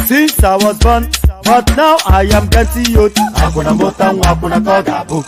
Since I was born, but now I am getting old. Hakuna motangu, hakuna kogabu.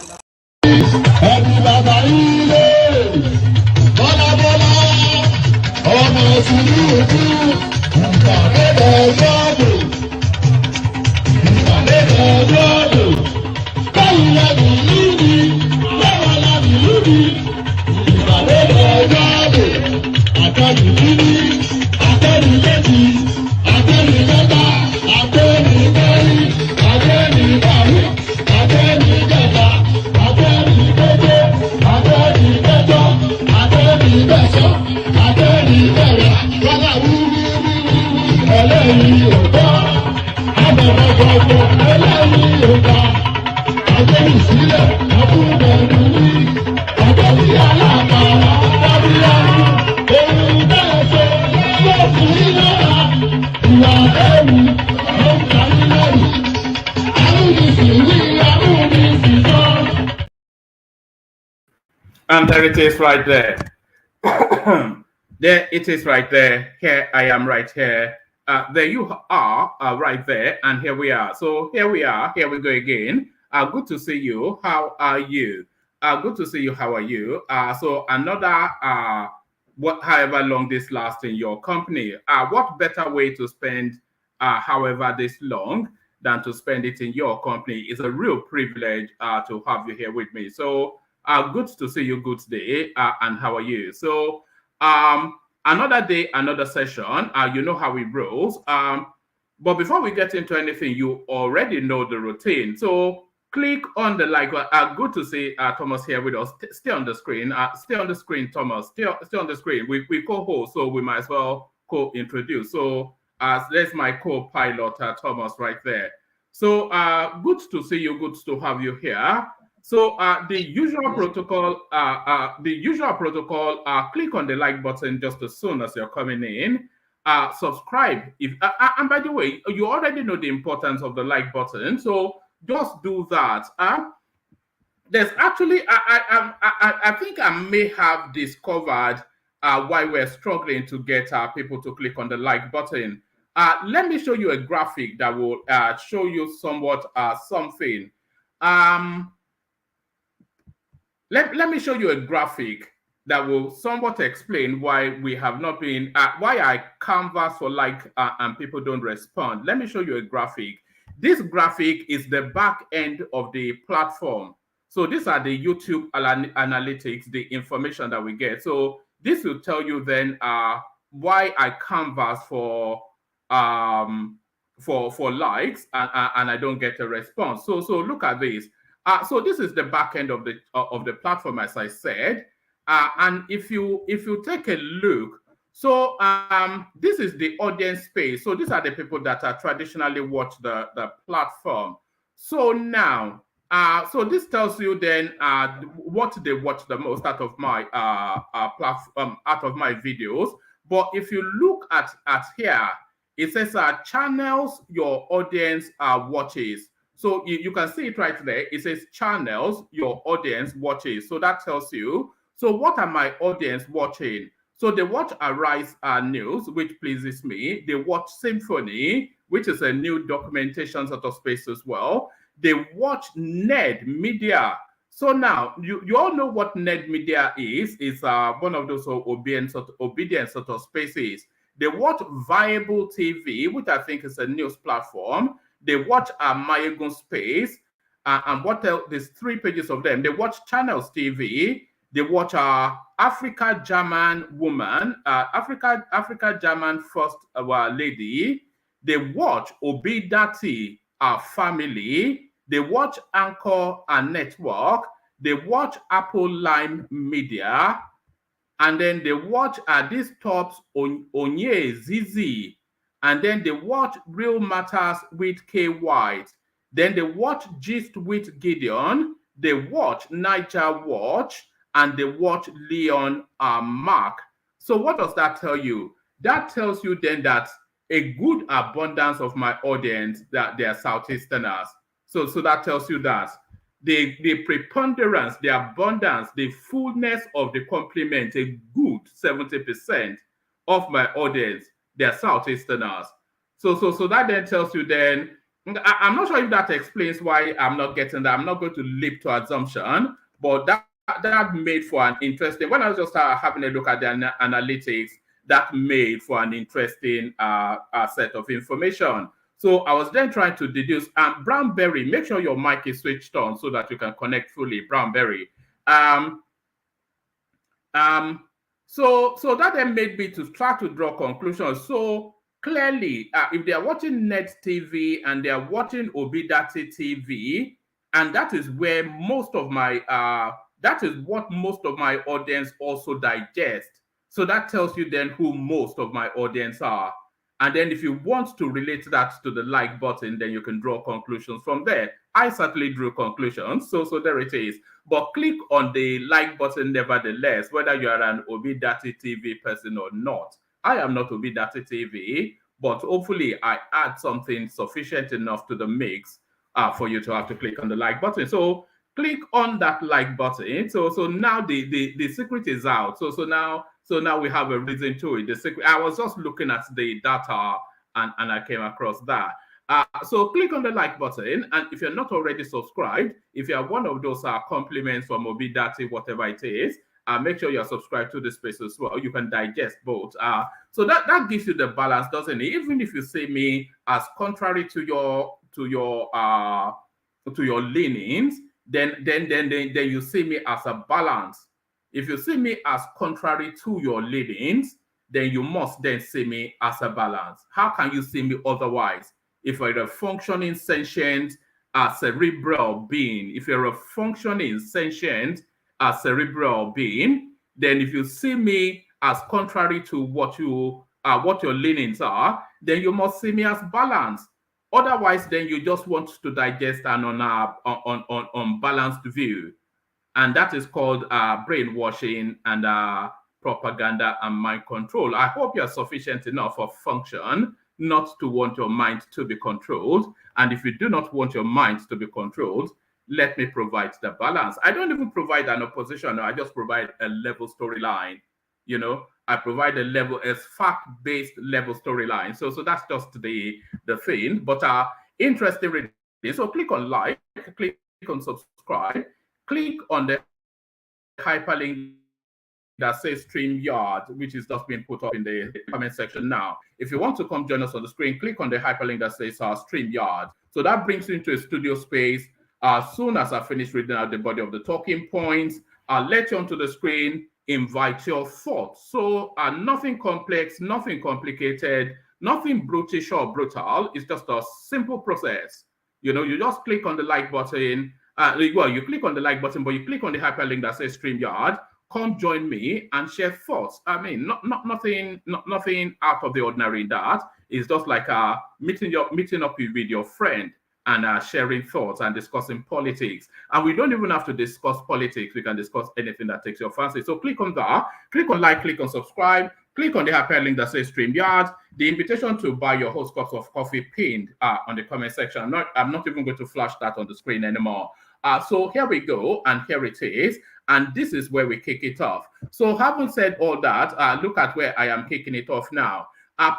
And there it is right there. There it is right there. Here I am right here. There you are right there. And here we are. So here we are. Here we go again. Good to see you. How are you? Good to see you. How are you? So another, however long this lasts in your company. What better way to spend however this long than to spend it in your company? It's a real privilege to have you here with me. So good to see you. Good day. And how are you? So another day, another session. You know how it rolls. But before we get into anything, you already know the routine. So click on the like. Good to see Thomas here with us. Stay on the screen. Stay on the screen, Thomas. Stay on the screen. We co-host, so we might as well co-introduce. So there's my co-pilot, Thomas, right there. So good to see you. Good to have you here. So the usual protocol, click on the like button just as soon as you're coming in. Subscribe. If and by the way, you already know the importance of the like button, so just do that. There's actually, I think I may have discovered why we're struggling to get people to click on the like button. Let me show you a graphic that will show you somewhat something. Let me show you a graphic that will somewhat explain why we have not been, why I canvas for like and people don't respond. Let me show you a graphic. This graphic is the back end of the platform. So these are the YouTube analytics, the information that we get. So this will tell you then why I canvas for likes and I don't get a response. So look at this. So this is the back end of the platform, as I said. And if you take a look, so this is the audience space. So these are the people that traditionally watch the platform. So now, so this tells you then what they watch the most out of my platform, out of my videos. But if you look at here, it says channels your audience watches. So you can see it right there. It says channels your audience watches. So that tells you, so what are my audience watching? So they watch Arise News, which pleases me. They watch Symphony, which is a new documentation sort of space as well. They watch Ned Media. So now you all know what Ned Media is. It's one of those obedient sort of spaces. They watch Viable TV, which I think is a news platform. They watch Mayegun Space, and what else? There's 3 pages of them. They watch Channels TV. They watch Africa German Woman, Africa German First Lady. They watch Obidati Family. They watch Anchor and Network. They watch Apple Lime Media. And then they watch these tops Onye Zizi. And then they watch Real Matters with K. White. Then they watch Gist with Gideon. They watch Niger Watch. And they watch Leon Mark. So what does that tell you? That tells you then that a good abundance of my audience, that they are Southeasterners. So that tells you that the preponderance, the abundance, the fullness of the complement, a good 70% of my audience, they are Southeasterners. So that then tells you then, I'm not sure if that explains why I'm not getting that. I'm not going to leap to assumption, but that made for an interesting, when I was just having a look at the analytics, that made for an interesting set of information. So I was then trying to deduce, Brownberry, make sure your mic is switched on so that you can connect fully, Brownberry. So that then made me to try to draw conclusions. So clearly, if they are watching Net TV and they are watching Obidati TV, and that is where most of my, that is what most of my audience also digest. So that tells you then who most of my audience are. And then if you want to relate that to the like button, then you can draw conclusions from there. I certainly drew conclusions, so there it is. But click on the like button nevertheless, whether you are an Obidati TV person or not. I am not Obidati TV, but hopefully I add something sufficient enough to the mix for you to have to click on the like button. So click on that like button. So now the secret is out. So now we have a reason to it. The secret, I was just looking at the data and I came across that. So click on the like button, and if you're not already subscribed, if you're one of those compliments from Obidati, whatever it is, make sure you're subscribed to the space as well. You can digest both. So that gives you the balance, doesn't it? Even if you see me as contrary to your leanings, then you see me as a balance. If you see me as contrary to your leanings, then you must then see me as a balance. How can you see me otherwise? If you're a functioning, sentient, cerebral being, if you're a functioning, sentient, cerebral being, then if you see me as contrary to what your leanings are, then you must see me as balanced. Otherwise, then you just want to digest an unbalanced view, and that is called brainwashing and propaganda and mind control. I hope you're sufficient enough of function not to want your mind to be controlled. And if you do not want your mind to be controlled, let me provide the balance. I don't even provide an opposition. I just provide a level storyline. I provide a fact-based level storyline. So that's just the thing. But interesting reading. So click on like, click on subscribe, click on the hyperlink that says StreamYard, which is just being put up in the comment section now. If you want to come join us on the screen, click on the hyperlink that says StreamYard. So that brings you into a studio space. As soon as I finish reading out the body of the talking points, I'll let you onto the screen, invite your thoughts. So nothing complex, nothing complicated, nothing brutish or brutal. It's just a simple process. You just click on the like button. You click on the like button, but you click on the hyperlink that says StreamYard. Come join me and share thoughts. I mean, nothing out of the ordinary in that. It's just like meeting up with your friend and sharing thoughts and discussing politics. And we don't even have to discuss politics. We can discuss anything that takes your fancy. So click on that, click on like, click on subscribe, click on the hyperlink that says StreamYard. The invitation to buy your host cups of coffee pinned on the comment section. I'm not even going to flash that on the screen anymore. So here we go, and here it is. And this is where we kick it off. So having said all that, look at where I am kicking it off now.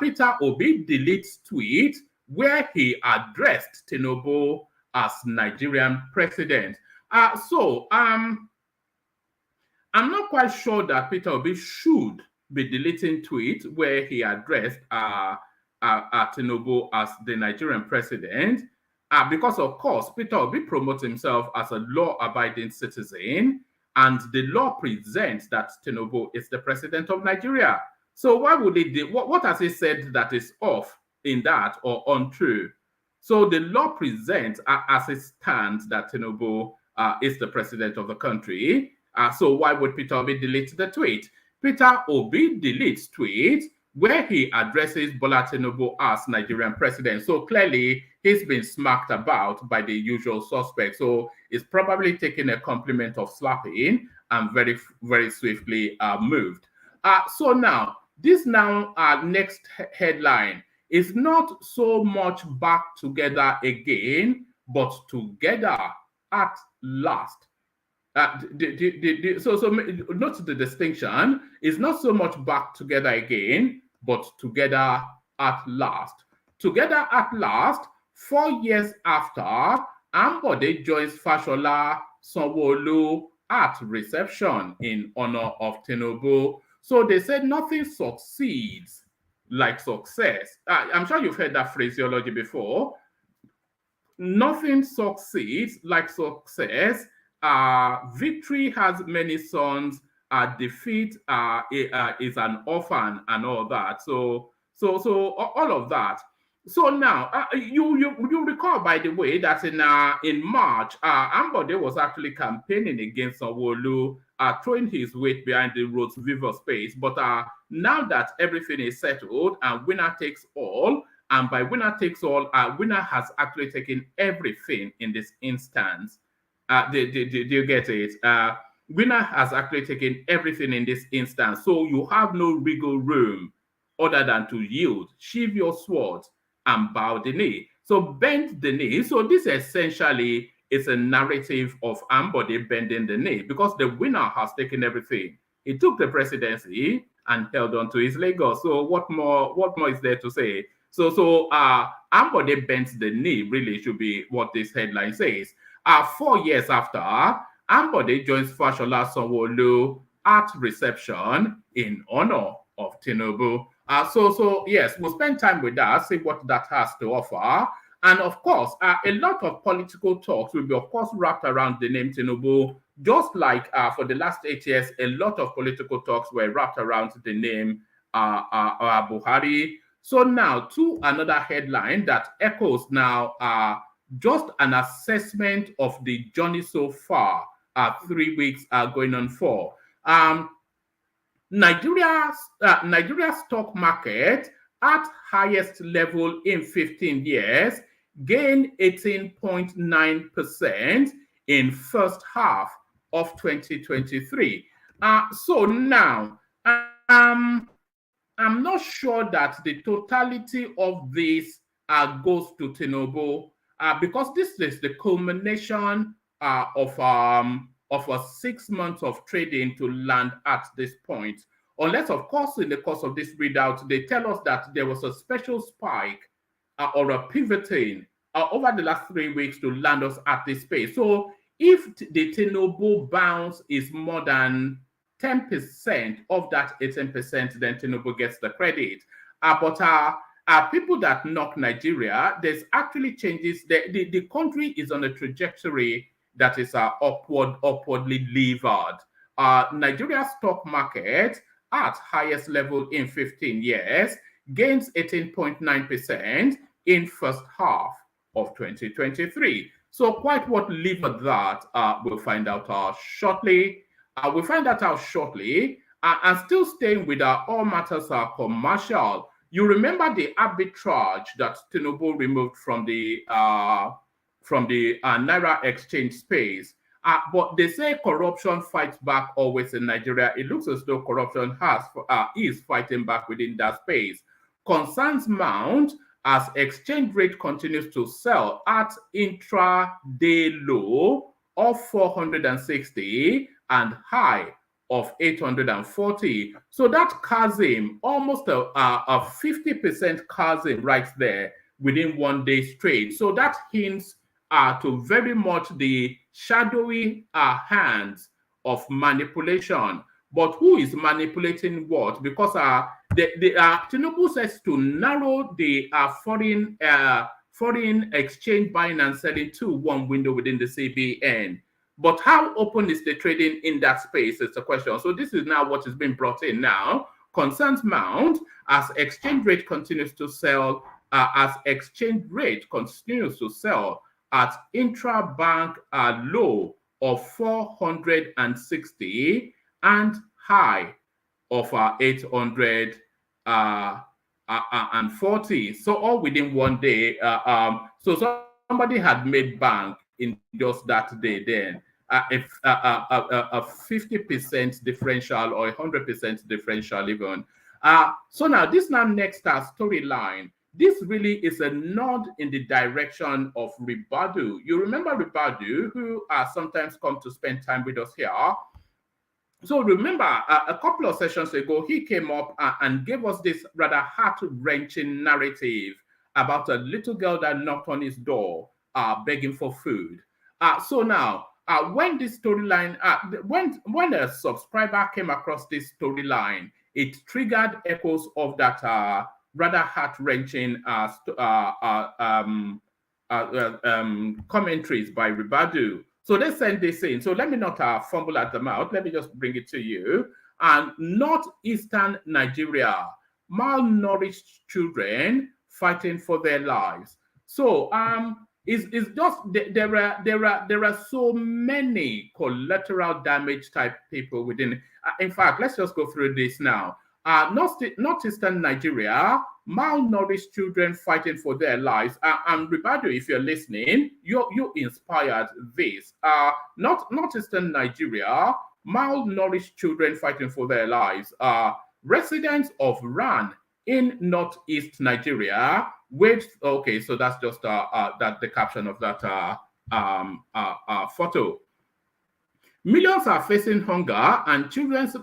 Peter Obi deletes tweet where he addressed Tinubu as Nigerian president. I'm not quite sure that Peter Obi should be deleting tweet where he addressed Tinubu as the Nigerian president, because of course Peter Obi promotes himself as a law-abiding citizen, and the law presents that Tinubu is the president of Nigeria. So why would he do? What has he said that is off in that or untrue? So the law presents as it stands that Tinubu is the president of the country. So why would Peter Obi delete the tweet? Peter Obi deletes tweet where he addresses Bola Tinubu as Nigerian president. So clearly, he's been smacked about by the usual suspects. So he's probably taking a compliment of slapping and very, very swiftly moved. So now, this next headline is not so much back together again, but together at last. So note the distinction. It's not so much back together again, but together at last. Together at last, 4 years after, Ambode joins Fashola Sanwo-Olu at reception in honor of Tinubu. So they said nothing succeeds like success. I'm sure you've heard that phraseology before. Nothing succeeds like success. Victory has many sons. Defeat is an orphan and all that. So all of that. So now you recall, by the way, that in March, Ambode was actually campaigning against Sanwo-Olu, throwing his weight behind the Rhodes Viva space. But now that everything is settled and winner takes all, and by winner takes all, winner has actually taken everything in this instance. Do you get it? Winner has actually taken everything in this instance. So you have no wiggle room other than to yield, sheathe your sword, and bow the knee. So bend the knee. So this essentially is a narrative of Ambode bending the knee, because the winner has taken everything. He took the presidency and held on to his Lagos. So what more is there to say? So Ambode bends the knee really should be what this headline says. 4 years after, Ambode joins Fashola Sanwo-Olu at reception in honor of Tinubu. So yes, we'll spend time with that, see what that has to offer. And of course, a lot of political talks will be, of course, wrapped around the name Tinubu, just like for the last 8 years, a lot of political talks were wrapped around the name Buhari. So now to another headline that echoes now just an assessment of the journey so far. 3 weeks are going on for. Nigeria's stock market at highest level in 15 years gained 18.9% in first half of 2023. So now, I'm not sure that the totality of this goes to Tinubu because this is the culmination of a 6 months of trading to land at this point. Unless, of course, in the course of this readout, they tell us that there was a special spike or a pivoting over the last 3 weeks to land us at this space. So if the Tinubu bounce is more than 10% of that 18%, then Tinubu gets the credit. But people that knock Nigeria, there's actually changes. The country is on a trajectory that is upwardly levered. Nigeria's stock market at highest level in 15 years gains 18.9% in first half of 2023. So quite what levered that, we'll find out shortly. We'll find that out shortly. And still staying with all matters are commercial. You remember the arbitrage that Tinubu removed from the Naira exchange space. But they say corruption fights back always in Nigeria. It looks as though corruption is fighting back within that space. Concerns mount as exchange rate continues to sell at intraday low of 460 and high of 840. So that chasm, almost a 50% chasm right there within 1 day straight. So that hints to very much the shadowy hands of manipulation. But who is manipulating what? Because Tinubu says to narrow the foreign exchange buying and selling to one window within the CBN. But how open is the trading in that space is the question. So this is now what is being brought in now. Concerns mount as exchange rate continues to sell, at intra-bank low of 460 and high of 840. So all within 1 day. So somebody had made bank in just that day then. If a 50% differential or 100% differential even. So now this next storyline. This really is a nod in the direction of Ribadu. You remember Ribadu, who sometimes come to spend time with us here. So remember, a couple of sessions ago, he came up and gave us this rather heart-wrenching narrative about a little girl that knocked on his door begging for food. So now, when this storyline, when a subscriber came across this storyline, it triggered echoes of that rather heart-wrenching commentaries by Ribadu. So they sent this in. So let me not fumble at them out. Let me just bring it to you. And northeastern Nigeria, malnourished children fighting for their lives. So it's just there are so many collateral damage type people within. In fact, let's just go through this now. Northeastern Nigeria, malnourished children fighting for their lives. And Ribadu, if you're listening, you inspired this. Northeastern Nigeria, malnourished children fighting for their lives. Residents of Ran in Northeast Nigeria, okay, so that's just that the caption of that photo. Millions are facing hunger and children's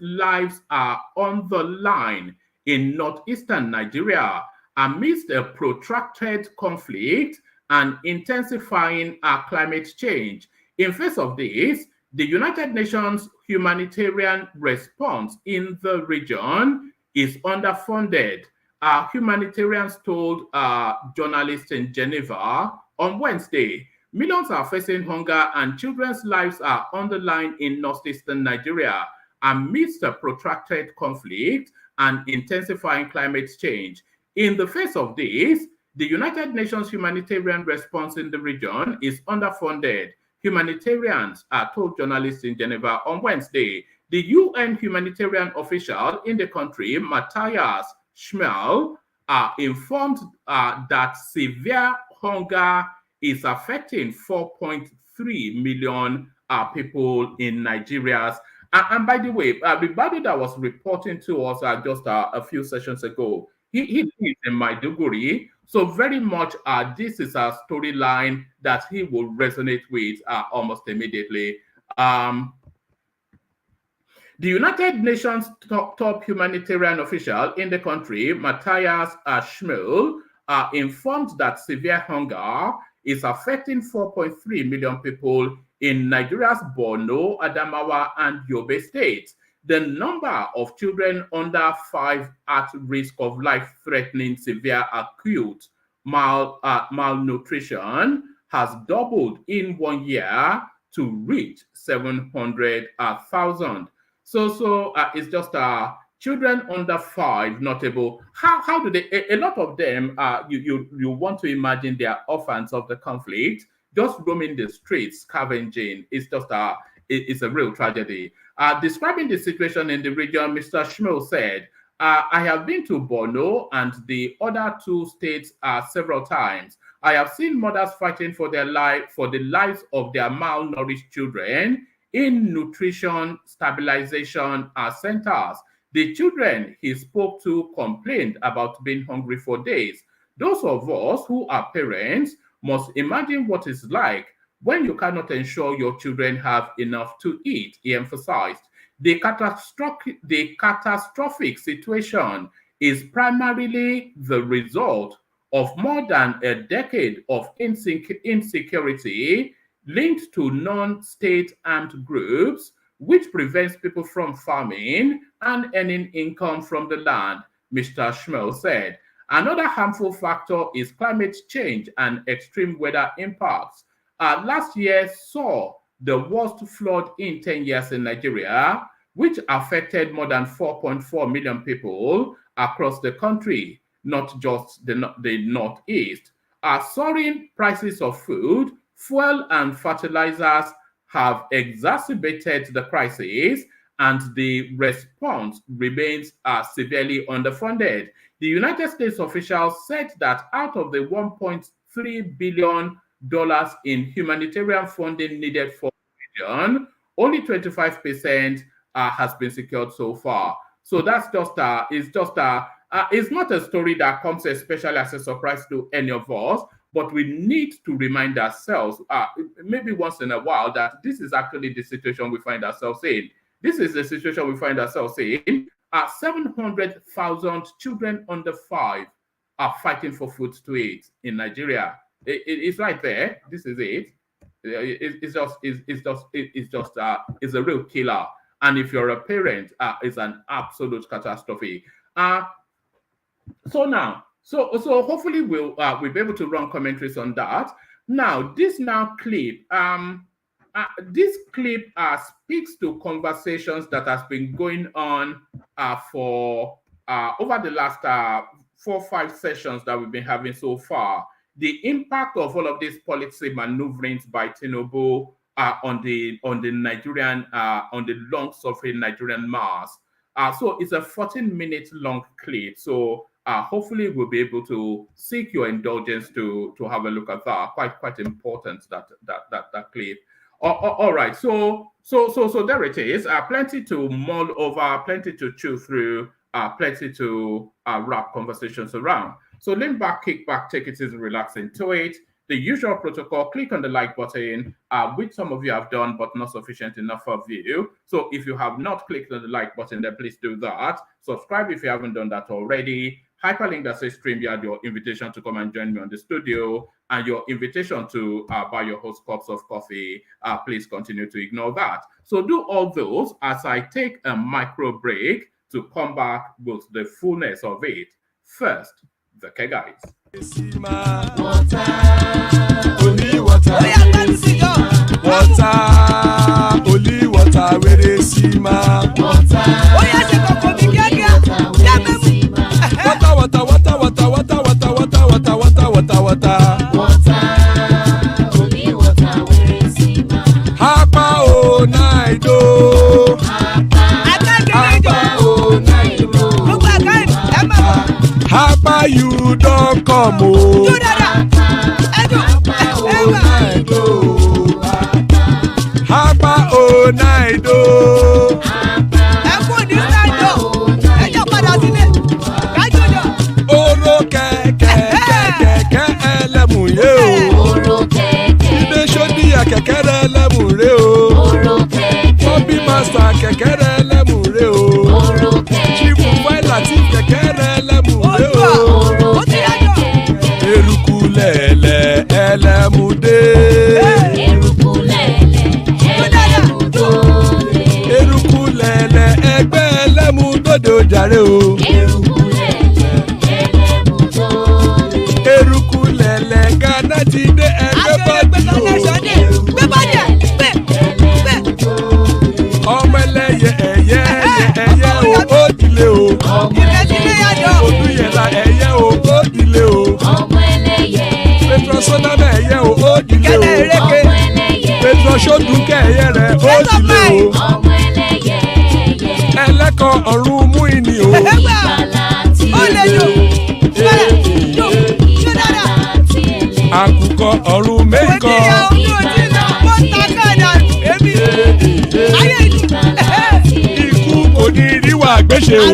lives are on the line in northeastern Nigeria amidst a protracted conflict and intensifying climate change. In face of this, the United Nations humanitarian response in the region is underfunded. Humanitarians told journalists in Geneva on Wednesday. Millions are facing hunger and children's lives are on the line in northeastern Nigeria amidst a protracted conflict and intensifying climate change. In the face of this, the United Nations humanitarian response in the region is underfunded. Humanitarians told journalists in Geneva on Wednesday. The UN humanitarian official in the country, Matthias Schmel, informed that severe hunger is affecting 4.3 million people in Nigeria. And by the way, the body that was reporting to us just a few sessions ago, he lives in Maiduguri. So very much this is a storyline that he will resonate with almost immediately. The United Nations top humanitarian official in the country, Matthias Schmel, informed that severe hunger is affecting 4.3 million people in Nigeria's Borno, Adamawa, and Yobe states. The number of children under 5 at risk of life-threatening severe acute malnutrition has doubled in 1 year to reach 700,000. So it's just children under 5 notable. How do they? A lot of them, you want to imagine they are orphans of the conflict, just roaming the streets, scavenging. It's just it's a real tragedy. Describing the situation in the region, Mr. Schmel said, I have been to Borno and the other 2 states several times. I have seen mothers fighting for the lives of their malnourished children in nutrition stabilization centers. The children he spoke to complained about being hungry for days. Those of us who are parents must imagine what it's like when you cannot ensure your children have enough to eat, he emphasized. The catastrophic situation is primarily the result of more than a decade of insecurity linked to non-state armed groups, which prevents people from farming and earning income from the land, Mr. Schmel said. Another harmful factor is climate change and extreme weather impacts. Last year saw the worst flood in 10 years in Nigeria, which affected more than 4.4 million people across the country, not just the Northeast. Soaring prices of food, fuel, and fertilizers have exacerbated the crisis, and the response remains severely underfunded. The United States officials said that out of the $1.3 billion in humanitarian funding needed for the region, only 25% has been secured so far. So that's just it's not a story that comes especially as a surprise to any of us, but we need to remind ourselves, maybe once in a while, that this is actually the situation we find ourselves in. This is the situation we find ourselves in. 700,000 children under 5 are fighting for food to eat in Nigeria. It's right there. This is it. It's a real killer. And if you're a parent, it's an absolute catastrophe. So hopefully we'll be able to run commentaries on that. Now, this clip speaks to conversations that has been going on for over the last 4 or 5 sessions that we've been having so far. The impact of all of these policy maneuverings by Tinubu on the Nigerian on the long-suffering Nigerian mass. So it's a 14-minute long clip. So hopefully we'll be able to seek your indulgence to have a look at that. Quite important that clip. All right. So there it is. Plenty to mull over, plenty to chew through, plenty to wrap conversations around. So lean back, kick back, take it easy, relax into it. The usual protocol, click on the like button, which some of you have done, but not sufficient enough of you. So if you have not clicked on the like button, then please do that. Subscribe if you haven't done that already. Hyperlink that says StreamYard, your invitation to come and join me on the studio, and your invitation to buy your host cups of coffee. Please continue to ignore that. So do all those as I take a micro break to come back with the fullness of it. First, the guys. Water, only water, only water, where they see my water. Hapa you don't come o. Hapa o night o. Oro kẹ̀kẹ́ ẹlẹ́mùrè o. Ilé sọ́dí àkẹ́kẹ́ ẹlẹ́mùrè o. Bobby master kẹ̀kẹ́ ẹlẹ́mùrè o. Chief Wáìlà tí kẹ̀kẹ́ ẹlẹ́mùrè o. Eruku lẹ̀lẹ̀ ẹlẹ́mùdé. Eruku lẹ̀lẹ̀ ẹgbẹ́ ẹlẹ́mùdóde ojàre o. Eruku lẹ̀lẹ̀ Ghana ti dé ẹgbẹ́ bọ́dì o. Ọmọ ẹlẹ́yẹ ẹyẹ o ó dilé o. Olúyẹ̀lá ẹyẹ o ó dilé o. Petrosoname ẹyẹ o ó dilé o. Petrosodunke ẹyẹ rẹ ó dilé o. Ẹlẹ́kọ̀ ọ̀run mú ìní o. Àkùkọ ọ̀run méjìkọ. Ikú kò ní ríwà gbéṣe o.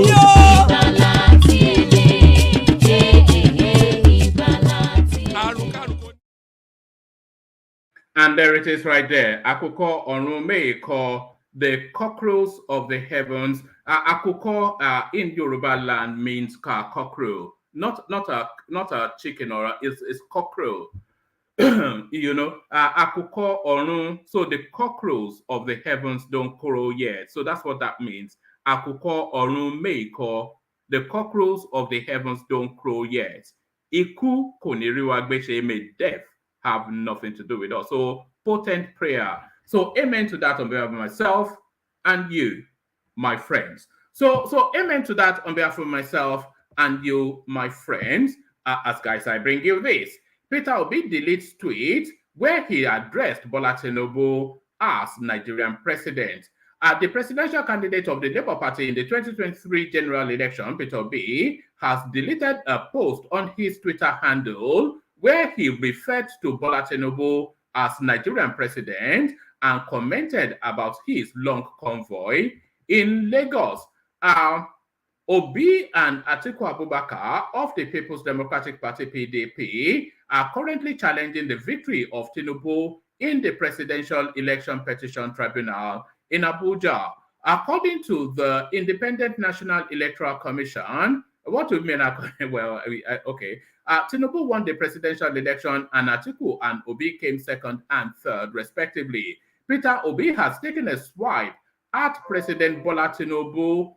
And there it is right there. Akuko Onumeiko, the cockroach of the heavens. Akuko in Yoruba land means cockroach, not a chicken or it's cockroach. You know, Akuko Orun. So the cockroach of the heavens don't crow yet. So that's what that means. Akuko Onumeiko, the cockroach of the heavens don't crow yet. Iku koniriwa gbeshe, may death have nothing to do with us. So potent prayer. So amen to that on behalf of myself and you, my friends. So amen to that on behalf of myself and you, my friends. As guys, I bring you this. Peter Obi deletes tweet where he addressed Bola Tinubu as Nigerian president. The presidential candidate of the Labour Party in the 2023 general election, Peter Obi, has deleted a post on his Twitter handle where he referred to Bola Tinubu as Nigerian president and commented about his long convoy in Lagos. Obi and Atiku Abubakar of the People's Democratic Party (PDP) are currently challenging the victory of Tinubu in the Presidential Election Petition Tribunal in Abuja. According to the Independent National Electoral Commission, what do you mean? Well, okay. Tinubu won the presidential election and Atiku and Obi came second and third, respectively. Peter Obi has taken a swipe at President Bola Tinubu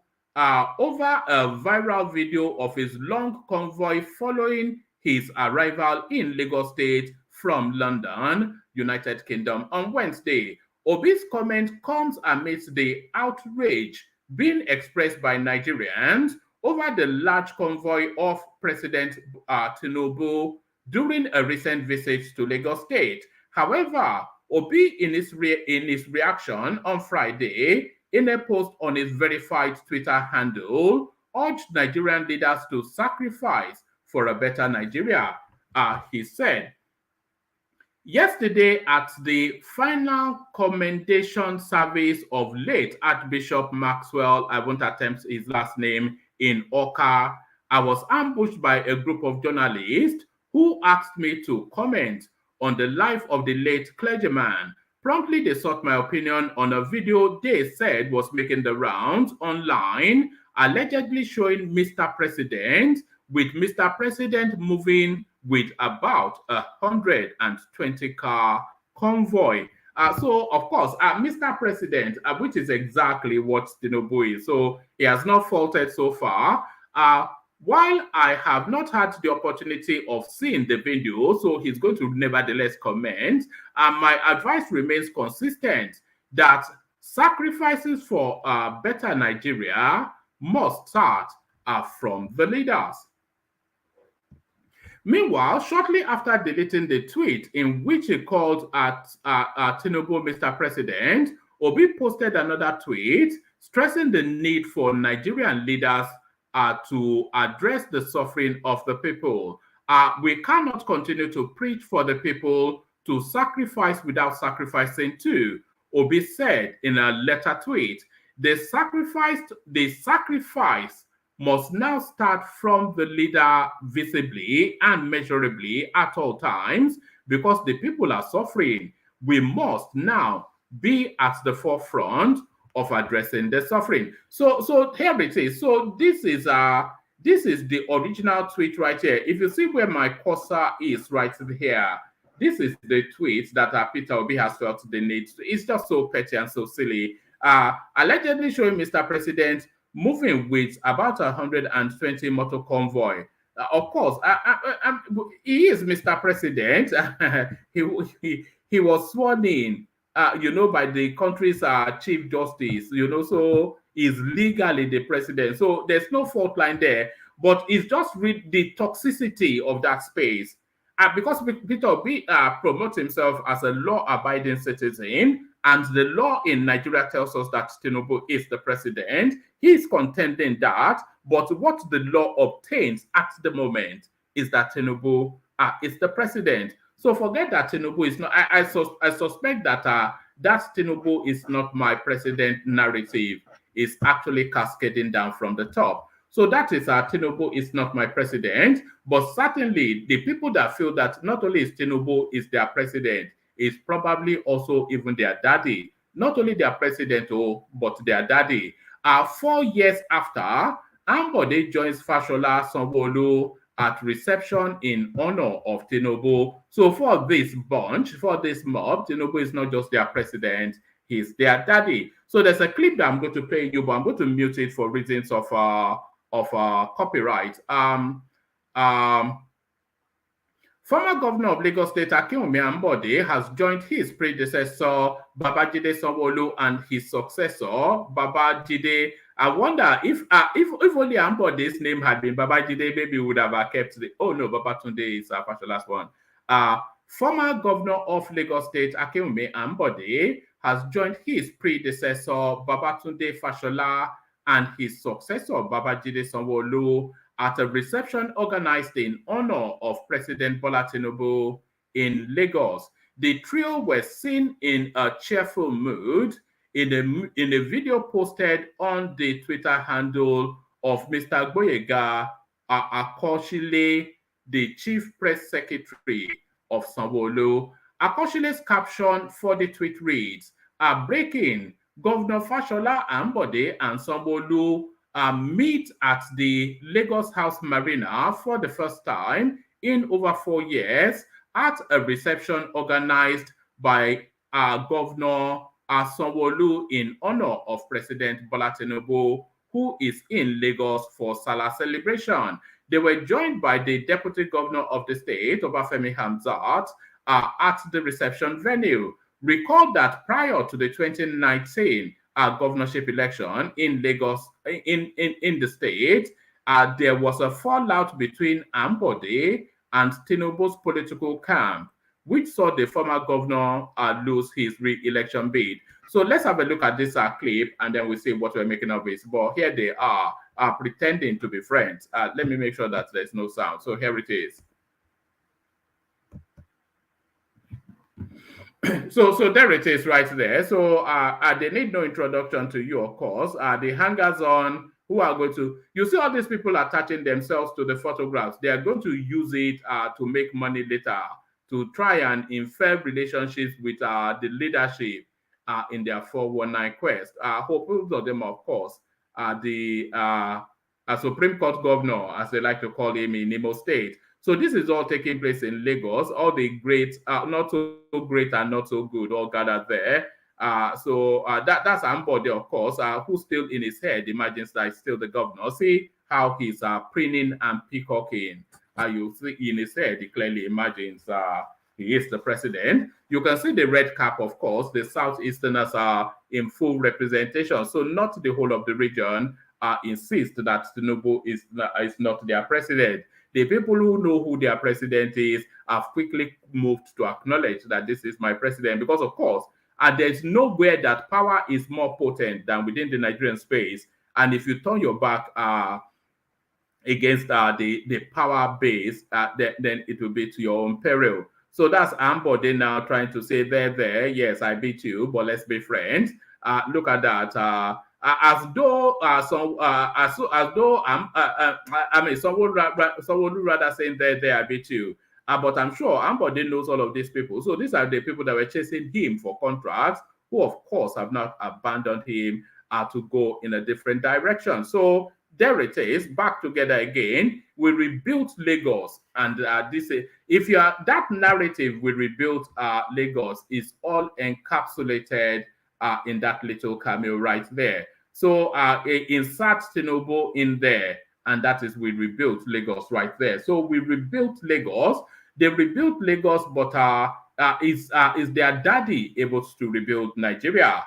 over a viral video of his long convoy following his arrival in Lagos State from London, United Kingdom, on Wednesday. Obi's comment comes amidst the outrage being expressed by Nigerians over the large convoy of President Tinubu during a recent visit to Lagos State. However, Obi, in his reaction on Friday, in a post on his verified Twitter handle, urged Nigerian leaders to sacrifice for a better Nigeria. He said, yesterday at the final commendation service of late Archbishop Maxwell, I won't attempt his last name, in Oka, I was ambushed by a group of journalists who asked me to comment on the life of the late clergyman. Promptly, they sought my opinion on a video they said was making the rounds online, allegedly showing Mr. President, with Mr. President moving with about 120-car convoy. So, of course, Mr. President, which is exactly what Tinubu is. So, he has not faulted so far. While I have not had the opportunity of seeing the video, so he's going to nevertheless comment, my advice remains consistent that sacrifices for a better Nigeria must start from the leaders. Meanwhile, shortly after deleting the tweet in which he called Tinubu Mr. President, Obi posted another tweet stressing the need for Nigerian leaders to address the suffering of the people. We cannot continue to preach for the people to sacrifice without sacrificing too. Obi said in a letter tweet, the sacrifice must now start from the leader visibly and measurably at all times because the people are suffering. We must now be at the forefront of addressing the suffering. So here it is. So this is the original tweet right here. If you see where my cursor is right here, this is the tweet that Peter Obi has felt the need to. It's just so petty and so silly. Allegedly showing Mr. President moving with about 120 motor convoy. Of course, he is Mr. President. he was sworn in, by the country's chief justice, so he's legally the president. So there's no fault line there, but it's just the toxicity of that space. Because Peter Obi promotes himself as a law-abiding citizen, and the law in Nigeria tells us that Tinubu is the president. He's contending that, but what the law obtains at the moment is that Tinubu is the president. So forget that Tinubu is not. I suspect that that Tinubu is not my president narrative is actually cascading down from the top. So that is Tinubu is not my president, but certainly the people that feel that not only is Tinubu is their president, is probably also even their daddy. Not only their president, but their daddy. 4 years after, Ambode joins Fashola Sanwo-Olu at reception in honor of Tinubu. So for this bunch, for this mob, Tinubu is not just their president, he's their daddy. So there's a clip that I'm going to play you, but I'm going to mute it for reasons of copyright. Former governor of Lagos State, Akinwumi Ambode, has joined his predecessor, Babajide Sanwo-Olu, and his successor, Babajide. I wonder if only Ambode's name had been Babajide, maybe would have kept the. Oh no, Babatunde is Fashola's one. Former governor of Lagos State, Akinwumi Ambode, has joined his predecessor, Babatunde Fashola, and his successor, Babajide Sanwo-Olu, at a reception organized in honor of President Bola Tinubu in Lagos. The trio were seen in a cheerful mood in a video posted on the Twitter handle of Mr. Gboyega Akoshile, the chief press secretary of Sanwo-Olu. Akoshile's caption for the tweet reads, breaking, Governor Fashola Ambode and Sanwo-Olu meet at the Lagos House Marina for the first time in over 4 years at a reception organized by Governor Sanwo-Olu in honor of President Bola Tinubu, who is in Lagos for Salah celebration. They were joined by the Deputy Governor of the state, Obafemi Hamzat, at the reception venue. Recall that prior to the 2019 governorship election in Lagos, in the state, there was a fallout between Ambode and Tinubu's political camp, which saw the former governor lose his re-election bid. So let's have a look at this clip, and then we'll see what we're making of it. But here they are pretending to be friends. Let me make sure that there's no sound. So here it is. So there it is right there. So they need no introduction to you, of course. The hangers-on who are going to, you see all these people attaching themselves to the photographs. They are going to use it to make money later, to try and infer relationships with the leadership in their 419 quest. Most of them, of course, the Supreme Court governor, as they like to call him in Imo State. So this is all taking place in Lagos. All the great, not so great and not so good, all gathered there. That's Ambode, of course, who still in his head imagines that he's still the governor. See how he's preening and peacocking. You see in his head, he clearly imagines he is the president. You can see the red cap, of course. The Southeasterners are in full representation. So not the whole of the region insist that Tinubu is not their president. The people who know who their president is have quickly moved to acknowledge that this is my president, because, of course, there's nowhere that power is more potent than within the Nigerian space. And if you turn your back against the power base, then it will be to your own peril. So that's Ambode now trying to say, yes, I beat you, but let's be friends. Look at that. As though as though I mean, someone would rather say there, I beat you. But I'm sure Ambode knows all of these people. So these are the people that were chasing him for contracts, who of course have not abandoned him to go in a different direction. So there it is, back together again. We rebuilt Lagos, and this is, if you are that narrative, we rebuilt Lagos is all encapsulated in that little cameo right there. So insert Tinubu in there, and that is we rebuilt Lagos right there. So we rebuilt Lagos. They rebuilt Lagos, but is their daddy able to rebuild Nigeria?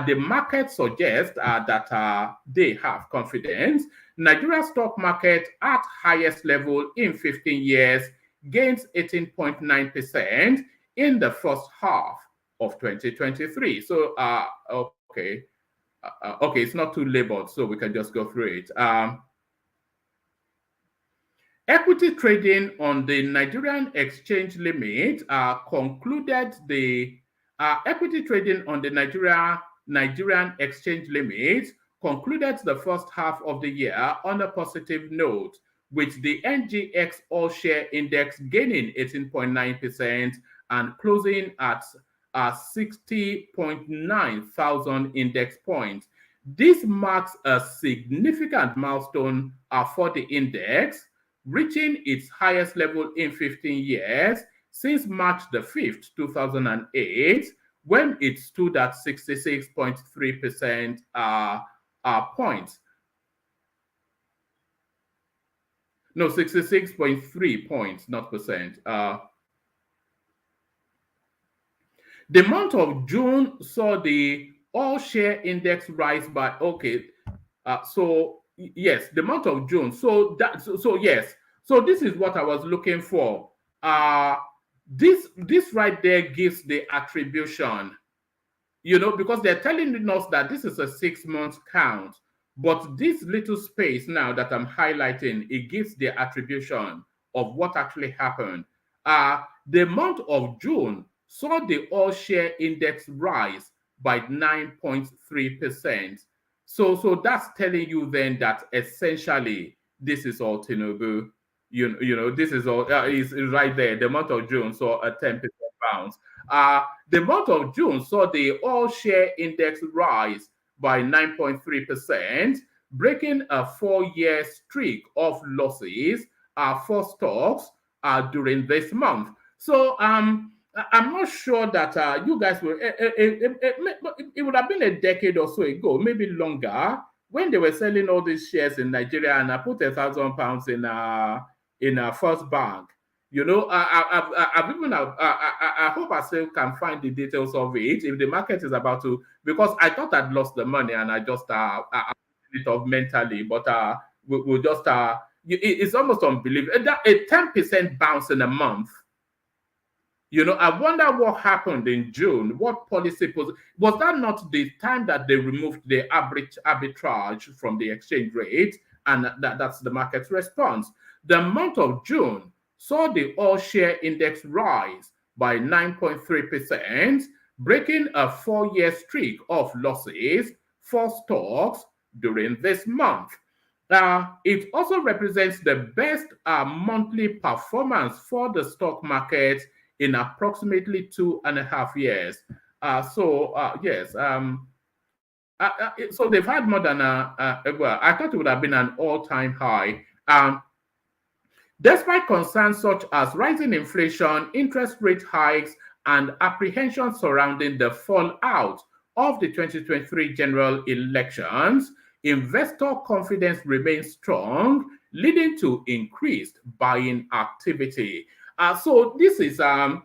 The market suggests that they have confidence. Nigeria stock market at highest level in 15 years gains 18.9% in the first half of 2023. So, okay, it's not too labeled, so we can just go through it. Equity trading on the Nigerian exchange limit concluded the equity trading on the Nigerian exchange limit concluded the first half of the year on a positive note, with the NGX All Share Index gaining 18.9% and closing at 60.9 thousand index points. This marks a significant milestone for the index, reaching its highest level in 15 years since March the 5th, 2008, when it stood at 66.3% points. No, 66.3 points, not percent. The month of June saw the all share index rise by, so yes, the month of June. So yes. So this is what I was looking for. This right there gives the attribution, because they're telling us that this is a 6 month count, but this little space now that I'm highlighting, it gives the attribution of what actually happened. The month of June saw the all share index rise by 9.3%. So that's telling you then that essentially this is all Tinubu. This is all is right there. The month of June saw a 10% bounce. The month of June saw the all share index rise by 9.3%, breaking a 4-year streak of losses for stocks during this month. So I'm not sure that you guys will. It would have been a decade or so ago, maybe longer, when they were selling all these shares in Nigeria, and I put £1,000 in a First Bank. I've even I hope I still can find the details of it if the market is about to, because I thought I'd lost the money and I just it off mentally, but we'll just it's almost unbelievable. A 10% bounce in a month. I wonder what happened in June. What policy was that not the time that they removed the arbitrage from the exchange rate, and that's the market's response. The month of June saw the all share index rise by 9.3%, breaking a 4-year streak of losses for stocks during this month. It also represents the best monthly performance for the stock market in approximately 2.5 years. Yes. So they've had more than well, I thought it would have been an all-time high. Despite concerns such as rising inflation, interest rate hikes, and apprehensions surrounding the fallout of the 2023 general elections, investor confidence remains strong, leading to increased buying activity. So this is, I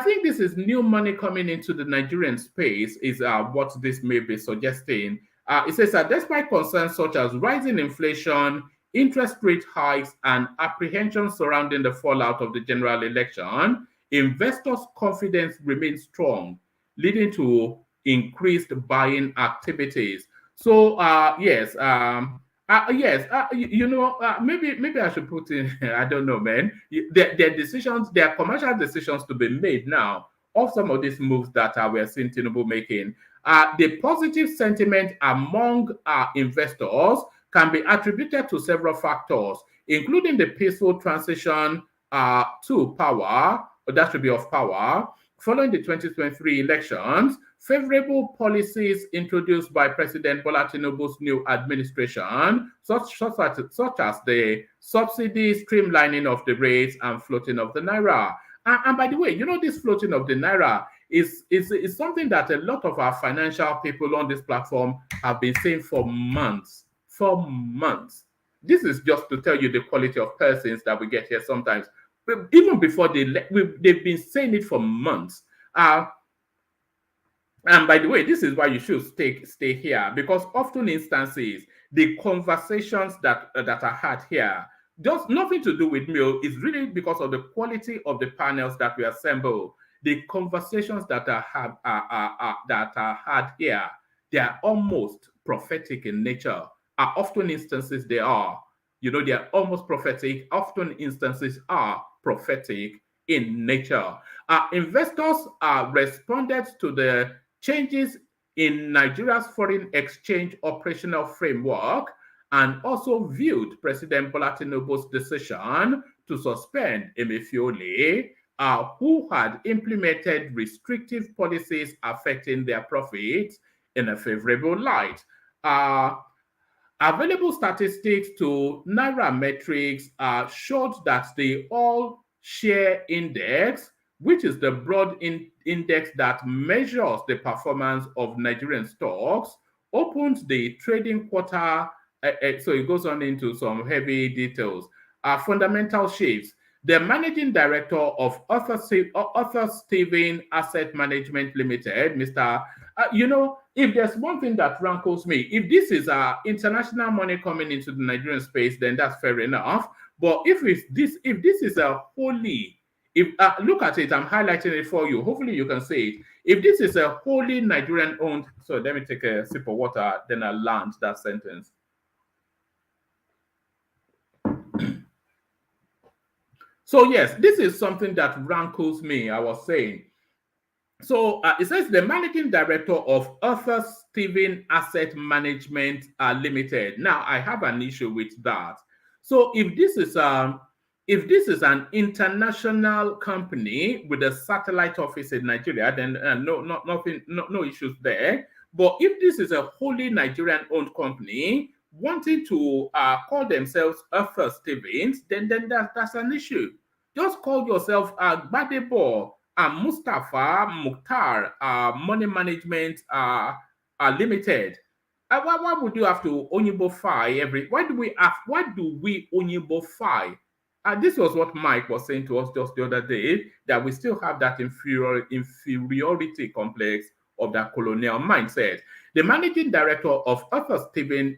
think this is new money coming into the Nigerian space, is what this may be suggesting. It says that despite concerns such as rising inflation, interest rate hikes, and apprehensions surrounding the fallout of the general election, investors' confidence remains strong, leading to increased buying activities. So, yes, Yes, maybe I should put in. I don't know, man. There are decisions, there are commercial decisions to be made now of some of these moves that we're seeing Tinubu making. The positive sentiment among investors can be attributed to several factors, including the peaceful transition to power, or that should be of power, following the 2023 elections, favorable policies introduced by President Bola Tinubu's new administration, such as the subsidy streamlining of the rates and floating of the naira. And by the way, this floating of the naira is something that a lot of our financial people on this platform have been saying for months. For months. This is just to tell you the quality of persons that we get here sometimes. Even before they've been saying it for months. And by the way, this is why you should stay here, because often instances, the conversations that are had here, just nothing to do with me, is really because of the quality of the panels that we assemble. The conversations that are had here, they are almost prophetic in nature. Often instances they are. They are almost prophetic. Often instances are prophetic in nature. Investors responded to the changes in Nigeria's foreign exchange operational framework and also viewed President Bola Tinubu's decision to suspend Emefiole, who had implemented restrictive policies affecting their profits, in a favorable light. Available statistics to Nairametrics showed that the All Share Index, which is the broad index that measures the performance of Nigerian stocks, opened the trading quarter. So it goes on into some heavy details. Fundamental shifts. The managing director of Arthur Steven Asset Management Limited, Mr. If there's one thing that rankles me, if this is international money coming into the Nigerian space, then that's fair enough. But if this is a wholly, look at it, I'm highlighting it for you. Hopefully you can see it. If this is a wholly Nigerian owned, so let me take a sip of water, then I'll land that sentence. So yes, this is something that rankles me, I was saying. So it says the managing director of Arthur Steven Asset Management Limited. Now I have an issue with that. So if this is an international company with a satellite office in Nigeria, then no issues there. But if this is a wholly Nigerian-owned company wanting to call themselves Arthur Stevens, then that's an issue. Just call yourself Gbadebo Mustafa Mukhtar Money Management Limited. Why would you have to Onyibofy every? Why do we Onyibofy? This was what Mike was saying to us just the other day, that we still have that inferiority complex of that colonial mindset. The managing director of Arthur Steven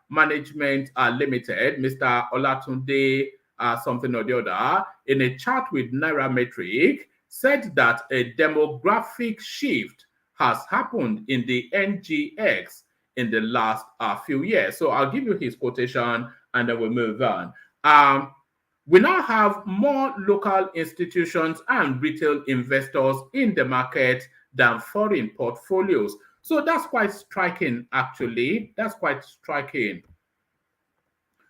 Management Limited, Mr. Olatunde something or the other, in a chat with Nairametrics, said that a demographic shift has happened in the NGX in the last few years. So I'll give you his quotation and then we'll move on. We now have more local institutions and retail investors in the market than foreign portfolios. So that's quite striking, actually. That's quite striking.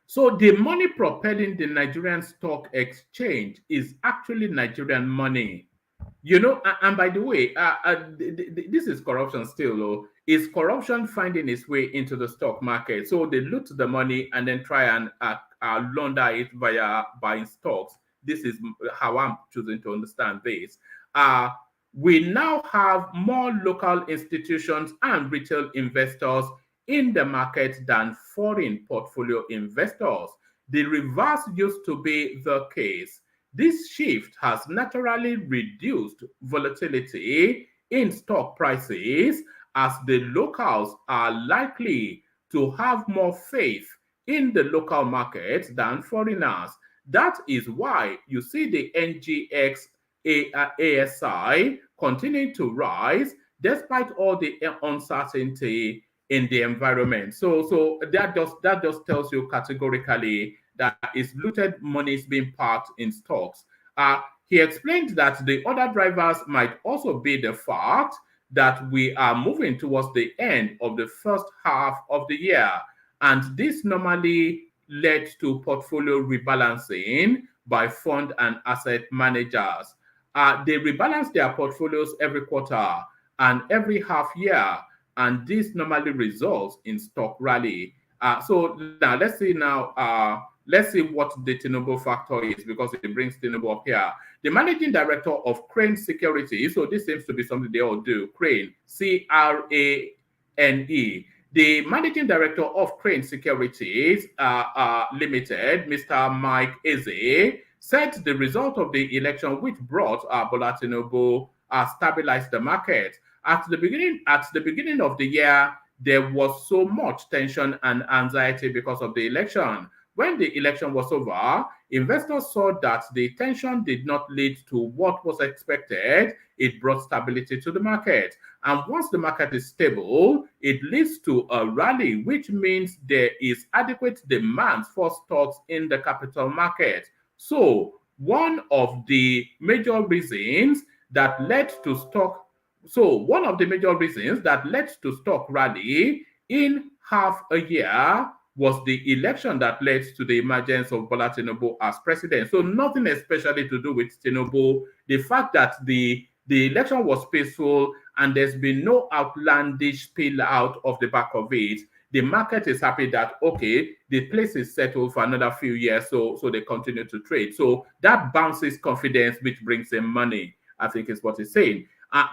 So the money propelling the Nigerian stock exchange is actually Nigerian money. And by the way, this is corruption still, though. Is corruption finding its way into the stock market? So they loot the money and then try and launder it via buying stocks. This is how I'm choosing to understand this. We now have more local institutions and retail investors in the market than foreign portfolio investors. The reverse used to be the case. This shift has naturally reduced volatility in stock prices, as the locals are likely to have more faith in the local market than foreigners. That is why you see the NGX ASI continuing to rise despite all the uncertainty in the environment. So that just tells you categorically that it's looted money is being parked in stocks. He explained that the other drivers might also be the fact that we are moving towards the end of the first half of the year, and this normally led to portfolio rebalancing by fund and asset managers. They rebalance their portfolios every quarter and every half year, and this normally results in stock rally. So now let's see what the Tinubu factor is, because it brings Tinubu up here. The managing director of Crane Securities, so this seems to be something they all do, Crane, Crane. The managing director of Crane Securities Limited, Mr. Mike Eze, said the result of the election, which brought Bola Tinubu, stabilized the market. At the beginning of the year, there was so much tension and anxiety because of the election. When the election was over, investors saw that the tension did not lead to what was expected. It brought stability to the market. And once the market is stable, it leads to a rally, which means there is adequate demand for stocks in the capital market. So one of the major reasons that led to stock rally in half a year was the election that led to the emergence of Bola Tinubu as president. So nothing especially to do with Tinubu. The fact that the election was peaceful and there's been no outlandish spill out of the back of it, the market is happy that, okay, the place is settled for another few years, so they continue to trade. So that bounces confidence, which brings in money, I think is what he's saying.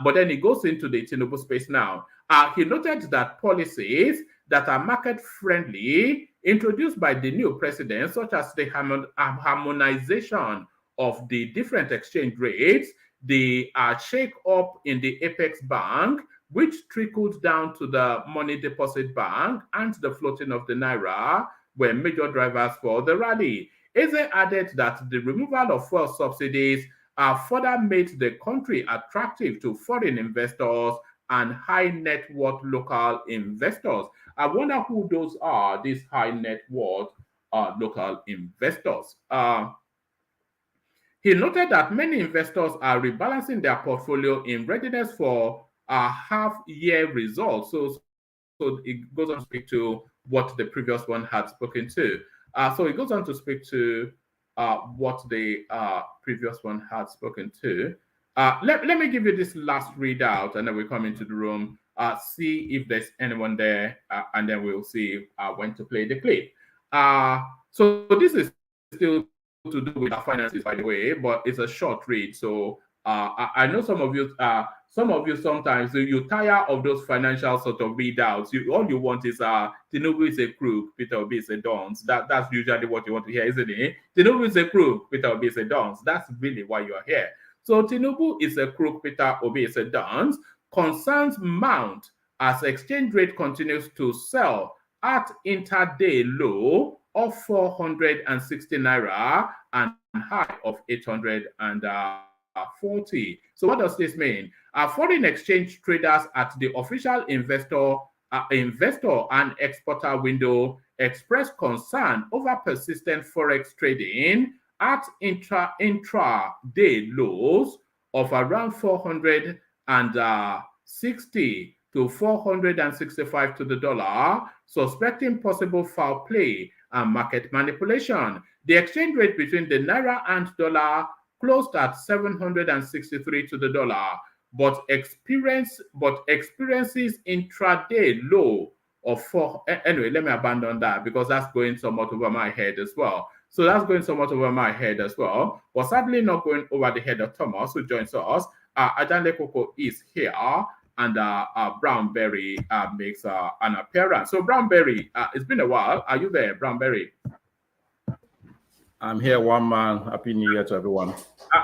But then he goes into the Tinubu space now. He noted that policies that are market-friendly, introduced by the new president, such as the harmonization of the different exchange rates, the shake-up in the Apex Bank, which trickled down to the Money Deposit Bank, and the floating of the Naira, were major drivers for the rally. Eze added that the removal of fuel subsidies further made the country attractive to foreign investors and high net worth local investors. I wonder who those are, these high net worth local investors. He noted that many investors are rebalancing their portfolio in readiness for half-year results. So it goes on to speak to what the previous one had spoken to. So it goes on to speak to what the previous one had spoken to. Let me give you this last readout, and then we come into the room, see if there's anyone there, and then we'll see when to play the clip. So this is still to do with our finances, by the way, but it's a short read. So I know some of you sometimes you tire of those financial sort of readouts. All you want is Tinubu is a crook, Peter Obi is a dons. That's usually what you want to hear, isn't it? Tinubu is a crook, Peter Obi is a dons. That's really why you are here. So Tinubu is a crook, Peter Obi is a dons. Concerns mount as exchange rate continues to sell at intraday low of 460 naira and high of 840. So what does this mean? Foreign exchange traders at the official investor and exporter window expressed concern over persistent forex trading at intra-day lows of around 460 to 465 to the dollar, suspecting possible foul play and market manipulation. The exchange rate between the Naira and dollar closed at 763 to the dollar, but experiences intraday low of 4. Anyway, let me abandon that because that's going somewhat over my head as well. So that's going somewhat over my head as well, but sadly not going over the head of Thomas, who joins us. Ajanle Koko is here, and Brownberry makes an appearance. So Brownberry, it's been a while. Are you there, Brownberry? I'm here, one man. Happy New Year to everyone.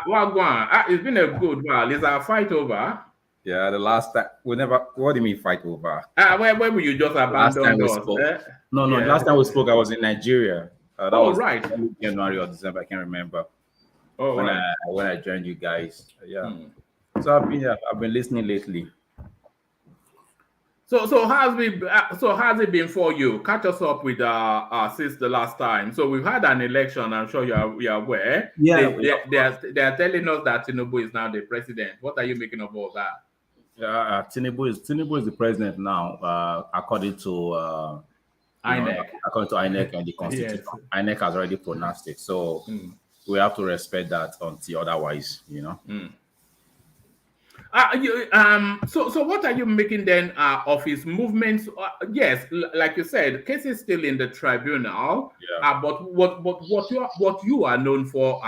It's been a good while. Is our fight over? Yeah, the last time we never. What do you mean fight over? Where were you just abandoned us? No, yeah. Last time we spoke, I was in Nigeria. That was right. January or December. I can't remember. When I joined you guys. Yeah. So I've been listening lately. So how's it been for you? Catch us up with since the last time. So we've had an election. I'm sure you're aware. Yeah, They are telling us that Tinubu is now the president. What are you making of all that? Tinubu is the president now, INEC. according to INEC and the constitution. Yes. INEC has already pronounced it, so we have to respect that until otherwise, So what are you making then of his movements? Yes, like you said, case is still in the tribunal. Yeah. But what you are known for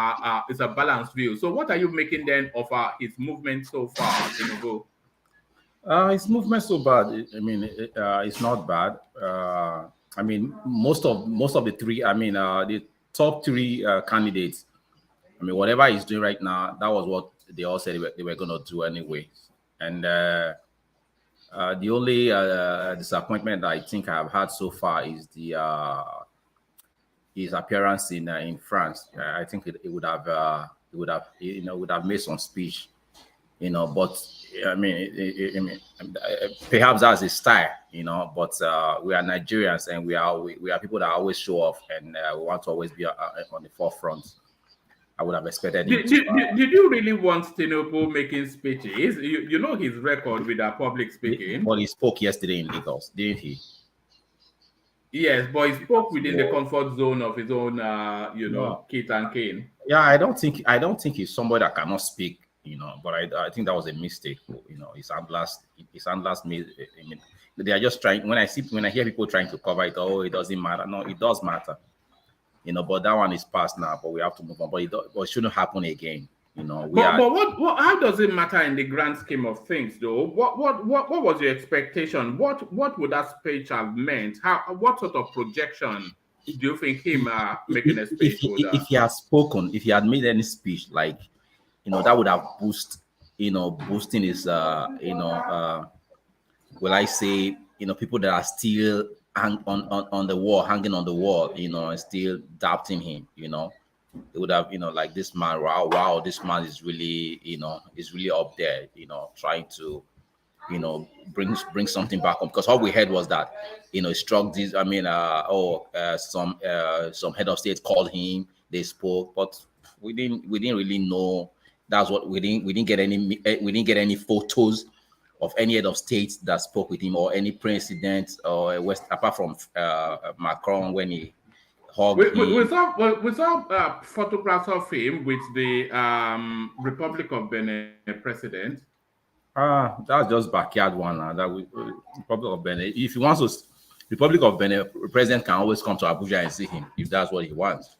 is a balanced view. So what are you making then of his movement so far, Tinubu? His movement so bad. It's not bad. I mean, most of the three. The top three candidates. Whatever he's doing right now, that was what they all said they were going to do anyway. And the only disappointment I think I've had so far is his appearance in France. I think it would have made some speech, But perhaps that's his style, But we are Nigerians, and we are people that always show off, and we want to always be on the forefront. I would have expected him. Did you really want Tinubu making speeches? You know his record with public speaking. Well, he spoke yesterday in Lagos, didn't he? Yes, but he spoke within the comfort zone of his own, kit and cane. Yeah, I don't think he's somebody that cannot speak, But I think that was a mistake. His handlers made. They are just trying. When I hear people trying to cover it, oh, it doesn't matter. No, it does matter. But that one is past now. But we have to move on. But it shouldn't happen again. But how does it matter in the grand scheme of things, though? What was your expectation? What would that speech have meant? What sort of projection do you think him making a speech if he had spoken, if he had made any speech, like that would have boosting his will I say people that are still hanging on the wall, and still doubting him, They would have, like this man, wow, this man is really, is really up there, trying to, bring something back home. Because all we heard was that, he struck this. Some head of state called him, they spoke, but we didn't really know. That's what we didn't get any photos of any head of state that spoke with him, or any president or apart from Macron when he. We saw photographs of him with the Republic of Benin president. That's just backyard one. Republic of Benin. If he wants to, Republic of Benin president can always come to Abuja and see him if that's what he wants.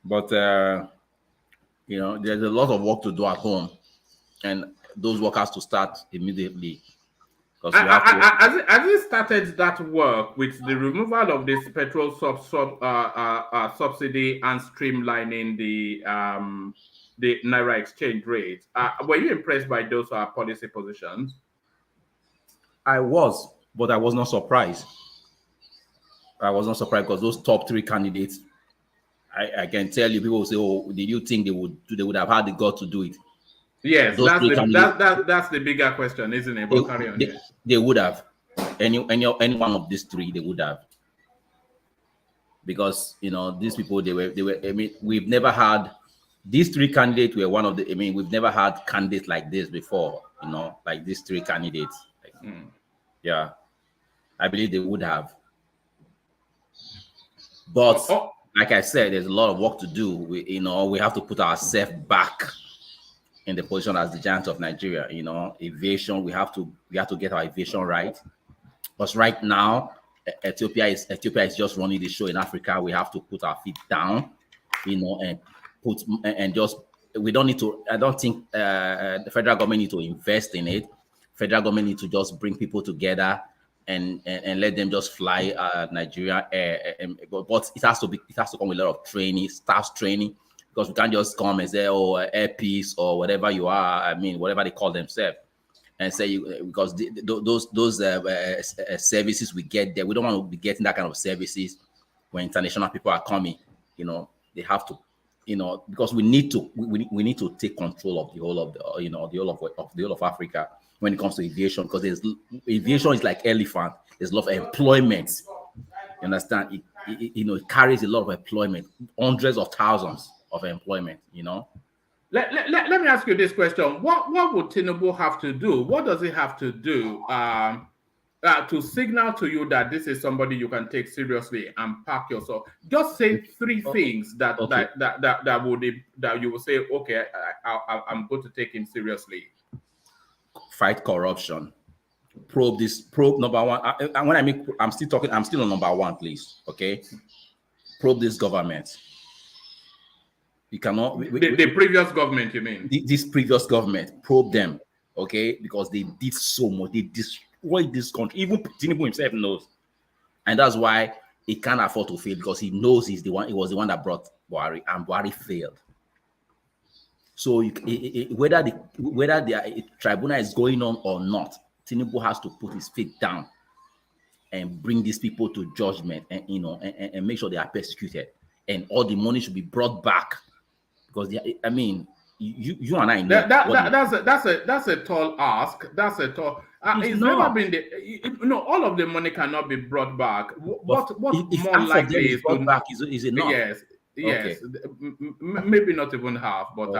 But there's a lot of work to do at home, and those work has to start immediately. Has it started that work with the removal of this petrol subsidy and streamlining the Naira exchange rate? Were you impressed by those policy positions? I was, but I was not surprised. Because those top three candidates, I can tell you, people will say, "Oh, did you think they would have had the gut to do it?" Yes, that's the bigger question, isn't it? But carry on. They would have. Any one of these three, they would have. Because these people, they were. We've never had these three candidates were one of the. We've never had candidates like this before. Like these three candidates. Yeah, I believe they would have. But like I said, there's a lot of work to do. We have to put ourselves back in the position as the giant of Nigeria. Aviation, we have to get our aviation right. Because right now, Ethiopia is just running the show in Africa. We have to put our feet down, and just, we don't need to. I don't think the federal government need to invest in it. Federal government need to just bring people together and let them just fly Nigeria Air. But it has to come with a lot of training, staff training. Because we can't just come and say, "Oh, Air Peace" or whatever you are. Whatever they call themselves, and say because those services we get there, we don't want to be getting that kind of services when international people are coming. They have to, because we need to take control of the whole of the whole of Africa. when it comes to aviation, because aviation is like elephant. There's a lot of employment. You understand? It carries a lot of employment, hundreds of thousands of employment. Let me ask you this question. What would Tinubu have to do? What does he have to do to signal to you that this is somebody you can take seriously and pack yourself? Just say three things that you will say, okay, I'm going to take him seriously. Fight corruption. Probe number one. I'm still on number one, please. Okay. Probe this government. You cannot. The previous government, you mean? This previous government, probe them, okay? Because they did so much. They destroyed this country. Even Tinubu himself knows, and that's why he can't afford to fail, because he knows he's the one. He was the one that brought Buhari, and Buhari failed. So whether the tribunal is going on or not, Tinubu has to put his feet down and bring these people to judgment, and and make sure they are persecuted, and all the money should be brought back. Because you and I know that's a tall ask. That's a tall. It's never been all of the money cannot be brought back. What if more likely is brought back is enough? Yes. Okay. Maybe not even half, but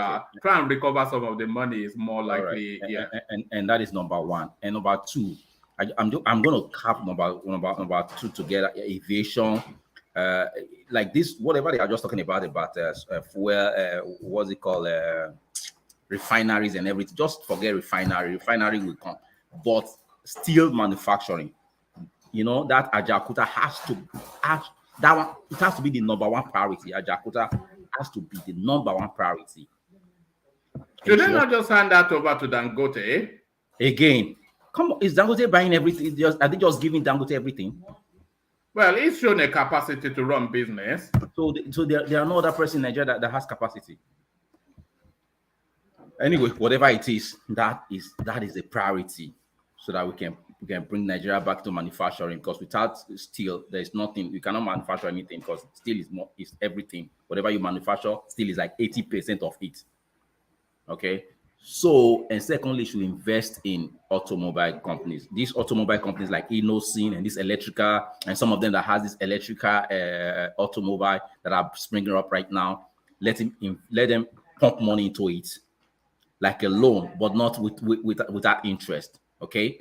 try and recover some of the money is more likely. Right. Yeah, and that is number one. And number two, I'm going to cap number two together. Aviation. Like this, whatever they are just talking about fuel, what's it called, refineries and everything. Just forget refinery. Refinery will come, but steel manufacturing. That Ajakuta has to that one. It has to be the number one priority. Ajakuta has to be the number one priority. Should they not just hand that over to Dangote? Again, come on, is Dangote buying everything? Are they just giving Dangote everything? Well, he's shown a capacity to run business. So there are no other person in Nigeria that has capacity. Anyway, whatever it is, that is a priority, so that we can bring Nigeria back to manufacturing. Because without steel, there is nothing. We cannot manufacture anything, because steel is everything. Whatever you manufacture, steel is like 80% of it. Okay. So, and secondly, should invest in automobile companies. These automobile companies like Innosin and this electrical, and some of them that has this electrical automobile that are springing up right now. Let them pump money into it, like a loan, but not without interest. Okay,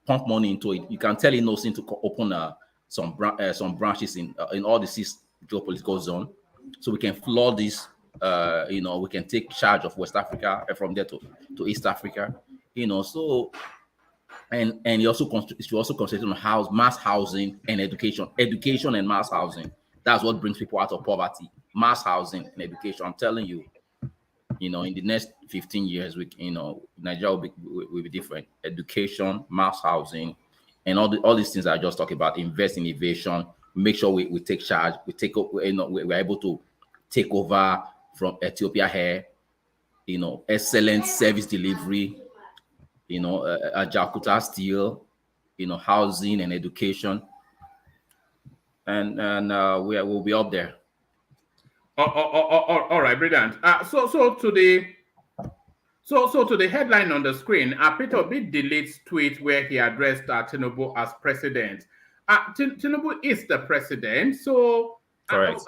pump money into it. You can tell Innosin to open some branches in all the 6 geopolitical zone, so we can flood this. We can take charge of West Africa, from there to East Africa, so and you should also concentrate on mass housing and education and mass housing. That's what brings people out of poverty. Mass housing and education. I'm telling you, in the next 15 years, Nigeria will be different. Education, mass housing, and all these things I just talked about. Invest in innovation. Make sure we take charge. We're able to take over from Ethiopia here, excellent service delivery, Ajakuta steel, housing and education, and we'll be up there. All right, brilliant. So to the headline on the screen, Peter Obi deletes tweet where he addressed Tinubu as president. Tinubu is the president, so. Correct.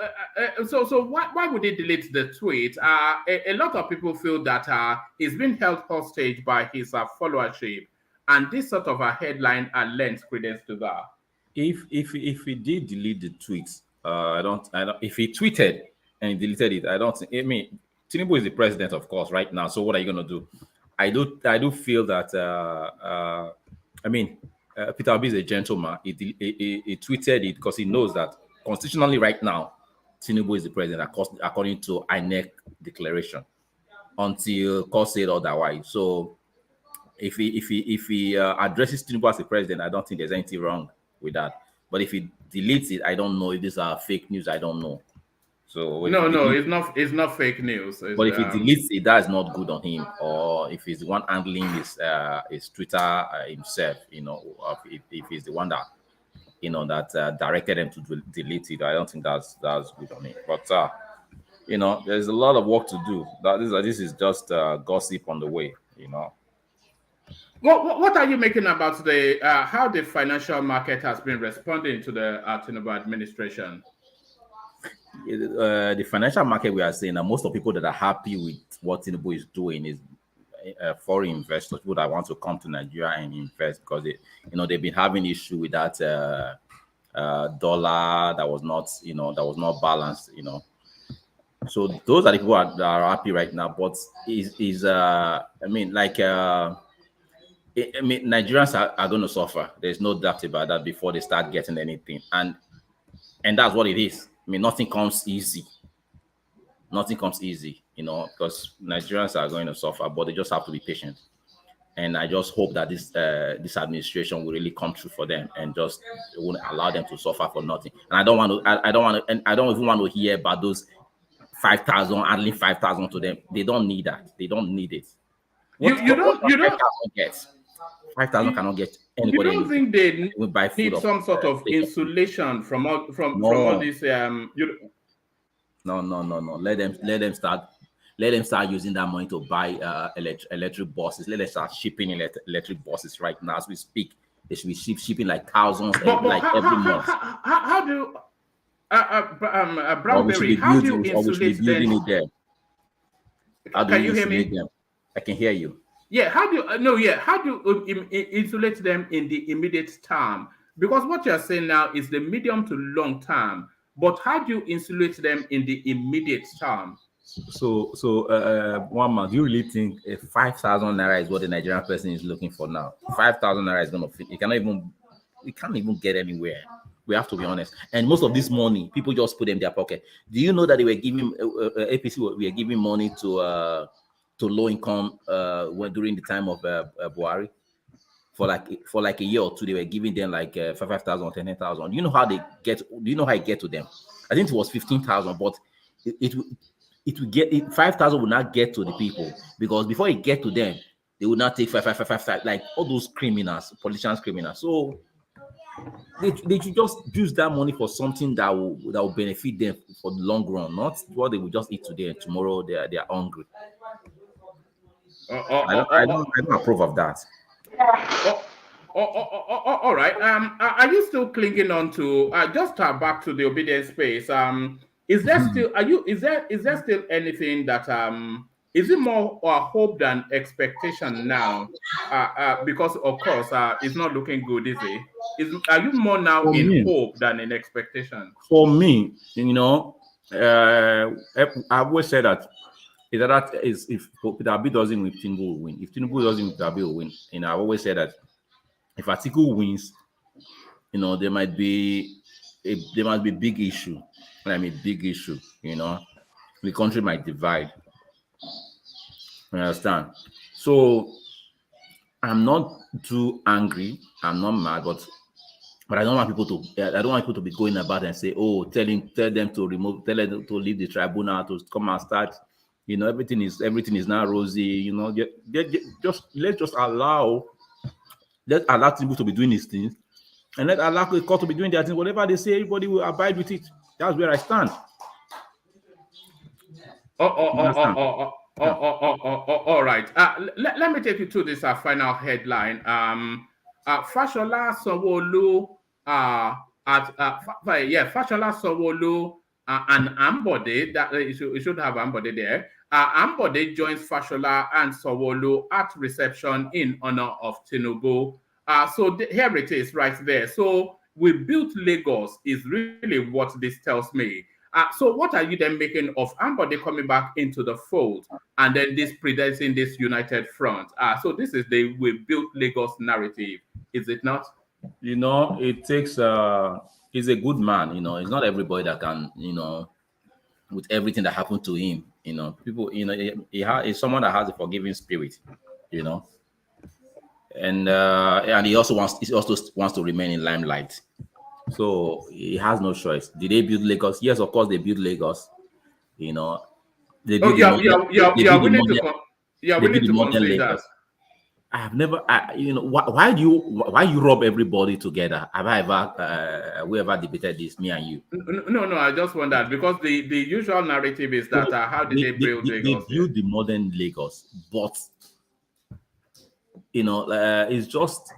So why would he delete the tweet? A lot of people feel that he's been held hostage by his followership, and this sort of a headline lends credence to that. If he did delete the tweets, I don't. If he tweeted and he deleted it, I don't think. Tinubu is the president, of course, right now. So what are you going to do? I do feel that. Peter Obi is a gentleman. He tweeted it because he knows that. Constitutionally, right now, Tinubu is the president according to INEC declaration, until court said otherwise. So, if he addresses Tinubu as the president, I don't think there's anything wrong with that. But if he deletes it, I don't know if these are fake news. I don't know. So it's not fake news. But if he deletes it, that is not good on him. Or if he's the one handling his Twitter himself, if he's the one that. That directed them to delete it. I don't think that's good on me. But there's a lot of work to do. This is just gossip on the way. What are you making about the how the financial market has been responding to the Tinubu administration? The financial market, we are saying that most of people that are happy with what Tinubu is doing is foreign investors, people that want to come to Nigeria and invest because they've been having issue with that dollar that was not balanced. So those are the people that are happy right now. But Nigerians are going to suffer. There's no doubt about that before they start getting anything, and that's what it is. I mean, nothing comes easy. Nothing comes easy, because Nigerians are going to suffer, but they just have to be patient. And I just hope that this administration will really come true for them and just won't allow them to suffer for nothing. And I don't want to. I don't want to. And I don't even want to hear about those 5,000, handling 5,000 to them. They don't need that. They don't need it. You don't 5,000 get? 5,000 cannot get you anybody. don't think they will buy food need some sort of insulation from all this No. Let them start using that money to buy electric buses. Let them start shipping electric buses right now as we speak. They should be shipping like thousands every month. How do Brownberry, how do you insulate them? Can you hear me? I can hear you. Yeah, how do you insulate them in the immediate term? Because what you're saying now is the medium to long term. But how do you insulate them in the immediate term? So, one man, do you really think 5,000 naira is what the Nigerian person is looking for now? 5,000 naira is going to fit. It can't even get anywhere. We have to be honest. And most of this money, people just put in their pocket. Do you know that they were giving APC? We were giving money to low income during the time of Buhari. For like a year or two, they were giving them like 5,000 or 10,000. Do you know how they get? Do you know how it get to them? I think it was 15,000, but it will get 5,000 will not get to the people because before it get to them, they will not take 5,555 like all those criminals, politicians, criminals. So they should just use that money for something that will benefit them for the long run, not what they will just eat today and tomorrow they are hungry. I don't approve of that. All right. Are you still clinging on to just back to the obedience space? Is there still is there still anything that is it more hope than expectation now? Because of course it's not looking good, is it? Are you more now hope than in expectation? For me, I've always said that if Peter Obi doesn't win, Tinubu will win. If Tinubu doesn't win, Peter Obi will win. I've always said that if Atiku wins, there might be a big issue. I mean, big issue. The country might divide. You understand? So I'm not too angry. I'm not mad, but I don't want people to be going about and say, "Oh, tell them to tell them to leave the tribunal to come and start." Everything is now rosy. Let's allow people to be doing these things, and let allow the court to be doing their things. Whatever they say, everybody will abide with it. That's where I stand. All right. Let me take you to this final headline. Fashola Sanwo-Olu Fashola Sanwo-Olu and Ambode, that you should have Ambode there. Ambode joins Fashola and Sanwo-Olu at reception in honor of Tinubu. So here it is right there. So we built Lagos is really what this tells me. So what are you then making of Ambode coming back into the fold and then this presenting this united front? So this is the we built Lagos narrative, is it not? It takes he's a good man, it's not everybody that can, with everything that happened to him, people, he's someone that has a forgiving spirit, and he also wants to remain in limelight. So he has no choice. Did they build Lagos? Yes, of course they built Lagos. They built willing to concede that. I have never, why you rub everybody together? Have I ever, we ever debated this, me and you? No, I just wondered because the usual narrative is that how did they build Lagos? They built the modern Lagos, but it's just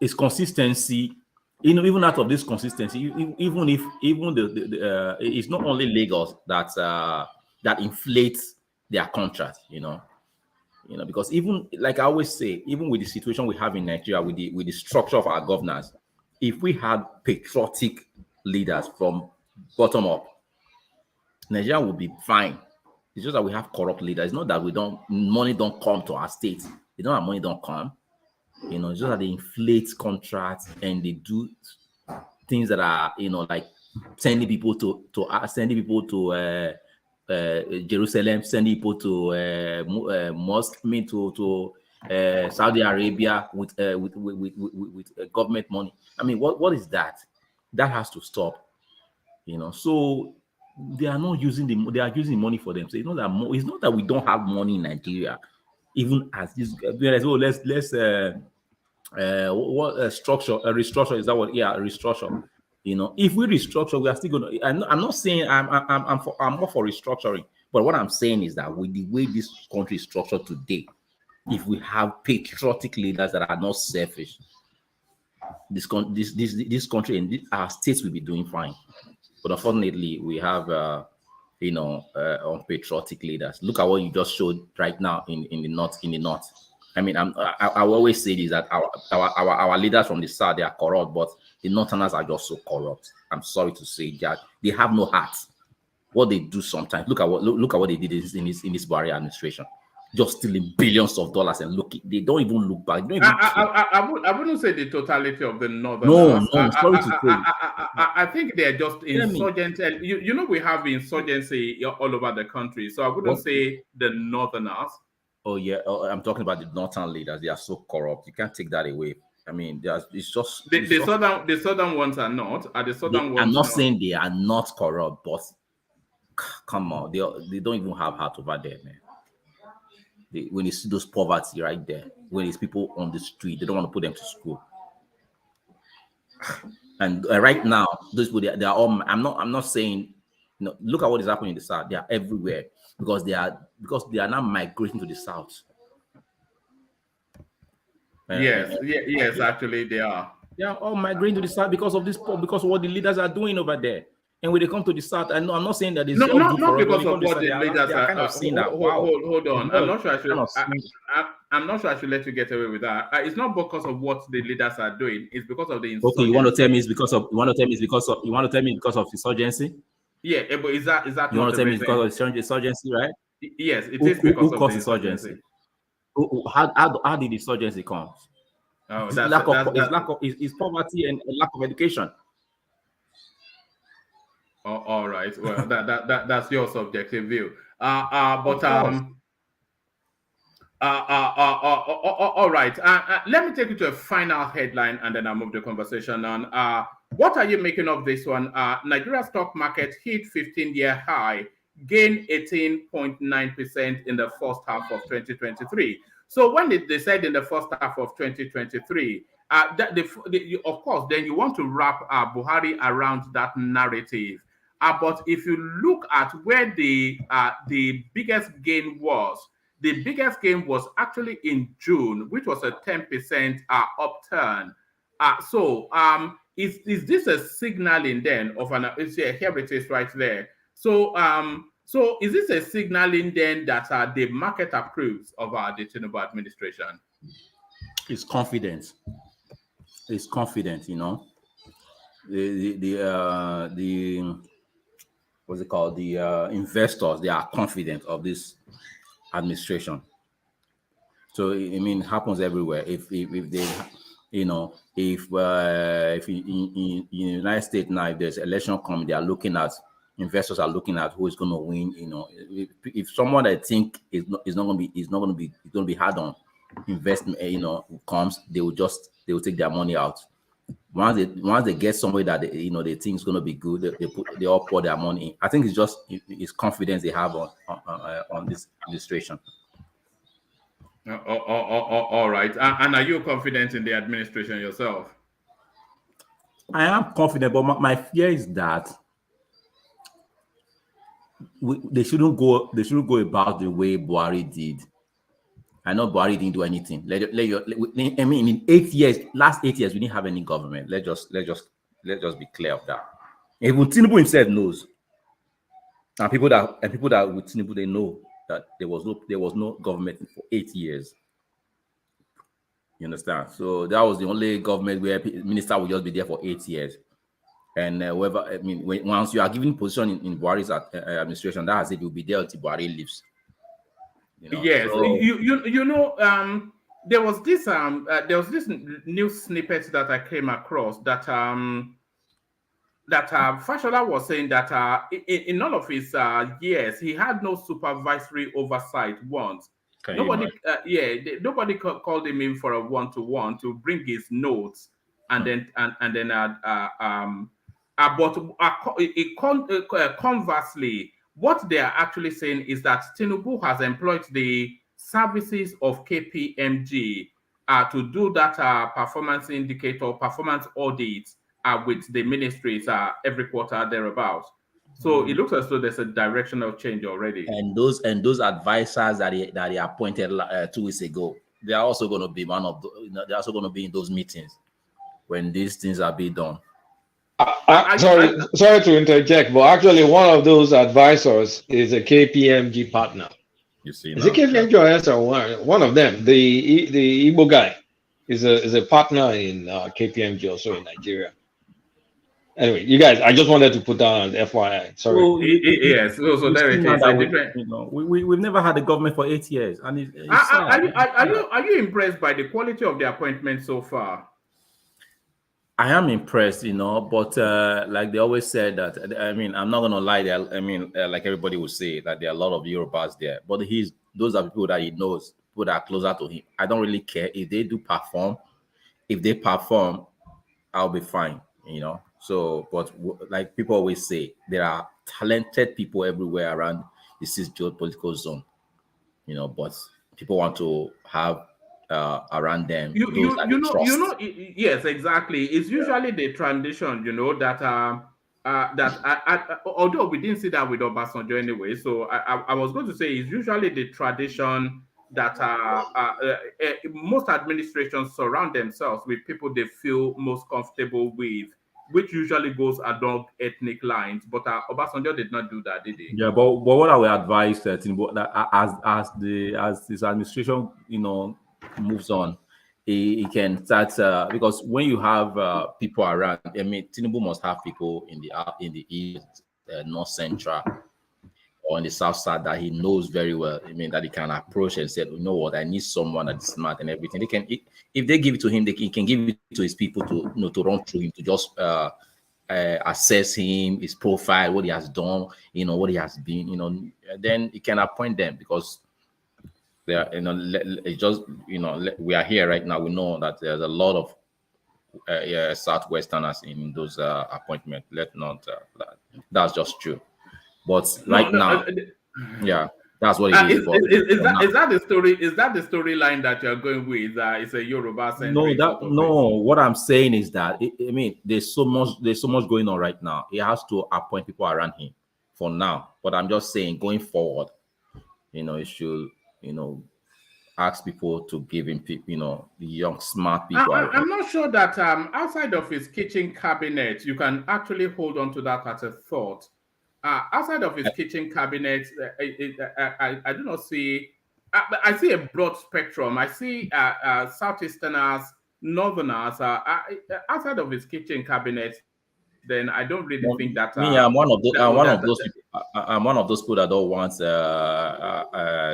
it's consistency. Even out of this consistency, even it's not only Lagos that inflates their contract. Because even like I always say, even with the situation we have in Nigeria, with the structure of our governance, if we had patriotic leaders from bottom up, Nigeria would be fine. It's just that we have corrupt leaders. It's not that money don't come to our state. They don't have money don't come. It's just that they inflate contracts and they do things that are, like sending people to Jerusalem, sending people to mosque, to Saudi Arabia with government money. I mean, what is that? That has to stop. So they are not using they are using money for them. So it's not that we don't have money in Nigeria. Even as this, let's structure restructure, is that what? Yeah, restructure. If we restructure, we are still going to. I'm not saying I'm more for restructuring, but what I'm saying is that with the way this country is structured today, if we have patriotic leaders that are not selfish, this country and our states will be doing fine. But unfortunately, we have unpatriotic leaders. Look at what you just showed right now in the north. I mean, I will always say this, that our leaders from the south, they are corrupt, but the northerners are just so corrupt. I'm sorry to say that they have no heart. What they do sometimes, look at what they did in this Buhari administration, just stealing billions of dollars, and they don't even look back. I wouldn't say the totality of the northerners. No, sorry to say. I think they're just insurgent. And we have insurgency all over the country, so I wouldn't say the northerners. Oh yeah, I'm talking about the northern leaders. They are so corrupt. You can't take that away. I mean, it's just the southern ones are not. Are the southern ones? I'm not saying they are not corrupt, but come on, they don't even have heart over there, man. When you see those poverty right there, when it's people on the street, they don't want to put them to school. And right now, those people, they are all. I'm not saying. Look at what is happening in the south. They are everywhere because they are now migrating to the south. Yes, actually they are. They are all migrating to the south because of what the leaders are doing over there. And when they come to the south, I'm not saying that it's not because of what the leaders are kind of saying that. Hold on, I'm not sure I should let you get away with that. It's not because of what the leaders are doing. It's because of the insurgency. Okay, you want to tell me it's because of insurgency? Yeah, but is that you want to tell me it's because of insurgency, right? Yes, it is because of insurgency. How did insurgency come? Oh, it's poverty and lack of education. Oh, all right. Well, that's your subjective view. All right. Let me take you to a final headline, and then I'll move the conversation on. What are you making of this one? Nigeria stock market hit 15-year high, gained 18.9% in the first half of 2023. So when they said in the first half of 2023, of course, then you want to wrap Buhari around that narrative. But if you look at where the biggest gain was, the biggest gain was actually in June, which was a 10% upturn. Is this a signaling then of here it is right there. So is this a signaling then that the market approves of the Tinubu administration? It's confidence. It's confident, the what's it called? The investors, they are confident of this administration. So I mean, it happens everywhere. If they, if in the United States now, if there's election coming, they are looking at, investors are looking at who is going to win. If someone I think is not going to be hard on investment, comes, they will take their money out. Once they get somebody that they think is going to be good, they all pour their money in. I think it's confidence they have on this administration. All right. And are you confident in the administration yourself? I am confident, but my fear is that they shouldn't go about the way Buhari did. I know Buhari didn't do anything. I mean, in 8 years, last 8 years, we didn't have any government. Let's just be clear of that. Even Tinubu himself knows, and people that with Tinubu, they know that there was no government for 8 years. You understand? So that was the only government where minister would just be there for 8 years. And whoever, I mean, once you are given position in Buhari's administration, that has it, you'll be there until Buhari leaves. You know? Yes, so, you know, there was this news snippet that I came across that Fashola was saying that in all of his years, he had no supervisory oversight once. Nobody called him in for a one-to-one to bring his notes, and conversely, what they are actually saying is that Tinubu has employed the services of KPMG to do that performance indicator, performance audits with the ministries every quarter thereabouts. So it looks as though there's a directional change already. And those advisors that he appointed 2 weeks ago, they are also going to be they're also going to be in those meetings when these things are being done. Sorry to interject, but actually one of those advisors is a KPMG partner. You see, is it KPMG or SR1? One of them, the Igbo guy, is a partner in KPMG also in Nigeria. Anyway, you guys, I just wanted to put down an FYI. Sorry. Well, yes, so there it is. You know, we've never had a government for 8 years, and are you impressed by the quality of the appointment so far? I am impressed, you know, but like they always said that, I mean, I'm not going to lie there. I mean, like everybody would say that there are a lot of Yorubas there, but those are people that he knows, people that are closer to him. I don't really care if they do perform. If they perform, I'll be fine, you know. So, but like people always say, there are talented people everywhere around this geopolitical zone, you know, but people want to have around them. Yes, exactly. It's usually the tradition, you know, that although we didn't see that with Obasanjo anyway. So I was going to say it's usually the tradition that most administrations surround themselves with people they feel most comfortable with, which usually goes along ethnic lines. But Obasanjo did not do that, did he? Yeah, but what I would advise Tinubu, that as this administration, you know, moves on, he can start because when you have people around, I mean, Tinubu must have people in the east, north central, or in the south side that he knows very well. I mean, that he can approach and say, you know what, I need someone that's smart and everything. They can, if they give it to him, he can give it to his people to, you know, to run through him, to just assess him, his profile, what he has done, you know, what he has been, you know. Then he can appoint them because they are, you know, it's just, you know, we are here right now. We know that there's a lot of Southwesterners in those appointments. That's just true. But now, yeah, that's what it is. Is that the story? Is that the storyline that you're going with? It's a Yoruba centric. No. What I'm saying is that I mean, there's so much going on right now. He has to appoint people around him for now. But I'm just saying, going forward, you know, he should, you know, ask people to give him, you know, the young smart people. I'm not sure that outside of his kitchen cabinet, you can actually hold on to that as a thought. Outside of his kitchen cabinet, I do not see. I see a broad spectrum. I see Southeasterners, Northerners. Outside of his kitchen cabinet, then I don't really think that. I'm one of those. I'm one of those people that don't want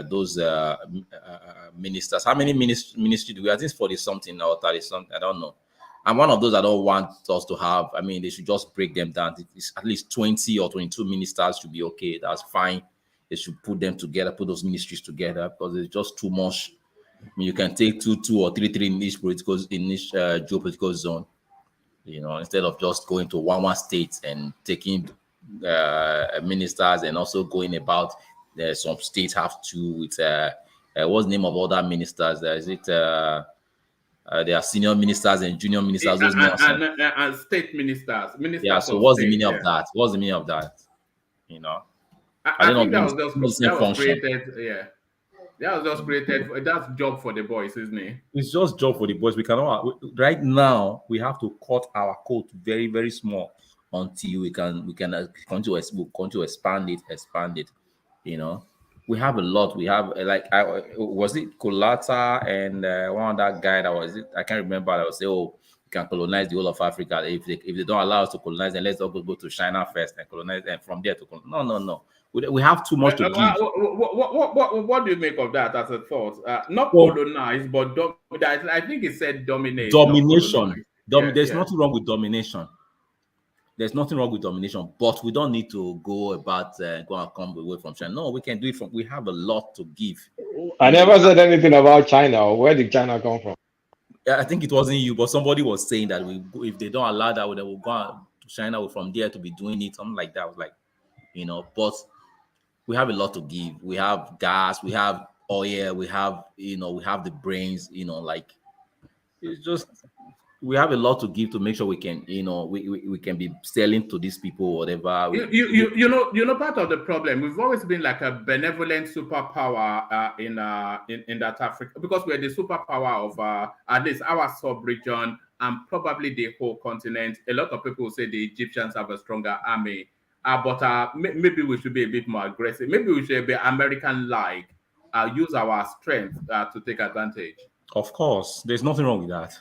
those ministers. How many ministry do we have? I think 40 something or 30 something. I don't know. I'm one of those that don't want us to have. I mean, they should just break them down. It's at least 20 or 22 ministers should be okay. That's fine. They should put them together, put those ministries together, because it's just too much. I mean, you can take two or three in each geopolitical zone. You know, instead of just going to one state and taking ministers and also going about some states have to with what's the name of other ministers? Is it there are senior ministers and junior ministers, and state ministers. Yeah, so what's the meaning of that? What's the meaning of that? You know, I think that was created. Yeah. That was just created. That's job for the boys, isn't it? It's just job for the boys. We cannot right now. We have to cut our coat very very small until we can continue to expand it. You know, we have a lot. We have like I was it Kolata and one other guy that was it. I can't remember. I was say, oh, we can colonize the whole of Africa. If they don't allow us to colonize, then let's all go to China first and colonize, and from there to colonize. No. We have too much to give. What do you make of that as a thought? Not Well, colonize, but I think it said dominate. Not domination. colonize. There's nothing wrong with domination. There's nothing wrong with domination, but we don't need to go about go and come away from China. No, we can do it from. We have a lot to give. I never said anything about China. Where did China come from? I think it wasn't you, but somebody was saying that if they don't allow that, they will go to China from there to be doing it, something like that. I was like, but we have a lot to give. We have gas, we have oil, we have we have the brains. Like it's just we have a lot to give to make sure we can we can be selling to these people whatever. Part of the problem, we've always been like a benevolent superpower in that Africa, because we're the superpower of at least our sub-region and probably the whole continent. A lot of people say the Egyptians have a stronger army, but maybe we should be a bit more aggressive. Maybe we should be American-like, use our strength to take advantage. Of course, there's nothing wrong with that.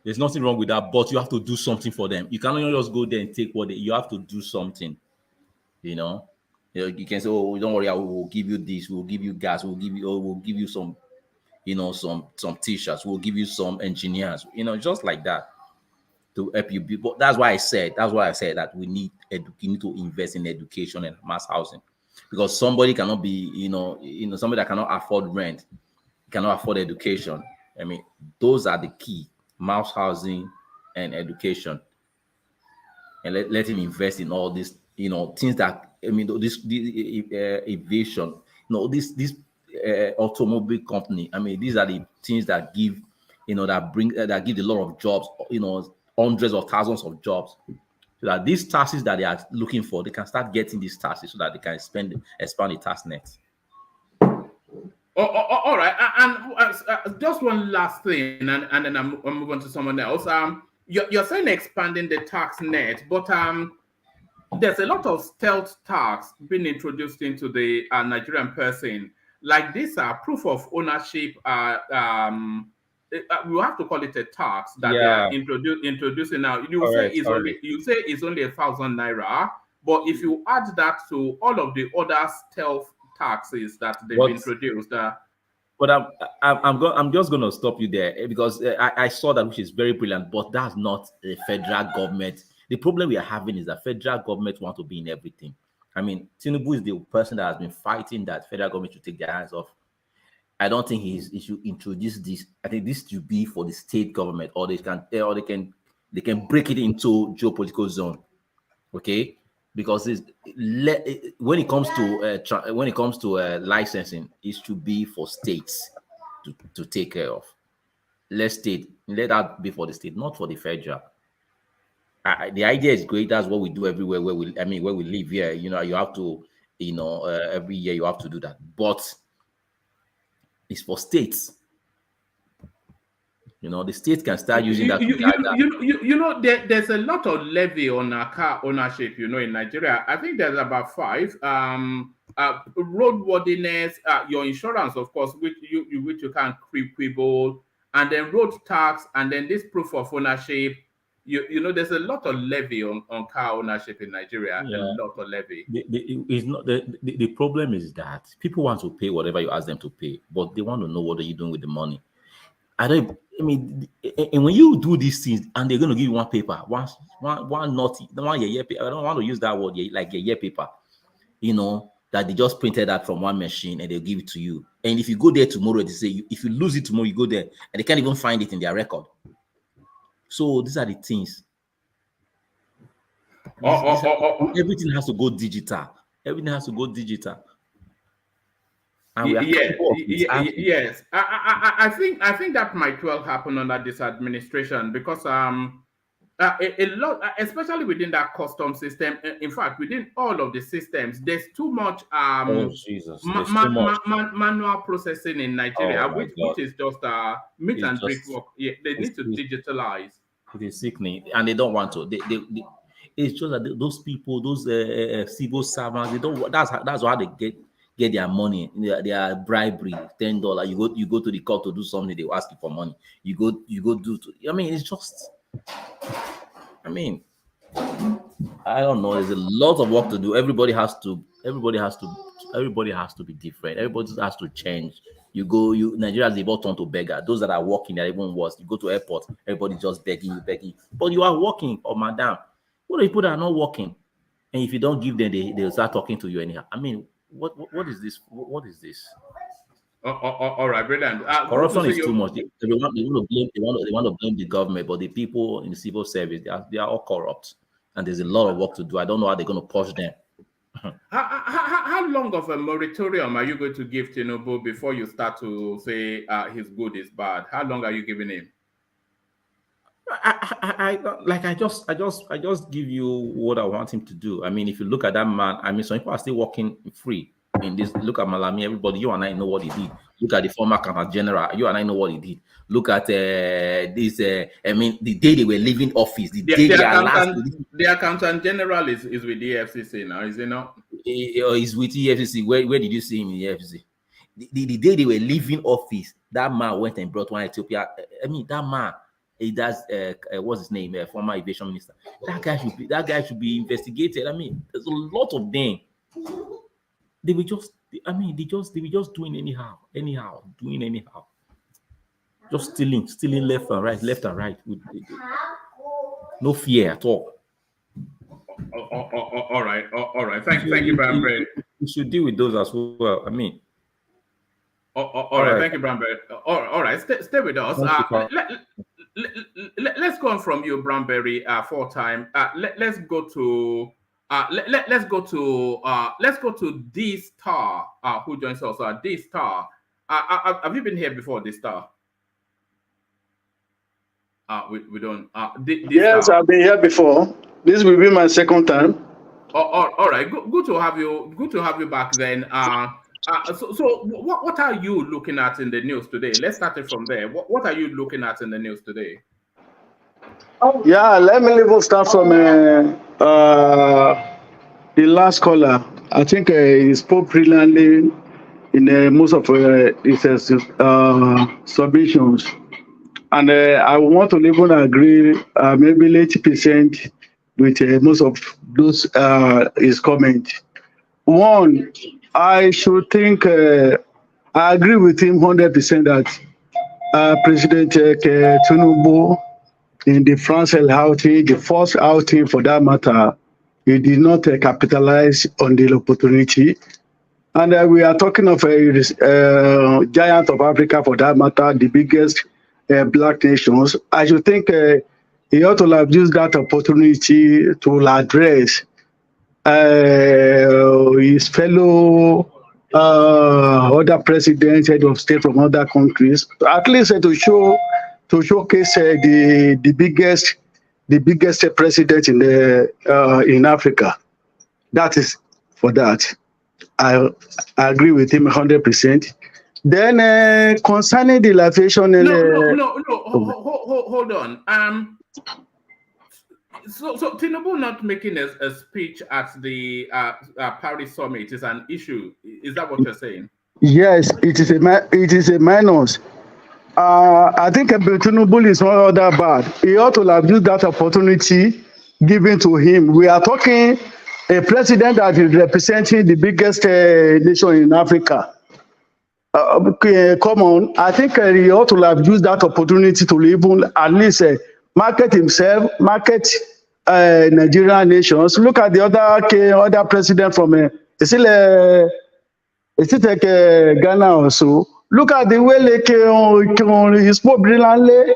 There's nothing wrong with that, but you have to do something for them. You cannot just go there and take you have to do something. You can say, "Oh, don't worry, we'll give you this. We'll give you gas. We'll give you some, some teachers. We'll give you some engineers. Just like that to help you." But that's why I said that we need to invest in education and mass housing, because somebody cannot be, somebody that cannot afford rent, cannot afford education. I mean, those are the key. Mass housing and education, and let him invest in all these things that this aviation, this automobile company. I mean, these are the things that give that give a lot of jobs, hundreds of thousands of jobs, so that these taxes that they are looking for, they can start getting these taxes so that they can expand the tax net. All right, and just one last thing, and then I'm moving to someone else. You're saying expanding the tax net, but there's a lot of stealth tax being introduced into the Nigerian person, like this proof of ownership. We have to call it a tax that they are introducing now. You say it's only 1,000 naira, but if you add that to all of the other stealth taxes that they've introduced. But I'm just going to stop you there, because I saw that, which is very brilliant, but that's not the federal government. The problem we are having is that federal government want to be in everything. I mean, Tinubu is the person that has been fighting that federal government should take their hands off. I don't think he should introduce this. I think this should be for the state government, or they can break it into geopolitical zone. Okay. Because when it comes to licensing, it should be for states to take care of. Let that be for the state, not for the federal. The idea is great. That's what we do everywhere where we live here. You have to, every year you have to do that, but it's for states. The state can start using that. There's a lot of levy on car ownership, in Nigeria. I think there's about 5. Roadworthiness, your insurance, of course, which you can't quibble, and then road tax, and then this proof of ownership. There's a lot of levy on car ownership in Nigeria. Yeah. A lot of levy. The problem is that people want to pay whatever you ask them to pay, but they want to know what are you doing with the money. And when you do these things, and they're going to give you one paper, one naughty, year paper. I don't want to use that word, like year paper, that they just printed out from one machine and they'll give it to you. And if you go there tomorrow, they say if you lose it tomorrow, you go there and they can't even find it in their record. So these are the things. Everything has to go digital. Everything has to go digital. Yes. I think that might well happen under this administration, because a lot, especially within that custom system. In fact, within all of the systems, there's too much Oh Jesus, there's too much. manual processing in Nigeria, Oh my which God, is just meat it's and drink just work. Yeah, they need to digitalize. it is sickening, and they don't want to. It's just that those people, those civil servants, they don't. That's how they get their money. Their bribery, $10. You go to the court to do something, they will ask you for money. You go do. I mean, it's just. I mean, I don't know. There's a lot of work to do. Everybody has to be different. Everybody has to change. Nigerians, they've all turned to beggar. Those that are working, they're even worse. You go to airport, everybody just begging you. But you are working, or madam. What are people that are not working? And if you don't give them, they'll start talking to you anyhow. I mean, what is this? What is this? All right, brilliant. Corruption is too much. They want to blame the government, but the people in the civil service, they are all corrupt. And there's a lot of work to do. I don't know how they're going to push them. How long of a moratorium are you going to give Tinubu before you start to say his good is bad? How long are you giving him? I just give you what I want him to do. I mean, if you look at that man, I mean, some people are still working free in this. Look at Malami, everybody, you and I know what he did. Look at the former accountant general, you and I know what he did. Look at this. I mean, the day they were leaving office, the accountant general is with the EFCC now, is he not? He's with EFCC. Where did you see him in the EFCC? The day they were leaving office, that man went and brought one Ethiopia. I mean, that man. He does. What's his name? Former aviation minister. That guy should be investigated. I mean, there's a lot of them. They were just. I mean, they were just doing anyhow, doing anyhow. Just stealing left and right. No fear at all. All right. Thank you, Brambre. We should deal with those as well. I mean. All right. Thank you, Brambre. All right. Stay with us. Let's go on from you, Bramberry, for time. Let's go to D Star, who joins us. D Star. Have you been here before, D Star? We don't. Yes, I've been here before. This will be my second time. All right. Good to have you. Good to have you back then. So what are you looking at in the news today? Let's start it from there. What are you looking at in the news today? Yeah, let me even start from the last caller. I think he spoke brilliantly in most of his submissions. And I want to even agree maybe 80% with most of those his comments. One, I should think I agree with him 100% that President Tinubu in the France outing, the first outing for that matter, he did not capitalize on the opportunity. And we are talking of a giant of Africa for that matter, the biggest black nations. I should think he ought to have used that opportunity to address his fellow other presidents, head of state from other countries, at least to showcase the biggest president in Africa. That is for that. I agree with him 100%. Then concerning the dilapidation, hold on. So Tinubu not making a speech at the Paris summit is an issue. Is that what you're saying? Yes, it is a minus. I think Tinubu is not that bad. He ought to have used that opportunity given to him. We are talking a president that is representing the biggest nation in Africa. Come on, I think he ought to have used that opportunity to even at least market himself, market Nigerian nations. Look at the other president from is it like Ghana also. Look at the way he spoke brilliantly,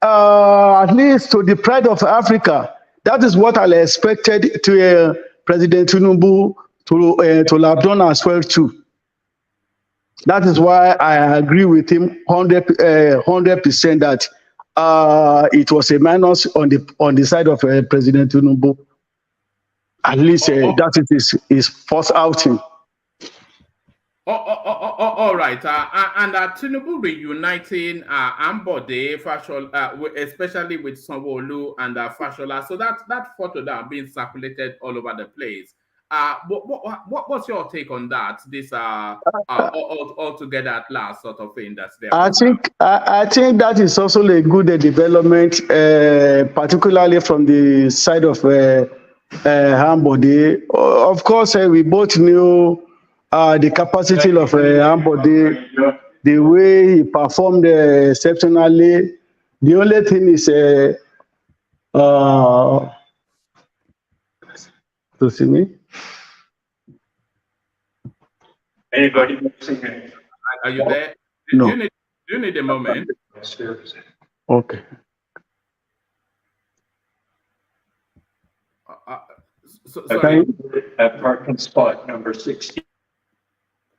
at least to the pride of Africa. That is what I expected to President Tinubu to have done as well too. That is why I agree with him 100% that it was a minus on the side of President Tinubu. At least that is his first outing. All right. And Tinubu reuniting Ambode, Fashola, especially with Sanwo-Olu and Fashola. So that photo that being circulated all over the place. What's your take on that? This all together at last sort of thing that's there. I think that is also a good development, particularly from the side of Ambode. Of course, we both knew the capacity of Ambode, the way he performed exceptionally. The only thing is to see me. Anybody? Are you there? No. Do you need a moment? Okay. Sorry. At parking spot number 60.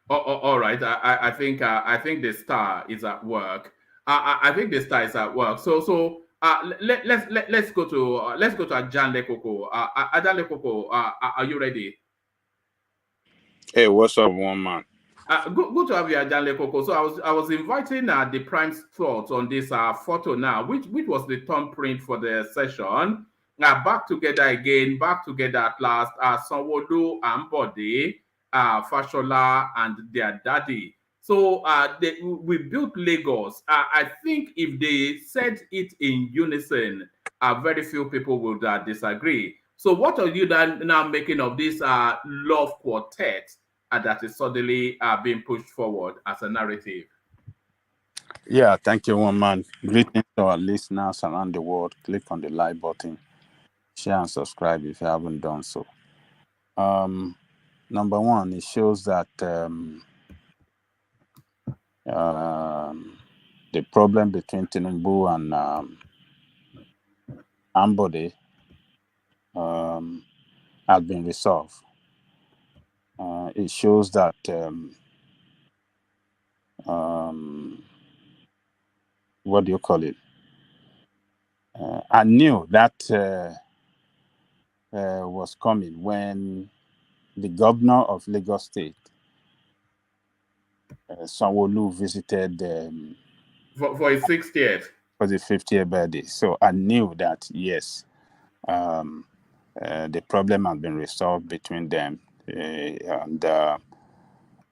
All right. I think the star is at work. I think the star is at work. So let's go to Ajan Lekoko. Ajan Lekoko, are you ready? Hey, what's up, one man? Good to have you, Ajan Lekoko. So I was inviting the Prime's thoughts on this photo now, which was the thumbprint for the session. Back together again, back together at last. Sanwo-Olu and Bode, Fashola and their daddy. So we built Lagos. I think if they said it in unison, very few people would disagree. So what are you now making of this love quartet that is suddenly being pushed forward as a narrative? Yeah, thank you, one man. Greetings to our listeners around the world. Click on the like button, share and subscribe if you haven't done so. Number one, it shows that the problem between Tinubu and Ambode has been resolved. It shows that what do you call it? I knew that was coming when the governor of Lagos State, Sanwo-Olu, visited for his 60th. For the 50th birthday. So I knew that, yes, the problem had been resolved between them. And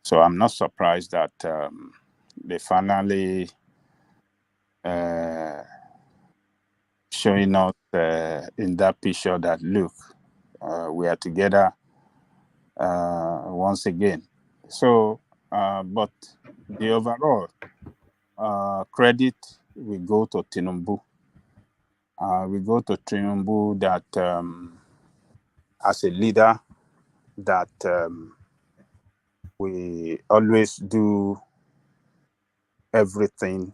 so I'm not surprised that they finally showing us in that picture that, look, we are together once again. So, but the overall credit we go to Tinubu. We go to Tinubu that as a leader that we always do everything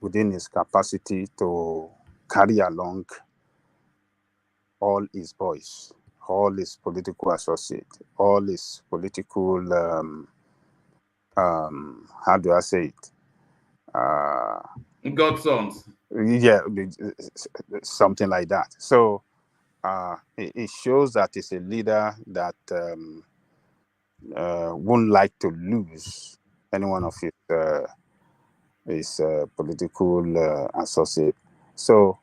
within his capacity to carry along all his boys, all his political associates, all his political, how do I say it? Godsons. Yeah, something like that. So it shows that he's a leader that wouldn't like to lose any one of his political associate. So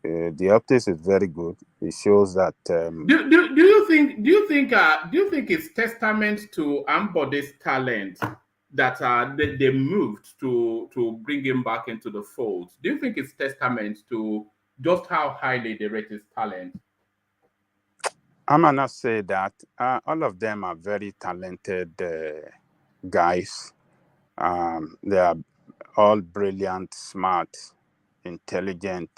the update is very good. It shows that. Do you think it's testament to Ambode's talent that they moved to bring him back into the fold? Do you think it's testament to just how highly they rate his talent? I might not say that. All of them are very talented guys. They are all brilliant, smart, intelligent.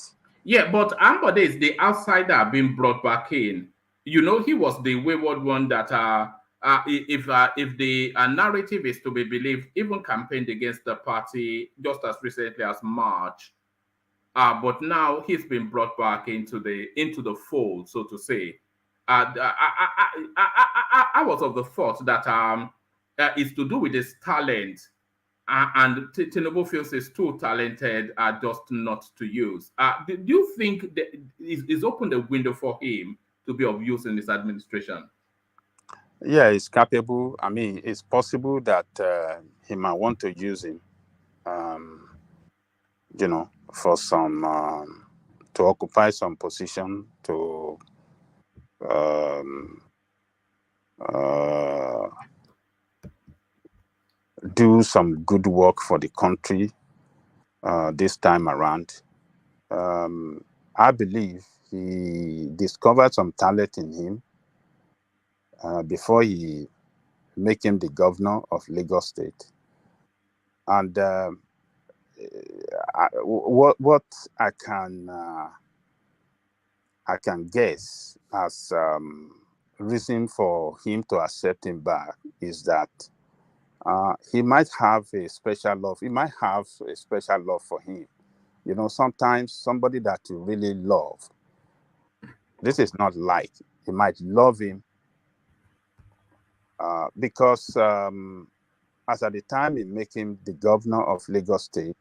Yeah, but Ambode is the outsider being brought back in. You know, he was the wayward one that if the narrative is to be believed, even campaigned against the party just as recently as March. But now he's been brought back into the fold, so to say. I was of the thought that it's to do with his talent and Tinubu feels is too talented, just not to use. Do you think that is opened a window for him to be of use in this administration? Yeah, it's capable. I mean, it's possible that he might want to use him, for some to occupy some position to do some good work for the country this time around. I believe he discovered some talent in him before he make him the governor of Lagos State. And what I can guess as reason for him to accept him back is that he might have a special love. He might have a special love for him. Sometimes somebody that you really love, this is not like, you might love him because as at the time he make him the governor of Lagos State,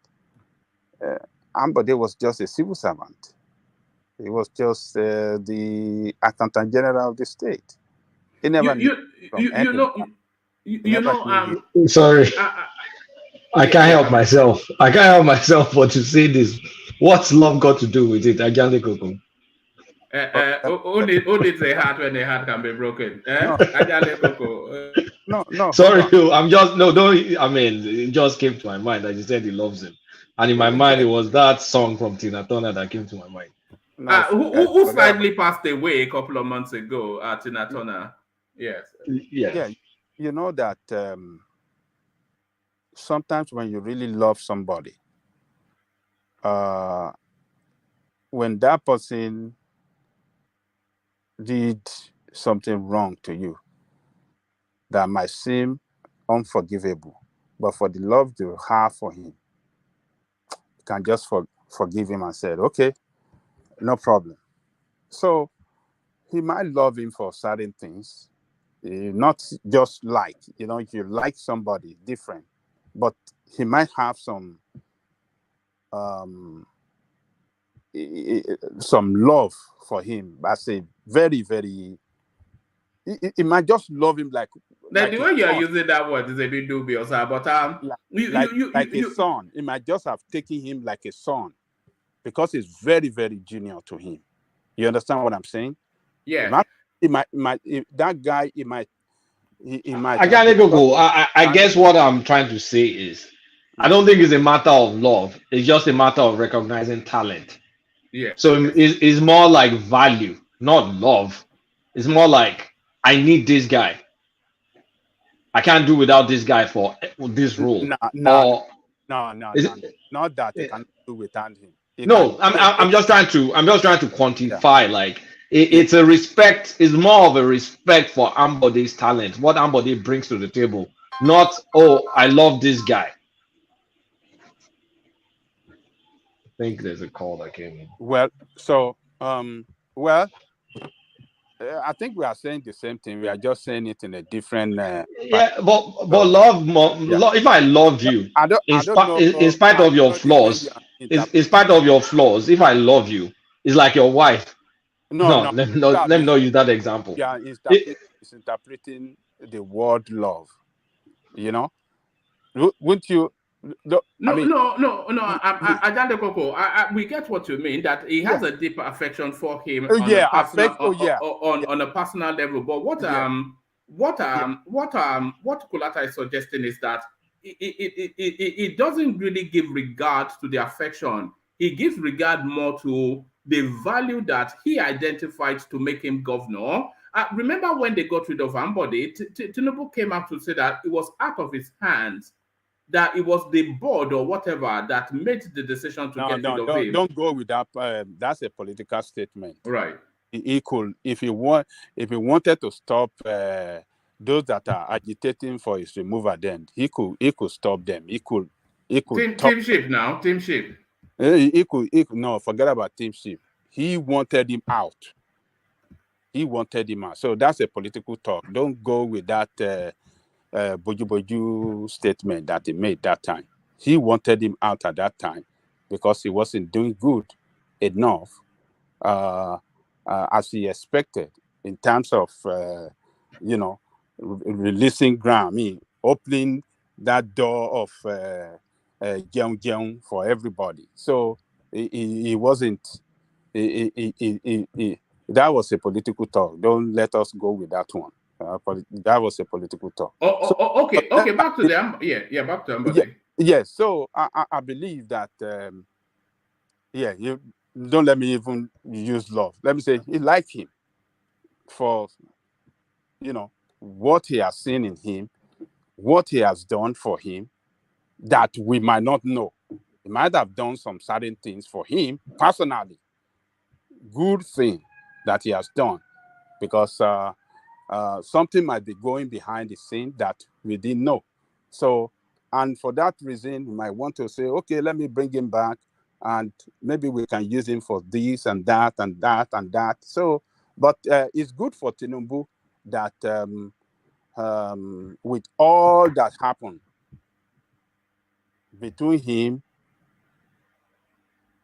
Ambode was just a civil servant. He was just the accountant general of the state. He never sorry. I can't help myself. I can't help myself but to say this. What's love got to do with it? Ajale Koko. Who needs a heart when a heart can be broken? Ajale Koko. No. Sorry, I'm just don't. I mean, it just came to my mind that you said he loves him, and in my mind it was that song from Tina Turner that came to my mind. Who slightly passed away a couple of months ago? Tina Turner. Yes. Yeah. You know that sometimes when you really love somebody, when that person did something wrong to you that might seem unforgivable, but for the love you have for him, you can just forgive him and say, okay, no problem. So he might love him for certain things, not just like, if you like somebody different, but he might have some love for him. I say very, very. He might just love him like the way you are using that word is a bit dubious, but like a son. He might just have taken him like a son because he's very, very junior to him. You understand what I'm saying? Yeah. That guy. He might. I guess what I'm trying to say is, I don't think it's a matter of love. It's just a matter of recognizing talent. Yeah. So it's more like value, not love. It's more like, I need this guy. I can't do without this guy for this role. No. Not that you cannot do without him. I'm just trying to quantify. Yeah. Like it's a respect. It's more of a respect for Ambode's talent, what Ambode brings to the table. Not, I love this guy. I think there's a call that came in. Well, I think we are saying the same thing. We are just saying it in a different. But love. If I love you, in spite of your flaws, in spite of your flaws, if I love you, it's like your wife. No. Let me not use that example. Yeah, it's interpreting the word love. Wouldn't you? No. Ajale Koko, we get what you mean, that he has a deeper affection for him on a personal level. But what Kulata is suggesting is that it doesn't really give regard to the affection. He gives regard more to the value that he identified to make him governor. Remember when they got rid of Ambode, Tinubu came out to say that it was out of his hands, that it was the board or whatever that made the decision to get rid of him. Don't go with that. That's a political statement. Right. If he wanted to stop those that are agitating for his removal, then he could stop them. He could teamship now. Teamship. He could forget about teamship. He wanted him out. So that's a political talk. Don't go with that Boju Boju statement that he made that time. He wanted him out at that time because he wasn't doing good enough as he expected in terms of, releasing ground, opening that door of Jeong for everybody. So he wasn't. That was a political talk. Don't let us go with that one. That was a political talk. Okay. Back to them. Yeah. Back to Ambode. Yes. So I believe that. You don't let me even use love. Let me say he liked him for what he has seen in him, what he has done for him that we might not know. He might have done some certain things for him personally, good thing that he has done, because something might be going behind the scene that we didn't know. So, and for that reason, we might want to say, okay, let me bring him back, and maybe we can use him for this and that and that and that. So, but it's good for Tinubu that with all that happened between him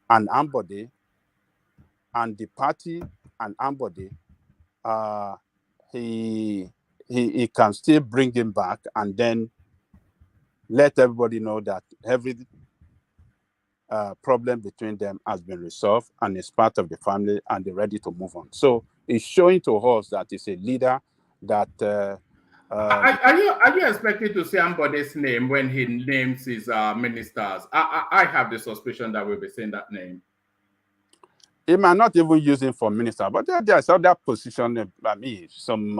and Ambode and the party and Ambode, he can still bring him back and then let everybody know that every problem between them has been resolved and is part of the family and they're ready to move on. So it's showing to us that it's a leader that. Are you expected to say Ambode's name when he names his ministers? I have the suspicion that we'll be saying that name. He might not even use him for minister, but there's other position. Some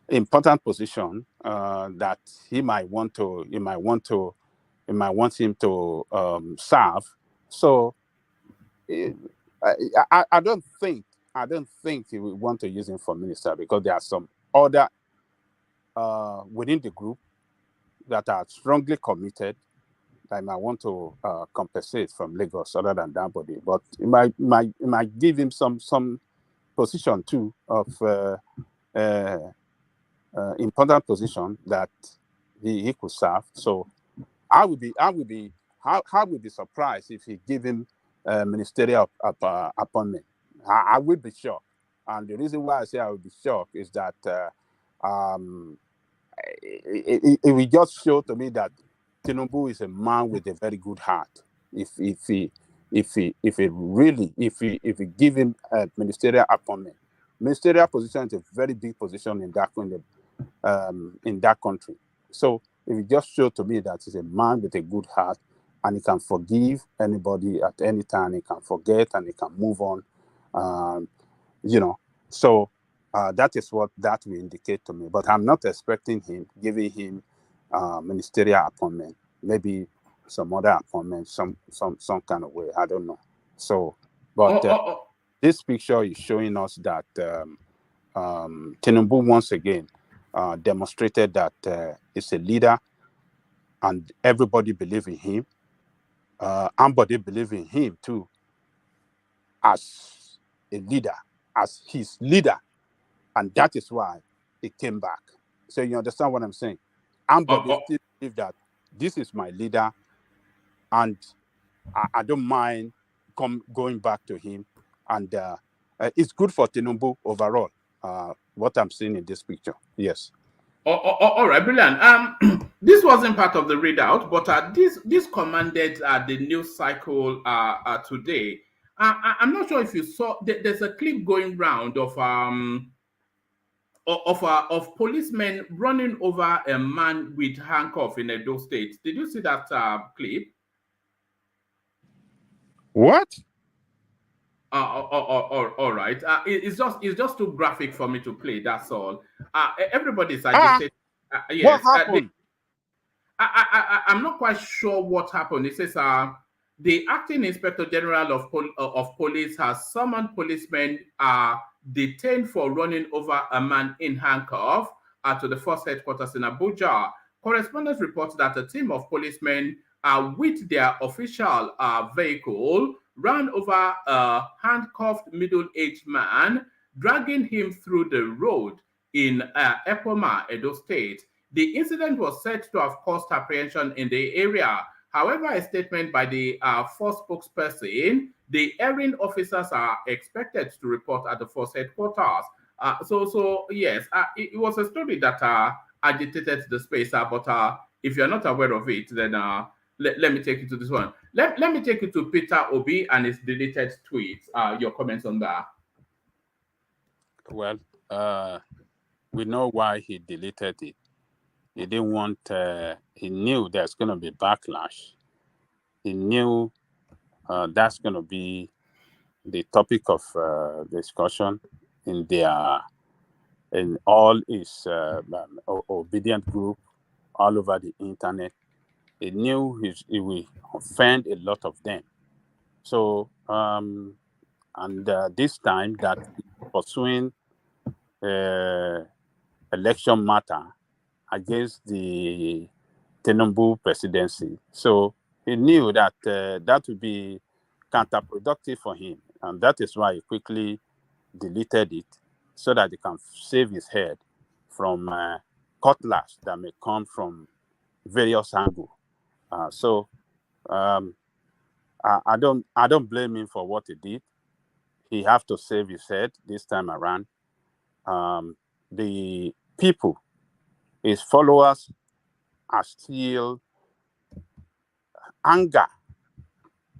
important position that he might want him to serve. So I don't think he would want to use him for minister, because there are some other within the group that are strongly committed. I might want to compensate from Lagos other than that body, but it might give him some position too of important position that he could serve. So I would be surprised if he give him ministerial appointment. I would be shocked, and the reason why I say I would be shocked is that it will just show to me that Tinubu is a man with a very good heart. If he give him a ministerial appointment, ministerial position is a very big position in that country. So it will just show to me that he's a man with a good heart, and he can forgive anybody at any time. He can forget and he can move on. So that is what that will indicate to me. But I'm not expecting him giving him ministerial appointment, maybe some other appointment, some kind of way. I don't know. So, but this picture is showing us that Tinubu once again demonstrated that he's a leader, and everybody believe in him. Ambode believe in him too, as a leader, as his leader, and that is why he came back. So you understand what I'm saying? Ambode still believe that this is my leader, and I don't mind going back to him, and it's good for Tinubu overall. What I'm seeing in this picture, yes. All right, brilliant. This wasn't part of the readout, but this commanded the news cycle today. I'm not sure if you saw. There's a clip going round of policemen running over a man with handcuff in Edo State. Did you see that clip? What? All right. It's just too graphic for me to play. That's all. Everybody's agitated. Yes. What happened? I'm not quite sure what happened. It says the acting inspector general of police has summoned policemen detained for running over a man in handcuff to the force headquarters in Abuja. Correspondents report that a team of policemen with their official vehicle ran over a handcuffed middle-aged man, dragging him through the road in Epoma, Edo State. The incident was said to have caused apprehension in the area. However, a statement by the force spokesperson, the erring officers are expected to report at the force headquarters. So yes, it was a story that agitated the space, but if you're not aware of it, then let me take you to this one. Let me take you to Peter Obi and his deleted tweets. Your comments on that? Well, we know why he deleted it. He didn't want. He knew there's going to be backlash. He knew that's going to be the topic of discussion in all his obedient group all over the internet. He knew he will offend a lot of them. So, this time that pursuing election matter against the Tinubu presidency. So he knew that that would be counterproductive for him. And that is why he quickly deleted it so that he can save his head from cutlass that may come from various angles. I don't blame him for what he did. He have to save his head this time around. The people, his followers, are still anger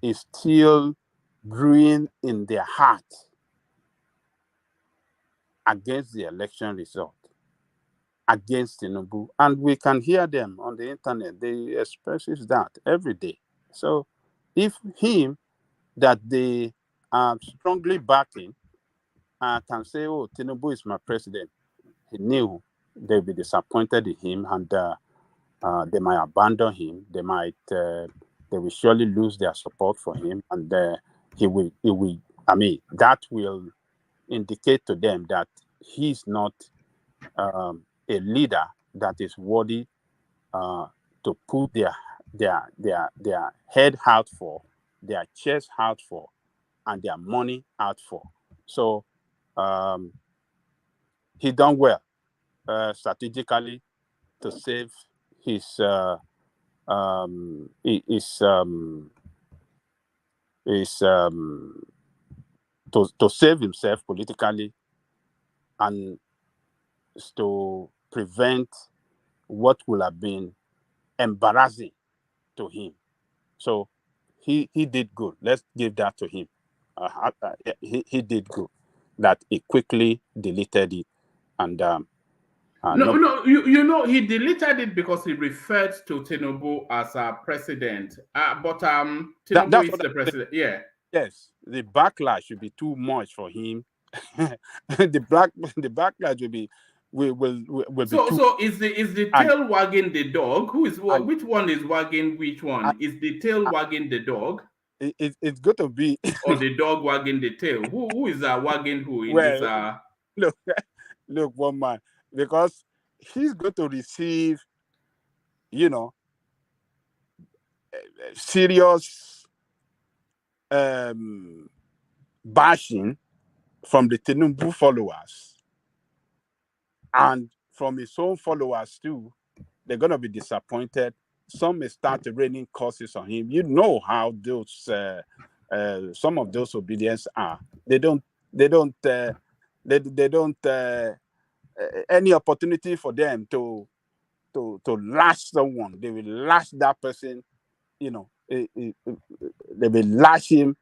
is still brewing in their heart against the election result, against Tinubu. And we can hear them on the internet. They express that every day. So if him that they are strongly backing can say, oh, Tinubu is my president, he knew they'll be disappointed in him and they might abandon him. They will surely lose their support for him, and he will. That will indicate to them that he's not a leader that is worthy to put their head out for, their chest out for, and their money out for. So he done well strategically to save his to save himself politically and to prevent what would have been embarrassing to him. So he did good. Let's give that to him. He did good. That he quickly deleted it and he deleted it because he referred to Tinubu as a president. But Tinubu is the president. Yeah. Yes, the backlash should be too much for him. the backlash will be too. So is the tail wagging the dog? Which one is wagging which one? Is the tail wagging the dog? It's going to be or the dog wagging the tail. Who is wagging who in this? Look, one man, because he's going to receive, serious bashing from the Tinubu followers and from his own followers too. They're going to be disappointed. Some may start raining curses on him. You know how those some of those obedience are. They don't any opportunity for them to lash someone, they will lash that person. They will lash him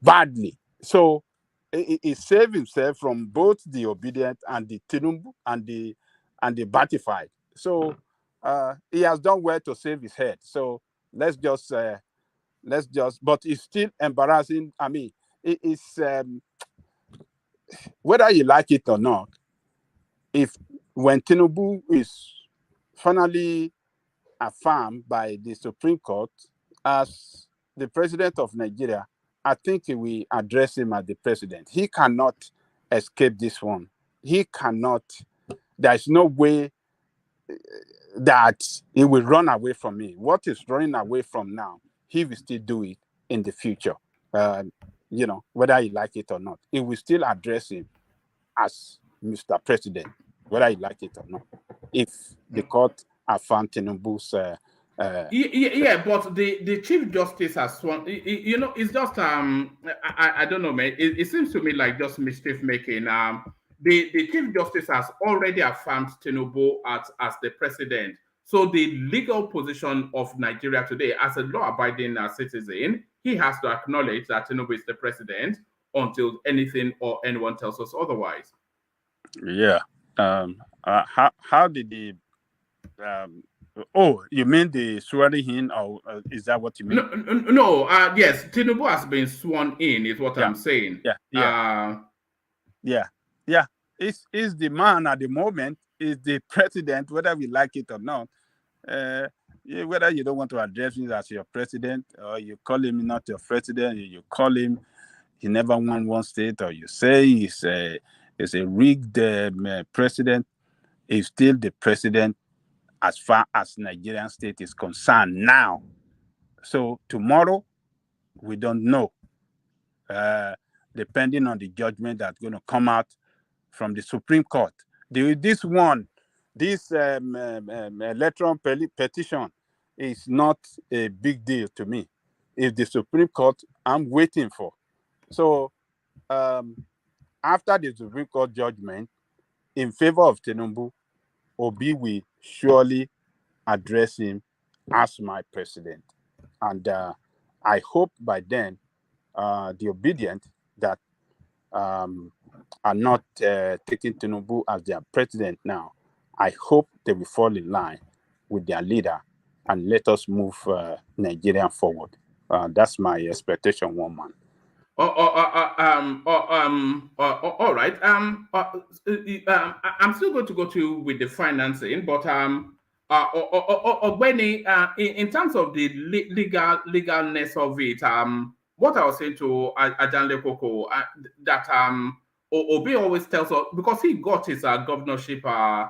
badly. So he saved himself from both the obedient and the Tinubu and the batified. So he has done well to save his head. So let's just but it's still embarrassing. I mean, it's whether you like it or not, if when Tinubu is finally affirmed by the Supreme Court as the president of Nigeria, I think we address him as the president. He cannot escape this one. He cannot. There's no way that he will run away from me. What he's running away from now, he will still do it in the future. Whether you like it or not, he will still address him as Mr. President. whether you like it or not. If the court affirmed Tinubu's yeah, but the Chief Justice has sworn. You know, it's just I don't know, man. It seems to me like just mischief making. The Chief Justice has already affirmed Tinubu as the president. So the legal position of Nigeria today, as a law-abiding citizen, he has to acknowledge that Tinubu is the president until anything or anyone tells us otherwise. Yeah. How did the oh, you mean the swearing in, or is that what you mean? No. Yes, Tinubu has been sworn in, is what I'm saying. Yeah. Is the man at the moment is the president, whether we like it or not. Whether you don't want to address him as your president, or you call him not your president, you call him he never won one state, or you say he's a rigged president, is still the president as far as Nigerian state is concerned now. So tomorrow, we don't know. Depending on the judgment that's going to come out from the Supreme Court. This electoral petition is not a big deal to me. If the Supreme Court, I'm waiting for. So after the Supreme Court judgment in favor of Tinubu, Obi will surely address him as my president. And I hope by then the obedient that are not taking Tinubu as their president now, I hope they will fall in line with their leader and let us move Nigeria forward. That's my expectation, one man. All right. I'm still going to go to with the financing, but Benny, in terms of the legalness of it, what I was saying to Ajanle Koko, that Obi always tells us, because he got his governorship via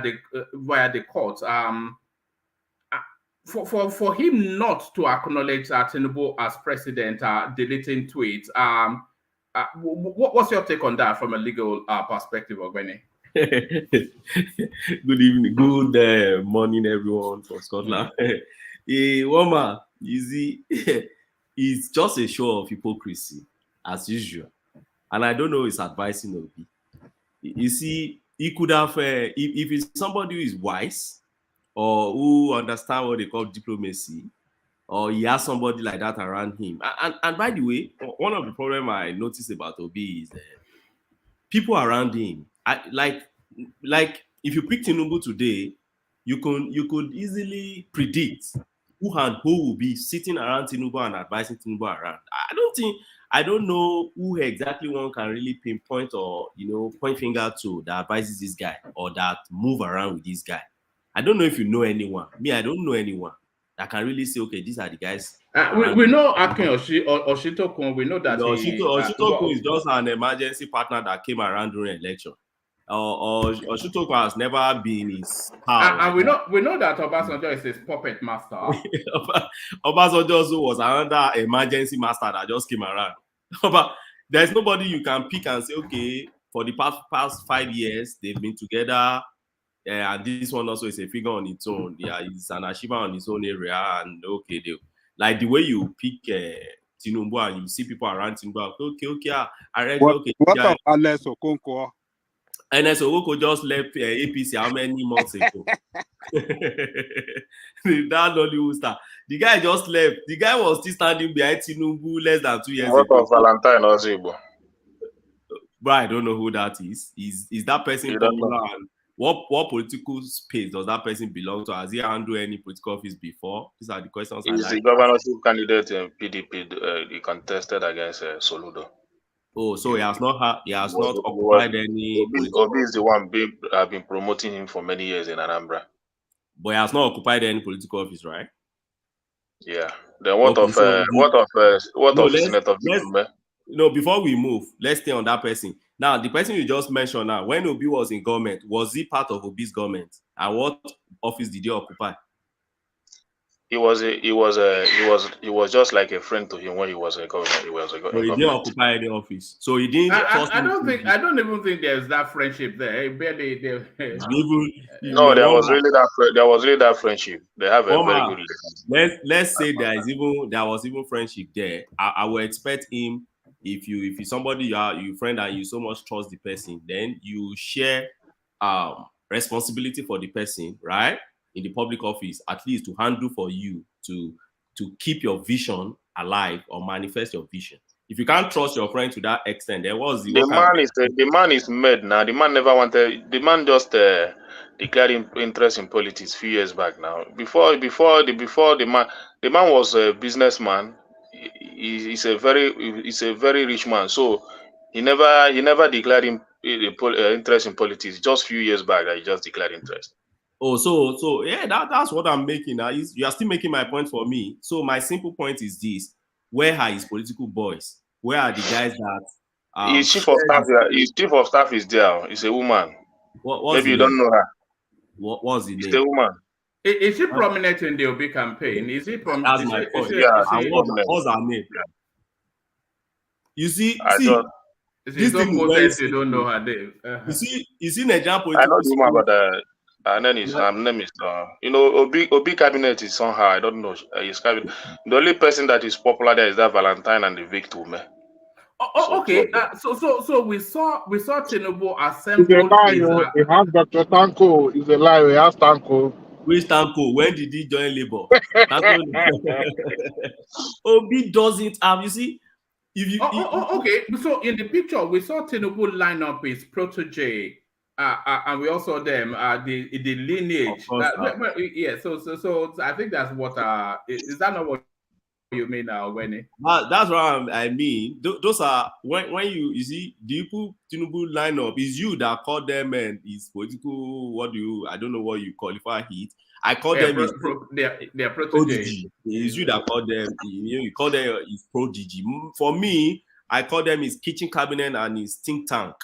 the court. For him not to acknowledge Tinubu as president, deleting tweets, what's your take on that from a legal perspective, Ogbeni? Good evening, good morning, everyone from Scotland. Woman, easy. It's just a show of hypocrisy, as usual. And I don't know his advising Obi. You see, he could have, if it's somebody who is wise, or who understand what they call diplomacy, or he has somebody like that around him. And by the way, one of the problems I noticed about Obi is people around him. Like if you pick Tinubu today, you could easily predict who and who will be sitting around Tinubu and advising Tinubu around. I don't know who exactly one can really pinpoint or point finger to that advises this guy or that move around with this guy. I don't know if you know anyone. Me, I don't know anyone that can really say, okay, these are the guys. We know Akin Oshitokun. We know that Oshitokun is just an emergency partner that came around during election. Oshitokun has never been his house. And we know that Obasanjo is his puppet master. Obasanjo also was another emergency master that just came around. But there's nobody you can pick and say, okay, for the past 5 years, they've been together. And this one also is a figure on its own. Yeah, it's an achievement on its own area. And okay, like the way you pick Tinubu and you see people around Tinubu, okay. What of Ernest Okonkwo? Ernest Okonkwo just left APC how many months ago? That Nollywood star. The guy just left. The guy was still standing behind Tinubu less than 2 years ago. What of Valentine Ozigbo? But I don't know who that is. Is that person popular? And what political space does that person belong to? Has he handled any political office before? These are the questions. He's the governorship candidate in PDP. He contested against Soludo. Oh, so he has not occupied any. Obi is the one I've been promoting him for many years in Anambra. But he has not occupied any political office, right? Yeah. Then what of Senator? No, before we move, let's stay on that person. Now, the person you just mentioned now, when Obi was in government, was he part of Obi's government? And what office did he occupy? he was just like a friend to him when he was a government. He was So in he didn't government. occupy any office. So he didn't force him to I don't even think there's that friendship there. Barely, even No, there was really that friendship. They have a very good relationship. let's say there was even friendship there. I will expect him, if you somebody you friend and you so much trust the person, then you share responsibility for the person, right? In the public office, at least to handle for you to keep your vision alive or manifest your vision. If you can't trust your friend to that extent, then The man is mad now. The man never wanted. The man just declared interest in politics a few years back now. Before the man was a businessman. He's a very rich man. So he never declared interest in politics. Just a few years back that he just declared interest. Oh, so yeah, that's what I'm making now. You are still making my point for me. So my simple point is this: where are his political boys? Where are the guys that His chief of staff? His chief of staff is there. He's a woman. What's Maybe you the don't know her. What's the It's name? a woman. Is he prominent in the Obi campaign? Is he prominent? That's my point. What's her name? Yeah. You see, this thing is very simple. You don't know her name. You see Nigerian politics. I know the woman, but her name is Obi cabinet is somehow, I don't know his cabinet. The only person that is popular there is that Valentine and the victim. Okay. So we saw Tinubu assemble. It's a lie. He has Dr. Tanko. It's a lie. He has Tanko. Which Tanko? When did he join Labour? Obi doesn't have. You see, okay. So in the picture, we saw Tinubu line up his protege, and we also saw them the lineage. Yeah. So I think that's what. Is that not what you mean now, Wenny? That's what I mean. Those are when you see the people Tinubu line up. Is you that call them and his political. I don't know what you qualify it. I call them their protege. It's you that call them. You call them his prodigy. For me, I call them his kitchen cabinet and his think tank.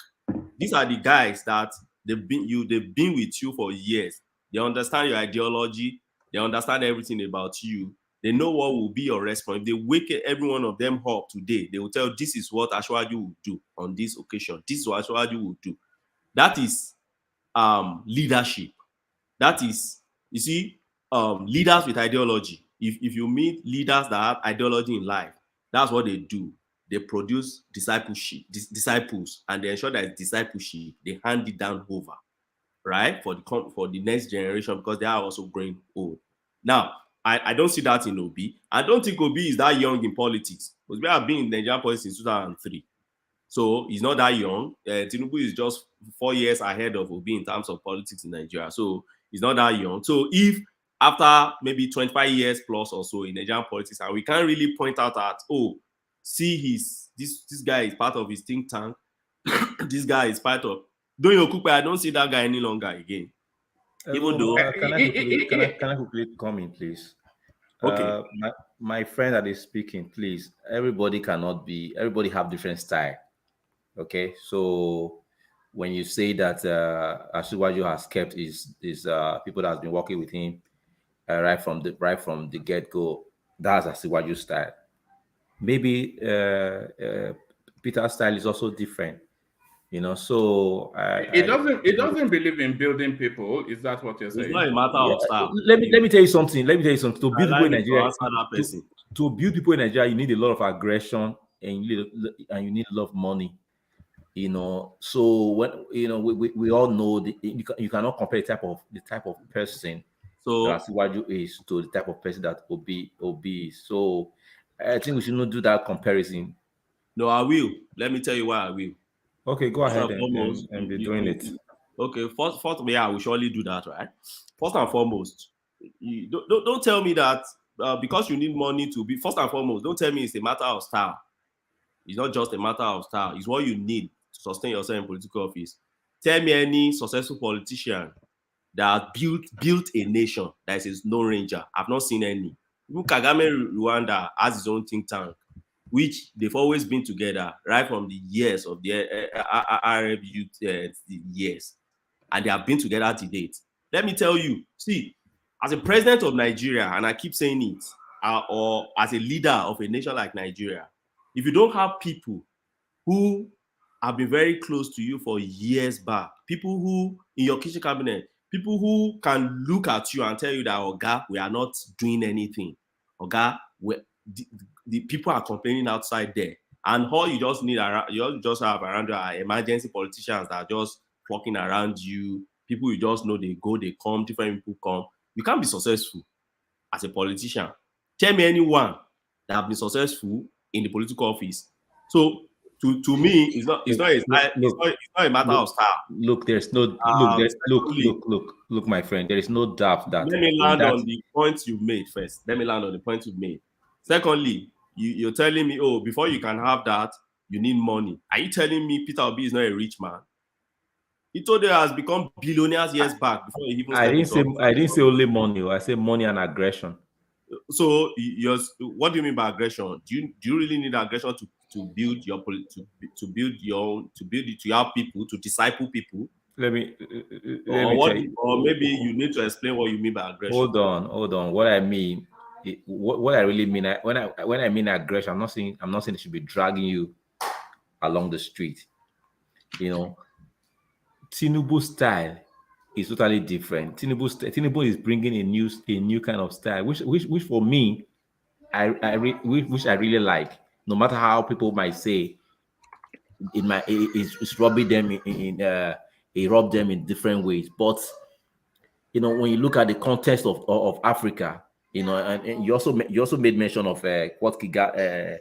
These are the guys that they've been with you for years. They understand your ideology. They understand everything about you. They know what will be your response. If they wake every one of them up today, they will tell this is what Ashwaju will do on this occasion. This is what Ashwaju will do. That is leadership. That is, you see, leaders with ideology. If you meet leaders that have ideology in life, that's what they do. They produce disciples, and they ensure that it's discipleship. They hand it down over, right, for the next generation, because they are also growing old. Now, I don't see that in Obi. I don't think Obi is that young in politics, because we have been in Nigerian politics since 2003. So he's not that young. Tinubu is just 4 years ahead of Obi in terms of politics in Nigeria. So he's not that young. So if after maybe 25 years plus or so in Nigerian politics, and we can't really point out that, see this guy is part of his think tank, this guy is part of Doyin Okupe, I don't see that guy any longer again. Even though can I quickly come in, please? Okay. My friend that is speaking, please. Everybody have different style. Okay, so when you say that Asiwaju has kept his people that has been working with him right from the get-go, that's Asiwaju style. Maybe Peter's style is also different. So it doesn't believe in building people. Is that what you're saying? It's not a matter of style. Let me tell you something. To build people in Nigeria, to build people in Nigeria, you need a lot of aggression and you need a lot of money. So when we all know you cannot compare the type of person that Asiwaju is to the type of person that Obi is. So I think we should not do that comparison. No, I will. Let me tell you why I will. Okay, go ahead and be doing it. Okay, first, yeah, we surely do that, right? First and foremost, don't tell me that because you need money to be. First and foremost, don't tell me it's a matter of style. It's not just a matter of style. It's what you need to sustain yourself in political office. Tell me any successful politician that built a nation that is no ranger. I've not seen any. Even Kagame Rwanda has his own think tank, which they've always been together right from the years of the Arab youth years, and they have been together to date. Let me tell you, see, as a president of Nigeria, and I keep saying it, or as a leader of a nation like Nigeria, if you don't have people who have been very close to you for years back, people who in your kitchen cabinet, people who can look at you and tell you that, Oga, we are not doing anything. Oga, the people are complaining outside there. And all you just need around, you just have around you are emergency politicians that are just walking around you. People you just know, they go, they come, different people come. You can't be successful as a politician. Tell me anyone that have been successful in the political office. So to me, it's not a matter of style. Look, there's no look, my friend. There is no doubt that. Let me land on the points you made first. Let me land on the points you made. Secondly, you're telling me, oh, before you can have that, you need money. Are you telling me Peter Obi is not a rich man? He told you has become billionaires years back before he even. I didn't say only money. I said money and aggression. So, what do you mean by aggression? Do you really need aggression to build your to help people, to disciple people? Maybe you need to explain what you mean by aggression. Hold on. What I mean, what I really mean, when I mean aggression, I'm not saying it should be dragging you along the street. You know, Tinubu style is totally different. Tinubu is bringing a new kind of style, which for me, which I really like. No matter how people might say, it's rubbing them it rub them in different ways. But you know, when you look at the context of Africa, you know, and you also made mention of what Kigali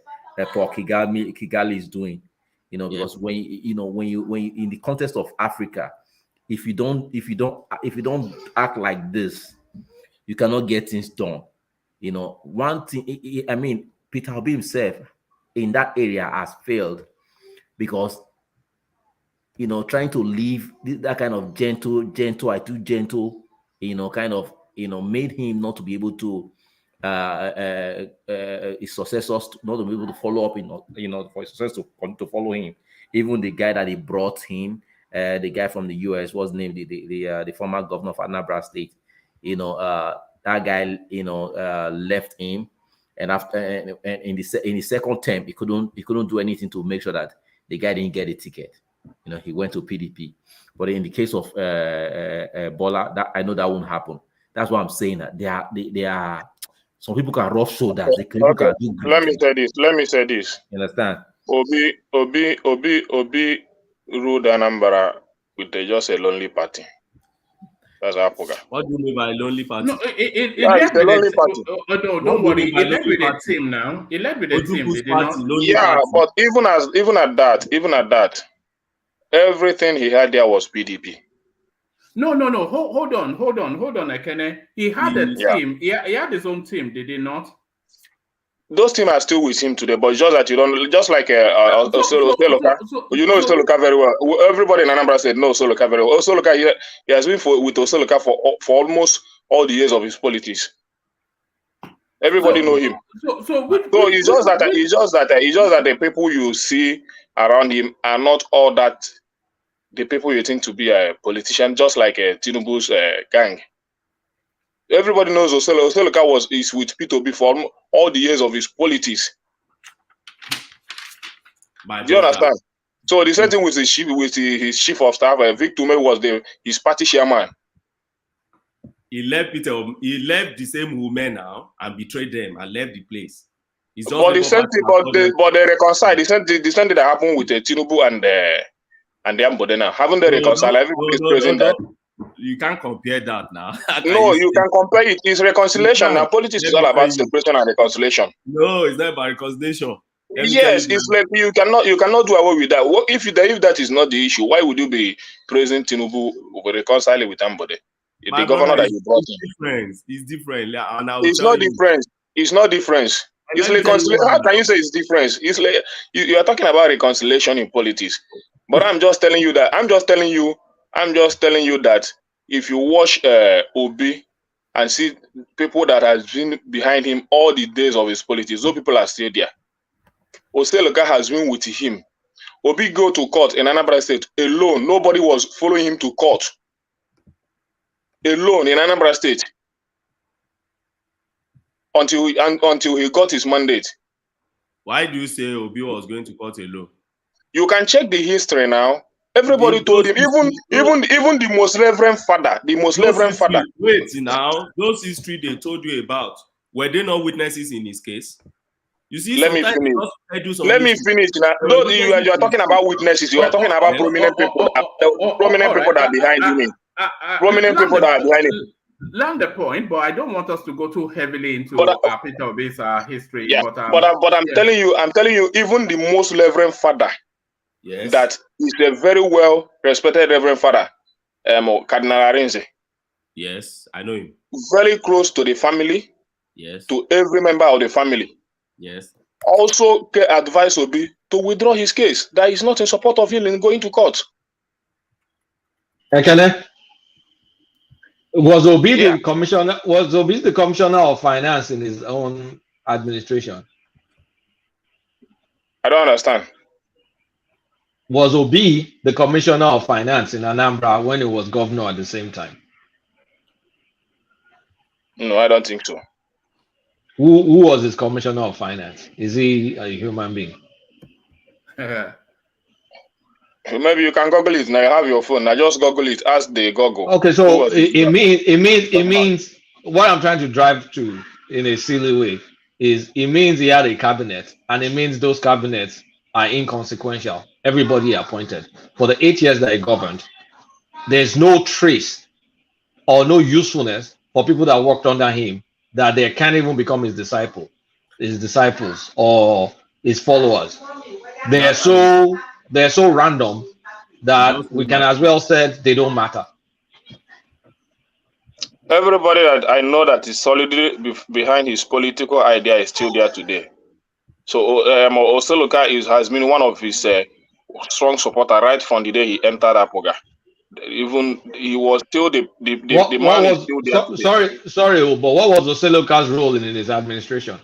is doing. You know, because when you in the context of Africa, if you don't act like this, you cannot get things done. You know, one thing, I mean, Peter Obi himself in that area has failed because, you know, trying to live that kind of gentle, you know, kind of, you know, made him not to be able to his successors not to be able to follow up, you know, for his successors to follow him. Even the guy that he brought him, the guy from the US, was named the former governor of Anambra State. You know, that guy, you know, left him, and after and in the second term, he couldn't do anything to make sure that the guy didn't get a ticket. You know, he went to PDP. But in the case of Bola, that I know that won't happen. That's why I'm saying that they are some people can rough shoulders. Can do Let me say this. You understand? Obi ruled Anambra with just a lonely party. That's Apoga. What do you mean by lonely party? No, it's the lonely party. No, don't worry. He led with a team now. He led with a team. Yeah, but even at that, everything he had there was PDP. No. Hold on, Ekene. He had a team. He had his own team, did he not? Those teams are still with him today, but just that you don't, just like Osoloka. You know Osoloka very well. Everybody in Anambra said no Osoloka very well. Osoloka, he has been with Osoloka for almost all the years of his politics. Everybody know him. So it's just that the people you see around him are not all that the people you think to be a politician, just like Tinubu's gang. Everybody knows Osoloka is with P2B for all the years of his politics. Do you understand? So the same thing with his chief of staff, Victor Ume, was his party chairman. He left the same women now and betrayed them and left the place. But the same thing, but they reconciled. The same thing that happened with Tinubu and the Ambodena. Haven't they reconciled? Everybody's praising that. You can't compare that now. No, you can compare it. It's reconciliation. Now politics is all about separation and reconciliation. No, it's not about reconciliation. Yes, it's like you cannot do away with that. If that is not the issue, why would you be praising Tinubu over reconciling with Ambode? The governor that you brought in. It's different. It's not different. It's not different. It's reconciliation. How can you say it's different? It's like you are talking about reconciliation in politics. But I'm just telling you that if you watch Obi and see people that has been behind him all the days of his politics, those people are still there. Osoloka has been with him. Obi go to court in Anambra State alone. Nobody was following him to court. Alone in Anambra State. until he got his mandate. Why do you say Obi was going to cut a loan? You can check the history now. Everybody told him, even the most reverend father, Wait now, those history they told you about, were they not witnesses in his case? You see, let me finish. Let me finish now. No, you are talking about witnesses. You are talking about prominent people. Prominent people that are behind him. Prominent people that are behind him. Land the point, but I don't want us to go too heavily into Peter Obi's history. Yeah, but I'm telling you, even the most reverend father, that is a very well respected reverend father, Cardinal Arinze. Yes, I know him. Very close to the family. Yes. To every member of the family. Yes. Also advise Obi to withdraw his case. That is not in support of him in going to court. Ekene, was Obi the commissioner? Was Obi the commissioner of finance in his own administration? I don't understand. Was Obi the commissioner of finance in Anambra when he was governor at the same time? No, I don't think so. Who was his commissioner of finance? Is he a human being? Maybe you can Google it now. You have your phone. Now just Google it. Ask the Google. Okay, so it means what I'm trying to drive to in a silly way is it means he had a cabinet, and it means those cabinets are inconsequential. Everybody appointed for the 8 years that he governed. There's no trace or no usefulness for people that worked under him that they can't even become his disciples or his followers. They're so random that we can as well say they don't matter. Everybody that I know that is solidly behind his political idea is still there today. So Oseloka has been one of his strong supporter right from the day he entered Apoga. Even he was still the man is still there. Sorry, but what was Oseloka's role in his administration?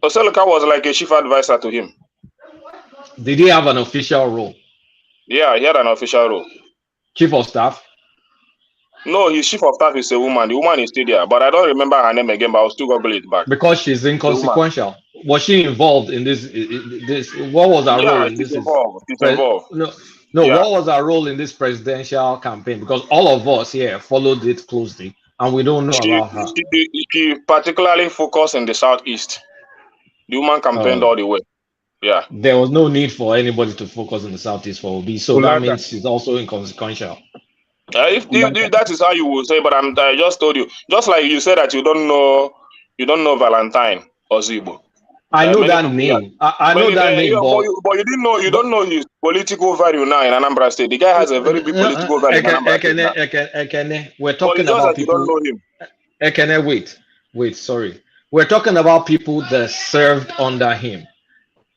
Oseloka was like a chief advisor to him. Did he have an official role? Yeah, he had an official role. Chief of staff? No, his chief of staff is a woman. The woman is still there, but I don't remember her name again, but I'll still Google it back. Because she's inconsequential. Was she involved in this? What was her role in this? She's involved. No. What was her role in this presidential campaign? Because all of us here followed it closely, and we don't know about her. She particularly focused in the southeast. The woman campaigned all the way. Yeah. There was no need for anybody to focus in the southeast for Obi, so that means she's also inconsequential. If that is how you will say, but I just told you, just like you said that you don't know Valentine Ozigbo. I know that name. I know that name, but you don't know his political value now in Anambra State. The guy has a very big political value in Anambra State. We're talking about people. You don't know him. Ekene, wait, sorry. We're talking about people that served under him.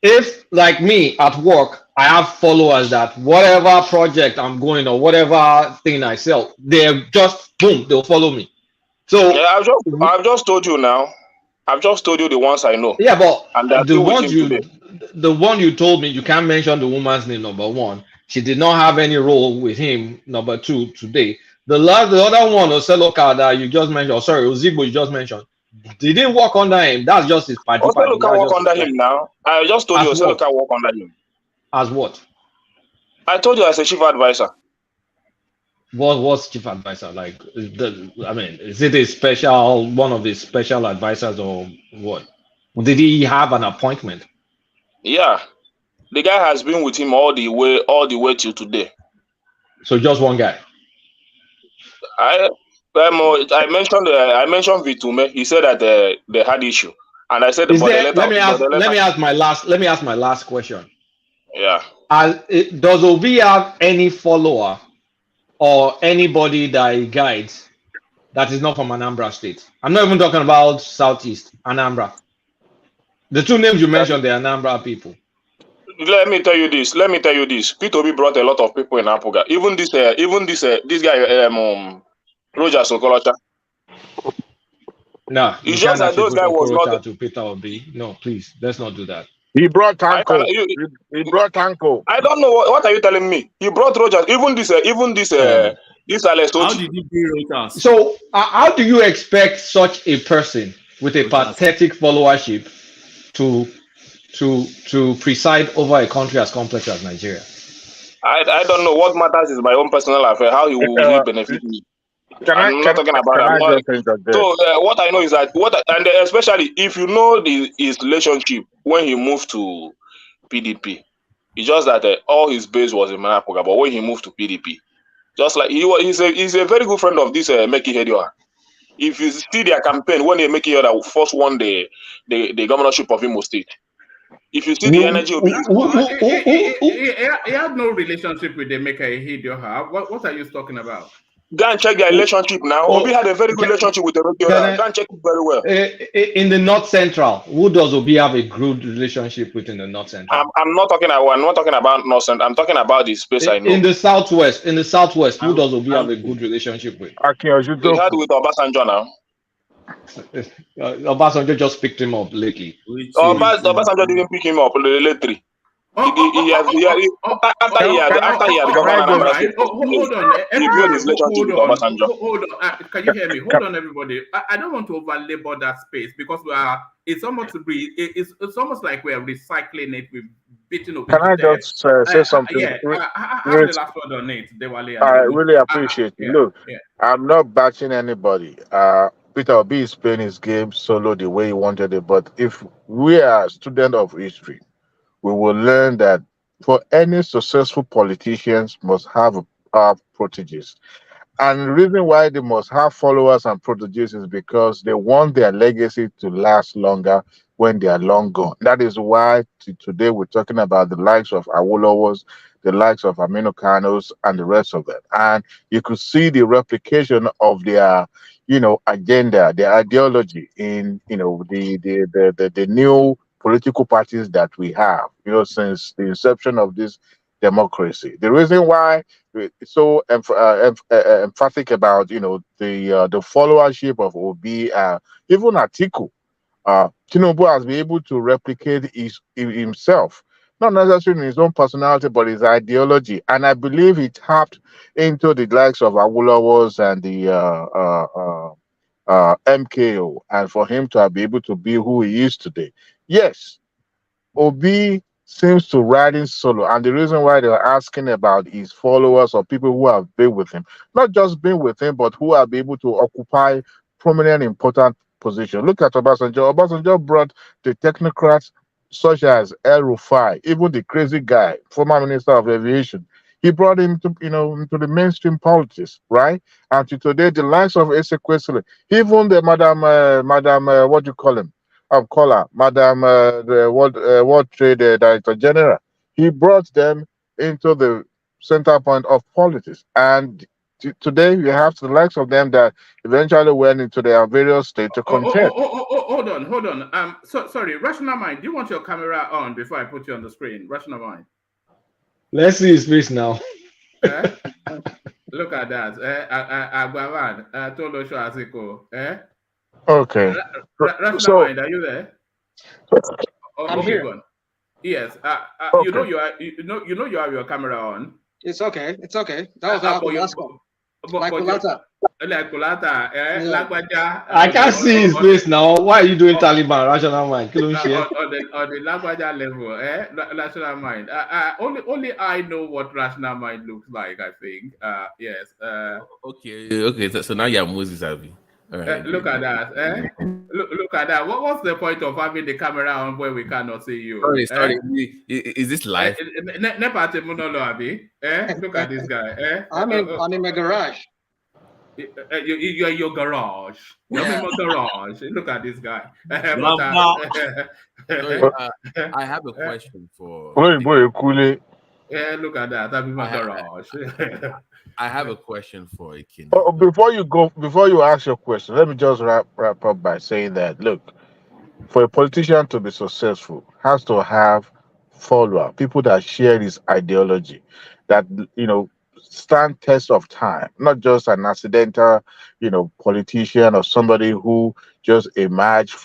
If, like me, at work, I have followers that whatever project I'm going or whatever thing I sell, they're just, boom, they'll follow me. So yeah, I've just told you now. I've just told you the ones I know. Yeah, but the one you told me, you can't mention the woman's name, number one. She did not have any role with him, number two, today. The other one, Oseloka, that you just mentioned, Ozigbo you just mentioned, they didn't work under him. That's just his party. Oseloka work under him now. I just told you Oseloka work under him. As what? I told you as a chief advisor. What's chief advisor like? Is it one of the special advisors or what? Did he have an appointment? Yeah, the guy has been with him all the way till today. So just one guy. I mentioned Vitume. He said that they had issue, and I said, let me ask my last question. Yeah. Does Obi have any follower or anybody that he guides that is not from Anambra State? I'm not even talking about Southeast, Anambra. The two names you mentioned, the Anambra people. Let me tell you this. Peter Obi brought a lot of people in Apoga. Even this guy, Roger Sokolocha. No, it's just that those guys was not to Peter Obi. No, please, let's not do that. He brought Tanko. He brought Tanko. I don't know what are you telling me. He brought Rogers. Even this This Alex How Ochi. did he bring Reuters? So, how do you expect such a person with a Reuters. pathetic followership to preside over a country as complex as Nigeria? I don't know. What matters is my own personal affair. How will he benefit me? I'm not talking about. can I'm I not. just interject? So what I know is that and especially if you know his relationship when he moved to PDP, it's just that all his base was in Manapoga, but when he moved to PDP, just like he's a very good friend of this Meki Hedioha. If you see their campaign when they Meki Hedioha first won the governorship of Imo State, if you see the energy of He had no relationship with the Maker Hidioha. What are you talking about? go and check their relationship now. Obi had a very good relationship with the Hedioha. Go and check it very well. In the North Central, who does Obi have a good relationship with in the North Central? I'm not talking about North Central. I'm talking about the space I know. In the Southwest, who does Obi have a good relationship with? He had with Obasanjo now. Obasanjo just picked him up lately. Obasanjo didn't pick him up lately. After he had governed Anambra State, hold on. he built his relationship with Obasanjo. Hold on. Can you hear me? Hold on, everybody. I don't want to overlabor that space because it's almost like we're recycling it. We're beating up. Can I just say something? Yeah, I have the last word on it, Dewale. I really appreciate it. Look, I'm not bashing anybody. Peter Obi is playing his game solo the way he wanted it. But if we are students of history, we will learn that for any successful politicians must have proteges. And the reason why they must have followers and proteges is because they want their legacy to last longer when they are long gone. That is why today we're talking about the likes of Awolowos, the likes of Amino Kanos, and the rest of them. And you could see the replication of their, agenda, their ideology in, the new political parties that we have, since the inception of this democracy. The reason why we're so emphatic about, the followership of Obi, even Atiku, Tinubu has been able to replicate himself, not necessarily in his own personality, but his ideology. And I believe he tapped into the likes of Awolowos and the MKO, and for him to be able to be who he is today. Yes, Obi seems to ride in solo, and the reason why they're asking about his followers or people who have been with him, not just been with him, but who have been able to occupy prominent, important positions. Look at Obasanjo. Obasanjo brought the technocrats such as El Rufai, even the crazy guy, former Minister of Aviation. He brought him to, into the mainstream politics, right? And to today, the likes of Esekwesili, even the Madam, what do you call him? Call her Madam, the World Trade Director General. He brought them into the center point of politics. And today, you have the likes of them that eventually went into their various states to contest. Hold on. Sorry, Rational Mind, do you want your camera on before I put you on the screen? Rational Mind. Let's see his face now. Look at that. Agbavan, Tolosho Asiko. Okay. Rational Mind, are you there? I'm here. Go on. Yes. Okay. You have your camera on. It's okay. That was last one. Like Kulata. I can't see his face now. Why are you doing Taliban? Rational Mind. On the Lagwaja level, Rational Mind. Only I know what Rational Mind looks like, I think. Yes. Okay. So now you have Moses Abi. All right. Look at that. Look at that. What's the point of having the camera on where we cannot see you? Sorry. Is this live? Look at this guy. I'm in my garage. You're in your garage. You're in my garage. Look at this guy. I have a question for. Yeah, look at that. I'm in my garage. I have a question for Akin. Before you ask your question, let me just wrap up by saying that, look, for a politician to be successful, has to have followers, people that share his ideology, that stand test of time, not just an accidental, politician or somebody who just emerged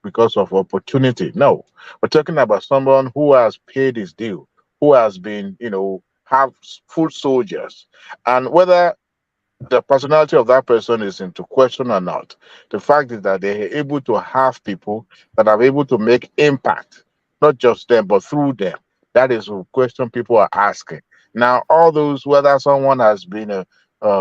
because of opportunity. No, we're talking about someone who has paid his due, who has been, have full soldiers, and whether the personality of that person is into question or not. The fact is that they're able to have people that are able to make impact, not just them, but through them. That is a question people are asking. Now, all those, whether someone has been a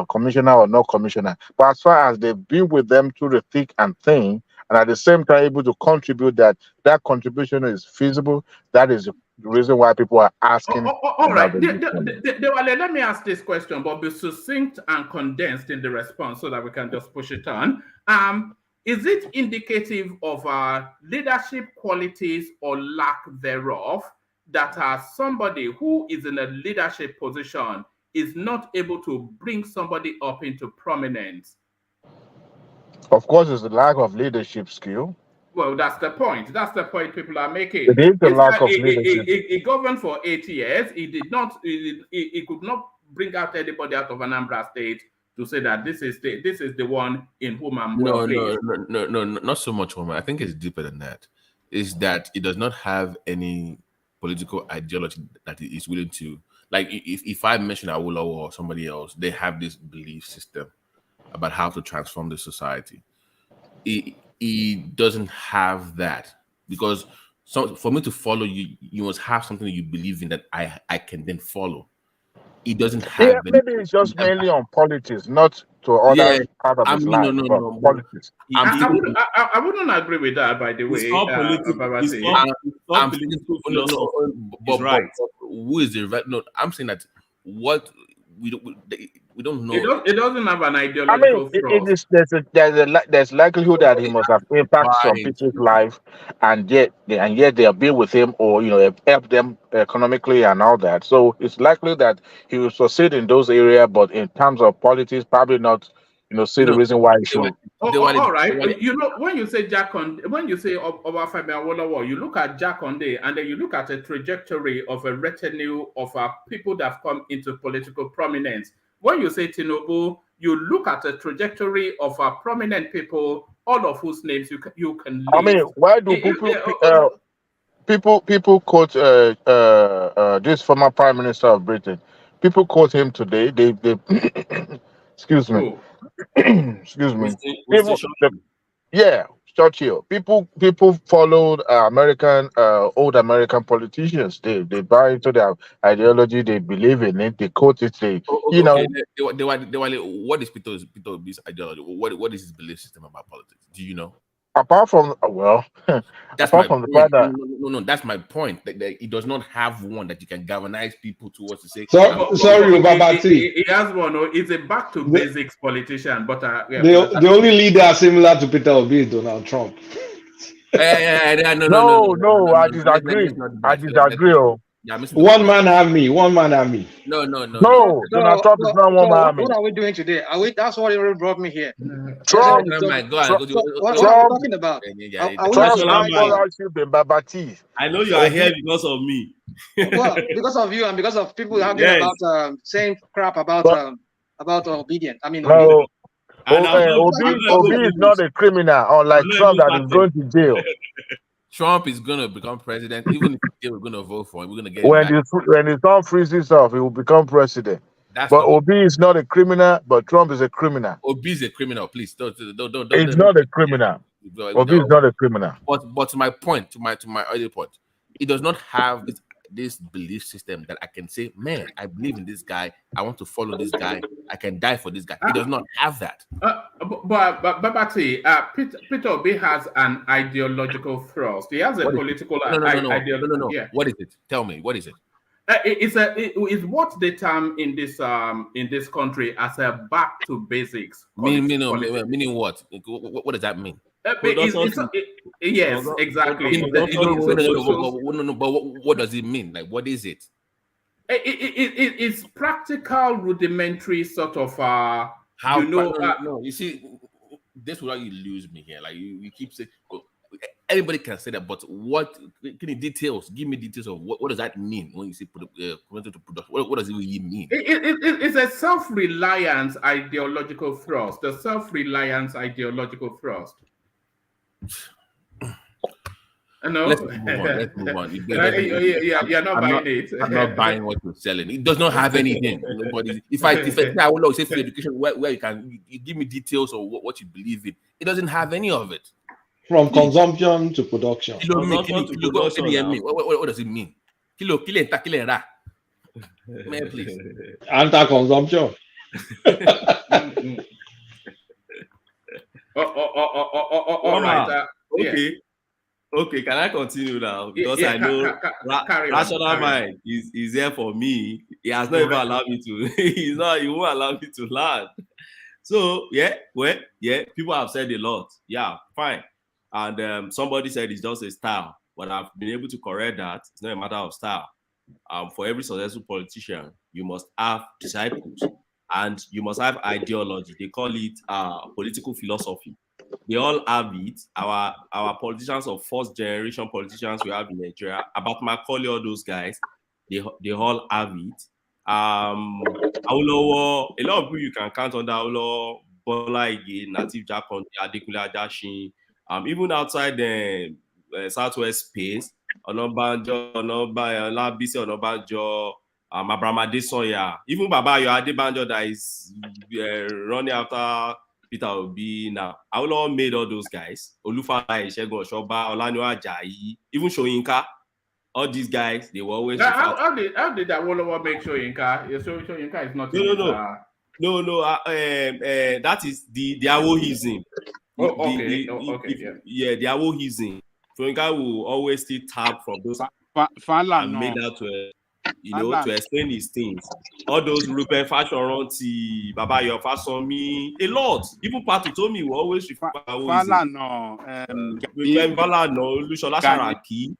commissioner or not commissioner, but as far as they've been with them through the thick and thin, and at the same time able to contribute, that contribution is feasible, that is the reason why people are asking All about right. the Let me ask this question, but be succinct and condensed in the response so that we can just push it on. Is it indicative of leadership qualities or lack thereof that somebody who is in a leadership position is not able to bring somebody up into prominence? Of course, it's the lack of leadership skill. Well, that's the point. That's the point people are making. It is the This lack guy, of leadership. he governed for 8 years. He did not. He could not bring out anybody out of Anambra State to say that this is the one in whom I'm well placed. No, not so much, Homer. I think it's deeper than that. Is that it does not have any political ideology that it is willing to, like, if I mention Awolowo or somebody else, they have this belief system about how to transform the society. He doesn't have that, because for me to follow you, you must have something that you believe in that I can then follow. He doesn't have. Yeah, maybe it's just mainly on politics, not to other part of I his mean, life, but no. politics. I wouldn't agree with that, by the way. It's called political philosophy. But, right. but who is the right? No, I'm saying that what we don't know. It doesn't have an I ideological mean, it thrust. is, there's likelihood that he must have impacted some people's life, and yet they have been with him, or have helped them economically and all that. So it's likely that he will succeed in those areas, but in terms of politics, probably not. See the reason why he should. All right. When you say when you say Obafemi Awolowo, you look at Jakonde, and then you look at a trajectory of a retinue of people that have come into political prominence. When you say Tinubu, you look at a trajectory of prominent people, all of whose names you can list. I mean, why do people quote this former Prime Minister of Britain? People quote him today. They excuse me. Excuse me. Churchill. People followed old American politicians. They buy into their ideology. They believe in it. They quote it. What is Peter Obi's ideology? What is his belief system about politics? Do you know? Apart from that's apart from the fact that no, that's my point. That it does not have one that you can galvanize people towards to say. Sorry, Babati. He has one. It's a back to basics politician, but the only leader similar to Peter Obi is Donald Trump. No, I disagree. I disagree. One man army. No, Donald Trump is not one man army. What are we doing today? That's what really brought me here. Trump. What are we talking about? I know you are here because of me. Well, because of you and because of people talking about saying crap about obedience. I mean, no. Obi is not a criminal, unlike Trump that is going to jail. Trump is going to become president, even if we're going to vote for him. We're going to get when the sun freezes off, he will become president. But Obi is not a criminal, but Trump is a criminal. Obi is a criminal, please. Don't. He's not a criminal. Obi is not a criminal. But to my point, to my earlier point, he does not have this belief system that I can say, man, I believe in this guy. I want to follow this guy. I can die for this guy. He does not have that. But Peter Obi has an ideological thrust. He has a political ideology. No. Yeah. What is it? Tell me. What is it? It's what they term in this country as a back to basics. Meaning what? What does that mean? Yes, exactly. But what does it mean? Like, what is it? It's practical, rudimentary sort of. You see, this is where you lose me here. Like you keep saying, anybody can say that, but what? Can you details? Give me details of what does that mean when you say to production? What does it really mean? It's a self-reliance ideological thrust. The self-reliance ideological thrust. No. Let's move on. Let's move on. You're not buying it. I'm not buying what you're selling. It does not have anything. Nobody. If I will say free education, where you can you give me details of what you believe in, it doesn't have any of it. From consumption to production. What does it mean? Kilo ra. Man, please. Anti-consumption. All right. Okay. Okay, can I continue now? Because I know rational mind is there for me. He has not even allowed me to. He won't allow me to learn. So people have said a lot. Yeah, fine. And somebody said it's just a style, but I've been able to correct that. It's not a matter of style. For every successful politician, you must have disciples and you must have ideology. They call it political philosophy. They all have it. Our politicians of first generation politicians we have in Nigeria, about Macaulay, all those guys, they all have it. Awolowo, a lot of people you can count on that. Awolowo, Bola Ige, Native Jakon, Adekunle Adashin, even outside the Southwest space, Onabanjo, Olabisi Onabanjo, Abraham Adesoya, even Baba Ayo Adebanjo that is running after Peter Obi now. Awolowo made all those guys. Olufalaye, Segun Oshoba, Olaniwa Ajayi, even Soyinka. All these guys, they were always. How did Awolowo make Soyinka? Soyinka is not. No. That is the Awohism. The Awohism. Soyinka will always still tap from those and made that to explain his things. All those Rupert Fashoranti, Baba Yo Fasomi, a lot. Even Patu told me will always refer to Awohism. Lushola Sharaki.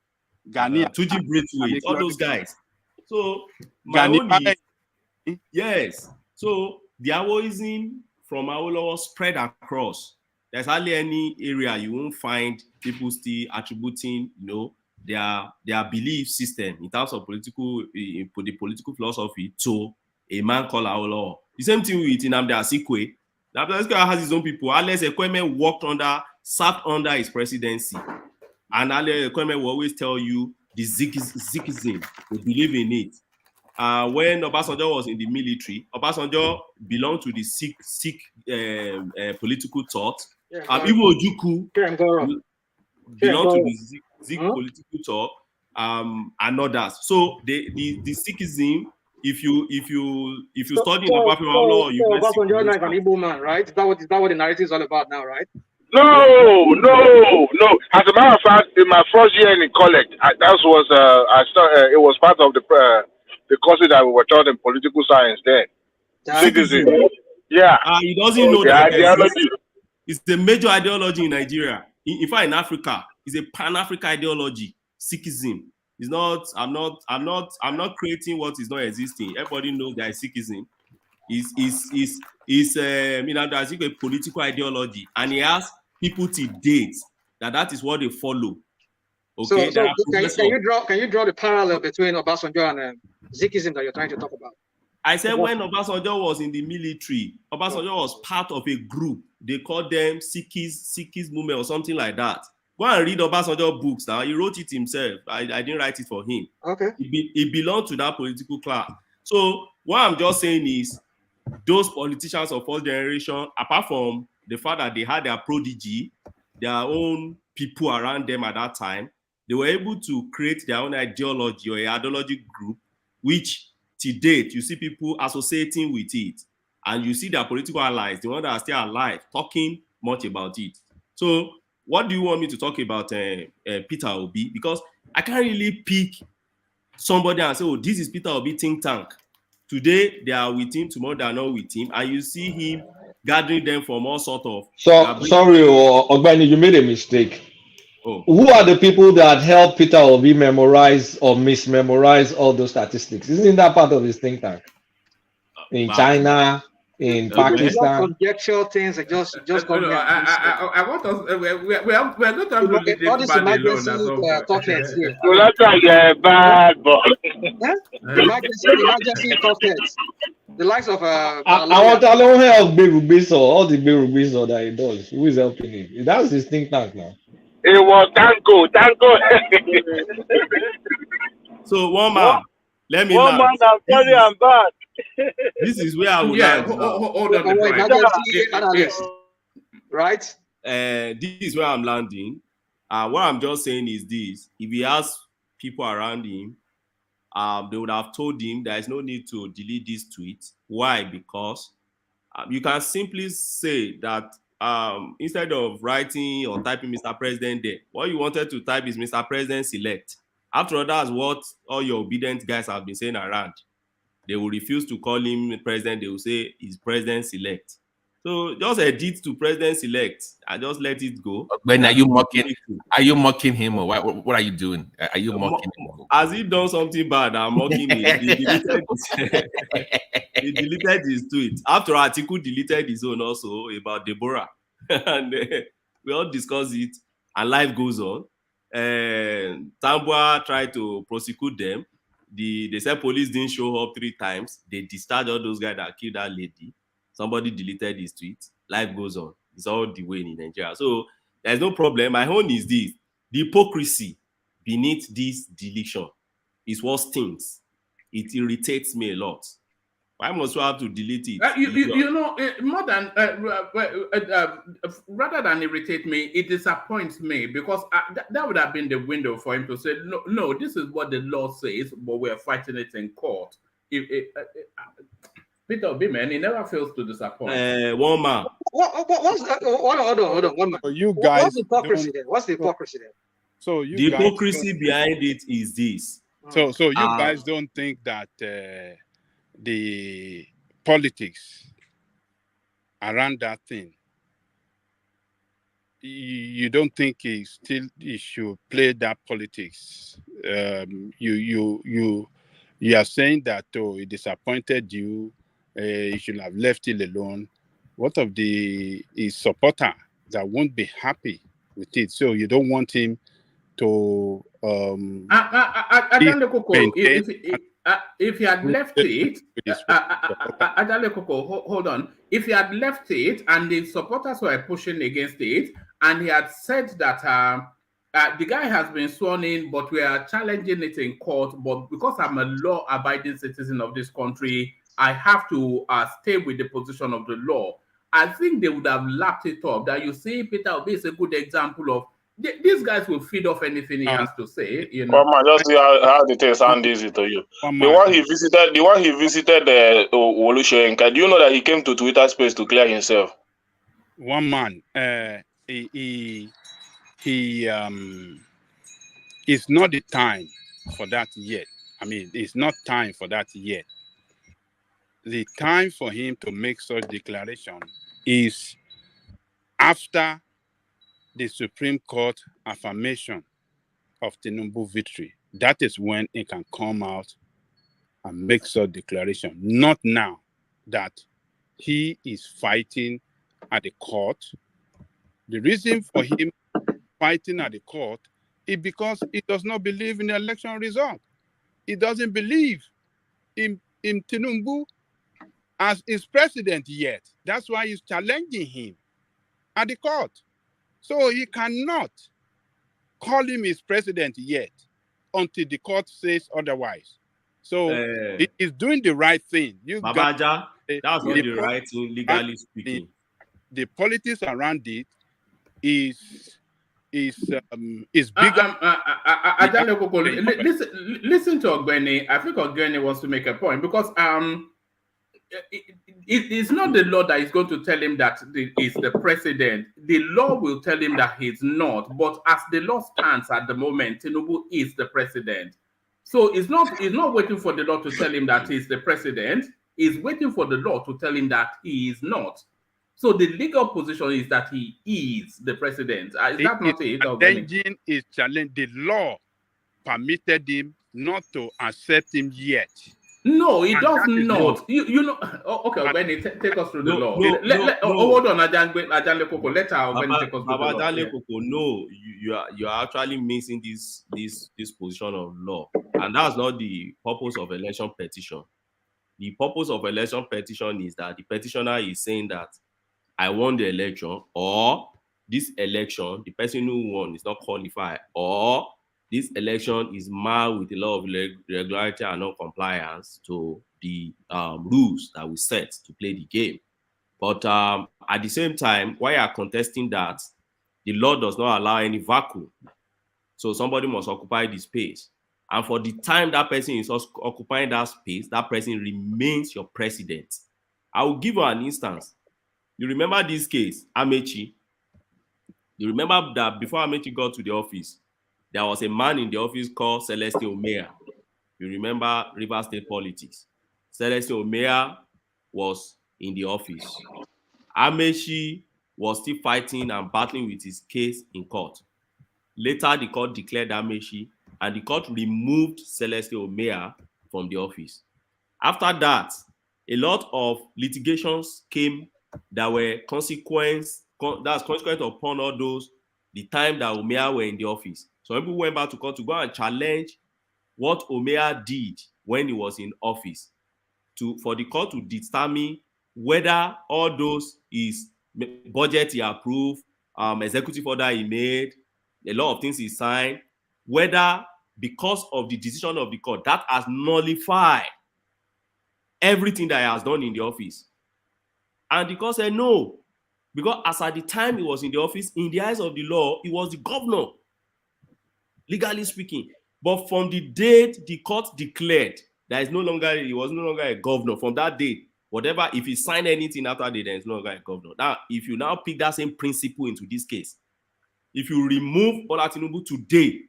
Tuji Braithwaite, all those guys. So my own is, yes. So the Awoism from Awolowo spread across. There's hardly any area you won't find people still attributing, their belief system in terms of the political philosophy to a man called Awolowo. The same thing with Nnamdi Azikiwe. Nnamdi Azikiwe has his own people. Alex Ekweme served under his presidency. And Ale Kwame will always tell you the Zikism, they believe in it. When Obasanjo was in the military, Obasanjo belonged to the Sikh political thought. Even Ojukwu belonged to the Sikh political thought, and others. So the Sikhism, if you study in the Obasanjo is like an Igbo man, right? Is that what the narrative is all about now, right? No. As a matter of fact, in my first year in college, it was part of the course that we were taught in political science then. Citizen. Yeah. He doesn't know that ideology. It's the major ideology in Nigeria. In fact, in Africa, it's a Pan-African ideology. Sikhism. It's not. I'm not creating what is not existing. Everybody knows that Sikhism is a political ideology, and he has people to date that is what they follow. Okay. So can you draw the parallel between Obasanjo and Sikhism that you're trying to talk about? I said when Obasanjo was in the military, Obasanjo was part of a group. They called them Sikh movement or something like that. Go and read Obasanjo books now. He wrote it himself. I didn't write it for him. Okay. He belonged to that political class. So what I'm just saying is, those politicians of first generation, apart from the fact that they had their prodigy, their own people around them at that time, they were able to create their own ideology or ideology group, which to date, you see people associating with it. And you see their political allies, the ones that are still alive, talking much about it. So what do you want me to talk about Peter Obi? Because I can't really pick somebody and say, oh, this is Peter Obi think tank. Today, they are with him. Tomorrow, they are not with him. And you see him gathering them from all sort of... Sorry, Ogbani, you made a mistake. Oh. Who are the people that help Peter Obi memorize or mismemorize all those statistics? Isn't that part of his think tank? In China, in Pakistan? Conjectural things, just I want us... We're not talking about all this emergency topics here. So that's like a bad boy. Emergency topics. The likes of... I don't help Berubiso, all the Berubiso that he does. Who is helping him? That's his think tank now. It was Tango. So one man, let me One land. man, I'm sorry, I'm bad. This is where I will Yeah, land now. hold on the point. Emergency analyst, right? This is where I'm landing. What I'm just saying is this: if he has people around him, they would have told him there is no need to delete this tweet. Why? Because you can simply say that instead of writing or typing Mr. President there, what you wanted to type is Mr. President select. After all, that's what all your obedient guys have been saying around. They will refuse to call him president. They will say he's president select. So just edit to president select and just let it go. When are you mocking? Are you mocking him, or what are you doing? Are you mocking him? Has he done something bad? I'm mocking him. He deleted his tweet. After all, Atiku deleted his own also about Deborah, and we all discuss it. And life goes on. And Tambua tried to prosecute them. They said police didn't show up 3 times. They discharged all those guys that killed that lady. Somebody deleted his tweet. Life goes on. It's all the way in Nigeria. So there's no problem. My own is this: the hypocrisy beneath this deletion is what stings. It irritates me a lot. Why must you have to delete it? You know, more than rather than irritate me, it disappoints me, because that would have been the window for him to say, no, this is what the law says, but we're fighting it in court. Peter Obi, man, he never fails to disappoint. One man. What's that? Hold on, one man. So you guys, what's the hypocrisy there? What's the hypocrisy there? So you the guys hypocrisy behind it is this. So you guys don't think that the politics around that thing, you don't think he should play that politics? You are saying that he disappointed you. He should have left it alone. What of his supporter that won't be happy with it? So you don't want him to if he had left it, hold on. If he had left it and the supporters were pushing against it, and he had said that the guy has been sworn in, but we are challenging it in court, but because I'm a law-abiding citizen of this country, I have to stay with the position of the law. I think they would have lapped it up. That you see, Peter Obi is a good example of these guys will feed off anything he has to say. You know, Come on, just see how the thing sound easy to you. The one he visited Olusegun. Do you know that he came to Twitter space to clear himself? One man, it's not the time for that yet. I mean, it's not time for that yet. The time for him to make such declaration is after the Supreme Court affirmation of Tinubu victory. That is when he can come out and make such declaration. Not now that he is fighting at the court. The reason for him fighting at the court is because he does not believe in the election result. He doesn't believe in Tinubu as his president yet. That's why he's challenging him at the court. So he cannot call him his president yet until the court says otherwise. So he is doing the right thing. Babaja, that's not the right thing, legally speaking. The politics around it is bigger. Listen to Ogbeni. I think Ogbeni wants to make a point, because it's not the law that is going to tell him that he's the president. The law will tell him that he's not. But as the law stands at the moment, Tinubu is the president. So he's not waiting for the law to tell him that he's the president. He's waiting for the law to tell him that he is not. So the legal position is that he is the president. Is that not it? Is challenging. The law permitted him not to accept him yet. No, it does not. You know. Okay, Benny, take us through the law. Hold on, Ajale Koko. Let her Benny take us through the law. Ajale Koko, no, you are actually missing this position of law, and that's not the purpose of election petition. The purpose of election petition is that the petitioner is saying that I won the election, or this election, the person who won is not qualified, or this election is marred with a lot of irregularity and non-compliance to the rules that we set to play the game. But at the same time, while you are contesting that, the law does not allow any vacuum. So somebody must occupy the space. And for the time that person is occupying that space, that person remains your president. I will give you an instance. You remember this case, Amechi? You remember that before Amechi got to the office, there was a man in the office called Celestine Omea. You remember Rivers State politics. Celestine Omea was in the office. Amechi was still fighting and battling with his case in court. Later, the court declared Amechi, and the court removed Celestine Omea from the office. After that, a lot of litigations came that were consequent upon all those, the time that Omea were in the office. So people went back to court to go and challenge what Omea did when he was in office, for the court to determine whether all those is budget he approved, executive order he made, a lot of things he signed, whether because of the decision of the court that has nullified everything that he has done in the office. And the court said no, because as at the time he was in the office, in the eyes of the law, he was the governor, legally speaking. But from the date the court declared that he was no longer a governor, from that date, whatever, if he signed anything after that, then he's no longer a governor. Now, if you now pick that same principle into this case, if you remove Bola Tinubu today,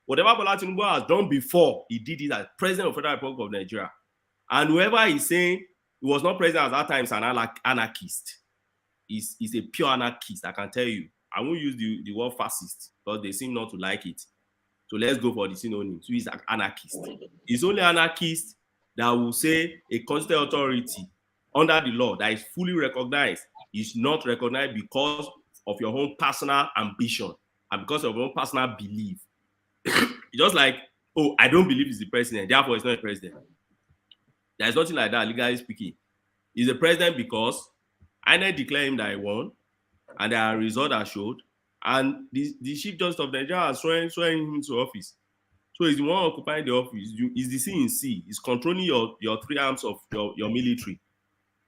whatever Bola Tinubu has done before, he did it as president of the Federal Republic of Nigeria. And whoever is saying he was not president at that time is an anarchist. He's a pure anarchist, I can tell you. I won't use the word fascist because they seem not to like it. So let's go for the synonym. So he's an anarchist. He's only anarchist that will say a constitutional authority under the law that is fully recognized is not recognized because of your own personal ambition and because of your own personal belief. Just like, oh, I don't believe he's the president, therefore he's not a president. There's nothing like that, legally speaking. He's a president because INEC declared him that he won, and there are results that showed, and the Chief Justice of Nigeria has sworn him into office. So he's the one occupying the office. He's the CNC. He's controlling your three arms of your military.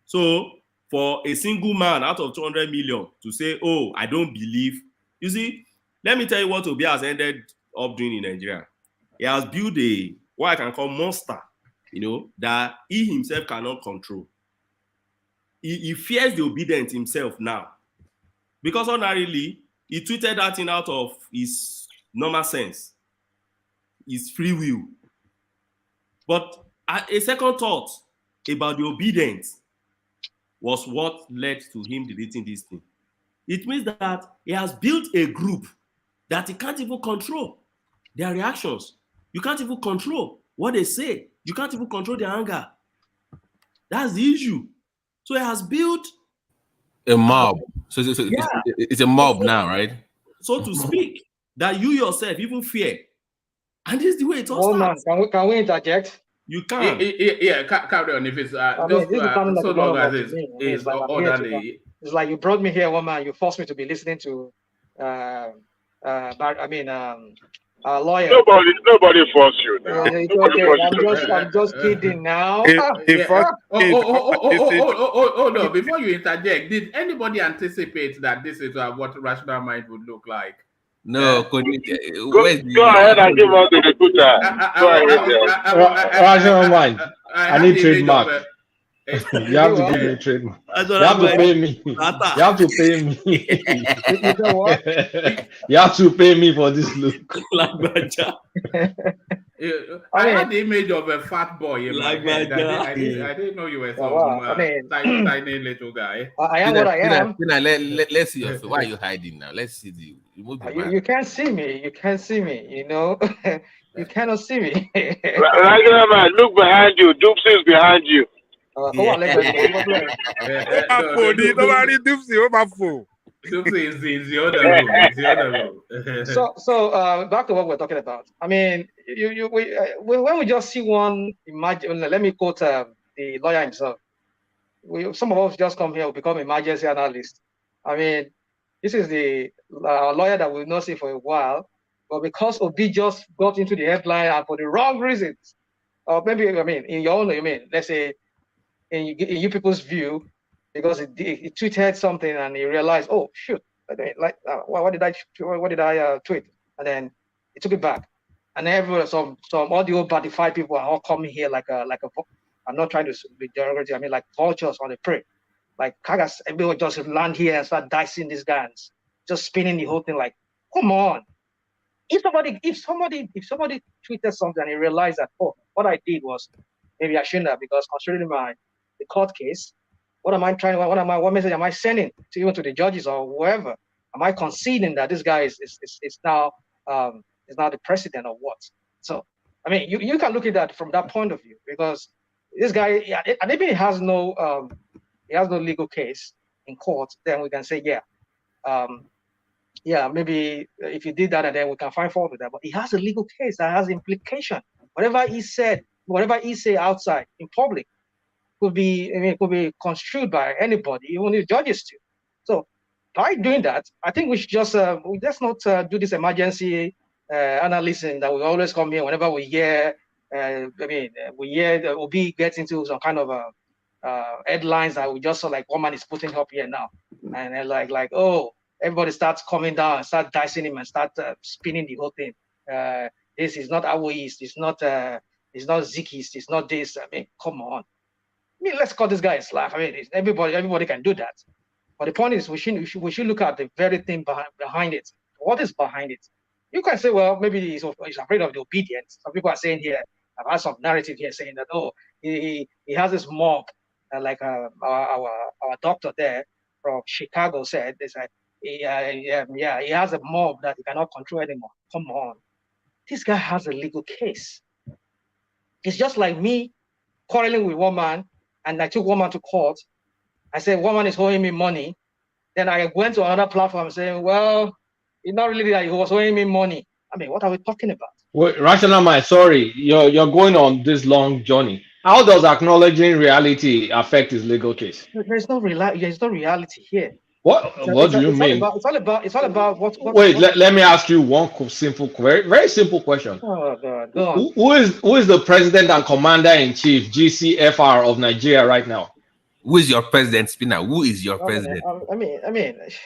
So for a single man out of 200 million to say, oh, I don't believe. You see, let me tell you what Obi has ended up doing in Nigeria. He has built what I can call monster, that he himself cannot control. He fears the obedient himself now. Because ordinarily, he tweeted that thing out of his normal sense, his free will. But a second thought about the obedience was what led to him deleting this thing. It means that he has built a group that he can't even control their reactions. You can't even control what they say. You can't even control their anger. That's the issue. So he has built a mob. So it's a mob now, right? So to speak, that you yourself even fear. And this is the way it all starts. Can we interject? You can. Yeah, carry on. If it's so long as it's orderly. It's like you brought me here, woman. You forced me to be listening to, lawyer. Nobody forced you now. It's okay. I'm just kidding now. No! Before you interject, did anybody anticipate that this is what rational mind would look like? No, go ahead and give us the recruiter. Rational mind. I need trademark. You have to give me trademark. You have to pay me. You have to pay me. You know what? You have to pay me for this look. I had the image of a fat boy in my head. I didn't know you were tiny little guy. I am what I am. Let's see. Why are you hiding now? Let's see you can't see me. You can't see me. You cannot see me. Look behind you. Dupes is behind you. So back to what we're talking about. I mean, when we just see one, imagine. Let me quote the lawyer himself. Some of us just come here, we become emergency analysts. I mean, this is the lawyer that we've not seen for a while, but because Obi just got into the headline and for the wrong reasons, or maybe, I mean, in your own, I mean, let's say, in you people's view, because he tweeted something and he realized, oh shoot, like what did I tweet? And then he took it back, and everyone, some audio badified people are all coming here like a. I'm not trying to be derogatory. I mean, like vultures on the prey. Like Kagas, everyone just land here and start dicing these guys, just spinning the whole thing. Like, come on! If somebody tweeted something and he realized that, oh, what I did was maybe I shouldn't have, because considering the court case, what message am I sending to even to the judges or whoever? Am I conceding that this guy is now the president or what? So I mean, you can look at that from that point of view, because this guy, and maybe he has no legal case in court, then we can say, maybe if he did that, and then we can find fault with that. But he has a legal case that has implication. Whatever he say outside in public could be construed by anybody, even the judges too. So by doing that, I think we should just let's not do this emergency analysis that we always come here whenever we hear. We hear that Obi gets into some kind of headlines that we just saw, like one man is putting up here now, and then like oh, everybody starts coming down and start dicing him and start spinning the whole thing. This is not Awoist, it's not Zikist, it's not this. I mean, come on. I mean, let's call this guy a slack. I mean, everybody can do that. But the point is, we should look at the very thing behind it. What is behind it? You can say, well, maybe he's afraid of the obedience. Some people are saying here, I've had some narrative here saying that, oh, he has this mob, like our doctor there from Chicago said, they said, he has a mob that he cannot control anymore. Come on. This guy has a legal case. It's just like me quarreling with one man, and I took one man to court. I said, one man is owing me money. Then I went to another platform saying, well, it's not really that he was owing me money. I mean, what are we talking about? Wait, Rational Mind, sorry, you're going on this long journey. How does acknowledging reality affect his legal case? There's no reality here. What do you mean? It's all about what. Wait, let me ask you one simple, very simple question. Oh God, go on. Who is the president and commander in chief, GCFR of Nigeria right now? Who is your president, Spinner? Who is your president? I mean,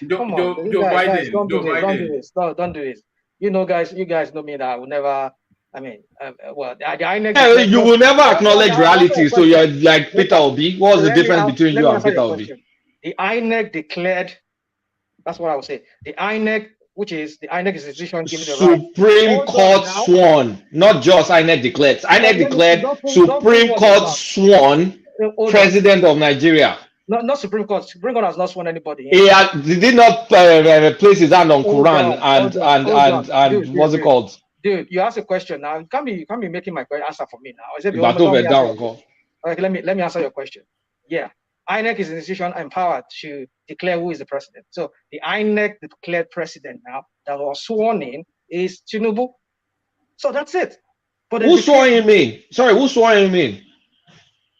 come on, guys, don't do this. Don't do this. You guys know me that I will never. I mean, the INEC. You will never acknowledge reality, so you're like Peter Obi. What's the difference between you and Peter Obi? The INEC declared. That's what I would say. The INEC, which is the INEC institution giving the right. Supreme Court sworn, not just INEC declared. INEC declared. Supreme Court sworn. President of Nigeria. Not Supreme Court. Supreme Court has not sworn anybody. He did not place his hand on Quran and what's it called? Dude, you asked a question now. You can't be making my answer for me now. Is it okay, let me answer your question. Yeah, INEC is an institution empowered to declare who is the president. So the INEC declared president now that was sworn in is Tinubu. So that's it. But who swore him in? Sorry, who swore him in?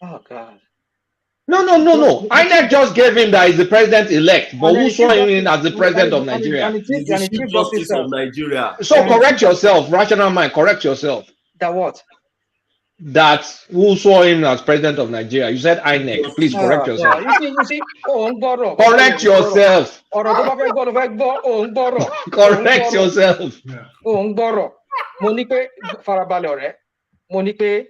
Oh God. No. INEC just gave him that he's the president-elect, but who swore him in as the president of Nigeria? He's the Chief Justice of Nigeria. So correct yourself, Rational Mind, correct yourself. That what? That who swore him as president of Nigeria? You said INEC. Please correct yourself. You see. Correct yourself. Correct yourself. Monique Farabalore. Monique.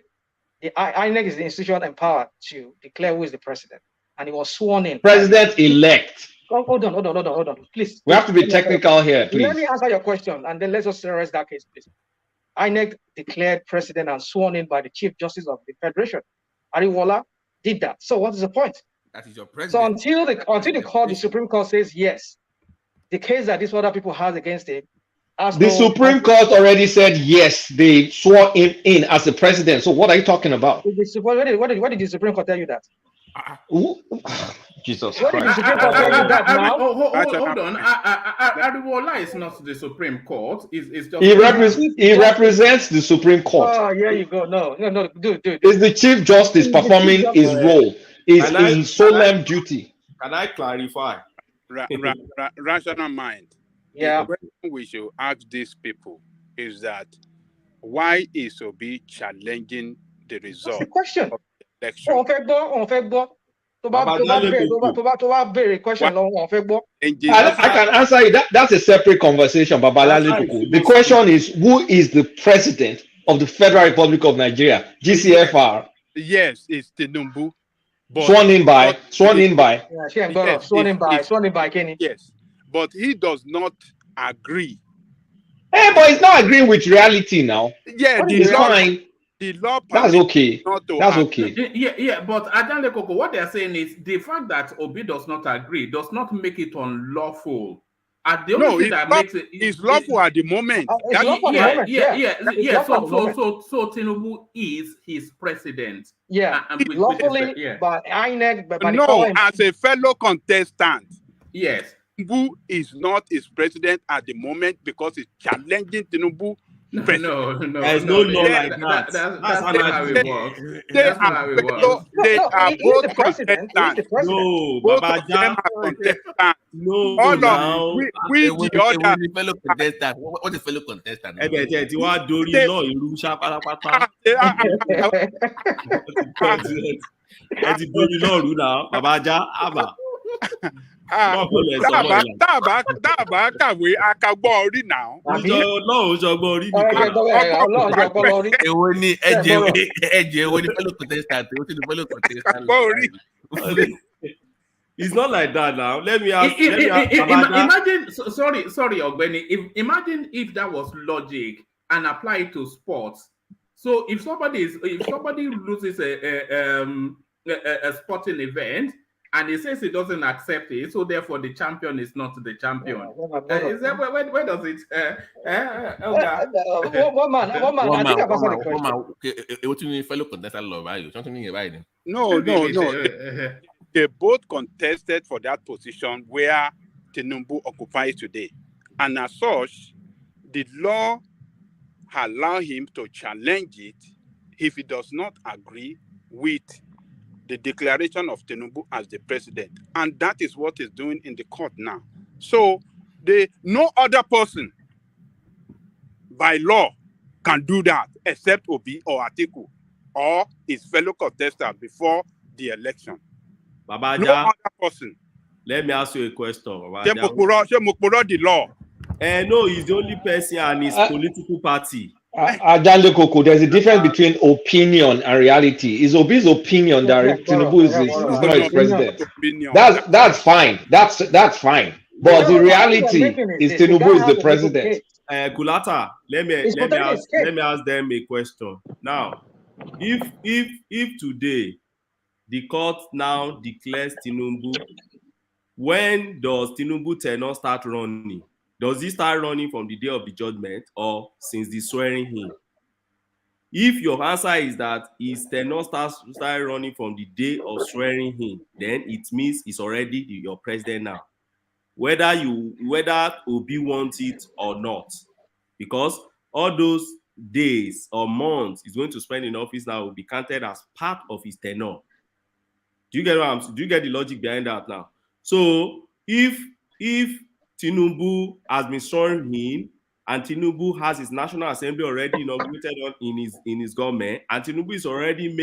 The INEC is the institution empowered to declare who is the president, and he was sworn in. President-elect. Hold on, please. We have to be technical here, please. Let me answer your question, and then let's just rest that case, please. INEC declared president and sworn in by the Chief Justice of the Federation. Ariwola did that. So what is the point? That is your president. So until the Supreme Court says yes, the case that these other people has against it. The Supreme Court already said yes, they swore him in as the president. So what are you talking about? What did the Supreme Court tell you that? Jesus What did the Supreme Court tell you that now? Hold on. Ariwola is not the Supreme Court. It's just he represents the Supreme Court. Oh, here you go. No, dude. It's the Chief Justice performing his role. His solemn duty. Can I clarify? rational mind. Yeah. The question we should ask these people is that why is Obi challenging the That's result the question. of the election? On fait gbọ́. Tó bá béèrè question lọ́wọ́ on fait gbọ́. I can answer it. That's a separate conversation, Babalale Kuku. The question is, who is the president of the Federal Republic of Nigeria, GCFR? Yes, it's Tinubu. Sworn in by. Yeah, sworn in by Kenny. Yes, but he does not agree. Hey, but he's not agreeing with reality now. Yeah, it's fine. The law. That's okay. That's agree. okay. Yeah. But Adanle Koko, what they're saying is the fact that Obi does not agree does not make it unlawful. The only thing that makes it's lawful at the moment. Yeah. So Tinubu is his president. Yeah, lawfully by INEC, by no, as a fellow contestant. Yes. Tinubu is not his president at the moment because he's challenging Tinubu. No. There's no law like that. That's not how it works. They are both contestants. No, both Baba of them are contestants. No, all now. of we the other fellow contestant. What is fellow contestant? Ti wá dórí law ìlú ṣá pátápátá. Ẹ ti dórí law rú náà, Baba Ja, àbá. Dábàá kàwé akagbọ́ orí náà. Ọlọ́run ṣọgbọ́n orí nìkan. Èwo ni ẹ̀jẹ̀ èwo ni fellow contestant? Èwo ni fellow contestant? Akagbọ́ orí. It's not like that now. Let me ask. Imagine, sorry, Ogbeni. Imagine if that was logic and apply it to sports. So if somebody loses a sporting event and he says he doesn't accept it, so therefore the champion is not the champion. Is that where does it? One man. I think I've answered the question. What do you mean fellow contestant law value? Something about it. No. They both contested for that position where Tinubu occupies today. And as such, the law allows him to challenge it if he does not agree with the declaration of Tinubu as the president. And that is what he's doing in the court now. So no other person by law can do that except Obi or Atiku or his fellow contestant before the election. Baba no Ja, other person. Let me ask you a question. Baba Ṣé mo purọ́ the law? No, he's the only person and his political party. Adanle Koko, there's a difference between opinion and reality. Is Obi's opinion that Tinubu is not his president? That's fine. That's fine. But the reality is Tinubu is the president. Kulata, let me ask them a question. Now, if today the court now declares Tinubu, when does Tinubu tenure start running? Does he start running from the day of the judgment or since the swearing in? If your answer is that his tenure starts running from the day of swearing in, then it means he's already your president now. Whether Obi wants it or not, because all those days or months he's going to spend in office now will be counted as part of his tenure. Do you get the logic behind that now? So if Tinubu has been sworn in and Tinubu has his National Assembly already inaugurated in his government, and Tinubu is already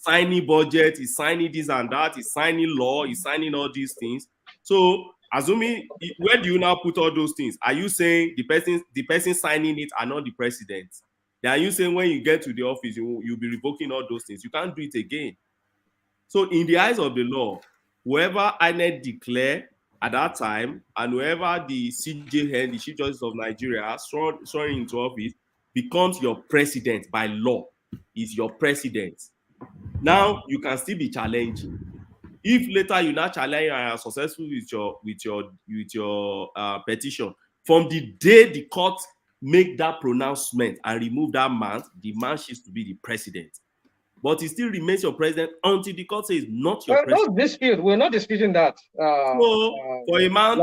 signing budget, he's signing this and that, he's signing law, he's signing all these things. So assuming, where do you now put all those things? Are you saying the person signing it are not the president? Then are you saying when you get to the office, you'll be revoking all those things? You can't do it again. So in the eyes of the law, whoever INEC declare at that time, and whoever the CJN, the Chief Justice of Nigeria, sworn into office, becomes your president by law, is your president. Now you can still be challenging. If later you not challenge and are successful with your petition, from the day the court make that pronouncement and remove that man, the man is to be the president. But he still remains your president until the court says not your president. No dispute. We're not disputing that. So for a man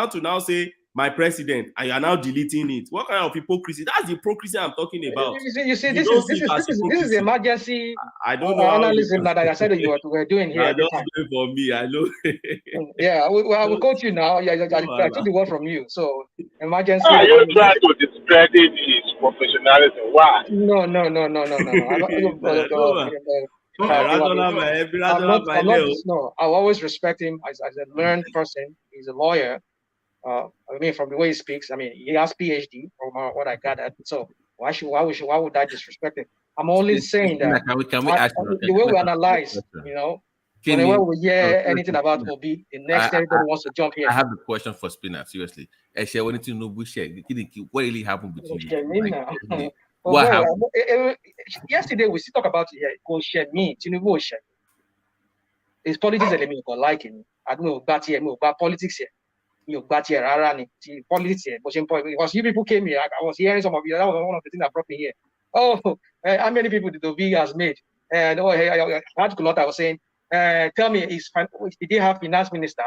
to now say my president, and you are now deleting it. What kind of hypocrisy? That's the hypocrisy I'm talking about. You see, this is emergency I don't know analysis that I said you were doing here. Just wait for me. I know. Yeah, I will quote you now. Yeah, I took the word from you. So emergency. Are you trying to discredit his professionalism? Why? No. I'll always respect him as a learned person. He's a lawyer. I mean, from the way he speaks, I mean, he has PhD from what I gathered. So why would I disrespect him? I'm only saying that the way we analyze, you know, whenever we hear anything about Obi, the next everybody wants to jump here. I have a question for Spinner. Seriously, what really happened between you? What happened? Yesterday we still talk about it here. Go share me, Tinubu share. It's politics element or liking. I don't know about politics here. You got here, politics here. Because you people came here, I was hearing some of you. That was one of the things that brought me here. Oh, how many people did Obi has made? And I was saying, tell me, did they have finance minister?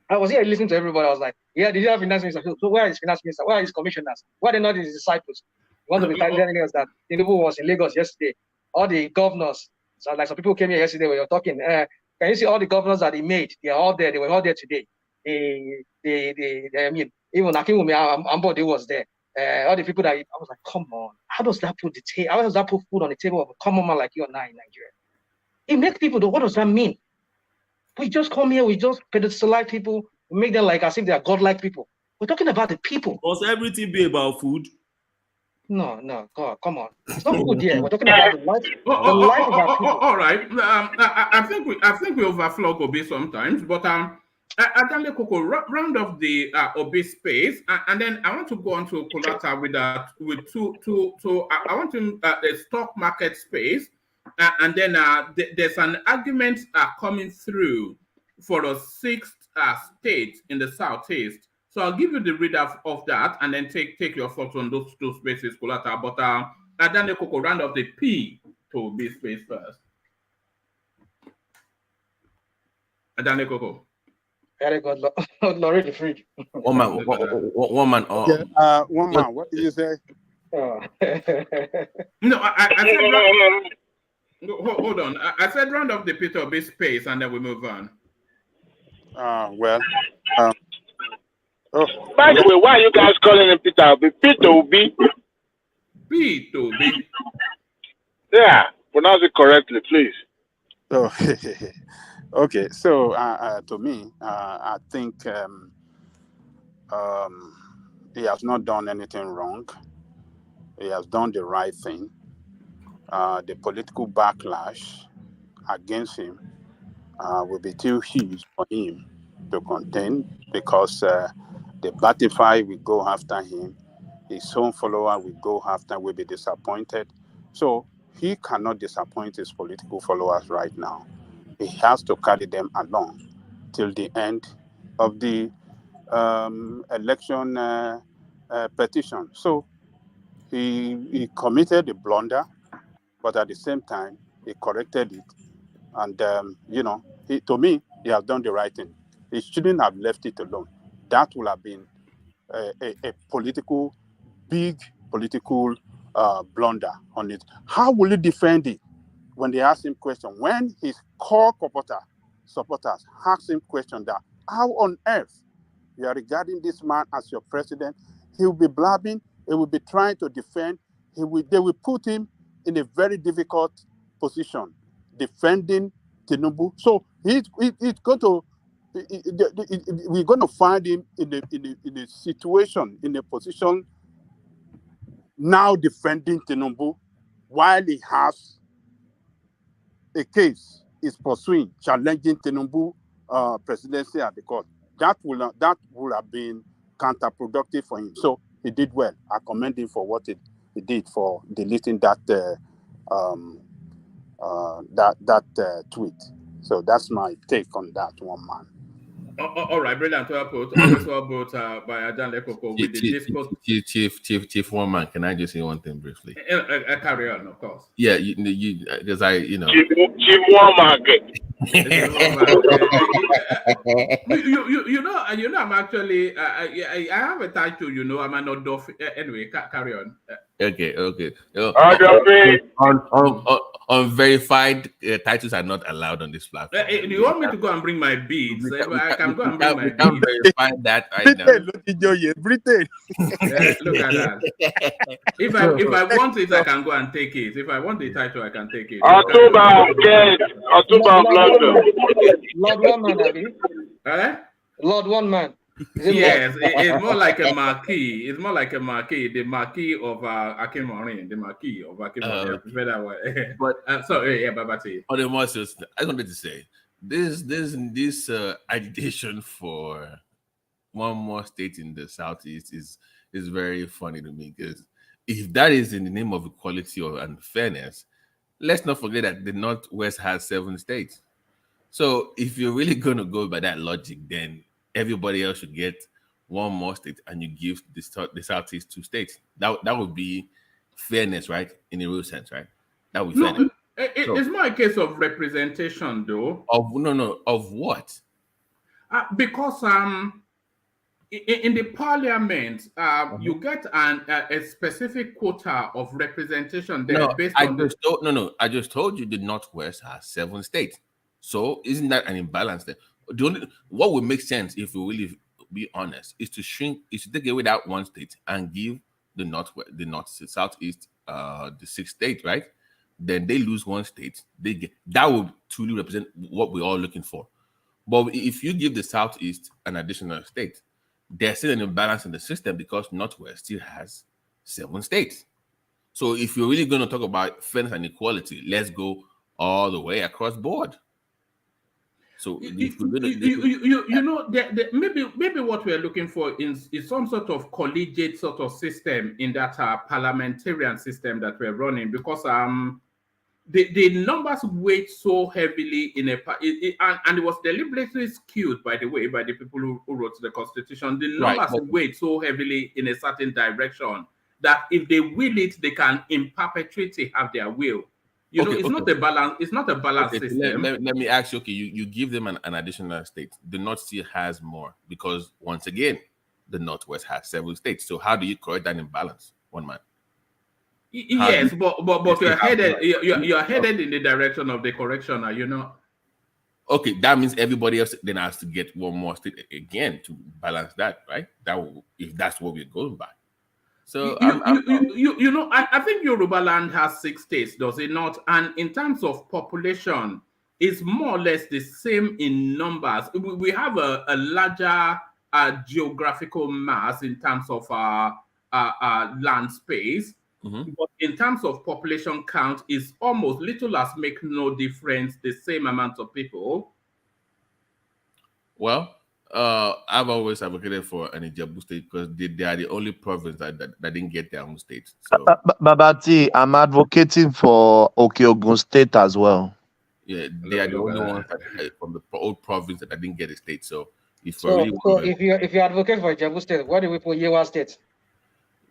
I was here listening to everybody. I was like, yeah, did you have finance minister? So where is finance minister? Where are his commissioners? Why are they not his disciples? You want to be telling us that Tinubu was in Lagos yesterday? All the governors, so like some people came here yesterday where you're talking. Can you see all the governors that he made? They are all there. They were all there today. I mean, even Akinwumi Ambode was there. All the people I was like, come on, how does that put food on the table of a common man like you and I in Nigeria? It makes people what does that mean? We just come here, we just pedestalize people, we make them like as if they are godlike people. We're talking about the people. Must everything be about food? No, God, come on. It's not food here. We're talking about the life of our people. All right. I think we overflow Obi sometimes, but Adale Koko, round off the Obi space, and then I want to go on to Kolata with two. I want to the stock market space, and then there's an argument coming through for a sixth state in the southeast. So I'll give you the read of that, and then take your thoughts on those two spaces, Kolata. But Adale Koko, round off the P to Obi space first. Adale Koko. Very good. Lorry the fridge. One man. One man. What did you say? No, I said hold on. I said round off the Peter Obi space, and then we move on. By the way, why are you guys calling him Peter Obi? Peter Obi. Peter Obi. Yeah, pronounce it correctly, please. Oh, okay. So to me, I think he has not done anything wrong. He has done the right thing. The political backlash against him will be too huge for him to contain because the Batify will go after him. His own follower will be disappointed. So he cannot disappoint his political followers right now. He has to carry them along till the end of the election petition. So he committed a blunder, but at the same time, he corrected it. And, to me, he has done the right thing. He shouldn't have left it alone. That would have been a big political blunder on it. How will he defend it when they ask him question? When his core supporters ask him question that, how on earth you are regarding this man as your president? He will be blabbing. He will be trying to defend. They will put him in a very difficult position, defending Tinubu. So we're going to find him in a situation, in a position now defending Tinubu while he has a case is pursuing, challenging Tinubu presidency at the court. That will have been counterproductive for him. So he did well. I commend him for what he did for deleting that tweet. So that's my take on that one, man. All right, brilliant. Also about by Adale Koko with the discourse. Chief one man. Can I just say one thing briefly? Carry on, of course. Yeah, because Chief one man. You know, I'm actually, I have a title, you know, I'm an Odolphin. Anyway, carry on. Okay. Odolphin. Unverified titles are not allowed on this platform. Do you want me to go and bring my beads? I can go and bring my We can't beads. verify that right now. Britain. Look at that. If I want it, I can go and take it. If I want the title, I can take it. October of Kent, October of London. Lord one man, Abi. Lord one man. Yes, it's more like a marquee. It's more like a marquee. The marquee of Akinmorin. The marquee of Akinmorin. I prefer that way. But sorry, yeah, Babati. On the more serious, I wanted to say this agitation for one more state in the southeast is very funny to me, because if that is in the name of equality and fairness, let's not forget that the Northwest has 7 states. So if you're really going to go by that logic, then everybody else should get one more state, and you give the southeast 2 states. That would be fairness, right? In a real sense, right? That would be fairness. It's more a case of representation, though. Of what? Because in the parliament, you get a specific quota of representation there I just told you the Northwest has 7 states. So isn't that an imbalance there? What would make sense, if we really be honest, is to take away that 1 state and give the southeast the 6th state, right? Then they lose 1 state. That would truly represent what we're all looking for. But if you give the southeast an additional state, there's still an imbalance in the system, because Northwest still has 7 states. So if you're really going to talk about fairness and equality, let's go all the way across board. So maybe what we're looking for is some sort of collegiate sort of system in that parliamentarian system that we're running, because the numbers weigh so heavily in and it was deliberately skewed, by the way, by the people who wrote the constitution. The numbers weigh so heavily in a certain direction that if they will it, they can in perpetuity have their will. Not a balance. It's not a balanced system. Let me ask you. Okay, you give them an additional state. The North still has more, because once again, the Northwest has 7 states. So how do you correct that imbalance, one man? Yes, but you're headed in the direction of the correction, are you not? Okay, that means everybody else then has to get 1 more state again to balance that, right? If that's what we're going by. So I think Yoruba land has 6 states, does it not? And in terms of population, it's more or less the same in numbers. We have a larger geographical mass in terms of land space. Mm-hmm. But in terms of population count, is almost little as make no difference, the same amount of people. Well, I've always advocated for an Ijebu state, because they are the only province that didn't get their own state. So, Babati, I'm advocating for Okeogun State as well. Yeah, they are the only ones from the old province that didn't get a state. So if you advocate for Ijebu State, why do we put Yewa State?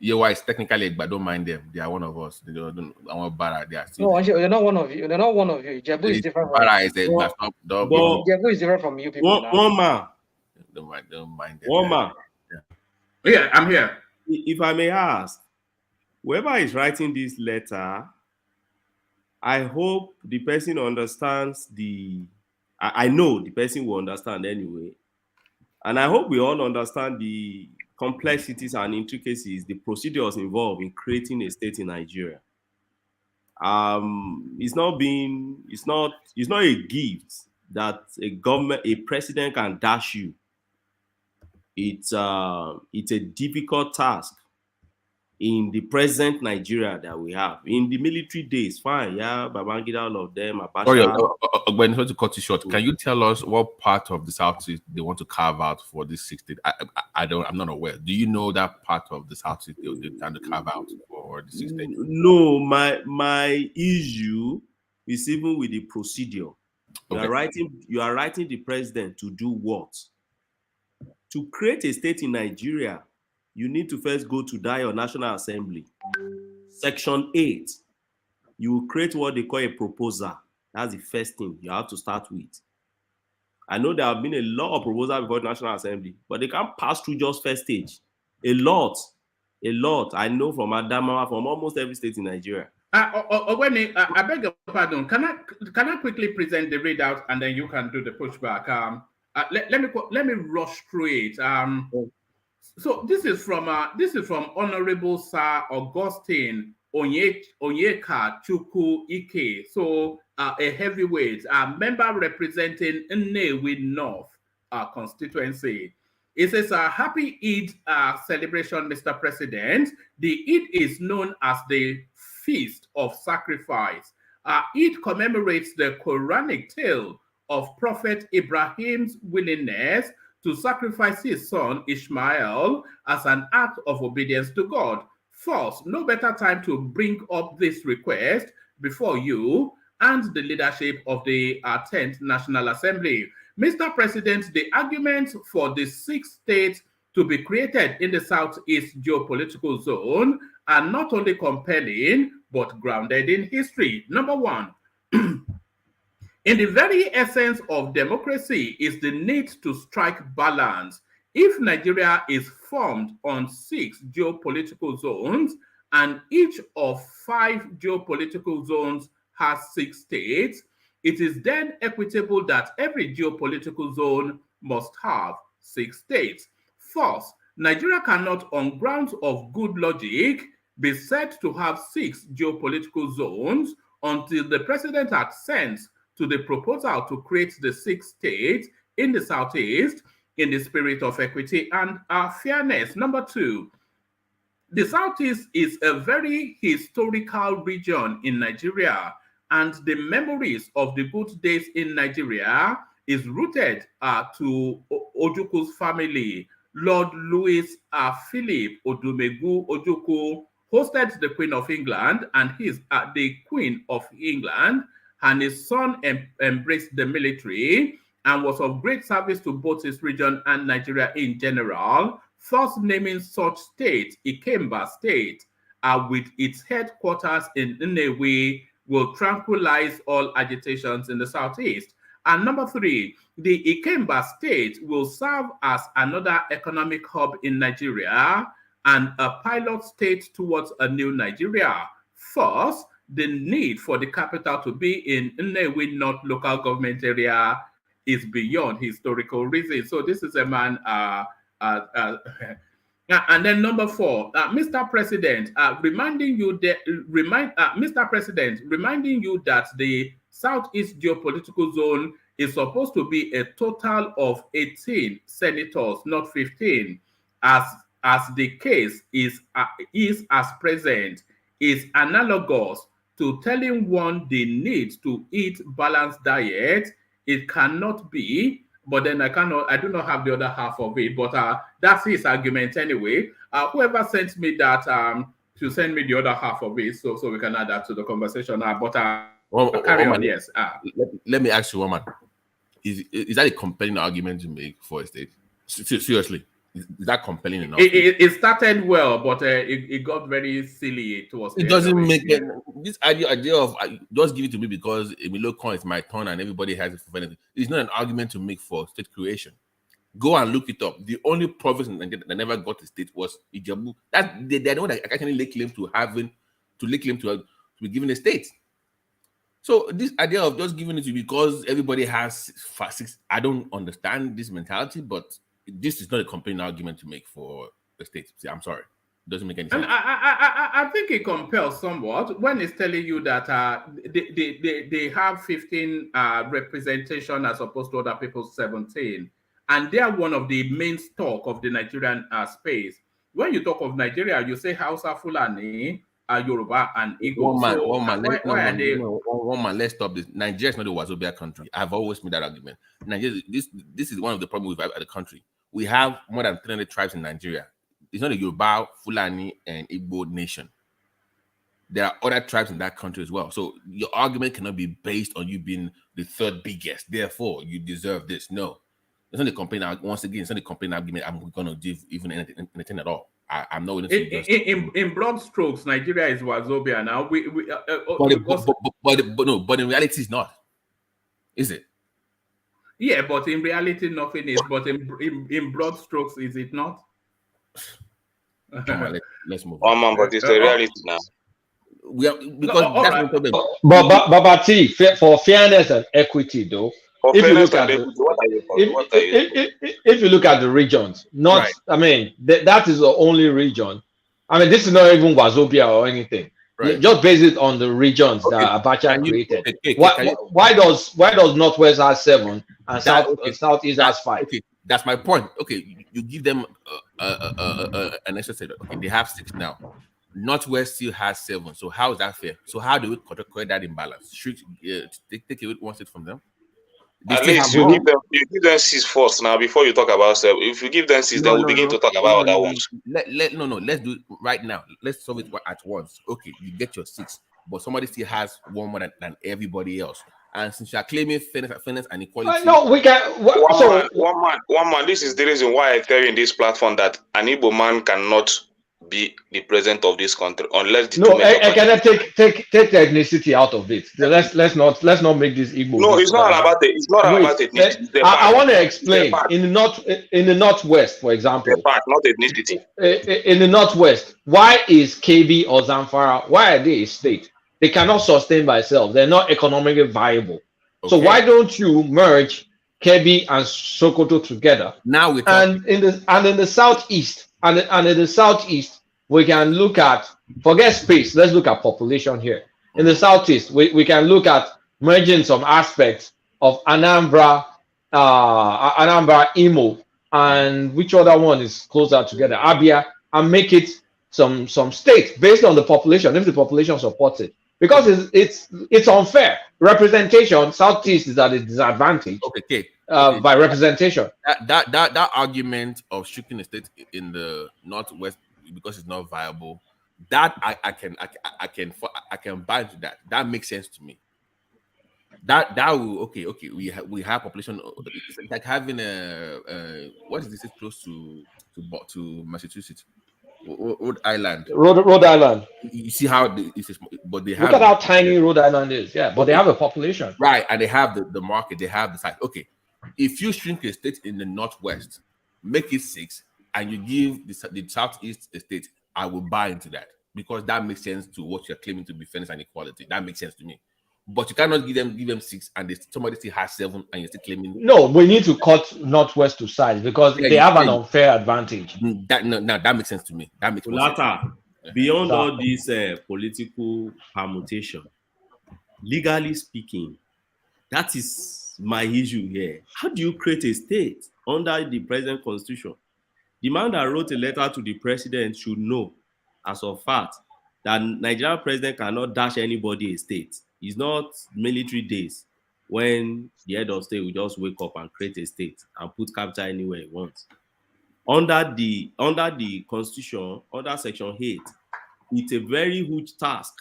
Yewa is technically, but don't mind them. They are one of us. They don't. I want Bara. They are still. No, they're not one of you. They're not one of you. Ijebu is different. Bara is Ijebu is different from you people. One man. Don't mind them. One man. Yeah, I'm here. If I may ask, whoever is writing this letter, I hope the person understands I know the person will understand anyway. And I hope we all understand the complexities and intricacies, the procedures involved in creating a state in Nigeria. It's not a gift that a president can dash you. It's a difficult task in the present Nigeria that we have. In the military days, fine, yeah, Babangida, all of them, Abacha. Sorry, when to cut you short, can you tell us what part of the Southeast they want to carve out for this 6 state? I'm not aware. Do you know that part of the Southeast they plan to carve out for the 6 state? No, my issue is even with the procedure. You are writing the president to do what? To create a state in Nigeria, you need to first go to your National Assembly. Section 8, you will create what they call a proposal. That's the first thing you have to start with. I know there have been a lot of proposals before the National Assembly, but they can't pass through just first stage. A lot. I know from Adamawa, from almost every state in Nigeria. I beg your pardon. Can I quickly present the readout and then you can do the pushback? Let me rush through it. So this is from Honorable Sir Augustine Onyeka Chukwu Ike. So a heavyweight, member representing Nnewi North constituency. It says, happy Eid celebration, Mr. President. The Eid is known as the Feast of Sacrifice. Eid commemorates the Quranic tale of Prophet Ibrahim's willingness to sacrifice his son Ishmael as an act of obedience to God. First, no better time to bring up this request before you and the leadership of the 10th National Assembly. Mr. President, the arguments for the 6 states to be created in the Southeast geopolitical zone are not only compelling, but grounded in history. Number one, in the very essence of democracy is the need to strike balance. If Nigeria is formed on 6 geopolitical zones and each of 5 geopolitical zones has 6 states, it is then equitable that every geopolitical zone must have 6 states. First, Nigeria cannot, on grounds of good logic, be said to have 6 geopolitical zones until the president assents to the proposal to create the 6 states in the Southeast in the spirit of equity and fairness. Number 2, the Southeast is a very historical region in Nigeria, and the memories of the good days in Nigeria is rooted to Ojuku's family. Lord Louis Philip Odumegu Ojukwu hosted the Queen of England, and he's the Queen of England, and his son embraced the military and was of great service to both his region and Nigeria in general. First naming such state, Ikemba State, with its headquarters in Nnewi, will tranquilize all agitations in the Southeast. And number 3, the Ikemba State will serve as another economic hub in Nigeria and a pilot state towards a new Nigeria. First, the need for the capital to be in Nnewi North local government area is beyond historical reasons. So this is a man. And then number 4, Mr. President, reminding you that the Southeast geopolitical zone is supposed to be a total of 18 senators, not 15, as the case is as present, is analogous to telling one they need to eat balanced diet. It cannot be, but then I do not have the other half of it, but that's his argument anyway. Whoever sent me that to send me the other half of it, so we can add that to the conversation. Carry on, yes. Let me ask you, woman, is that a compelling argument to make for a state? Seriously, is that compelling enough? It started well, but it got very silly towards the It doesn't make it. This idea of just give it to me because Emilio is my turn and everybody has it for benefit. It's not an argument to make for state creation. Go and look it up. The only province that never got a state was Ijebu. That they don't actually lay claim to be given a state. So this idea of just giving it to because everybody has 6, I don't understand this mentality, but this is not a compelling argument to make for the state. See, I'm sorry. It doesn't make any sense. And I think it compels somewhat when it's telling you that they have 15 representation as opposed to other people's 17. And they are one of the main stock of the Nigerian space. When you talk of Nigeria, you say Hausa, Fulani, Yoruba, and Igbo. One man, let's stop this. Nigeria is not a Wazobia country. I've always made that argument. Nigeria, this is one of the problems we've had at the country. We have more than 300 tribes in Nigeria. It's not a Yoruba, Fulani, and Igbo nation. There are other tribes in that country as well. So your argument cannot be based on you being the 3rd biggest. Therefore, you deserve this. No. It's not a complaint. Once again, it's not a complaint argument I'm going to give even anything at all. I'm not willing to just... in broad strokes, Nigeria is Wazobia now. But in reality, it's not. Is it? Yeah, but in reality, nothing is. But in broad strokes, is it not? Come on, let's move on. Man, but it's a reality now. We are, because all that's right. the problem. But T, for fairness and equity, though, For if you fairness look and at equity, what are you if you look at the regions, not Right. I mean that is the only region. I mean, this is not even Wazobia or anything. Right. Just base it on the regions Okay. that Abacha created. Can you, Why does Northwest has 7 and Southeast has 5? Okay, that's my point. Okay, you give them an extra set. Okay, they have 6 now. Northwest still has 7. So how is that fair? So how do we correct that imbalance? Should take away 1 seat from them? At least you give them 6 first now before you talk about 7. If you give them 6, then we'll begin to talk about other ones. Let's do it right now. Let's solve it at once. Okay, you get your 6, but somebody still has 1 more than everybody else. And since you are claiming fairness and equality, no, we can. One man. This is the reason why I tell you in this platform that an Igbo man cannot be the president of this country unless the I cannot take the ethnicity out of it. Let's not make this Igbo. No, it's not about it. It's not about ethnicity. I want to explain. In the northwest, for example, not ethnicity. In the northwest, why is KB or Zamfara? Why are they a state? They cannot sustain by themselves. They're not economically viable. Okay. So why don't you merge KB and Sokoto together? Now we in the southeast. And in the southeast, we can look at, forget space, let's look at population here. In the southeast, we can look at merging some aspects of Anambra, Imo, and which other one is closer together, Abia, and make it some state based on the population, if the population supports it. Because it's unfair. Representation, southeast is at a disadvantage. Okay. By representation. That argument of shrinking the state in the northwest because it's not viable, that I can buy into that. That makes sense to me. That will okay. We have population. It's like having what is this close to Massachusetts? Rhode Island. Rhode Island. You see how but they have. Look at how tiny Rhode Island is. Yeah, but they have a population. Right, and they have the market. They have the size. Okay, if you shrink a state in the northwest, make it 6, and you give the southeast a state, I will buy into that because that makes sense to what you're claiming to be fairness and equality. That makes sense to me. But you cannot give them 6, and somebody still has 7, and you're still claiming. No, we need to cut northwest to size because they have an unfair advantage. That makes sense to me. That makes sense. Beyond all this political permutation, legally speaking, that is my issue here. How do you create a state under the present constitution? The man that wrote a letter to the president should know, as of fact, that Nigerian president cannot dash anybody a state. It's not military days when the head of state will just wake up and create a state and put capital anywhere he wants. Under the constitution, under section 8, it's a very huge task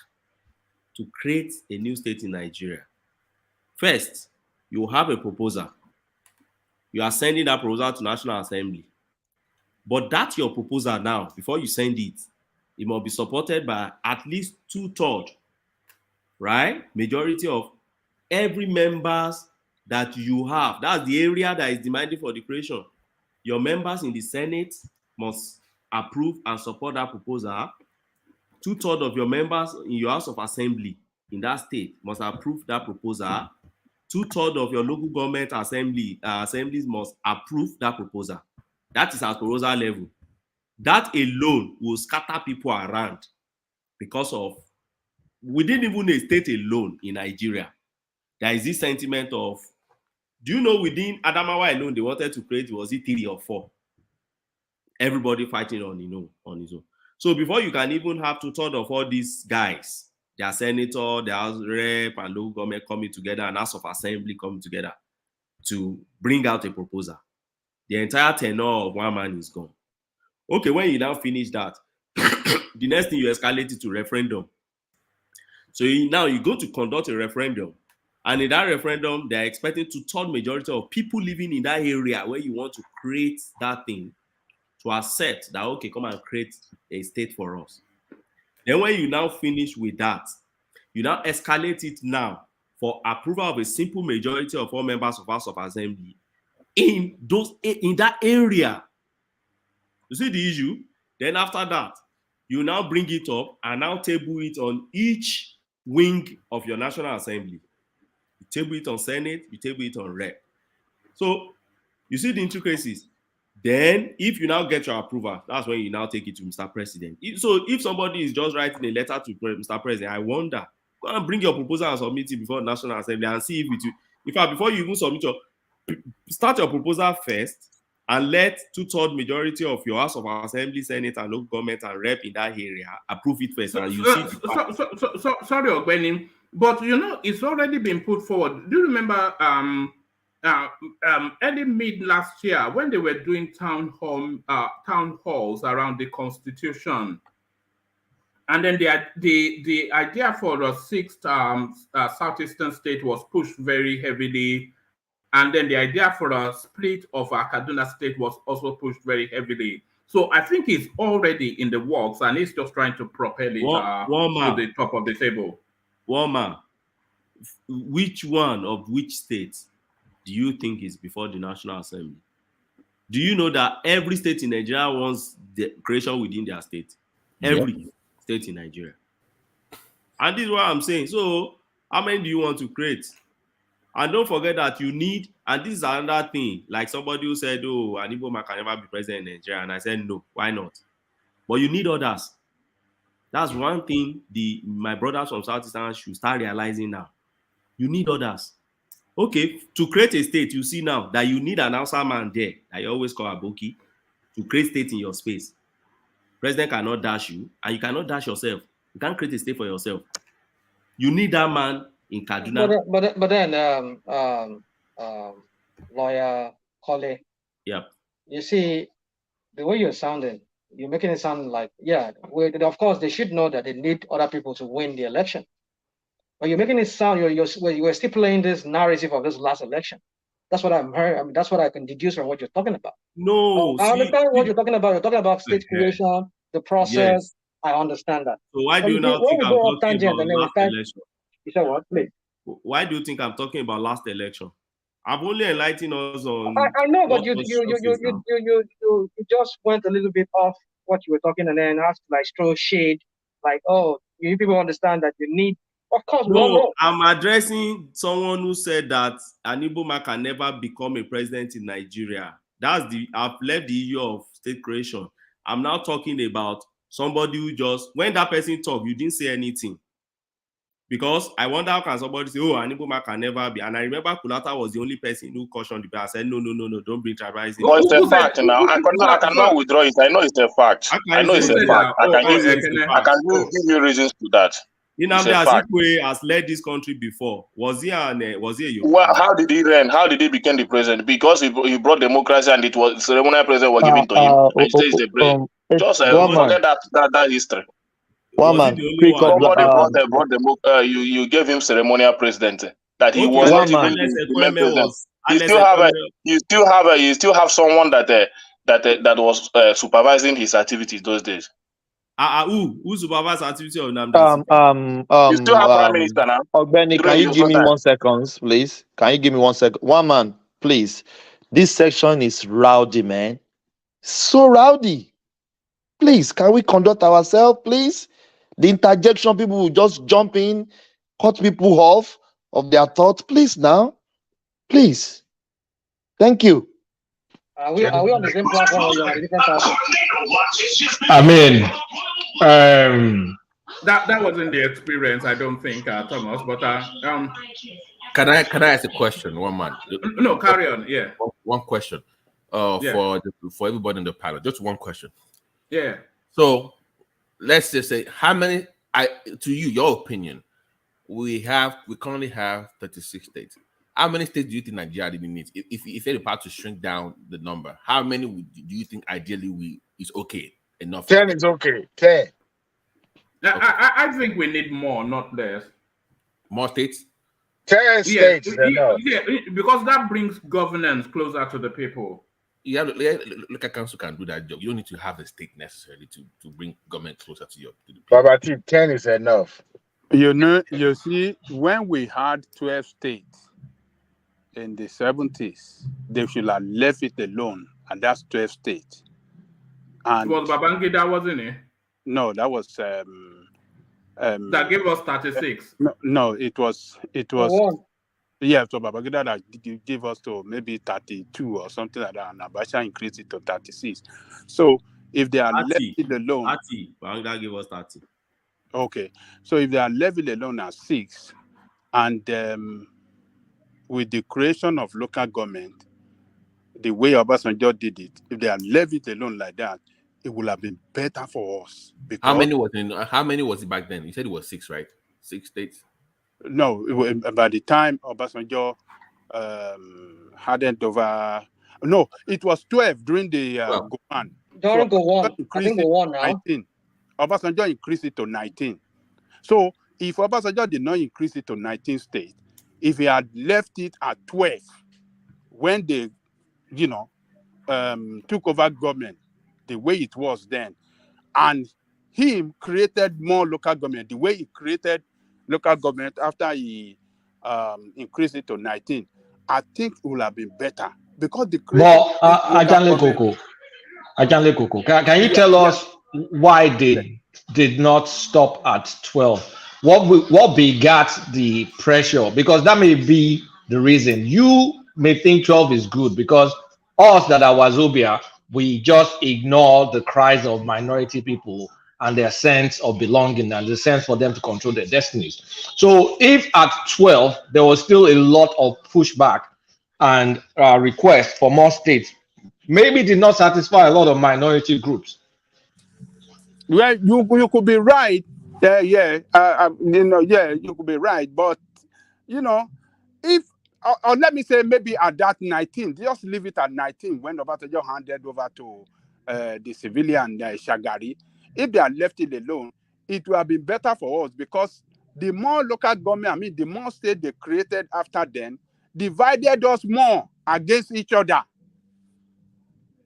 to create a new state in Nigeria. First, you have a proposal. You are sending that proposal to National Assembly. But that's your proposal now. Before you send it, it must be supported by at least 2/3, right? Majority of every members that you have. That's the area that is demanding for the creation. Your members in the Senate must approve and support that proposal. 2/3 of your members in your House of Assembly in that state must approve that proposal. 2/3 of your local government assemblies must approve that proposal. That is at proposal level. That alone will scatter people around because of within even a state alone in Nigeria. There is this sentiment of, do you know within Adamawa alone they wanted to create, was it 3 or 4? Everybody fighting on his own. So before you can even have 2/3 of all these guys, their senator, their house rep, and local government coming together, and House of Assembly coming together to bring out a proposal, the entire tenure of one man is gone. Okay, when you now finish that, the next thing you escalate it to referendum. So now you go to conduct a referendum, and in that referendum, they're expecting 2/3 majority of people living in that area where you want to create that thing to accept that, okay, come and create a state for us. Then when you now finish with that, you now escalate it now for approval of a simple majority of all members of House of Assembly in that area. You see the issue? Then after that, you now bring it up and now table it on each wing of your National Assembly. You table it on Senate, you table it on Rep. So you see the intricacies. Then if you now get your approval, that's when you now take it to Mr. President. So if somebody is just writing a letter to Mr. President, I wonder, go and bring your proposal and submit it before the National Assembly and see if it will. In fact, before you even submit start your proposal first and let 2/3 majority of your House of Assembly, Senate, and local government and Rep in that area approve it first. And you see. Sorry, Ogbenin, but it's already been put forward. Do you remember early mid last year when they were doing town halls around the Constitution, and then the idea for the 6th southeastern state was pushed very heavily, and then the idea for a split of Kaduna state was also pushed very heavily. So I think it's already in the works, and it's just trying to propel it to the top of the table. Which one of which states do you think is before the National Assembly? Do you know that every state in Nigeria wants the creation within their state? Every state in Nigeria. And this is what I'm saying. So how many do you want to create? And don't forget that you need, and this is another thing, like somebody who said, oh, an Igbo man can never be president in Nigeria. And I said, no, why not? But you need others. That's one thing my brothers from Southeastern should start realizing now. You need others. Okay, to create a state, you see now that you need an outside man there that you always call Aboki to create state in your space. President cannot dash you, and you cannot dash yourself. You can't create a state for yourself. You need that man in Kaduna. But then, lawyer Kole. Yep. You see, the way you're sounding, you're making it sound like, of course, they should know that they need other people to win the election. But you're making it sound you're still playing this narrative of this last election. That's what I'm hearing. I mean, that's what I can deduce from what you're talking about. No, I understand what you're talking about. You're talking about state creation, the process. Yes. I understand that. So why do you now think I'm talking about last election? You said what, please? Why do you think I'm talking about last election? I've only enlightened us on. I know, but you just went a little bit off what you were talking, and then have to like throw shade, like, oh, you people understand that you need. Of course, no, I'm addressing someone who said that an Igbo man can never become a president in Nigeria. I've left the issue of state creation. I'm now talking about somebody who just, when that person talked, you didn't say anything. Because I wonder how can somebody say, oh, an Igbo man can never be. And I remember Kulata was the only person who cautioned the people. I said, no, don't bring tribalism. But it's a fact now. I cannot withdraw it. I know it's a fact. I know it's a fact. I can give you reasons to that. Nnamdi Azikiwe has led this country before. Was he a Yoruba? Well, how did he reign? How did he become the president? Because he brought democracy, and it was ceremonial president was given to him. And he says the brain. Just forget that history. One man, quick somebody you gave him ceremonial president. That he was not even the president. You still have someone that was supervising his activities those days. Who supervised activity of Nnamdi? You still have prime minister now. Ogbeni, can you give me 1 second, please? Can you give me 1 second? One man, please. This section is rowdy, man. So rowdy. Please, can we conduct ourselves, please? The interjection, people will just jump in, cut people off of their thoughts. Please now. Please. Thank you. Are we on the same platform or you're on a different platform? I mean, that wasn't the experience, I don't think, Thomas. But can I ask a question, one man? No, carry on. Yeah, one question. For everybody in the panel, just one question. Yeah. So let's just say, how many? To you, your opinion, we currently have 36 states. How many states do you think Nigeria really needs? If they're about to shrink down the number, how many do you think ideally is okay enough? 10 is okay. 10. I think we need more, not less. More states? 10 states. Yeah, because that brings governance closer to the people. Yeah, local council can do that job. You don't need to have a state necessarily to bring government closer to the people. Baba T, 10 is enough. You know, you see, when we had 12 states in the 70s, they should have left it alone, and that's 12 states. It was And Babangida, wasn't it? no, that was That gave us eh, 36. no, it was One. yeah, so Babangida that gave us to maybe 32 or something like that, and Abacha increased it to 36. So if they are left 30. it alone, 30. That gave us 30. okay. So if they are left it alone at 6, and with the creation of local government, the way Obasanjo did it, if they had left it alone like that, it would have been better for us. How Because many was in? How many was it back then? You said it was 6, right? 6 states. no, by the time Obasanjo hadn't over, no, it was 12 during the Well, Goman. So During go Obasanjo one. I increased think it go one to now. 19. Obasanjo increased it to 19. So if Obasanjo did not increase it to 19 states, if he had left it at 12 when they, you know, took over government the way it was then, and him created more local government the way he created local government after he increased it to 19, I think it would have been better because the creation of But this local Ajanle government. Koko, Ajanle Koko, can you Yeah, tell yeah. us why they did not stop at 12? What begat the pressure? Because that may be the reason. You may think 12 is good because us that are Wazobia, we just ignore the cries of minority people and their sense of belonging and the sense for them to control their destinies. So if at 12 there was still a lot of pushback and request for more states, maybe did not satisfy a lot of minority groups. Well, you could be right. Yeah, yeah, you could be right. But you know, if or let me say maybe at that 19, just leave it at 19 when Obasanjo handed over to the civilian Shagari. If they had left it alone, it would have been better for us because the more local government, I mean, the more state they created after then, divided us more against each other.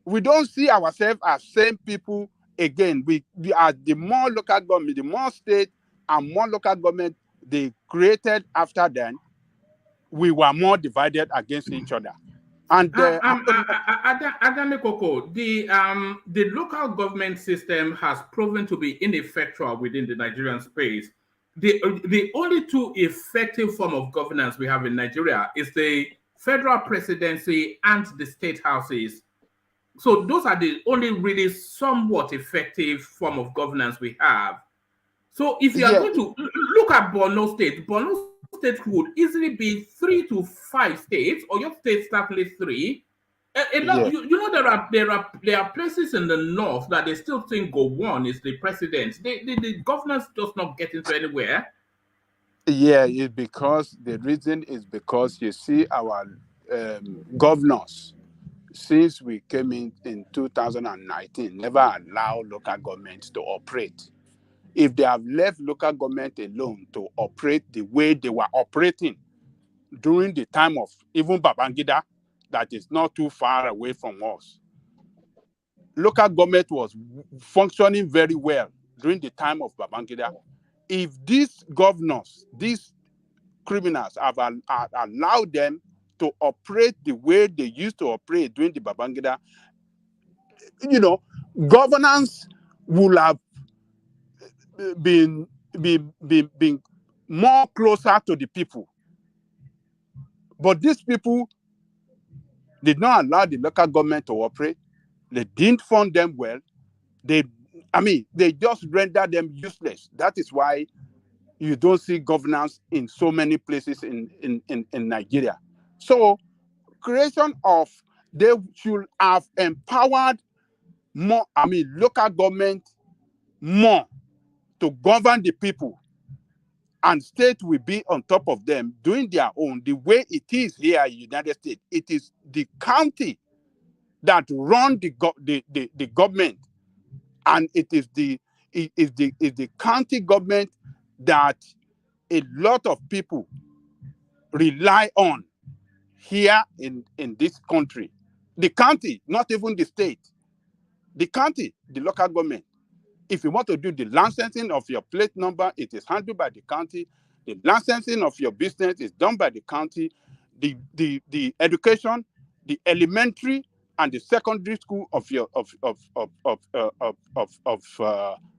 We don't see ourselves as same people again. We are the more local government, the more state and more local government they created after then, we were more divided against each other. And Adame Koko, the local government system has proven to be ineffectual within the Nigerian space. The only two effective form of governance we have in Nigeria is the federal presidency and the state houses. So those are the only really somewhat effective form of governance we have. So if you are yeah, going to look at Borno State would easily be 3 to 5 states, or your state certainly 3. yeah, You know there are places in the north that they still think go one is the president. The governance does not get into anywhere. yeah. It's because the reason is because you see our governors since we came in 2019 never allow local governments to operate. If they have left local government alone to operate the way they were operating during the time of even Babangida, that is not too far away from us, local government was functioning very well during the time of Babangida. If these governors, these criminals have allowed them to operate the way they used to operate during the Babangida, governance will have been more closer to the people. But these people did not allow the local government to operate. They didn't fund them well. They just rendered them useless. That is why you don't see governance in so many places in Nigeria. So they should have empowered more, local government more to govern the people, and state will be on top of them doing their own. The way it is here in the United States, it is the county that run the government, and it is the county government that a lot of people rely on here in this country. The county, not even the state. The county, the local government, If you want to do the licensing of your plate number, it is handled by the county. The licensing of your business is done by the county. The education, the elementary and the secondary school of your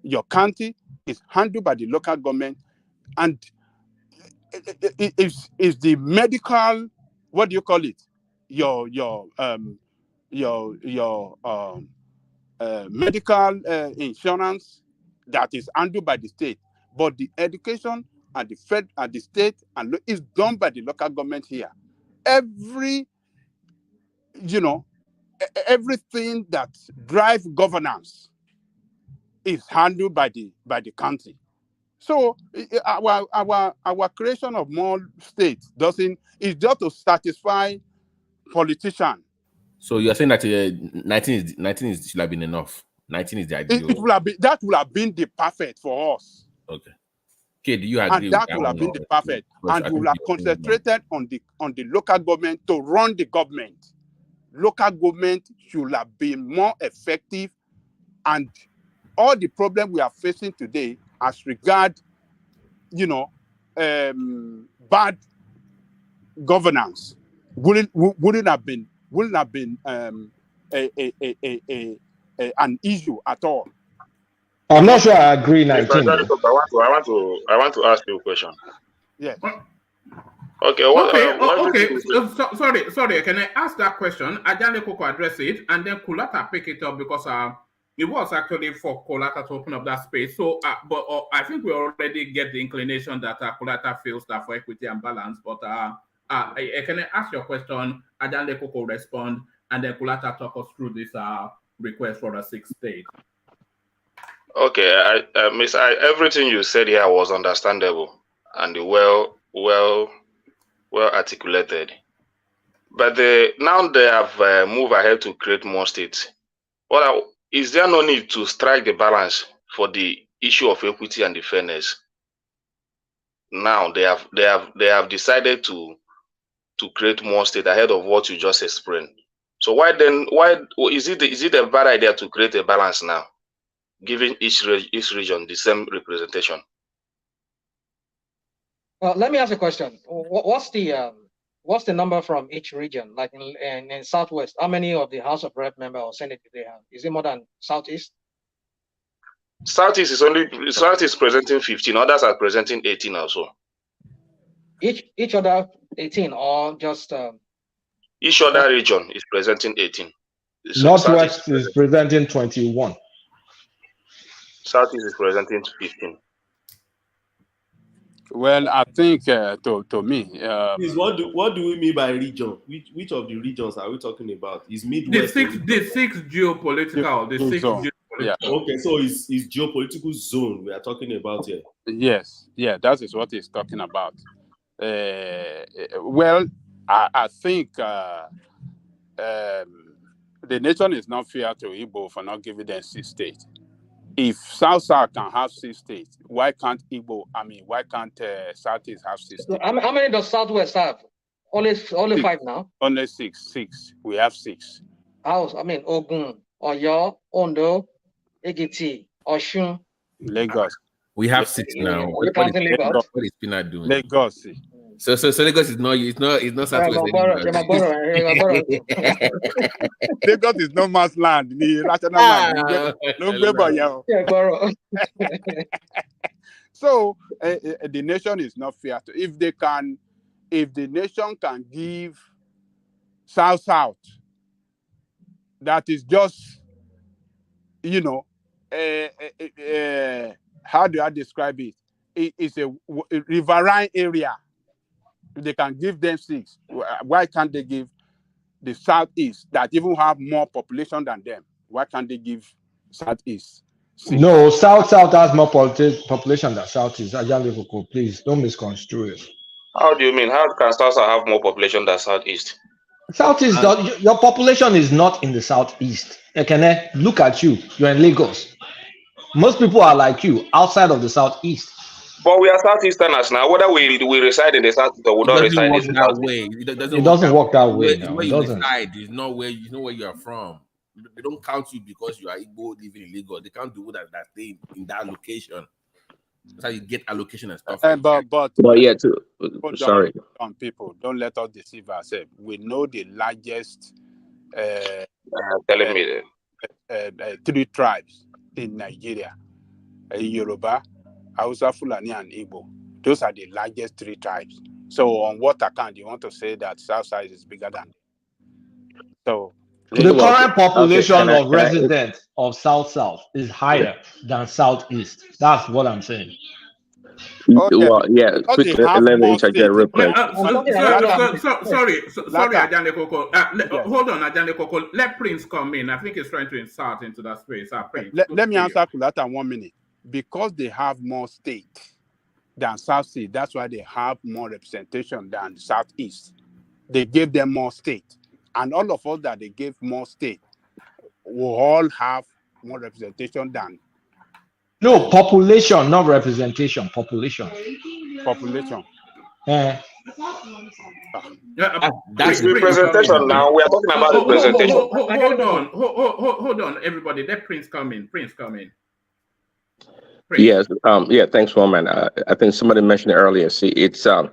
your county is handled by the local government, and it is the medical, what do you call it? Your medical insurance that is handled by the state, but the education and the fed and the state and is done by the local government here. Every everything that drives governance is handled by the country. So our creation of more states is just to satisfy politicians. So you're saying that 19 should have been enough. 19 is the ideal. That would have been the perfect for us. Okay. Okay, do you agree? And that would have been the perfect, and we would have concentrated on the local government to run the government. Local government should have been more effective, and all the problems we are facing today, as regard, bad governance, wouldn't have been an issue at all. I'm not sure I agree. 19. I want to ask you a question. Yes. Okay. Sorry. Can I ask that question? Ajale Koko address it, and then Kulata pick it up, because it was actually for Kulata to open up that space. So, but I think we already get the inclination that Kulata feels that for equity and balance. But can I ask your question? Ajale Koko respond, and then Kulata talk us through this request for a 6th state. Okay, everything you said here was understandable and well articulated. But now they have moved ahead to create more states. Is there no need to strike the balance for the issue of equity and the fairness? Now they have decided to create more states ahead of what you just explained. So why is it a bad idea to create a balance now, giving each region the same representation? Well, let me ask a question. What's the number from each region? Like in Southwest, how many of the House of Rep member or Senate do they have? Is it more than Southeast? Southeast is presenting 15. Others are presenting 18 also. Each other 18, or just each other region is presenting 18. Northwest is presenting 21. Southeast is presenting 15. Well, I think to me, please, what do we mean by region? Which of the regions are we talking about? Is Midwest the six geopolitical? The six zone. geopolitical. Yeah. Okay, so it's geopolitical zone we are talking about here. Yes, that is what he's talking about. Well, I think the nation is not fair to Igbo for not giving them 6 states. If South can have 6 states, why can't why can't Southeast have 6 states? How many does Southwest have? Only 5 now? Only 6. We have 6. Ogun, Oyo, Ondo, Ekiti, Osun, Lagos. We have 6 now. What is Pinat doing? Lagos. So Lagos is not Southwest anymore. Lagos is no man's land. So the nation is not fair to. If the nation can give South, that is just, how do I describe it? It's a riverine area. They can give them 6. Why can't they give the Southeast that even have more population than them? Why can't they give Southeast 6? No, South has more population than Southeast. Please don't misconstrue it. How do you mean? How can South have more population than Southeast? Southeast, your population is not in the Southeast. Ekene, look at you. You're in Lagos. Most people are like you, outside of the Southeast. But we are Southeasterners now. Whether we reside in the Southeast or we don't reside in the Southeast. It doesn't work that way. Where you reside is not where you are from. They don't count you because you are Igbo living in Lagos. They count the people that stay in that location. That's how you get allocation and stuff. But yeah, sorry. On people, don't let us deceive ourselves. We know the largest telling me that. 3 tribes in Nigeria: Yoruba, Hausa, Fulani, and Igbo. Those are the largest 3 tribes. So, on what account you want to say that Southside is bigger than? So, the current population of residents of South is higher than Southeast. That's what I'm saying. Okay, well, yeah. quick, let me interject real quick. Sorry, Ajane Koko. Hold on, Ajane Koko. Let Prince come in. I think he's trying to insert into that space. Prince, let me answer Kulata 1 minute. Because they have more states than Southeast, that's why they have more representation than Southeast. They gave them more state, and all of us that they gave more state will all have more representation than. No, population, not representation. Population. That's representation. Now we are talking about representation. Hold on, everybody. Let Prince come in. Prince. Yes. Thanks, Woman. I think somebody mentioned it earlier. See, it's the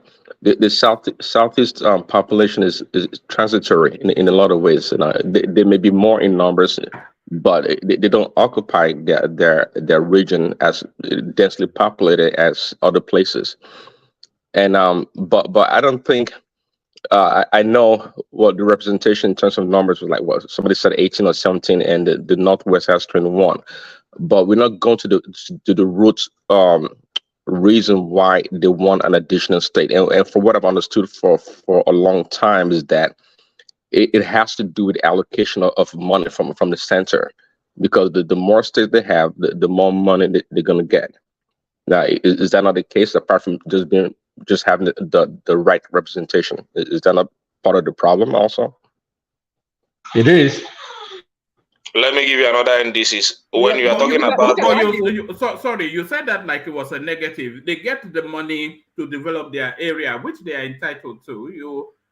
southeast population is transitory in a lot of ways. They may be more in numbers, but they don't occupy their region as densely populated as other places. And but I don't think. I know what the representation in terms of numbers was like. What somebody said 18 or 17, and the Northwest has 21. But we're not going to the root reason why they want an additional state. And for what I've understood for a long time is that it has to do with allocation of money from the center, because the more states they have, the more money they're going to get. Now, is that not the case? Apart from just having the right representation, is that not part of the problem also? It is. Let me give you another indices. When you are talking about you said that like it was a negative. They get the money to develop their area, which they are entitled to.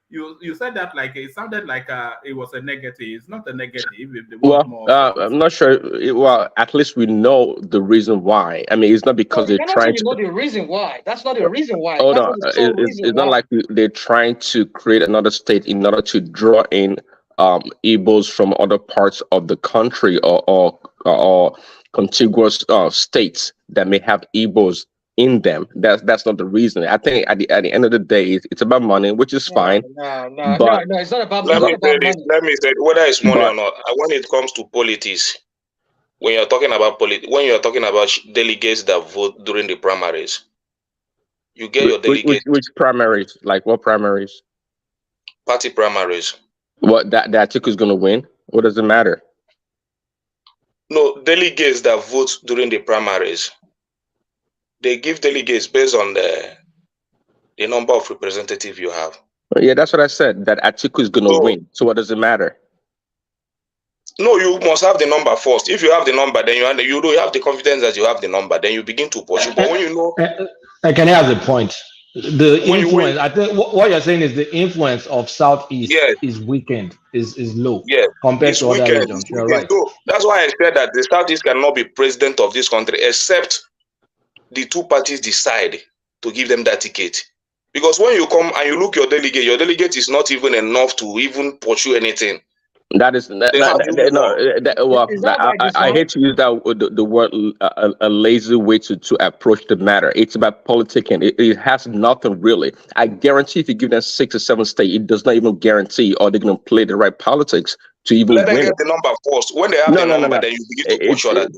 You said that like it sounded like it was a negative. It's not a negative. If they want more I'm not sure. Well, at least we know the reason why. I mean, it's not because they're trying to. You know the reason why. That's not the reason why. Hold on. It's not like they're trying to create another state in order to draw in Igbos from other parts of the country or contiguous states that may have Igbos in them. That's not the reason. I think at the end of the day, it's about money, which is fine. No, it's not about money. Let me say whether it's money or not. When it comes to politics, when you're talking about delegates that vote during the primaries, you get your delegates. Which primaries? Like what primaries? Party primaries. What that Atiku is going to win? What does it matter? No, delegates that vote during the primaries. They give delegates based on the number of representatives you have. Yeah, that's what I said. That Atiku is going to win. So what does it matter? No, you must have the number first. If you have the number, then you have the confidence that you have the number. Then you begin to pursue. But when you know, can I have a point? The influence. I think what you're saying is the influence of Southeast is weakened, is low compared to other regions. You're right. So that's why I said that the Southeast cannot be president of this country except the two parties decide to give them that ticket. Because when you come and you look your delegate is not even enough to even pursue anything. That is I hate to use the word a lazy way to approach the matter. It's about politicking. It has nothing really. I guarantee if you give them 6 or 7 states, it does not even guarantee or they're going to play the right politics to even let them win get the number first. When they have the number, then you begin to push that.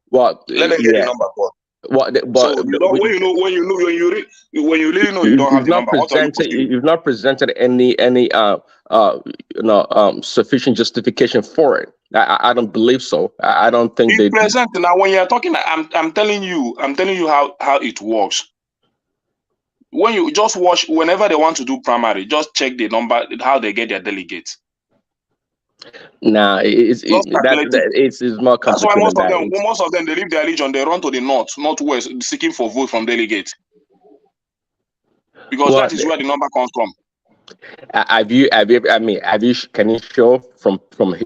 Well, let them get the number first. But so you know when you really know you don't have the number. You've not presented any sufficient justification for it. I don't believe so. I don't think they present. Now when you're talking, I'm telling you how it works. When you just watch, whenever they want to do primary, just check the number, how they get their delegates. Nah, it's more complicated. That's why most of them they leave their region, they run to the northwest, seeking for vote from delegates. Because that is where the number comes from. Have you, I mean, can you show from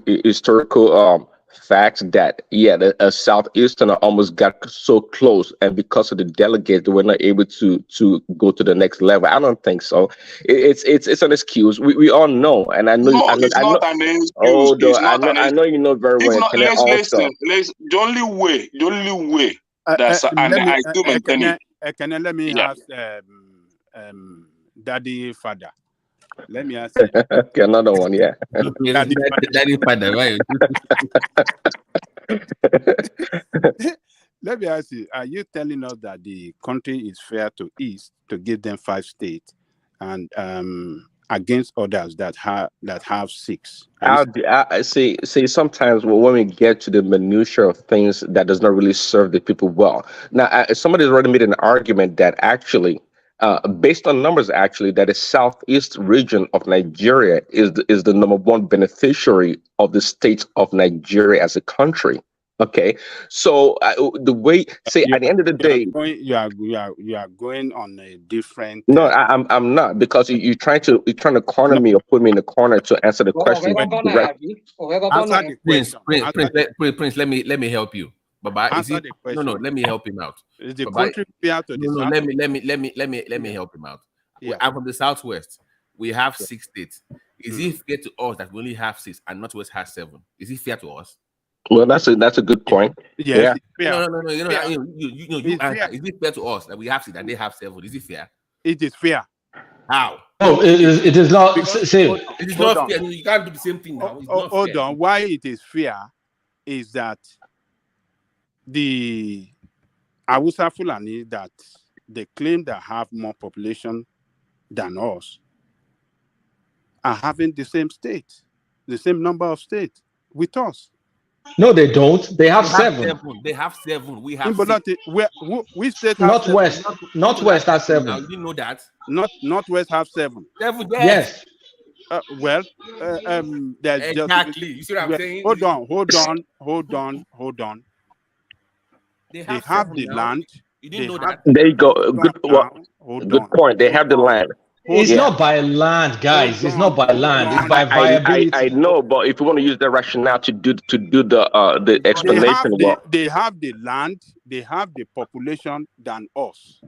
historical facts that, yeah, the Southeastern almost got so close, and because of the delegates, they were not able to go to the next level? I don't think so. It's an excuse. We all know, and I know, No, I know, it's I know. not an excuse. Oh, though, It's not an I know excuse. you know very If well. not, Can I also? let's. The only way that's and Let me, I still maintain it. let me Yeah. ask Daddy Father. Let me ask you. Okay, another one, yeah. Daddy Father, right? Let me ask you, are you telling us that the country is fair to East to give them 5 states and against others that have 6? I see. Sometimes when we get to the minutiae of things, that does not really serve the people well. Now, somebody's already made an argument that actually, based on numbers, actually, that the southeast region of Nigeria is the number one beneficiary of the state of Nigeria as a country. Okay, so the way, say, at the end of the day, you are going on a different. no, I'm not, because you're trying to corner me or put me in the corner to answer the question directly. Answer the question. Prince, let me help you. Baba, Answer the question. No, let me help him out. Is the Baba, country fair to the no, south? let me help him out. Yeah. I'm from the southwest. We have 6 states. Is it fair to us that we only have 6 and Northwest has 7? Is it fair to us? Well, that's a good point. Yes, Yeah. No. You answer. Is it fair to us that we have 6 and they have 7? Is it fair? It is fair. How? No, it is not. Say, it is not fair. You can't do the same thing now. Hold on. Why it is fair is that the Hausa Fulani that they claim that have more population than us are having the same number of states with us. No, they don't. They have 7. They have 7. We have 6. We state have Northwest. 7. Northwest has 7. Now, you know that. Northwest have 7. 7, yes. Well, there's exactly. You see what I'm saying? Hold on. They have the now. land. You didn't know that. There you go. Good point. They have the land. It's not by land, guys. It's not by land. It's by viability. I know, but if you want to use the rationale to do the explanation, they have the land, they have the population than us.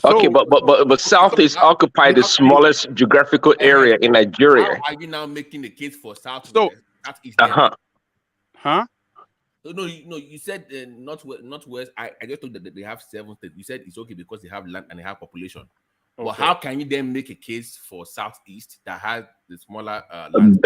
Okay, but South is occupied the smallest geographical area in Nigeria. How are you now making the case for South? Southeast? Huh? No, you said Northwest. I just thought that they have 7 states. You said it's okay because they have land and they have population. Okay. But how can you then make a case for Southeast that has the smaller land?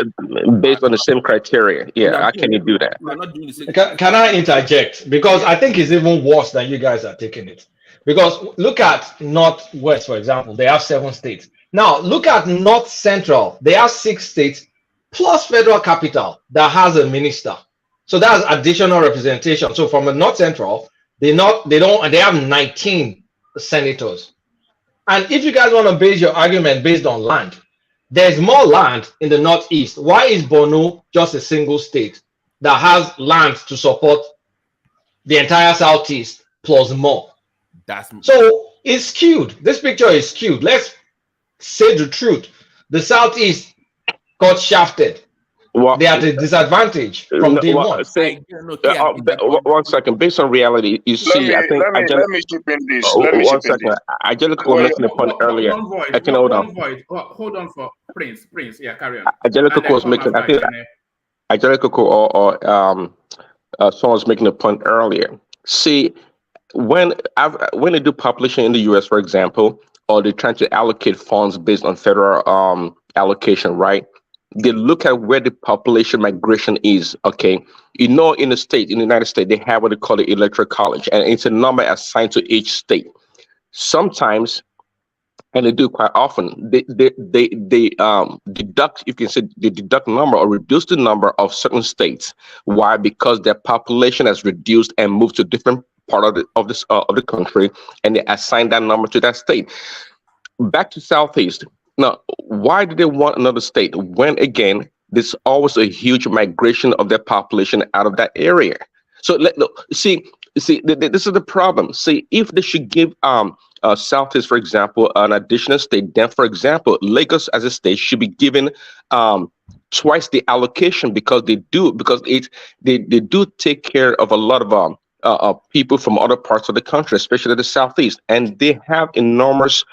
Based on the same criteria? Yeah, how can you do that? We're not doing the same. Can I interject? Because I think it's even worse than you guys are taking it. Because look at Northwest, for example, they have 7 states. Now look at North Central, they have 6 states plus Federal Capital that has a minister. So that's additional representation. So from the North Central, they have 19 senators. And if you guys want to base your argument based on land, there's more land in the Northeast. Why is Borno just a single state that has land to support the entire Southeast plus more? So it's skewed. This picture is skewed. Let's say the truth. The Southeast got shafted. They are at a disadvantage from day one. One second. Based on reality, you see, I think. Let me chip in this. One second. Angelica was making a point earlier. I can hold on. Hold on for Prince. Yeah, carry on. Angelica was making. I think Angelica or someone was making a point earlier. See, when they do population in the U.S., for example, or they're trying to allocate funds based on federal allocation, right? They look at where the population migration is. Okay, in the United States, they have what they call the electoral college, and it's a number assigned to each state. Sometimes, and they do quite often, they deduct, you can say, they deduct number or reduce the number of certain states. Why? Because their population has reduced and moved to different part of the country, and they assign that number to that state. Back to Southeast. Now, why do they want another state when, again, there's always a huge migration of their population out of that area? So, see, You see, this is the problem. See, if they should give Southeast, for example, an additional state, then, for example, Lagos as a state should be given twice the allocation because they do take care of a lot of people from other parts of the country, especially the Southeast, and they have enormous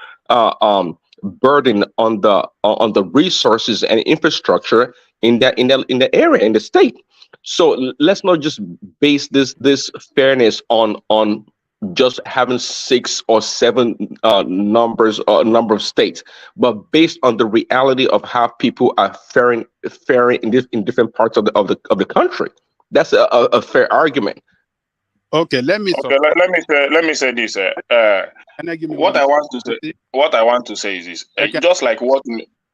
burden on the resources and infrastructure in the area, in the state. So let's not just base this fairness on just having 6 or 7 number of states, but based on the reality of how people are faring in different parts of the country. That's a fair argument. Okay, let me let me say this. Can I give me what I want to say is this. Just like what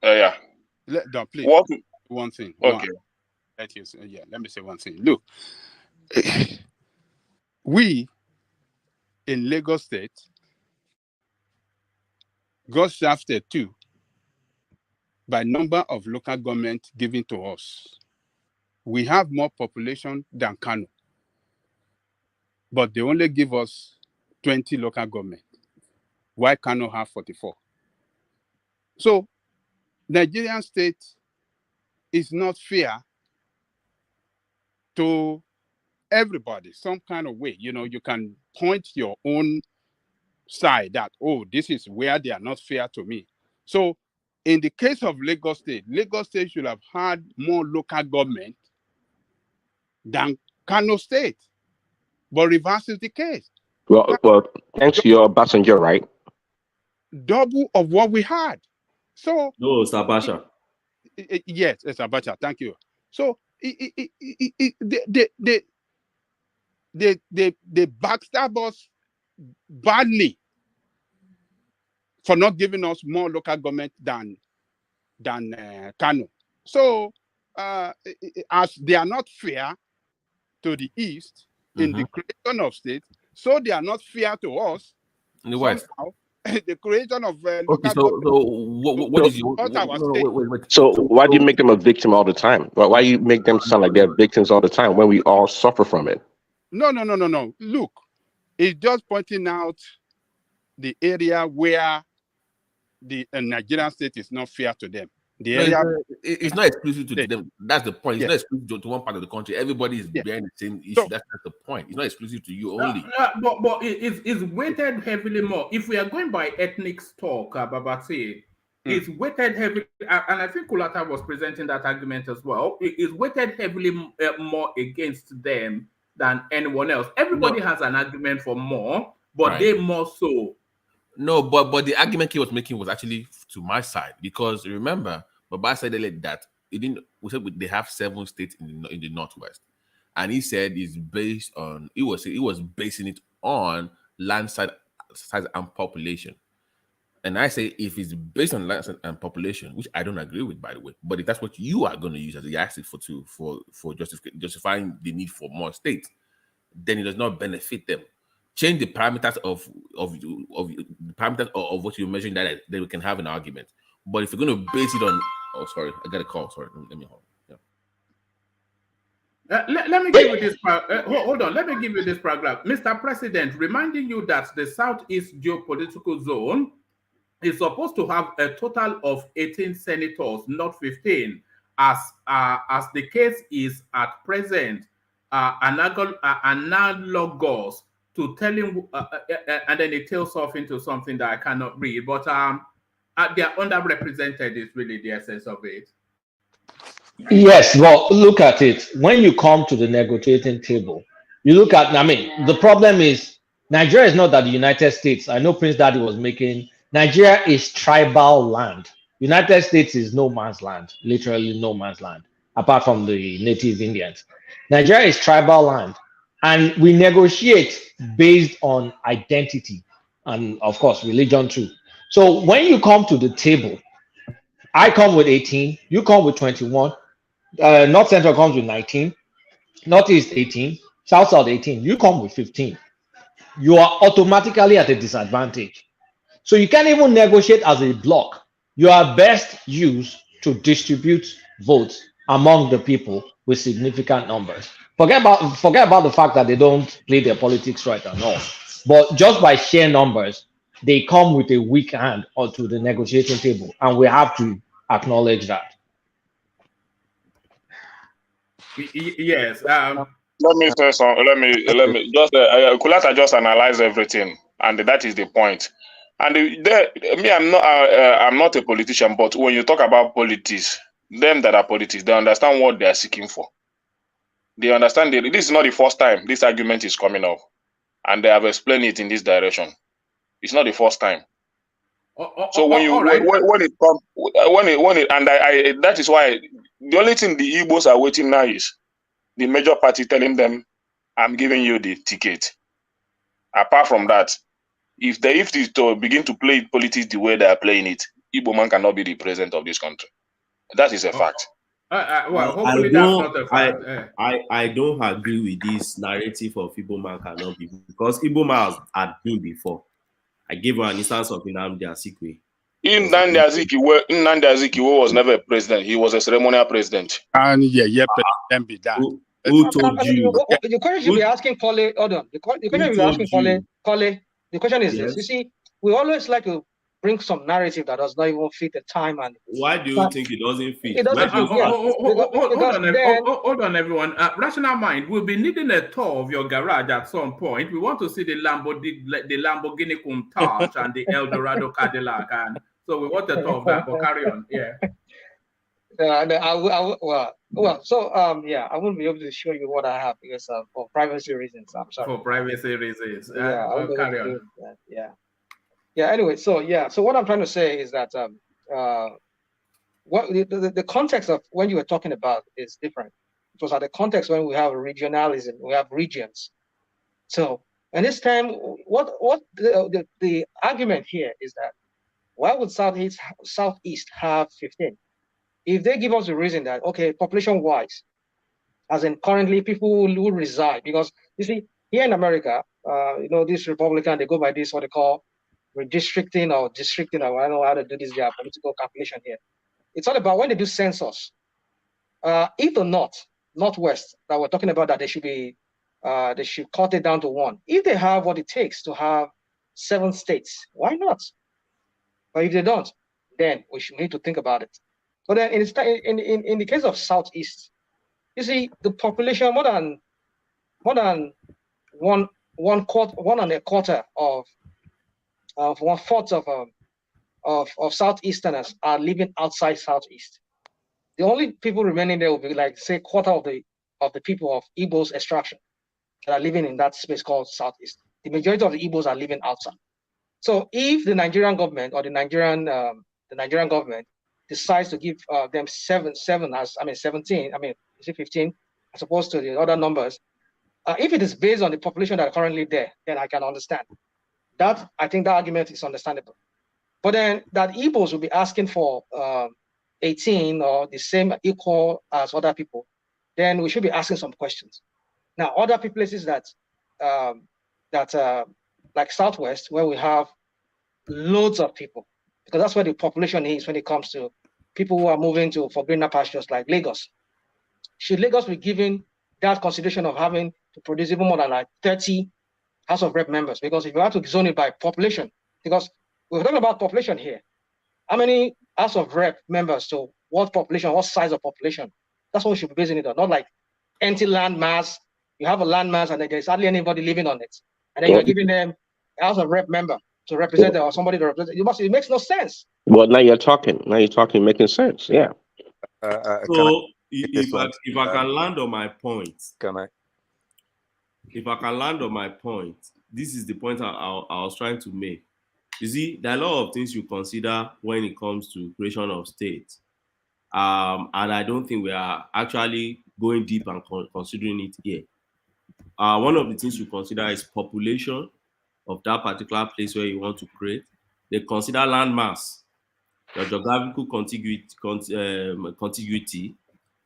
yeah. No, please. What one thing. Okay. Let me say one thing. Look, we in Lagos State got shafted too by number of local government given to us. We have more population than Kano, but they only give us 20 local government. Why Kano have 44? So Nigerian state is not fair to everybody, some kind of way. You know, you can point your own side that, oh, this is where they are not fair to me. So in the case of Lagos State should have had more local government than Kano State. But reverse is the case. Well, thanks to your passenger, right? Double of what we had. So no, it's Abacha. Yes, it's Abacha. Thank you. So they backstab us badly for not giving us more local government than Kano. So as they are not fair to the East in the creation of states, so they are not fair to us in the West. The creation of okay, so what is your wait. So why do you make them a victim all the time? Why you make them sound like they're victims all the time when we all suffer from it? No. Look, it's just pointing out the area where the Nigerian state is not fair to them. The area it's not exclusive to them. That's the point. It's not exclusive to one part of the country. Everybody is bearing the same issue. So, that's the point. It's not exclusive to you only. But it's weighted heavily more. If we are going by ethnic stock, Babati, it's weighted heavily, and I think Kulata was presenting that argument as well. It's weighted heavily more against them than anyone else. Everybody has an argument for more, but they more so. No, but the argument he was making was actually to my side, because remember, Baba said that it didn't. We said they have 7 states in the Northwest, and he said it's based on. He was basing it on land size and population. And I say if it's based on land size and population, which I don't agree with, by the way, but if that's what you are going to use as the yardstick for justifying the need for more states, then it does not benefit them. Change the parameters of the parameters of what you're measuring, that we can have an argument. But if you're going to base it on, oh sorry, I got a call. Sorry, let me hold. Yeah. Let me give you this. Hold on. Let me give you this paragraph, Mr. President, reminding you that the Southeast geopolitical zone is supposed to have a total of 18 senators, not 15, as the case is at present. Analogous to telling, and then it tails off into something that I cannot read, but they are underrepresented is really the essence of it. Yes, well, look at it. When you come to the negotiating table, you look at, the problem is Nigeria is not that the United States. I know Prince Daddy was making, Nigeria is tribal land. United States is no man's land, literally no man's land, apart from the native Indians. Nigeria is tribal land. And we negotiate based on identity and, of course, religion too. So when you come to the table, I come with 18, you come with 21, North Central comes with 19, Northeast 18, South 18, you come with 15. You are automatically at a disadvantage. So you can't even negotiate as a block. You are best used to distribute votes among the people with significant numbers. Forget about the fact that they don't play their politics right and all. But just by sheer numbers, they come with a weak hand onto the negotiating table, and we have to acknowledge that. Yes. Let me say something. Let me just Kulata just analyze everything, and that is the point. And me, I'm not a politician, but when you talk about politics, them that are politics, they understand what they are seeking for. They understand this is not the first time this argument is coming up, and they have explained it in this direction. It's not the first time. So when it comes, and I that is why the only thing the Igbos are waiting now is the major party telling them, "I'm giving you the ticket." Apart from that, if they to begin to play politics the way they are playing it, Igbo man cannot be the president of this country. That is a fact. Well, hopefully that's not a fact. I don't agree with this narrative of Igbo man cannot be, because Igbo man had been before. I gave you an instance of Nnamdi Azikiwe. Nnamdi Azikiwe was never a president. He was a ceremonial president. And president be that. Who told you? The question should be asking Kole. Hold on. The question should be asking Kole. The question is this. You see, we always like to bring some narrative that does not even fit the time. And why do you think it doesn't fit? It doesn't fit. Hold on, everyone. Rational Mind, we'll be needing a tour of your garage at some point. We want to see the Lamborghini Countach and the Eldorado Cadillac, and so we want a tour of that. But carry on, yeah. I wouldn't be able to show you what I have because for privacy reasons. I'm sorry. For privacy reasons. Carry on. Anyway, so what I'm trying to say is that what the context of when you were talking about is different. It was at the context when we have regionalism, we have regions. So, and this time, what the argument here is that why would Southeast have 15? If they give us a reason that, okay, population-wise, as in currently people who reside, because you see, here in America, this Republican, they go by this, what they call redistricting or districting, or I don't know how to do this, their political calculation here. It's all about when they do census, if the Northwest that we're talking about, that they should cut it down to 1. If they have what it takes to have 7 states, why not? But if they don't, then we should need to think about it. But then in the case of Southeast, you see the population more than 1 and a quarter of 1/4 of Southeasterners are living outside Southeast. The only people remaining there will be like say 1/4 of the people of Igbo's extraction that are living in that space called Southeast. The majority of the Igbos are living outside. So if the Nigerian government or the Nigerian government decides to give them 17, is it 15, as opposed to the other numbers, if it is based on the population that are currently there, then I can understand. That, I think that argument is understandable. But then that Igbos will be asking for 18 or the same equal as other people, then we should be asking some questions. Now, other places that like Southwest, where we have loads of people, because that's where the population is when it comes to people who are moving for greener pastures like Lagos. Should Lagos be given that consideration of having to produce even more than like 30 House of Rep members? Because if you have to zone it by population, because we're talking about population here, how many House of Rep members to what population, what size of population? That's what we should be basing it on, not like empty land mass. You have a land mass and there's hardly anybody living on it. And then you're giving them a House of Rep member to represent it or somebody to represent it. It makes no sense. Well, now you're talking, making sense. Yeah. So if I can land on my point, If I can land on my point, this is the point I was trying to make. You see, there are a lot of things you consider when it comes to creation of states. And I don't think we are actually going deep and considering it here. One of the things you consider is population of that particular place where you want to create. They consider land mass, your geographical contiguity.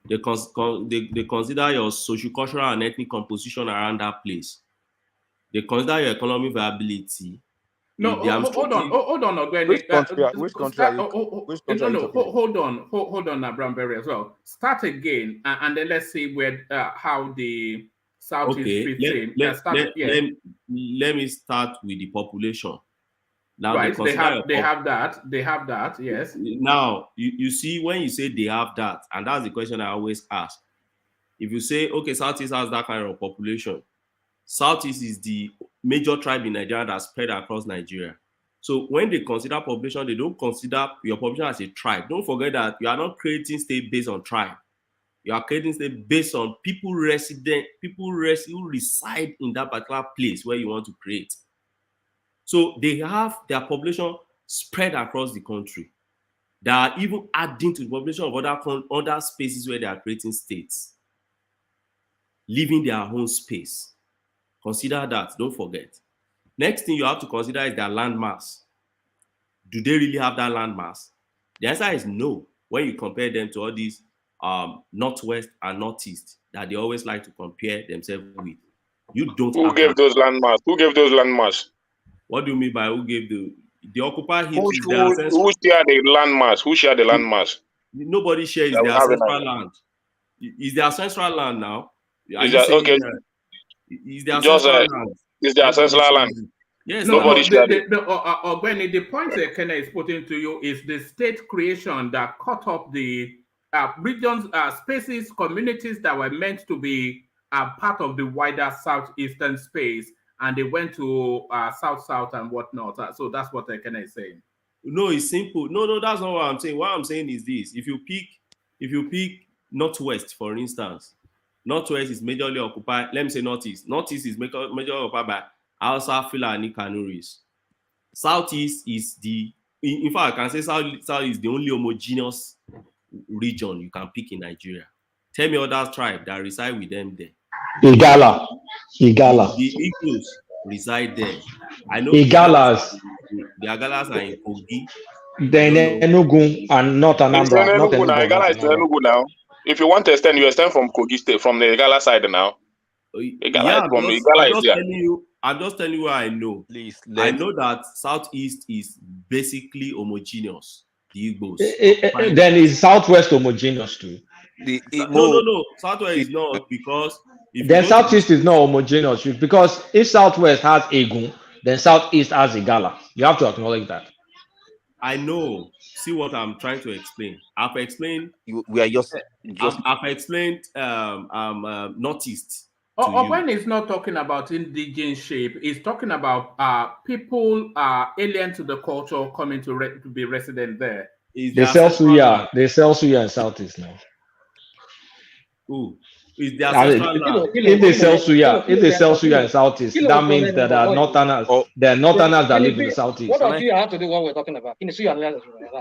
They consider your socio-cultural and ethnic composition around that place. They consider your economic viability. No, hold on, Ogweni. Which country are you Hold on, Brownberry as well. Start again, and then let's see where how the Southeast fits in. Let me start with the population. Now right, they have that. Yes. Now you see when you say they have that, and that's the question I always ask. If you say okay, Southeast has that kind of population, Southeast is the major tribe in Nigeria that's spread across Nigeria. So when they consider population, they don't consider your population as a tribe. Don't forget that you are not creating state based on tribe. You are creating state based on people who reside in that particular place where you want to create. So they have their population spread across the country. They are even adding to the population of other spaces where they are creating states, leaving their own space. Consider that, don't forget. Next thing you have to consider is their land mass. Do they really have that land mass? The answer is no, when you compare them to all these Northwest and Northeast that they always like to compare themselves with. You don't Who gave those land mass? Who gave those land mass? What do you mean by who gave the occupied Who shared the land mass? Who shared the land mass? Nobody shares their ancestral land. Is their ancestral land now? Is their ancestral land? Is their ancestral land? Yes, nobody shared it. Ogweni, the point that Kenna is putting to you is the state creation that cut off the regions, spaces, communities that were meant to be part of the wider southeastern space, and they went to south and whatnot. So that's what Kenna is saying. No, it's simple. No, that's not what I'm saying. What I'm saying is this: if you pick Northwest, for instance, Northwest is majorly occupied. Let me say Northeast. Northeast is majorly occupied by Hausa, Fulani, Kanuris. Southeast is in fact, I can say South is the only homogeneous region you can pick in Nigeria. Tell me other tribe that reside with them there. Igala. The Igbos reside there. I know Igalas. The Agalas are in Kogi. Then Enugu and not Anambra. Not Igala is Enugu now. If you want to extend, you extend from Kogi State, from the Igala side now. I'm just telling you what I know. Please, I know that Southeast is basically homogeneous. The Igbos. Then is Southwest homogeneous too? No. Southwest is not, because then Southeast is not homogeneous because if Southwest has Egun, then Southeast has Igala. You have to acknowledge that. I know. See what I'm trying to explain. I've explained. I've explained Northeast. When he's not talking about indigenous shape, he's talking about people alien to the culture coming to be resident there. They sell suya in Southeast now. Ooh. Is their ancestral land. If they sell suya in Southeast, that means that there are Northerners. There are Northerners that live in the Southeast. What does it have to do with what we're talking about?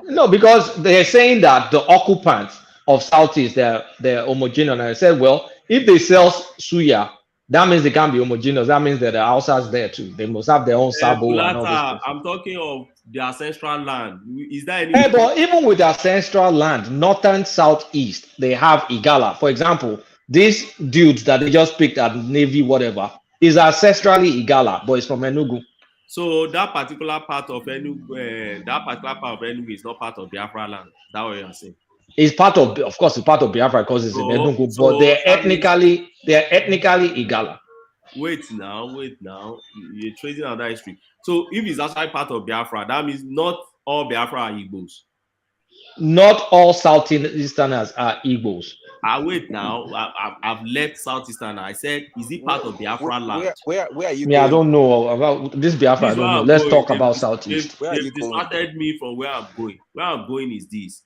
No, because they're saying that the occupants of Southeast, they're homogeneous. And I said, well, if they sell suya, that means they can't be homogeneous. That means that the houses there too. They must have their own sabo and all this. I'm talking of the ancestral land. Is that any? But even with the ancestral land, northern, southeast, they have Igala. For example, these dudes that they just picked at Navy, whatever, is ancestrally Igala, but it's from Enugu. So that particular part of Enugu, is not part of Biafra land. That's what you're saying. It's part of course, it's part of Biafra because it's in Enugu, but they're ethnically Igala. Wait now, you're tracing another history. So if it's actually part of Biafra, that means not all Biafra are Igbos. Not all Southeasterners are Igbos. Wait now, I've left Southeastern. I said, is it part of Biafra land? Where are you? I don't know about this Biafra. I don't know. Let's talk about Southeast. They've distracted me from where I'm going. Where I'm going is this.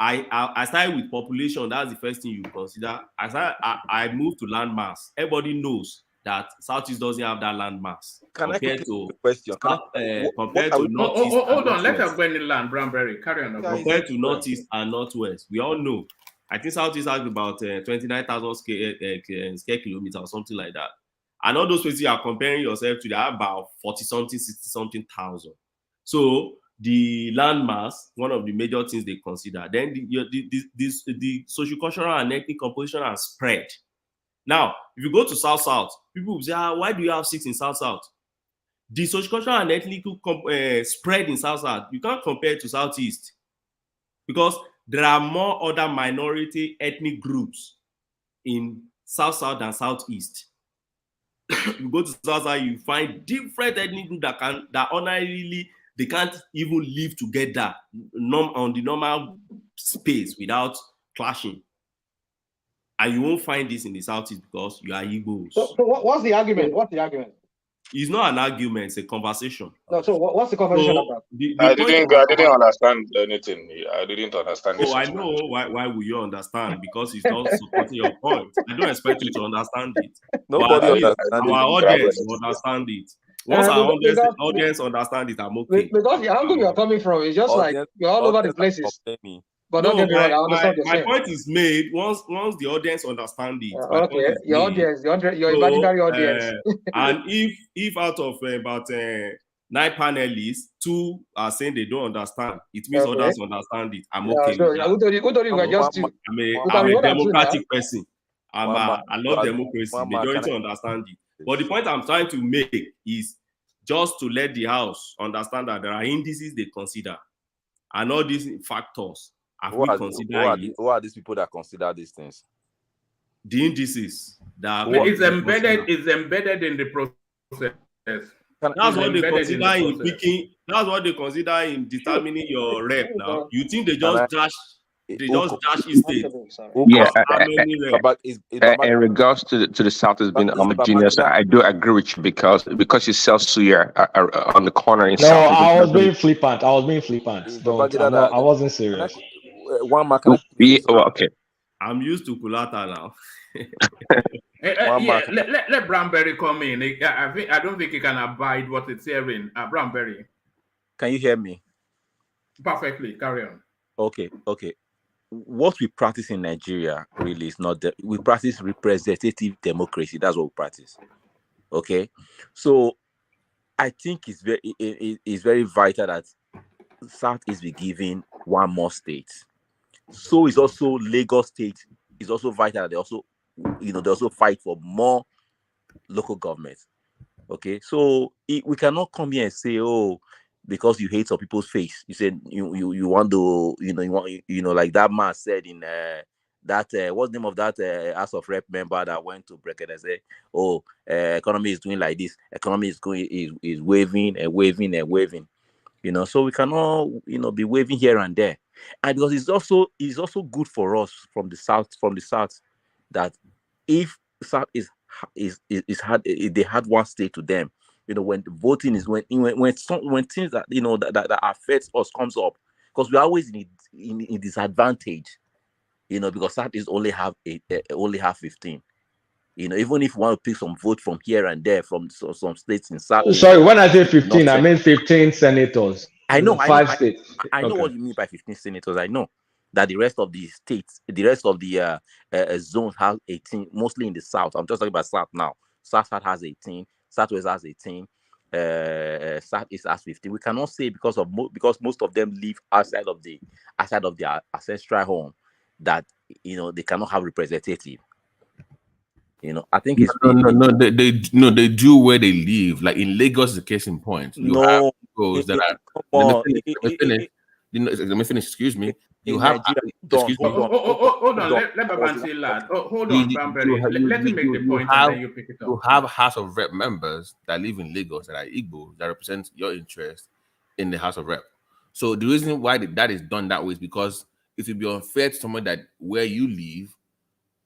I started with population. That's the first thing you consider. I moved to land mass. Everybody knows that Southeast doesn't have that land mass compared to question. Compared to Northeast. Hold on, let us go in the land, Brownberry. Carry on. Compared to Northeast and Northwest, we all know. I think Southeast has about 29,000 square kilometers or something like that. And all those places you are comparing yourself to, they are about 40-something, 60-something thousand. So the land mass, one of the major things they consider. Then the socio-cultural and ethnic composition and spread. Now, if you go to South-South, people will say, why do you have 6 in South-South? The sociocultural and ethnic spread in South, you can't compare it to Southeast because there are more other minority ethnic groups in South than Southeast. You go to South, you find different ethnic groups that ordinarily they can't even live together on the normal space without clashing. And you won't find this in the Southeast because you are Igbos. So what's the argument? What's the argument? It's not an argument, it's a conversation. No, so what's the conversation about? I didn't understand anything. I didn't understand this. Oh, I know why will you understand? Because it's not supporting your point. I don't expect you to understand it. Nobody But understands our it. audience will understand it. Once our audience understand it, I'm okay. Because the angle you're coming from is just like you're all over the places. But No, don't get me wrong, I understand what you're my saying. point is made once the audience understand it. My point Okay, is your made. audience, your imaginary audience. And if out of about 9 panelists, 2 are saying they don't understand, it means others understand it. I'm okay So with that. who told you we're just two? I'm a democratic person. I love Mama, democracy. Mama, Majority understand it. But the point I'm trying to make is just to let the House understand that there are indices they consider. And all these factors, who are these people that consider these things? The indices that it's embedded in the process. That's what they consider in picking. That's what they consider in determining your rep. Now, you think they just dash? They just dash his state. Yeah, in regards to the South has been homogeneous. I do agree with you because you sell suya on the corner in No, South. I was being flippant. I wasn't serious. One man, can okay. I'm used to Kulata now. Let Bramberry come in. I don't think he can abide what it's hearing. Bramberry. Can you hear me? Perfectly. Carry on. Okay. What we practice in Nigeria really is not that we practice representative democracy. That's what we practice. Okay, so I think it's very vital that South is be given one more state. So is also Lagos State. Is also vital that they also fight for more local government. Okay, so we cannot come here and say, oh, because you hate some people's face, you said you want to like that man said in that what's the name of that House of Rep member that went to Brecken and said, oh, economy is doing like this, economy is waving and waving and waving, so we cannot be waving here and there, and because it's also good for us from the south that if South if they had one state to them, when the voting is when things that that affects us comes up, because we're always in disadvantage, because South is only have 15. Even if you want to pick some vote from here and there from some states in South. Sorry, when I say 15, I mean 15 senators. I know. 5 states. I know what you mean by 15 senators. I know that the rest of the states, the rest of the zones have 18, mostly in the South. I'm just talking about South now. South has 18, Southwest has 18, Southeast has 15. We cannot say because most of them live outside of their ancestral home that they cannot have representative. I think it's they do where they live. Like in Lagos, is the case in point. You have those that are. Let me finish. Excuse me. You have. Excuse me. Hold on. Let Baban say that. Hold on, Bamberry. Let him make the point and then you pick it up. You have House of Rep members that live in Lagos that are Igbo that represent your interest in the House of Rep. So the reason why that is done that way is because it would be unfair to someone that where you live,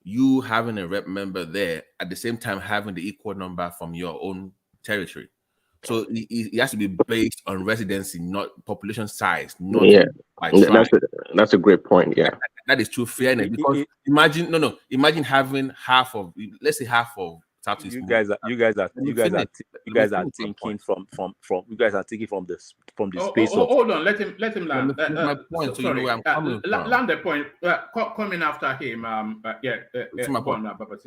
you having a rep member there at the same time having the equal number from your own territory. So it has to be based on residency, not population size. Not that's a great point. Yeah, that is true fairness. Because imagine having half of, let's say half of Southeast. You guys are thinking from the space of. Hold on, let him land. My point, so you know where I'm coming from. Land the point. Coming after him. My point.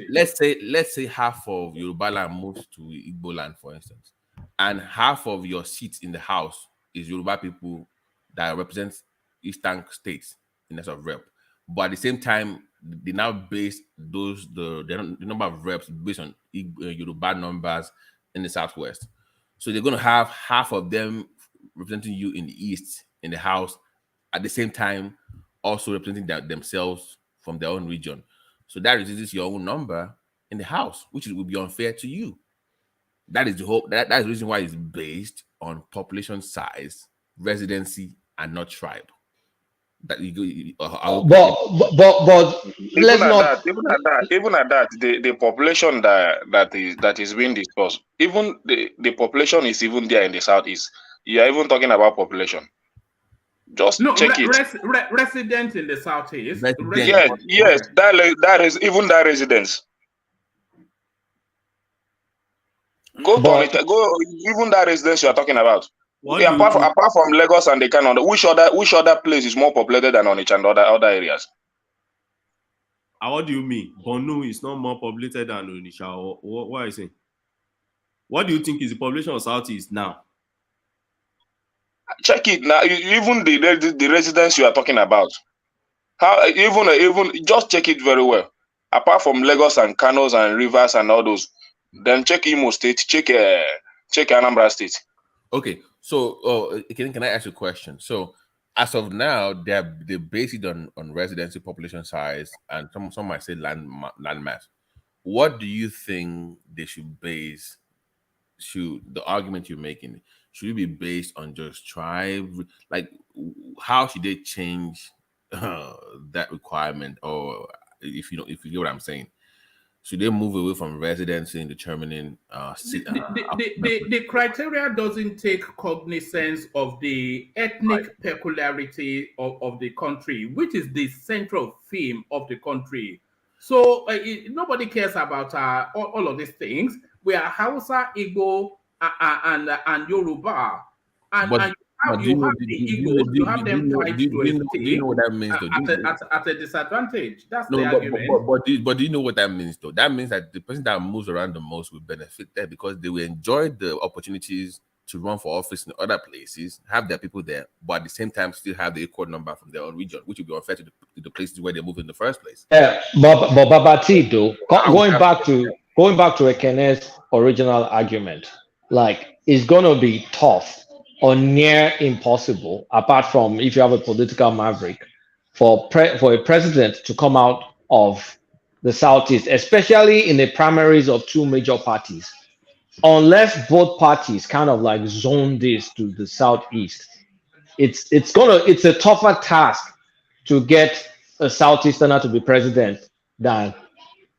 Let's say half of Yoruba land moves to Igbo land, for instance, and half of your seats in the House is Yoruba people that represent Eastern states in terms of rep. But at the same time, they now base the number of reps based on Yoruba numbers in the Southwest. So they're going to have half of them representing you in the East, in the House, at the same time, also representing themselves from their own region. So that reduces your own number in the House, which will be unfair to you. That is the whole. That's the reason why it's based on population size, residency, and not tribe. That you go. But let's not. Even at that, the population that is being discussed, even the population is even there in the southeast. You are even talking about population. Just check it. Residents in the southeast. Yes, that is even that residence. Go even that residence you are talking about. Apart from Lagos and the Kano, which other place is more populated than Onitsha and other areas? What do you mean? Borno is not more populated than Onitsha. What are you saying? What do you think is the population of Southeast now? Check it now. Even the residents you are talking about. How even just check it very well. Apart from Lagos and Kanos and Rivers and all those, then check Imo State, check Anambra State. Okay, so can I ask you a question? So as of now, they base it on residency, population size, and some might say land mass. What do you think they should base? The argument you're making, should it be based on just tribe? Like, how should they change that requirement? Or if you get what I'm saying, should they move away from residency in determining the criteria doesn't take cognizance of the ethnic peculiarity of the country, which is the central theme of the country. So nobody cares about all of these things. We are Hausa, Igbo, and Yoruba, and you have the Igbos, you have them tied to a state. Do you know what that means, though? At a disadvantage. That's the argument. But do you know what that means, though? That means that the person that moves around the most will benefit there because they will enjoy the opportunities to run for office in other places, have their people there, but at the same time still have the equal number from their own region, which will be unfair to the places where they move in the first place. Yeah, but Babati, though, going back to Ekene's original argument, like it's gonna be tough or near impossible, apart from if you have a political maverick, for a president to come out of the Southeast, especially in the primaries of two major parties, unless both parties kind of like zone this to the Southeast. It's a tougher task to get a Southeasterner to be president than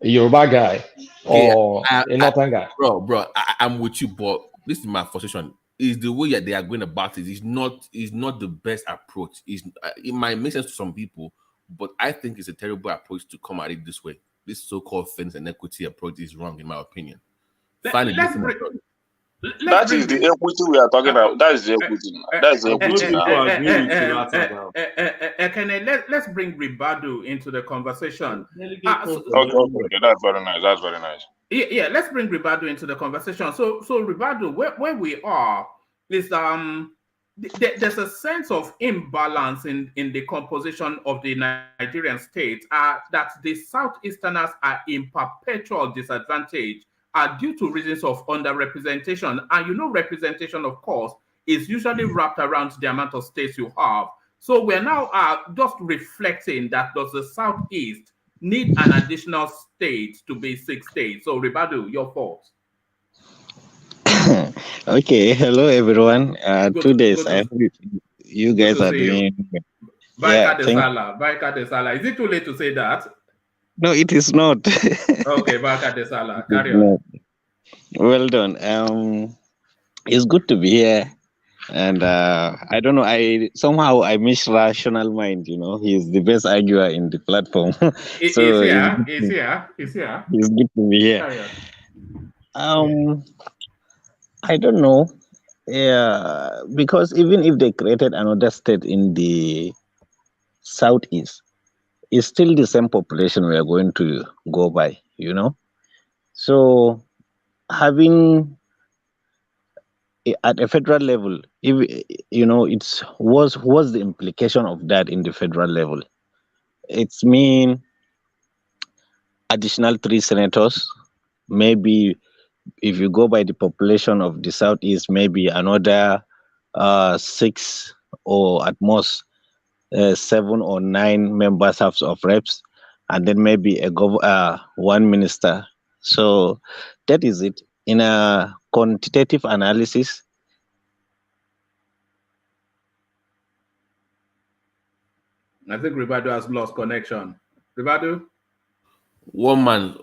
a Yoruba guy or a Northern guy. Bro, I'm with you, but this is my frustration. Is the way that they are going about it is not the best approach. It might make sense to some people, but I think it's a terrible approach to come at it this way. This so-called fairness and equity approach is wrong, in my opinion. That is the equity we are talking about. That is the equity. That's the equity. Let's bring Ribadu into the conversation. Okay, that's very nice. That's very nice. Yeah, let's bring Ribadu into the conversation. So Ribadu, where we are is there's a sense of imbalance in the composition of the Nigerian state that the Southeasterners are in perpetual disadvantage due to reasons of underrepresentation. And representation, of course, is usually wrapped around the amount of states you have. So we're now just reflecting that does the Southeast need an additional state to be 6 states? So Ribadu, your thoughts. Okay, hello everyone. 2 days. I hope you guys are doing. Baika de Sala. Is it too late to say that? No, it is not. Okay, Baika de Sala. Carry on. Well done. It's good to be here. And I don't know, I miss Rational Mind, he's the best arguer in the platform. He's here. It's good to be here. I don't know. Yeah, because even if they created another state in the Southeast, it's still the same population we are going to go by, So having at a federal level, if what's the implication of that in the federal level? It's mean additional 3 senators, maybe if you go by the population of the southeast, maybe another 6 or at most 7 or 9 members House of Reps, and then maybe one minister. So that is it. In a quantitative analysis, I think Ribado has lost connection. Ribado? One man,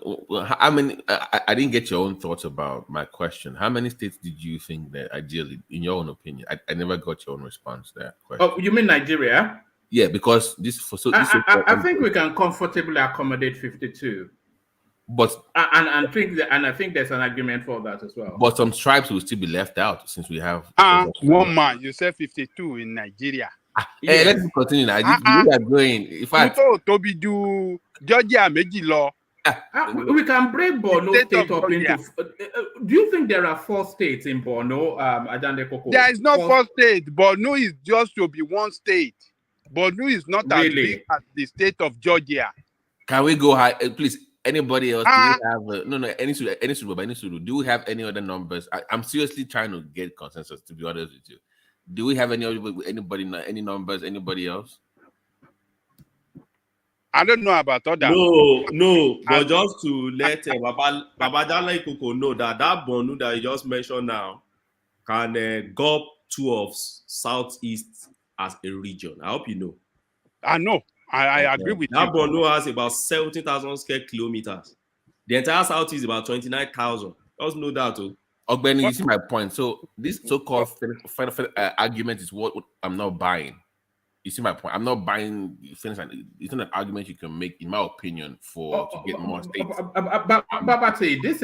how many? I didn't get your own thoughts about my question. How many states did you think that ideally, in your own opinion? I never got your own response to that question. Oh, you mean Nigeria? Yeah, because this for so this. I think we can comfortably accommodate 52. But and I think there's an argument for that as well. But some tribes will still be left out since we have. One man, you said 52 in Nigeria. Hey, let's continue now. You are going. In fact, Toby do Georgia méjì lọ. We can break Borno state up into. Do you think there are 4 states in Borno, Ajande Koko? There is no 4 states. Borno is just to be one state. Borno is not as big as the state of Georgia. Can we go high, please? Anybody else? Do you have any studio? Do we have any other numbers? I'm seriously trying to get consensus. To be honest with you, do we have any numbers? Anybody else? I don't know about others. No. But just to let Babajala Ikoko know that Borno that you just mentioned now can go up to Southeast as a region. I hope you know. I know. I agree with you. That Borno has about 70,000 square kilometers. The entire South is about 29,000. Just know that too. Ogbeni, you see my point. So this so-called argument is what I'm not buying. You see my point. I'm not buying. It's not an argument you can make, in my opinion, to get more states. Babati, this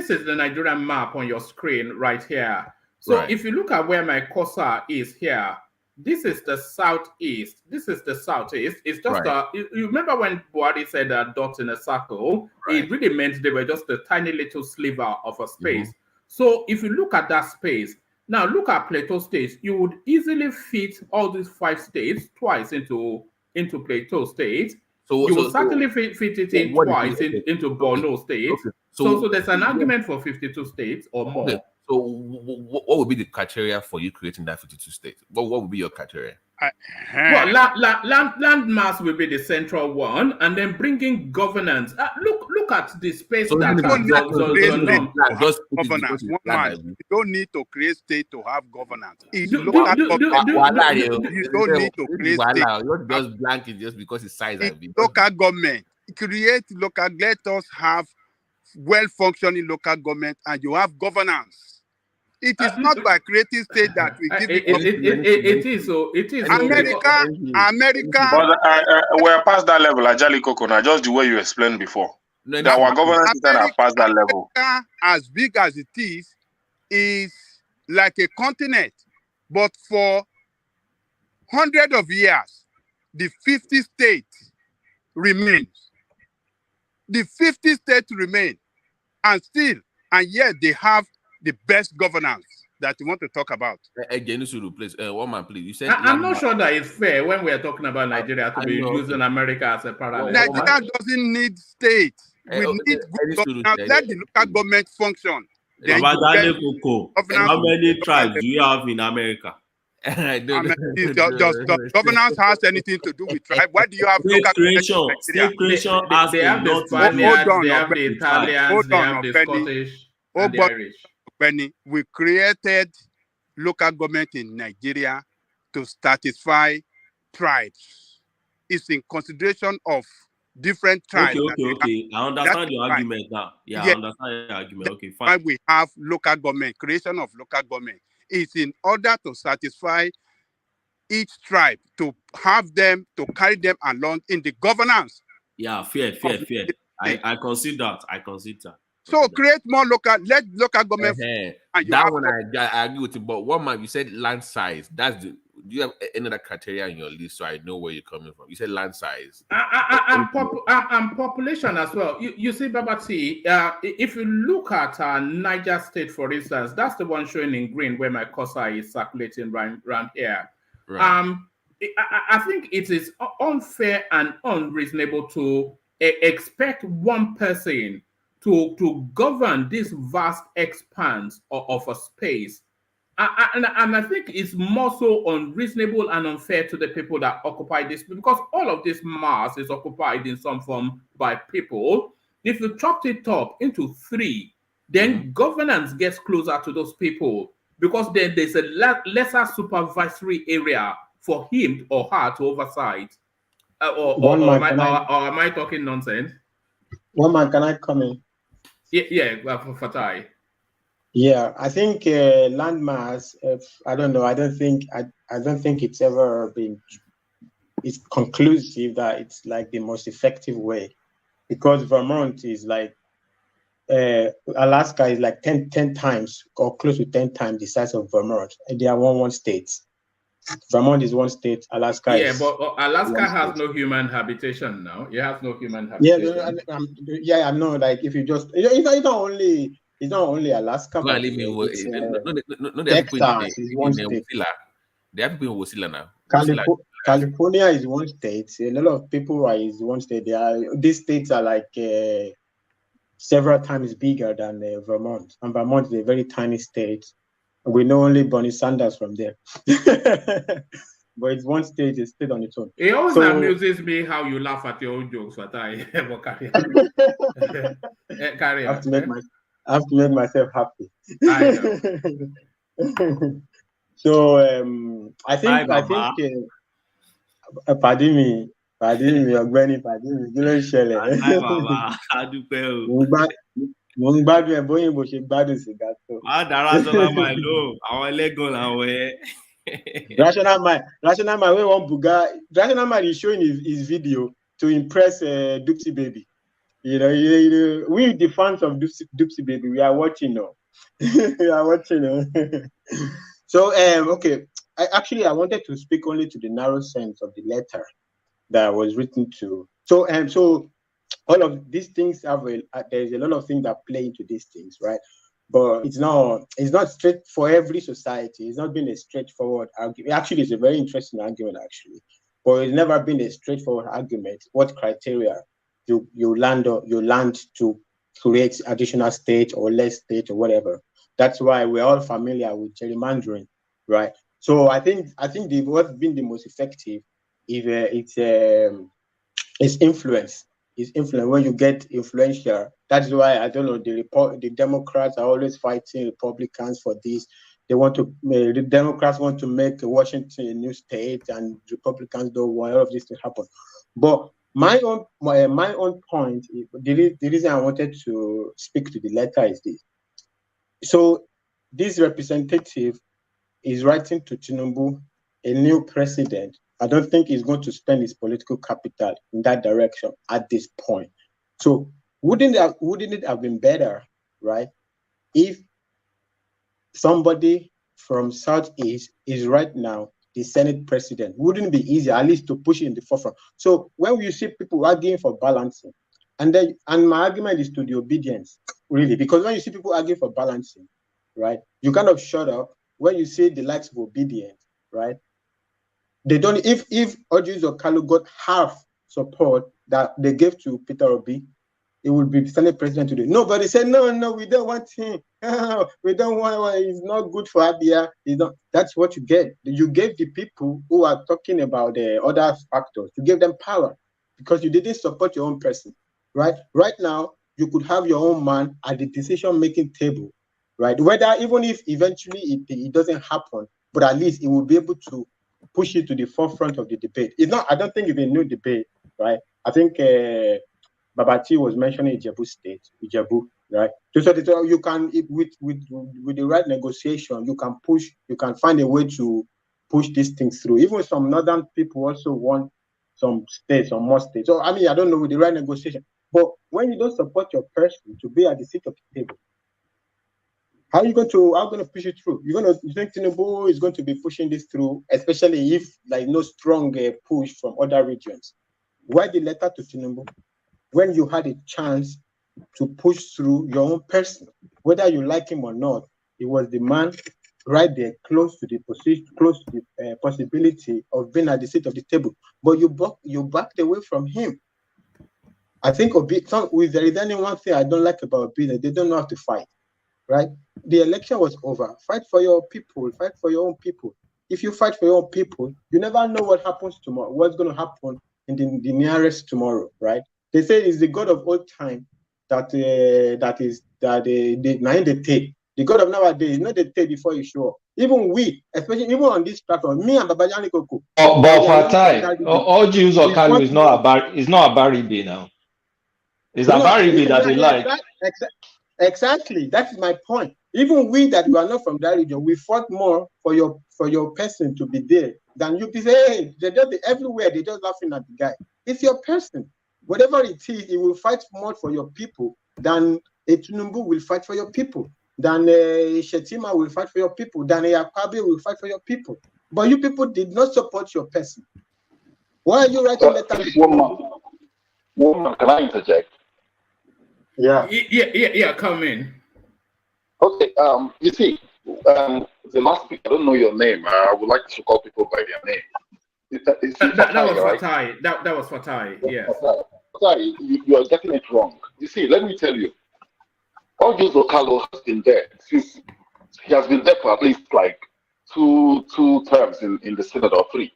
is the Nigerian map on your screen right here. So if you look at where my cursor is here, this is the southeast. This is the southeast. It's just you remember when Buhari said dots in a circle? It really meant they were just a tiny little sliver of a space. Mm-hmm. So if you look at that space, now look at Plateau State, you would easily fit all these 5 states twice into Plateau State. So you would certainly fit it in twice into Borno State. Okay. So there's an argument for 52 states or more. Okay. So what would be the criteria for you creating that 52 states? What would be your criteria? Well, land mass will be the central one, and then bringing governance. Look at the space You don't need to create state to have governance. You don't need to create state. You're just blanking just because it's size. Local government. Let us have well-functioning local government, and you have governance. It is not by creating state that we give it is. America. But we're past that level, Ajali Koko. Now, just the way you explained before. Our governance system are past that level. America, as big as it is like a continent. But for hundreds of years, the 50 states remains. The 50 states remain, and yet they have the best governance that you want to talk about. Please, one man, please. You said I'm not sure that it's fair when we are talking about Nigeria to be using America as a parallel. Nigeria doesn't need states. We need good governance. Let the local government function. How many tribes do you have in America? Does governance has anything to do with tribe? Why do you have state creation? State creation has they have the Spaniards, they have the Italians, they have the Scottish, and the Irish. Benny, we created local government in Nigeria to satisfy tribes. It's in consideration of different tribes. Okay. I understand your argument now. Yeah, I understand your argument. Okay, fine. Why we have local government, creation of local government. It's in order to satisfy each tribe, to have them, to carry them along in the governance. Yeah, fair. I concede that. So create more let local government. That one I agree with you. But one man, you said land size. Do you have another criteria in your list so I know where you're coming from? You said land size. And population as well. You see, Babati, if you look at Niger State, for instance, that's the one showing in green where my cursor is circulating around here. Right. I think it is unfair and unreasonable to expect one person to govern this vast expanse of a space. And I think it's more so unreasonable and unfair to the people that occupy this, because all of this mass is occupied in some form by people. If you chopped it up into three, then governance gets closer to those people, because then there's a lesser supervisory area for him or her to oversight. Or am I talking nonsense? One man, can I come in? Yeah, Fatai. Yeah, I think landmass. I don't know. I don't think it's ever been. It's conclusive that it's like the most effective way, because Vermont is like Alaska is like 10 times or close to 10 times the size of Vermont. And they are one states. Vermont is one state. Alaska is. Yeah, but Alaska has no human habitation now. It has no human habitation. Yeah, I know. Like if you just, it's not only Alaska. Go and But leave me. Texas is one state. They have people in Wasilla now. California is one state. A lot of people is one state. These states are like several times bigger than Vermont, and Vermont is a very tiny state. We know only Bernie Sanders from there. But it's one state, it's state on its own. It always amuses me how you laugh at your own jokes, Fatai. Carry on. I have to make myself happy. I know. So I think pardon me, Ọ̀gbẹ́ni, pardon me, kí ló ń ṣẹlẹ̀? Mo ń gbádùn ẹ̀ bóyá bó ṣe gbádùn sìgá tó. Rational mind ló àwọn ẹlẹ́gàn làwọn ẹ̀. Rational mind wey wan buga. Rational mind is showing his video to impress Dupsy Baby. You know, we the fans of Dupsy Baby, we are watching now. We are watching now. So okay, I wanted to speak only to the narrow sense of the letter that was written to. So all of these things there's a lot of things that play into these things, right? But it's not straight for every society. It's not been a straightforward argument. Actually, it's a very interesting argument, actually. But it's never been a straightforward argument. What criteria you land to create additional state or less state or whatever. That's why we're all familiar with gerrymandering, right? So I think what's been the most effective it's influence. Is influence when you get influential. That's why I don't know. The Democrats are always fighting Republicans for this. They want to. The Democrats want to make Washington a new state, and Republicans don't want all of this to happen. But my own point. The reason I wanted to speak to the letter is this. So this representative is writing to Tinubu, a new president. I don't think he's going to spend his political capital in that direction at this point. So wouldn't it have been better, right, if somebody from Southeast is right now the Senate president? Wouldn't it be easier at least to push it in the forefront? So when you see people arguing for balancing, and my argument is to the obedience, really, because when you see people arguing for balancing, right, you kind of shut up. When you see the likes of obedience, right, they don't. If Ojus or Kalu got half support that they gave to Peter Obi, it would be the Senate president today. Nobody said no, we don't want him. We don't want. He's not good for Abia. He's not. That's what you get. You gave the people who are talking about the other factors. You gave them power because you didn't support your own person, right? Right now, you could have your own man at the decision-making table, right? Whether even if eventually it doesn't happen, but at least it will be able to push it to the forefront of the debate. It's not. I don't think it's a new debate, right? I think Babati was mentioning Ijebu, right? So you can, with the right negotiation, you can find a way to push these things through. Even some northern people also want some states or more states. So I mean, I don't know, with the right negotiation. But when you don't support your person to be at the seat of the table, how are you going to push it through? You think Tinubu is going to be pushing this through, especially if like no strong push from other regions? Why the letter to Tinubu when you had a chance to push through your own person, whether you like him or not? He was the man right there, close to the position, close to the possibility of being at the seat of the table, but you backed away from him. I think if there is any one thing I don't like about Obi, they don't know how to fight, right? The election was over. Fight for your people. Fight for your own people. If you fight for your own people, you never know what happens tomorrow. What's going to happen in the nearest tomorrow, right? They say it's the God of old time that they take. The God of nowadays, not the take before you show up. Even we, especially even on this platform, me and Babajani Koko. But Fatai, all Jews or Kalu is not a Baribi now. It's a Baribi that they like. Exactly. That's my point. Even we that were not from that region, we fought more for your person to be there than you. Say, hey, they're just everywhere. They're just laughing at the guy. It's your person. Whatever it is, he will fight more for your people than a Tinubu will fight for your people, than a Shetima will fight for your people, than a Akabe will fight for your people. But you people did not support your person. Why are you writing letters? Woman, can I interject? Yeah, come in. Okay, you see, the last speaker, I don't know your name. I would like to call people by their name. That was Fatai. That was Fatai, yes. Fatai, you are getting it wrong. You see, let me tell you, Augusto Ocalo has been there since, he has been there for at least like two terms in the Senate or three.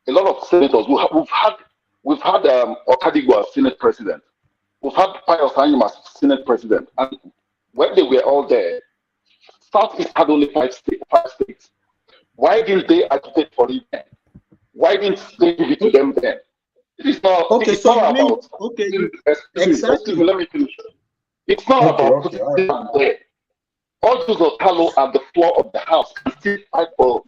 A lot of senators, we've had Okadigbo as Senate President. We've had Pius Anyim as Senate President. And when they were all there, Southeast had only five states. Why didn't they agitate for it then? Why didn't they give it to them then? It is not, okay, it's so not you about, okay, excuse me, let me finish. It's not about putting them there. All those Ocalo at the floor of the House can still fight for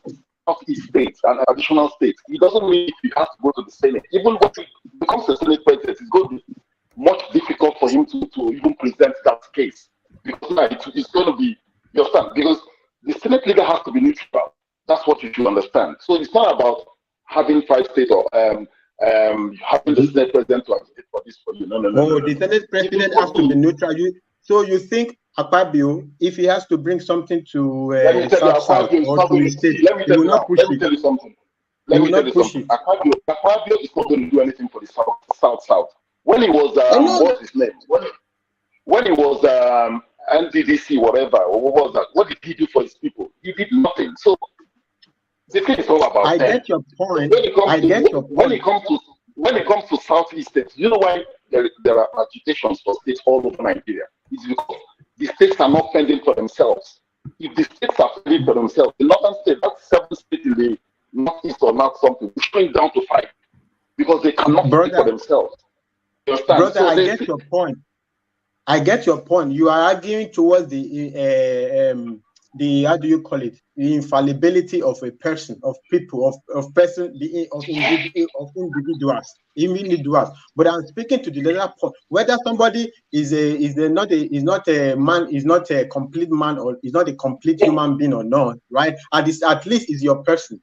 Southeast states and additional states. It doesn't mean he has to go to the Senate. Even when he becomes the Senate President, it's going to be much difficult for him to even present that case. Because now it's going to be, you understand? Because the Senate leader has to be neutral. That's what you should understand. So it's not about having five states or having the Senate President to advocate for this for you. No. The Senate President has to be neutral. So you think Akpabio, if he has to bring something to South or to the state, he will not push it. Let me tell you something. Akpabio is not going to do anything for the South. When he was, what's his name? When he was NDDC, whatever, what was that? What did he do for his people? He did nothing. So the thing is all about I them. get your point. When it comes to Southeast states, you know why there are agitations for states all over Nigeria? It's because the states are not fending for themselves. If the states are fending for themselves, the northern state, that's 7 states in the northeast or not something, will shrink down to 5 because they cannot fend for themselves. You understand? Brother, so I get your point. I get your point. You are arguing towards the how do you call it? The infallibility of a person, of people, of individuals. But I'm speaking to the other point. Whether somebody is not a complete man or is not a complete human being or not, right? At least is your person.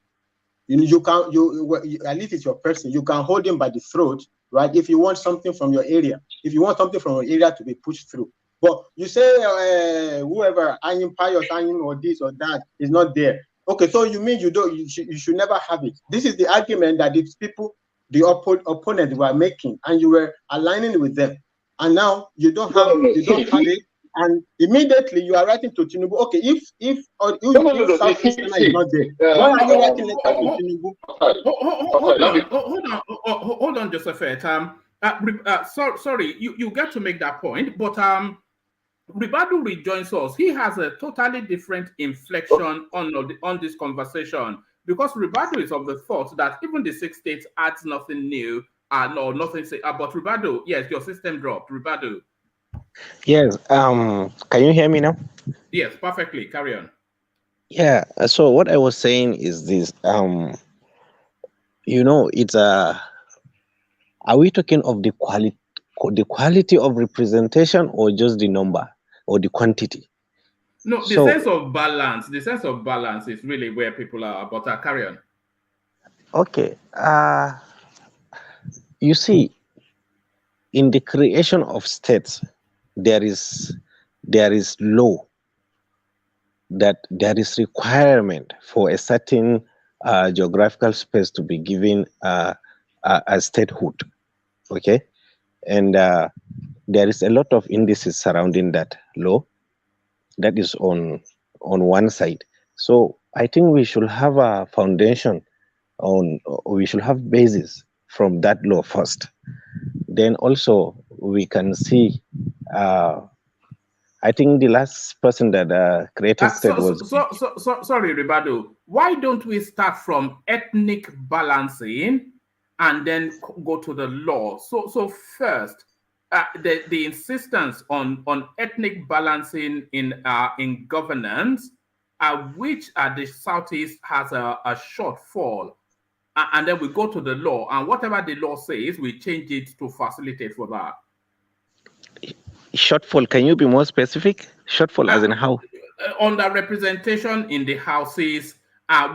At least it's your person. You can hold him by the throat, right? If you want something from your area, to be pushed through. But you say whoever Pius or this or that is not there. Okay, so you mean you should never have it. This is the argument that these people, the opponents were making, and you were aligning with them. And now you don't have it, and immediately you are writing to Tinubu. Okay, if Southeast is not there, why are you writing letters to Tinubu? Hold on, Joseph. Sorry, you get to make that point, but Ribadu rejoins us. He has a totally different inflection on this conversation because Ribadu is of the thought that even the 6 states adds nothing new, nothing. But Ribadu, yes, your system dropped. Ribadu. Yes. Can you hear me now? Yes, perfectly. Carry on. Yeah. So what I was saying is this. It's are we talking of the quality of representation or just the number or the quantity? No, the sense of balance. The sense of balance is really where people are. But carry on. Okay. You see, in the creation of states, there is law that there is requirement for a certain geographical space to be given a statehood. Okay, and there is a lot of indices surrounding that law. That is on one side. So I think we should have a foundation we should have basis from that law first. Then also we can see. I think the last person that created state was. Sorry, Ribado. Why don't we start from ethnic balancing and then go to the law? So first, the insistence on ethnic balancing in governance, which the Southeast has a shortfall, and then we go to the law, and whatever the law says, we change it to facilitate for that. Shortfall, can you be more specific? Shortfall as in how? On the representation in the houses,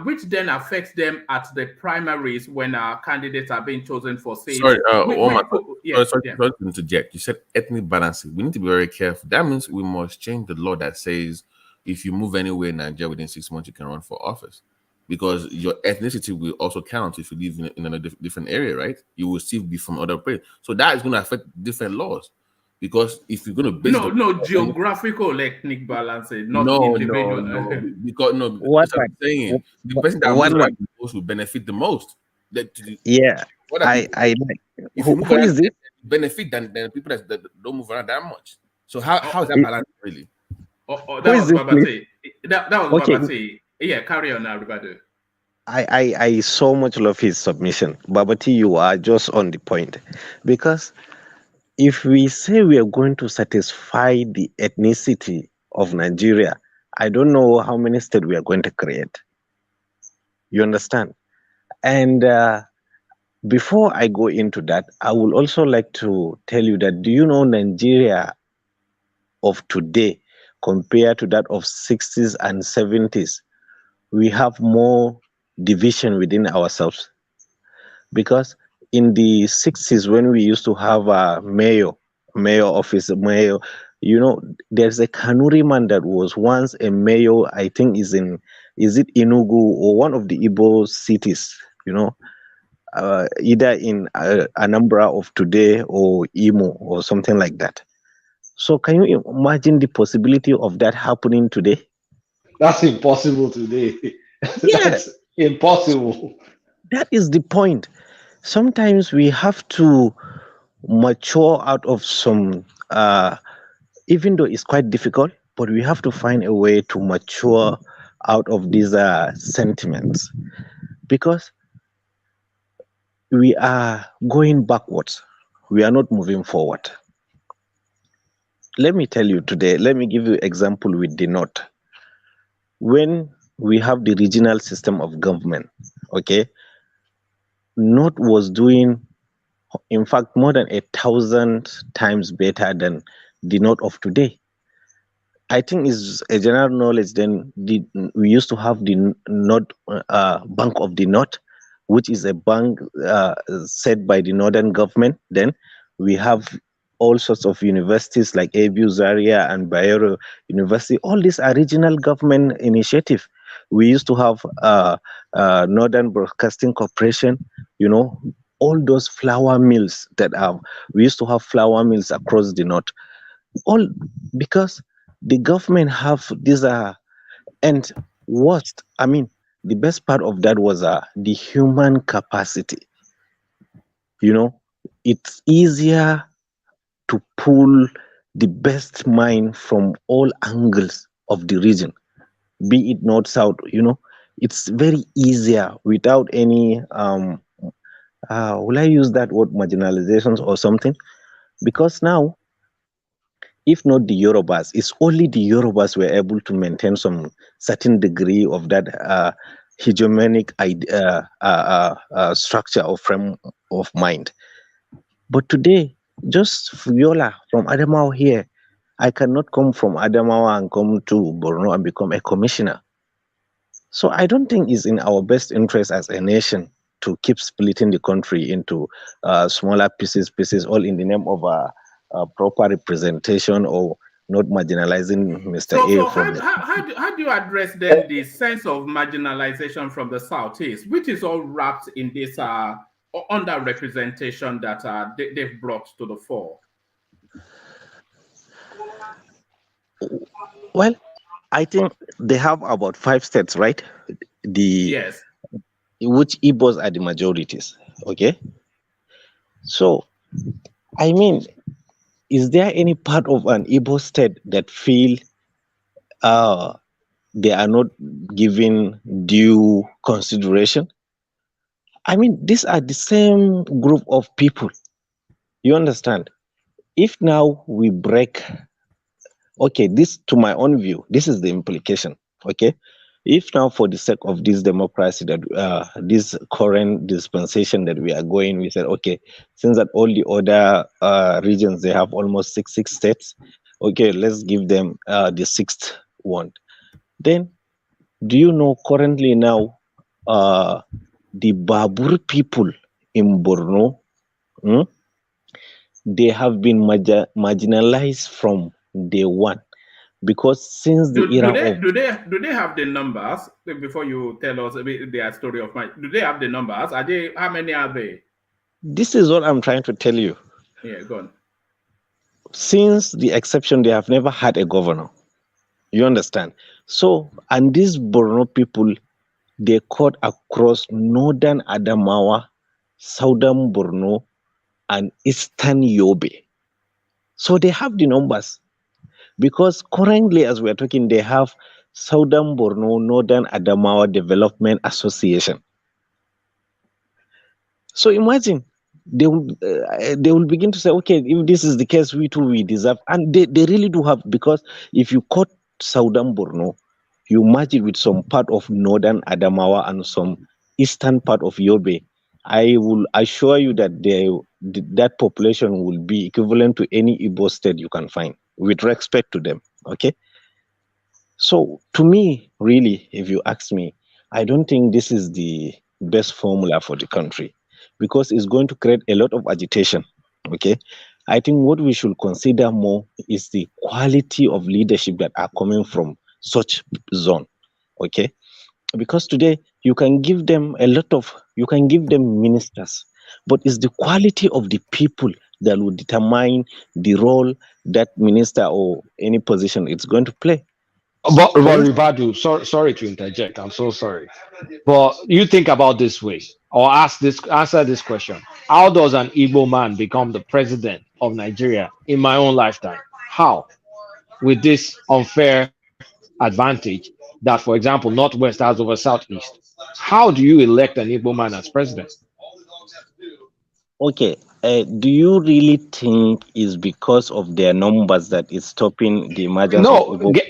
which then affects them at the primaries when candidates are being chosen for seats. Sorry, sorry to interject. You said ethnic balancing. We need to be very careful. That means we must change the law that says if you move anywhere in Nigeria within 6 months, you can run for office. Because your ethnicity will also count if you live in a different area, right? You will still be from other places. So that is going to affect different laws. Because if you're going to base geographical ethnic balancing, not individual. What I'm saying. The person that moves around the most will benefit the most. I like. Who is this? Benefit than people that don't move around that much. So how is that balance really? That was Babate. That was Babate. Yeah, carry on, everybody. I so much love his submission. Babati, you are just on the point. Because if we say we are going to satisfy the ethnicity of Nigeria, I don't know how many states we are going to create. You understand? And before I go into that, I would also like to tell you that, do you know Nigeria of today compared to that of 60s and 70s? We have more division within ourselves. Because in the 60s, when we used to have a mayor office, there's a Kanuri man that was once a mayor, I think is it Enugu or one of the Igbo cities, either in Anambra of today or Imo or something like that. So can you imagine the possibility of that happening today? That's impossible today. That's impossible. That is the point. Sometimes we have to mature out of some, even though it's quite difficult, but we have to find a way to mature out of these sentiments, because we are going backwards. We are not moving forward. Let me tell you today, let me give you an example with the North. When we have the regional system of government, okay, North was doing, in fact, more than 1,000 times better than the North of today. I think it's a general knowledge. Then we used to have the North Bank of the North, which is a bank set by the Northern government. Then we have all sorts of universities like ABU, Zaria, and Bayero University. All these are regional government initiative. We used to have Northern Broadcasting Corporation, all those flour mills we used to have flour mills across the North. All because the government have these and worst, the best part of that was the human capacity. It's easier to pull the best mind from all angles of the region, be it north, south, it's very easier without any, will I use that word, marginalizations or something? Because now, if not the Yorubas, it's only the Yorubas were able to maintain some certain degree of that hegemonic structure or frame of mind. But today, just Viola from Adamawa here, I cannot come from Adamawa and come to Borno and become a commissioner. So I don't think it's in our best interest as a nation to keep splitting the country into smaller pieces, all in the name of a proper representation or not marginalizing Mr. A. From how do you address then the sense of marginalization from the Southeast, which is all wrapped in this underrepresentation that they've brought to the fore? Well, I think they have about 5 states, right? Yes. Which Igbos are the majorities. Okay. So, I mean, is there any part of an Igbo state that feel they are not given due consideration? I mean, these are the same group of people. You understand? If now we break, okay, this to my own view, this is the implication. Okay, if now for the sake of this democracy that this current dispensation that we are going, we said, okay, since that all the other regions they have almost six states, okay, let's give them the sixth one. Then, do you know currently now the Babur people in Borno, they have been marginalized from day one, because since the era of Do they have the numbers before you tell us a bit their story of mine? Do they have the numbers? How many are they? This is what I'm trying to tell you. Yeah, go on. Since the exception, they have never had a governor. You understand? So, and these Borno people, they cut across northern Adamawa, southern Borno, and eastern Yobe. So they have the numbers. Because currently, as we're talking, they have Southern Borno, Northern Adamawa Development Association. So imagine they will begin to say, okay, if this is the case, we too we deserve, and they really do have, because if you cut Southern Borno, you merge it with some part of Northern Adamawa and some eastern part of Yobe, I will assure you that that population will be equivalent to any Igbo state you can find, with respect to them. Okay. So to me, really, if you ask me, I don't think this is the best formula for the country, because it's going to create a lot of agitation. Okay. I think what we should consider more is the quality of leadership that are coming from such zone. Okay. Because today you can give them you can give them ministers, but it's the quality of the people that will determine the role that minister or any position it's going to play. But Rivadu, sorry to interject. I'm so sorry. But you think about this way, or answer this question. How does an Igbo man become the president of Nigeria in my own lifetime? How? With this unfair advantage that, for example, Northwest has over Southeast. How do you elect an Igbo man as president? Okay, do you really think is because of their numbers that is stopping the emergence of Igbo?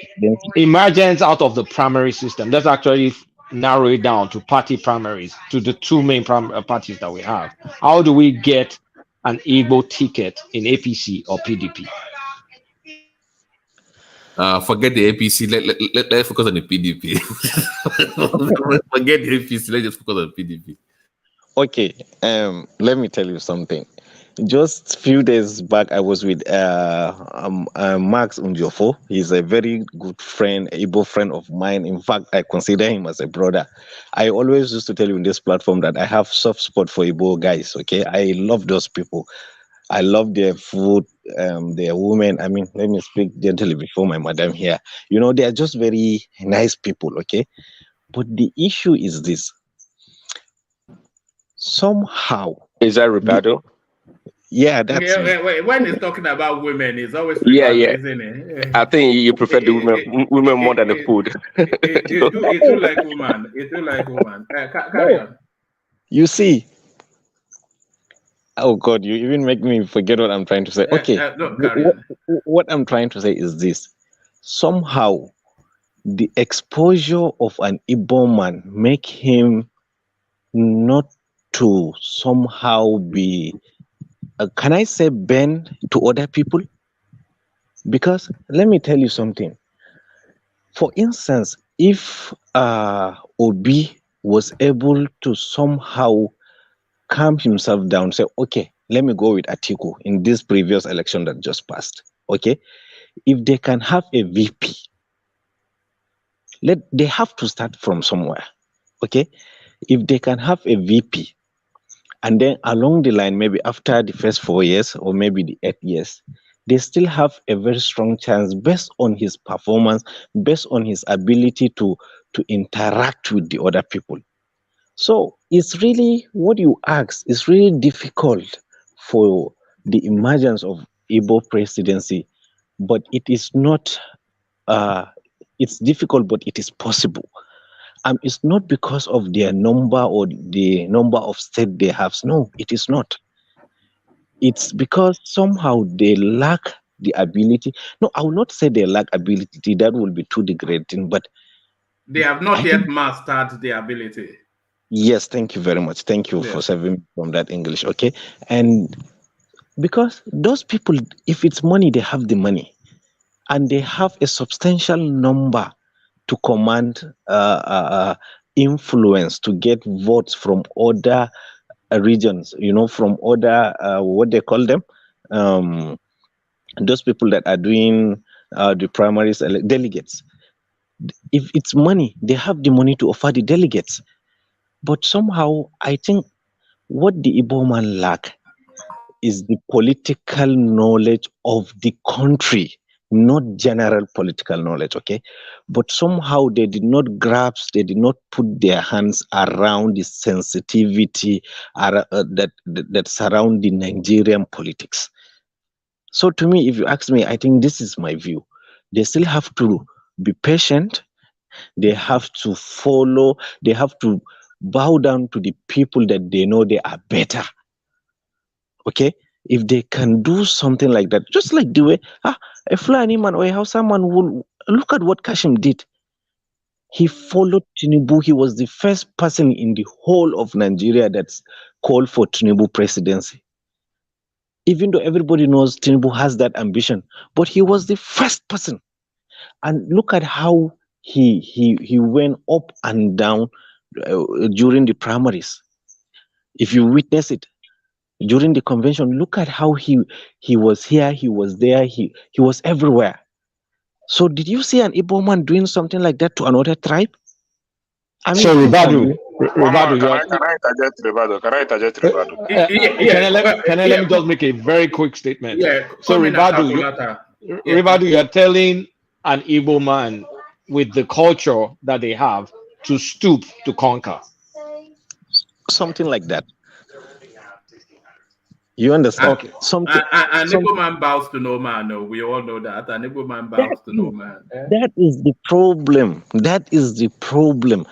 Emergence out of the primary system. Let's actually narrow it down to party primaries, to the two main parties that we have. How do we get an Igbo ticket in APC or PDP? Forget the APC. Let's focus on the PDP. Forget the APC. Let's just focus on PDP. Okay, let me tell you something. Just a few days back, I was with Max Unjofo. He's a very good friend, Igbo friend of mine. In fact, I consider him as a brother. I always used to tell you in this platform that I have soft spot for Igbo guys. Okay, I love those people. I love their food, their women. I mean, let me speak gently before my madam here. You know, they are just very nice people. Okay, but the issue is this. Somehow, is that Ricardo? Yeah, that's wait. When he's talking about women, it's always yeah. isn't it? I think you prefer the women more than the food. It do like woman. It do like woman. Carry on. You see, oh God, you even make me forget what I'm trying to say. Okay, what I'm trying to say is this: somehow, the exposure of an Igbo man make him not to somehow be, can I say, bend to other people? Because let me tell you something. For instance, if Obi was able to somehow calm himself down, say, okay, let me go with Atiku in this previous election that just passed. Okay, if they can have a VP, they have to start from somewhere. Okay, if they can have a VP And then along the line, maybe after the first 4 years or maybe the 8 years, they still have a very strong chance based on his performance, based on his ability to interact with the other people. So it's really what you ask. It's really difficult for the emergence of Igbo presidency, but it is not. It's difficult, but it is possible. It's not because of their number or the number of states they have. No, it is not. It's because somehow they lack the ability. No, I will not say they lack ability. That will be too degrading. But they have not yet mastered the ability. Yes, thank you very much. Thank you for saving me from that English. Okay, and because those people, if it's money, they have the money, and they have a substantial number to command influence to get votes from other regions, from other what they call them, those people that are doing the primaries, delegates. If it's money, they have the money to offer the delegates. But somehow, I think what the Igbo man lack is the political knowledge of the country, not general political knowledge, okay? But somehow they did not grasp, they did not put their hands around the sensitivity that surround the Nigerian politics. So to me, if you ask me, I think this is my view. They still have to be patient. They have to follow. They have to bow down to the people that they know they are better. Okay? If they can do something like that, just like the way a Fulani man or a Hausa man will look at what Kashim did. He followed Tinubu. He was the first person in the whole of Nigeria that's called for Tinubu presidency. Even though everybody knows Tinubu has that ambition, but he was the first person. And look at how he went up and down during the primaries. If you witness it during the convention, look at how he was here, he was there, he was everywhere. So did you see an Igbo man doing something like that to another tribe? I mean, so Ribadu, Can I interject Ribadu? Can I interject Ribadu? Can I let me just make a very quick statement? Yeah, so Ribadu, you're telling an Igbo man with the culture that they have to stoop to conquer. Something like that. You understand? Okay. An Igbo man bows to no man. No, we all know that. An Igbo man bows to no man. That is the problem. That is the problem,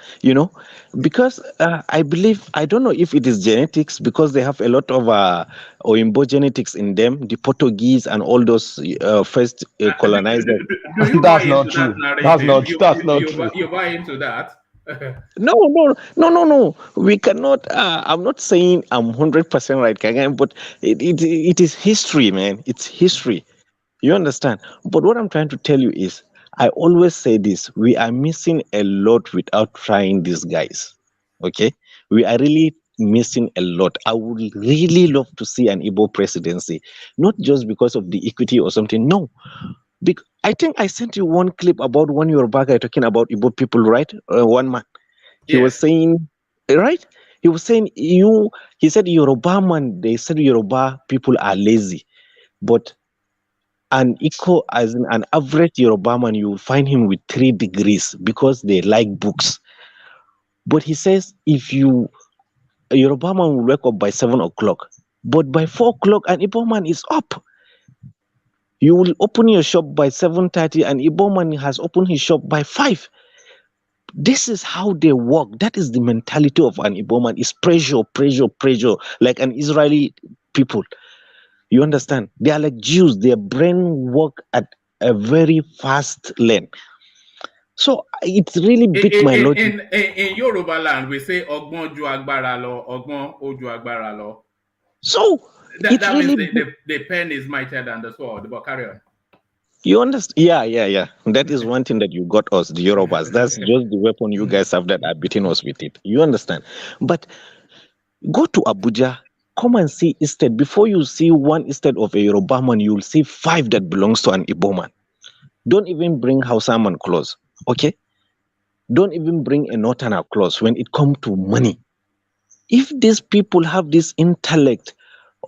because I believe, I don't know if it is genetics, because they have a lot of Oimbo genetics in them, the Portuguese and all those first colonizers. Do you That's not true. That's not true. You buy into that? No. We cannot. I'm not saying I'm 100% right, Kagan, but it is history, man. It's history. You understand? But what I'm trying to tell you is, I always say this: we are missing a lot without trying these guys. Okay, we are really missing a lot. I would really love to see an Igbo presidency, not just because of the equity or something. No. I think I sent you one clip about one Yoruba guy talking about Igbo people, right? One man. He was saying, right? He was saying, he said Yoruba man, they said Yoruba people are lazy. But an average Yoruba man, you will find him with 3 degrees because they like books. But he says, a Yoruba man will wake up by 7 o'clock. But by 4 o'clock, an Igbo man is up. You will open your shop by 7:30, and Igbo man has opened his shop by 5. This is how they work. That is the mentality of an Igbo man. It's pressure, like an Israeli people. You understand? They are like Jews. Their brain work at a very fast lane. So it's really beat my logic. In Yoruba land, we say "Ogbon ju agbára lọ, Ogbon o ju agbára lọ." So that really means the pen is mightier than the sword. But carry on. You understand? Yeah. That is one thing that you got us, the Yorubas. That's just the weapon you guys have that are beating us with it. You understand? But go to Abuja, come and see estate. Before you see one estate of a Yoruba man, you'll see 5 that belongs to an Igbo man. Don't even bring Hausa man close, okay? Don't even bring a Northerner close when it comes to money. If these people have this intellect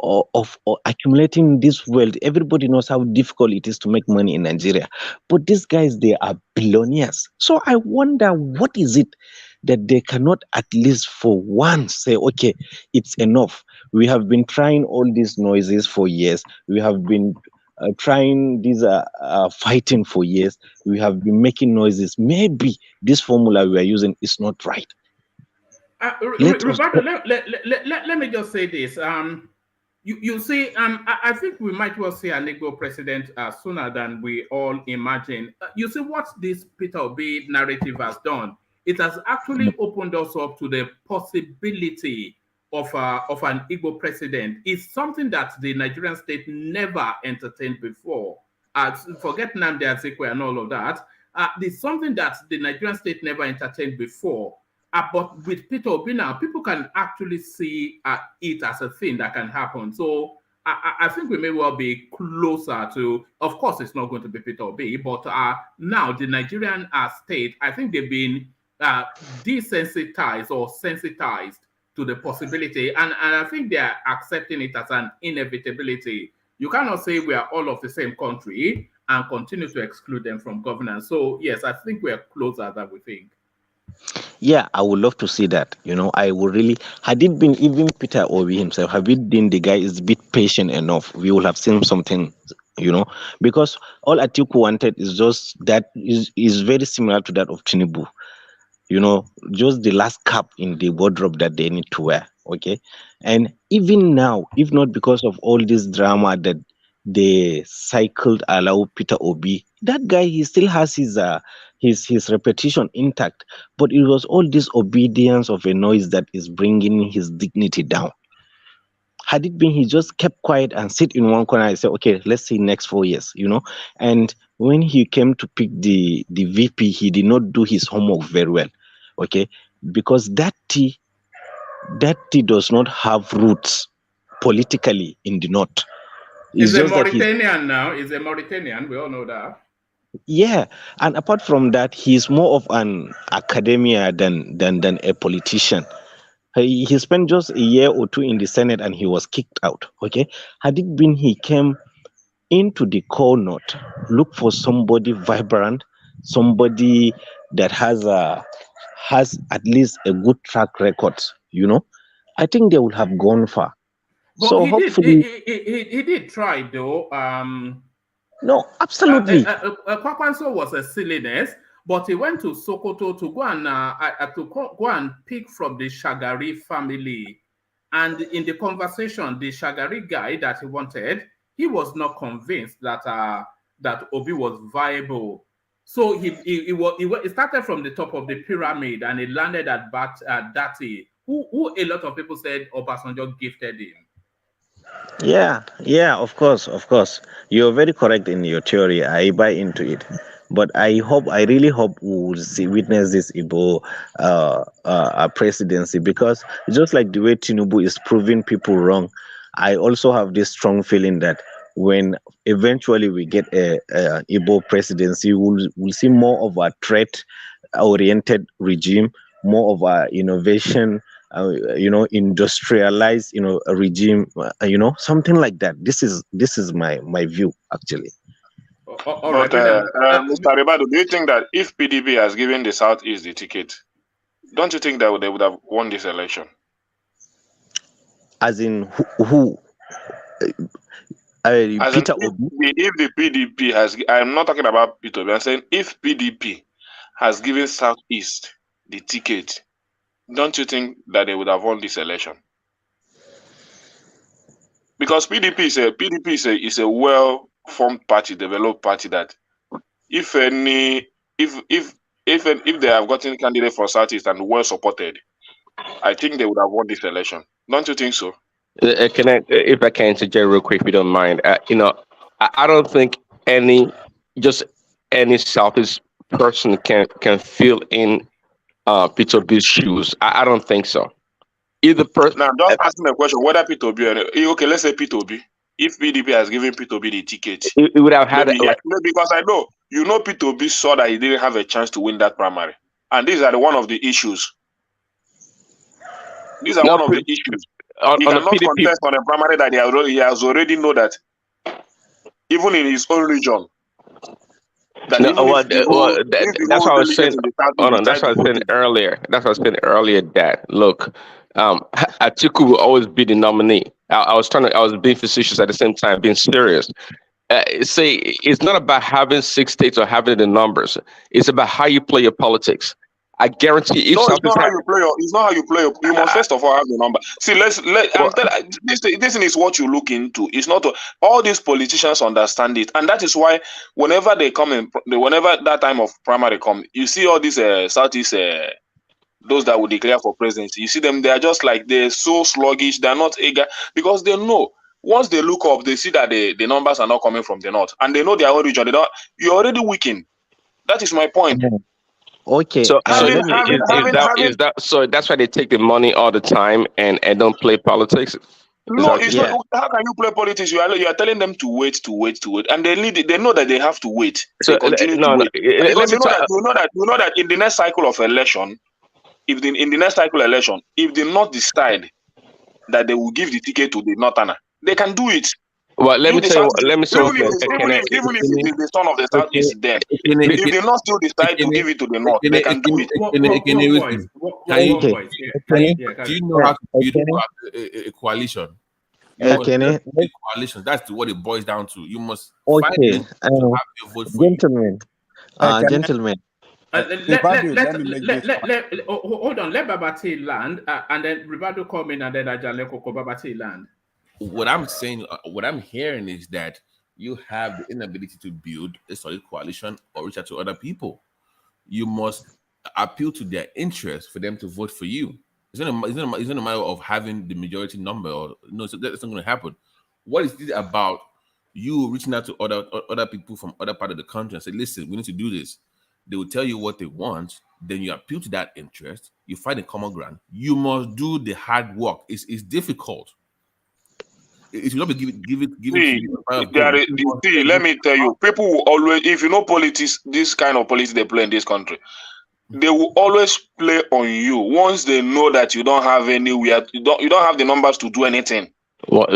of accumulating this wealth, everybody knows how difficult it is to make money in Nigeria. But these guys, they are billionaires. So I wonder, what is it that they cannot at least for once say, okay, it's enough. We have been trying all these noises for years. We have been trying these fighting for years. We have been making noises. Maybe this formula we are using is not right. Roberto, let me just say this. You see, I think we might well see an Igbo president sooner than we all imagine. You see what this Peter Obi narrative has done? It has actually opened us up to the possibility of an Igbo president. It's something that the Nigerian state never entertained before. Forget Nnamdi Azikiwe and all of that. It's something that the Nigerian state never entertained before. But with Peter Obi now, people can actually see it as a thing that can happen. So I think we may well be closer to, of course, it's not going to be Peter Obi, but now the Nigerian state, I think they've been desensitized or sensitized to the possibility. And I think they're accepting it as an inevitability. You cannot say we are all of the same country and continue to exclude them from governance. So, yes, I think we're closer than we think. Yeah, I would love to see that. I would really, had it been even Peter Obi himself, had it been the guy is a bit patient enough, we would have seen something, because all Atiku wanted is just that is very similar to that of Tinubu. Just the last cap in the wardrobe that they need to wear. Okay. And even now, if not because of all this drama that they cycled allow Peter Obi, that guy, he still has his reputation intact, but it was all this obedience of a noise that is bringing his dignity down. Had it been he just kept quiet and sit in one corner and say, okay, let's see next 4 years, and when he came to pick the VP, he did not do his homework very well. Okay, because that tea does not have roots politically in the north. He's a Mauritanian now. He's a Mauritanian. We all know that. Yeah, and apart from that, he's more of an academia than a politician. He spent just a year or two in the Senate and he was kicked out. Okay, had it been he came into the core north, look for somebody vibrant, somebody that has at least a good track record. I think they would have gone far. But so hopefully, he did try though. No, absolutely. Kwakwanso was a silliness, but he went to Sokoto to go and pick from the Shagari family. And in the conversation, the Shagari guy that he wanted, he was not convinced that Obi was viable. So he started from the top of the pyramid and he landed at Dati, who a lot of people said Obasanjo gifted him. Yeah, of course. You're very correct in your theory. I buy into it. But I really hope we'll witness this Igbo presidency, because just like the way Tinubu is proving people wrong, I also have this strong feeling that when eventually we get a Igbo presidency, we'll see more of a threat-oriented regime, more of a innovation, industrialized, a regime, something like that. This is my view, actually. But Mr. Ribado, do you think that if PDP has given the Southeast the ticket, don't you think that they would have won this election? As in who? Peter Obi? If the PDP has, I'm not talking about Peter Obi, I'm saying if PDP has given Southeast the ticket, don't you think that they would have won this election? Because PDP is a well-formed party, developed party that if they have gotten candidate for Southeast and well supported, I think they would have won this election. Don't you think so? If I can interject real quick, if you don't mind, I don't think any Southeast person can fill in Peter Obi's shoes. I don't think so. Either person. Now, just asking the question whether Peter Obi. Okay, let's say Peter Obi. If PDP has given Peter Obi the ticket, it would have had because I know Peter Obi saw that he didn't have a chance to win that primary, and these are one of the issues. These are one of the issues. He On the cannot PDP. contest on a primary that he has already know that, even in his own region, that No, even if the whole that's what I was saying. delegate in the south Hold on, that's decide what I to was vote saying him. earlier. That's what I was saying earlier. That look, Atiku will always be the nominee. I was being facetious at the same time, being serious. Say it's not about having 6 states or having the numbers. It's about how you play your politics. I guarantee if No, it's something's not how you play. It's not how you play. You must first of all have the number. See, this thing is what you look into. It's not all these politicians understand it, and that is why whenever they come in, whenever that time of primary come, you see all these Southeast those that would declare for presidency. You see them; they are just like they're so sluggish. They're not eager because they know once they look up, they see that the numbers are not coming from the north, and they know their own region. They don't. You're already weakened. That is my point. Okay. So Let me. is that so? That's why they take the money all the time and don't play politics. No, it's not. How can you play politics? You are telling them to wait, and they know that they have to wait. So they continue to wait because you know that in the next cycle of election, if the North decide that they will give the ticket to the Northerner, they can do it. Well, let me tell you. Even if it is the son of the Southeast, then if the North still decide to give it to the North, they can do it. Do you know how to build a coalition? You must build a coalition. That's what it boils down to. You must find to have your vote for gentlemen. Gentlemen. Hold on. Let Babati land, and then Ribado come in, and then Ajale Koko Babati land. What I'm saying, what I'm hearing is that you have the inability to build a solid coalition or reach out to other people. You must appeal to their interest for them to vote for you. It's not a matter of having the majority number. Or no, that's not going to happen. What is this about? You reaching out to other people from other part of the country and say, "Listen, we need to do this." They will tell you what they want. Then you appeal to that interest. You find a common ground. You must do the hard work. It's difficult. It will not be given to you. Let me tell you, people will always, if you know politics, this kind of politics they play in this country, they will always play on you once they know that you don't have anywhere, you don't have the numbers to do anything. Well,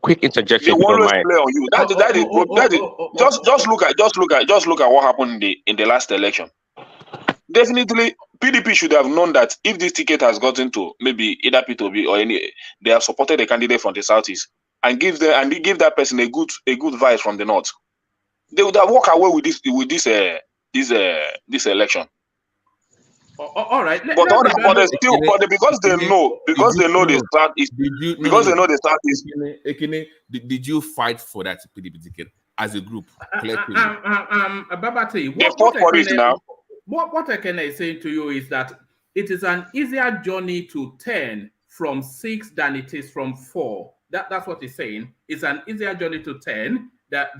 quick interjection. They will always play on you. That is just look at what happened in the last election. Definitely, PDP should have known that if this ticket has gotten to maybe either P2B or any, they have supported a candidate from the Southeast and give that person a good vibe from the North. They would have walked away with this election. All right, because they know the Southeast. Did you fight for that PDP ticket as a group? Babati, they fought for it now. What I can say to you is that it is an easier journey to 10 from 6 than it is from 4. That's what he's saying. It's an easier journey to 10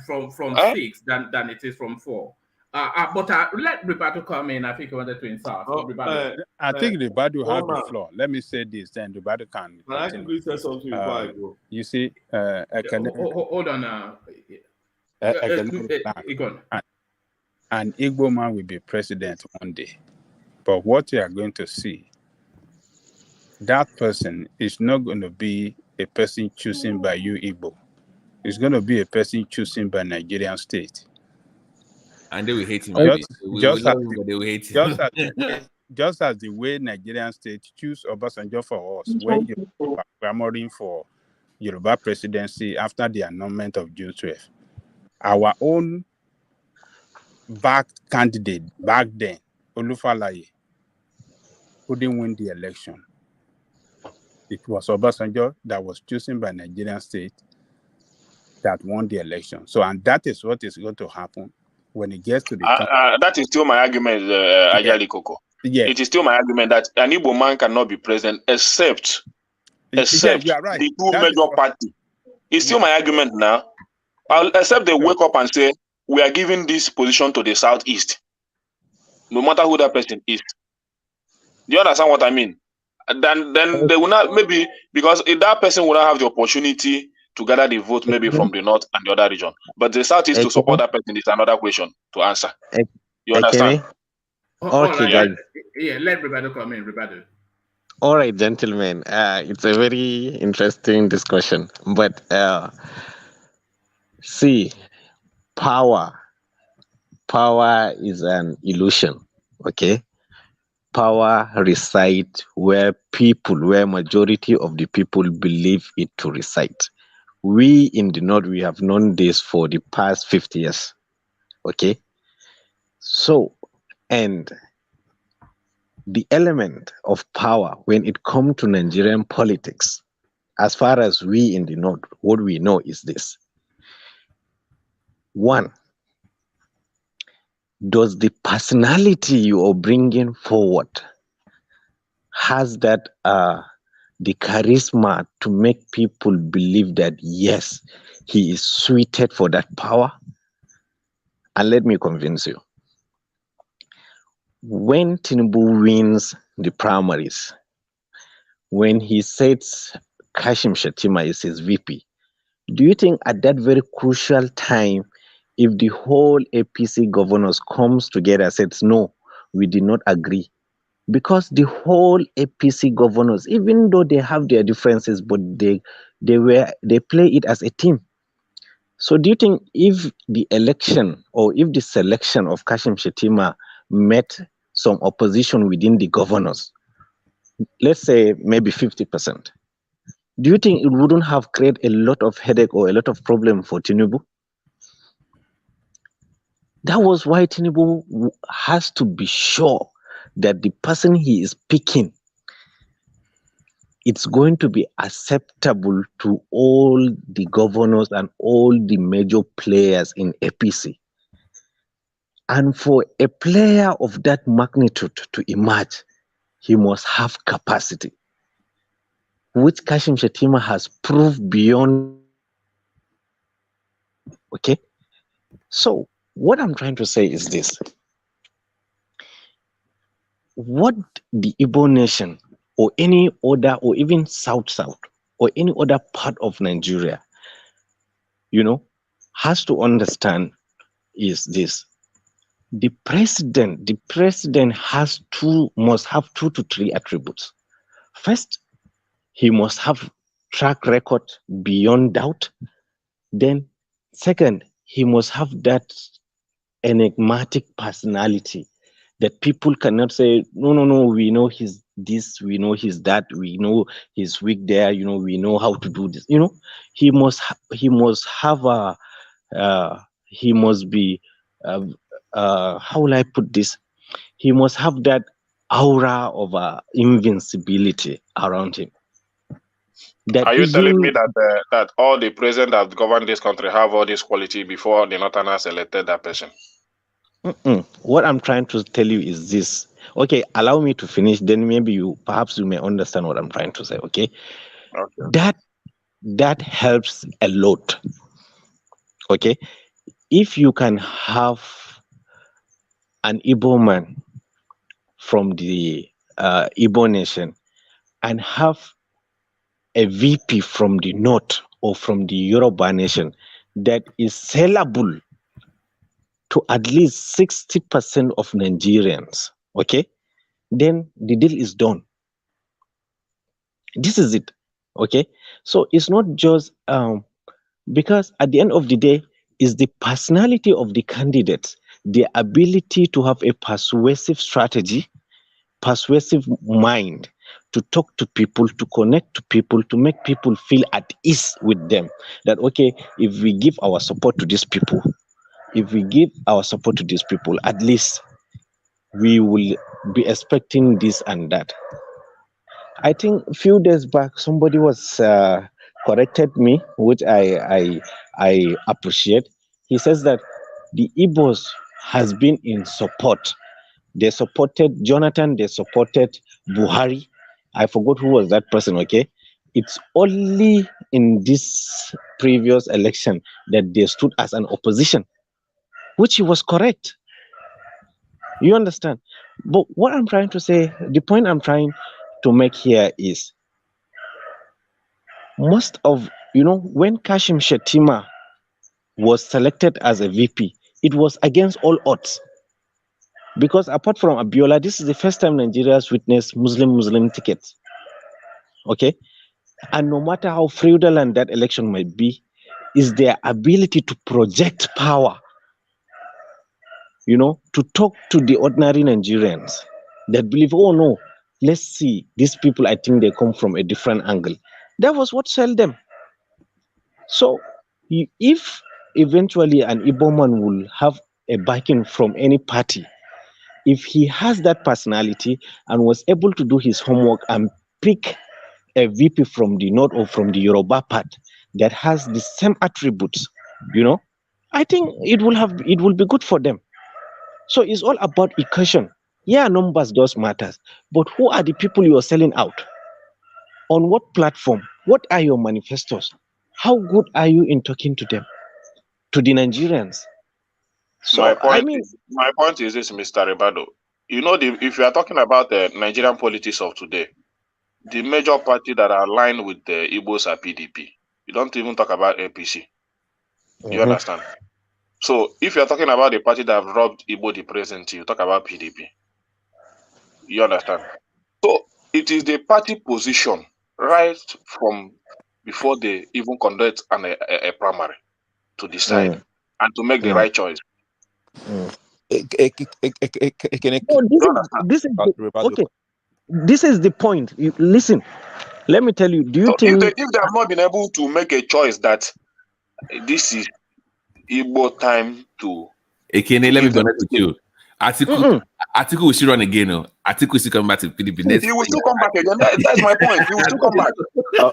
from 6 than it is from 4. But let Ribado come in. I think he wanted to insult. I think Ribado has the floor. Let me say this, then Ribado can. I can please say something before I go. You see, hold on. An Igbo man will be president one day, but what you are going to see, that person is not going to be a person chosen by you Igbo. It's going to be a person chosen by Nigerian state. And they will hate him. Just as the way Nigerian state choose Obasanjo for us, when you were clamoring for Yoruba presidency after the annulment of June 12th, our own backed candidate back then, Olufalaye, couldn't win the election. It was Obasanjo that was chosen by Nigerian state that won the election. So, and that is what is going to happen when it gets to the that is still my argument, Ajali Koko. Yeah. It is still my argument that an Igbo man cannot be president except you are right. the two major party. It's still my argument now. Except they wake up and say, we are giving this position to the Southeast, no matter who that person is. Do you understand what I mean? Then they will not, maybe, because if that person will not have the opportunity to gather the vote maybe from the North and the other region. But the Southeast to support that person is another question to answer. You understand? Okay, guys. Yeah, let everybody come in, everybody. All right, gentlemen. It's a very interesting discussion. But see, power is an illusion. Okay, power resides where majority of the people believe it to reside. We in the North, we have known this for the past 50 years. Okay, so and the element of power when it comes to Nigerian politics, as far as we in the North, what we know is this. One, does the personality you are bringing forward has that the charisma to make people believe that yes, he is suited for that power? And let me convince you. When Tinubu wins the primaries, when he says Kashim Shettima is his VP, do you think at that very crucial time, if the whole APC governors comes together and says, no, we did not agree? Because the whole APC governors, even though they have their differences, but they play it as a team. So do you think if the election or if the selection of Kashim Shettima met some opposition within the governors, let's say maybe 50%, do you think it wouldn't have created a lot of headache or a lot of problem for Tinubu? That was why Tinubu has to be sure that the person he is picking, it's going to be acceptable to all the governors and all the major players in APC. And for a player of that magnitude to emerge, he must have capacity, which Kashim Shettima has proved beyond. Okay? So, what I'm trying to say is this. What the Igbo nation or any other, or even South, or any other part of Nigeria, has to understand is this. The president must have 2 to 3 attributes. First, he must have track record beyond doubt. Then, second, he must have that enigmatic personality that people cannot say, no, we know he's this, we know he's that, we know he's weak there, we know how to do this. He must have he must be, how will I put this? He must have that aura of invincibility around him. Are you telling me that that all the presidents that govern this country have all this quality before the Northerners elected that person? What I'm trying to tell you is this. Okay, allow me to finish. Then maybe perhaps you may understand what I'm trying to say. Okay, that helps a lot. Okay, if you can have an Igbo man from the Igbo nation and have a VP from the North or from the Yoruba nation that is sellable to at least 60% of Nigerians, okay, then the deal is done. This is it, okay? So it's not just because at the end of the day, is the personality of the candidates, the ability to have a persuasive strategy, persuasive mind, to talk to people, to connect to people, to make people feel at ease with them. That, okay, if we give our support to these people, at least we will be expecting this and that. I think a few days back, somebody was corrected me, which I appreciate. He says that the Igbos has been in support. They supported Jonathan, they supported Buhari. I forgot who was that person, okay? It's only in this previous election that they stood as an opposition, which he was correct. You understand? But what I'm trying to say, the point I'm trying to make here is most of, when Kashim Shettima was selected as a VP, it was against all odds. Because apart from Abiola, this is the first time Nigeria has witnessed Muslim tickets. okay? And no matter how fraudulent that election might be, is their ability to project power, to talk to the ordinary Nigerians that believe, oh no, let's see, these people, I think they come from a different angle. That was what sold them. So if eventually an Igbo man will have a backing from any party, if he has that personality and was able to do his homework and pick a VP from the North or from the Yoruba part that has the same attributes, I think it will be good for them. So it's all about equation. Yeah, numbers does matters, but who are the people you are selling out? On what platform? What are your manifestos? How good are you in talking to them, to the Nigerians? So my point is this, Mr. Ribado. If you are talking about the Nigerian politics of today, the major party that are aligned with the Igbos are PDP. You don't even talk about APC. You understand? So if you're talking about the party that have robbed Igbo the presidency, you talk about PDP. You understand? So it is the party position right from before they even conduct a primary to decide and to make the right choice. This is the point. Listen, let me tell you. Do you think if they have not been able to make a choice that this is Igbo time to Ekene, let me be honest with you. Atiku will still run again. Atiku will still come back to PDP. He will still come back again. That's my point. He will still come back.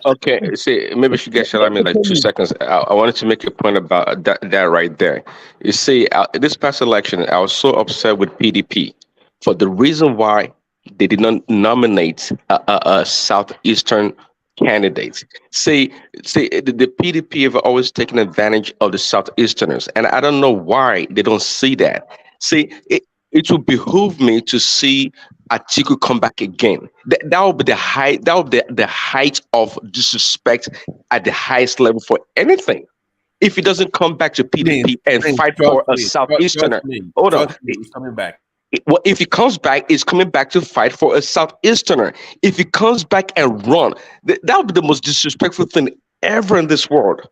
Okay, see, maybe she gets allow me like 2 seconds. I wanted to make a point about that right there. You see, this past election, I was so upset with PDP for the reason why they did not nominate a southeastern candidates. See, the PDP have always taken advantage of the southeasterners, and I don't know why they don't see that. See, it would behoove me to see Atiku come back again. That would be the height. That would be the height of disrespect at the highest level for anything. If he doesn't come back to PDP and fight for a southeasterner, hold on, he's coming back. Well, if he comes back, he's coming back to fight for a southeasterner. If he comes back and run, that would be the most disrespectful thing ever in this world.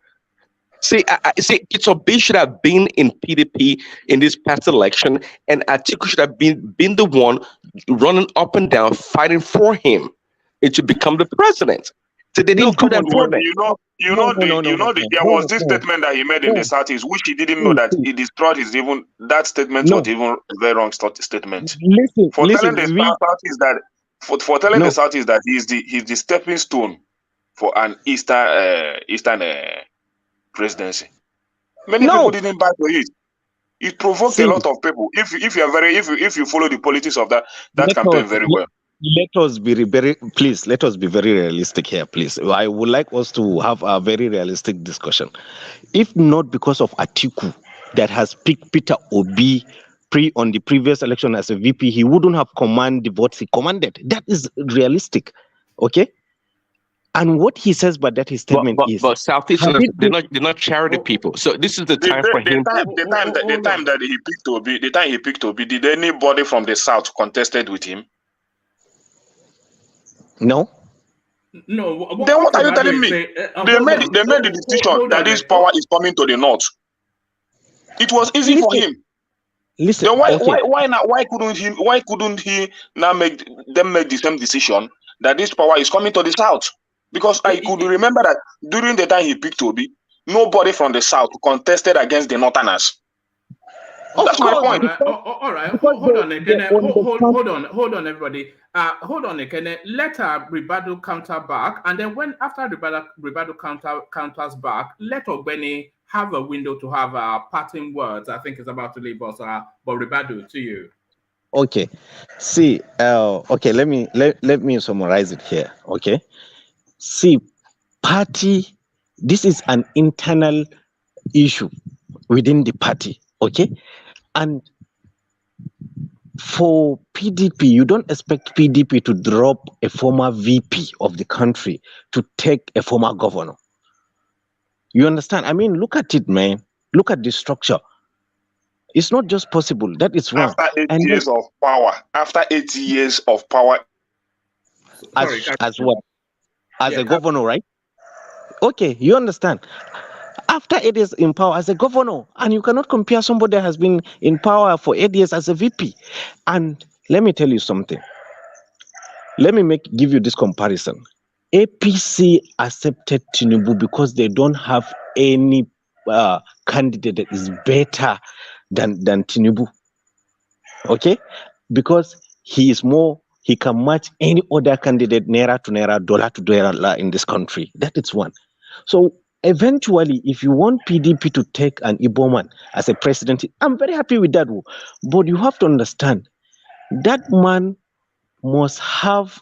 See, Itobi should have been in PDP in this past election, and Atiku should have been the one running up and down, fighting for him and to become the president. So they didn't do that for them. There was this statement that he made in the Southeast, which he didn't know that he destroyed his even. That statement was even a very wrong statement. Telling the Southeast that he's the stepping stone for an Eastern presidency. Many people didn't buy for it. It provoked a lot of people. If you follow the politics of that campaign very well. Let us be very realistic here, please. I would like us to have a very realistic discussion. If not because of Atiku that has picked Peter Obi on the previous election as a VP, he wouldn't have commanded the votes he commanded. That is realistic, okay? And what he says by that his statement is, but Southeasterners, they're not charity people. So this is the time for him. The time that he picked Obi, did anybody from the South contested with him? No. No. Then what are you telling me? They made the decision that this power is coming to the North. It was easy for him. Listen. Then why couldn't he now make the same decision that this power is coming to the South? Because I could remember that during the time he picked Obi, nobody from the South contested against the Northerners. That's my point. All right. Hold on, everybody. Hold on, Ekene. Let Ribadu counter back, and then after Ribadu counters back, let Ogbeni have a window to have parting words. I think it's about to leave us. But Ribadu, to you. Okay. See. Okay. Let me summarize it here. Okay. See, party. This is an internal issue within the party. Okay. And for PDP, you don't expect PDP to drop a former VP of the country to take a former governor. You understand? I mean, look at it, man. Look at the structure. It's not just possible. That is wrong. After 8 years of power. As what? as a governor, right? Okay, you understand. After 8 years in power as a governor, and you cannot compare somebody that has been in power for 8 years as a VP. And let me tell you something. Let me give you this comparison. APC accepted Tinubu because they don't have any candidate that is better than Tinubu. Okay? Because he can match any other candidate naira to naira, dollar to dollar in this country. That is one. So eventually, if you want PDP to take an Igbo man as a president, I'm very happy with that. But you have to understand, that man must have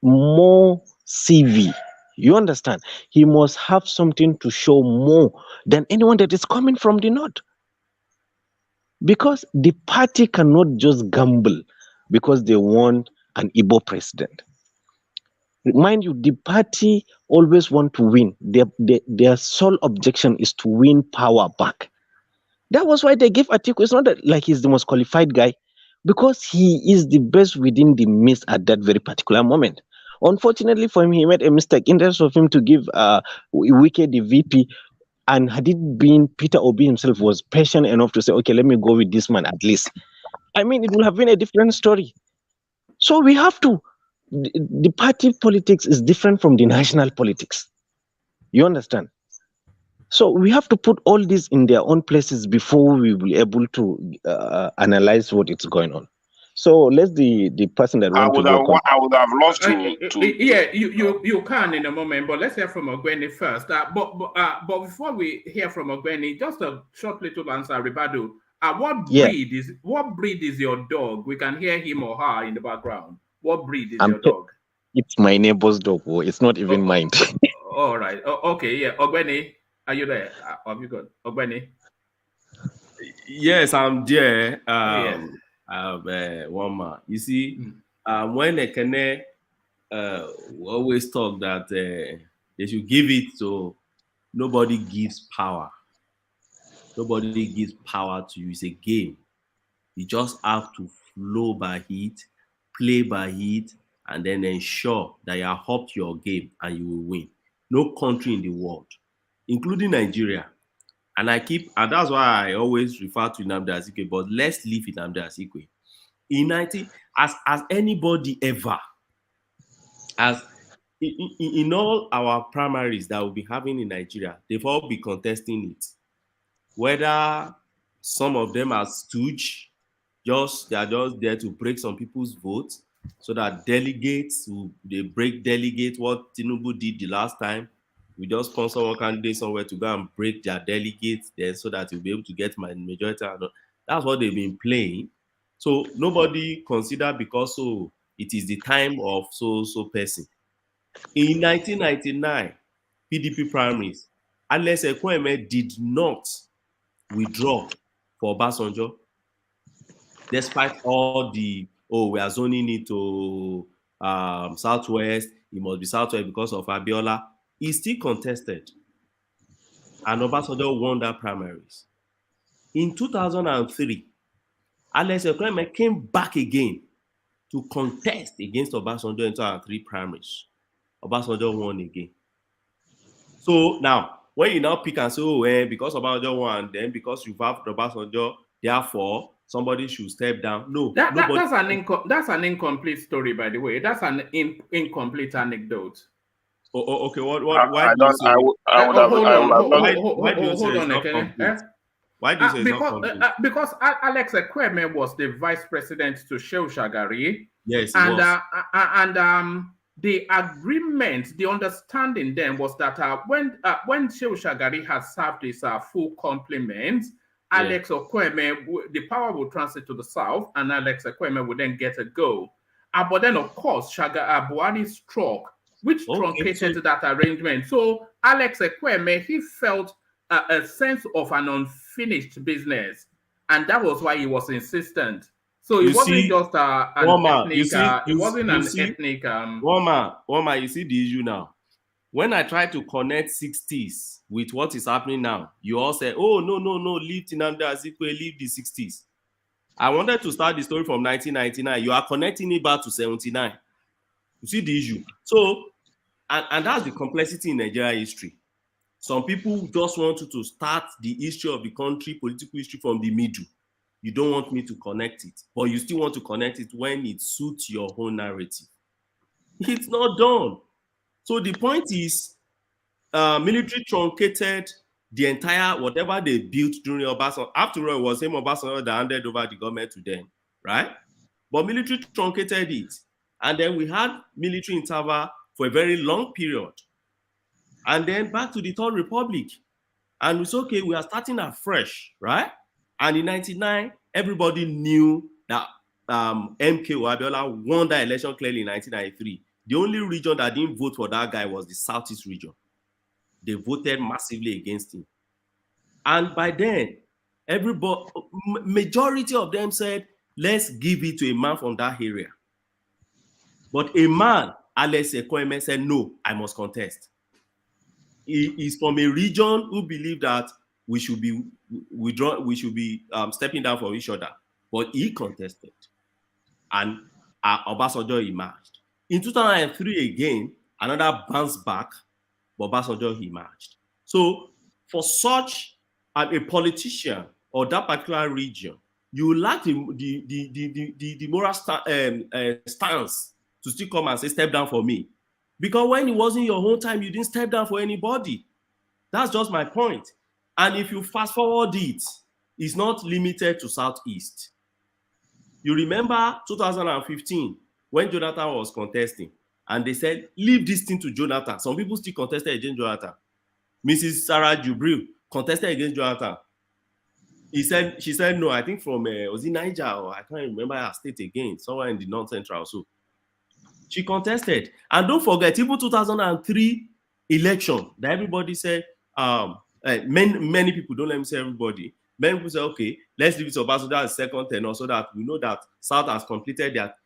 more CV. You understand? He must have something to show more than anyone that is coming from the north. Because the party cannot just gamble because they want an Igbo president. Mind you, the party always want to win. Their sole objection is to win power back. That was why they gave Atiku. It's not that like he's the most qualified guy, because he is the best within the midst at that very particular moment. Unfortunately for him, he made a mistake. In terms of him to give Wike the VP, and had it been Peter Obi himself was patient enough to say, okay, let me go with this man at least. I mean, it would have been a different story. So we have to, the party politics is different from the national politics. You understand? So we have to put all this in their own places before we will be able to analyze what is going on. So let's the person that I want to would go. have loved Yeah, you can in a moment, but let's hear from Ogweni first. But before we hear from Ogweni, just a short little answer, Ribadu. What breed is your dog? We can hear him or her in the background. What breed is your dog? It's my neighbor's dog. It's not even mine. All right. Okay. Yeah. Ogweni, are you there? Have you got Ogweni? Yes, I'm there. Yes. One man. You see, when Ekene always talk that they should give it to nobody gives power. Nobody gives power to you. It's a game. You just have to flow by it, play by it, and then ensure that you are up to your game and you will win. No country in the world, including Nigeria. And that's why I always refer to Nnamdi Azikiwe, but let's leave Nnamdi Azikiwe. As anybody ever, as in all our primaries that we'll be having in Nigeria, they've all be contesting it. Whether some of them are stooge, they are just there to break some people's votes, so that they break delegates, what Tinubu did the last time. We just sponsor one candidate somewhere to go and break their delegates there so that you'll be able to get my majority. That's what they've been playing. So nobody consider because it is the time of so person. In 1999, PDP primaries, Alex Ekweme did not withdraw for Obasanjo, despite all we are zoning it to Southwest. It must be Southwest because of Abiola. He still contested, and Obasanjo won that primaries. In 2003, Alex Ekweme came back again to contest against Obasanjo in 2003 primaries. Obasanjo won again. So now, when you now pick and say, because Obasanjo won, then because you have Obasanjo, therefore somebody should step down. No, that's an incomplete story, by the way. That's an incomplete anecdote. Okay. Why do you say it's not complete? Why do you say it's not complete? Because Alex Ekweme was the vice president to Shehu Shagari. Yes, he was. The agreement, the understanding then was that when Shehu Shagari has served his full complement, Alex Ekweme, the power will transfer to the south, and Alex Ekweme would then get a go. But then, of course, Buhari struck, which truncated that arrangement. So Alex Ekweme, he felt a sense of an unfinished business, and that was why he was insistent. So it wasn't just an ethnic. One man, you see the issue now. When I try to connect 60s with what is happening now, you all say, "Oh no, leave Nnamdi Azikiwe, leave the 60s." I wanted to start the story from 1999. You are connecting it back to 79. You see the issue. So And that's the complexity in Nigeria history. Some people just want you to start the history of the country, political history from the middle. You don't want me to connect it, but you still want to connect it when it suits your own narrative. It's not done. So the point is, military truncated the entire, whatever they built during Obasanjo. After all, it was him, Obasanjo, that handed over the government to them, right? But military truncated it. And then we had military interval for a very long period. And then back to the Third Republic. And it's okay, we are starting afresh, right? And in 1999, everybody knew that MK Abiola won that election clearly in 1993. The only region that didn't vote for that guy was the Southeast region. They voted massively against him. And by then, everybody, majority of them said, let's give it to a man from that area. But a man, Alex Ekweme, said, no, I must contest. He is from a region who believe that we should be stepping down for each other. But he contested. And Obasanjo emerged. In 2003 again, another bounce back, but Obasanjo emerged. So for such a politician or that particular region, you lack the moral stance to still come and say, step down for me. Because when it wasn't your own time, you didn't step down for anybody. That's just my point. And if you fast forward it, it's not limited to Southeast. You remember 2015 when Jonathan was contesting and they said, leave this thing to Jonathan. Some people still contested against Jonathan. Mrs. Sarah Jubril contested against Jonathan. She said no, I think from, was it Niger or I can't remember her state again, somewhere in the North Central also. She contested. And don't forget, even 2003 election that everybody said, many people, don't let me say everybody, many people say, okay, let's leave it to Obasanjo as second tenure so that we know that South has completed that.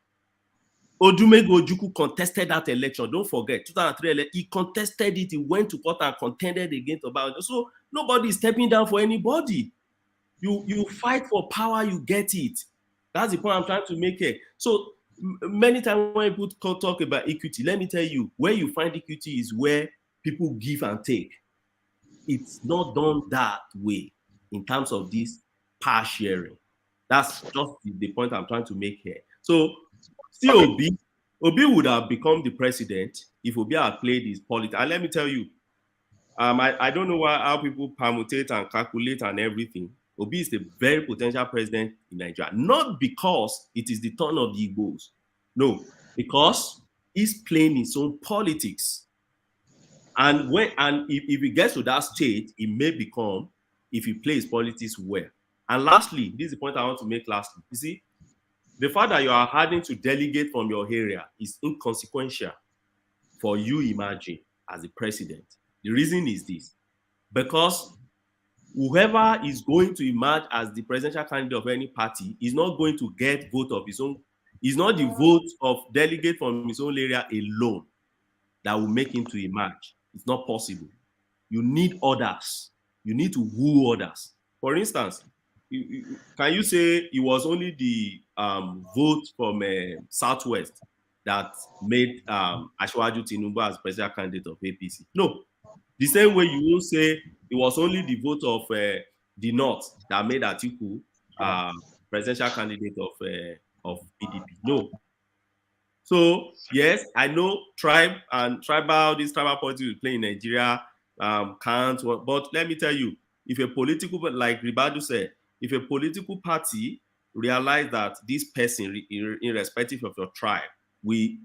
Odumegwu Ojukwu contested that election. Don't forget, 2003 he contested it. He went to court and contended against Obasanjo. So nobody is stepping down for anybody. You fight for power, you get it. That's the point I'm trying to make here. So many times when people talk about equity, let me tell you, where you find equity is where people give and take. It's not done that way in terms of this power sharing. That's just the point I'm trying to make here. So still Obi would have become the president if Obi had played his politics. And let me tell you, I don't know how people permutate and calculate and everything. Obi is a very potential president in Nigeria, not because it is the turn of the Igbos. No, because he's playing his own politics. And if he gets to that state, it may become, if he plays politics well. And lastly, this is the point I want to make lastly. You see, the fact that you are having to delegate from your area is inconsequential for you emerging as the president. The reason is this, because whoever is going to emerge as the presidential candidate of any party is not going to get vote of his own. It's not the vote of delegate from his own area alone that will make him to emerge. It's not possible. You need others. You need to woo others. For instance, can you say it was only the vote from Southwest that made Asiwaju Tinubu as presidential candidate of APC? No. The same way you will say it was only the vote of the North that made Atiku presidential candidate of PDP. No. So yes, I know tribal politics we play in Nigeria can't. But let me tell you, if a political, like Ribadu said, if a political party realize that this person, irrespective of your tribe, we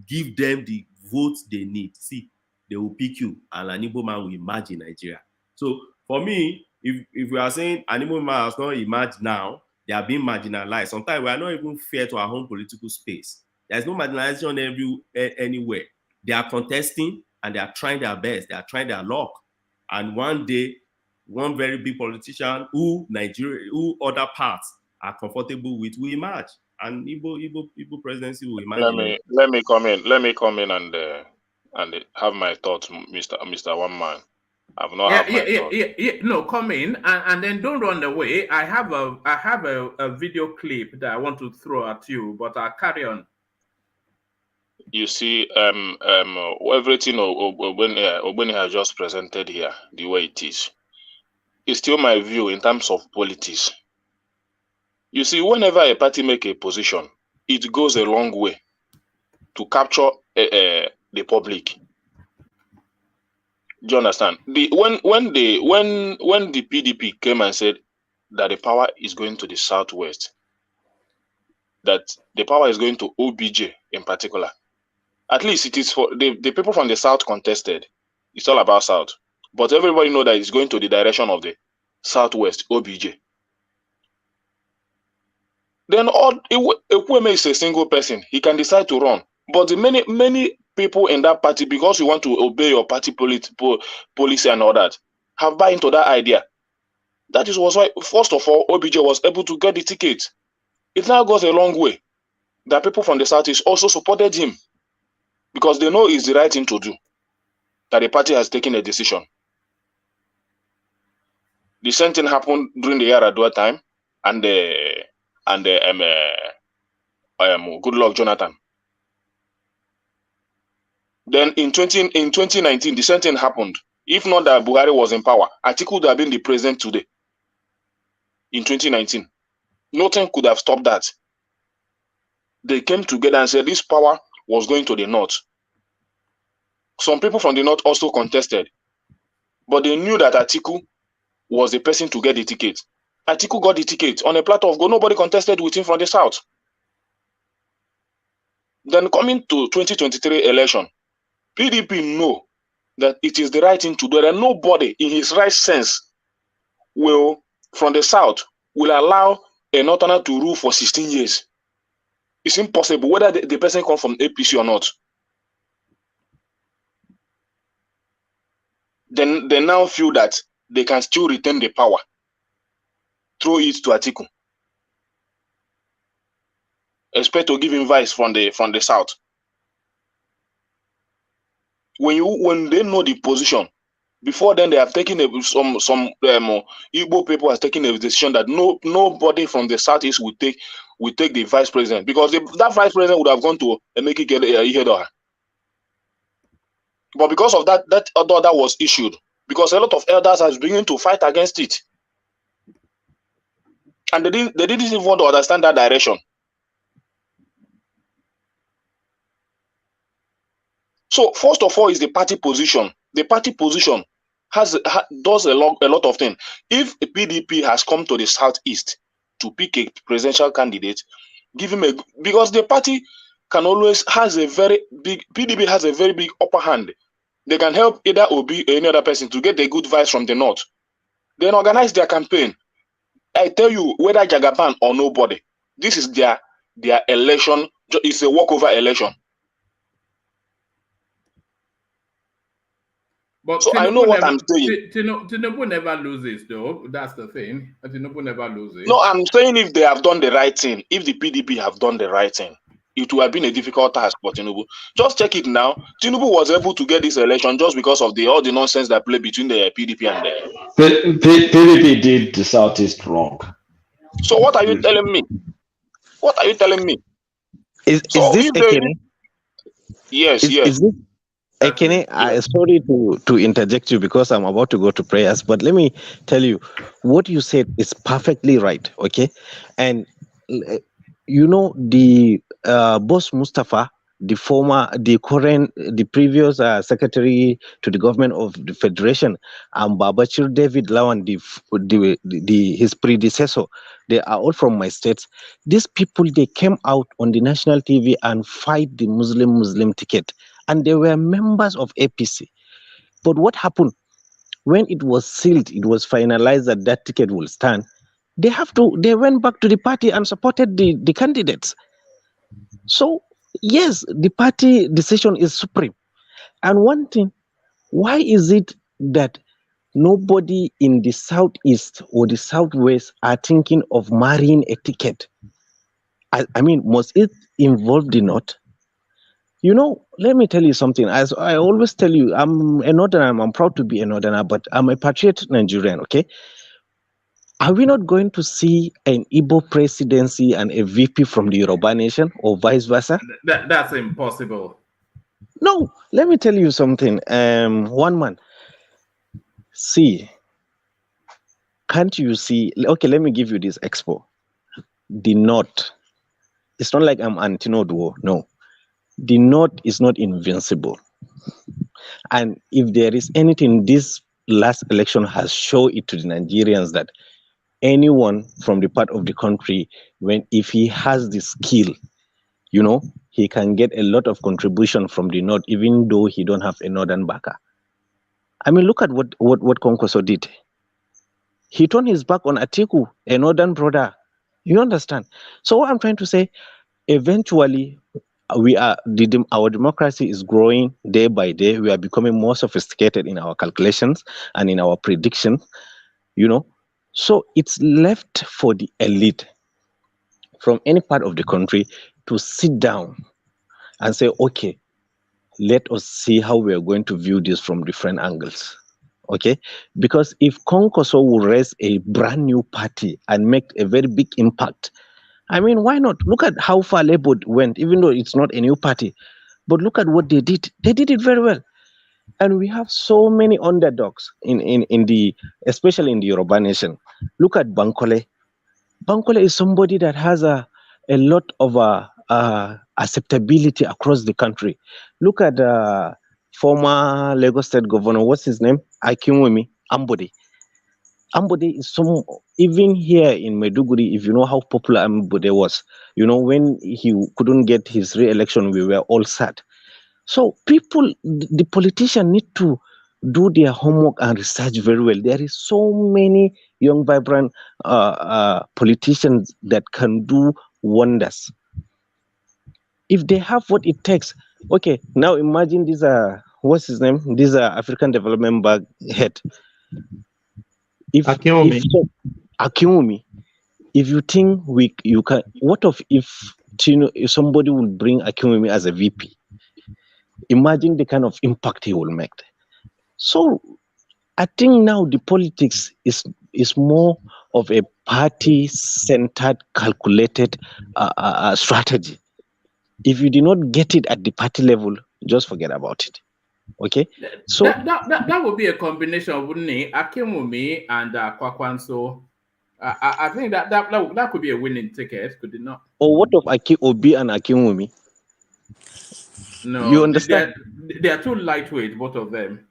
give them the votes they need. See, they will pick you, and an Igbo man will emerge in Nigeria. So for me, if we are saying an Igbo man has not emerged now, they are being marginalized. Sometimes we are not even fair to our own political space. There's no marginalization anywhere. They are contesting and they are trying their best. They are trying their luck. And one day, one very big politician who other parts are comfortable with will emerge, and Igbo presidency will emerge. Let me come in and have my thoughts, Mr. One Man. I've not had my thoughts. No, come in and then don't run away. I have a video clip that I want to throw at you, but I'll carry on. you see, everything Ogbeni has just presented here, the way it is, it's still my view in terms of politics. You see, whenever a party make a position, it goes a long way to capture the public. Do you understand? When the PDP came and said that the power is going to the southwest, that the power is going to OBJ in particular. At least it is for the people from the south contested. It's all about south. But everybody know that it's going to the direction of the southwest, OBJ. Then Ekwueme is a single person. He can decide to run. But the many people in that party, because you want to obey your party policy and all that, have bought into that idea. That is why, first of all, OBJ was able to get the ticket. It now goes a long way that people from the southeast also supported him because they know it's the right thing to do, that the party has taken a decision. The same thing happened during the Yaradua time and Goodluck Jonathan. Then in 2019, the same thing happened. If not that Buhari was in power, Atiku would have been the president today. In 2019, nothing could have stopped that. They came together and said this power was going to the north. Some people from the north also contested, but they knew that Atiku was the person to get the ticket. Atiku got the ticket on a platter of gold. Nobody contested with him from the south. Then coming to 2023 election, PDP know that it is the right thing to do, and nobody in his right sense will, from the south, will allow a northerner to rule for 16 years. It's impossible, whether the person comes from APC or not. Then they now feel that they can still retain the power. Throw it to Atiku. Expect to give him vice from the south. When they know the position, before then they have taken some Igbo people has taken a decision that nobody from the southeast will take the vice president, because that vice president would have gone to Emeka Ihedioha. But because of that order that was issued, because a lot of elders has begun to fight against it, and they didn't even want to understand that direction. So first of all is the party position. The party position does a lot of things. If a PDP has come to the southeast to pick a presidential candidate, give him because the party can always PDP has a very big upper hand. They can help either Obi or any other person to get a good vice from the north. Then organize their campaign. I tell you, whether Jagaban or nobody, this is their election. It's a walkover election. But so Tinubu I know what I'm saying. Tinubu never loses, though. That's the thing. Tinubu never loses. No, I'm saying if they have done the right thing, if the PDP have done the right thing, it would have been a difficult task for Tinubu. Just check it now. Tinubu was able to get this election just because of all the nonsense that played between the PDP and the... PDP did the Southeast wrong. So what are you telling me? What are you telling me? Is this Ekene? Yes, yes. Is this Ekene? Sorry to interject you because I'm about to go to prayers, but let me tell you, what you said is perfectly right, okay? And you know, the boss Mustafa, the previous secretary to the government of the federation, and Babachir David Lawan, his predecessor, they are all from my state. These people, they came out on the national TV and fight the Muslim ticket, and they were members of APC. But what happened when it was sealed, it was finalized that ticket will stand? They went back to the party and supported the candidates. So yes, the party decision is supreme. And one thing, why is it that nobody in the southeast or the southwest are thinking of marrying a ticket? I mean, must it involve the north? You know, let me tell you something. As I always tell you, I'm a northerner. I'm proud to be a northerner, but I'm a patriot Nigerian, okay? Are we not going to see an Igbo presidency and a VP from the Yoruba nation, or vice versa? That's impossible. No, let me tell you something. One man. See, can't you see? Okay, let me give you this expo. The North. It's not like I'm anti-North. No, the North is not invincible. And if there is anything, this last election has shown it to the Nigerians that anyone from the part of the country, if he has the skill, he can get a lot of contribution from the North, even though he don't have a northern backer. I mean, look at what Konkoso did. He turned his back on Atiku, a northern brother. You understand? So what I'm trying to say, eventually, our democracy is growing day by day. We are becoming more sophisticated in our calculations and in our predictions. So it's left for the elite from any part of the country to sit down and say, okay, let us see how we are going to view this from different angles. Okay? Because if Konkoso will raise a brand new party and make a very big impact, I mean, why not? Look at how far Labour went, even though it's not a new party. But look at what they did. They did it very well. And we have so many underdogs especially in the Yoruba nation. Look at Bankole. Bankole is somebody that has a lot of acceptability across the country. Look at former Lagos State Governor, what's his name? Akinwumi Ambode. Ambode is even here in Maiduguri, if you know how popular Ambode was, when he couldn't get his re-election, we were all sad. So the politicians need to do their homework and research very well. There is so many young, vibrant politicians that can do wonders. If they have what it takes. Okay, now imagine what's his name? This African Development Bank head. Akinwumi, if you think you can, what if somebody will bring Akinwumi as a VP? Imagine the kind of impact he will make. So I think now the politics is more of a party-centered, calculated strategy. If you do not get it at the party level, just forget about it. Okay, so that would be a combination, wouldn't it? Akinwumi and Kwakwanso. I think that could be a winning ticket, could it not? Or what of Obi and Akinwumi? No, you understand? They are too lightweight, both of them.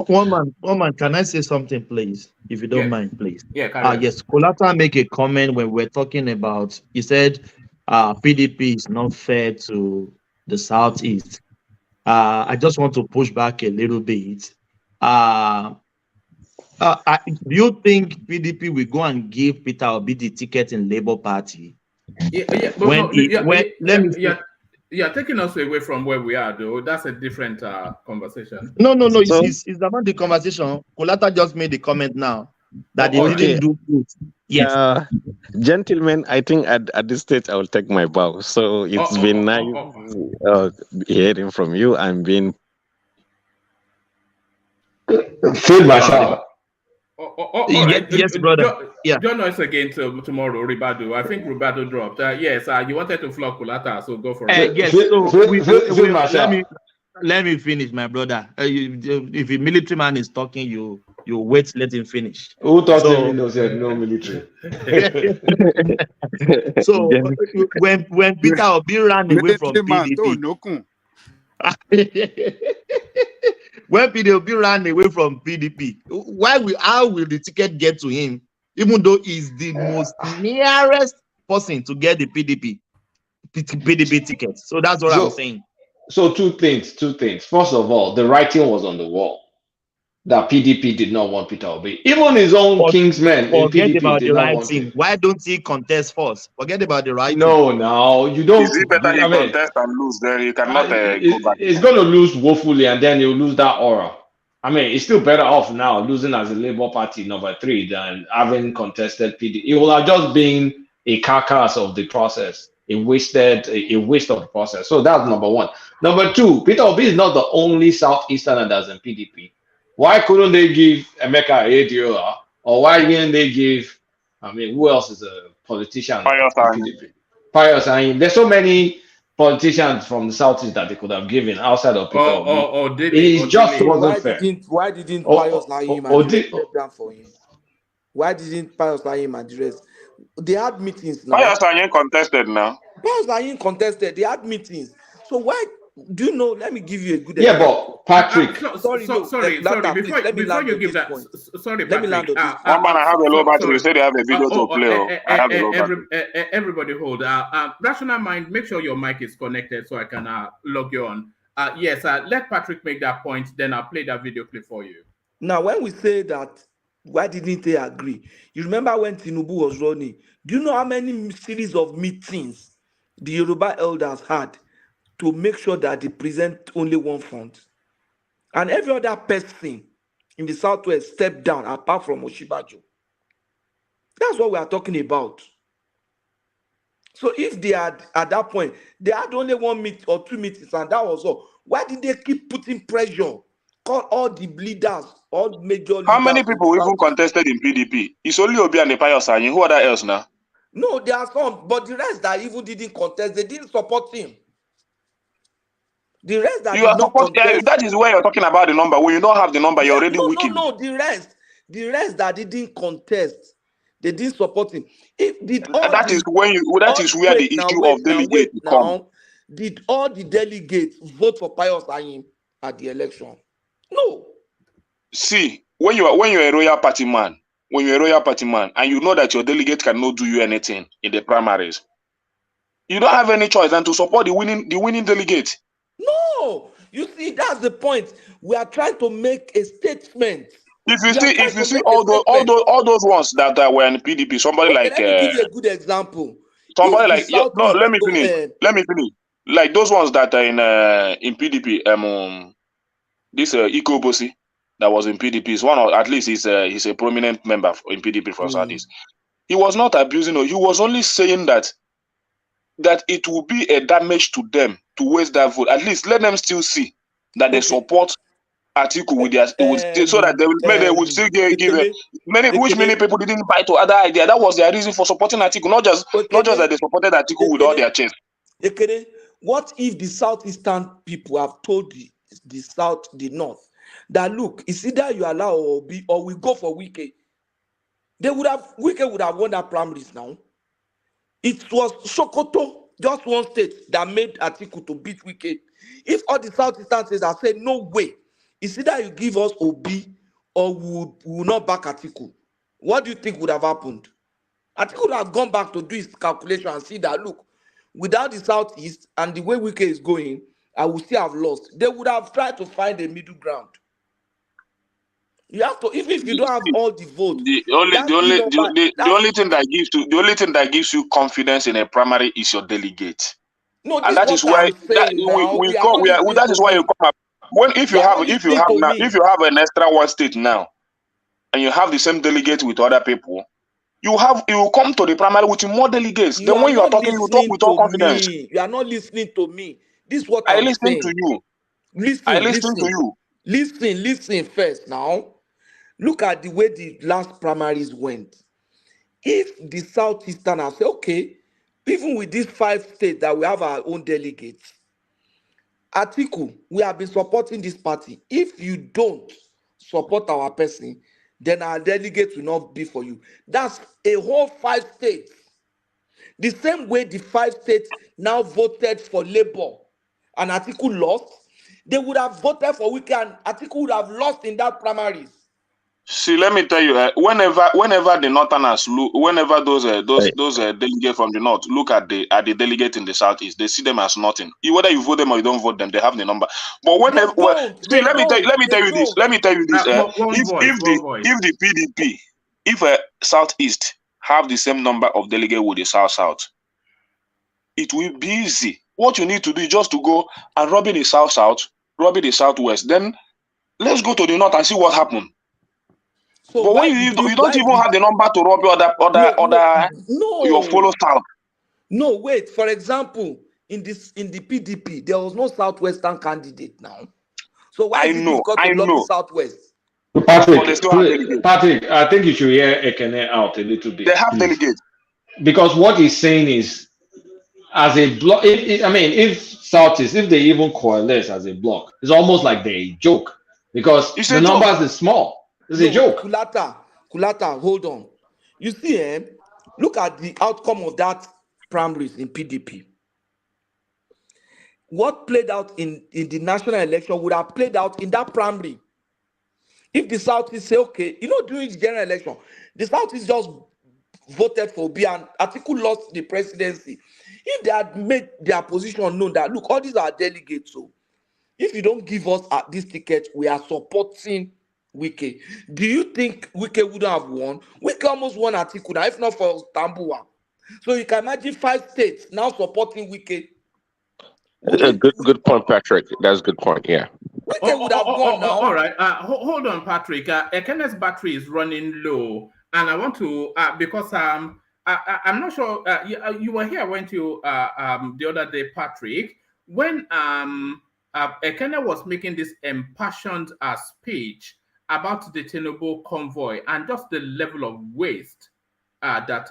One man, can I say something, please? If you don't mind, please. Yeah, yes, Kolata make a comment when we're talking about, he said PDP is not fair to the Southeast. I just want to push back a little bit. Do you think PDP will go and give Peter Obi the ticket in Labour Party? You're taking us away from where we are, though. That's a different conversation. No. It's about the conversation. Kolata just made the comment now that they didn't do good. Yes. Gentlemen, I think at this stage I will take my bow. So it's been nice hearing from you and being feel myself. Yes, brother. Join us again tomorrow, Ribado. I think Ribado dropped. Yes, you wanted to flog Kulata, so go for it. Yes, so let me finish, my brother. If a military man is talking, you wait, let him finish. Who taught him no military? So when Peter Obi ran away from PDP, when Peter Obi ran away from PDP, how will the ticket get to him? Even though he's the most nearest person to get the PDP ticket. So that's what I'm saying. So two things. First of all, the writing was on the wall that PDP did not want Peter Obi. Even his own kingsmen in PDP about did the not want him. Why don't he contest first? Forget about the writing. No, you don't. Is it better he contest and lose? Then he cannot go back. It's going to lose woefully, and then he'll lose that aura. I mean, it's still better off now losing as a Labour Party number 3 than having contested PD. It will have just been a carcass of the process, a waste of the process. So that's number 1. Number 2, Peter Obi is not the only Southeasterner that's in PDP. Why couldn't they give Emeka Adiola? Or why didn't they give, who else is a politician in PDP? Pius. There's so many politicians from the Southeast that they could have given outside of Peter Obi. Or did It just wasn't Why fair. didn't Pius Naim and the rest step down for him? Why didn't Pius Naim and the rest? They had meetings now. Pius Naim contested now. Pius Naim contested. They had meetings. So why do you know? Let me give you a good Yeah, example. but Patrick. Sorry. Before you give that, sorry, let me Patrick. land on this. One man, I have a low battery. Say they have a video to play. I have a low battery. Everybody hold. Rational Mind, make sure your mic is connected so I can log you on. Yes, let Patrick make that point. Then I'll play that video clip for you. Now, when we say that, why didn't they agree? You remember when Tinubu was running? Do you know how many series of meetings the Yoruba elders had to make sure that they present only one front? And every other person in the Southwest stepped down apart from Oshibajo. That's what we are talking about. So if they had, at that point, they had only 1 meet or 2 meetings and that was all, why did they keep putting pressure? Call all the leaders, all major leaders. How many people even contested in PDP? It's only Obi and the Pius Naim. Who are that else now? No, there are some, but the rest that even didn't contest, they didn't support him. The rest that You did are not supposed. contest. That is where you're talking about the number. When you don't have the number, you're already weakened. No, the rest that didn't contest, they didn't support him. That is where the issue of delegate come. Did all the delegates vote for Pius Naim at the election? No. See, when you're a royal party man, and you know that your delegate cannot do you anything in the primaries, you don't have any choice than to support the winning delegate. No, you see, that's the point. We are trying to make a statement. If you see all those ones that were in PDP, somebody like let me give you a good example. Somebody like let me finish. Like those ones that are in PDP, this Iko Bosi that was in PDP is one of, at least he's a prominent member in PDP for Southeast. He was not abusing, he was only saying that it will be a damage to them to waste that vote. At least let them still see that they support Atiku with so that they would still give many people didn't buy to other idea. That was their reason for supporting Atiku, not just that they supported Atiku with all their chest. What if the southeastern people have told the north that look, it's either you allow or we go for Wike? Wike would have won that primaries now. It was Sokoto, just one state, that made Atiku to beat Wike. If all the southeastern states have said no way, it's either you give us Obi or we will not back Atiku, what do you think would have happened? Atiku would have gone back to do his calculation and see that look, without the southeast and the way Wike is going, I will still have lost. They would have tried to find a middle ground. You have to, even if you don't have all the vote. The only thing that gives you confidence in a primary is your delegate. No, and that is why that is why you come up. If you have an extra one state now, and you have the same delegate with other people, you will come to the primary with more delegates. Then when you are talking, you talk with all confidence. You are not listening to me. This is what I I'm listen saying. to you. Listen to you. Listen first now. Look at the way the last primaries went. If the Southeasterners say, okay, even with these 5 states that we have our own delegates, Atiku, we have been supporting this party. If you don't support our person, then our delegate will not be for you. That's a whole 5 states. The same way the 5 states now voted for Labour and Atiku lost, they would have voted for Wike and Atiku would have lost in that primaries. See, let me tell you, whenever the Northerners look, whenever those delegates from the North look at the delegate in the Southeast, they see them as nothing. Whether you vote them or you don't vote them, they have the number. But let me tell you this. If the PDP, if a Southeast have the same number of delegates with the South, it will be easy. What you need to do is just to go and rub in the South, rub in the Southwest. Then let's go to the North and see what happened. So but when you don't even have the number to rub your follow south. No, wait. For example, in the PDP, there was no Southwestern candidate now. So why is it difficult to love the Southwest? Patrick, I think you should hear Ekene out a little bit. They have delegates. Because what he's saying is, as a block. If Southeast, if they even coalesce as a block, it's almost like they joke because It's the a joke. numbers is small. It's a No, joke. Kulata, hold on. You see, look at the outcome of that primaries in PDP. What played out in the national election would have played out in that primary. If the Southeast say, okay, during the general election, the Southeast just voted for Obi and Atiku lost the presidency. If they had made their position known that, look, all these are delegates, so if you don't give us this ticket, we are supporting Wike. Do you think Wike would have won? Wike almost won Atiku now, if not for Tambuwa. So you can imagine 5 states now supporting Wike. Good point, Patrick. That's a good point. Yeah. Wike would have won now. All right. Hold on, Patrick. Ekene's battery is running low, and I want to because I'm not sure you were here, weren't you? The other day, Patrick, when Ekene was making this impassioned speech about the Tinubu convoy and just the level of waste that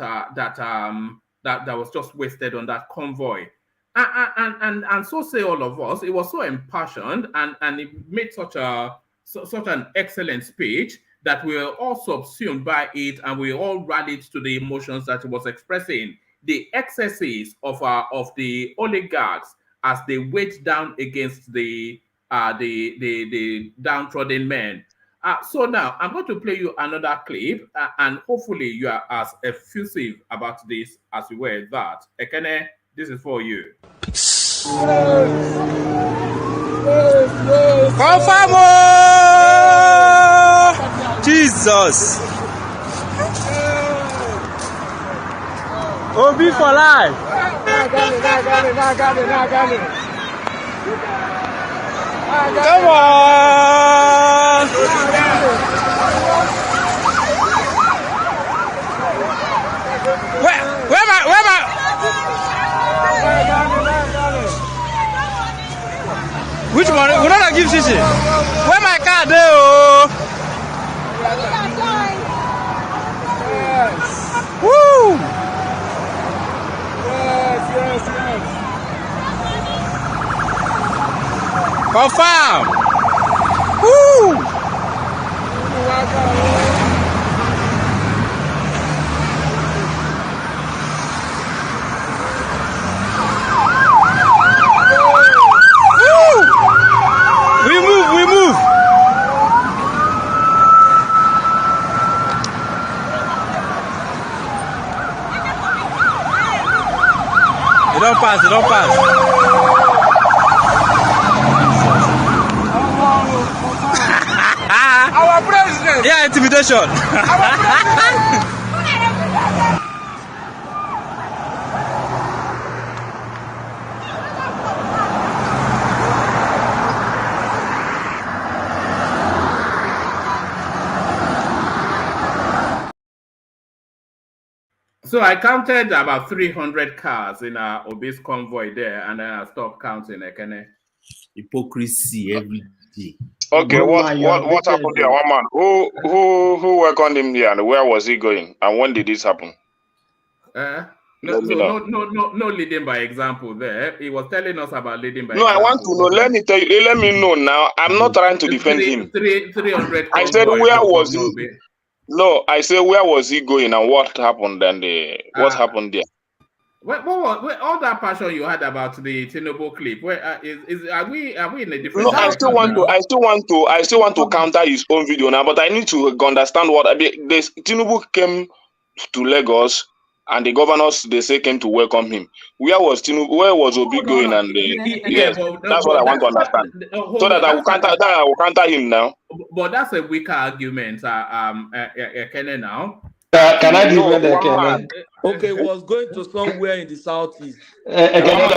was just wasted on that convoy. And so say all of us, it was so impassioned and it made such an excellent speech that we were all subsumed by it and we all rallied to the emotions that it was expressing. The excesses of the oligarchs as they weighed down against the downtrodden men. So now I'm going to play you another clip and hopefully you are as effusive about this as you were that. Ekene, this is for you. Confirm! Jesus! Obi for life! Come on! Where am I? Which one? We don't give Sisi. Where my card there? Yes. Woo! Yes. Confirm. Woo! We move. It don't pass. Our president. Yeah, intimidation. So I counted about 300 cars in our obese convoy there, and then I stopped counting. Ekene. Hypocrisy every day. Okay, what happened there, one man? Who welcomed him there, and where was he going, and when did this happen? No leading by example there. He was telling us about leading by example. I want to know. Let me tell you. Let me know now. I'm not trying to defend him. 300. I said, where was he? No, I said, where was he going and what happened and what happened there? What all that passion you had about the Tinubu clip? Where are we in a different? No, I still want to counter his own video now, but I need to understand what this Tinubu came to Lagos and the governors they say came to welcome him. Where was Tinubu? Where was Obi going? And yes, that's what I want to understand. So that I will counter him now. But that's a weaker argument, Ekene now. Can I defend Ekene? Okay, was going to somewhere in the southeast. Ekene,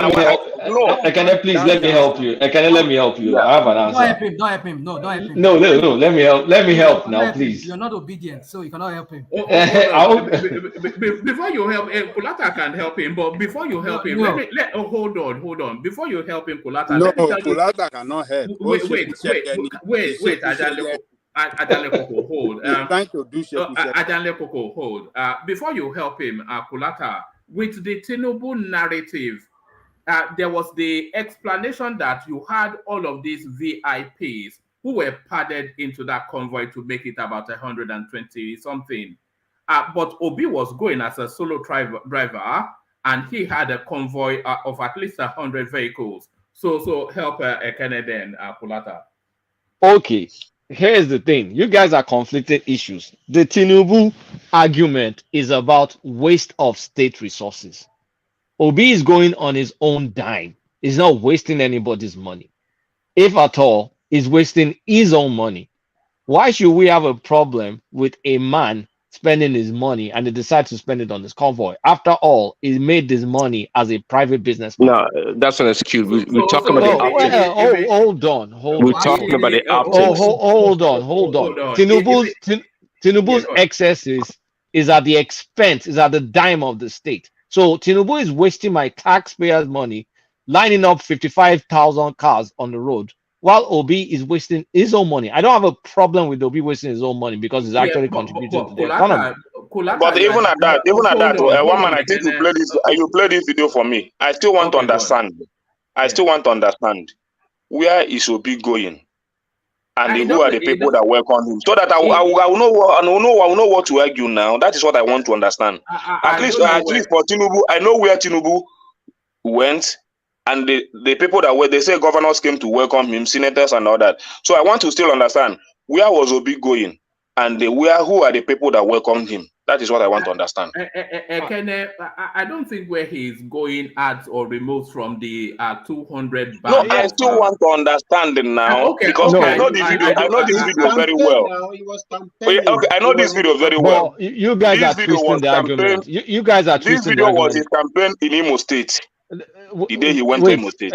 please let me help you. Ekene, let me help you. I have an answer. Don't help him. No, don't help him. No. Let me help now, please. You're not obedient, so you cannot help him. Before you help him, Kulata can help him. But before you help him, hold on. Before you help him, Kulata. No, Kulata cannot help. Wait, Adanle Koko, hold. Trying to do Adanle Koko, hold. Before you help him, Kulata, with the Tinubu narrative there was the explanation that you had all of these VIPs who were padded into that convoy to make it about 120 something. But Obi was going as a solo driver, and he had a convoy of at least 100 vehicles. So help Ekene then, Kulata. Okay, here's the thing. You guys are conflicted issues. The Tinubu argument is about waste of state resources. Obi is going on his own dime. He's not wasting anybody's money. If at all, he's wasting his own money. Why should we have a problem with a man spending his money and he decides to spend it on his convoy? After all, he made this money as a private businessman. No, that's an excuse. We're talking about the optics. Hold on. We're talking about the optics. Hold on. Tinubu's excess is at the expense, is at the dime of the state. So Tinubu is wasting my taxpayers' money, lining up 55,000 cars on the road, while Obi is wasting his own money. I don't have a problem with Obi wasting his own money because he's actually contributing to the economy. But even at that, one man, I think you play this video for me. I still want to understand. I still want to understand where is Obi going, and who are the people that welcome him, so that I will know what to argue now. That is what I want to understand. At least for Tinubu, I know where Tinubu went, and the people that were, they say governors came to welcome him, senators and all that. So I want to still understand where was Obi going, and who are the people that welcomed him. That is what I want to understand. I don't think where he's going adds or removes from the 200. No, I still want to understand it now because I know this video. I know this video very well. Okay, I know this video very well. You guys are twisting the argument. You guys are twisting the argument. This video was his campaign in Imo State. The day he went to Imo State.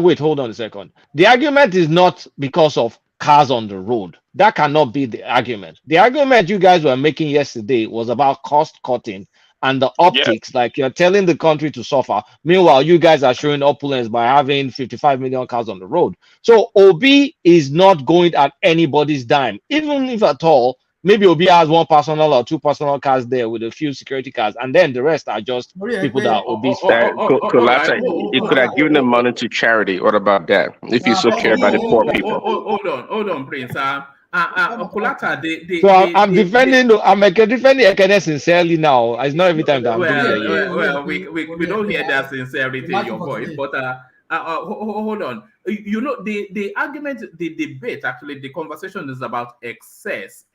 Wait, hold on a second. The argument is not because of cars on the road. That cannot be the argument. The argument you guys were making yesterday was about cost cutting and the optics. Yes. Like you're telling the country to suffer. Meanwhile, you guys are showing opulence by having 55 million cars on the road. So Obi is not going at anybody's dime, even if at all. Maybe Obi has one personal or two personal cars there with a few security cars, and then the rest are just people that are Obi's. You could have given the money to charity. What about that? If you so care about the poor people. Hold on, Prince. So I'm defending Ekene sincerely now. It's not every time that I'm doing it. Well, we don't hear that sincerity in your voice, but hold on. You know, the argument, the debate, actually, the conversation is about excess.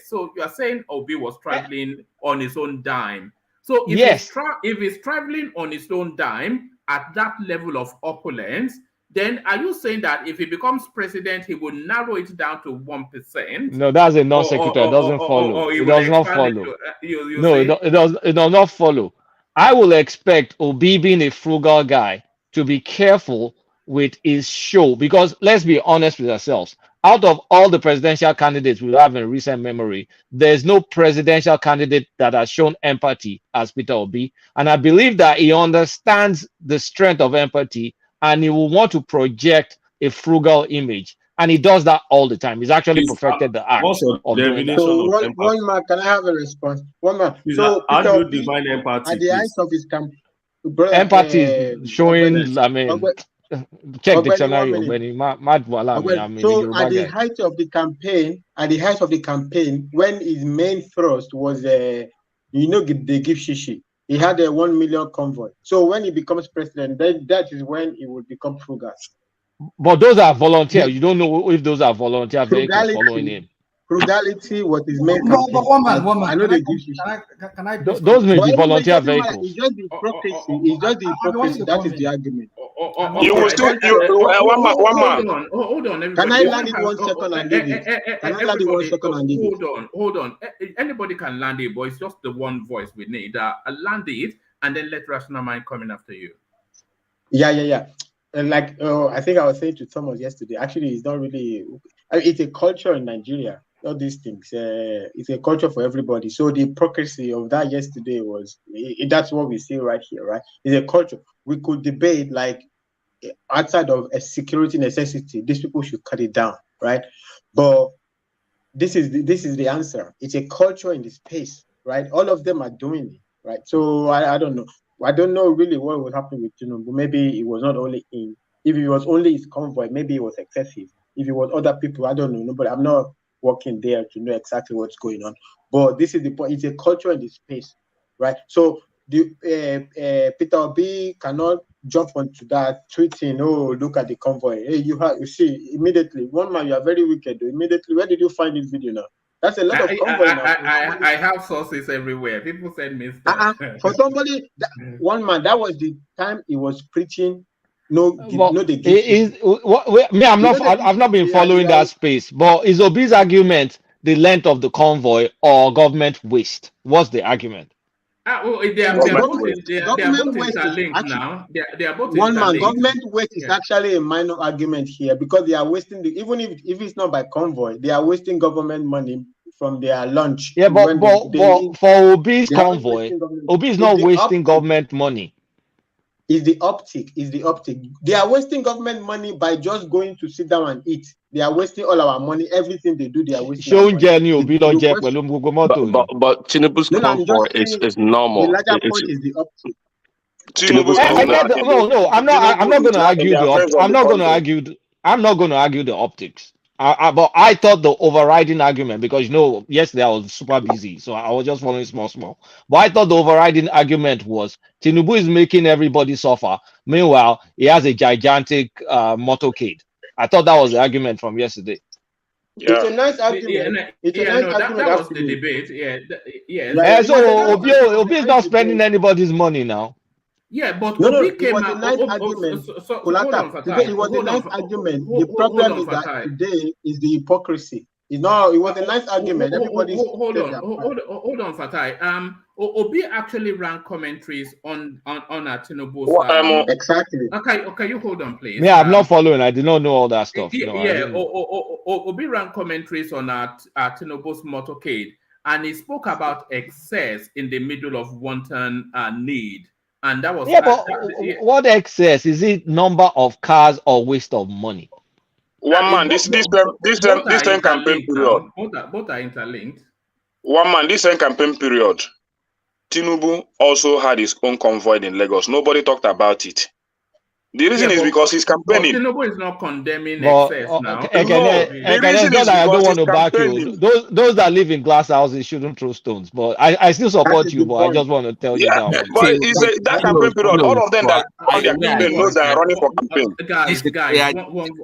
So you are saying Obi was traveling on his own dime. So if he's traveling on his own dime at that level of opulence, then are you saying that if he becomes president, he will narrow it down to 1%? No, that's a non sequitur. It doesn't follow. It does not follow. It does not follow. I will expect Obi, being a frugal guy, to be careful with his show, because let's be honest with ourselves. Out of all the presidential candidates we have in recent memory, there's no presidential candidate that has shown empathy as Peter Obi. And I believe that he understands the strength of empathy and he will want to project a frugal image. And he does that all the time. He's actually perfected the art of doing that. So one man, can I have a response? One man. So how do you define empathy? At the eyes of his campaign, empathy is showing, I mean, check dictionary. So at the height of the campaign, when his main thrust was, they give shishi. He had a 1 million convoy. So when he becomes president, that is when he will become frugal. But those are volunteer. You don't know if those are volunteer vehicles following him. Frugality, what is made. One man. I know they give you. Those may be volunteer vehicles. It's just the hypocrisy. It's just the hypocrisy. That is the argument. You will still. One man. Hold on. Can I land it 1 second and leave it? Can I land it 1 second and leave it? Hold on. Anybody can land it, but it's just the one voice we need. Land it and then let Rational Mind come in after you. Yeah. And like I think I was saying to Thomas yesterday, actually, it's not really. It's a culture in Nigeria. All these things. It's a culture for everybody. So the hypocrisy of that yesterday was that's what we see right here, right? It's a culture. We could debate like outside of a security necessity, these people should cut it down, right? But this is the answer. It's a culture in the space, right? All of them are doing it, right? So I don't know. I don't know really what was happening with Tinubu. Maybe it was not only him. If it was only his convoy, maybe it was excessive. If it was other people, I don't know. But I'm not working there to know exactly what's going on. But this is the point. It's a culture in the space, right? So the Peter Obi cannot jump onto that tweeting. Oh, look at the convoy. Hey, you see immediately. One man, you are very wicked. Immediately, where did you find this video now? That's a lot of convoy now. I have sources everywhere. People send me stuff. For somebody, one man, that was the time he was preaching. No, they give. I've not been following that space. But is Obi's argument the length of the convoy or government waste? What's the argument? They are both interlinked now. They are both one man. interlinked. Government waste is actually a minor argument here because they are wasting even if it's not by convoy, they are wasting government money from their lunch. Yeah, but for Obi's convoy, Obi is not wasting government money. Is the optic. They are wasting government money by just going to sit down and eat. They are wasting all our money. Everything they do, they are wasting. But Tinubu's convoy is normal. The larger point is the optic. I'm not going to argue the optics. I'm not going to argue the optics. But I thought the overriding argument, because yesterday I was super busy, so I was just following small. But I thought the overriding argument was Tinubu is making everybody suffer. Meanwhile, he has a gigantic motorcade. I thought that was the argument from yesterday. Yeah. It's a nice argument. That was the debate. Yeah. So Obi is not spending anybody's money now. Yeah, but Obi came out. It was a nice argument. It was a nice argument. The problem is that today is the hypocrisy. It was a nice argument. Everybody hold on, Fatai. Obi actually ran commentaries on Tinubu's. Exactly. Okay, you hold on, please. Yeah, I'm not following. I did not know all that stuff. Obi ran commentaries on Tinubu's motorcade, and he spoke about excess in the middle of wanton need. And that was what excess? Is it number of cars or waste of money? One man, this same campaign period. Both are interlinked. One man, this same campaign period. Tinubu also had his own convoy in Lagos. Nobody talked about it. The reason is because he's campaigning. Tinubu is not condemning excess now. The reason is I don't want to back you. Those that live in glass houses shouldn't throw stones. But I still support you. But I just want to tell you that. But that campaign period, all of them that on their campaign knows they are running for campaign. Guys,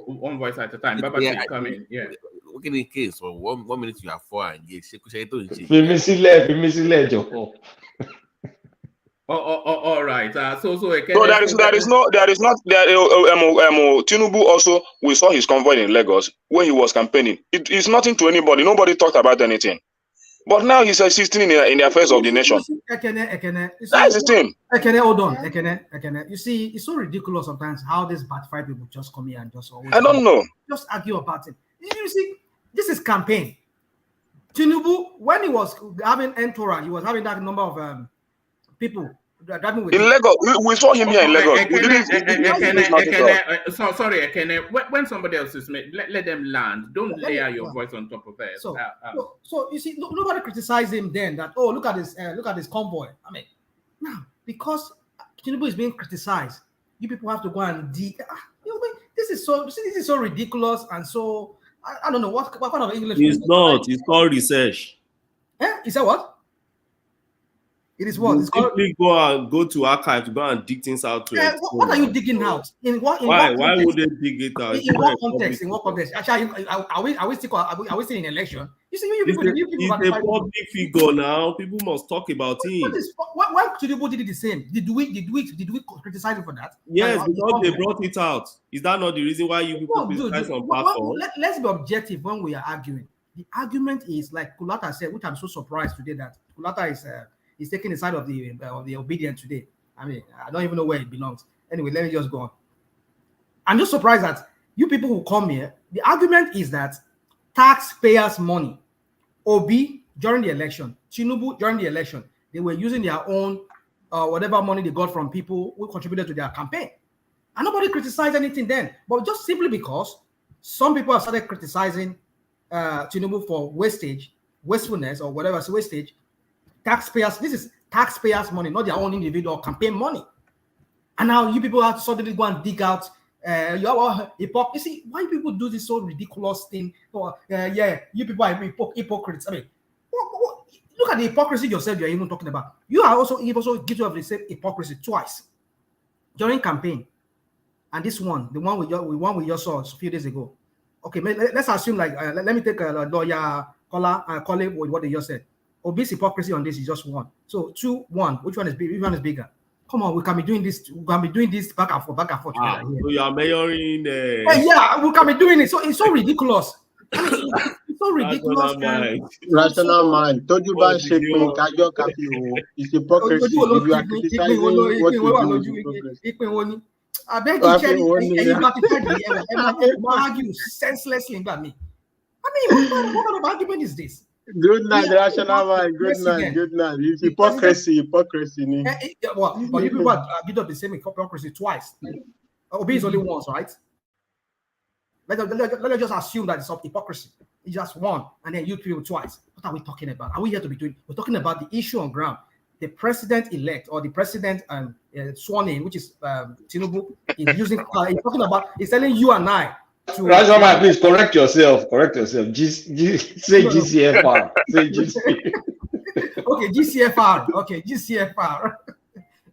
one voice at a time. Baba, come in. Yeah. Okay, in case for 1 minute you are 4 and all right. So there is not. Tinubu also, we saw his convoy in Lagos when he was campaigning. It is nothing to anybody. Nobody talked about anything. But now he's assisting in the affairs of the nation. That's the thing. Hold on. You see, it's so ridiculous sometimes how these bad fight people just come here and just always. I don't know. Just argue about it. You see, this is campaign. Tinubu, when he was having entourage, he was having that number of people driving with in Lagos. We saw him here in Lagos. Sorry, when somebody else is made, let them land. Don't layer your voice on top of it. So you see, nobody criticized him then that look at this convoy. I mean, now because Tinubu is being criticized, you people have to go and dig. This is so ridiculous and so I don't know what kind of English. It's not. It's called research. Is that what? It is what? It's simply go to archive to go and dig things out. What are you digging out? Why would they dig it out? In what context? In what context? Actually, are we still in election? You see, you people it's a public figure now. People must talk about him. Why Tinubu did it the same? Did we criticize him for that? Yes, because they brought it out. Is that not the reason why you people criticize on platform? Let's be objective when we are arguing. The argument is like Kulata said, which I'm so surprised today that Kulata is taking the side of the obedient today. I mean, I don't even know where it belongs. Anyway, let me just go on. I'm just surprised that you people who come here, the argument is that taxpayers' money, Obi during the election, Tinubu during the election, they were using their own whatever money they got from people who contributed to their campaign. And nobody criticized anything then. But just simply because some people have started criticizing Tinubu for wastefulness or whatever, so wastage, taxpayers, this is taxpayers' money, not their own individual campaign money. And now you people have to suddenly go and dig out hypocrisy. Why people do this so ridiculous thing? Or you people are hypocrites. I mean, look at the hypocrisy yourself you're even talking about. You are also guilty of the same hypocrisy twice during campaign. And this one, the one we just saw a few days ago. Okay, let's assume like let me take a lawyer call it what they just said. Obvious hypocrisy on this is just one. So 2-1, which one is bigger? Come on, we can be doing this. We can be doing this back and forth together here. So you are mayoring. Yeah, we can be doing it. So it's so ridiculous. I mean, it's so ridiculous. Rational mind. Told you about shaping casual capital. It's hypocrisy. If you are criticizing what you do, I beg you, argue senselessly about me. I mean, what kind of argument is this? Good night, rational mind. Good night. It's hypocrisy. But you people have been up the same hypocrisy twice. Obi is only once, right? Let's just assume that it's of hypocrisy. It's just one, and then you people twice. What are we talking about? Are we here to be doing? We're talking about the issue on ground. The president-elect or the president sworn in, which is Tinubu, is using. He's talking about. He's telling you and I. Rajama, please correct yourself. Say GCFR. Say GCFR. Okay, GCFR. Okay, GCFR.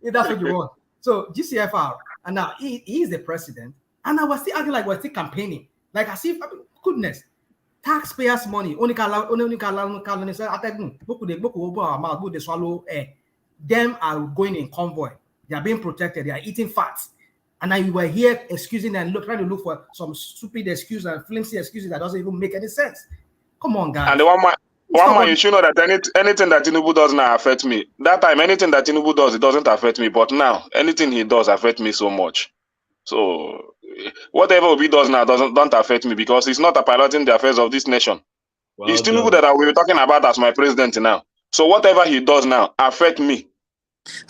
If that's what you want. So GCFR, and now he is the president, and I was still acting like we're still campaigning, like as if, goodness, taxpayers' money. Them are going in convoy. They are being protected. They are eating fats. And now you were here excusing and trying to look for some stupid excuse and flimsy excuses that doesn't even make any sense. Come on, guys. And one man, you should know that anything that Tinubu does now affect me. That time, anything that Tinubu does, it doesn't affect me. But now, anything he does affect me so much. So whatever Obi does now don't affect me because he's not piloting the affairs of this nation. Well, it's Tinubu that we're talking about as my president now. So whatever he does now affect me.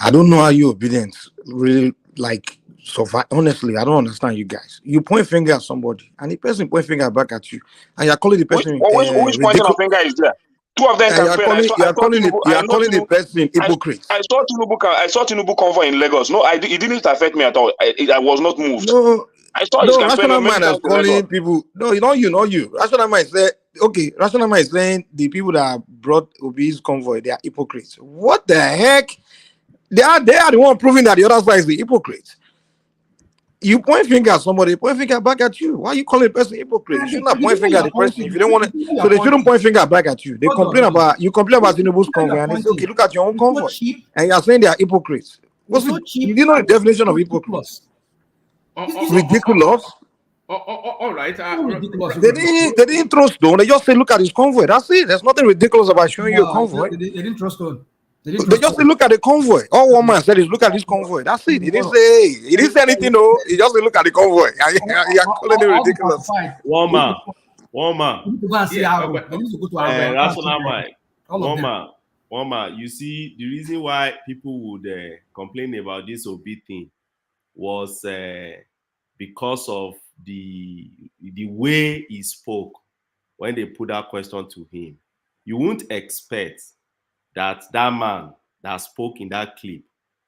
I don't know how you obedience really like. So honestly, I don't understand you guys. You point finger at somebody, and the person point finger back at you, and you're calling the person. Which pointing of finger is there? Two of them campaign. You are calling the person hypocrite. I saw Tinubu convoy in Lagos. No, it didn't affect me at all. I was not moved. No, I saw his campaign. Rational mind is calling people. No, not you. Rational mind say okay. Rational mind is saying the people that brought Obi's convoy, they are hypocrites. What the heck? They are the one proving that the other side is the hypocrite. You point finger at somebody, point finger back at you. Why are you calling a person hypocrite? You shouldn't have point finger at the person if you don't want to. So they shouldn't point finger back at you. They complain about Tinubu's convoy, and they say, okay, look at your own convoy, and you are saying they are hypocrites. You know the definition of hypocrites? Ridiculous. All right. They didn't throw stone. They just say, look at his convoy. That's it. There's nothing ridiculous about showing you a convoy. They didn't throw stone. They just say, look at the convoy. All one man said is, look at this convoy. That's it. He didn't say anything, no. He just said, look at the convoy. You're calling it ridiculous. One man. One man. You see, the reason why people would complain about this Obi thing was because of the way he spoke when they put that question to him. You won't expect that man that spoke in that clip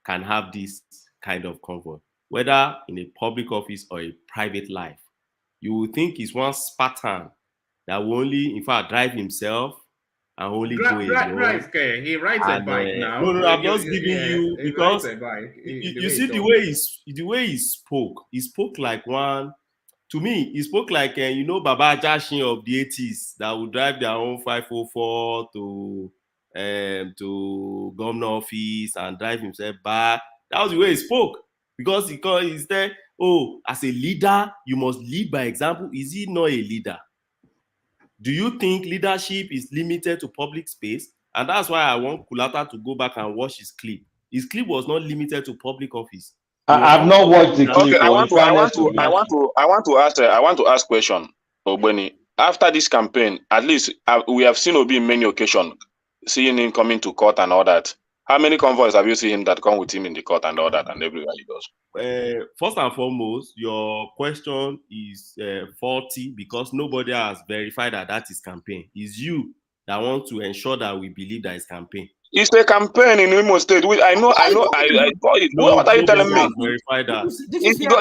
can have this kind of convoy, whether in a public office or a private life. You will think he's one Spartan that will only, in fact, drive himself and only go alone. He rides a bike now. No, I'm just giving you because you see the way he spoke. He spoke like one. To me, he spoke like Baba Jashin of the 80s that would drive their own 504 to governor office and drive himself back. That was the way he spoke because he said, as a leader, you must lead by example. Is he not a leader? Do you think leadership is limited to public space? And that's why I want Kulata to go back and watch his clip. His clip was not limited to public office. I've not watched the clip. Okay, I want to ask question, Ogbeni. After this campaign, at least we have seen Obi in many occasions, seeing him coming to court and all that. How many convoys have you seen him that come with him in the court and all that and everywhere he goes? First and foremost, your question is faulty because nobody has verified that is campaign. It's you that want to ensure that we believe that it's campaign. It's a campaign in Imo State. I know. I saw it. What are you telling Nobody me? has verified that.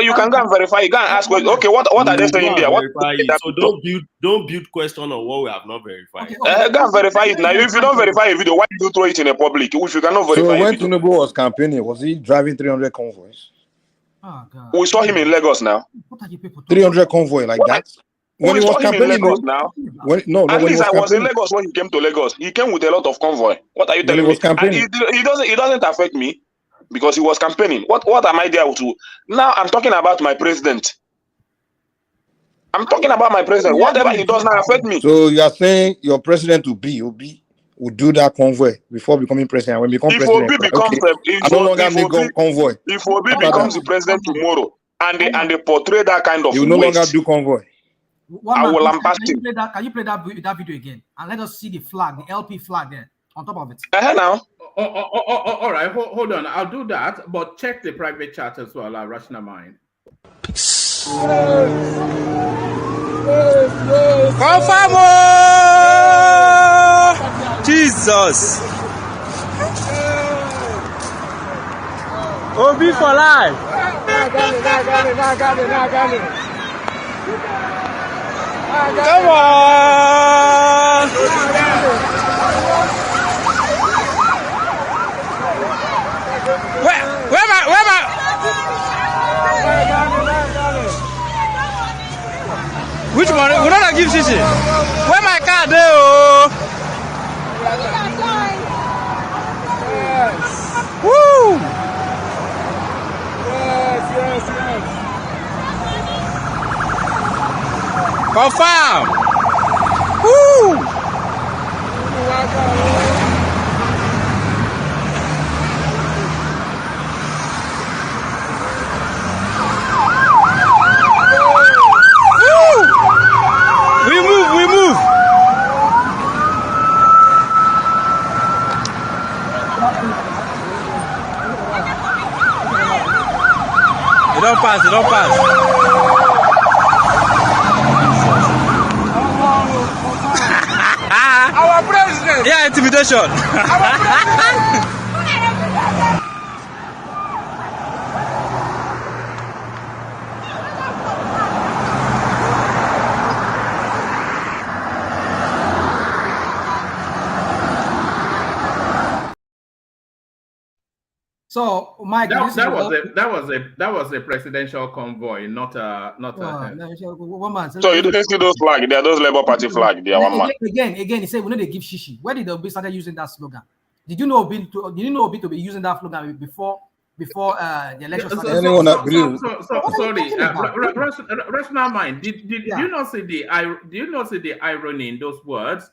You can go and verify. You go and ask. Okay, what are they saying there? What verify it? So don't build question on what we have not verified. Go and verify it now. If you don't verify a video, why do you throw it in the public? If you cannot So verify a when video, Tinubu was campaigning, was he driving 300 convoys? Oh, God. we saw him in Lagos now. What are you people 300 convoy like that? When We he was saw him in campaigning, Lagos no. now. When At when he least was I was in campaigning, Lagos when he came to Lagos. He came with a lot of convoy. What are you when he telling was me? And campaigning. it doesn't affect me because he was campaigning. What am I there to? Now I'm talking about my president. I'm talking about my president. Whatever he does now affect me. So you are saying your president Obi would do that convoy before becoming president. When he become If president, Obi becomes I no longer need convoy. if Obi After becomes that, the president tomorrow and they portray that kind of he will no longer waste, do convoy. One I man, will please, lambast can him. you play that video again and let us see the flag, the LP flag there on top of it. Now. All right, hold on. I'll do that, but check the private chat as well. Rational Mind. Confirm! Jesus! Obi for life! Come on! Where my? Which money? We don't give Shishi. Where my card there? Oh. Woo! Yes. Confirm. Woo! We move. It don't pass. Our president. Yeah, intimidation. So, Mike, that was a presidential convoy, not a. One man. So you didn't see those flags? They are those Labour Party flags. They are one man. Again, he said, "We know they give shishi." Where did Obi started using that slogan? Did you know Obi to be using that slogan before the election started? Sorry, rational mind. Did you not see the irony in those words?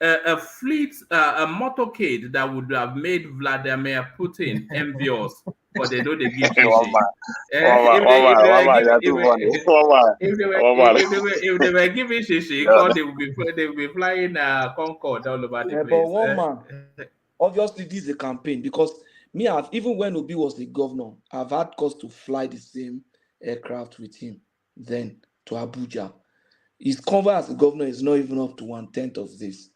A fleet, a motorcade that would have made Vladimir Putin envious, but they know they give shishi. If they were giving shishi, they would be flying Concorde all over the place. But one man, obviously this is a campaign because even when Obi was the governor, I've had cause to fly the same aircraft with him then to Abuja. His cover as a governor is not even up to 1/10 of this.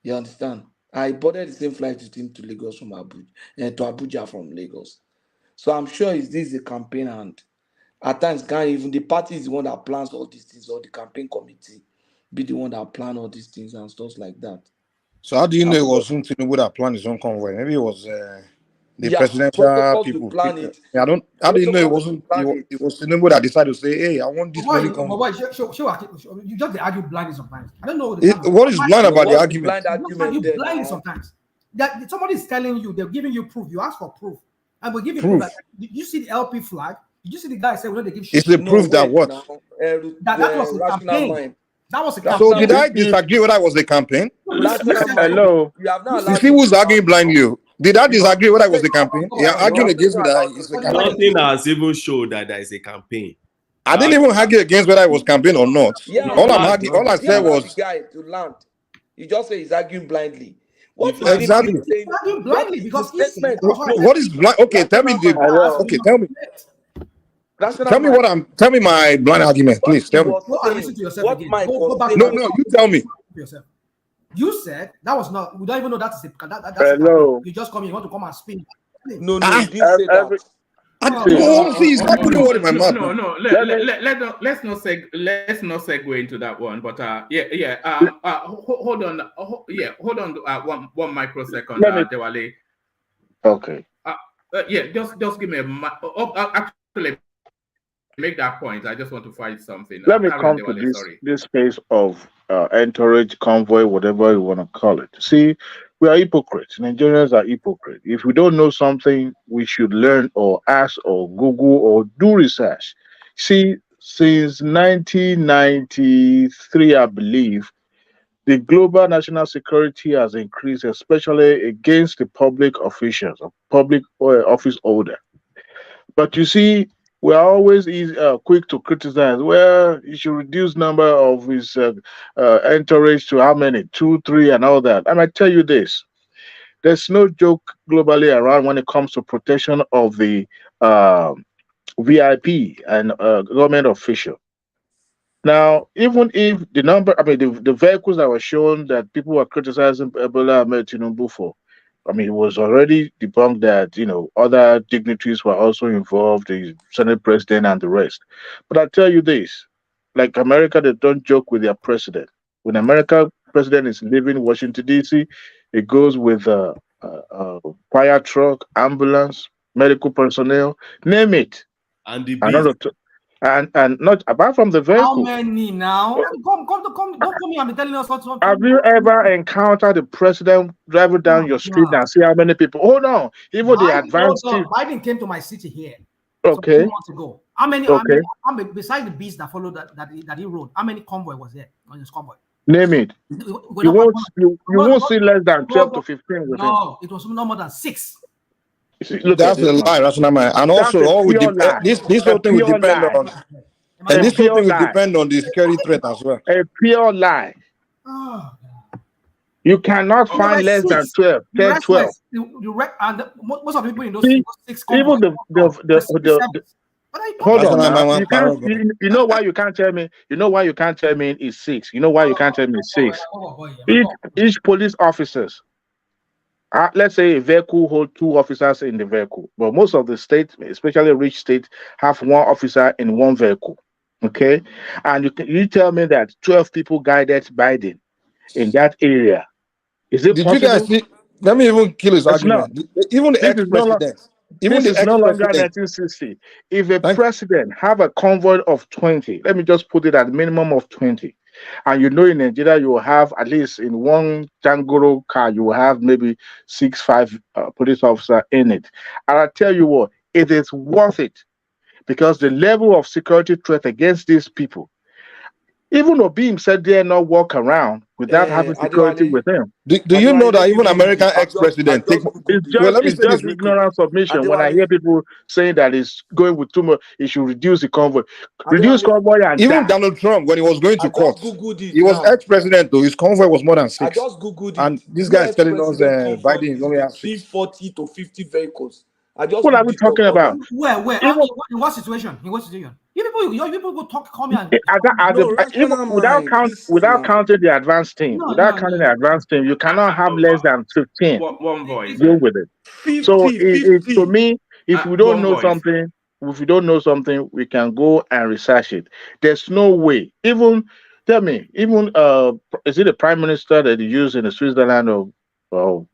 You understand? I boarded the same flight with him to Lagos from Abuja, to Abuja from Lagos. So I'm sure this is a campaign, and at times can't even the party is the one that plans all these things, or the campaign committee be the one that plan all these things and stuff like that. So how do you know it was Tinubu that planned his own convoy? Maybe it was the presidential people. Plan it. How do you know it wasn't? It was Tinubu that decided to say, "Hey, I want this money convoy." You just argue blindly sometimes. I don't know. What is blind about the argument? Blind sometimes. That somebody is telling you, they're giving you proof. You ask for proof, and we give you proof. Did you see the LP flag? Did you see the guy say, "Well, they give shit"? It's the proof that what? That was a campaign. That was a campaign. So did I disagree whether it was a campaign? Hello. You see who's arguing blindly? Did I disagree whether it was a campaign? Yeah, arguing against me that it's a campaign. Nothing has even showed that there is a campaign. I didn't even argue against whether it was campaign or not. All I said was the guy to land. You just say he's arguing blindly. What exactly? Arguing blindly because what is blind? Okay, tell me. Tell me. Tell me my blind argument, please. Tell me. Listen to yourself again. Mike go back. No, you tell me. You said that was not. We don't even know that's a that's a Hello. You just come in. You want to come and spin. No, he didn't say that. He's not putting word in my mouth. No. Let's not segue into that one. But hold on. Hold on. One microsecond, Dewale. Okay. Just give me actually make that point. I just want to find something. Let me come to this space of entourage, convoy, whatever you want to call it. See, we are hypocrites. Nigerians are hypocrites. If we don't know something, we should learn or ask or Google or do research. See, since 1993, I believe, the global national security has increased, especially against the public officials or public office holder. But you see, we are always quick to criticize. Well, you should reduce number of his entourage to how many? 2, 3, and all that. And I tell you this: there's no joke globally around when it comes to protection of the VIP and government official. Now, even if the number, the vehicles that were shown that people were criticizing Ebola Ahmed Tinubu for, it was already debunked that, other dignitaries were also involved, the Senate president and the rest. But I tell you this, like America, they don't joke with their president. When America president is leaving Washington, D.C., it goes with a fire truck, ambulance, medical personnel, name it. And the and not apart from the vehicle. How many now? Don't come here and be telling us what. Have you ever encountered the president driving down your street and see how many people? Hold on, even the advanced team. Biden came to my city here. Okay. 2 months ago. How many? Okay. Besides the beast that followed that he rode, how many convoy was there on his convoy? Name it. You won't see less than 12 to 15. No, it was no more than 6. Look, that's a lie, rational man. And also, all we this whole thing will depend on, and this whole thing will depend on the security threat as well. A pure lie. You cannot find less than 12, 10, 12. And most of the people in those 6 convoys. Even hold on. Now. You know why you can't tell me? You know why you can't tell me it's 6? You know why you can't tell me it's 6? Each police officers. Let's say a vehicle holds 2 officers in the vehicle, but most of the states, especially rich states, have 1 officer in 1 vehicle. Okay, and you tell me that 12 people guided Biden in that area. Is it possible? You guys see? Let me even kill his argument. Even the ex-president. This is no longer 1960. If a president have a convoy of 20, let me just put it at minimum of 20. And in Nigeria, you will have at least in 1 Django car, you will have maybe 6, 5 police officers in it. And I tell you what, it is worth it because the level of security threat against these people, even Obim said they not walk around without having security with them. Do you know that even American ex-president it's just ignorant submission when I hear people saying that it's going with too much, it should reduce the convoy. Reduce convoy and even Donald Trump, when he was going to court, he was ex-president though, his convoy was more than 6. I just Googled it. And this guy is telling us Biden is only has 6. 40 to 50 vehicles. What are we talking about? Where? In what situation? You people go talk, come here. Without counting the advanced team, you cannot have less than 15. One voice. Deal with it. 50, so to me, if we don't know something, we can go and research it. There's no way. Tell me, is it the prime minister that you use in Switzerland or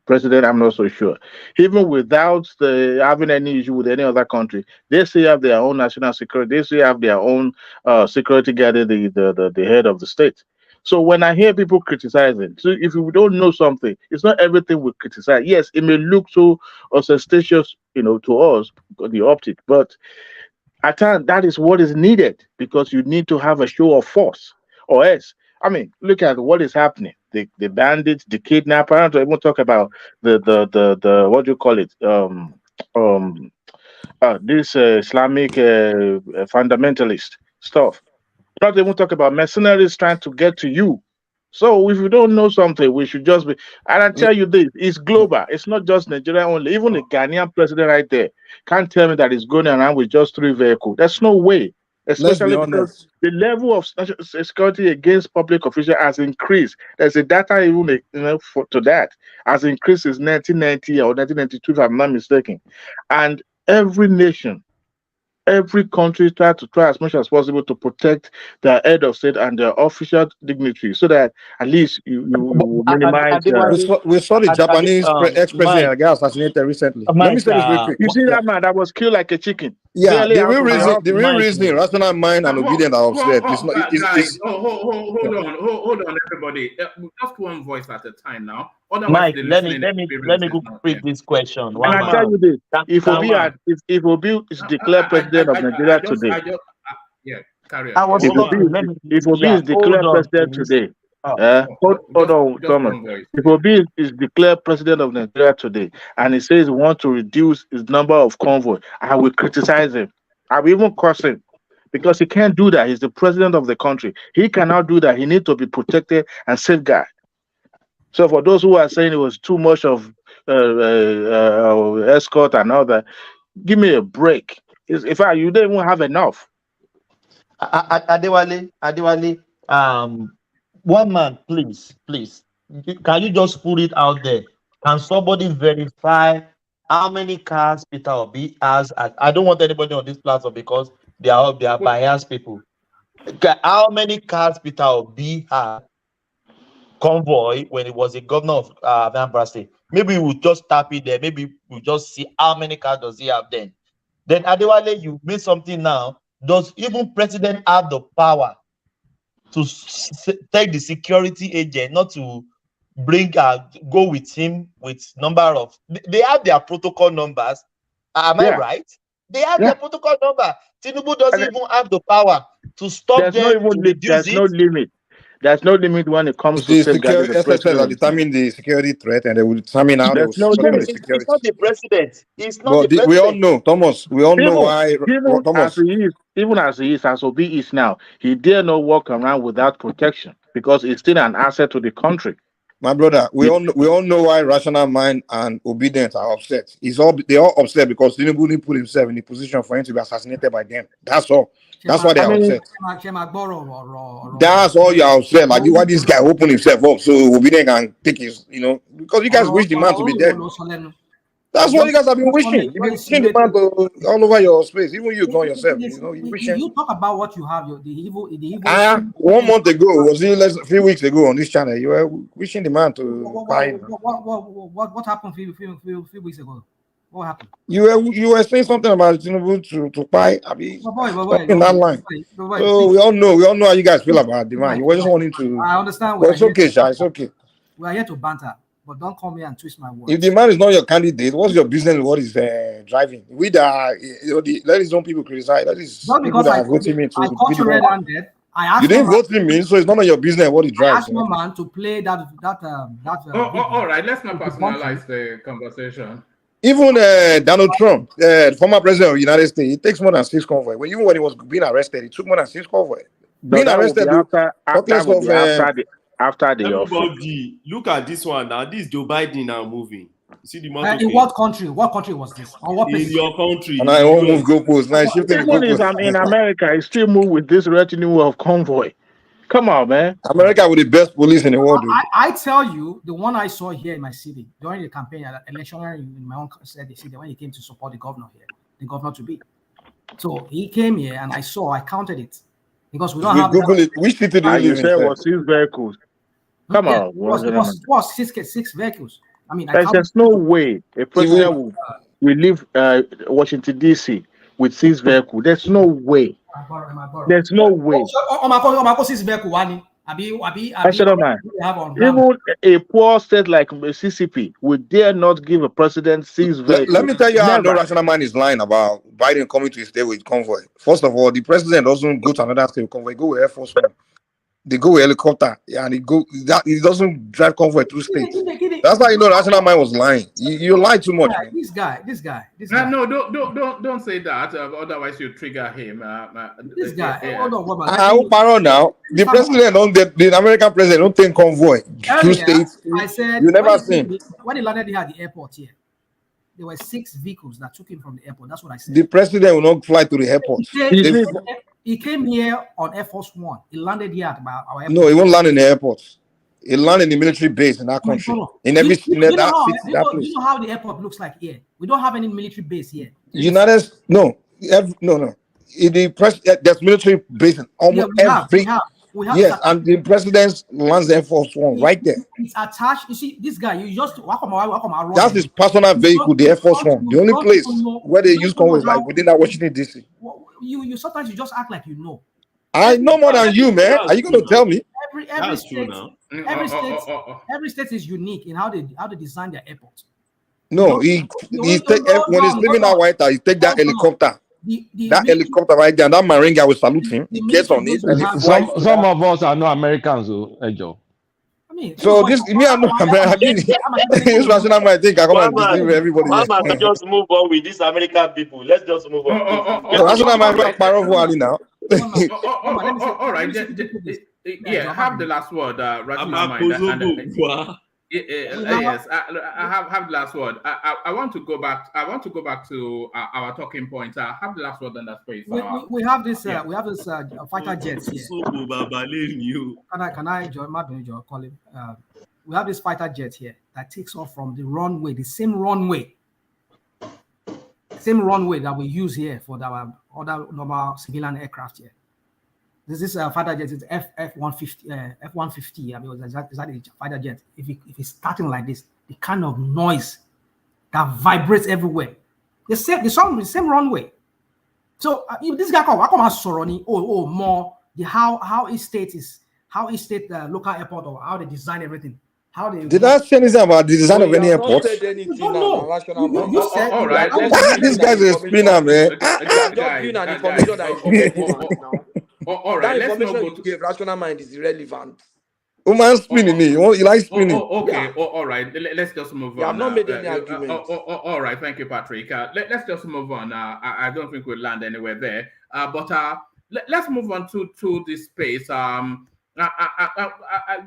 president? I'm not so sure. Even without having any issue with any other country, they still have their own national security. They still have their own security guarding the head of the state. So when I hear people criticizing, so if we don't know something, it's not everything we criticize. Yes, it may look so ostentatious, to us, the optic, but at times that is what is needed because you need to have a show of force, or else. Look at what is happening. The bandits, the kidnapper. I don't even talk about the what do you call it? This Islamic fundamentalist stuff. Not even talk about mercenaries trying to get to you. So if you don't know something, we should just be. And I tell you this: it's global. It's not just Nigeria only. Even the Ghanaian president right there can't tell me that he's going around with just 3 vehicles. There's no way. especially because the level of security against public officials has increased. There's a data even to that has increased since 1990 or 1992, if I'm not mistaken. And every nation, every country try as much as possible to protect their head of state and their official dignity, so that at least you minimize. We saw the Japanese ex-president got assassinated recently. Let me say this real quick. You see that man that was killed like a chicken. Yeah, the real reason, rational mind and obedient are upset. It's not. Guys, hold on, everybody. Just one voice at a time now. Otherwise, Mike, let me read this question. And I tell you this: if Obi is declared president of Nigeria today, carry on. If Obi is declared president today, hold on, Thomas. If Obi is declared president of Nigeria today, and he says he wants to reduce his number of convoy, I will criticize him. I will even curse him, because he can't do that. He's the president of the country. He cannot do that. He needs to be protected and safeguarded. So for those who are saying it was too much of escort and all that, give me a break. In fact, you don't even have enough. Adewale, one man, please, can you just put it out there? Can somebody verify how many cars Peter Obi has? I don't want anybody on this platform because they are biased people. How many cars Peter Obi had convoy when he was a governor of Anambra State? Maybe we'll just tap it there. Maybe we'll just see how many cars does he have then. Then Adewale, you made something now. Does even president have the power to take the security agent, not to bring go with him with number of? They have their protocol numbers. Am I right? They have their protocol number. Tinubu doesn't even have the power to stop them. There's no limit. There's no limit when it comes to security. SSS will determine the security threat, and they will determine how they will secure the security. It's not the president. It's not the president. We all know, Thomas. We all know why. Thomas. Even as he is, as Obi is now, he dare not walk around without protection because he's still an asset to the country. My brother, we all know why rational mind and obedience are upset. They are upset because Tinubu didn't put himself in the position for him to be assassinated by them. That's all. That's why they are upset. That's all you are upset. Like why this guy opened himself up so Obidien can take his, because you guys wish the man to be dead. That's what you guys have been wishing. You've been wishing the man to all over your space. Even you going yourself. You talk about what you have. The evil. 1 month ago, was it a few weeks ago on this channel? You were wishing the man to buy. What happened a few weeks ago? What happened? You were saying something about Tinubu to buy. I mean, in that line. So we all know how you guys feel about the man. You were just wanting to. I understand. But it's okay, Sha. It's okay. We are here to banter, but don't come here and twist my words. If the man is not your candidate, what's your business? What is driving? We let his own people criticize. That is not because I caught you red-handed. You didn't vote him in, so it's none of your business what he drives. I asked no man to play that. All right, let's not personalize the conversation. Even Donald Trump, former president of the United States, it takes more than 6 convoys. Even when he was being arrested, it took more than 6 convoys. Being arrested after the everybody, look at this one now. This Joe Biden now moving. You see the mountain. In what country? What country was this? On what place? In your country. And I won't move goalposts. Now shifting the goalposts. In America, he still move with this retinue of convoy. Come on, man. America with the best police in the world. I tell you, the one I saw here in my city during the campaign, election in my own city, when he came to support the governor here, the governor to be. So he came here and I counted it. Because we don't have Google it. Which city do you say was 6 vehicles? Come on. It was 6 vehicles. I mean, there's no way a president will leave Washington, D.C. with 6 vehicles. There's no way. There's no way. Even a poor state like Mississippi would dare not give a president 6 vehicles. Let me tell you how no rational man is lying about Biden coming to a state with convoy. First of all, the president doesn't go to another state with convoy. Go with Air Force One. They go with helicopter, and he doesn't drive convoy through states. That's why rational man was lying. You lie too much. Yeah, this guy. No, don't say that. Otherwise, you trigger him. This guy. Hold on, I will parole now. The president the American president don't take convoy through states. I said you never seen. When he landed here at the airport here, there were 6 vehicles that took him from the airport. That's what I said. The president will not fly to the airport. He came here on Air Force One. He landed here at our airport. No, he won't land in the airport. He land in the military base in that country. In every Do you that know city, that place. Do you know how the airport looks like here? We don't have any military base here. No. In the there's military base in almost every. We have Yes, and the president lands Air Force One right there. It's attached. You see, this guy, you just That's his personal vehicle, the Air Force One. The only place where they use convoys like within that Washington DC. You sometimes you just act like you know. I know more than you, man. Are you going to tell me? Every state is unique in how they design their airport. No, when he's leaving that White House, he take that helicopter. That helicopter right there, and that Marine guy will salute him. He gets on it. And he flies. Some of us are not Americans, Joe. I mean, so this me, I know. I mean, this rational I think I come and deceive everybody. Mama, just move on with these American people. Let's just move on. Rational mind power for now. All right. Yeah, have the last word, Yes, I have the last word. I want to go back. I want to go back to our talking points. Have the last word in that space. We have this. We have this fighter jets here. Can I join my call him? We have this fighter jet here that takes off from the runway, the same runway that we use here for our other normal civilian aircraft here. This is a fighter jet. It's F-150. F-150. I mean, is that a fighter jet? If it's starting like this, the kind of noise that vibrates everywhere. The same runway. So if this guy come as Soroni, more the how each state local airport or how they design everything. How they did I say anything about the design of any airport? You said, all right. This guy's a spinner, man. All right, that let's not information go you gave, rational mind is irrelevant. Man spinning me. You like spinning. Okay. Yeah. All right. Let's just move on. I've not made any argument. All right. Thank you, Patrick. Let's just move on. I don't think we'll land anywhere there. But let's move on to this space.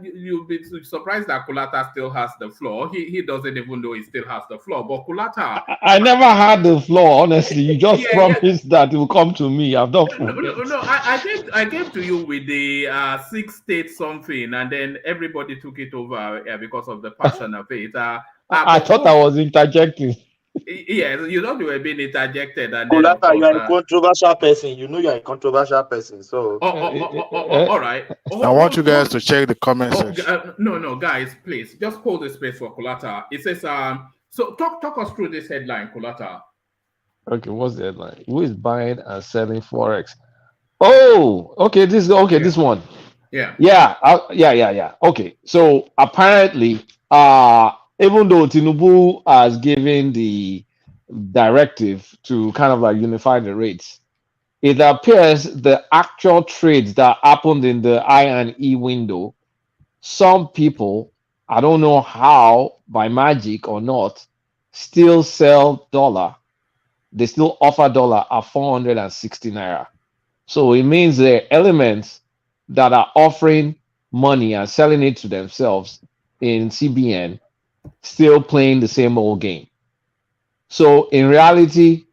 You'll be surprised that Kulata still has the floor. He doesn't even know he still has the floor. But Kulata, I never had the floor. Honestly, you just promised that it will come to me. I've not. No. I came to you with the 6 states something, and then everybody took it over because of the passion of it. I thought I was interjecting. Yes, you thought you were being interjected, and Kulata, you are a controversial person. You know you are a controversial person. So all right. I want you guys to check the comment section. No, guys, please just hold the space for Kulata. It says so talk us through this headline, Kulata. Okay, what's the headline? Who is buying and selling forex? Oh, okay, this one. Yeah. Okay, so apparently, even though Tinubu has given the directive to kind of like unify the rates, it appears the actual trades that happened in the I&E window, some people, I don't know how, by magic or not, still sell dollar. They still offer dollar at 460 naira. So it means there are elements that are offering money and selling it to themselves in CBN still playing the same old game. So in reality,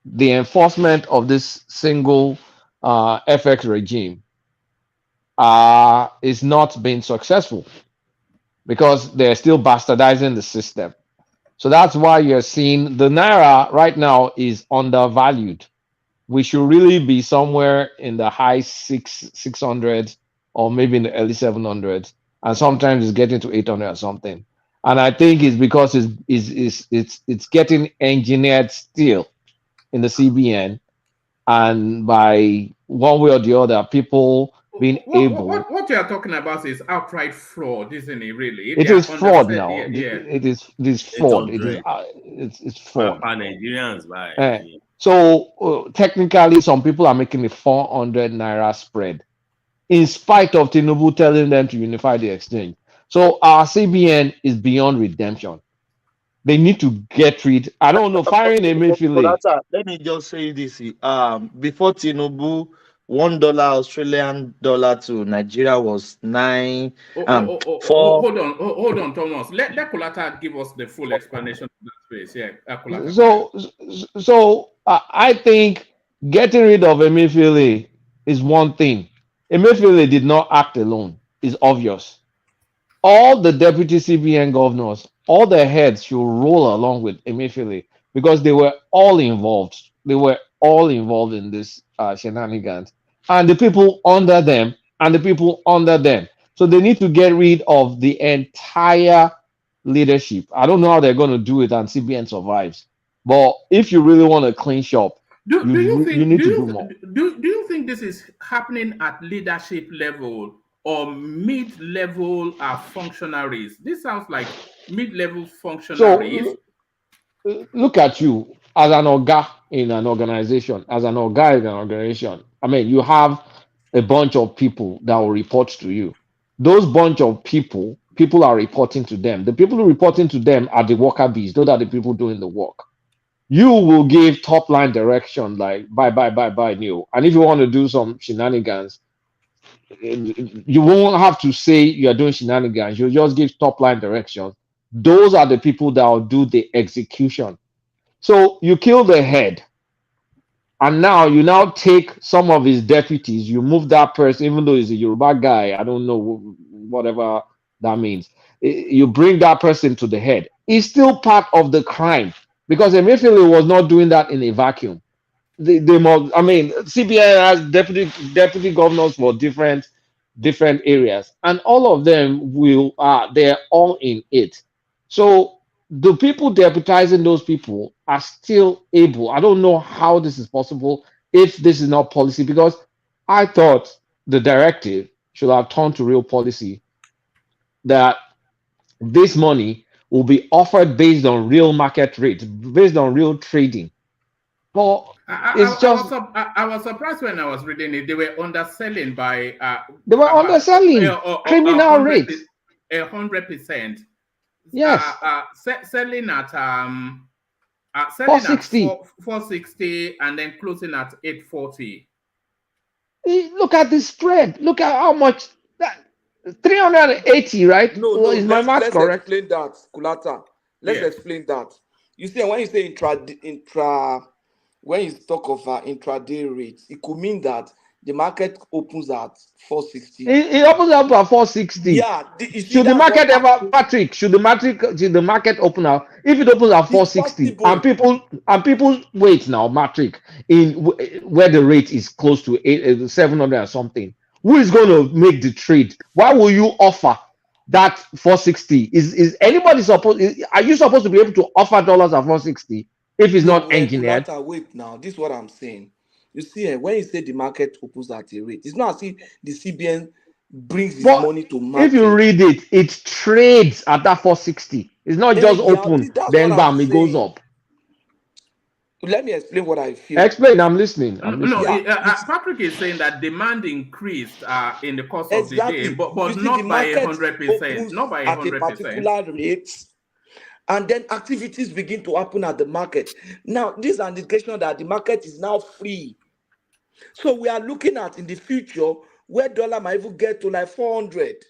the enforcement of this single FX regime is not being successful because they're still bastardizing the system. So that's why you're seeing the Naira right now is undervalued. We should really be somewhere in the high 600s or maybe in the early 700s, and sometimes it's getting to 800 or something. And I think it's because it's getting engineered still in the CBN, and by one way or the other, people being able. What you are talking about is outright fraud, isn't it? Really, it is fraud now. It is fraud. It's fraud. Nigerians, right? So technically, some people are making a 400 naira spread, in spite of Tinubu telling them to unify the exchange. So our CBN is beyond redemption. They need to get rid. I don't know, firing Emefiele. Let me just say this. Before Tinubu, $1 Australian dollar to Nigeria was 9. Hold on, Thomas. Let Kulata give us the full explanation of that space. Yeah, Kulata. So I think getting rid of Emefiele is one thing. Emefiele did not act alone. It's obvious. All the deputy CBN governors, all their heads should roll along with Emefiele because they were all involved. They were all involved in this shenanigans, and the people under them, and the people under them. So they need to get rid of the entire leadership. I don't know how they're going to do it, and CBN survives. But if you really want a clean shop, Do you you think need to do more. do you think this is happening at leadership level or mid-level functionaries? This sounds like mid-level functionaries. So look at you as an orga in an organization, as an orga in an organization. I mean, you have a bunch of people that will report to you. Those bunch of people are reporting to them. The people who reporting to them are the worker bees. Those are the people doing the work. You will give top line direction like bye, new. And if you want to do some shenanigans, you won't have to say you are doing shenanigans. You just give top line directions. Those are the people that will do the execution. So you kill the head, and now you now take some of his deputies, you move that person, even though he's a Yoruba guy, I don't know whatever that means. You bring that person to the head. He's still part of the crime because Emefiele was not doing that in a vacuum. They must, I mean, CBN has deputy governors for different areas, and all of them they're all in it. So the people deputizing those people are still able. I don't know how this is possible if this is not policy, because I thought the directive should have turned to real policy, that this money will be offered based on real market rate, based on real trading. Well, I was surprised when I was reading it. They were underselling by they were underselling criminal rates. 100%. Yes. Selling at selling 460. at 460 and then closing at 840. Look at the spread. Look at how much. 380, right? No, is my math correct? Explain that, Kulata. Let's explain that. You see, when you say when you talk of intraday rates, it could mean that the market opens at 460. It opens up at 460. Yeah. Should the market ever, Patrick? Should the market open up? If it opens at 460, and people wait now, Patrick, in where the rate is close to 700 or something, who is going to make the trade? Why will you offer that 460? Is anybody supposed? Are you supposed to be able to offer dollars at 460 if it's not engineered? Wait now, this is what I'm saying. You see, when you say the market opens at a rate, it's not as if the CBN brings its money to market. If you read it, it trades at that 460. It's not just open, then bam, it goes up. Let me explain what I feel. Explain, I'm listening. Patrick is saying that demand increased in the course of the day, but not by 100%. Not by 100%. At a particular rate. And then activities begin to happen at the market. Now, this is an indication that the market is now free. So we are looking at in the future where dollar might even get to like 400.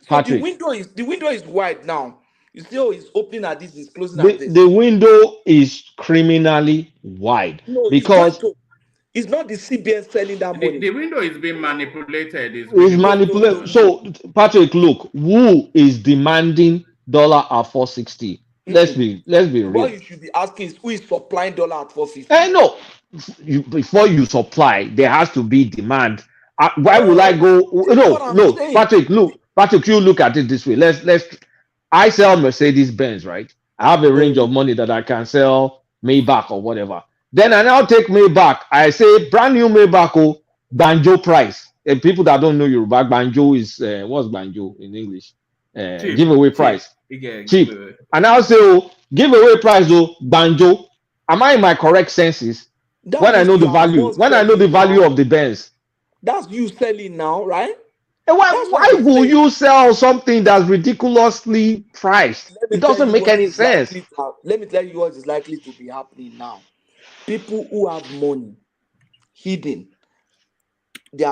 So the window is wide now. You see how it's opening at this, is closing at this. The window is criminally wide. No, because it's not the CBN selling that money. The window is being manipulated. It's manipulated. No. So, Patrick, look, who is demanding dollar at 460? Let's be real. What you should be asking is who is supplying dollar at 450? No. Before you supply, there has to be demand. Why will I go? No, Patrick, look. Patrick, you look at it this way. I sell Mercedes Benz, right? I have a range of money that I can sell Maybach or whatever. Then I now take Maybach. I say brand new Maybach, Banjo price. And people that don't know Yoruba, Banjo is what's Banjo in English? Giveaway price. Cheap. And I'll say, giveaway price, Banjo. Am I in my correct senses? When I know the value, of the Benz. That's you selling now, right? Why will you sell something that's ridiculously priced? It doesn't make any sense. Let me tell you what is likely to be happening now. People who have money hidden, they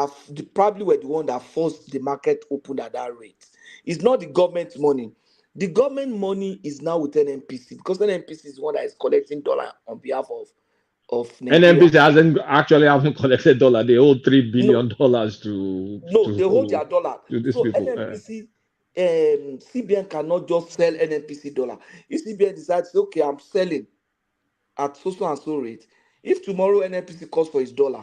probably were the one that forced the market open at that rate. It's not the government money. The government money is now with NNPC because NNPC is one that is collecting dollar on behalf of Nigeria. NNPC haven't collected dollar. They owe $3 billion No, they hold their dollar. to these So people. NNPC, CBN cannot just sell NNPC dollar. If CBN decides, okay, I'm selling at so and so rate. If tomorrow NNPC calls for his dollar,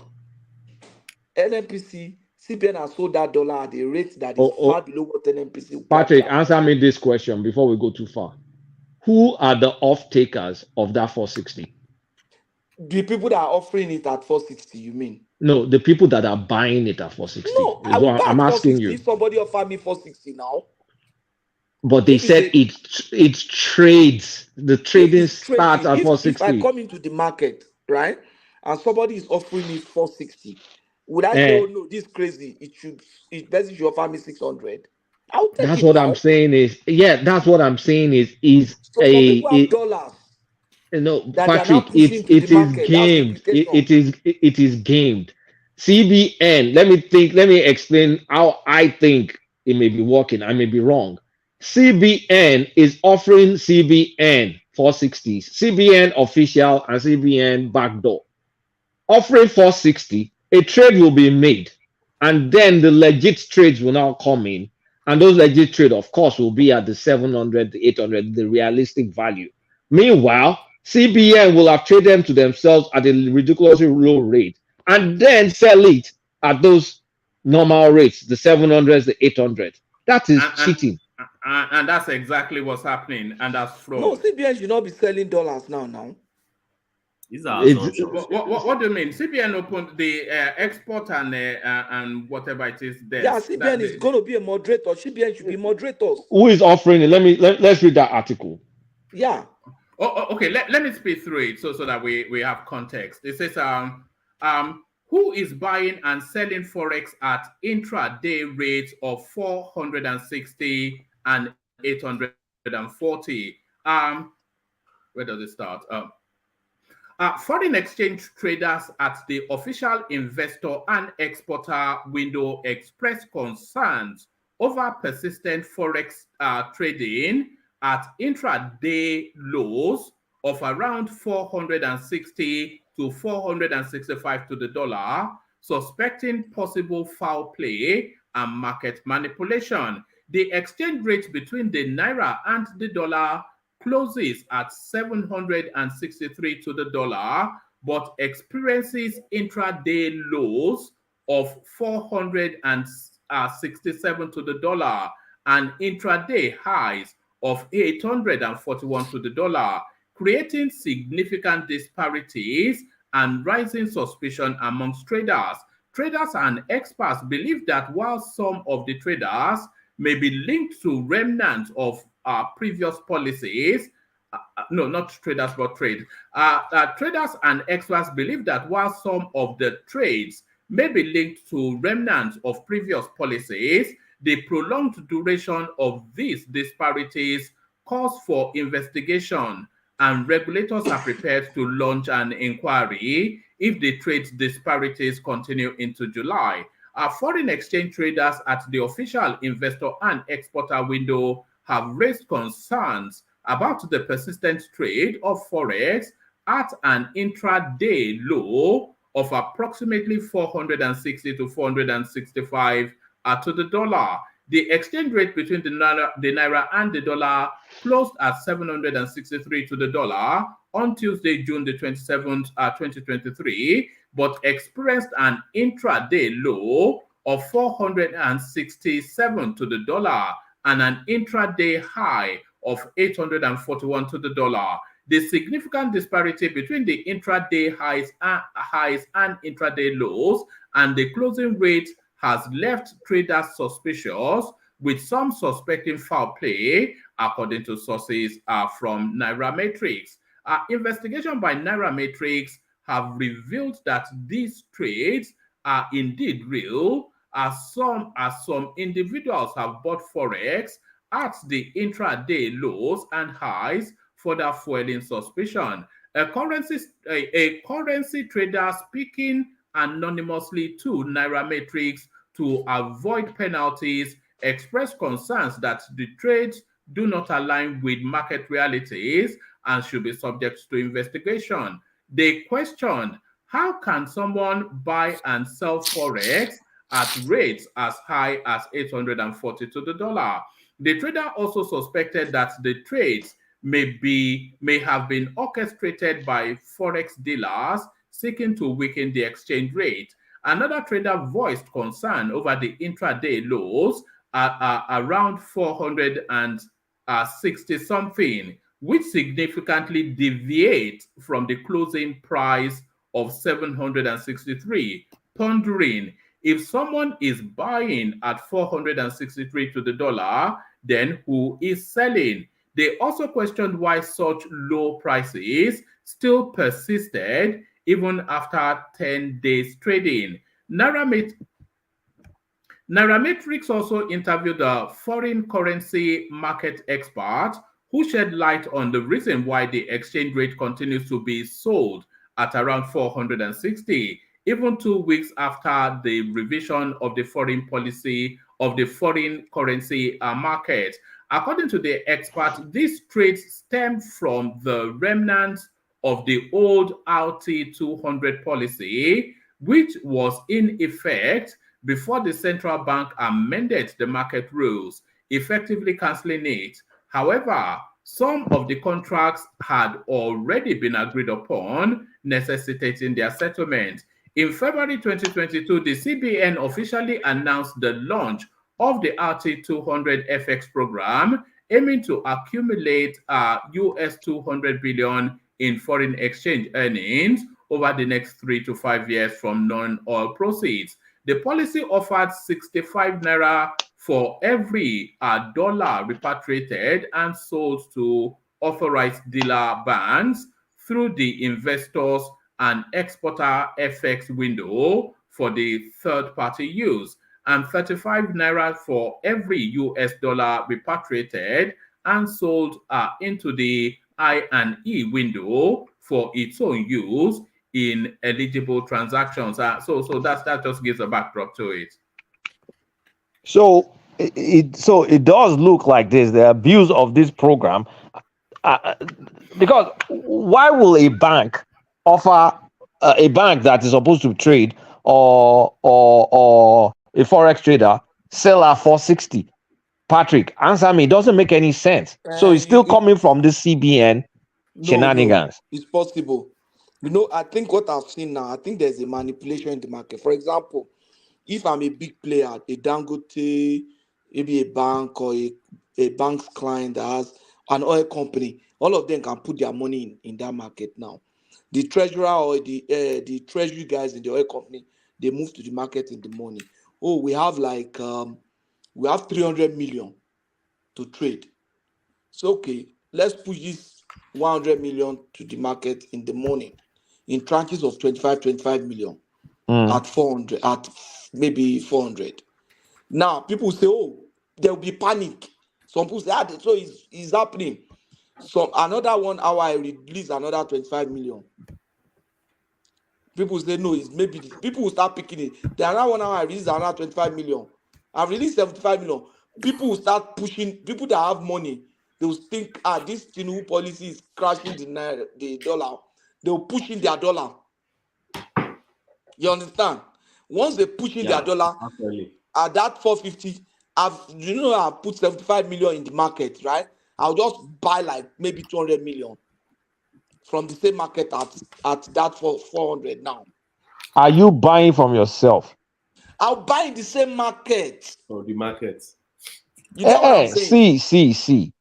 CBN has sold that dollar at a rate that is far below what NNPC will Patrick, charge. answer me this question before we go too far. Who are the off-takers of that 460? The people that are offering it at 460, you mean? No, the people that are buying it at 460. No, I will buy I'm at asking 460 you. if somebody offer me 460 now. But they said it trades. The trading starts at 460. If I come into the market, right, and somebody is offering me 460, would I say, oh no, this is crazy? It best should offer me 600. I'll take That's it what now. I'm saying that's what I'm saying is So some people have dollars. No, that Patrick, it is gamed. It is gamed. CBN, let me explain how I think it may be working. I may be wrong. CBN is offering CBN 460s, CBN official and CBN backdoor. Offering 460, a trade will be made, and then the legit trades will now come in. And those legit trade, of course, will be at the 700, the 800, the realistic value. Meanwhile, CBN will have traded them to themselves at a ridiculously low rate and then sell it at those normal rates, the 700s, the 800. That is cheating. And that's exactly what's happening. And that's fraud. No, CBN should not be selling dollars now. These are what do you mean? CBN opened the export and whatever it is there. Yeah, CBN is going to be a moderator. CBN should be moderators. Who is offering it? Let's read that article. Yeah. Okay. Let me speed through it so that we have context. It says who is buying and selling forex at intraday rates of 460 and 840? Where does it start? Foreign exchange traders at the official investor and exporter window expressed concerns over persistent forex trading at intraday lows of around 460 to 465 to the dollar, suspecting possible foul play and market manipulation. The exchange rate between the naira and the dollar closes at 763 to the dollar, but experiences intraday lows of 467 to the dollar and intraday highs of 841 to the dollar, creating significant disparities and rising suspicion amongst traders. Traders and experts believe that while some of the traders may be linked to remnants of previous policies, no, not traders, but trade. Traders and experts believe that while some of the trades may be linked to remnants of previous policies, the prolonged duration of these disparities calls for investigation, and regulators are prepared to launch an inquiry if the trade disparities continue into July. Foreign exchange traders at the official investor and exporter window have raised concerns about the persistent trade of forex at an intraday low of approximately 460 to 465 to the dollar. The exchange rate between the naira and the dollar closed at 763 to the dollar on Tuesday, June the 27th, 2023, but experienced an intraday low of 467 to the dollar and an intraday high of 841 to the dollar. The significant disparity between the intraday highs and intraday lows and the closing rate has left traders suspicious, with some suspecting foul play, according to sources from Nairametrics. Investigation by Nairametrics have revealed that these trades are indeed real, as some individuals have bought forex at the intraday lows and highs, further fueling suspicion. A currency trader speaking anonymously to Nairametrics to avoid penalties expressed concerns that the trades do not align with market realities and should be subject to investigation. They questioned, how can someone buy and sell Forex at rates as high as 840 to the dollar? The trader also suspected that the trades may have been orchestrated by Forex dealers seeking to weaken the exchange rate. Another trader voiced concern over the intraday lows around 460 something, which significantly deviate from the closing price of 763, pondering, if someone is buying at 463 to the dollar, then who is selling? They also questioned why such low prices still persisted even after 10 days trading. Nairametrics also interviewed a foreign currency market expert who shed light on the reason why the exchange rate continues to be sold at around 460, even 2 weeks after the revision of the foreign policy of the foreign currency market. According to the expert, these trades stem from the remnants of the old RT 200 policy, which was in effect before the central bank amended the market rules, effectively cancelling it. However, some of the contracts had already been agreed upon, necessitating their settlement. In February 2022, the CBN officially announced the launch of the RT200 FX program, aiming to accumulate US 200 billion in foreign exchange earnings over the next 3 to 5 years from non-oil proceeds. The policy offered 65 naira for every dollar repatriated and sold to authorized dealer banks through the investors and exporter FX window for the third-party use, and 35 naira for every US dollar repatriated and sold into the I&E window for its own use in eligible transactions. So that just gives a backdrop to it. So it does look like this, the abuse of this program, because why will a bank offer a bank that is supposed to trade or a forex trader sell at 460? Patrick, answer me. It doesn't make any sense. So it's still coming from the CBN shenanigans. It's possible. I think what I've seen now, I think there's a manipulation in the market. For example, if I'm a big player, a Dangote, maybe a bank or a bank's client that has an oil company, all of them can put their money in that market now. The treasurer or the treasury guys in the oil company, they move to the market in the morning. Oh, we have 300 million to trade. So okay, let's push this 100 million to the market in the morning in tranches of 25 million at 400, at maybe 400. Now people say, oh, there will be panic. Some people say, so it's happening. So another 1 hour I release another 25 million. People say no, it's maybe people will start picking it. Then another 1 hour I release another 25 million. I've released 75 million. People will start pushing. People that have money, they will think, this Tinubu policy is crashing the dollar. They will push in their dollar. You understand? Once they push in their dollar, at that 450, I've put 75 million in the market, right? I'll just buy like maybe 200 million from the same market at that for 400 now. Are you buying from yourself? I'll buy in the same market. Oh, the market. You get what I'm saying? See.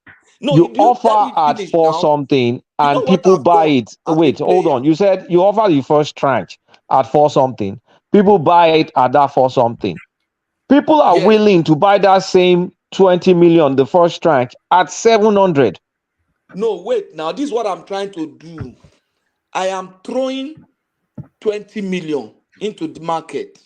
No, you offer at 4 something and people buy it. Wait, hold on. You said you offer the first tranche at 4 something. People buy it at that 4 something. People are willing to buy that same 20 million, the first tranche, at 700. No, wait. Now, this is what I'm trying to do. I am throwing 20 million into the market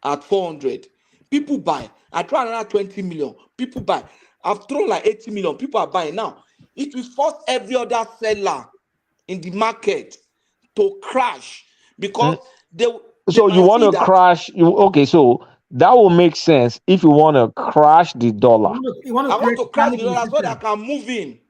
at 400. People buy. I try another 20 million. People buy. I've thrown like 80 million. People are buying. Now, it will force every other seller in the market to crash because they So you want to crash? So that will make sense if you want to crash the dollar. I want to crash the dollar so that I can move in.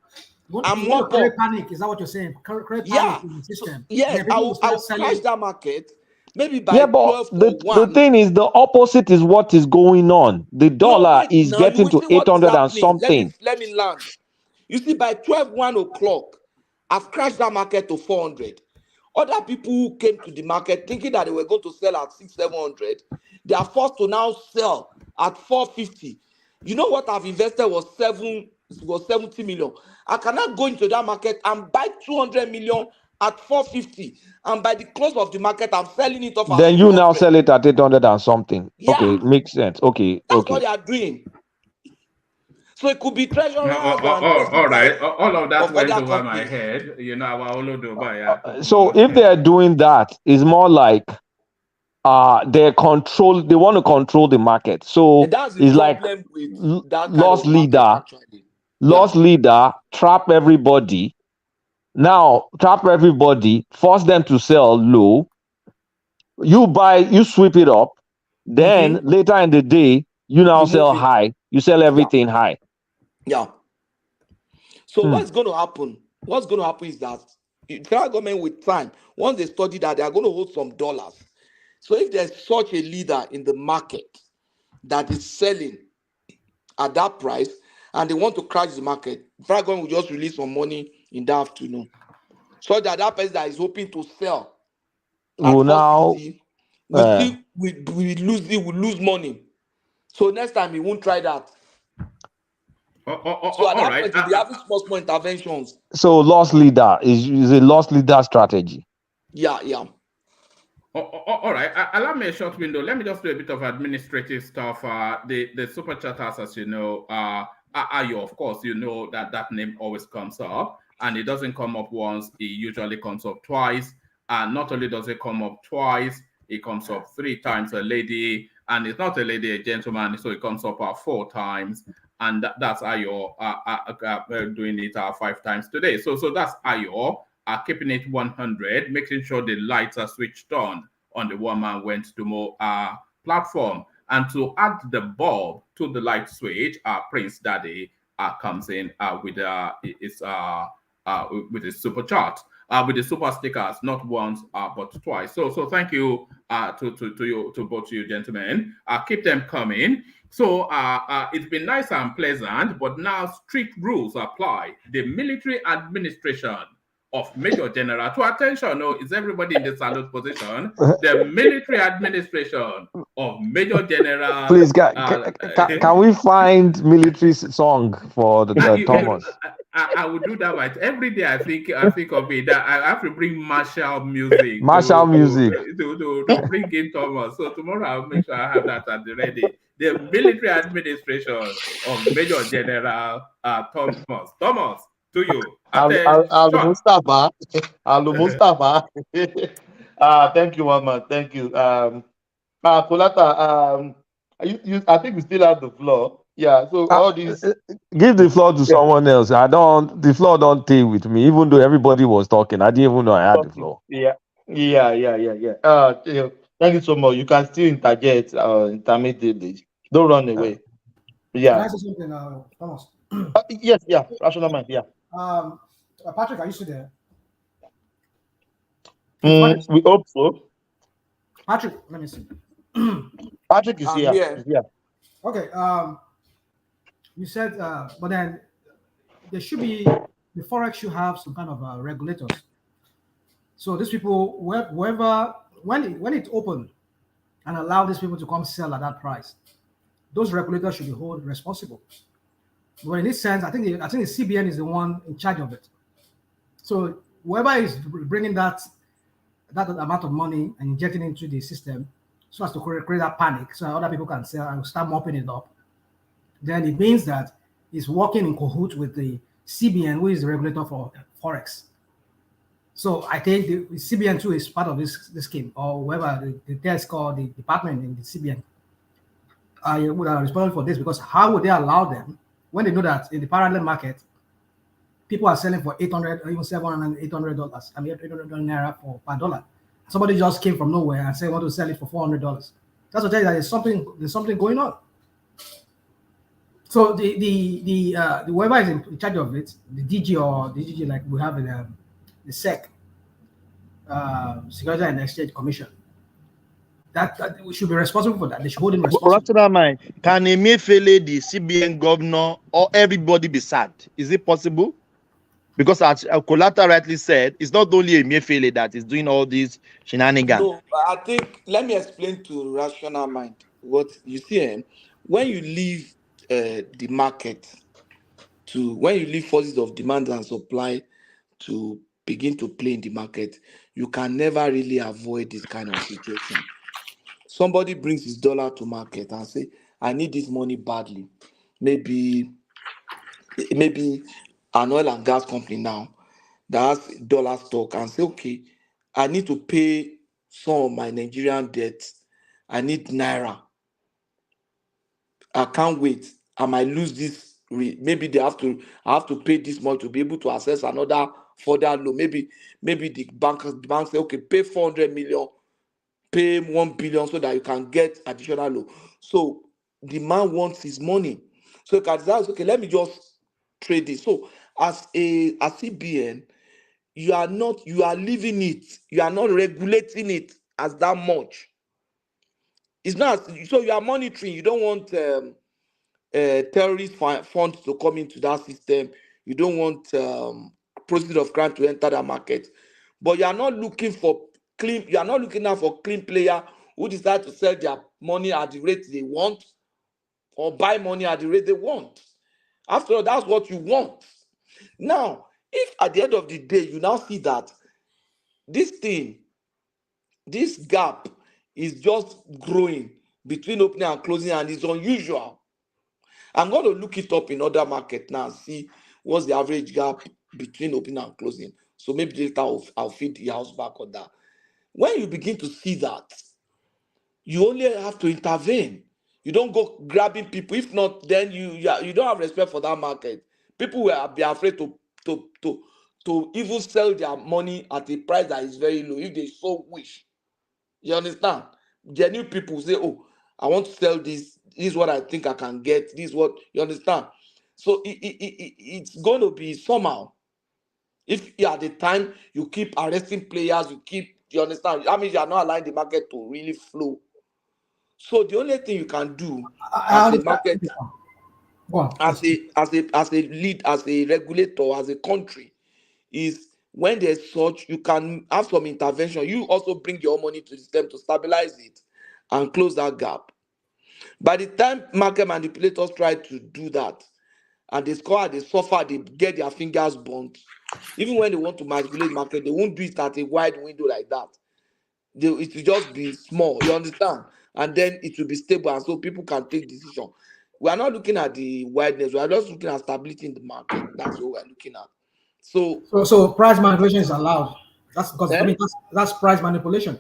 and mop up. Panic, is that what you're saying? Create Yeah. panic in the system. Yes, I will crash selling. that market. Maybe by Yeah, but 12 to 1. the thing is, the opposite is what is going on. The dollar wait, is now you getting will to see what is 800 and happening. something. Let me land. You see, by 12, 1 o'clock, I've crashed that market to 400. Other people who came to the market thinking that they were going to sell at 700, they are forced to now sell at 450. You know what I've invested was 70 million. I cannot go into that market and buy 200 million at 450. And by the close of the market, I'm selling it off at Then you now 600. sell it at 800 and something. Yeah. Okay, makes sense. Okay, That's okay. what they are doing. So it could be treasurers and all right. All of that went other over my companies. head. You know, our Olodoba. So if they are doing that, it's more like they want to control the market. So And that's the it's like problem with that kind lost of market, leader, actually. leader, trap everybody. Now trap everybody, force them to sell low. You sweep it up. Then later in the day, you now You sell move it. high. You sell everything high. Yeah. So what's going to happen? What's going to happen is that the federal government with time, once they study that, they are going to hold some dollars. So if there's such a leader in the market that is selling at that price and they want to crash the market, the federal government will just release some money in the afternoon. So that person that is hoping to sell at Will now 460 will lose money. So next time he won't try that. So at that point, he'll be having small interventions. so lost leader is a lost leader strategy. Yeah. All right. Allow me a short window. Let me just do a bit of administrative stuff. The super chatters, as you know, Ayo, of course, you know that name always comes up, and it doesn't come up once. It usually comes up twice. And not only does it come up twice, it comes up 3 times. A lady, and it's not a lady, a gentleman, so it comes up 4 times. And that's Ayo doing it 5 times today. So that's Ayo. Keeping it 100, making sure the lights are switched on the One Man Went to More platform. And to add the bulb to the light switch, Prince Daddy comes in with his super chart, with the super stickers, not once but twice. So thank you to both you gentlemen. Keep them coming. So it's been nice and pleasant, but now strict rules apply. The military administration of Major General, to attention, no, is everybody in the salute position? The military administration of Major General. Please, can we find military song for the Thomas? I would do that, but every day I think of it. That I have to bring martial music. To bring in Thomas. So tomorrow I'll make sure I have that at the ready. The military administration of Major General Thomas. Thomas, to you. Mustafa. Mustafa. Thank you, Mama. Thank you. Kolata, I think we still have the floor. Yeah, so all these give the floor to someone else. The floor don't take with me, even though everybody was talking. I didn't even know I had the floor. Yeah. Thank you so much. You can still interject intermittently. Don't run away. Yeah. Can I say something, Thomas? Yes, rational mind, yeah. Patrick, are you still there? We hope so. Patrick, let me see. Patrick is here. He's here. Okay. You said, but then there should be, the forex should have some kind of regulators. So these people, whoever, when it opened and allow these people to come sell at that price, those regulators should be held responsible. But in this sense, I think the CBN is the one in charge of it. So whoever is bringing that amount of money and injecting it into the system, so as to create that panic, so other people can sell and start mopping it up, then it means that it's working in cahoots with the CBN, who is the regulator for forex. So I think the CBN too is part of this scheme, or whoever the desk or the department in the CBN would have responsible for this, because how would they allow them when they know that in the parallel market people are selling for $800 or even $700, $800? I mean, $800 naira per dollar. Somebody just came from nowhere and said, "I want to sell it for $400." That's what I tell you that there's something going on. So the whoever is in charge of it, the DG or the DG like we have in the SEC, Security and Exchange Commission, that we should be responsible for that. They should hold him responsible. Rational mind. Can Emefiele, the CBN governor, or everybody be sacked? Is it possible? Because as Kolata rightly said, it's not only Emefiele that is doing all these shenanigans. No, I think let me explain to rational mind what you see. When you leave the market when you leave forces of demand and supply to begin to play in the market, you can never really avoid this kind of situation. Somebody brings his dollar to market and say, I need this money badly. Maybe an oil and gas company now that has dollar stock and say, okay, I need to pay some of my Nigerian debts. I need naira. I can't wait. I might lose this. Maybe I have to pay this much to be able to access another further loan. Maybe the bank say, okay, pay 400 million, pay 1 billion so that you can get additional loan. So the man wants his money. So you can decide, okay, let me just trade it. So as CBN, you are leaving it, you are not regulating it as that much. It's not so you are monitoring. You don't want terrorist funds to come into that system. You don't want proceeds of crime to enter that market. But you are not looking for clean. You are not looking out for clean player who decide to sell their money at the rate they want or buy money at the rate they want. After all, that's what you want. Now, if at the end of the day you now see that this gap is just growing between opening and closing and it's unusual, I'm going to look it up in other market now and see what's the average gap between opening and closing. So maybe later I'll feed the house back on that. When you begin to see that, you only have to intervene. You don't go grabbing people. If not, then you don't have respect for that market. People will be afraid to even sell their money at a price that is very low if they so wish. You understand? Genuine people say, oh, I want to sell this. This is what I think I can get. This is what, you understand? So it's going to be somehow. If at the time you keep arresting players, you understand? I mean, you are not allowing the market to really flow. So the only thing you can do as a market, as a lead, as a regulator, as a country, is when there's such, you can have some intervention. You also bring your money to the system to stabilize it and close that gap. By the time market manipulators try to do that, and they score, they suffer, they get their fingers burnt. Even when they want to manipulate market, they won't do it at a wide window like that. It will just be small, you understand? And then it will be stable, and so people can take decision. We are not looking at the wideness, we are just looking at stability in the market. That's what we're looking at. So price manipulation is allowed. That's because I mean that's price manipulation.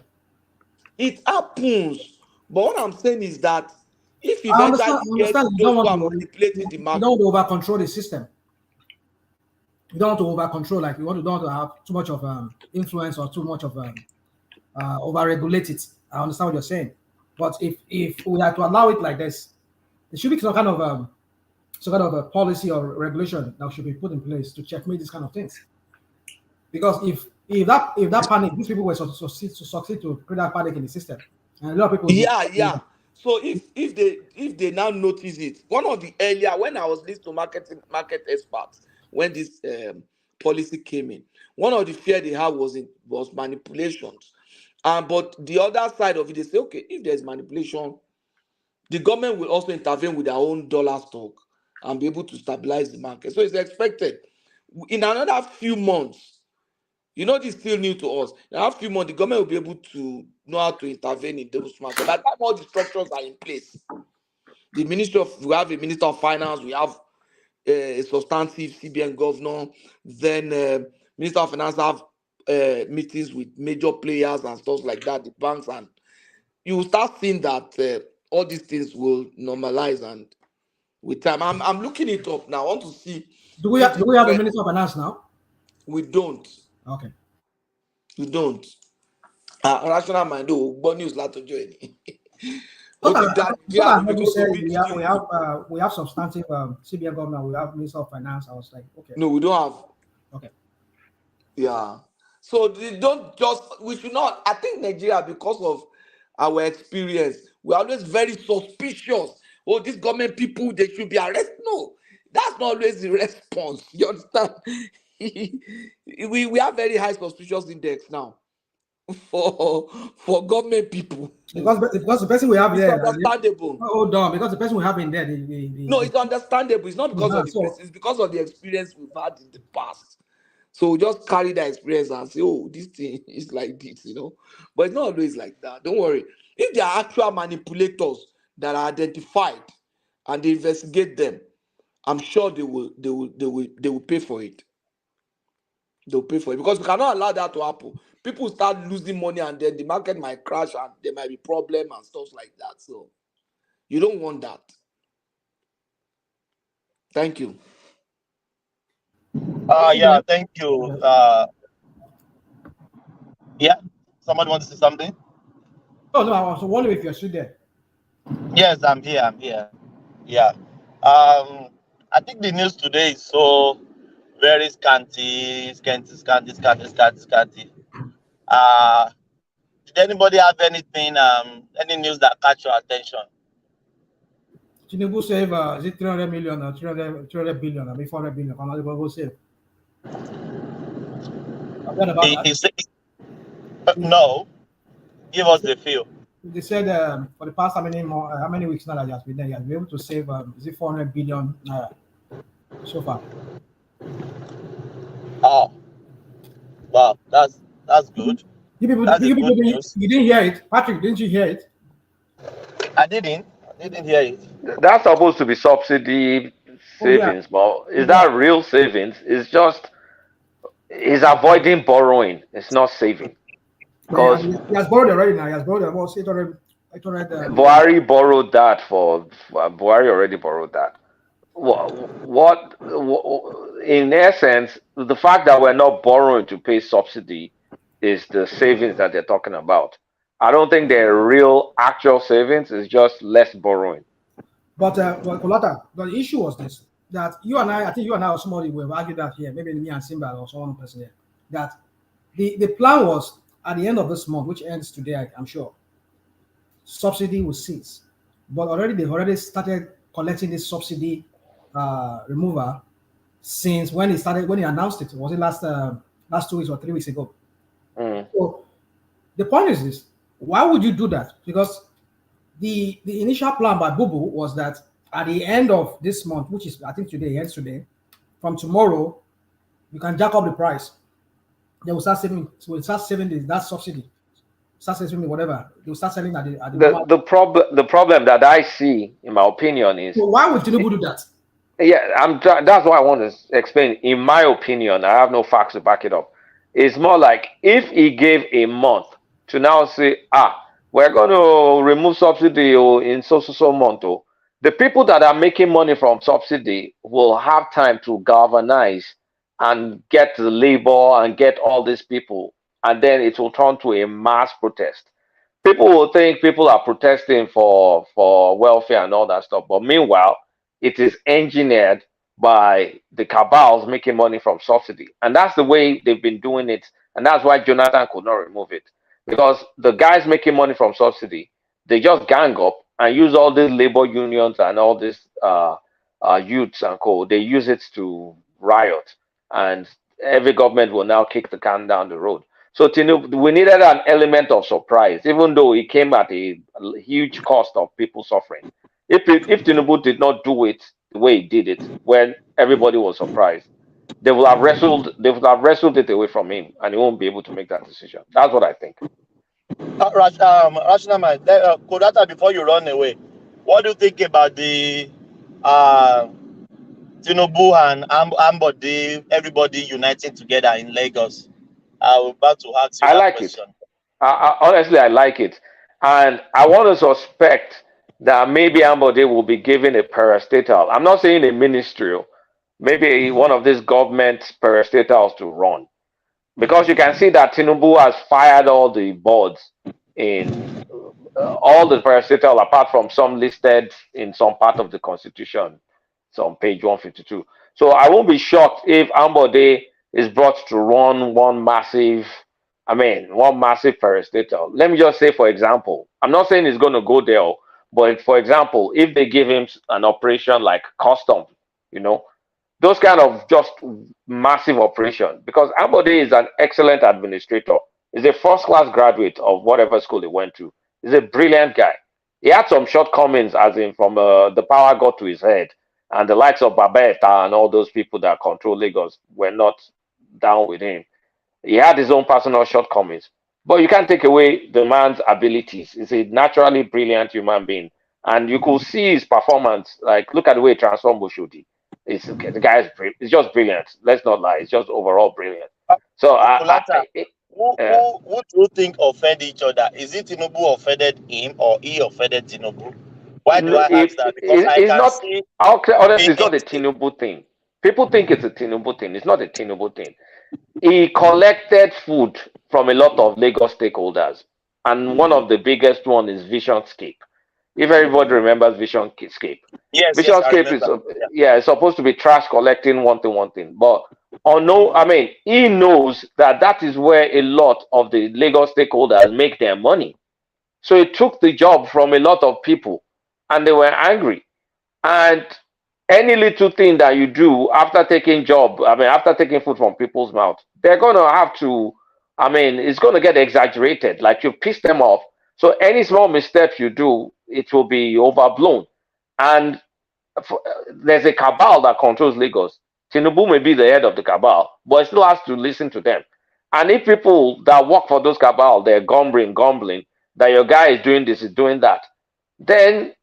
It happens, but what I'm saying is that if I understand get those who are manipulating the market, you don't want to over control the system. You don't want to over control, like don't want to have too much of influence or too much of over regulate it. I understand what you're saying, but if we are to allow it like this, there should be some kind of a policy or regulation that should be put in place to checkmate these kind of things. Because if that panic, these people were to succeed to create that panic in the system, and a lot of people. Yeah. So if they now notice it, one of the earlier when I was listening to market experts when this policy came in, one of the fear they had was manipulations, but the other side of it, they say, okay, if there's manipulation, the government will also intervene with their own dollar stock and be able to stabilize the market. So it's expected in another few months. You know, this is still new to us. In a few months, the government will be able to know how to intervene in those markets. By the time all the structures are in place, we have a minister of finance, we have a substantive CBN governor, then minister of finance have meetings with major players and stuff like that, the banks, and you will start seeing that all these things will normalize, and with time, I'm looking it up now. I want to see. Do we have a minister of finance now? We don't. Okay. We don't. Rational mind, but news lot to join. Okay, that what yeah, I heard you because say Obi did we have substantive CBN government, we have Minister of Finance. I was like, okay. no, we don't have. Okay. Yeah. So they don't just, we should not, I think Nigeria, because of our experience, we're always very suspicious. Oh, these government people, they should be arrested. No, that's not always the response. You understand? we have very high suspicious index now for government people. Because the person we have It's there, understandable. hold on, because the person we have in there, No, it's understandable. It's not because of the person, it's because of the experience we've had in the past. So we just carry that experience and say, oh, this thing is like this, you know. But it's not always like that. Don't worry. If there are actual manipulators that are identified and they investigate them, I'm sure they will pay for it. They'll pay for it. Because we cannot allow that to happen. People start losing money and then the market might crash and there might be problem and stuff like that. So you don't want that. Thank you. Yeah, thank you. Yeah, somebody wants to say something? Oh no, I was wondering if you're still there. Yes, I'm here. I'm here. Yeah. I think the news today is so very scanty. Did anybody have anything, any news that catch your attention? Tinubu save is it 300 million or 300 billion? I mean 400 billion. How much will save? I've heard about that. No. Give us the feel. They said for the past how many weeks now that he has been there, he has been able to save is it 400 billion so far. Oh, wow, that's good. You didn't hear it, Patrick? Didn't you hear it? I didn't hear it. That's supposed to be subsidy savings, but is that real savings? It's just he's avoiding borrowing. It's not saving. Because he has borrowed already now. He has borrowed almost 800. Buhari borrowed that Buhari already borrowed that. What in essence, the fact that we're not borrowing to pay subsidy is the savings that they're talking about. I don't think they're real actual savings. It's just less borrowing. But Kolata, the issue was this: that you and I think you and I or somebody will argue that here, maybe me and Simba or someone person here, that the plan was at the end of this month, which ends today, I'm sure, subsidy will cease. But they've already started collecting this subsidy removal since when he announced it. Was it last 2 weeks or 3 weeks ago? So the point is this: why would you do that? Because the initial plan by Bubu was that at the end of this month, which is I think ends today, from tomorrow, you can jack up the price. They will start saving. So we'll start saving that subsidy. Start saving whatever. They'll start selling at the problem that I see, in my opinion, is why would Tinubu do that? Yeah, that's what I want to explain. In my opinion, I have no facts to back it up. It's more like if he gave a month to now say, we're going to remove subsidy in so month. The people that are making money from subsidy will have time to galvanize and get the labor and get all these people, and then it will turn to a mass protest. People will think people are protesting for welfare and all that stuff, but meanwhile, it is engineered by the cabals making money from subsidy. And that's the way they've been doing it. And that's why Jonathan could not remove it. Because the guys making money from subsidy, they just gang up and use all these labor unions and all these youths and co. They use it to riot. And every government will now kick the can down the road. So Tinubu, we needed an element of surprise, even though it came at a huge cost of people suffering. If Tinubu did not do it the way he did it, when everybody was surprised, they would have wrestled it away from him, and he won't be able to make that decision. That's what I think. Rashnaman, Kodata, before you run away, what do you think about the Tinubu and Ambode, everybody uniting together in Lagos? I was about to ask you that question. Honestly, I like it. And I want to suspect that maybe Ambode will be given a parastatal. I'm not saying a ministerial, maybe one of these government parastatals to run. Because you can see that Tinubu has fired all the boards in all the parastatal, apart from some listed in some part of the constitution. It's on page 152. So I won't be shocked if Ambode is brought to run one massive parastatal. Let me just say, for example, I'm not saying he's going to go there, but for example, if they give him an operation like custom, those kind of just massive operation, because Ambode is an excellent administrator. He's a first-class graduate of whatever school he went to. He's a brilliant guy. He had some shortcomings, as in from the power got to his head, and the likes of Babeta and all those people that control Lagos were not down with him. He had his own personal shortcomings, but you can't take away the man's abilities. He's a naturally brilliant human being, and you could see his performance. Like, look at the way he transformed Bushodi. The guy is just brilliant. Let's not lie; it's just overall brilliant. So who do you think offend each other? Is it Tinubu offended him or he offended Tinubu? Why do I ask that? Because I can see. Honestly, it's not a Tinubu thing. People think it's a Tinubu thing. It's not a Tinubu thing. He collected food from a lot of Lagos stakeholders, and one of the biggest one is Visionscape. If everybody remembers Visionscape, Visionscape is it's supposed to be trash collecting one thing, but he knows that is where a lot of the Lagos stakeholders make their money. So he took the job from a lot of people, and they were angry. And any little thing that you do after taking food from people's mouth, they're gonna have to. It's gonna get exaggerated. Like, you piss them off. So any small misstep you do, it will be overblown. And there's a cabal that controls Lagos. Tinubu may be the head of the cabal, but it still has to listen to them. And if people that work for those cabal, they're grumbling that your guy is doing this, is doing that, then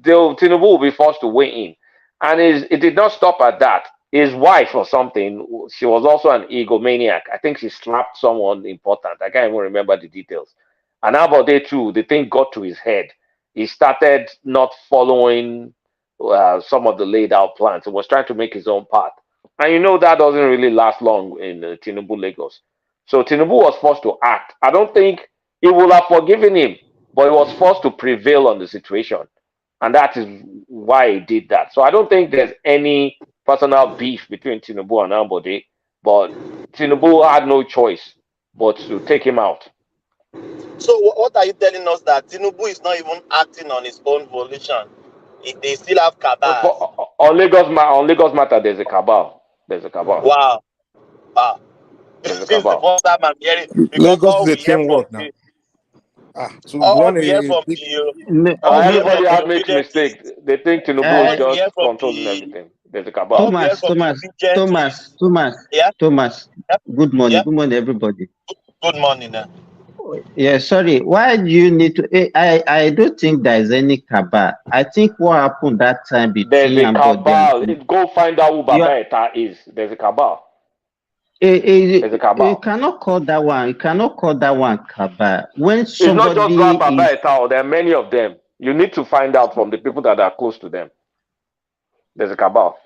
Tinubu will be forced to weigh in. And it did not stop at that. His wife or something, she was also an egomaniac. I think she slapped someone important. I can't even remember the details. And about day too, the thing got to his head. He started not following some of the laid out plans. He was trying to make his own path. And that doesn't really last long in Tinubu Lagos. So Tinubu was forced to act. I don't think he would have forgiven him, but he was forced to prevail on the situation. And that is why he did that. So I don't think there's any personal beef between Tinubu and Ambode, but Tinubu had no choice but to take him out. So what are you telling us, that Tinubu is not even acting on his own volition? They still have cabal. On Lagos matter, there's a cabal. Wow. There's a This is the first time I'm hearing. Lagos is a teamwork now. Everybody has made mistakes. They think Tinubu is just controlling everything. There's a cabal. Thomas. Good morning. Good morning, everybody. Good morning. Yeah, sorry. Why do you need to? I don't think there is any cabal. I think what happened that time between there's a cabal. Go find out who Babeta is. There's a cabal. There's a cabal. You cannot call that one. You cannot call that one cabal. When somebody it's not just one Babeta. There are many of them. You need to find out from the people that are close to them. There's a cabal.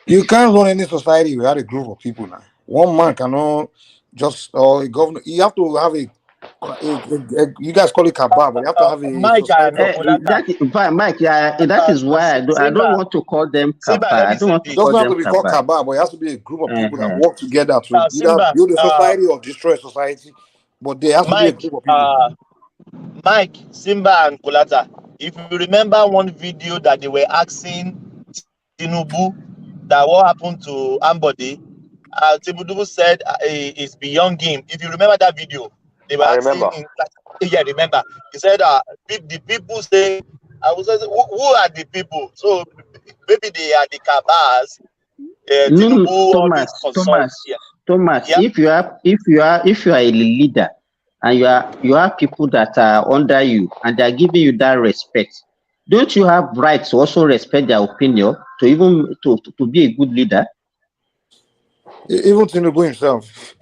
You can't run any society without a group of people now. One man cannot just a governor. You have to have you guys call it cabal, but you have to have a Mike. That is why I don't want to call them cabal. I don't want to call them cabal. It doesn't have to be called cabal, but it has to be a group of people that work together to either build a society or destroy a society. But there has to be a group of people. Mike, Simba, and Kulata, if you remember one video that they were asking Tinubu that what happened to Ambode, Tinubu said it's beyond him. If you remember that video, they were asking remember. He said the people say, I was saying, who are the people? So maybe they are the cabals. Thomas. Yeah. If you are a leader and you have people that are under you and they are giving you that respect, don't you have rights to also respect their opinion to even to be a good leader? Even Tinubu himself.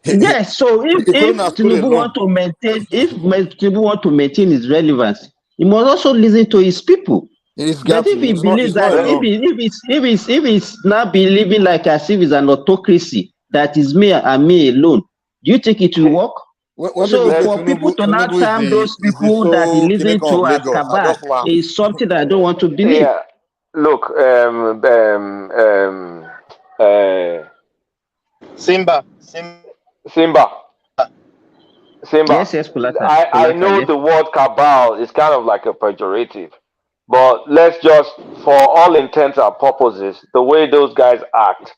Yes. So if Tinubu want to maintain his relevance, he must also listen to his people. But if he believes that if it's not believing like as if it's an autocracy that is me and me alone, do you think it will work? When So people say for people to now Tinubu term those is the people that he sole listen kingmaker of to as Lagos, I cabal just laugh. is something that I don't want to believe. Yeah. Look, Simba. Simba. Simba. Yes, yes, Kulata. I Kulata, know yes. the word cabal is kind of like a pejorative, but let's just, for all intents and purposes, the way those guys act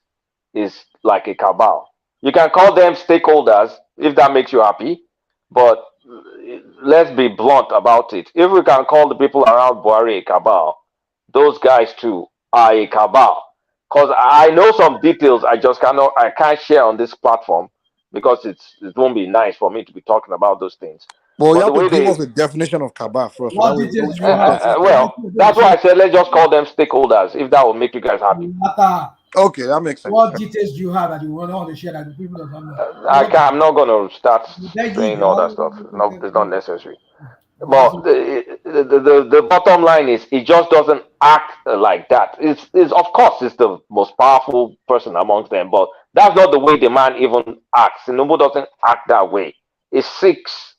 is like a cabal. You can call them stakeholders if that makes you happy, but let's be blunt about it. If we can call the people around Buhari a cabal, those guys too are a cabal. Because I know some details I can't share on this platform because it won't be nice for me to be talking about those things. But you But the have to way give us they a definition of cabal first, so that What way we know details which do you have? context. well, that's why I said let's just call them stakeholders if that will make you guys happy. Okay, that makes sense. What details do you have that you want to share that the people don't know? I'm not going to start They give saying you all that stuff. No, it's not necessary. But the bottom line is he just doesn't act like that. It's of course it's the most powerful person amongst them, but that's not the way the man even acts. Tinubu doesn't act that way. He seeks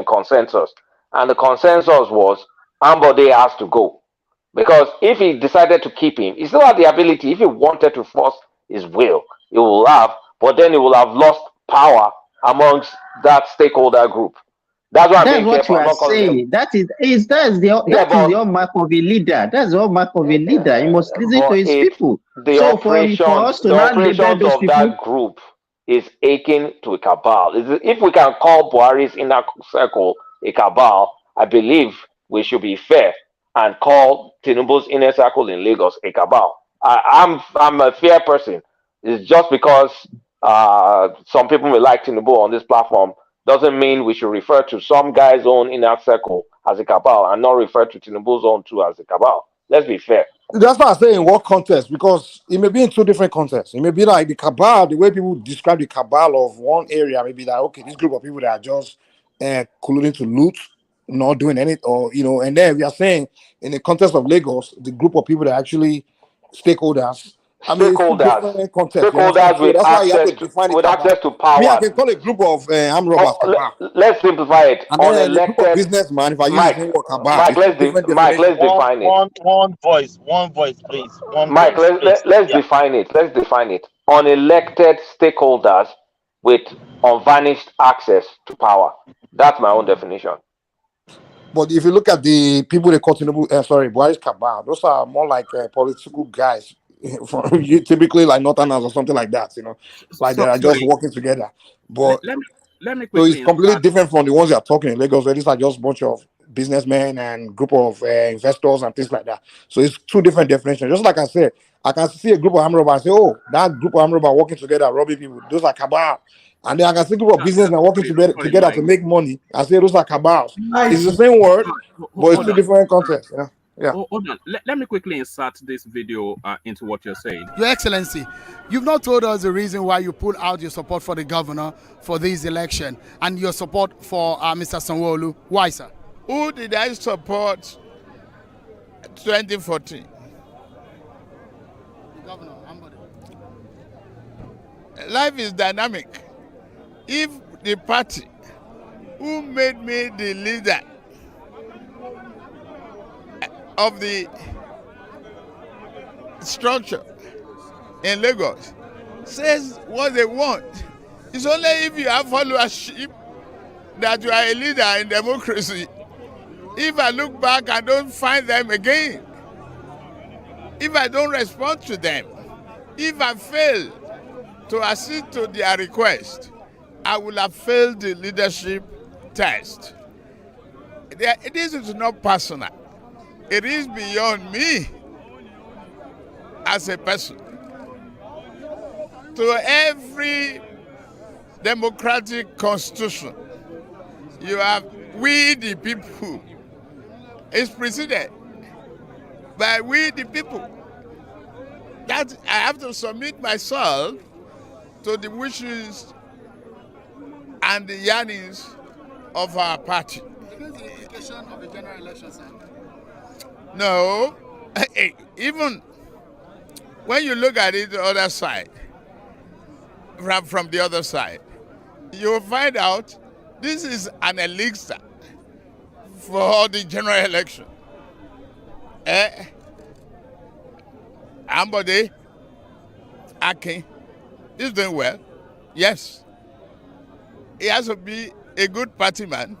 consensus, and the consensus was Ambode has to go because if he decided to keep him, he still had the ability. If he wanted to force his will, he will have, but then he will have lost power amongst that stakeholder group. That's why I'm That's being what careful. you I'm are not calling them. saying. That is the hallmark of a leader. That's the hallmark of a leader. He must listen to But his people. the So for us to the now label operations those of people, that group is akin to a cabal. If we can call Buhari's inner circle a cabal, I believe we should be fair and call Tinubu's inner circle in Lagos a cabal. I'm a fair person. It's just because some people may like Tinubu on this platform doesn't mean we should refer to some guy's own inner circle as a cabal and not refer to Tinubu's own too as a cabal. Let's be fair. That's why I say in what context, because it may be in two different contexts. It may be like the cabal, the way people describe the cabal of one area, maybe that okay, this group of people that are just colluding to loot, not doing anything, or and then we are saying in the context of Lagos, the group of people that are actually stakeholders. I mean, it's two different contexts. You understand? Stakeholders So that's why you have to define the with cabal. access to Me, I power. can call a group of armed robbers cabal, Let's simplify it. and then a group of Unelected businessmen. If I use the same word cabal, Mike, it's two different Mike, let's definitions. define it. One voice, please. One Mike, voice, please. let's define it. Let's define it. Unelected stakeholders with unvarnished access to power. That's my own definition. But if you look at the people they call Buhari's cabal, those are more like political guys, typically like Northerners or something like that. Like they are just working together. But let me so it's quickly completely insert. different from the ones that are talking in Lagos. Where these are just a bunch of businessmen and group of investors and things like that. So it's two different definitions. Just like I said, I can see a group of armed robbers and say, "Oh, that group of armed robbers working together, robbing people. Those are cabal." And then I can see a group of businessmen working together to make money. I say those are cabals. It's the same word, but it's two different contexts. Yeah. Hold on. Let me quickly insert this video into what you're saying. Your Excellency, you've not told us the reason why you pulled out your support for the governor for this election and your support for Mr. Sanwo-Olu. Why, sir? Who did I support 2014? Governor, life is dynamic. If the party who made me the leader of the structure in Lagos says what they want, it's only if you have followership that you are a leader in democracy. If I look back and don't find them again, if I don't respond to them, if I fail to accede to their request, I will have failed the leadership test. This is not personal. It is beyond me as a person. To every democratic constitution, you have we the people. It's preceded by we the people. That I have to submit myself to the wishes and the yearnings of our party. Is the implication of the general election, sir? No, even when you look at it the other side, from the other side, you will find out This is an elixir for the general election. Ambode Akin is doing well. Yes. He has to be a good party man.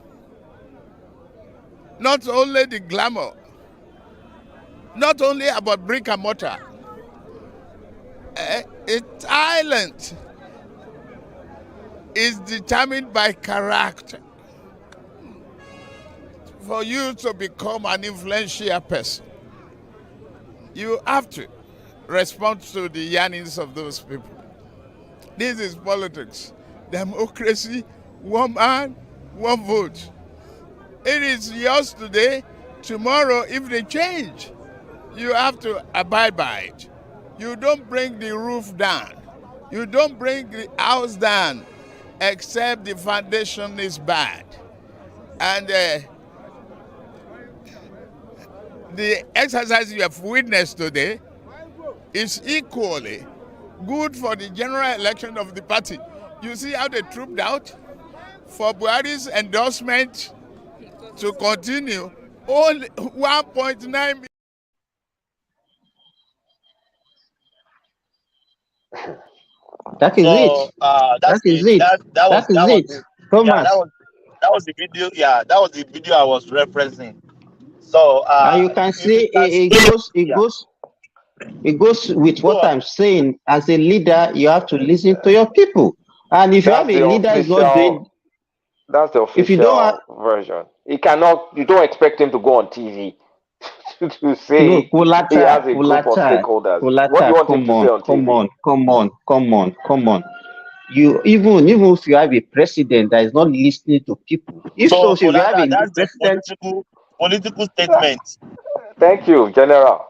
Not only the glamour, not only about brick and mortar. A talent is determined by character. For you to become an influential person, you have to respond to the yearnings of those people. This is politics. Democracy, one man, one vote. It is yours today. Tomorrow, if they change, you have to abide by it. You don't bring the roof down. You don't bring the house down except the foundation is bad. And the exercise you have witnessed today is equally good for the general election of the party. You see how they trooped out for Buhari's endorsement to continue. Only 1.9 million. That is it. That's That is it. it. That was That is it. it. Yeah, Thomas. that was the video. Yeah, that was the video I was referencing. So And you can see it goes with what I'm saying. As a leader, you have to listen to your people. And if you have a leader who's not doing, that's the if you don't have, official version. You don't expect him to go on TV to say no, he has a group of stakeholders. What do you want him to say on TV? come on. You even if you have a president that is not listening to people, if you have a that's president, the political statement. Thank you, General.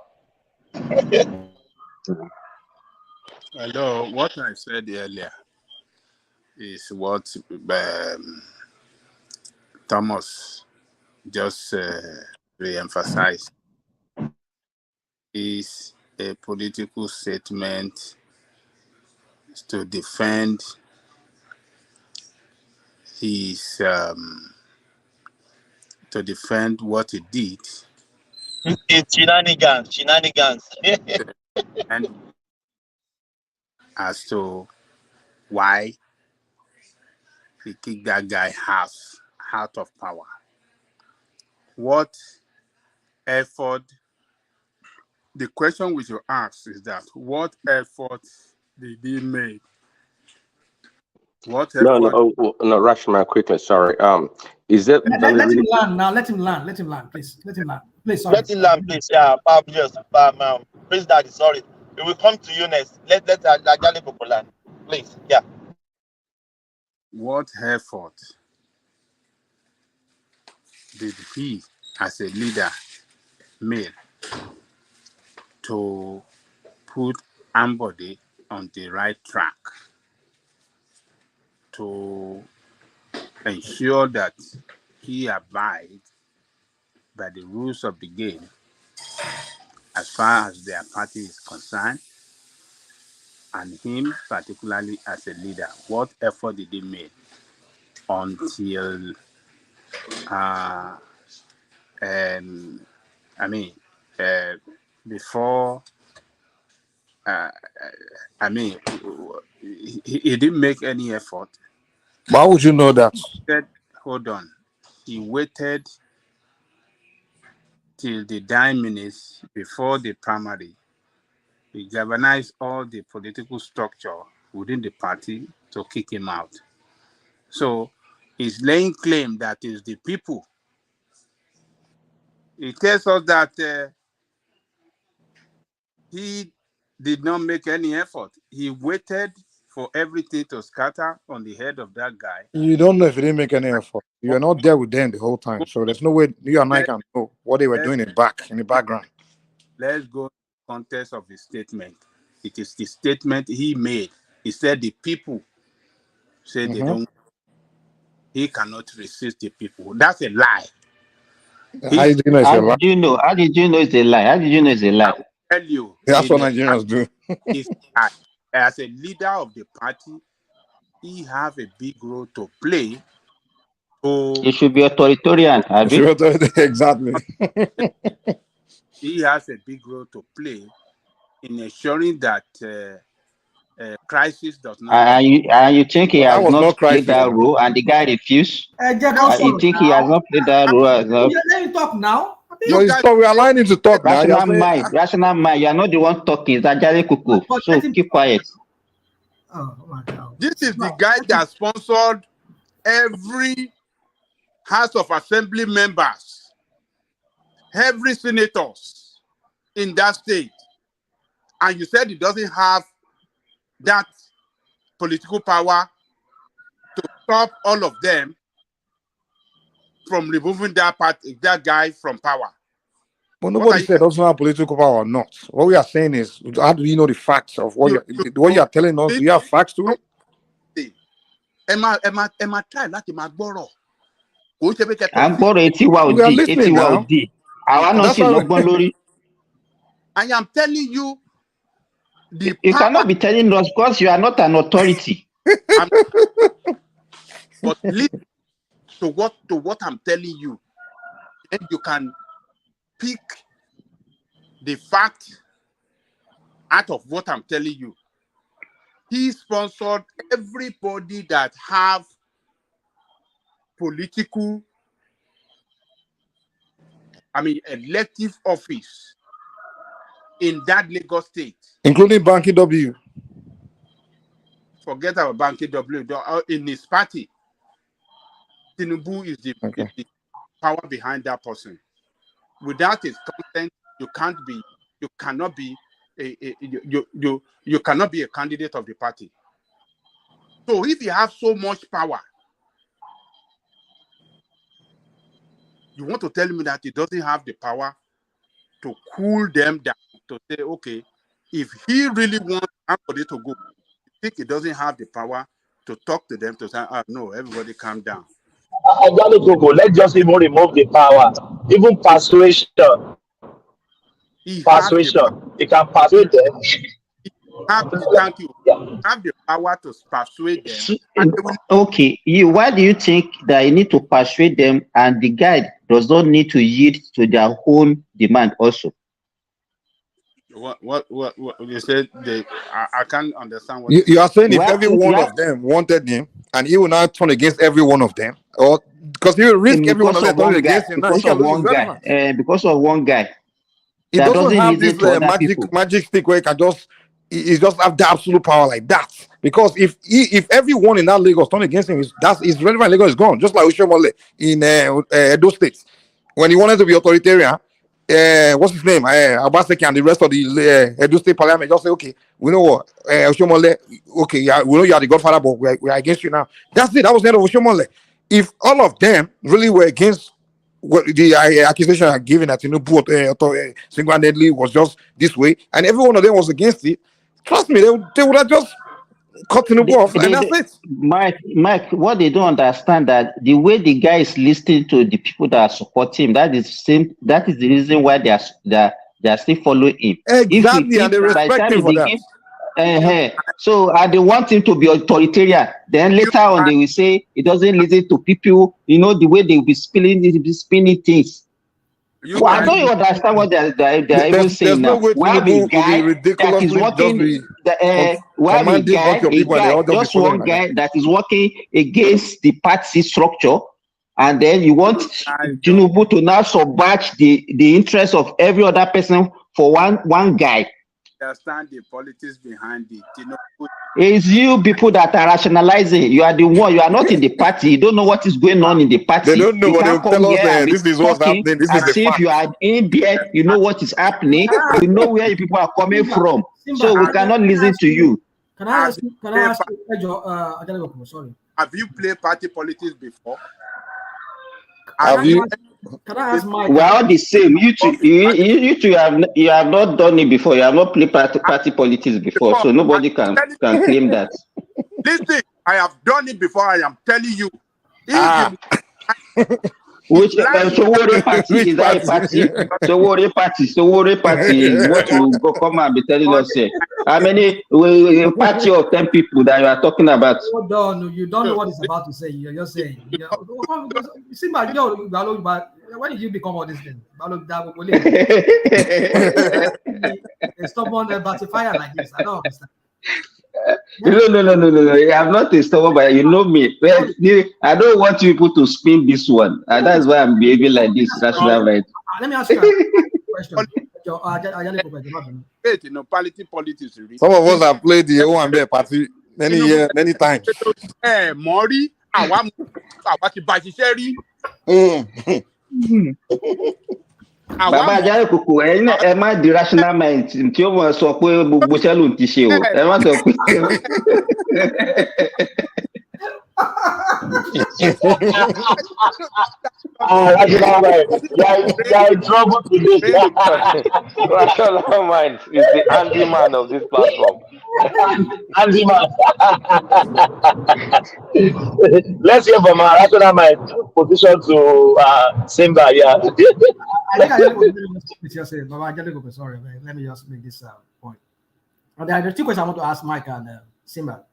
Hello, what I said earlier is what Thomas just re-emphasized. Is a political statement to defend his to defend what he did. It's shenanigans. And as to why he kicked that guy out of power. What effort, the question we should ask is that what effort did he make? What effort? No, Rashman, quickly, sorry. Is that let him land now? Let him land, please. Let him land. Please, sorry. Let him land, please. Yeah, yes, please, Daddy, sorry. We will come to you next. Let Ajali people land. Please, yeah. What effort did he, as a leader, make to put Ambode on the right track, to ensure that he abides by the rules of the game as far as their party is concerned, and him particularly as a leader? What effort did he make until before he didn't make any effort. Why would you know that? Hold on. He waited till the 9 minutes before the primary. He galvanized all the political structure within the party to kick him out. So he's laying claim that is the people. He tells us that he did not make any effort. He waited for everything to scatter on the head of that guy. You don't know if he didn't make any effort. You are not there with them the whole time. So there's no way you and I can know what they were doing in the background. Let's go to the context of his statement. It is the statement he made. He said the people said they don't. He cannot resist the people. That's a lie. How did you know it's a lie? How did you know it's a lie? How did you know it's a lie? I will tell you. That's what Nigerians do. As a leader of the party, he have a big role to play It should be authoritarian, have you? Exactly. He has a big role to play in ensuring that crisis does not. And you think he But that has was not not played crisis that now. role, and the guy refused? You think he has not played that role as well? Let me talk now. No, it's we are allowing him to talk now. Rational mind, rational mind. You are not the one talking. It's Ajay Kuku. So keep quiet. Oh my God. This is the guy that sponsored every House of Assembly members, every senators in that state. And you said he doesn't have that political power to stop all of them from removing that guy from power. But nobody said doesn't have political power or not. What we are saying is, how do you know the facts of what you are telling us? Do you have facts to it? Emma, try láti máa gbọ́rọ̀. I'm gbọ́dọ̀ etí wa ò di, etí wa ò di. Àwa náà sì lọ́gbọ́n lórí. I am telling you, you cannot be telling us because you are not an authority. But listen to what I'm telling you, and you can pick the fact out of what I'm telling you. He sponsored everybody that have political, elective office in that Lagos state. Including Banky W. Forget about Banky W. In his party, Tinubu is the power behind that person. Without his consent, you cannot be a candidate of the party. So if you have so much power, you want to tell me that he doesn't have the power to cool them down, to say, okay, if he really wants somebody to go, you think he doesn't have the power to talk to them, to say, no, everybody calm down. Let's just even remove the power. Even persuasion. He can persuade them. Thank you. Have the power to persuade them. Okay, why do you think that you need to persuade them and the guy does not need to yield to their own demand also? What you said? I can't understand what you are saying. If every one of them wanted him, and he will now turn against every one of them, or because he will risk every one of them turning against him. Because of one guy. Because of one guy. He doesn't have this magic stick where he can just have the absolute power like that. Because if everyone in that Lagos turn against him, his relevant Lagos is gone. Just like Oshomole in Edo State, when he wanted to be authoritarian. What's his name? Abaseki and the rest of the Edo State Parliament just say, okay, we know what, Oshomole, okay, yeah, we know you are the godfather, but we are against you now. That's it. That was the end of Oshomole. If all of them really were against what the accusation are given at Tinubu single-handedly was just this way, and every one of them was against it, trust me, they would have just cut Tinubu off, and that's it. Mike, what they don't understand that the way the guy is listening to the people that support him, that is the reason why they are still following him. Exactly, and they respect him for that. So they want him to be authoritarian. Then later on, they will say he doesn't listen to people. You know the way they will be spinning things. I don't even understand what they're even saying now. Why the guy that is working, just one guy that is working against the party structure, and then you want Tinubu to now subvert the interest of every other person for one guy. Understand the politics behind it. It's you people that are rationalizing. You are the one. You are not in the party. You don't know what is going on in the party. They don't know. You can't come here this is what's happening. This is the fact. If you are in there, you know what is happening. You know where people are coming from. So we cannot listen to you. Can I ask you, sorry. Have you played party politics before? Have you? Can I ask Mike? We are all the same. You two have not done it before. You have not played party politics before, so nobody can claim that. Listen, I have done it before. I am telling you. Which Sowore party is that a party? Sowore party. What will go come and be telling us here? How many party of 10 people that you are talking about? Hold on, you don't know what it's about to say. You're just saying. See, but when did you become all these things? A stubborn fire like this. I don't understand. No. I'm not a stubborn, but you know me. I don't want people to spin this one. And that's why I'm behaving like this. Rational right. Let me ask you a question. Politics. Some of us have played the O&B party many times. Mori, Bàbá Ajáre Kòkò ẹ̀yin ẹ má di rational mind tí ó mọ̀ sọ pé gbogbo sẹ́lù ti ṣe o ẹ má sọ pé. You're in trouble today. Rational mind is the Andy man of this platform. Andy man. Let's hear from our rational mind position to Simba. Yeah. I think I sorry, let me just make this point. There are two questions I want to ask Mike and Simba.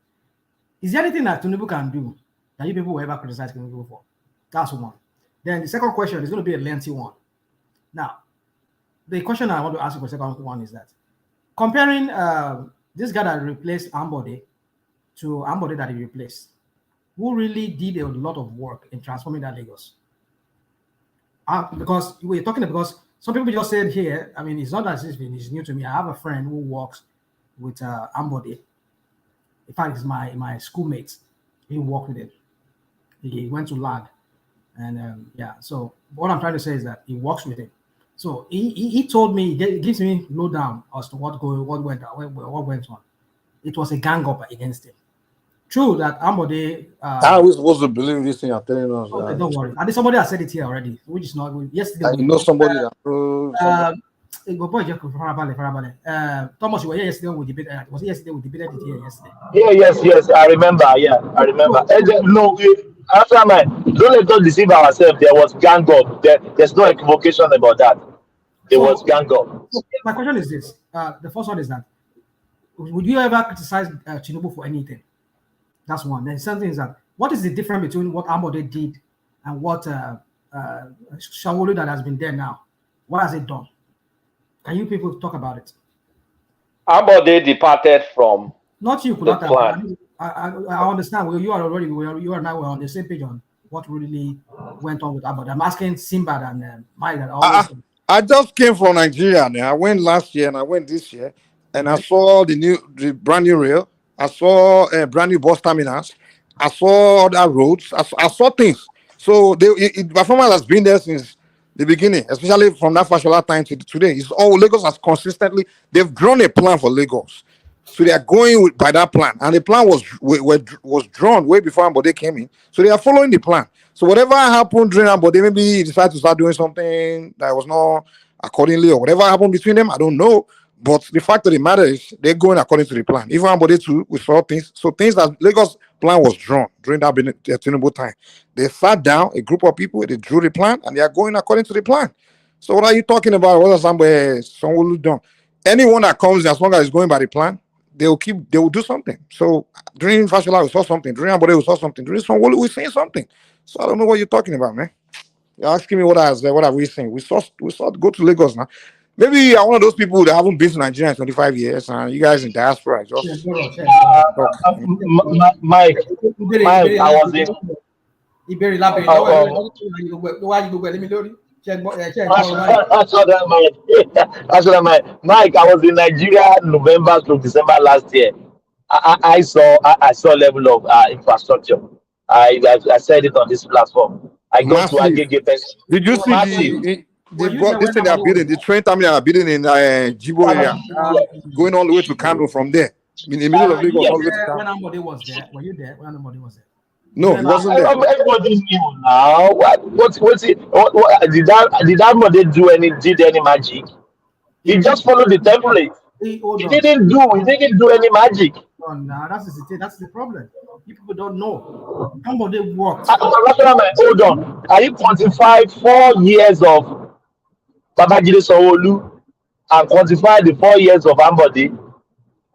Is there anything that Tinubu can do that you people will ever criticize Tinubu for? That's one. Then the second question is going to be a lengthy one. Now, the question I want to ask you for the second one is that comparing this guy that replaced Ambode to Ambode that he replaced, who really did a lot of work in transforming that Lagos? Because we're talking because some people just said here, I mean, it's not as if it's new to me. I have a friend who works with Ambode. In fact, it's my schoolmate. He worked with him. He went to LAG. And so what I'm trying to say is that he works with him. So he told me, he gives me lowdown as to what went on. It was a gang up against him. True that Ambode. How are we supposed to believe this thing you're telling us? Okay, don't worry. I think somebody has said it here already, which is not yesterday. I know somebody that. Thomas, you were here yesterday. We debated. Was it yesterday? We debated it here yesterday. Yeah, yes. I remember. Yeah, I remember. No, after don't let us deceive ourselves. There was gang up. There's no equivocation about that. There was gang up. My question is this: the first one is that would you ever criticize Tinubu for anything? That's one. Then something is that what is the difference between what Ambode did and what Sanwo-Olu that has been there now? What has it done? Can you people talk about it? Ambode departed from not you, the plan. I understand. Well, you are now on the same page on what really went on with Ambode. I'm asking Simba and Mike. I just came from Nigeria. Now I went last year and I went this year, and I saw the brand new rail. I saw a brand new bus terminals. I saw other roads. I saw things. So performance has been there since the beginning, especially from that Fashola time to today. It's all Lagos has consistently. They've drawn a plan for Lagos, so they are going by that plan. And the plan was drawn way before Ambode came in. So they are following the plan. So whatever happened during Ambode, maybe he decided to start doing something that was not accordingly, or whatever happened between them, I don't know. But the fact of the matter is, they're going according to the plan. Even Ambode too, we saw things. So things that Lagos plan was drawn during that Tinubu time. They sat down, a group of people, they drew the plan, and they are going according to the plan. So what are you talking about? What has Sanwo-Olu done? Anyone that comes, as long as it's going by the plan, they will do something. So during Fashola, we saw something. During Ambode, we saw something. During Sanwo-Olu, we're seeing something. So I don't know what you're talking about, man. You're asking me what are we saying? We saw go to Lagos now. Maybe you're one of those people that haven't been to Nigeria in 25 years, and you guys in diaspora just Mike, I was in. Mike, I was in Nigeria November to December last year. I saw level of infrastructure. I said it on this platform. I go to Agege. Did you see this thing they are building, the train terminal they are building in Jibo area, going all the way to Kano from there, in the middle of Lagos, all the way to Kano. When Ambode was there, were you there? When Ambode was there? No, he wasn't there. Everybody knew now. What's it? Did Ambode did any magic? He just followed the template. He didn't do any magic. No, that's the problem. You people don't know. Ambode worked. Hold on. Can you quantify 4 years of Babajide Sanwo-Olu and quantify the 4 years of Ambode?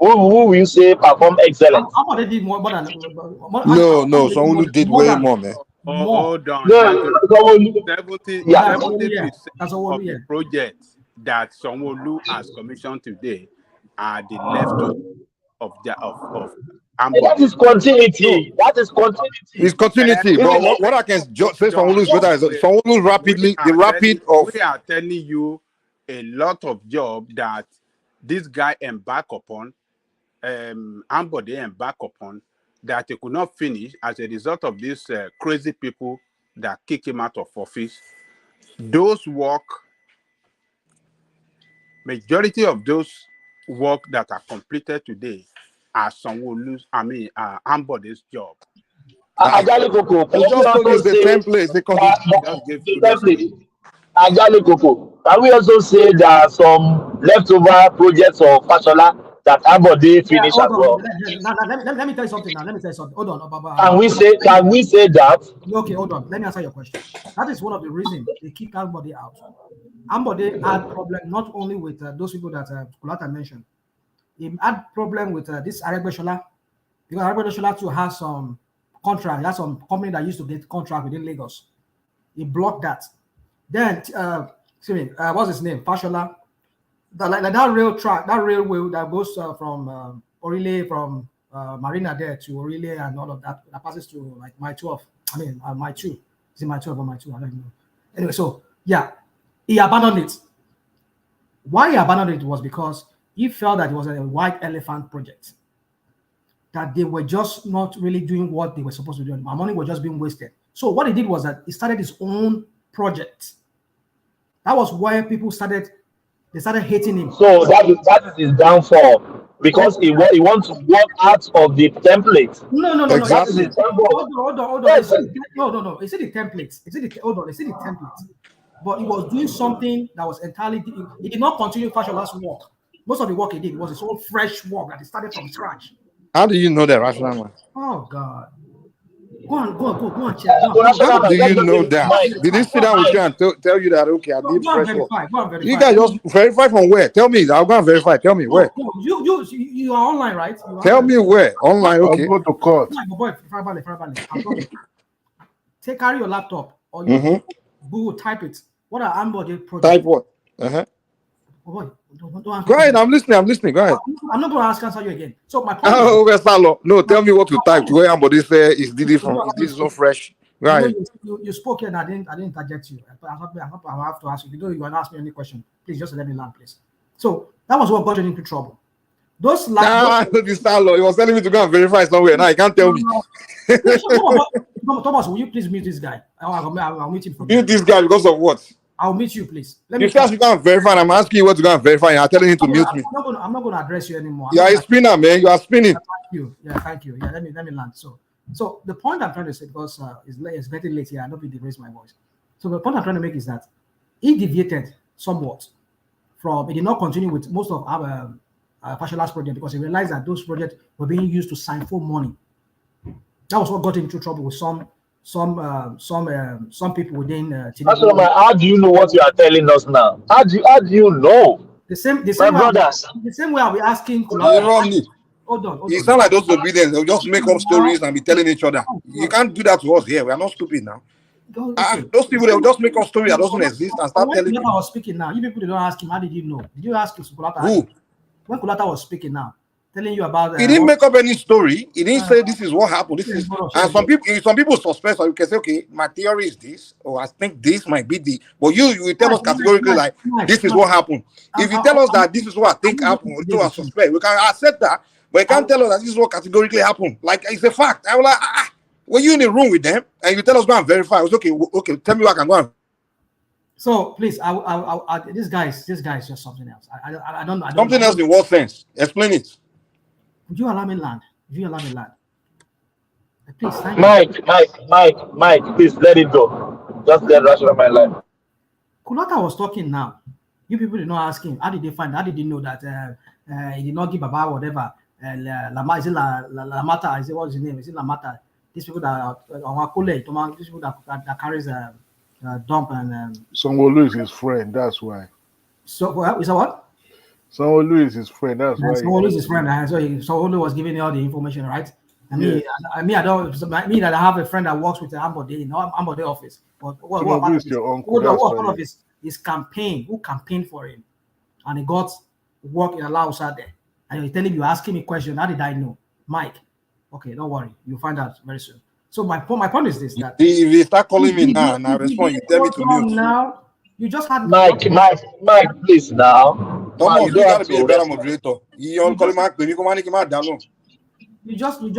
Who will you say perform excellent? Ambode did more than No, Sanwo-Olu did way more, man. Hold on. No, 70% yeah. of the projects that Sanwo-Olu has commissioned today are the leftover of that is continuity. That is continuity. It's continuity, but what I can say Sanwo-Olu is better is Sanwo-Olu we are telling you a lot of job that this guy embarked upon, Ambode embarked upon, that he could not finish as a result of these crazy people that kick him out of office. Those work, majority of those work that are completed today are Sanwo-Olu's, Ambode's job. Ajale Koko, he just told you the template. The template. Ajale Koko. Can we also say there are some leftover projects of Fashola that Ambode finished as well? Let me tell you something now. Let me tell you something. Hold on, Baba. Can we say that? Okay, hold on. Let me answer your question. That is one of the reasons they kick Ambode out. Ambode had problem not only with those people that Kulata mentioned. He had problem with this Aregbesola, because Aregbesola too has some contract. He has some company that used to get contract within Lagos. He blocked that. Then, what's his name? Fashola. That rail track, that railway that goes from Orile, from Marina there to Orile and all of that, that passes to like my 12. I mean, my 2. Is it my 12 or my 2? I don't know. Anyway, so yeah, he abandoned it. Why he abandoned it was because he felt that it was a white elephant project, that they were just not really doing what they were supposed to do. My money was just being wasted. So what he did was that he started his own project. That was where people started hating him. So that is his downfall, because he wants to work out of the template. No. Exactly. Hold on. Yes. No. Is it the templates? Hold on. Is it the templates? But he was doing something that was entirely. He did not continue Fashola's work. Most of the work he did was his own fresh work that he started from scratch. How do you know that, Rational Man? Oh God. Go on, check. How do you know that? Did he sit down with you and tell you that, okay, I did fresh work? Go and verify. You guys just verify from where? Tell me. I'll go and verify. Tell me where. You are online, right? Tell me where. Online, okay. I'll go to court. Boy, carry your laptop or your Google, type it. What are Ambode projects? Type what? Boy, don't go ahead, I'm listening. Go ahead. I'm not going to answer you again. So my point no, tell me what to type to where Ambode say is this so fresh. Right. You spoke here and I didn't interject you. I have to ask you. If you want to ask me any question, please just let me land, please. So that was what got you into trouble. Those he was telling me to go and verify somewhere. Now he can't tell me. Thomas, will you please mute this guy? I'll meet him. Mute this guy because of what? I'll meet you, please. You can't go and verify. I'm asking you what to go and verify. I'm telling him to mute me. I'm not going to address you anymore. You are a spinner, man. You are spinning. Thank you. Yeah, let me land. So the point I'm trying to say, because it's getting late here, I don't need to raise my voice. So the point I'm trying to make is that he deviated somewhat from. He did not continue with most of our Fashola's project because he realized that those projects were being used to sign for money. That was what got him into trouble with some people within Tinubu. How do you know what you are telling us now? How do you know? The same brothers. The same way I'll be asking. Hold on. You sound like those obedience. They'll just make up stories and be telling each other. You can't do that to us here. We are not stupid now. Those people, they'll just make up stories that doesn't exist and start telling you. When Kulata was speaking now, you people did not ask him, how did you know? Did you ask Kulata? Who? When Kulata was speaking now, telling you about he didn't make up any story. He didn't say this is what happened. This is, and some people suspect, or you can say, okay, my theory is this, or I think this might be the. But you tell us categorically like this is what happened. If you tell us that this is what I think happened, we do suspect. We can accept that, but you can't tell us that this is what categorically happened. Like it's a fact. I was like, were you in the room with them and you tell us go and verify? I was okay. Tell me what I can go and. So please, this guy is just something else. I don't. Something else in what sense? Explain it. Would you allow me land? Please, Mike, please let it go. Just let Rational Man land. Kulata was talking now. You people did not ask him. How did they know that he did not give about whatever? Lamata, is it what's his name? Is it Lamata? These people that are these people that carries a dump and. Sanwo-Olu is his friend. That's why. So is that what? Sanwo-Olu is his friend. That's why. Sanwo-Olu is his friend. So Sanwo-Olu was giving me all the information, right? I mean, I don't. I mean that I have a friend that works with the Ambode, Ambode office. But what Tinubu is your uncle. That's part of his campaign? Who campaigned for him, and he got work in Laos out there. And you're telling me, you're asking me question. How did I know, Mike? Okay, don't worry. You'll find out very soon. So my point is this: that if you start calling me now and I respond, you tell me to mute. Now you just had Mike, please now. Thomas, you you gotta be a better moderator. You calling my down. You just let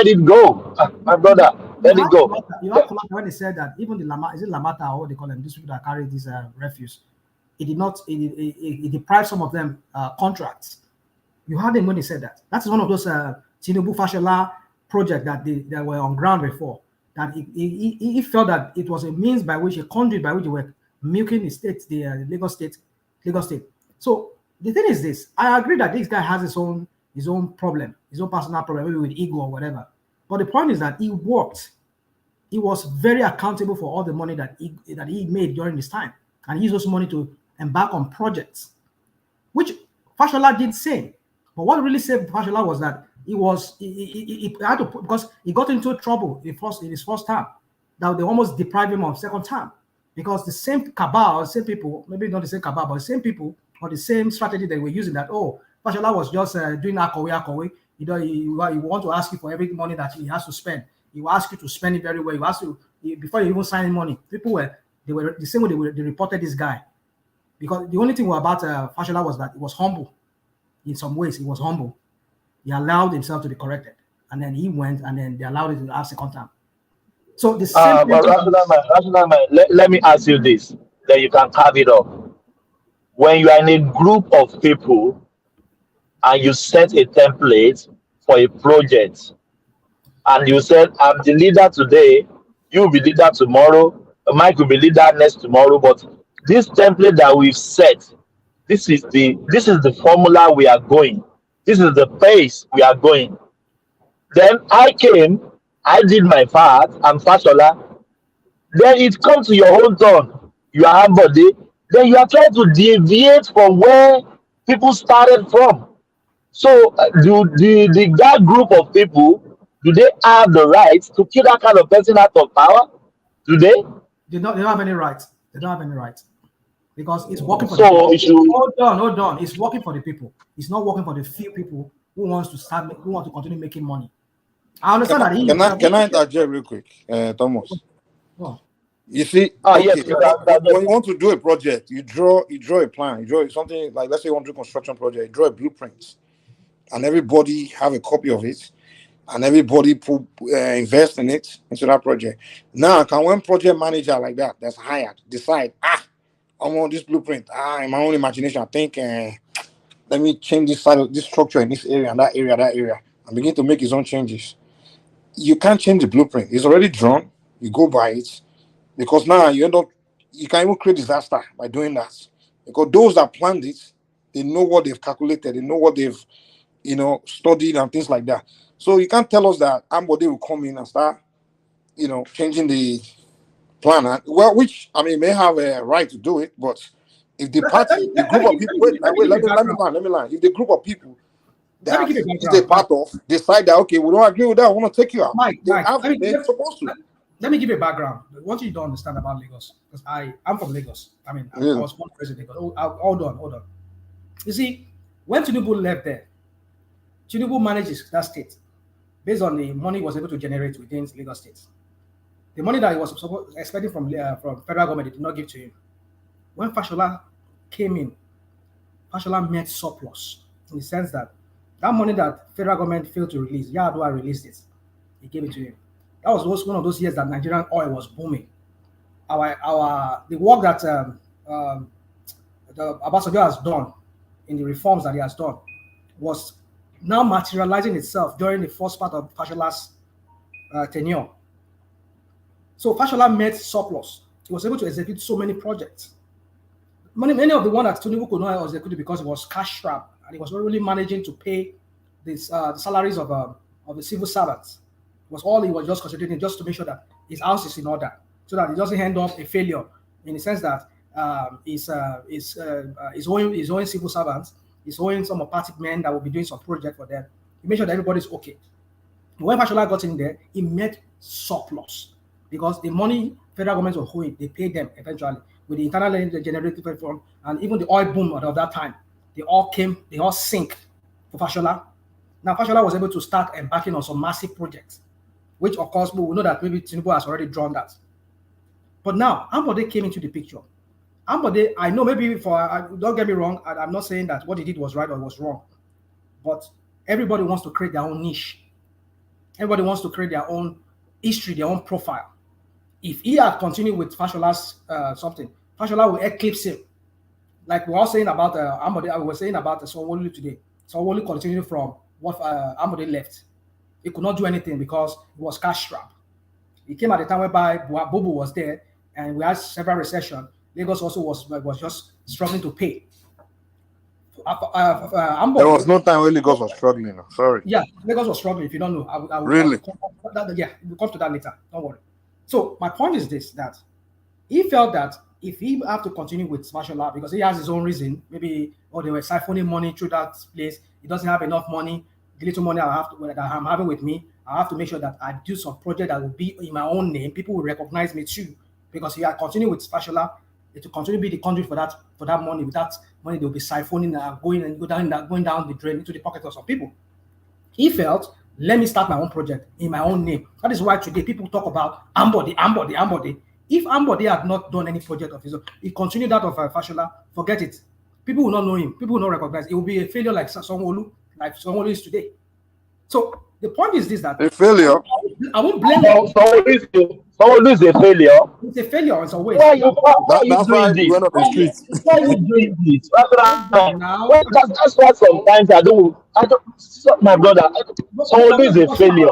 it go, my brother. Let it go. You have when they said that even the Lamata or what they call them, these people that carry this refuse, it did not. It deprived some of them contracts. You heard them when they said that. That is one of those Tinubu Fashola project that they were on ground before. That he felt that it was a means by which, a conduit by which they were milking the state, the Lagos state. So the thing is this: I agree that this guy has his own problem, his own personal problem, maybe with ego or whatever. But the point is that he worked. He was very accountable for all the money that he made during this time, and he used those money to embark on projects, which Fashola did say. But what really saved Fashola was that he had to put, because he got into trouble in his first term. That they almost deprived him of second term, because the same cabal, same people, maybe not the same cabal, but the same people or the same strategy they were using, that Fashola was just doing akowe. He want to ask you for every money that he has to spend. He will ask you to spend it very well. He will ask you before you even sign money. People were the same way they reported this guy, because the only thing about Fashola was that he was humble. In some ways, he was humble. He allowed himself to be corrected, and then he went, and then they allowed him to have second time. So the same. Let me ask you this, then you can carve it up. When you are in a group of people and you set a template for a project, and you said, I'm the leader today, you will be leader tomorrow, Mike will be leader next tomorrow, but this template that we've set, this is the formula we are going. This is the pace we are going. Then I came, I did my part, I'm Fashola. Then it comes to your own turn. You are somebody. Then you are trying to deviate from where people started from. So that group of people, do they have the right to kill that kind of person out of power? Do they? They don't have any rights. They don't have any rights. Because it's working for the people. Hold on. It's working for the people. It's not working for the few people who want to continue making money. I understand Can I interject real quick, Thomas? Oh. You see, yes, when you want to do a project, you draw a plan. You draw something like, let's say you want to do a construction project, you draw a blueprint, and everybody have a copy of it, and everybody invest in it into that project. Now, can one project manager like that that's hired decide, I want this blueprint. In my own imagination, I think let me change this structure in this area and that area, and begin to make his own changes. You can't change the blueprint. It's already drawn. You go by it, because now you can even create disaster by doing that. Because those that planned it, they know what they've calculated, they know what they've studied and things like that. So you can't tell us that Ambode will come in and start, changing the plan. Well, which may have a right to do it, but if the party, the group of people, let me lie. If the group of people that he's a part of decide that, okay, we don't agree with that, I want to take you out. They're supposed to. Let me give you a background. What you don't understand about Lagos, because I'm from Lagos. I was born and raised in Lagos. Hold on. You see, when Tinubu left there, Tinubu manages that state based on the money he was able to generate within Lagos State. The money that he was expecting from federal government, they did not give to him. When Fashola came in, Fashola met surplus in the sense that money that federal government failed to release, Yar'Adua released it. He gave it to him. That was one of those years that Nigerian oil was booming. The work that Obasanjo has done in the reforms that he has done was now materializing itself during the first part of Fashola's tenure. So Fashola met surplus. He was able to execute so many projects. Many of the ones that Tinubu could not execute because it was cash strapped, and he was not really managing to pay the salaries of the civil servants. It was all he was just concentrating just to make sure that his house is in order, so that it doesn't end up a failure, in the sense that is owing civil servants, is owing some party men that will be doing some project for them. He made sure that everybody's okay. When Fashola got in there, he made surplus because the money federal government was owing, they paid them eventually with the internally generated fund and even the oil boom of that time. They all sink for Fashola. Now Fashola was able to start embarking on some massive projects, which of course we will know that maybe Tinubu has already drawn that. But now Ambode came into the picture. Ambode, I know maybe don't get me wrong, I'm not saying that what he did was right or was wrong, but everybody wants to create their own niche. Everybody wants to create their own history, their own profile. If he had continued with Fashola's something, Fashola will eclipse him. Like we're all saying about Ambode, I was saying about Sanwo-Olu today. Sanwo-Olu continued from what Ambode left. He could not do anything because he was cash strapped. He came at the time whereby Bobo was there and we had several recessions. Lagos also was just struggling to pay. There was no time when Lagos was struggling. Sorry. Yeah, Lagos was struggling. If you don't know, I will really? We'll come to that later. Don't worry. So my point is this: that he felt that if he have to continue with Fashola because he has his own reason, maybe they were siphoning money through that place. He doesn't have enough money. The little money that I'm having with me, I have to make sure that I do some project that will be in my own name. People will recognize me too, because he had continued with Fashola. It will continue to be the conduit for that money. With that money, they'll be siphoning and going down the drain into the pockets of some people. He felt, let me start my own project in my own name. That is why today people talk about Ambode. If Ambode had not done any project of his own, he continued that of Fashola, forget it. People will not know him. People will not recognize. It will be a failure like Sanwo-Olu is today. So the point is this: that a failure. I won't blame him. Sanwo-Olu is a failure. It's a failure in some ways. Why are you doing this? Why are you doing this? That's why sometimes I don't. My brother, Sanwo-Olu is a failure.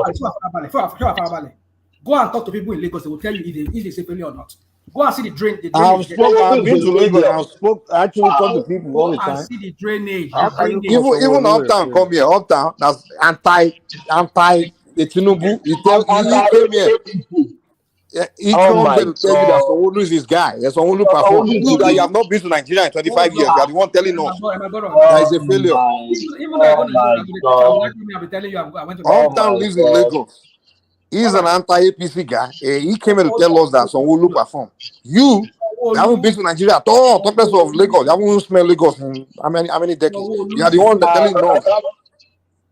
Go and talk to people in Lagos. They will tell you if it's a failure or not. Go and see the drainage. I've been to Lagos. I actually talk to people all the time. Go and see the drainage. Even Uptown come here. Uptown, that's anti the Tinubu. He came here. He come here to tell you that Sanwo-Olu is his guy. That's Sanwo-Olu perform. You that you have not been to Nigeria in 25 years. You are the one telling us that is a failure. Even though I'll be telling you I went to Uptown lives in Lagos. He's an anti-APC guy. He came here to tell us that Sanwo-Olu perform. You haven't been to Nigeria at all. Talk less of Lagos. You haven't smelled Lagos in how many decades? You are the one that telling us.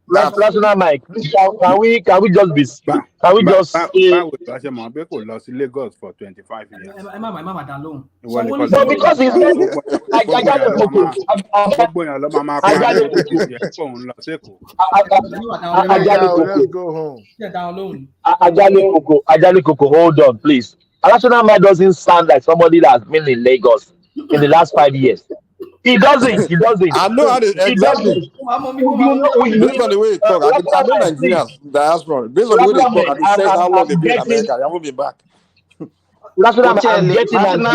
National Mike, can we just be? Can we just? Lagos for 25 years. My mama alone. So because he's let's go home. Ajali Koko, hold on, please. National Mike doesn't sound like somebody that's been in Lagos in the last 5 years. He doesn't. I know how to exactly. Based on the way he talk, I know Nigerians diaspora. Based on the way they talk, I can say how long they've been in America. They haven't been back. National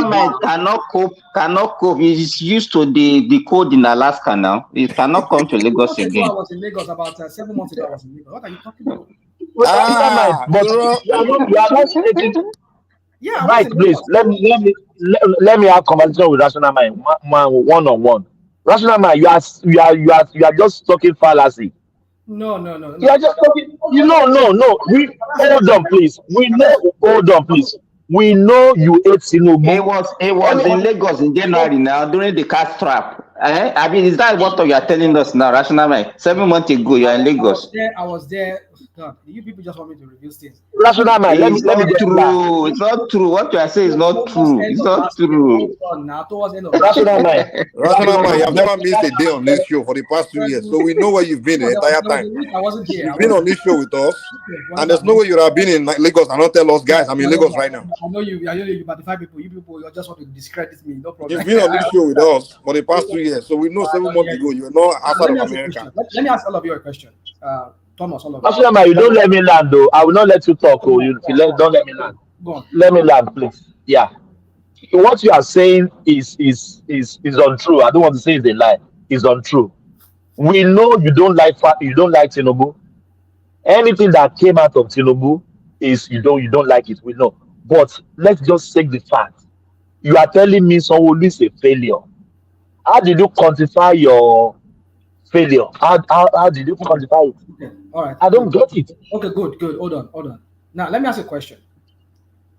Mike cannot cope. He's used to the cold in Alaska now. He cannot come to Lagos again. I was in Lagos about 7 months ago. I was in Lagos. What are you talking about? You are not stating. Yeah, right, please. Let me have conversation with Rational Mind one-on-one. Rational Mind, you are just talking fallacy. No. You are just talking. No. Hold on, please. Hold on, please. We know you ate Tinubu. It was in Lagos in January now during the cash trap. I mean, is that what you are telling us now, Rational Mind? 7 months ago, you are in Lagos. I was there. God, you people just want me to review things. Rational Mind, let me true. It's not true. What you are saying is not true. It's not true. Rational Mind, you have never missed a day on this show for the past 2 years, so we know where you've been the entire time. I wasn't here. You've been on this show with us, and there's no way you have been in Lagos and not tell us, guys, I'm in Lagos right now. I know you 35 people. You people, you just want to discredit me. No problem. You've been on this show with us for the past 2 years, so we know 7 months ago you were not outside of America. Let me ask all of you a question. Thomas, all of you. You don't let me land, though. I will not let you talk. Don't let me land. Go on. Let me land, please. Yeah. What you are saying is untrue. I don't want to say it's a lie. It's untrue. We know you don't like Tinubu. Anything that came out of Tinubu is you don't like it. We know. But let's just take the fact. You are telling me someone is a failure. How did you quantify your failure? How did you quantify it? Okay, all right, I don't good. get it. Okay, good. Hold on. Now let me ask you a question.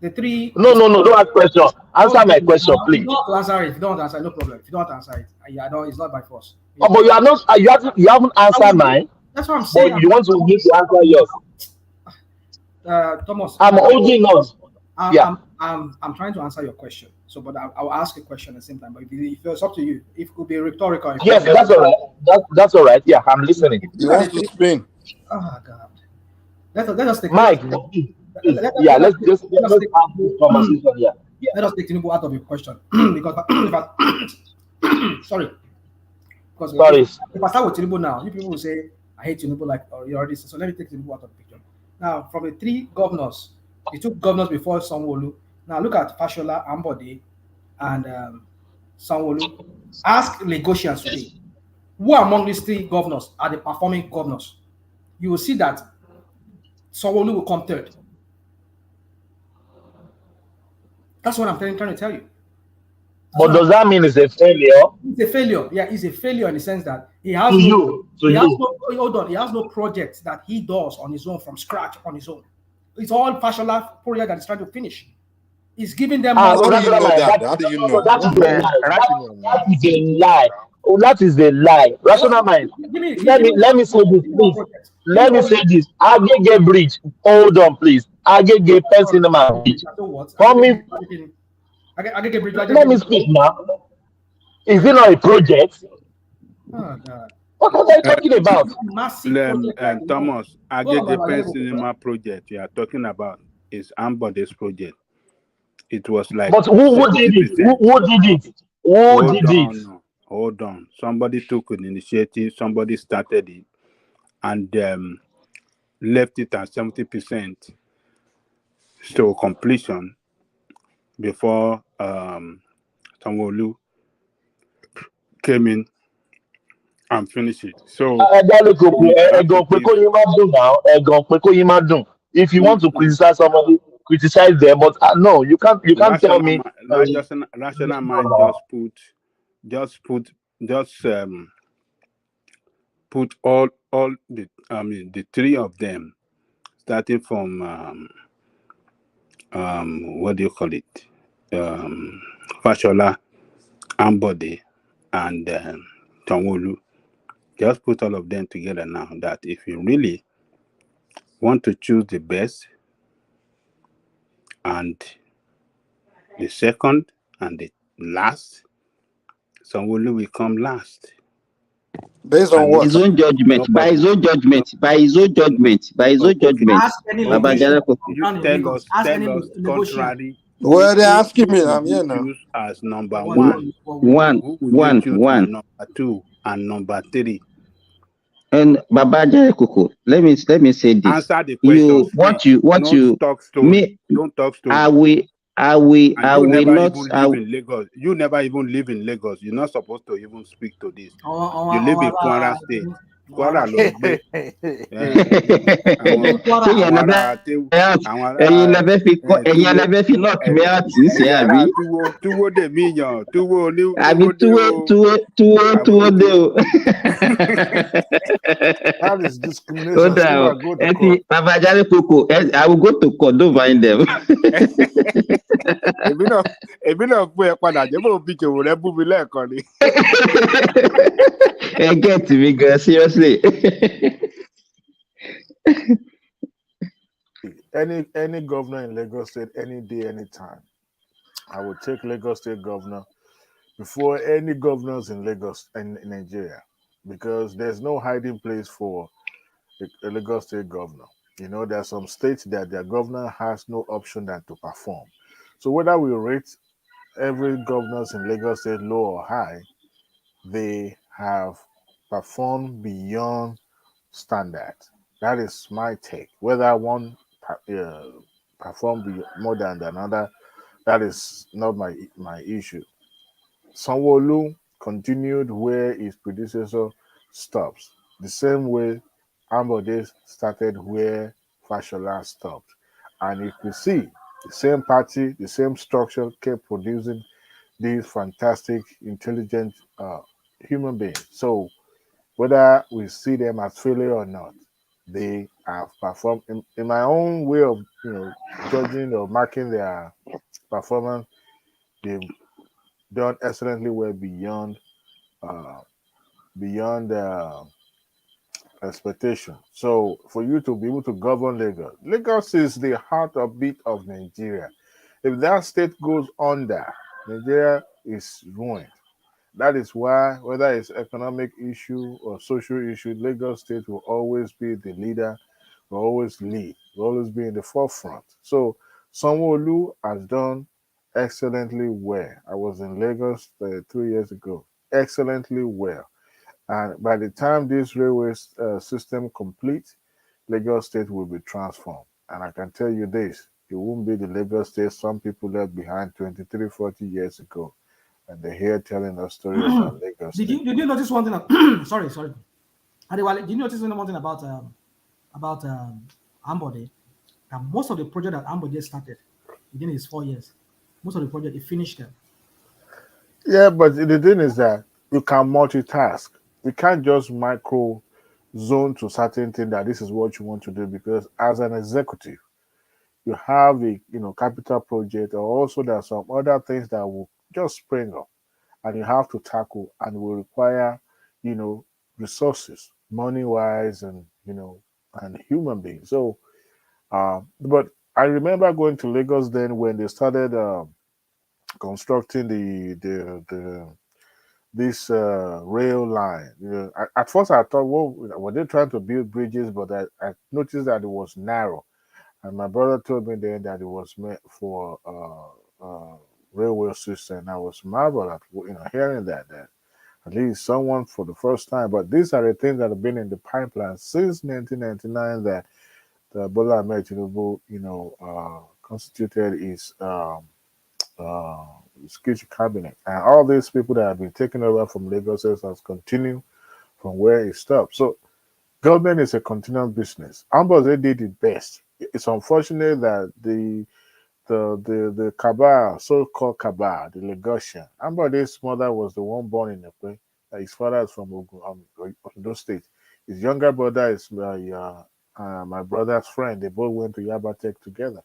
The three. No, don't ask question. Answer my question, You please. don't have to answer it. If you don't want to answer, no problem. If you don't want to answer it, yeah, I don't. It's not by force. Oh, but you are not. You haven't answered mine. That's what I'm But saying. you want to give the answer yours. Thomas. I'm holding on. Yeah. I'm trying to answer your question. So, but I'll ask a question at the same time. But if it's up to you, if it could be rhetorical. Yes, that's all right. That's all right. Yeah, I'm listening. He wants to spin. Oh God. Let us take Mike. Yeah, let's have this conversation here. Yeah. Let us take Tinubu out of your question because sorry. Because if I start with Tinubu now, you people will say I hate Tinubu like you already said. So let me take Tinubu out of the picture. Now, from the three governors, the two governors before Sanwo-Olu. Now look at Fashola, Ambode, and Sanwo-Olu. Ask Lagosians today, who among these three governors are the performing governors? You will see that Sanwo-Olu will come third. That's what I'm trying to tell you. But does that mean it's a failure? It's a failure. Yeah, it's a failure in the sense that he has hold on. He has no project that he does on his own from scratch on his own. It's all Fashola project that he's trying to finish. He's giving them. How do you know that? How do you know? That is a lie. Oh, that is a lie. Rational mind. Let me say this, please. Let me say this. Agege Bridge. Hold on, please. Agege Pen Cinema Bridge. Let me speak now. Is it not a project? Oh, God. What are you talking about? Thomas, Agege Pen Cinema project you are talking about is Ambode's project. It was like. But who did it? Who did it? Who did it? Hold on. Somebody took an initiative. Somebody started it, and left it at 70% to completion before Sanwo-Olu came in and finished it. So if you want to criticize somebody, criticize them. But no, you can't tell me. Rational mind put all the three of them, starting from what do you call it? Fashola, Ambode, and Sanwo-Olu. Just put all of them together now. That if you really want to choose the best, and the second and the last, Sanwo-Olu will come last. Based on what? His own judgment. By his own judgment. Ask any contrary. Well, they're asking me. I'm here now. Choose as number one. Who would you choose as number two and number three? And Baba Kuku, let me say this. Answer the question. Don't talk story. I will not. You never even live in Lagos. You're not supposed to even speak to this. You live in Kwara State. Kwara Logbe. Tuwo de miyan. Tuwo de. That is discrimination. Baba Kuku, I will go to court. Don't find them. Èmi náà pé ẹ padà jẹ́ bó bí kèwò rẹ bú mi lẹ́ẹ̀kan ni. Get me, girl, seriously. Any governor in Lagos State, any day, any time, I would take Lagos State governor before any governors in Lagos and in Nigeria, because there's no hiding place for a Lagos State governor. You know, there are some states that their governor has no option than to perform. So whether we rate every governors in Lagos State low or high, they have performed beyond standard. That is my take. Whether one perform more than another, that is not my issue. Sanwo-Olu continued where his predecessor stops. The same way Ambode started where Fashola stopped. And if we see The same party, the same structure kept producing these fantastic, intelligent human beings. So whether we see them as failure or not, they have performed in my own way of judging or marking their performance. They've done excellently well uh, beyond expectation. So for you to be able to govern Lagos, Lagos is the heartbeat of Nigeria. If that state goes under, Nigeria is ruined. That is why, whether it's economic issue or social issue, Lagos State will always be the leader, will always lead, will always be in the forefront. So Sanwo-Olu has done excellently well. I was in Lagos 3 years ago, excellently well. And by the time this railway system completes, Lagos State will be transformed. And I can tell you this, it won't be the Lagos State some people left behind 23, 40 years ago. And they're here telling us story about Lagos Did State. you notice one thing? Sorry. Adewale, did you notice one thing about Ambode? That most of the project that Ambode started within his 4 years, most of the project he finished them. Yeah, but the thing is that you can multitask. You can't just micro zone to certain thing that this is what you want to do, because as an executive, you have a capital project, or also there are some other things that will just spring up and you have to tackle and will require resources, money wise, and and human beings. So but I remember going to Lagos then when they started constructing the this rail line. At first I thought, well, were they trying to build bridges? But I noticed that it was narrow, and my brother told me then that it was meant for railway system. I was marveled at hearing that at least someone for the first time. But these are the things that have been in the pipeline since 1999 that Bola Ahmed Tinubu constituted his future cabinet, and all these people that have been taken over from Lagos has continued from where it stopped. So government is a continual business. Ambose did it best. It's unfortunate that the cabal, so-called cabal, the Lagosian, Ambose's mother was the one born in Ekpe. His father is from Ondo State. His younger brother is my brother's friend. They both went to Yaba Tech together.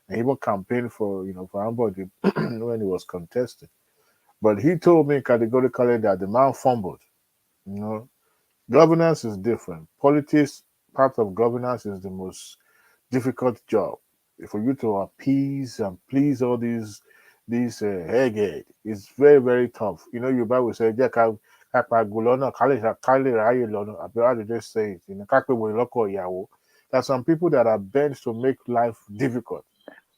And even campaigned for for Ambode when he was contesting. But he told me categorically that the man fumbled. Governance is different. Politics, part of governance, is the most difficult job. For you to appease and please all these egghead, it's very, very tough. You will say, "Jẹ́ ká pa àgbò lọ́nà, ká lè ráyè lọ́nà." Àbí how do they say it? Ká pé wòlé lọ́kọ ìyàwó. There are some people that are bent to make life difficult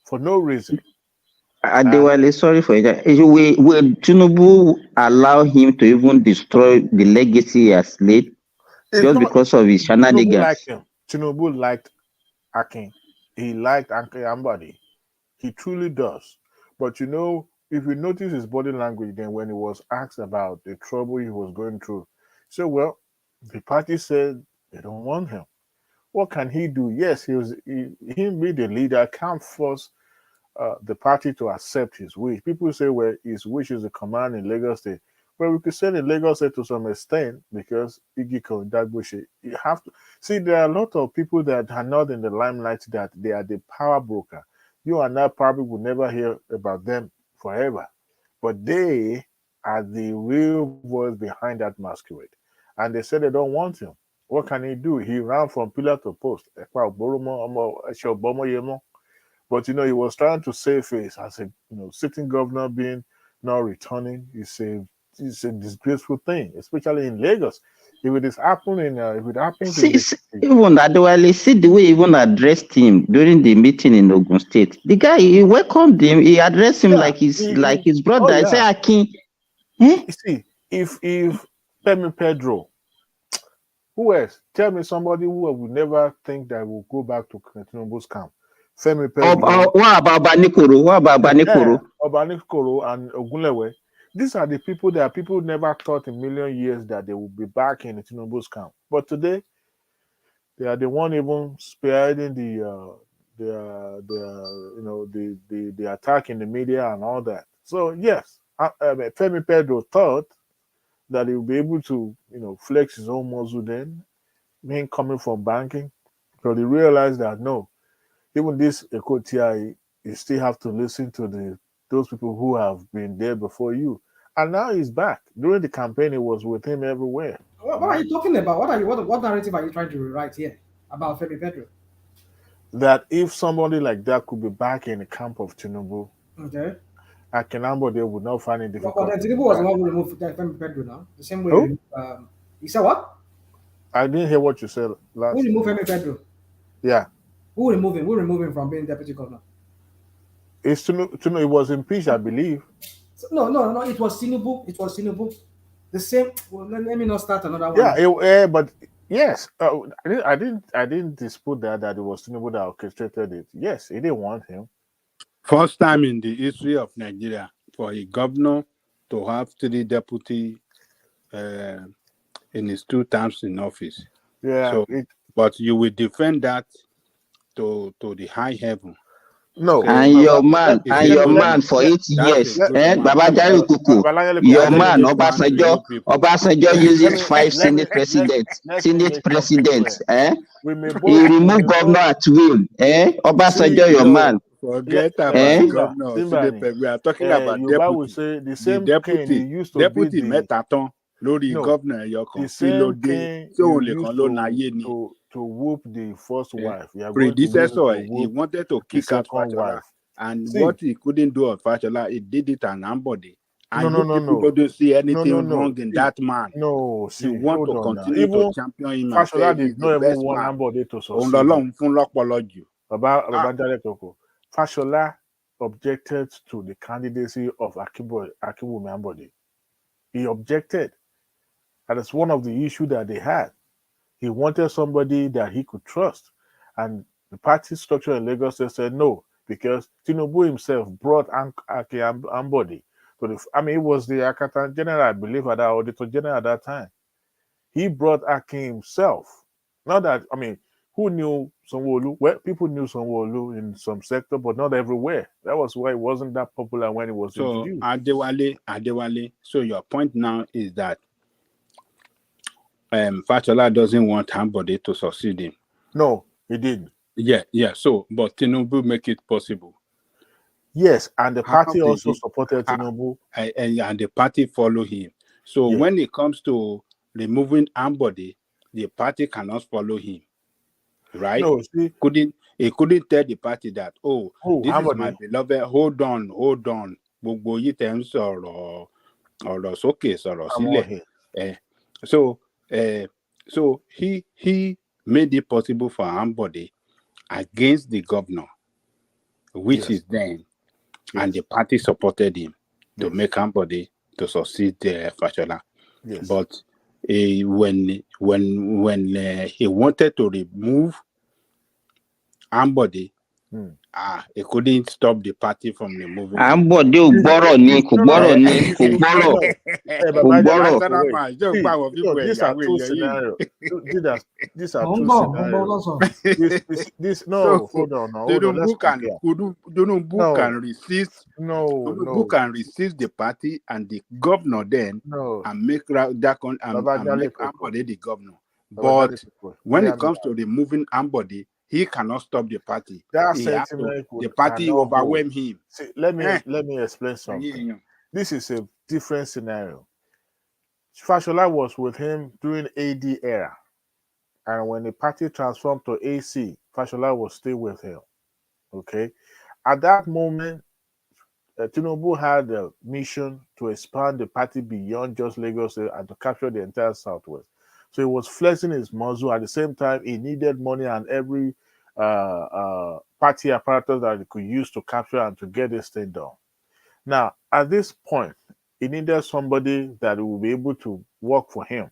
for no reason. Adewale, sorry for that. Will Tinubu allow him to even destroy the legacy he has laid just because of his shenanigans? Tinubu liked Akin. He liked Akin Ambode. He truly does. But if you notice his body language then when he was asked about the trouble he was going through, so well, the party said they don't want him. What can he do? Yes, him be the leader can't force the party to accept his wish. People say, well, his wish is a command in Lagos State. Well, we could say in Lagos State to some extent because Igiko Dagbushi, you have to see there are a lot of people that are not in the limelight that they are the power broker. You and I probably will never hear about them forever, but they are the real voice behind that masquerade. And they said they don't want him. What can he do? He ran from pillar to post. But he was trying to save face as a sitting governor being not returning. It's a disgraceful thing, especially in Lagos. If it is happening, if it happens even Adewale, see the way he even addressed him during the meeting in Ogun State. The guy, he welcomed him. He addressed him like his brother. I say, Akin. You see, if Femi Pedro, who else? Tell me somebody who would never think that will go back to Tinubu's camp. Femi Pedro. What about Banikoro? Banikoro and Ogunlewe. These are the people that people never thought in a million years that they would be back in Tinubu's camp. But today, they are the one even spearheading the attack in the media and all that. So yes, Femi Pedro thought that he would be able to flex his own muscle then, being coming from banking, but he realized that no, even this Ekotia, you still have to listen to those people who have been there before you. And now he's back. During the campaign, he was with him everywhere. What are you talking about? What narrative are you trying to rewrite here about Femi Pedro? That if somebody like that could be back in the camp of Tinubu, Okay. Akinambo, they would not find it But difficult. then Tinubu was the one who removed Femi Pedro now. The same way. Who? You said what? I didn't hear what you said last. Who removed Femi Pedro? Yeah. Who removed him? Who removed him from being deputy governor? It's Tinubu. It was impeached, I believe. No. It was Tinubu. It was Tinubu. The same. Well, let me not start another one. Yeah, but yes, I didn't dispute that it was Tinubu that orchestrated it. Yes, he didn't want him. First time in the history of Nigeria for a governor to have 3 deputy in his 2 terms in office. Yeah. So, but you will defend that to the high heaven. No. And your man for 8 years, Babajari Kuku, your man, Obasanjo uses 5 Senate presidents, he removed governor at will, Obasanjo, your man. Forget about governor. We are talking about deputy. Say the same deputy used to deputy metaton lórí governor Ẹyọkan. The same king to whoop the first wife. Predecessor, he wanted to kick out Fashola. And what he couldn't do on Fashola, he did it on Ambode. And people don't see anything wrong in that man. No, you want to continue to champion him. Fashola did not even want Ambode to succeed. Fashola objected to the candidacy of Akiwumi Ambode. He objected. And it's one of the issues that they had. He wanted somebody that he could trust. And the party structure in Lagos said no, because Tinubu himself brought Aki Ambode. He was the Accountant General, I believe, at that Auditor General at that time. He brought Aki himself. Not that, who knew Sanwo-Olu? Well, people knew Sanwo-Olu in some sector, but not everywhere. That was why it wasn't that popular when it was introduced. Adewale, so your point now is that Fashola doesn't want Ambode to succeed him. No, he didn't. Yeah. So, but Tinubu make it possible. Yes, and the party also supported Tinubu. And the party follow him. So when it comes to removing Ambode, the party cannot follow him. Right? No, see, he couldn't tell the party that, this Ambode. is my beloved. Hold on. Gbogbo yìí tẹ́ ń sọ̀rọ̀ ọ̀rọ̀ sókè sọ̀rọ̀ sílẹ̀. So he made it possible for Ambode against the governor, which is then, and the party supported him to make Ambode to succeed Fashola. Yes. But when he wanted to remove Ambode, he couldn't stop the party from removing. Ambode ugboro ni, kugboro. These are two scenarios. These are two scenarios. Hold on. Tinubu can resist. Tinubu can resist the party and the governor then, and make that and make Ambode the governor. But when it comes to removing Ambode, he cannot stop the party. The party overwhelm him. See, let me explain something. This is a different scenario. Fashola was with him during AD era. And when the party transformed to AC, Fashola was still with him. Okay? At that moment, Tinubu had a mission to expand the party beyond just Lagos and to capture the entire Southwest. So he was flexing his muscle. At the same time, he needed money and every party apparatus that he could use to capture and to get this thing done. Now, at this point, he needed somebody that would be able to work for him.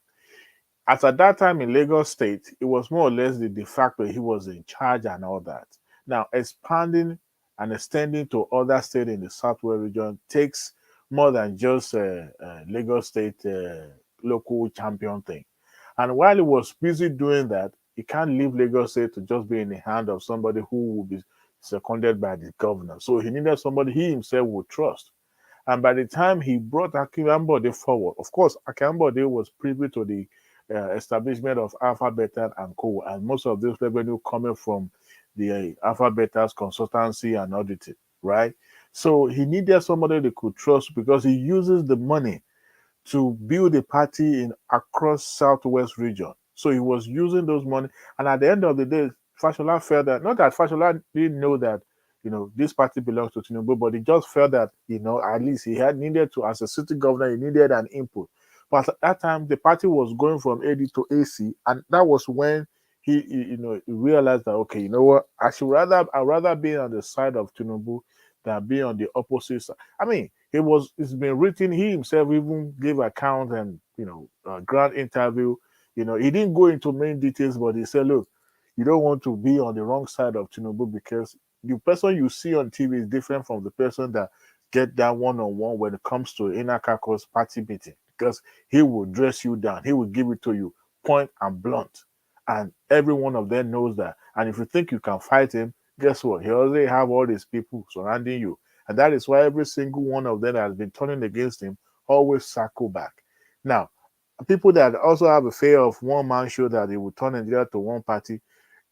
As at that time in Lagos State, it was more or less the de facto he was in charge and all that. Now, expanding and extending to other states in the Southwest region takes more than just Lagos State local champion thing. And while he was busy doing that, he can't leave Lagos State to just be in the hand of somebody who will be seconded by the governor. So he needed somebody he himself would trust. And by the time he brought Akambode forward, of course, Akambode was privy to the establishment of Alpha Beta and Co. And most of this revenue coming from the Alpha Beta's consultancy and auditing, right? So he needed somebody they could trust because he uses the money to build a party in across Southwest region. So he was using those money. And at the end of the day, Fashola felt that, not that Fashola didn't know that, this party belongs to Tinubu, but he just felt that, at least he had needed to, as a city governor, he needed an input. But at that time, the party was going from AD to AC, and that was when he realized that, okay, you know what, I'd rather be on the side of Tinubu than be on the opposite side. I mean, it's been written, he himself even gave account and, grant interview. He didn't go into main details, but he said, look, you don't want to be on the wrong side of Tinubu because the person you see on TV is different from the person that get that one-on-one when it comes to inner caucus party meeting, because he will dress you down. He will give it to you point and blunt. And every one of them knows that. And if you think you can fight him, guess what? He already have all these people surrounding you. And that is why every single one of them that has been turning against him always circle back. Now, people that also have a fear of one man show that he will turn Nigeria to one party,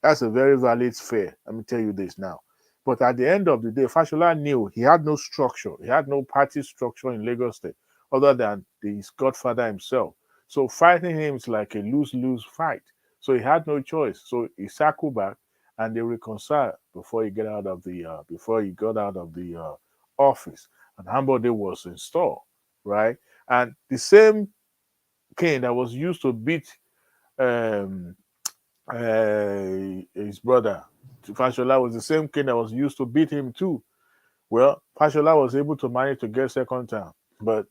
that's a very valid fear. Let me tell you this now. But at the end of the day, Fashola knew he had no structure. He had no party structure in Lagos State other than his godfather himself. So fighting him is like a lose-lose fight. So he had no choice. So he circled back and they reconciled before he got out of the office. And Hambode was installed, right? And the same cane that was used to beat his brother Fashola was the same cane that was used to beat him too. Well, Fashola was able to manage to get second term, but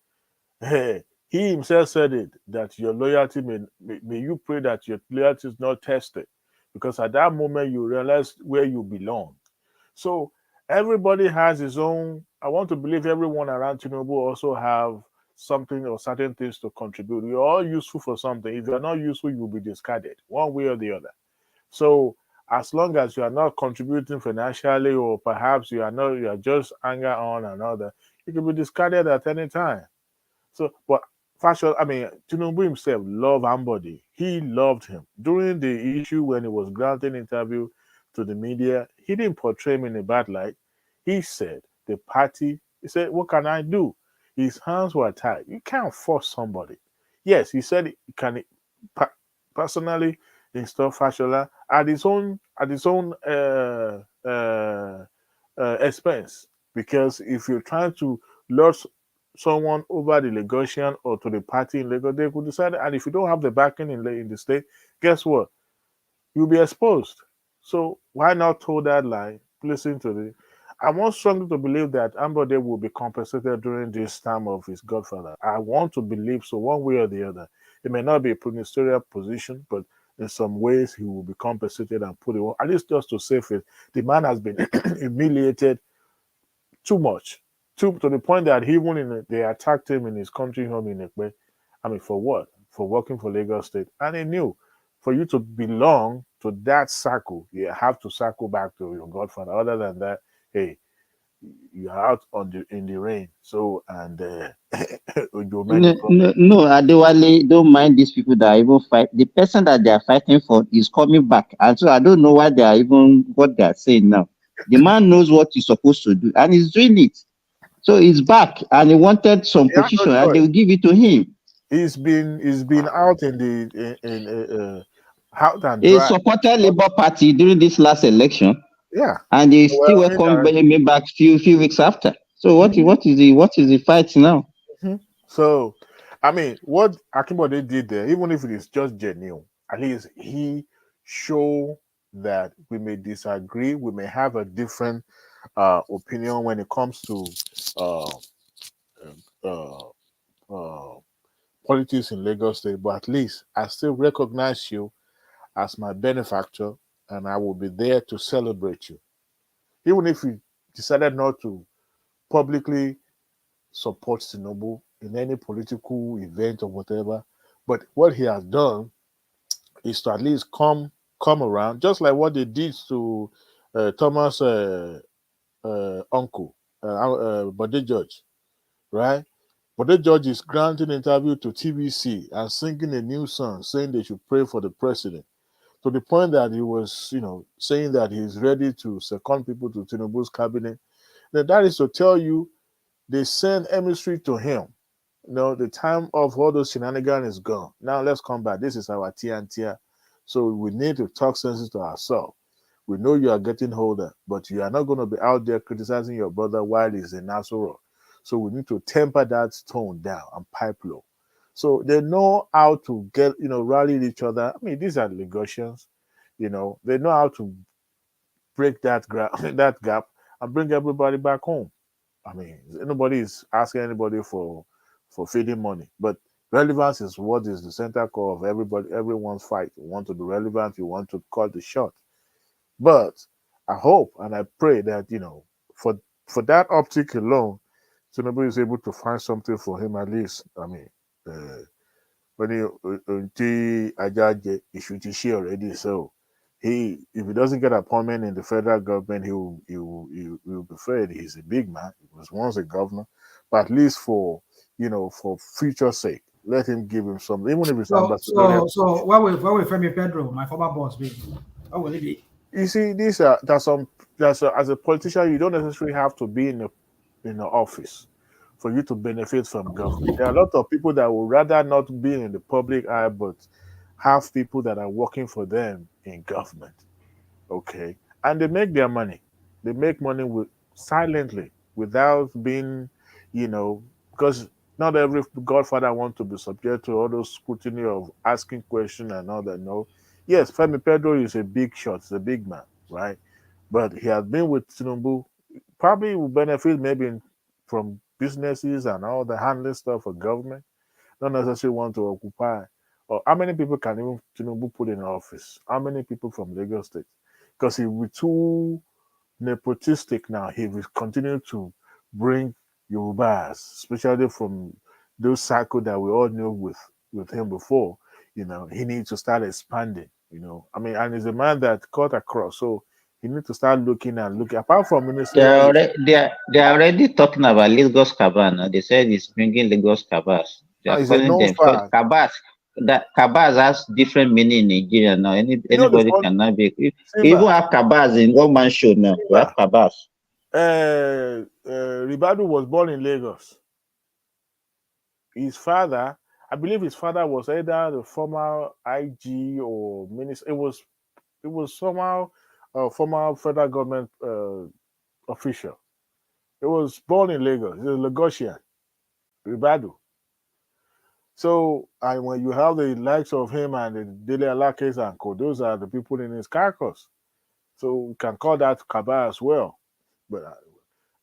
he himself said it that your loyalty may you pray that your loyalty is not tested, because at that moment you realize where you belong. So everybody has his own. I want to believe everyone around Tinubu also have something or certain things to contribute. You're all useful for something. If you're not useful, you'll be discarded one way or the other. So as long as you are not contributing financially, or perhaps you are just anger on another, you can be discarded at any time. So, but Tinubu himself loved Ambody. He loved him. During the issue when he was granting interview to the media, he didn't portray him in a bad light. He said, he said, what can I do? His hands were tied. You can't force somebody. Yes, he said he can personally install Fashola at his own expense. Because if you're trying to lure someone over the Lagosian or to the party in Lagos, they could decide. And if you don't have the backing in the state, guess what? You'll be exposed. So why not toe that line? Listen to the. I want strongly to believe that Ambode will be compensated during this time of his godfather. I want to believe so, one way or the other. It may not be a ministerial position, but in some ways he will be compensated and put it on. At least just to save it. The man has been humiliated too much, to the point that they attacked him in his country home in Ekpe. I mean, for what? For working for Lagos State. And he knew for you to belong to that circle, you have to circle back to your godfather. Other than that, hey, you're out in the rain. So, and No, Adewale, don't mind these people that are even fight. The person that they are fighting for is coming back. And so I don't know what they are saying now. The man knows what he's supposed to do and he's doing it. So he's back and he wanted some position and they will give it to him. He's been out in out and He dry. supported Labour Party during this last election. Yeah. And he still welcomed me back few weeks after. So what is the fight now? Mm-hmm. So, I mean, what Akimbode did there, even if it is just genuine, at least he showed that we may disagree, we may have a different opinion when it comes to politics in Lagos State, but at least I still recognize you as my benefactor, and I will be there to celebrate you. Even if you decided not to publicly support Tinubu in any political event or whatever, but what he has done is to at least come around, just like what they did to Thomas uncle, Bode George, right? Bode George is granting interview to TBC and singing a new song saying they should pray for the president, to the point that he was, saying that he's ready to second people to Tinubu's cabinet. Then that is to tell you they send emissary to him. The time of all those shenanigans is gone. Now let's come back. This is our tia and tia. So we need to talk sense to ourselves. We know you are getting older, but you are not going to be out there criticizing your brother while he's in Nasoro. So we need to temper that tone down and pipe low. So they know how to get, rally each other. I mean, these are Lagosians. They know how to break that that gap and bring everybody back home. I mean, nobody is asking anybody for feeding money, but relevance is what is the center core of everyone's fight. You want to be relevant, you want to call the shot. But I hope and I pray that for that optic alone, Tinubu is able to find something for him at least. I mean, when he should share already, so if he doesn't get appointment in the federal government, he will be afraid. He's a big man. He was once a governor, but at least for future sake, let him give him something, even if it's ambassadorial. So why will Femi Pedro, my former boss, be? How will he be? You see, as a politician, you don't necessarily have to be in the office for you to benefit from government. There are a lot of people that would rather not be in the public eye, but have people that are working for them in government. Okay, and they make their money. They make money silently without being, because not every godfather wants to be subject to all those scrutiny of asking questions and all that. No, yes, Femi Pedro is a big shot, he's a big man, right? But he has been with Tinubu. Probably will benefit maybe from businesses and all the handling stuff for government. Not necessarily want to occupy. Or how many people can even Tinubu put in office? How many people from Lagos State? Because he will be too nepotistic now. He will continue to bring Yorubas, especially from those cycles that we all knew with him before. He needs to start expanding. I mean, and he's a man that cut across. So he needs to start looking. Apart from ministerial, They're already talking about Lagos Cabana. They said it's bringing Lagos Cabas. They are it's a calling known them because fact. Cabas has different meaning in Nigeria now. Anybody cannot be. We even have Cabas in one man show now. We have Cabas. Ribadu was born in Lagos. His father, I believe his father was either the former IG or minister. It was somehow a former federal government official. It was born in Lagos. He's a Lagosian, Ribadu. So, and when you have the likes of him and the Dele Alakes and Co, those are the people in his carcass. So we can call that Kaba as well. But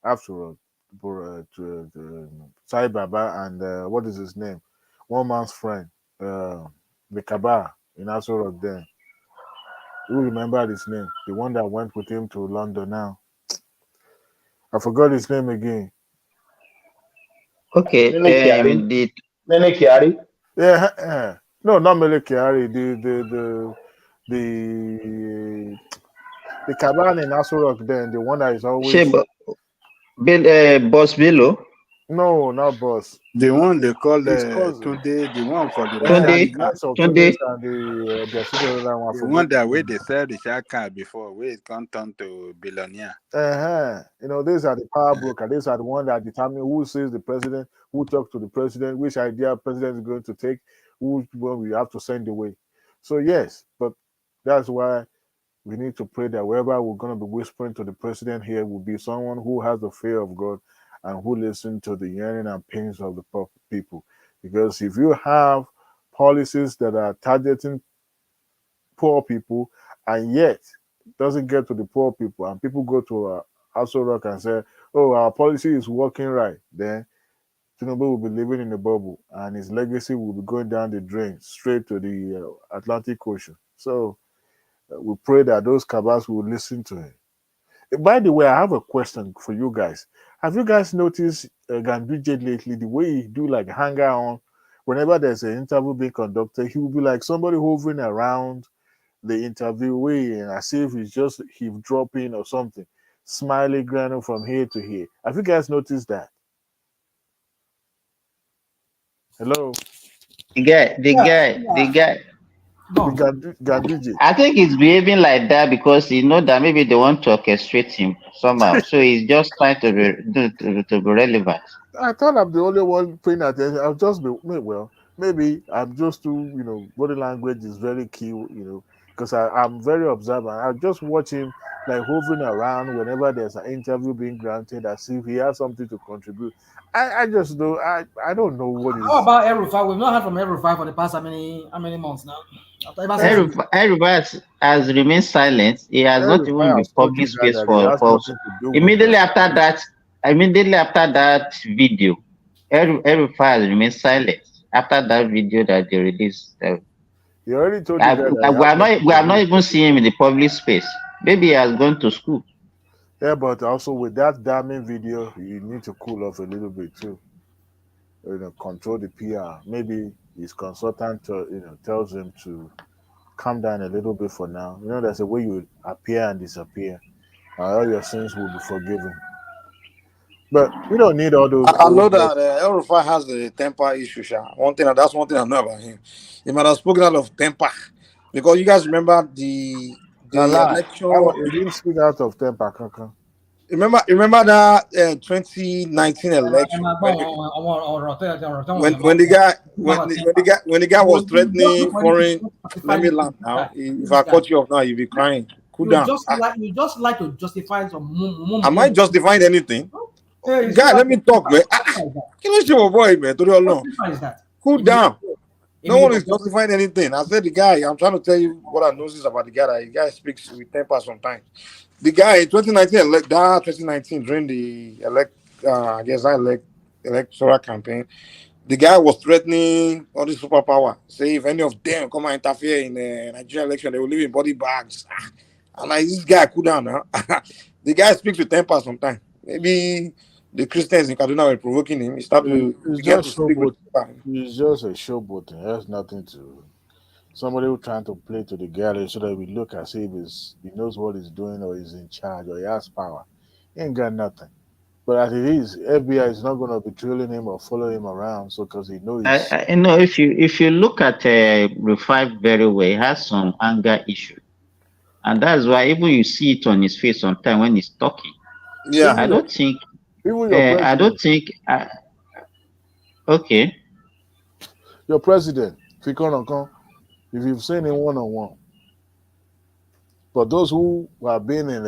after all, Sai Baba and what is his name? One man's friend, the Kaba in Asorok then. Who remembered his name? The one that went with him to London now. I forgot his name again. Okay, Mele Kiari? Yeah, no, not Mele Kiari. The Kaban in Asorok then, the one that is always. Boss Bello? No, not Boss. The one they call Tunde, the one for the Tunde. Tunde and the one that way they sell the shaka before, where it can't turn to billionaire. These are the power broker. These are the one that determine who sees the president, who talks to the president, which idea president is going to take, who one we have to send away. So yes, but that's why we need to pray that wherever we're going to be whispering to the president here will be someone who has the fear of God and who listens to the yearning and pains of the people. Because if you have policies that are targeting poor people and yet doesn't get to the poor people, and people go to Aso Rock and say, "Oh, our policy is working right," then Tinubu will be living in a bubble, and his legacy will be going down the drain straight to the Atlantic Ocean. So we pray that those cabals will listen to him. By the way, I have a question for you guys. Have you guys noticed Ganduje lately, the way he do like hanger on? Whenever there's an interview being conducted, he will be like somebody hovering around the interviewee and as if he's just dropping or something, smiley grinning from here to here. Have you guys noticed that? Hello? The guy, the Yeah, guy, the yeah. guy. Go The on. Gandhiji. I think he's behaving like that because he know that maybe they want to orchestrate him somehow. So he's just trying to to be relevant. I thought I'm the only one paying attention. I'll just be well. Maybe I'm just too, body language is very key, because I'm very observant. I just watch him like hovering around whenever there's an interview being granted, as if he has something to contribute. I just do. I don't know what How is. about Erufai? We've not heard from Erufai for the past how many months now? Ever since Everybody has remained silent. He has not even Everybody in the has told public you that, space that he has for nothing to do with immediately after that. Immediately after that video, every file has remained silent after that video that they released. He already told you that he has nothing We to have do not with even seen him in the public space. Maybe he has gone to school. Yeah, but also with that damning video, you need to cool off a little bit too. Control the PR. Maybe his consultant, tells him to calm down a little bit for now. There's a way you appear and disappear. All your sins will be forgiven. But we don't need all those I know old. that El Rufai has a temper issue. Sha. That's one thing I know about him. He might have spoken out of temper because you guys remember the Now lie. election. He didn't speak out of temper, Kankan. Remember that 2019 election when the guy was threatening foreign. Let me land now. If I cut you off now, you'll be crying. Cool down. You just like to justify some. Am I justifying anything? Hey, Guy, let me talk, man. Can you boy, man? Cool down. No one is justifying anything. I said the guy. I'm trying to tell you what I noticed about the guy. That the guy speaks with temper sometimes. The guy in 2019 during the electoral campaign, the guy was threatening all the superpower. Say if any of them come and interfere in the Nigerian election, they will leave in body bags. I'm like, this guy, cool down now. The guy speaks with temper sometimes. Maybe the Christians in Kaduna were provoking him. He started to begin to speak with temper. He's just a showboat. It has nothing to. Somebody who's trying to play to the gallery so that we look as if he knows what he's doing or he's in charge or he has power. He ain't got nothing. But as it is, FBI is not going to be trailing him or following him around. So because he knows. If you look at Rufai very well, he has some anger issue, and that's why even you see it on his face sometimes when he's talking. Yeah, I don't think. I don't think. Okay. Your president, if you've seen him one-on-one. But those who have been in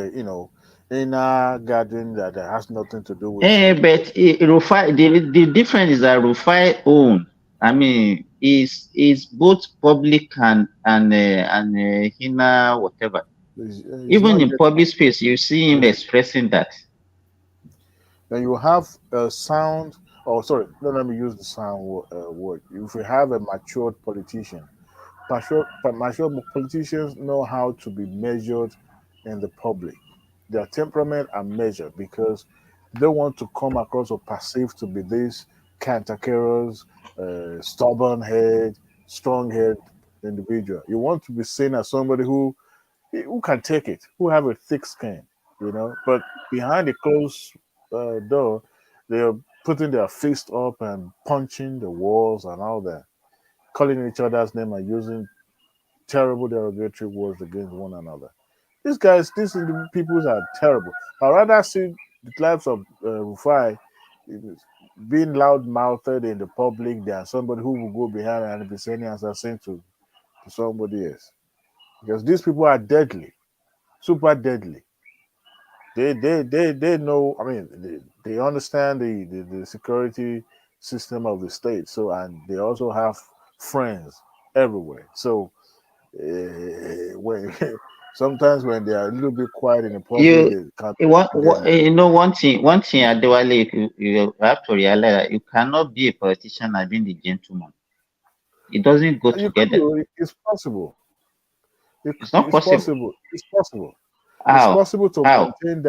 in a gathering that has nothing to do with. But Rufai, the difference is that Rufai own. I mean, is both public and Hina whatever. Even in public space, you see him expressing that. Then you have a sound. Oh, sorry. Let me use the sound word. If you have a matured politician, mature politicians know how to be measured in the public. Their temperament are measured because they want to come across or perceive to be this cantankerous, stubborn head, strong head individual. You want to be seen as somebody who can take it, who have a thick skin, But behind the closed door, they're putting their fist up and punching the walls and all that, calling each other's name and using terrible derogatory words against one another. These people are terrible. I'd rather see the types of Rufai being loud-mouthed in the public than somebody who will go behind and be saying assassin to somebody else. Because these people are deadly, super deadly. They know. I mean, they understand the security system of the state. So, and they also have friends everywhere. So, when sometimes when they are a little bit quiet in the public, they can't. One thing, Adewale, you have to realize that you cannot be a politician and being the gentleman. It doesn't go together. It's possible. It's not possible. It's possible. How? It's possible to maintain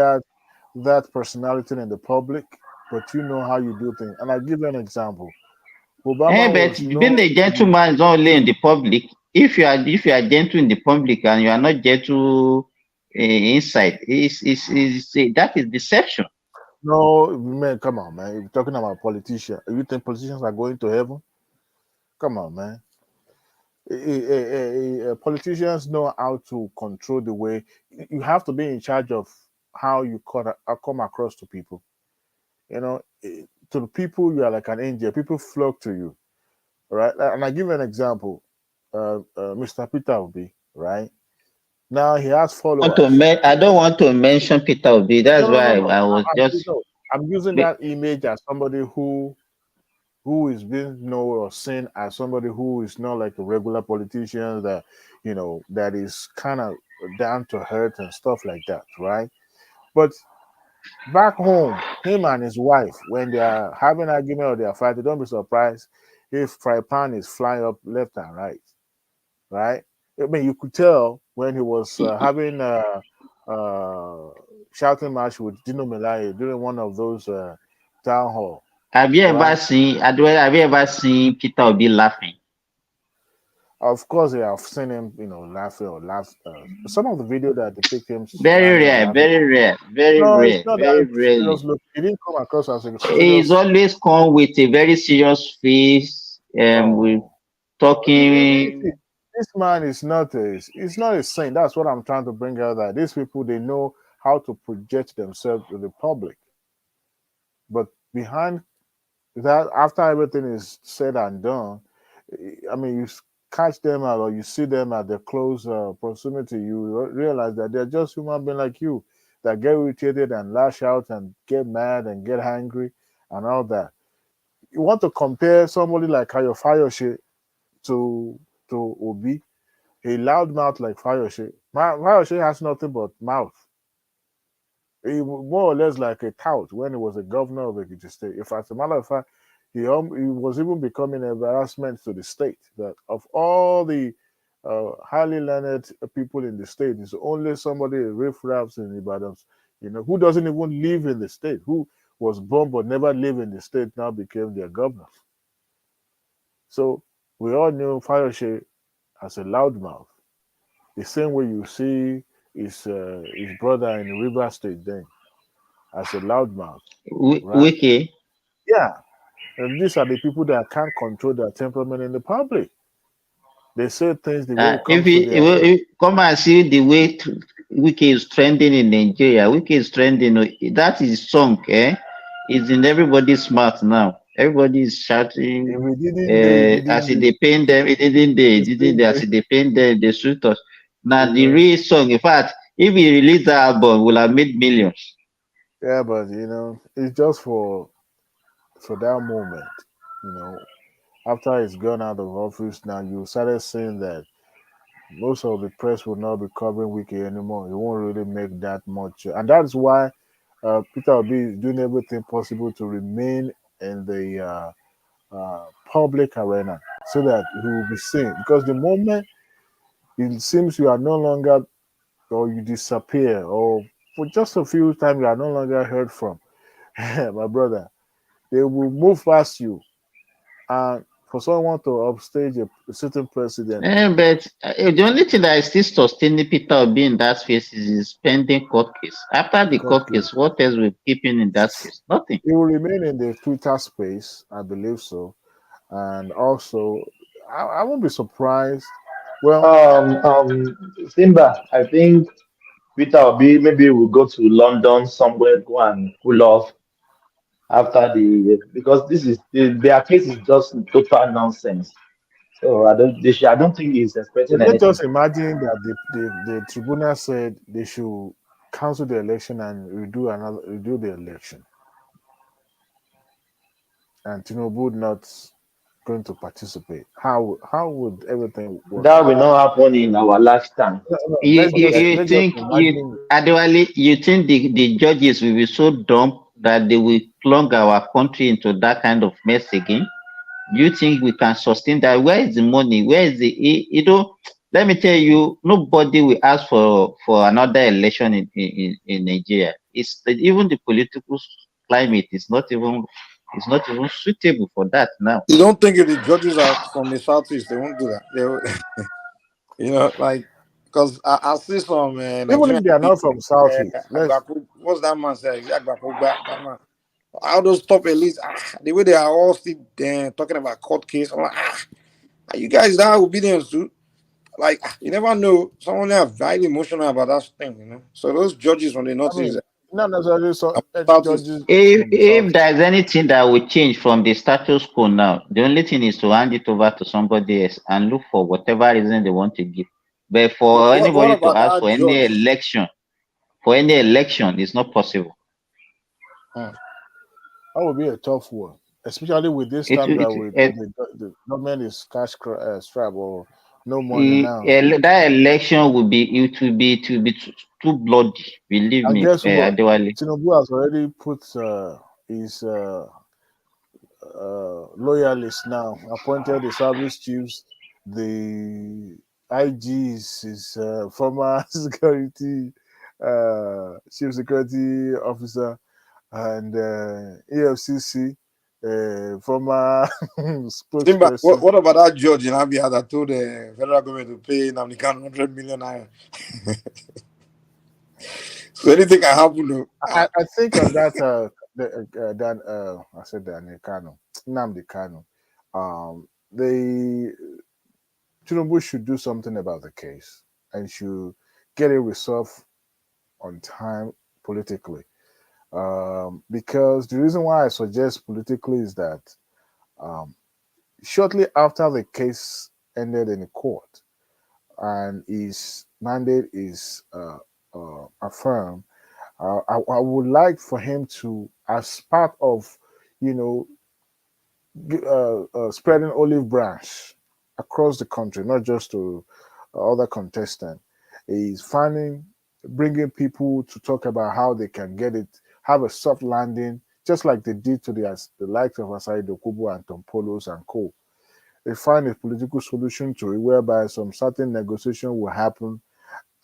that personality in the public, but you know how you do things. And I'll give you an example. But being a gentleman is not only in the public, if you are gentle in the public and you are not gentle inside, that is deception. No, man, come on, man. You're talking about politicians. You think politicians are going to heaven? Come on, man. Politicians know how to control the way. You have to be in charge of how you come across to people. You know, to the people, you are like an angel. People flock to you, right? And I give you an example. Mr. Peter Obi, right? Now he has followers. I don't want to mention Peter Obi. That's why I was just. I'm using that image as somebody who is being known or seen as somebody who is not like a regular politician that that is kind of down to earth and stuff like that, right? But back home, him and his wife, when they are having an argument or they are fighting, don't be surprised if fry pan is flying up left and right, right? I mean, you could tell when he was having shouting match with Dino Melaye during one of those town hall. Have you ever seen Peter Obi laughing? Of course, I have seen him, laughing or laugh. Some of the video that depict him. Very rare, very rare, very rare, very rarely. He didn't come across as a serious. He's always come with a very serious face, with talking. This man is not a saint. That's what I'm trying to bring out. That these people, they know how to project themselves to the public, but behind that, after everything is said and done, I mean, you catch them out or you see them at the close proximity, you realize that they're just human beings like you that get irritated and lash out and get mad and get angry and all that. You want to compare somebody like Kayo Fayoshe to Obi, a loudmouth like Fayoshe. Fayoshe has nothing but mouth. He more or less like a tout when he was a governor of Ekiti State. If, as a matter of fact, he was even becoming an embarrassment to the state. That of all the highly learned people in the state, it's only somebody riffraffs in Ibadan, who doesn't even live in the state, who was born but never lived in the state, now became their governor. So we all knew Fayoshe as a loudmouth. The same way you see his brother in River State then as a loudmouth. Right? Wiki. Yeah. And these are the people that can't control their temperament in the public. They say things the way it comes to their head. Come and see the way Wiki is trending in Nigeria. Wiki is trending. That is song, it's in everybody's mouth now. Everybody is shouting. As they paint them, it didn't they? As they paint them, they shoot us. Now the real song, in fact, if he released the album, will have made millions. Yeah, but it's just for that moment. After he's gone out of office, now you started saying that most of the press will not be covering Wiki anymore. It won't really make that much, and that's why Peter Obi is doing everything possible to remain in the public arena so that he will be seen. Because the moment it seems you are no longer, or you disappear, or for just a few times you are no longer heard from, my brother, they will move past you. And for someone to upstage a certain president. But the only thing that is still sustaining Peter Obi in that space is his pending court case. After the court case, what else will keep him in that space? Nothing. He will remain in the Twitter space, I believe so. And also, I won't be surprised. Well, Simba, I think Peter Obi maybe will go to London somewhere, go and cool off after because this is their case is just total nonsense. So I don't think he's expecting let's anything. just imagine that the tribunal said they should cancel the election and redo the election, and Tinubu not going to participate. How would everything work? That will not happen in our lifetime. You think the judges will be so dumb that they will plunge our country into that kind of mess again? Do you think we can sustain that? Where is the money? Where is the let me tell you, nobody will ask for another election in Nigeria. Even the political climate is not even suitable for that now. You don't think if the judges are from the southeast, they won't do that? You know, like because I see some Even Nigerian if they are not elites. from Southeast, let's What's that man say? Is it Agbapu, that man. All those top elites, the way they are all still talking about court case. I'm like, are you guys that obedience too? Like, you never know. Someone are very emotional about that thing, you know. So those judges from the I mean, Northeast, not necessarily Southeast. judges If from the if Southeast. there's anything that will change from the status quo now, the only thing is to hand it over to somebody else and look for whatever reason they want to give. But for What anybody to about ask that for any judge? election, it's not possible. That would be a tough one, especially with this It, time it, that it, the government is strapped or no money now. that election will be too bloody. Believe And me, guess what? Adewale. Tinubu has already put his loyalists now, appointed the service chiefs, the IGs, his former security chief security officer, and EFCC former Simba, spokesperson. what about that judge in Abia that told the federal government to pay Nnamdi Kanu 100 million naira? So anything can happen, though. I think on that, I said Daniel Kanu, Nnamdi Kanu, they Tinubu should do something about the case and should get it resolved on time politically. Because the reason why I suggest politically is that shortly after the case ended in the court and his mandate is affirmed, I would like for him to, as part of, you know, spreading olive branch across the country, not just to other contestants, is bringing people to talk about how they can have a soft landing, just like they did to the likes of Asai Dokubo and Tom Polos and co. They find a political solution to it whereby some certain negotiation will happen,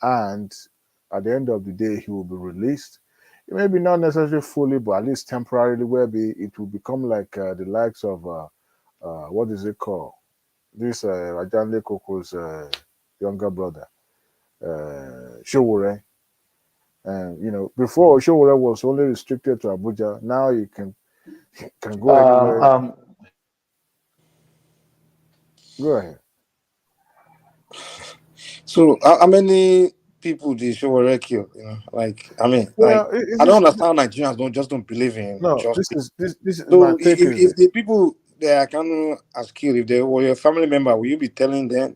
and at the end of the day, he will be released. Maybe not necessarily fully, but at least temporarily, where it will become like the likes of what is it called? This Ajanle Koko's younger brother, Showore. And before Showore was only restricted to Abuja. Now you can go anywhere. Go ahead. So how many people did Showore kill? You know, like Well, I don't understand how Nigerians don't believe in no. justice. This is my So take. if the people that Kanu has killed, if they were your family member, will you be telling them?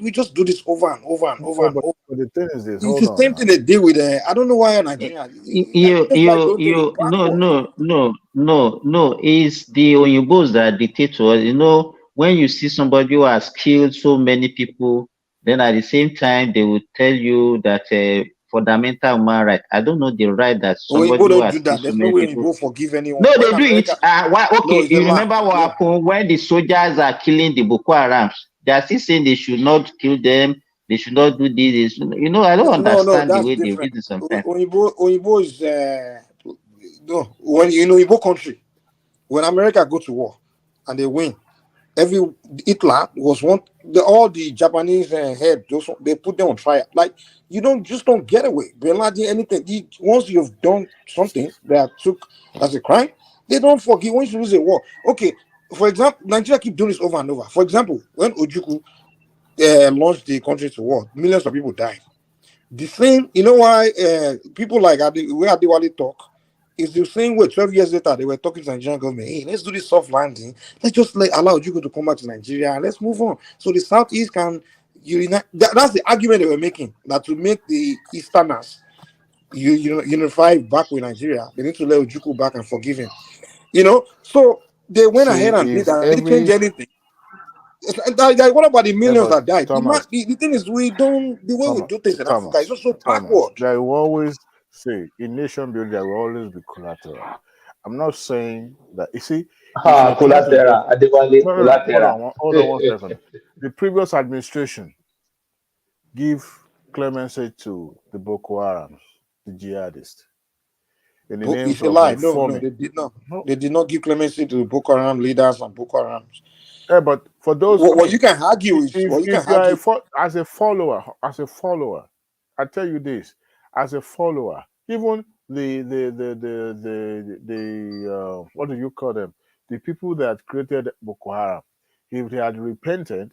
We just do this over and over and over No, and over. but the thing is this. It's Hold the on same now. thing they deal with. I don't know why Nigeria. Just like going to the backward. No. It's the Oyinbos that dictate to us. When you see somebody who has killed so many people, then at the same time they will tell you that fundamental human right. I don't know the right that somebody Oyinbo who don't has do killed that. so There's no many way people. Oyinbo forgive anyone. No, When they do it. America, Why? no, Okay, it's a you lie. remember what Yeah. happened when the soldiers are killing the Boko Harams? They are still saying they should not kill them. They should not do this. I don't No, understand the that's way they different. reason sometimes. Oyinbo is no. When in Oyinbo country, when America go to war and they win, Hitler was all the Japanese head. They put them on trial. Like you don't get away. Bin Laden, anything. Once you've done something that took as a crime, they don't forgive. Once you lose a war, okay. For example, Nigeria keep doing this over and over. For example, when Ojukwu launched the country to war, millions of people died. The same, you know why people like where Adewale talk is the same way 12 years later they were talking to the Nigerian government, hey, let's do this soft landing. Let's just allow Ojukwu to come back to Nigeria and let's move on. So the Southeast can unite. That's the argument they were making, that to make the Easterners unify back with Nigeria, they need to let Ojukwu back and forgive him. So they went See, ahead and did if that. They didn't change every anything. What about the millions but that died? Thomas, The thing is, the way we do things in Africa is just so Thomas, backward. there will always say in nation building there will always be collateral. I'm not saying that. You see, if you're trying to get Adewale, no, collateral. hold on 1 second. The previous administration give clemency to the Boko Harams, the jihadists. in the It's names a of lie. No, reforming. they did not. No. They did not give clemency to Boko Haram leaders and Boko Haram. Yeah, but for those, What you can argue is if you are as a follower, I tell you this, as a follower, even the what do you call them? The people that created Boko Haram, if they had repented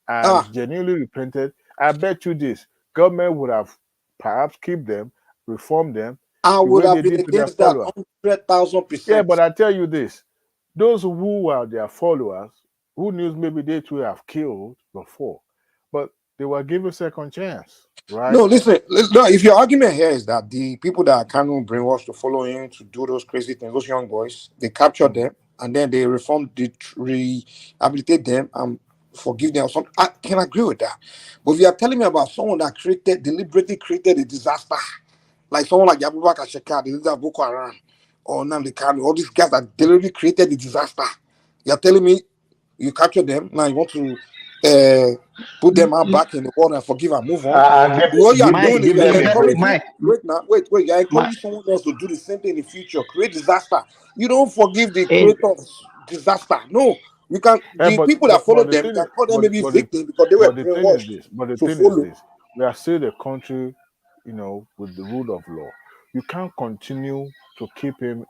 and genuinely repented, I bet you this government would have perhaps keep them, reform them I the would way have they been did to their against that follower. 100,000%. Yeah, but I tell you this, those who were their followers, who knew maybe they too have killed before, but they were given second chance, right? No, listen. No, if your argument here is that the people that are kind of brainwashed to follow him to do those crazy things, those young boys, they capture them and then they reform, they rehabilitate them and forgive them or something, I can agree with that. But if you are telling me about someone that deliberately created a disaster, like someone like Abubakar Shekar, the leader of Boko Haram, or Nnamdi Kanu, all these guys that deliberately created the disaster, you're telling me you capture them, now you want to put them out back in the world and forgive and move on. What you are doing is you're encouraging. Wait. You're encouraging someone else to do the same thing in the future, create disaster. You don't forgive the creator's disaster. No, you can. The people that follow them, you can call them maybe victims because they were But the thing is brainwashed this. But the to thing is follow. this. We are still a country, with the rule of law. You can't continue to keep him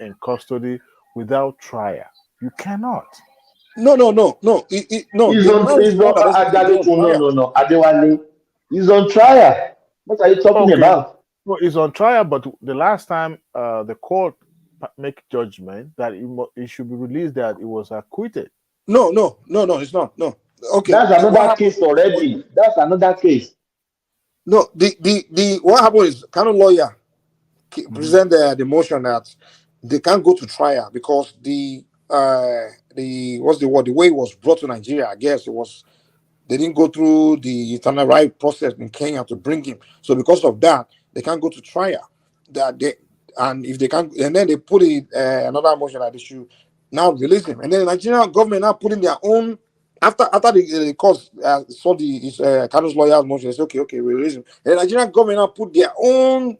in custody without trial. You cannot. No. No. He's The on, man is he's the one that on, doesn't want to go on trial. no, Adewale. He's on trial. What are you talking Okay. about? No, he's on trial, but the last time the court make judgment that he should be released, that he was acquitted. No, it's not. No. Okay. That's What another happened? case already. That's another case. No, the what happened is kind of lawyer present the motion that they can't go to trial because the what's the word, the way it was brought to Nigeria, I guess they didn't go through the eternal right process in Kenya to bring him. So because of that, they can't go to trial. And if they can't, and then they put it another motion that they should now release him. And then the Nigerian government now put in their own after the court saw the Kanu's lawyer's motion. They said okay, we release him. And the Nigerian government now put their own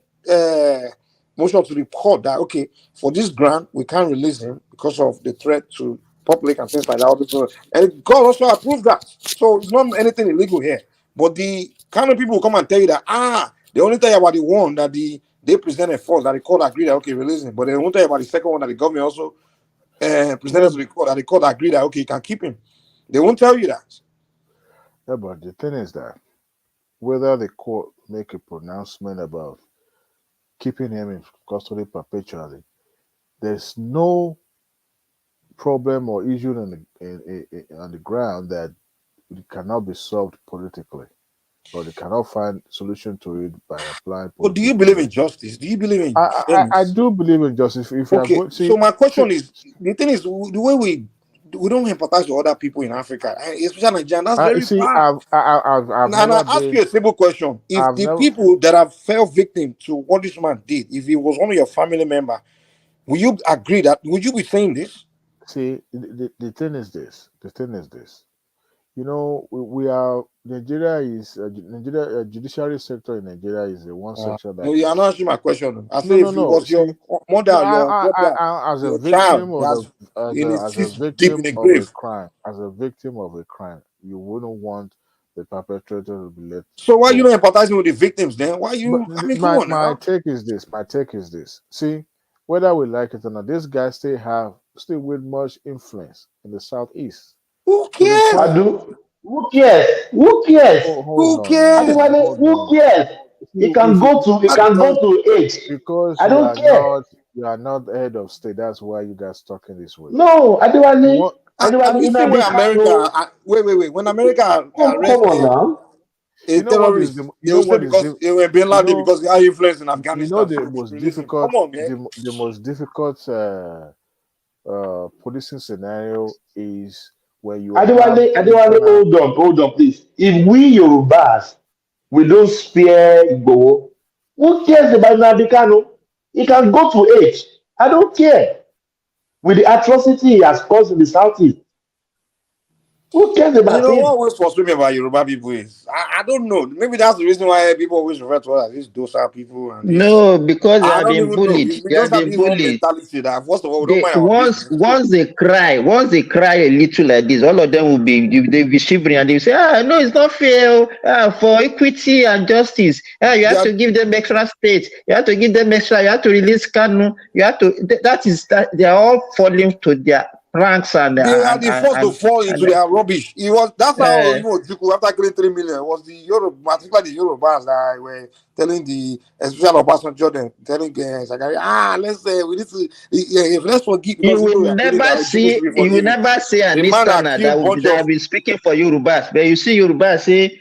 motion to the court that okay, for this grant we can't release him because of the threat to public and things like that. And God also approved that. So it's not anything illegal here. But the kind of people will come and tell you that they only tell you about the one that they presented first, that the court agreed that okay, release him. But they won't tell you about the second one that the government also presented to the court, that the court agreed that okay, you can keep him. They won't tell you that. Yeah, but the thing is that whether the court make a pronouncement about keeping him in custody perpetually, there's no problem or issue on the ground that it cannot be solved politically, or they cannot find solution to it by applying. But do you believe in justice? Do you believe in I do believe in justice. If okay, so my question is, the thing is, the way we don't empathize with other people in Africa, especially Nigeria. That's very bad. I've And I ask you a simple question: if the people that have fell victim to what this man did, if he was one of your family member, will you agree that? Would you be saying this? See, the thing is this. The thing is this. We are Nigeria is Nigeria judiciary sector in Nigeria is the one section that. No, you are not answering my question. I say No. if it was your mother, your brother, as a your victim child, as a victim of a crime, you wouldn't want the perpetrator to be let. So why you not empathizing with the victims then? Why you? I mean, come on now. My take is this. See, whether we like it or not, this guy still with much influence in the southeast. Who cares? Who cares? Who cares? Who cares? Who cares? He can go to 8. Because I don't care. You are not head of state. That's why you guys talking this way. No, Adewale. Have you seen where America? Wait. When America arrest a terrorist, they will say because they were Bin Laden because they are influenced in Afghanistan. The most difficult. Come on, man. The most difficult policing scenario is when you. Adewale, hold on, please. If we Yorubas we don't spare Igboho, who cares about Nnamdi Kanu? He can go to 8. I don't care. With the atrocity he has caused in the southeast. Who cares about You know him? what always frustrates me about Yoruba people is I don't know. Maybe that's the reason why people always refer to us as these dosa people and this. No, because they I have don't been even know. bullied. We They have just have been this one bullied. mentality that first of all we don't They mind our business. once they cry a little like this, all of them will be shivering and they will say, no, it's not fair. For equity and justice, you have to give them extra space. You have to give them extra. You have to release Kanu. You have to. That they are all falling to their pranks and They are the first to fall into their rubbish. It was that's how even Ojukwu, after killing 3 million, was the Yoruba, particularly the Yorubas that were telling the especially Obasanjo them, telling Zachary, let's say we need to let's forgive because You will we are killing never the see. Ojukwu to be You will forgiven. never see an The man that Easterner killed bunch that of will be speaking for Yorubas. But you see Yorubas say,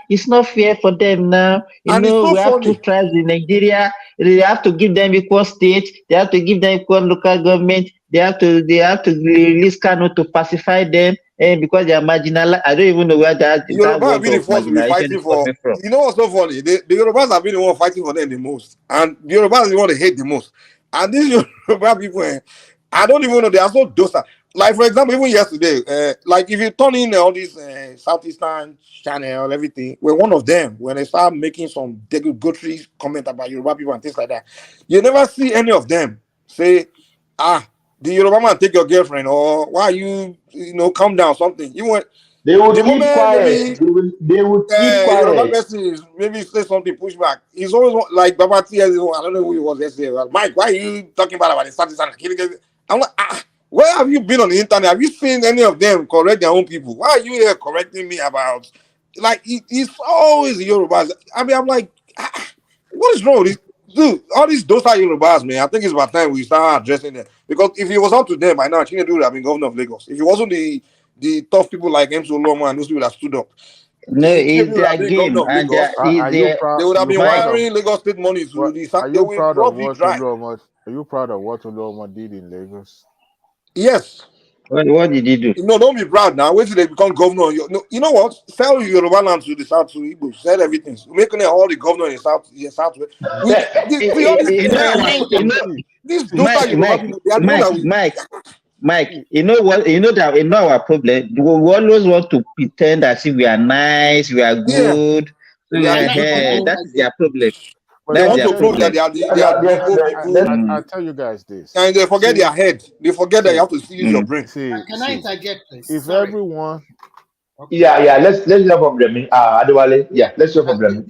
it's not fair for them now. And it's so We have funny. 2 tribes in Nigeria. They have to give them equal state. They have to give them equal local government. They have to release Kano to pacify them. Because they are marginalized. I don't even know where that Yoruba have word been the of first to be marginalization fighting is for. coming from. You know what's so funny? The Yorubas have been the one fighting for them the most, and the Yorubas are the one they hate the most. And these Yoruba people, I don't even know. They are so docile. Like for example, even yesterday, like if you turn in all these Southeastern channel, everything, we're one of them. When they start making some derogatory comment about Yoruba people and things like that, you never see any of them say, the Yoruba man take your girlfriend, or why you calm down, something. Even when They will the keep moment quiet. maybe They will keep Yoruba quiet. person is maybe say something, push back. He's always like Baba T. I don't know who he was yesterday. Like, Mike, why are you talking about the status and I'm like, where have you been on the internet? Have you seen any of them correct their own people? Why are you here correcting me about? Like, it's always the Yorubas. I mean, I'm like, what is wrong with this? Dude, all these those are Yorubas, man. I think it's about time we start addressing them. Because if it was up to them by now, Chinedu would have been governor of Lagos. If it wasn't the tough people like M. Solomon and those people that stood up, No, Chinedu it's would have their been game, governor of and Lagos. Are you They proud? would have You been proud of wiring Lagos state money to what? the Are they you will proud of rub it what dry. Oluomo? Are you proud of what Oluomo did in Lagos? Yes. What did he do? No, don't be proud now. Wait till they become governor. You know what? Sell Yoruba land to the south to Igbo. Sell everything. Making all the governor in south, southwest. See all these these those are Yoruba people. They are the one that we. Mike, you know what? You know our problem. We always want to pretend as if we are nice, we are good. We are the good people. That is their problem. But They That's want their to prove that problem. they are the Igbo people, I tell you guys this. and they forget their head. They forget that you have to use your brain. Can I interject, please? If Sorry. everyone, Yeah. Let's hear from Remy. Adewale. Yeah, let's hear from Remy.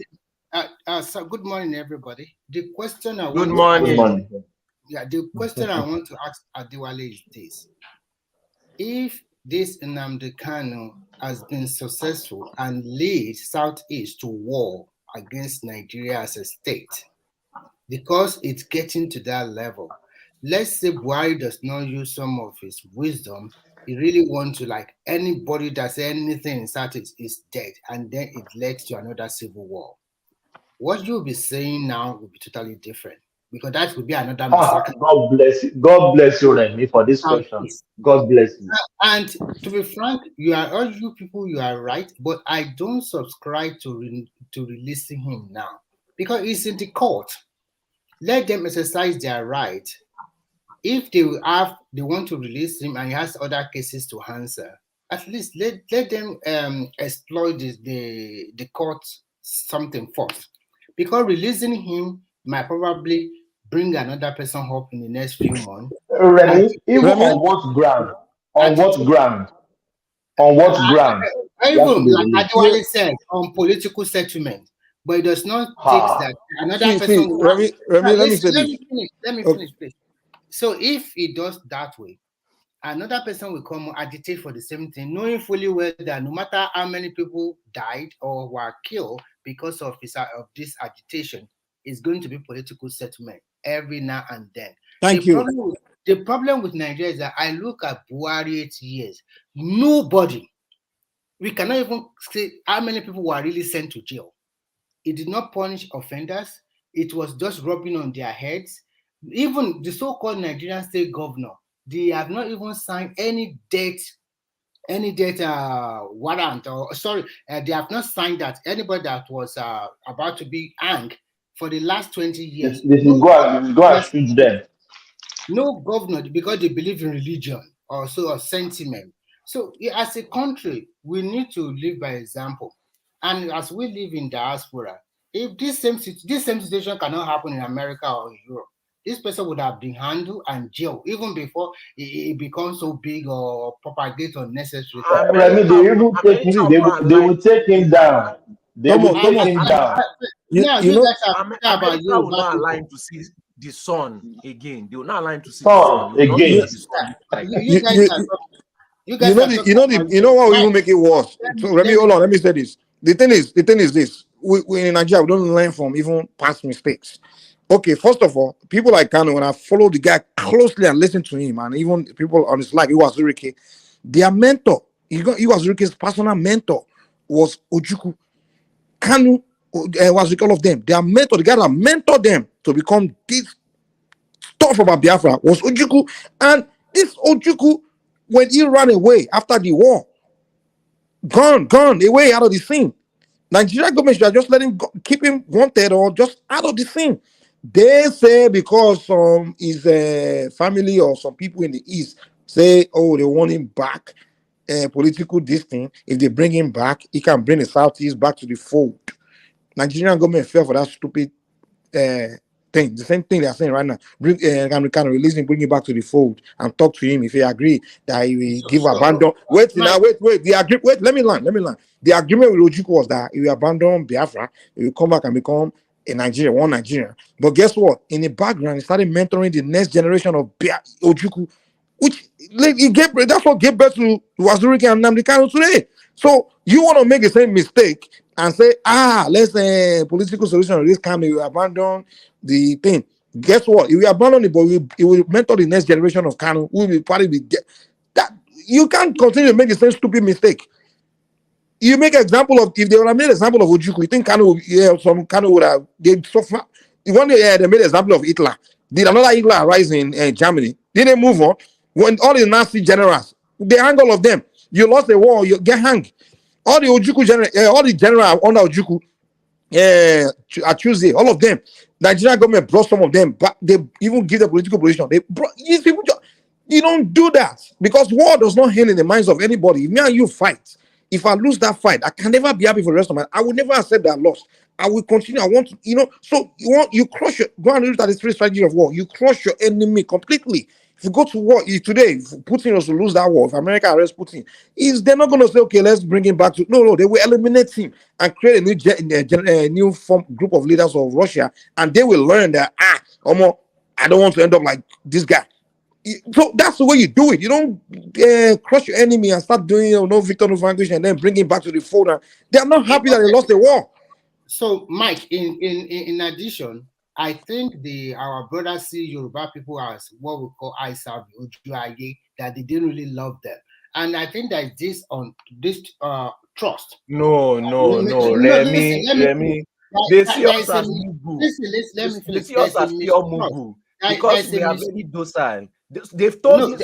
So good morning, everybody. The question I Good want morning. to ask, Good morning. the question I want to ask Adewale is this: if this Nnamdi Kanu has been successful and lead Southeast to war against Nigeria as a state, because it's getting to that level, let's say Buhari does not use some of his wisdom. He really wants to, like, anybody that says anything in Southeast is dead, and then it leads to another civil war. What you'll be saying now will be totally different, because that would be another massacre. God bless you. God bless you, Remy, for this question. God bless you. And to be frank, all you people, you are right, but I don't subscribe to releasing him now, because he's in the court. Let them exercise their right. If they want to release him and he has other cases to answer, at least let them exploit the court something first. Because releasing him might probably bring another person up in the next few months. Remy, on what ground? On what ground? On what ground? Even like Adewale said, on political settlement. But it does not take that another person will Remy, let me say let this. me finish, please. So if it does that way, another person will come and agitate for the same thing, knowing fully well that no matter how many people died or were killed because of this agitation, it's going to be political settlement every now and then. The problem with Nigeria is that I look at Buhari 8 years, nobody, we cannot even say how many people were really sent to jail. It did not punish offenders. It was just rubbing on their heads. Even the so-called Nigerian state governor, they have not even signed any death warrant, or they have not signed that anybody that was about to be hanged for the last 20 years. They should go and shoot them. No governor, because they believe in religion or sentiment, So as a country, we need to live by example. And as we live in diaspora, if this same situation cannot happen in America or Europe, this person would have been handled and jailed even before it becomes so big or propagate unnecessary. Remy, they even take him, they will take him down. They will take him down. Now, you guys are talking about America will Yoruba not allow people. him to see the sun again. They will not allow him to see the sun. Son, He will not again. see the sun. You guys are talking. You guys are talking about You know what will even make it worse. So, Remy, let hold me- on. Let me say this. The thing is this. We in Nigeria, we don't learn from even past mistakes. Okay, first of all, people like Kanu, when I follow the guy closely and listen to him, and even people on his life, Iwazurike, their mentor, Iwazurike's personal mentor was Ojukwu. Kanu was all of them. Their mentor, the guy that mentored them to become this stuff about Biafra was Ojukwu. And this Ojukwu, when he ran away after the war, gone away out of the scene. Nigeria government should just let him go, keep him wanted or just out of the scene. They say because his family or some people in the east say, oh, they want him back. Political this thing. If they bring him back, he can bring the Southeast back to the fold. Nigerian government fell for that stupid thing. The same thing they are saying right now. Can release him, bring him back to the fold, and talk to him if he agree that he will give abandon. Wait. The agree. Wait. Let me land. The agreement with Ojukwu was that he will abandon Biafra, he will come back and become a Nigerian, one Nigerian. But guess what? In the background, he started mentoring the next generation of Ojukwu, which that's what gave birth to Wazurike and Nnamdi Kanu today. So you want to make the same mistake and say, let's political solution of this kind, we will abandon the thing. Guess what? If we abandon it, but it will mentor the next generation of Kanu, who will probably be that. You can't continue to make the same stupid mistake. You make an example of, if they would have made an example of Ojukwu, you think Kanu, some Kanu would have, they suffer. One day they made an example of Hitler. Did another Hitler arise in Germany? Did they move on? When all the Nazi generals, they hang all of them. You lost the war, you get hanged. All the Ojukwu all the general under Ojukwu, at Tuesday, all of them, Nigerian government brought some of them, but they even give the political position. They brought these people. You don't do that because war does not end in the minds of anybody. If me and you fight, if I lose that fight, I can never be happy for the rest of my life. I will never accept that loss. I will continue. I want to, so you crush your, go and look at the three strategy of war. You crush your enemy completely. If you go to war today, if Putin was to lose that war, if America arrests Putin, they're not going to say, okay, let's bring him back to, no, they will eliminate him and create a new group of leaders of Russia, and they will learn that, I don't want to end up like this guy. So that's the way you do it. You don't crush your enemy and start doing no victor, no vanquish, and then bring him back to the fold. They're not happy that they lost the war. So, Mike, in addition, I think our brothers see Yoruba people as what we call Aisabi, Ojuaye, that they didn't really love them. And I think that this trust. No, Remy. They see us as Mugu. They see us as pure Mugu. Because we are very docile. They've told me.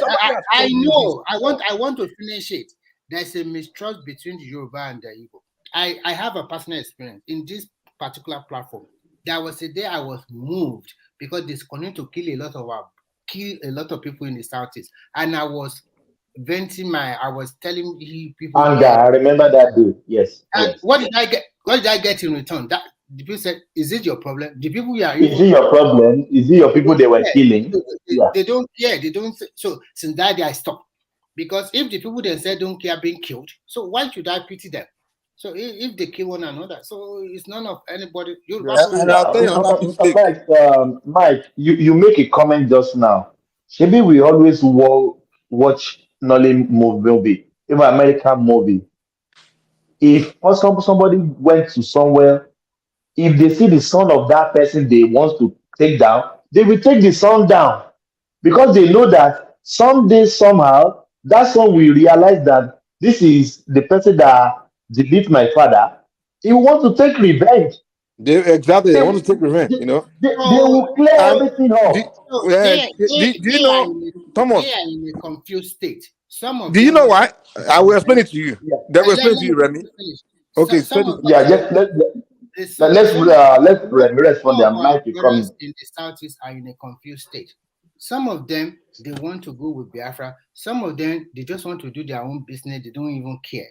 I know. I want to finish it. There's a mistrust between the Yoruba and the Igbo. I have a personal experience in this particular platform. There was a day I was moved because they continued to kill a lot of people in the Southeast, and I was venting I was telling people. Anger, I remember that day. Yes. And what did I get? What did I get in return? That the people said, "Is it your problem? The people you are." Is it your problem? Is it your people they were killing? They don't care. They don't. So since that day I stopped, because if the people they said don't care being killed, so why should I pity them? So if they kill one another, so it's none of anybody. Mike, you make a comment just now. Maybe we always watch Nollywood movie, even American movie. If somebody went to somewhere, if they see the son of that person they want to take down, they will take the son down because they know that someday, somehow, that son will realize that this is the person that beat my father. He wants to take revenge. They want to take revenge, They will clear everything up. Do you know? Thomas, they are in a confused state. Do you know why? I will explain it to you. They will explain to you, Remy. Okay, let's Remy respond. There might be coming. In the Southeast are in a confused state. Some of them, they want to go with Biafra. Some of them, they just want to do their own business. They don't even care.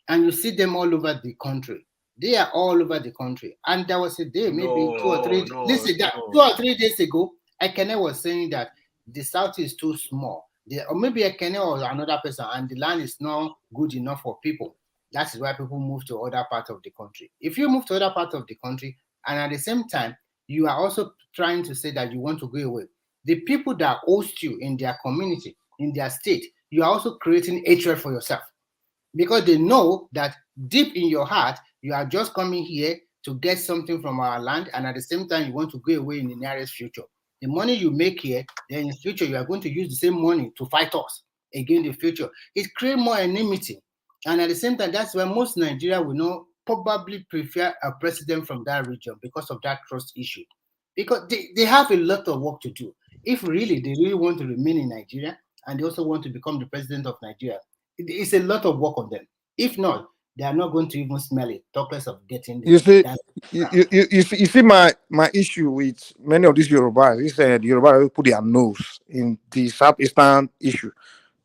And you see them all over the country. They are all over the country. And there was a day, maybe 2 or 3 days. Listen, 2 or 3 days ago, Ekene was saying that the South is too small. Or maybe Ekene or another person, and the land is not good enough for people. That is why people move to other parts of the country. If you move to other parts of the country, and at the same time, you are also trying to say that you want to go away, the people that host you in their community, in their state, you are also creating hatred for yourself, because they know that deep in your heart, you are just coming here to get something from our land, and at the same time, you want to go away in the nearest future. The money you make here, then in the future, you are going to use the same money to fight us again in the future. It creates more enmity. And at the same time, that's why most Nigeria will not probably prefer a president from that region because of that trust issue. Because they have a lot of work to do. If really they really want to remain in Nigeria, and they also want to become the president of Nigeria, it's a lot of work on them. If not, they are not going to even smell it, talk less of getting You see, that. you see my issue with many of these Yorubas. Is the Yoruba put their nose in the southeastern issue.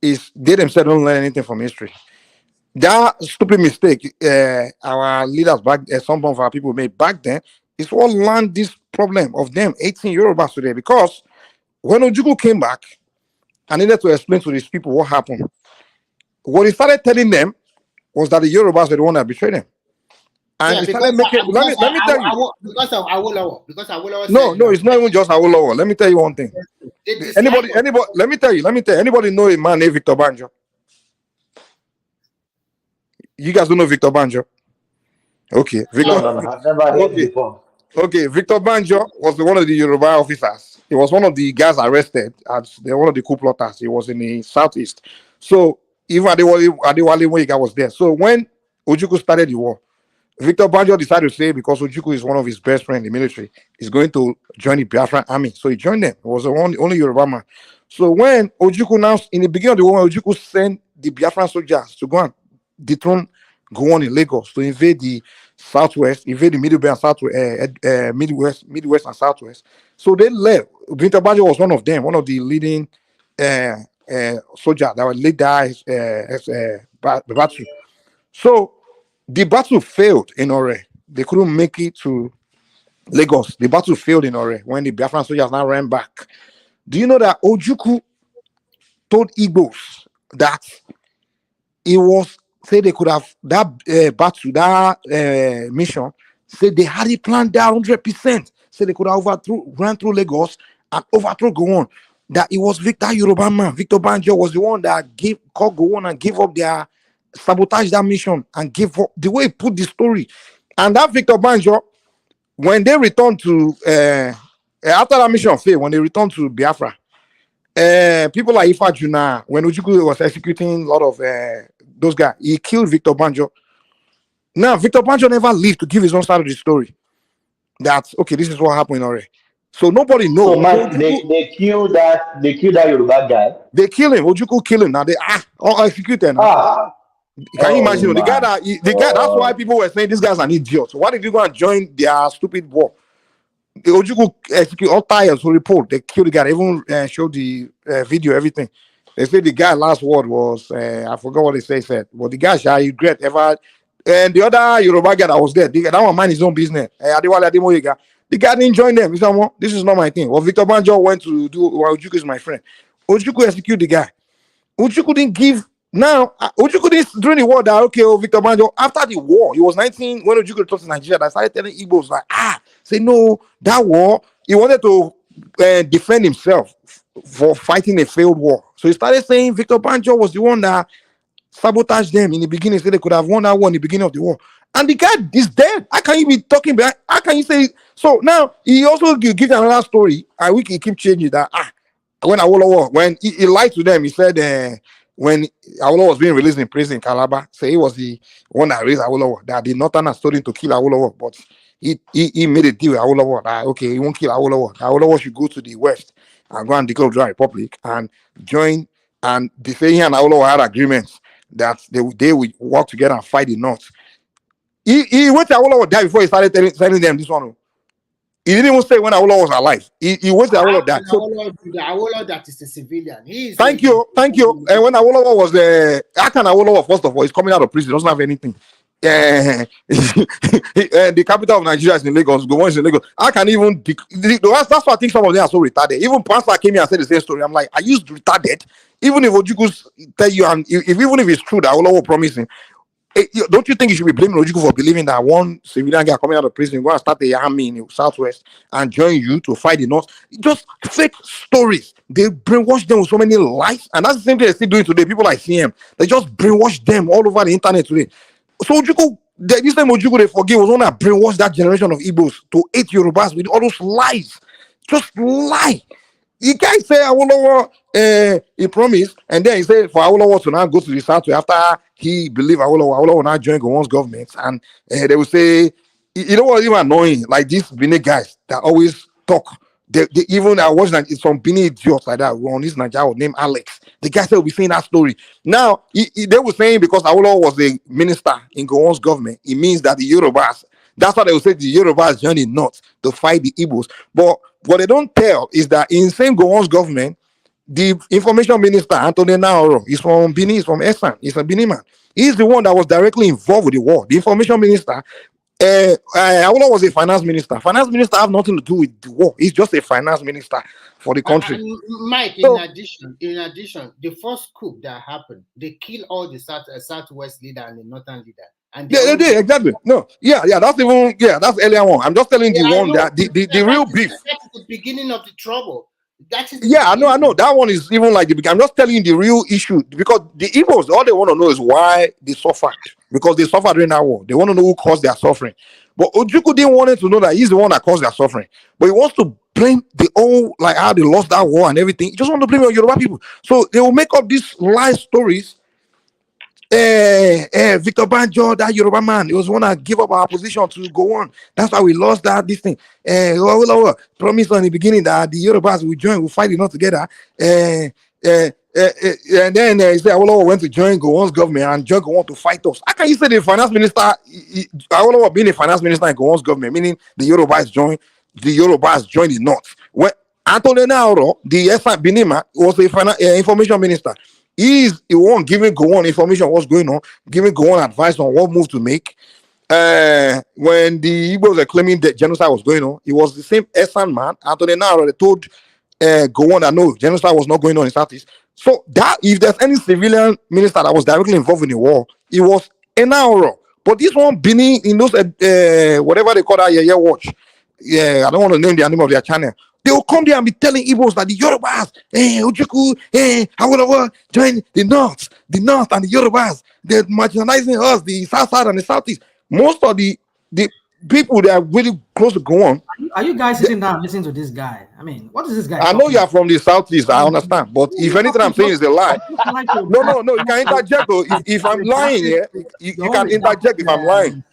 Is they themselves don't learn anything from history. That stupid mistake our leaders back, some of our people made back then, is what land this problem of them 18 Yorubas today. Because when Ojukwu came back, I needed to explain to these people what happened. What he started telling them was that the Yorubas were the one that betrayed them. And he started making. Let me tell you. Because of Awolowo. Because Awolowo No, it's not even just Awolowo. Let me tell you one thing. Anybody. Let me tell you. Anybody know a man named Victor Banjo? You guys don't know Victor Banjo? Okay, Victor. No. I've never heard Okay. before. Okay, Victor Banjo was one of the Yoruba officers. He was one of the guys arrested as one of the coup plotters. He was in the southeast. So even Adewale Moyiga was there. So when Ojukwu started the war, Victor Banjo decided to say, because Ojukwu is one of his best friends in the military, he's going to join the Biafran army. So he joined them. He was the only Yoruba man. So when Ojukwu now, in the beginning of the war, Ojukwu sent the Biafran soldiers to go and dethrone Gowon in Lagos to invade the southwest, invade the Middle Belt and Midwest and southwest. So they left. Victor Banjo was one of them, one of the leading soldiers that would lead the battle. So the battle failed in Ore. They couldn't make it to Lagos. The battle failed in Ore when the Biafran soldiers now ran back. Do you know that Ojukwu told Igbos that it was, say they could have, that battle, that mission, say they had it planned down 100%. Say they could have ran through Lagos and overthrow Gowon. That it was Victor Yoruba man, Victor Banjo was the one that called Gowon and gave up their, sabotage that mission and give up the way he put the story. And that Victor Banjo, when they returned to after that mission failed, when they returned to Biafra, people like Ifa Juna, when Ojukwu was executing a lot of those guys, he killed Victor Banjo. Now Victor Banjo never lived to give his own side of the story. That's okay, this is what happened already. So nobody knows. So man, they killed that Yoruba guy. They kill him. Ojukwu kill him. Now they all executed now. Can you imagine? The guy that's why people were saying this guy's an idiot. So why did you go and join their stupid war? The Ojukwu execute all tires who report they killed the guy. They even showed the video, everything. They say the guy last word was I forgot what they said. But the guy shall regret ever. And the other Yoruba guy that was there, that one mind his own business. The guy didn't join them. He said, well, this is not my thing. Well, Victor Banjo went to do. Well, Ojukwu is my friend. Ojukwu execute the guy. Ojukwu didn't give. Now, Ojukwu didn't during the war that, okay, Victor Banjo, after the war, he was 19 when Ojukwu returned to Nigeria. That started telling Igbos, like, say, no, that war, he wanted to defend himself for fighting a failed war. So he started saying Victor Banjo was the one that sabotaged them in the beginning, so they could have won that war in the beginning of the war. And the guy is dead. How can you be talking about? How can you say? So now, he also gives another story, and we can keep changing that. When Awolowo, when he lied to them, he said, when Awolowo was being released in prison in Calabar, so he was the one that raised Awolowo, that the Northerners told him to kill Awolowo, but he made a deal with Awolowo that, okay, he won't kill Awolowo. Awolowo should go to the west and go and declare the Republic and join, and the say he and Awolowo had agreements that they would work together and fight the North. He went to Awolowo die before he started telling them this one. He didn't even say when Awolowo was alive. He waited How Awolowo can died. So Awolowo do that? Awolowo that is a civilian. He is thank you. And when Awolowo was how can Awolowo, first of all, he's coming out of prison, doesn't have anything. The capital of Nigeria is in Lagos. Gowon is in Lagos. I can even that's why I think some of them are so retarded. Even Pastor came here and said the same story. I'm like, are you retarded? Even if Ojukwu tell you, and even if it's true that Awolowo promising, don't you think you should be blaming Ojukwu for believing that one civilian guy coming out of prison go and start the army in the southwest and join you to fight the north? Just fake stories. They brainwash them with so many lies, and that's the same thing they're still doing today. People like CM, they just brainwash them all over the internet today. So Ojukwu, this time Ojukwu they forgive was one that brainwashed that generation of Igbos to hate Yorubas with all those lies. Just lie. You can't say Awolowo, he promised, and then he said for Awolowo to now go to the south after he believed Awolowo now join Gowon's government, and they will say, you know what's even annoying? Like these Benin guys that always talk. They even I watched like some Benin idiots like that on this Nigeria named Alex. The guy said will be saying that story. Now they were saying because Awolowo was the minister in Gowon's government, it means that the Yorubas. That's why they will say the Yorubas journey north to fight the Igbos. But what they don't tell is that in same Gowon's government, the information minister, Anthony Naoro, is from Benin, he's from Esan, he's a Benin man. He's the one that was directly involved with the war. The information minister, Awolowo was a finance minister. Finance minister have nothing to do with the war. He's just a finance minister for the country. Mike, So- in addition, the first coup that happened, they killed all the southwest leader and the northern leader. And Yeah, exactly. No, that's earlier on. I'm just telling the one that the real beef. That is the beginning of the trouble. That is I know. That one is even like I'm just telling you the real issue because the Igbos, all they want to know is why they suffered because they suffered during that war. They want to know who caused their suffering. But Ojukwu didn't want to know that he's the one that caused their suffering. But he wants to blame the old, like how they lost that war and everything. He just want to blame on Yoruba people. So they will make up these lie stories. Victor Banjo, that Yoruba man, he was one that gave up our position to go on. That's why we lost this thing. Promised in the beginning that the Yorubas will join, we'll fight it not together. And then he said Awolowo went to join Gowon's government and join Gowon to fight us. How can you say the finance minister, Awolowo being a finance minister in Gowon's government, meaning the Yorubas join the North? When Anthony Naoro, the Binima, was a information minister. He's the one giving Gowon information what's going on, giving Gowon advice on what move to make. When the Igbos were claiming that genocide was going on, it was the same Esan man, Anthony Naoro, told Gowon that no, genocide was not going on in Southeast. So that if there's any civilian minister that was directly involved in the war, it was Naoro. But this one Benin in those whatever they call that watch. Yeah, I don't want to name the name of their channel. They will come there and be telling Igbos that the Yorubas, Ojukwu, Awolowo, join the North and the Yorubas. They're marginalizing us, the South Side and the Southeast. Most of the people that are really close to Gowon. Are you guys sitting down listening to this guy? I mean, what is this guy? I know you are from the Southeast, I understand. But if anything I'm saying is a lie. No, you can interject. If I'm lying here, you can interject if I'm lying.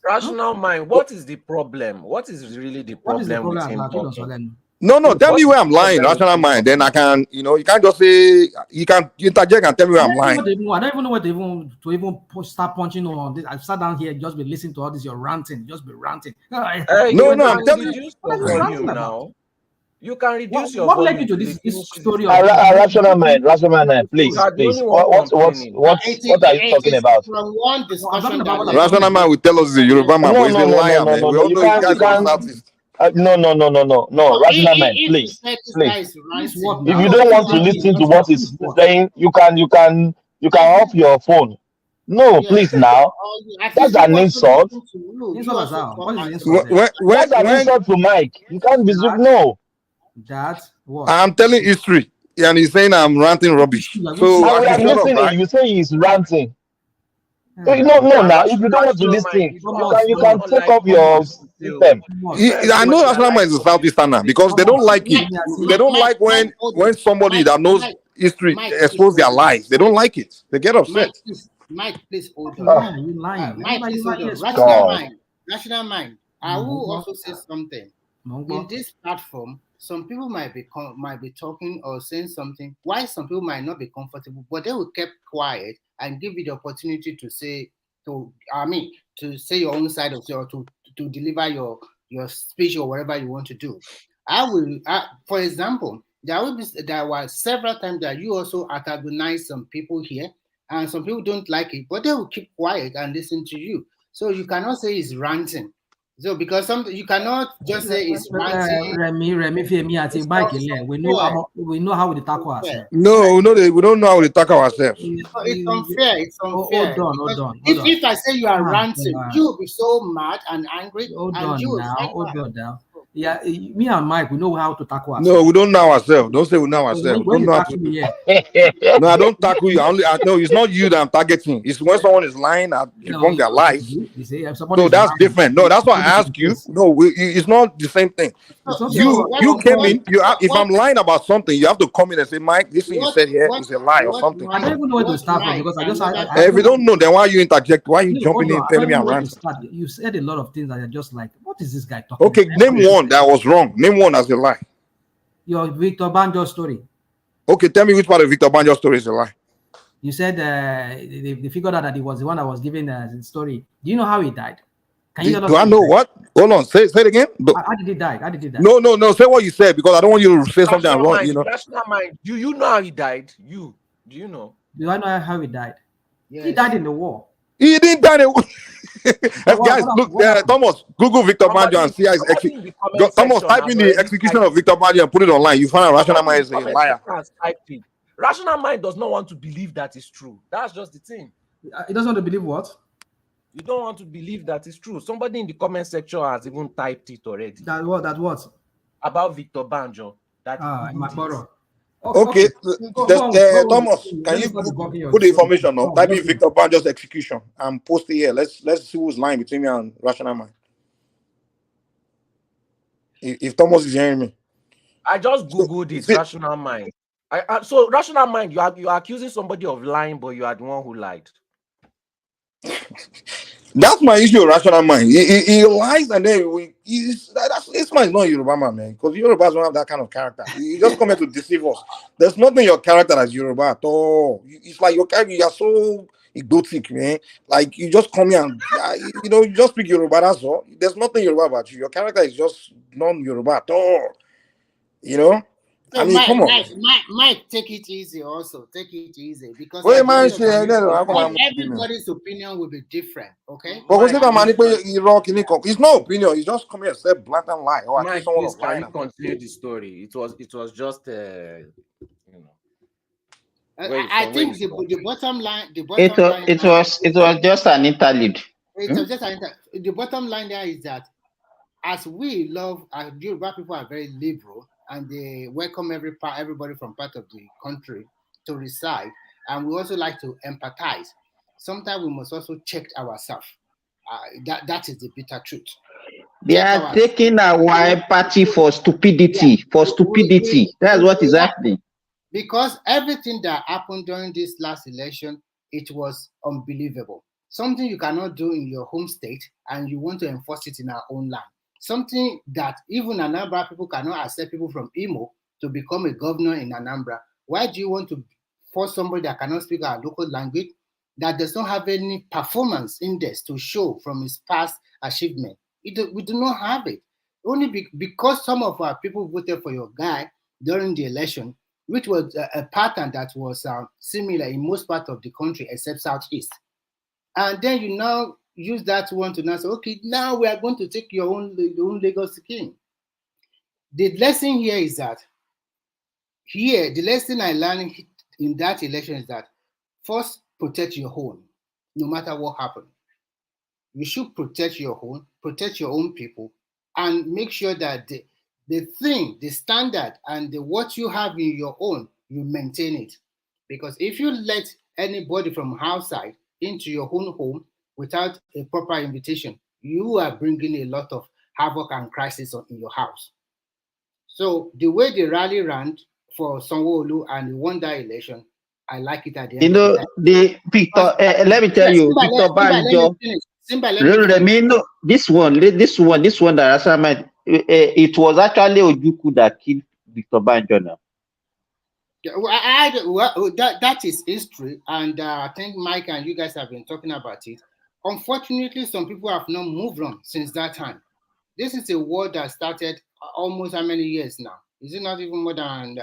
Rational mind, what is the problem? What is really the problem with him talking? No, tell me where I'm lying, rational mind. Then I can, you can't just say, you can interject and tell me where I'm lying. I don't even know what to even start punching on this. I've sat down here, just be listening to all this, you're ranting, just be ranting. No, I'm telling you. Now. You can reduce your what volume. led you to this story of rational mind, please. What are you talking about? From one discussion rational mind will tell us the Yoruba man, but he's a liar, man. We all know you guys are Southeast. No, rational mind, please. If you don't want to listen to what he's saying, you can off your phone. No, please now. That's an insult. Insult That's an insult to Mike. You can't be no. That what? I'm telling history, and he's saying I'm ranting rubbish. So I'm listening. Right? You say he's ranting. No. Now, if you don't want to listen, you can take off your system. I know that's not is a Southeasterner because they don't like it. They don't like when somebody that knows history expose their lies. They don't like it. They get upset. Mike, please hold on. Mike, please hold on. Rational mind. I will also say something. In this platform, some people might be talking or saying something. Why some people might not be comfortable, but they will keep quiet and give you the opportunity to say, to say your own side of your to deliver your your speech or whatever you want to do. For example, there were several times that you also antagonized some people here, and some people don't like it, but they will keep quiet and listen to you. So you cannot say it's ranting. So because you cannot just say it's ranting. Remy, Femi, I think bike we know how we tackle ourselves. No, we don't know how to tackle ourselves. It's unfair. It's unfair. Hold on. If I say you are ranting, you will be so mad and angry. Hold on now. Yeah, me and Mike, we know how to tackle ourselves. No, we don't know ourselves. Don't say we know ourselves. When you tackle me, No, I don't tackle you. No, it's not you that I'm targeting. It's when someone is lying, I debunk their lies. So that's different. No, that's why I ask you. No, it's not the same thing. You came in. If I'm lying about something, you have to come in and say, Mike, this thing you said here is a lie or something. I don't even know where to start from because I just. If you don't know, then why you interject? Why you jumping in telling me I'm ranting? You said a lot of things that are just like, what is this guy talking? Okay, name one that was wrong. Name one as a lie. Your Victor Banjo story. Okay, tell me which part of Victor Banjo's story is a lie. You said they figured out that he was the one that was giving the story. Do you know how he died? Can you do I know what? Hold on, say it again. How did he die? No. Say what you said because I don't want you to say something wrong. You know. Rational mind. Do you know how he died? Do you know? Do I know how he died? Yes. He died in the war. He didn't die in the war. Guys, look, Thomas, Google Victor Banjo and see how his execution. Thomas, type in the execution of Victor Banjo and put it online. You find out Rational Mind is a liar. Rational Mind does not want to believe that is true. That's just the thing. He doesn't want to believe what? You don't want to believe that is true. Somebody in the comment section has even typed it already. That what? About Victor Banjo. That Okay, Thomas, can you put the information on? Type in Victor Banjo's execution and post it here. Let's see who's lying between me and Rational Mind. If Thomas is hearing me, I just googled it. Rational Mind. So Rational Mind, you are accusing somebody of lying, but you are the one who lied. That's my issue with Rational Mind. He lies and then this man is not Yoruba man, because Yorubas don't have that kind of character. He just come here to deceive us. There's nothing in your character that's Yoruba at all. It's like your character, you are so egotic, man. Like you just come here and you just speak Yoruba, that's all. There's nothing Yoruba about you. Your character is just non-Yoruba at all. You know? So I mean, come on. Mike, take it easy also. Take it easy because everybody's opinion will be different, okay? But it's no opinion. It's just come here and say blatant lie. Or Mike, please, can you continue the story? It was just I think the bottom line. It was just an interlude. It was just the bottom line there is that as we love, Yoruba people are very liberal. And they welcome everybody from part of the country to reside. And we also like to empathize. Sometimes we must also check ourselves. That is the bitter truth. They are taking our party for stupidity. That's what is happening. Because everything that happened during this last election, it was unbelievable. Something you cannot do in your home state, and you want to enforce it in our own land. Something that even Anambra people cannot accept people from Imo to become a governor in Anambra. Why do you want to force somebody that cannot speak our local language, that does not have any performance index to show from his past achievement? We do not have it. Only because some of our people voted for your guy during the election, which was a pattern that was similar in most parts of the country except Southeast. And then you now use that one to now say, okay, now we are going to take your own Lagos king. The lesson here is that the lesson I learned in that election is that first protect your own, no matter what happens. You should protect your own people, and make sure that the standard and what you have in your own, you maintain it. Because if you let anybody from outside into your own home without a proper invitation, you are bringing a lot of havoc and crisis in your house. So the way the rally ran for Sanwo-Olu and the won that election, I like it at the end. Let me tell you, Victor Banjo. This one that it was actually Ojukwu that killed Victor Banjo now. That is history, and I think Mike and you guys have been talking about it. Unfortunately, some people have not moved on since that time. This is a war that started almost how many years now? Is it not even more than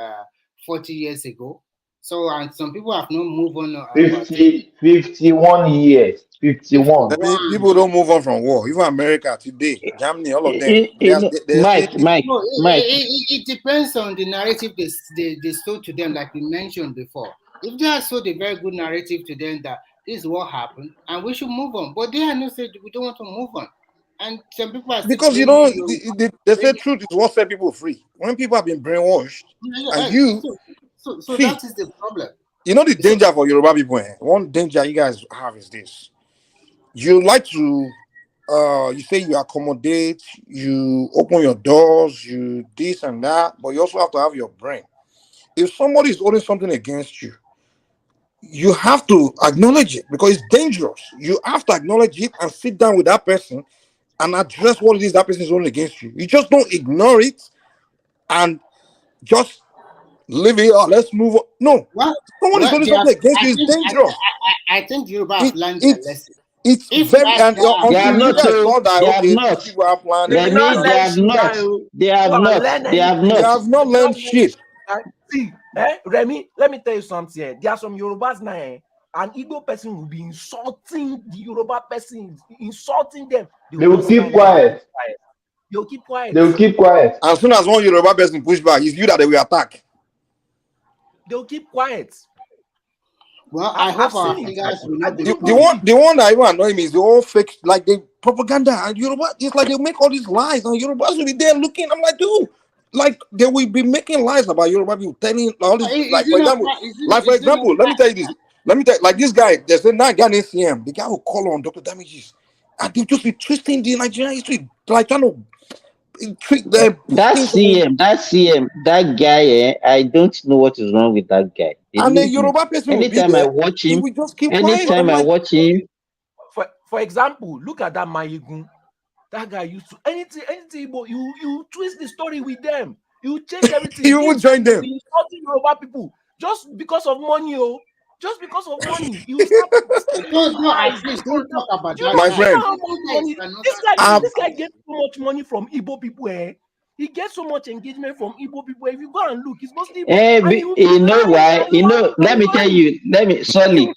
40 years ago? So, and some people have not moved on about it. 51 years. 51. I mean, 51. people don't move on from war. Even America today, Germany, all of them. They're still. Mike, No, Mike. it depends on the narrative they sold to them, like you mentioned before. If they have sold a very good narrative to them that this is what happened and we should move on, but they are not said we don't want to move on, and some people are still Because you blaming know, you. they say truth is what set people free. When people have been brainwashed, and you So see, that is the problem. you know the So, danger for Yoruba people. One danger you guys have is this: you like to, you say you accommodate, you open your doors, you this and that, but you also have to have your brain. If somebody is holding something against you, you have to acknowledge it because it's dangerous. You have to acknowledge it and sit down with that person and address what it is that person is holding against you. You just don't ignore it and just leave it or let's move on. No. Someone is holding something against you is dangerous. I think Yoruba have learned their It's lesson. it's If very and They until have you not. guys saw that They have okay, these not. people are planning. They will Remy, not they learn have shit. not. They have Go and not. learn They have anything. They not. have not learned shit. See, Remy, let me tell you something. There are some Yorubas now. An Igbo person will be insulting the Yoruba person, insulting them. They will keep quiet. They'll keep quiet. They will keep quiet. As soon as one Yoruba person push back, it's you that they will attack. They'll keep quiet. Well, I hope our seen it. fingers will not be The one that even annoy me is the whole fake, like the propaganda and Yoruba. It's like they make all these lies and Yorubas will be there looking. I'm like, dude, like they will be making lies about Yoruba people, telling all this. Like for example, let me tell you this. Let me tell you, like this guy. There's a guy named CM. The guy will call on Dr. Damages, and they just be twisting the Nigerian history, like trying to trick them. That CM, that guy, I don't know what is wrong with that guy. And the Believe me. Yoruba person will be Anytime I there. watch He him, will just keep anytime I quiet. watch him, For example, look at that Mayegun. That guy used to anything, but you twist the story with them. You change everything. You will join them. Insulting Yoruba people just because of money, just because of money. You start don't talk about that. My friend. This guy gets so much money from Igbo people. He gets so much engagement from Igbo people. If you go and look, it's mostly Igbo. you know why? Let me tell you. Sorry.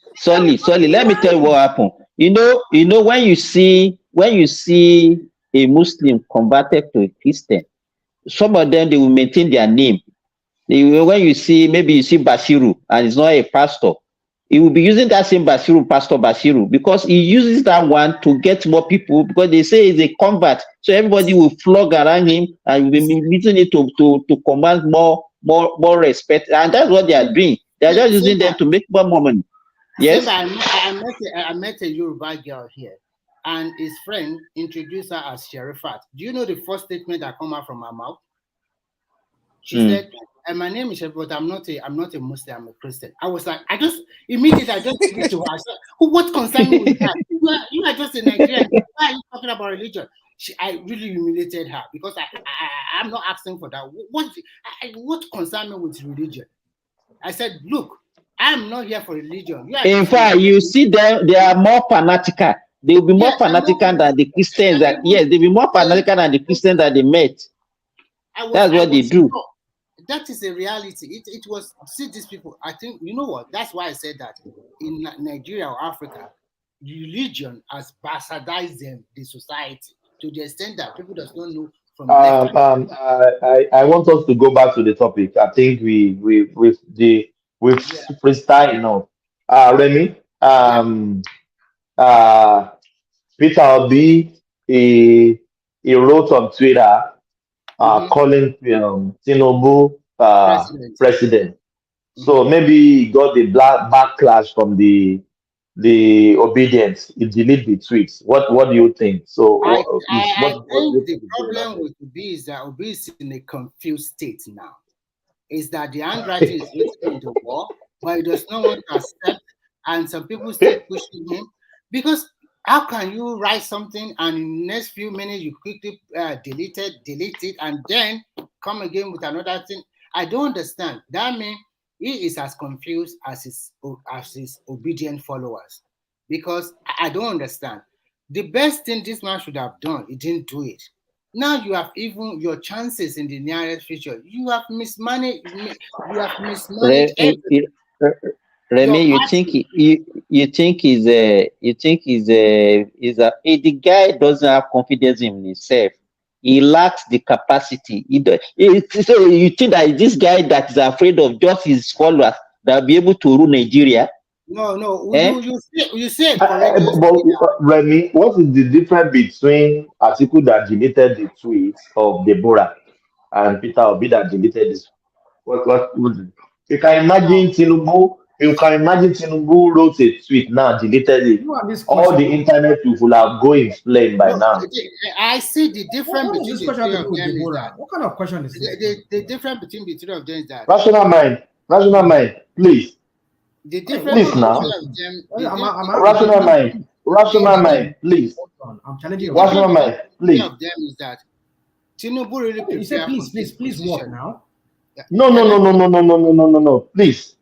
Let me tell you what happened. You know when you see a Muslim converted to a Christian, some of them they will maintain their name. When you see Bashiru and he's not a pastor, he will be using that same Pastor Bashiru, because he uses that one to get more people, because they say he's a convert. So everybody will flock around him and will be using it to command more respect. And that's what they are doing. They are just using them to make more money. Yes. I met a Yoruba girl here, and his friend introduced her as Sherifat. Do you know the first statement that come out from her mouth? She said, "My name is Sherifat, but I'm not a Muslim, I'm a Christian." I was like, I just speak to her. I said, what concern you with that? You are just a Nigerian. Why are you talking about religion? I really humiliated her because I'm not asking for that. What concern me with religion? I said, look, I'm not here for religion. In fact, you see them, they are more fanatical. They will be more fanatical than the Christians. They'll be more fanatical than the Christians that they met. That's what they do. That is a reality. It was, see, these people, I think, you know what? That's why I said that in Nigeria or Africa, religion has bastardized the society to the extent that people does not know from left. I want us to go back to the topic. I think we've freestyle enough. Remy, Peter Obi, he wrote on Twitter calling Tinubu president. So maybe he got the backlash from the obedience. He deleted the tweets. What do you think? So I think the problem with Obi is that Obi is in a confused state now. Is that the handwriting is written in the wall, but he does not want to accept, and some people still pushing him, because how can you write something and in the next few minutes you quickly delete it, and then come again with another thing? I don't understand. That means he is as confused as his obedient followers, because I don't understand. The best thing this man should have done, he didn't do it. Now you have even your chances in the nearest future. You have mismanaged. You have mismanaged everything. Remy, you think the guy doesn't have confidence in himself. He lacks the capacity. So you think that this guy that is afraid of just his followers that will be able to rule Nigeria? No, you say But Remy, what is the difference between Atiku that deleted the tweet of Deborah and Peter Obi that deleted this? What you can imagine Tinubu. You can imagine Tinubu wrote a tweet now, deleted it. All the internet people are going flame by now. I see the difference What between does this the question three have to of do with them is Deborah? that What kind of question is this? the difference between the three of them is that Rational mind, please. the difference Please between now. the three of them. Rational mind, please. I'm challenging you. Rational mind, please. Of them is that Tinubu really prepared. You said please walk now. No. Please.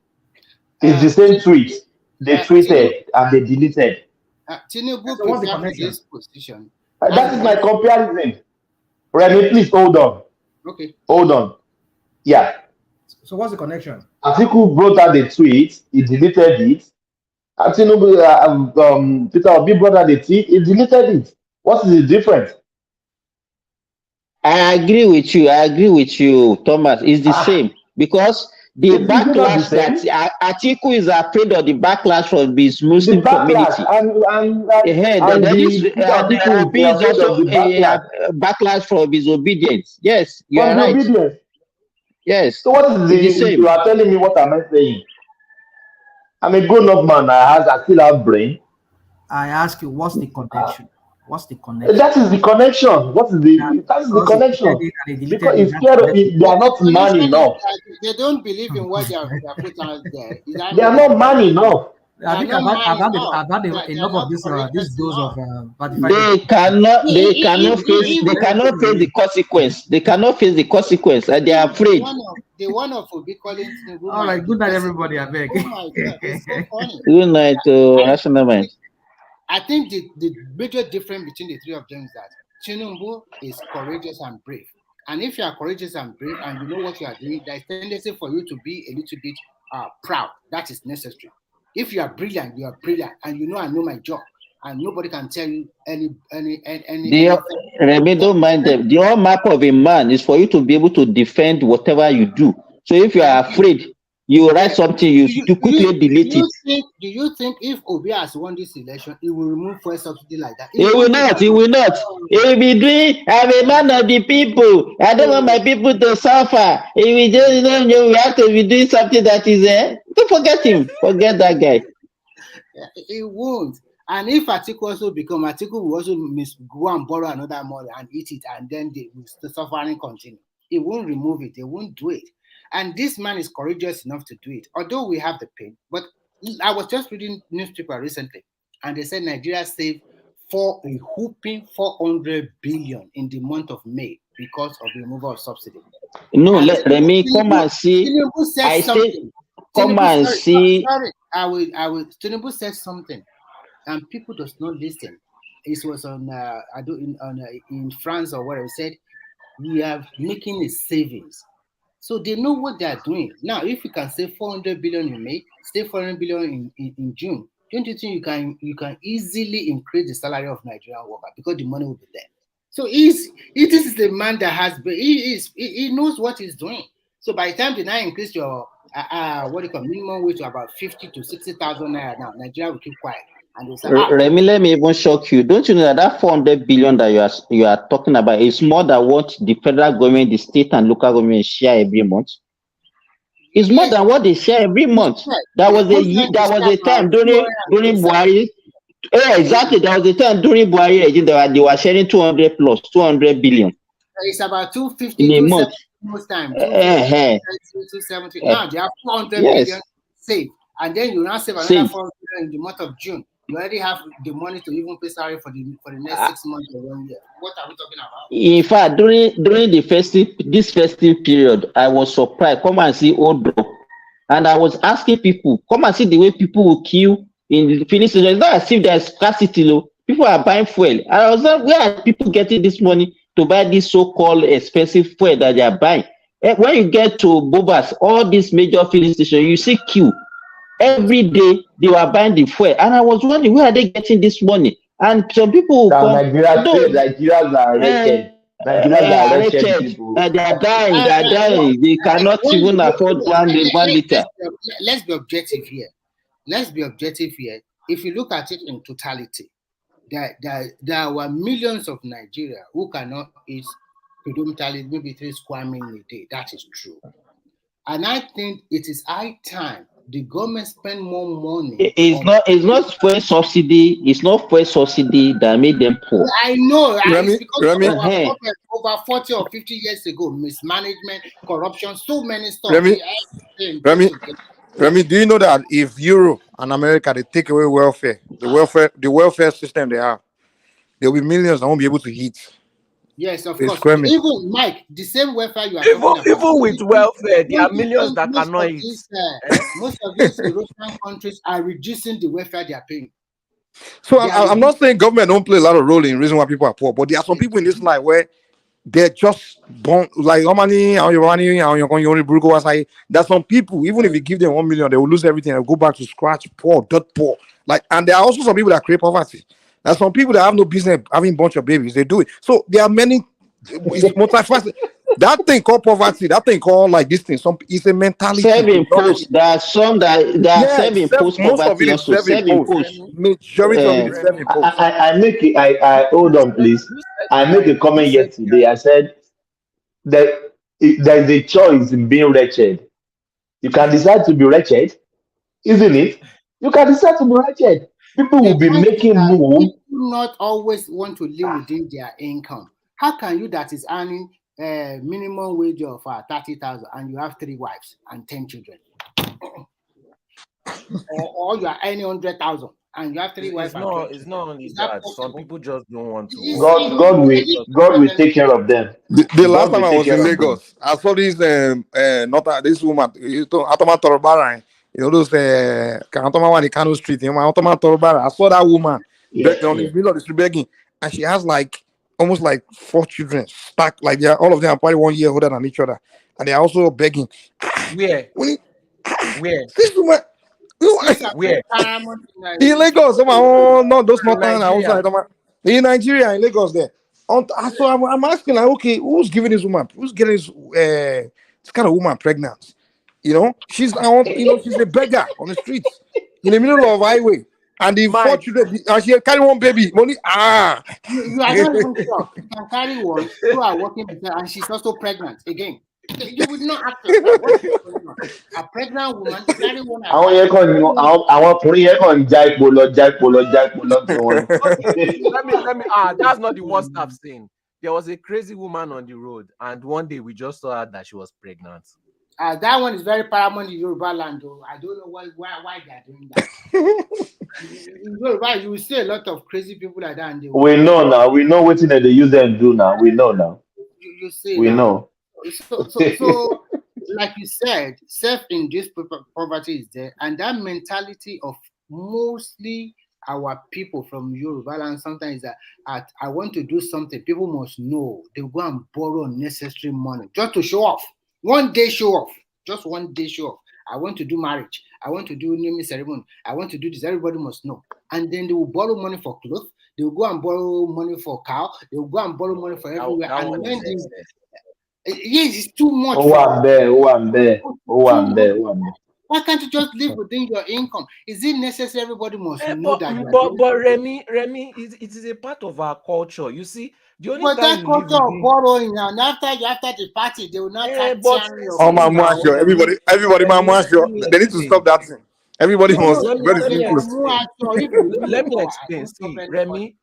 It's the same tweet. They tweeted and they deleted. Tinubu prepared for this position. That is my comparison. Remy, please hold on. Okay. Hold on. Yeah. So what's the connection? Atiku brought out the tweet, he deleted it. Tinubu, Peter Obi brought out the tweet, he deleted it. What is the difference? I agree with you, Thomas. It's the same because the backlash that Atiku is afraid of the backlash from his Muslim community. There is also a backlash from his obedience. Yes, you are right. Obedience. Yes. So what is the same? You are telling me what am I saying? I'm a grown-up man. I still have brain. I ask you, what's the connection? What's the connection? That is the connection. That is the connection. Because it's scared of it, they are not man enough. They don't believe in what they are put out there. They are not man enough. I think I've had enough of this dose of they cannot face the consequence. They cannot face the consequence and they are afraid. The one of Obi calling Tinubu. All right, good night, everybody. I beg. Oh my God, it's so funny. Good night, Rational Mind. I think the major difference between the three of them is that Tinubu is courageous and brave. And if you are courageous and brave and you know what you are doing, there is tendency for you to be a little bit proud. That is necessary. If you are brilliant, and you know I know my job, and nobody can tell you any. Remy, don't mind them. The whole map of a man is for you to be able to defend whatever you do. So if you are afraid, you write something, you quickly delete it. Do you think if Obi has won this election, he will remove fuel subsidy like that? He will not. He will be doing, I'm a man of the people. I don't want my people to suffer. He will just, we have to be doing something that is there. Don't forget him. Forget that guy. He won't. And if Atiku also Atiku will also go and borrow another money and eat it, and then the suffering continue. He won't remove it. He won't do it. And this man is courageous enough to do it. Although we have the pain, but I was just reading newspaper recently, and they said Nigeria saved for a whooping 400 billion in the month of May because of the removal of subsidy. No, let me come and see. Tinubu said something, and people does not listen. It was on in France or where it said we are making a savings. So they know what they are doing. Now, if you can save 400 billion in May, save 400 billion in June, don't you think you can easily increase the salary of Nigerian workers because the money will be there? So this is the man that he knows what he's doing. So by the time they now increase your minimum wage to about 50 to 60,000 naira now, Nigeria will keep quiet. And say, Remy, let me even shock you. Don't you know that 400 billion that you are talking about is more than what the federal government, the state and local government share every month? It's more than what they share every month. There was a time during Buhari. Yeah, exactly. There was a time during Buhari they were sharing 200 billion. It's about 250 in a month. Most time. 270. Now they have 400 billion saved, and then you now save another 400 billion in the month of June. You already have the money to even pay salary for the next 6 months or 1 year. What are we talking about? In fact, during this festive period, I was surprised. Come and see old bro. And I was asking people, come and see the way people will queue in the filling station. It's not as if there's scarcity, low. People are buying fuel. And I was like, where are people getting this money to buy this so-called expensive fuel that they are buying. When you get to Bobas, all these major filling stations, you see queue. Every day they were buying the fuel, and I was wondering where are they getting this money? And some people will come. Nigerians are wretched. Nigerians are wretched people. They are dying. They are dying. They cannot even afford one liter. Let's be objective here. Let's be objective here. If you look at it in totality, there were millions of Nigeria who cannot eat predominantly maybe 3 square meals a day. That is true. And I think it is high time the government spend more money. It's not fuel subsidy. It's not fuel subsidy that made them poor. I know. It's because Remy, of our over 40 or 50 years ago, mismanagement, corruption, so many stuff. Remy, do you know that if Europe and America they take away welfare, the welfare system they have, there will be millions that won't be able to eat. Yes, of course. Even Mike, the same welfare you are talking about. Even with welfare, there are millions that cannot eat. Most of these European countries are reducing the welfare they are paying. So I'm not saying government don't play a lot of role in the reason why people are poor, but there are some people in this life where they're just born like there's some people, even if you give them 1 million, they will lose everything and go back to scratch, poor, dirt poor. Like, and there are also some people that create poverty. There's some people that have no business having a bunch of babies. They do it. So there are many. It's multifaceted. That thing called poverty, that thing called like this thing, it's a mentality. Self-imposed. There are some that self-imposed poverty also. Self-imposed. Majority of it is self-imposed. I hold on, please. I made a comment yesterday. I said that there's a choice in being wretched. You can decide to be wretched, isn't it? You can decide to be wretched. People will be making moves. People not always want to live within their income. How can you that is earning minimum wage of 30,000 and you have 3 wives and 10 children, or you are earning 100,000 and you have 3 wives? It's not only that. Some people just don't want to. God will take care of them. The last time I was in Lagos, I saw this this woman, Atoma Torobara. You know those Atoma Kano Street. Atoma Torobara. I saw that woman on the middle of the street begging, and she has like almost like 4 children stacked, like all of them are probably 1 year older than each other, and they're also begging. Where? This woman. Where? In Lagos, no, those not outside. In Nigeria, in Lagos, there. So I'm asking, like, okay, who's giving this woman? Who's getting this kind of woman pregnant? You know, she's a beggar on the streets in the middle of a highway. And the 4 children, she carry 1 baby. Money, You are not even sure. You can carry 1, 2 are working with her, and she's also pregnant again. You would not ask her. A pregnant woman carry 1. Let me. That's not the worst I've seen. There was a crazy woman on the road, and one day we just saw her that she was pregnant. That one is very paramount in Yoruba land, though. I don't know why they are doing that. In Yoruba, you will see a lot of crazy people like that. And we know now. We know what they use them do now. We know now. You see we now. Know. So, like you said, self-induced poverty is there, and that mentality of mostly our people from Yoruba land sometimes that I want to do something, people must know. They go and borrow unnecessary money just to show off. 1 day show off, just 1 day show off. I want to do marriage. I want to do naming ceremony. I want to do this. Everybody must know. And then they will borrow money for clothes. They will go and borrow money for cow. They will go and borrow money for everywhere. And when yes, it's too much. I'm there. Why can't you just live within your income? Is it necessary? Everybody must know that. But Remy, it is a part of our culture. You see, the only but that culture of borrowing, and after the party, they will not everybody, they need to stop that thing. Everybody must. Let me explain. See, Remy,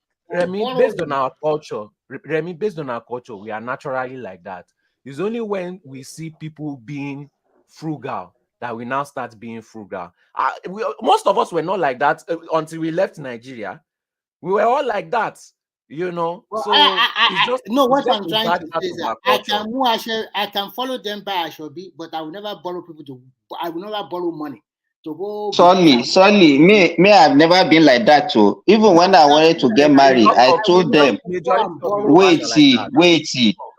based on our culture, we are naturally like that. It's only when we see people being frugal that we now start being frugal. Most of us were not like that until we left Nigeria. We were all like that, you know. Well, so what I'm trying to say is that I can follow them by Ashobi, but I will never borrow money. to go Sorry, me, I've never been like that too. Even when I wanted to get married, I told them, wait,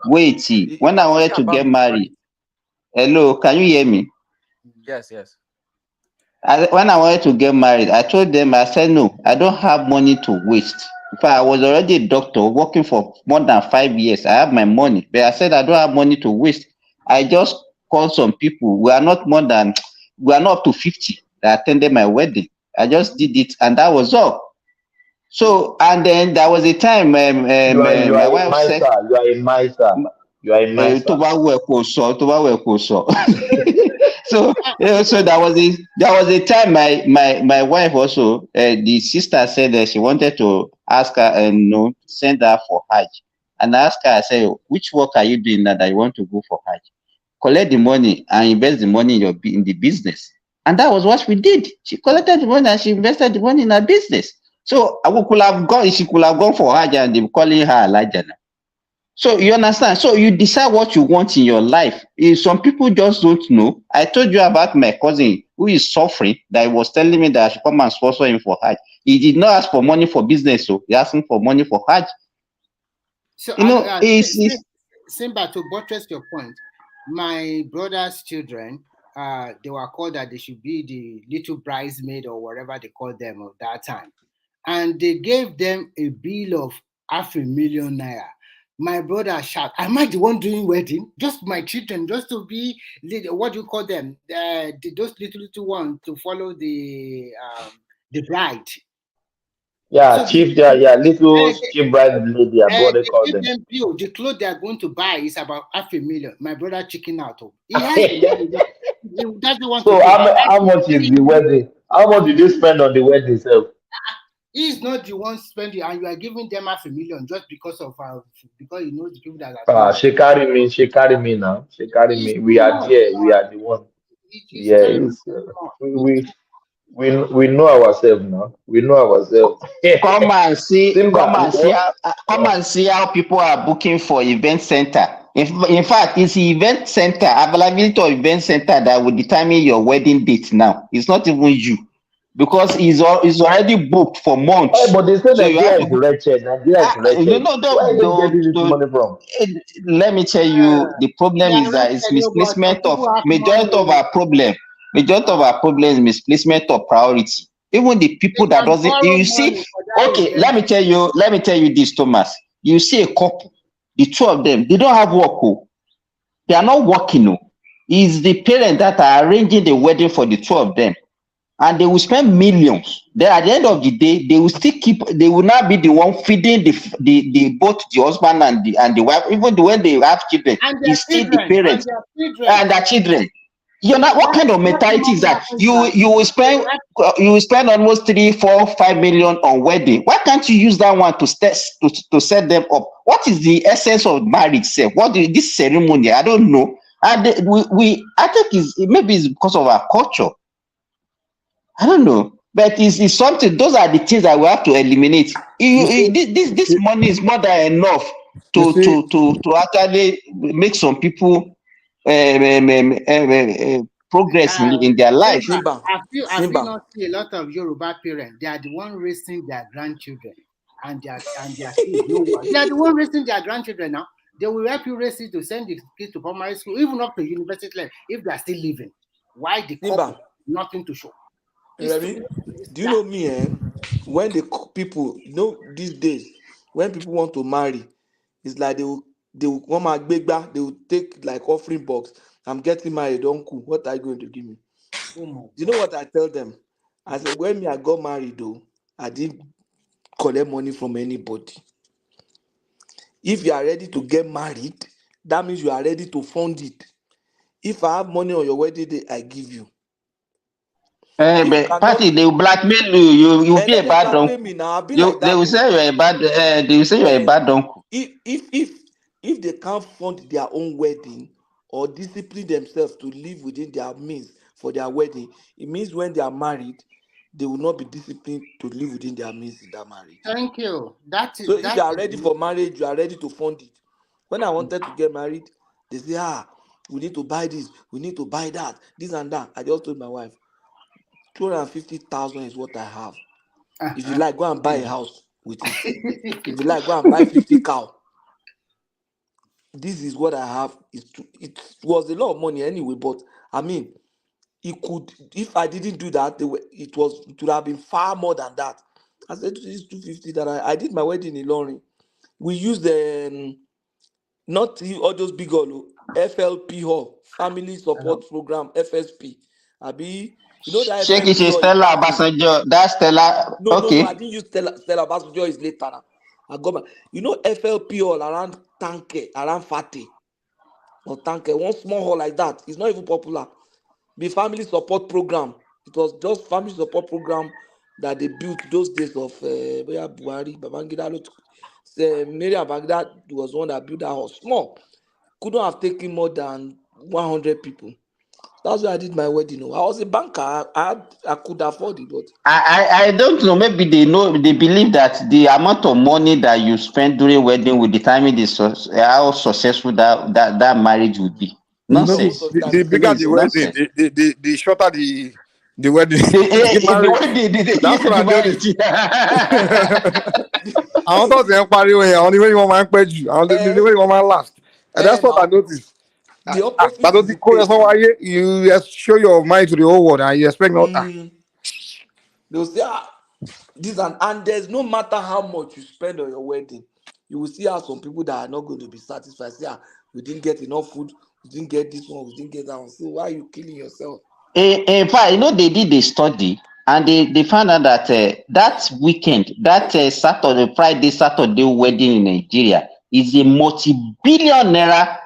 wait. When I wanted to get married, hello, can you hear me? Yes. When I wanted to get married, I told them, I said, no, I don't have money to waste. In fact, I was already a doctor working for more than 5 years. I have my money, but I said, I don't have money to waste. I just called some people. We are not up to 50 that attended my wedding. I just did it, and that was all. So, and then there was a time You are my a wife said, miser. You are a miser. You are a miser. tó bá wù ẹ́ kó sọ, tó bá wù ẹ́ kó sọ. So there was a time my wife also the sister said that she wanted to ask her and send her for Hajj, and I asked her, I said, which work are you doing now that you want to go for Hajj? Collect the money and invest the money in the business. And that was what we did. She collected the money and she invested the money in her business. So she could have gone for Hajj and they were calling her Elijah now. So you understand? So you decide what you want in your life. Some people just don't know. I told you about my cousin who is suffering, that he was telling me that I should come and sponsor him for Hajj. He did not ask for money for business, so he asked him for money for Hajj. So, it's Simba, to buttress your point, my brother's children, they were called that they should be the little bridesmaid or whatever they called them at that time. And they gave them a bill of $500,000 naira. My brother shout, am I the one doing wedding? Just my children, just to be, what do you call them? Those little ones to follow the bride. Yeah, so little chief bride lady, what they call them. The clothes they are going to buy is about $500,000. My brother chicken out. He has the doesn't want so to how much is the wedding? How much did you spend on the wedding itself? He's not the one spending, and you are giving them $500,000 just because of because you know the people that are. She carry me now. She carry me. We are there. We are the one. We know ourselves now. We know ourselves. Come and see how people are booking for event center. In fact, it's the event center, availability of event center that will determine your wedding date now. It's not even you. Because it's already booked for months. Oh, but they say so Nigeria is wretched. Nigeria is wretched. Where are they getting this money from? Let me tell you, the problem is that it's misplacement of majority of our problem. Majority of our problem is misplacement of priority. Even the people that doesn't, you see. Okay, let me tell you this, Thomas. You see a couple, the two of them, they don't have work. They are not working. It's the parents that are arranging the wedding for the two of them. And they will spend millions. Then at the end of the day, they will still they will not be the one feeding the both the husband and the wife. Even when they have children, it's still the parents and their children. You know what kind of mentality is that? You will spend almost 3, 4, 5 million on wedding. Why can't you use that one to set them up? What is the essence of marriage? Say this ceremony? I don't know. And I think maybe it's because of our culture. I don't know, but it's something. Those are the things that we have to eliminate. This money is more than enough to actually make some people progress in their life. I feel not see a lot of Yoruba parents. They are the one raising their grandchildren, and their kids. They are the one raising their grandchildren now. They will help you raise it to send the kids to primary school, even up to university level, if they are still living. Why the couple? Nothing to show. Remy, do you know me? When the people, these days, when people want to marry, it's like they will come and beg back. They will take like offering box. I'm getting married, uncle. What are you going to give me? You know what I tell them? I said, when I got married, though, I didn't collect money from anybody. If you are ready to get married, that means you are ready to fund it. If I have money on your wedding day, I give you. But party, they will blackmail you. You'll be a bad uncle. They will say you're a bad. They will say you're a bad uncle. If they can't fund their own wedding or discipline themselves to live within their means for their wedding, it means when they are married, they will not be disciplined to live within their means in that marriage. Thank you. So if you are ready for marriage, you are ready to fund it. When I wanted to get married, they say, we need to buy this, we need to buy that, this and that. I just told my wife, 250,000 is what I have. If you like, go and buy a house with it. If you like, go and buy 50 cow. This is what I have. It was a lot of money anyway, but I mean, it could, if I didn't do that, it would have been far more than that. I said this 250 that I did my wedding in Lorry. We used not all those big all FLP hall, Family Support Program, FSP. Abi, you know that Shake it, FLP hall in Stella Tanke. Obasanjo. That's Stella. No, Okay. I didn't use Stella Obasanjo is later now. I got my, you know, FLP hall around Tanke, around Fati. Or Tanke, one small hall like that. It's not even popular. The family support program. It was just family support program that they built those days of Buhari, Babangida. Mary Babangida was one that built that house. Small. Couldn't have taken more than 100 people. That's why I did my wedding. I was a banker. I could afford it, but I don't know. Maybe they believe that the amount of money that you spend during wedding will determine how successful that marriage will be. You know, Nonsense. the bigger the wedding, the shorter the wedding. The wedding, That's what I marriage. noticed. I don't think anybody on the way you want my pledge, the way you want my last. And that's what I noticed. The opposite is the That's why you just show your mind to the whole world and you expect not. They'll say, this and there's no matter how much you spend on your wedding, you will see how some people that are not going to be satisfied say, we didn't get enough food, we didn't get this one, we didn't get that one. So why are you killing yourself? In fact, they did a study and they found out that that weekend, that Saturday wedding in Nigeria is a multi-billion naira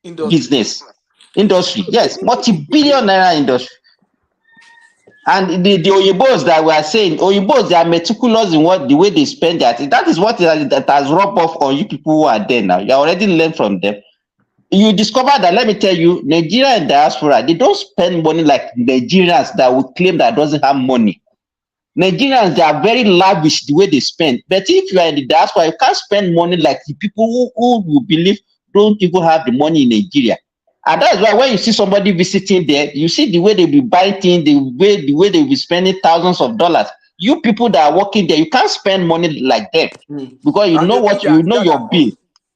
industry. Yes, multi-billion naira industry. And the Oyibos that we are saying, Oyibos, they are meticulous in the way they spend that. That is what that has rubbed off on you people who are there now. You already learned from them. You discover that, let me tell you, Nigeria and diaspora, they don't spend money like Nigerians that would claim that doesn't have money. Nigerians, they are very lavish the way they spend. But if you are in the diaspora, you can't spend money like the people who you believe don't even have the money in Nigeria. And that's why when you see somebody visiting there, you see the way they be buying things, the way they be spending thousands of dollars. You people that are working there, you can't spend money like that because you know what you know your bill.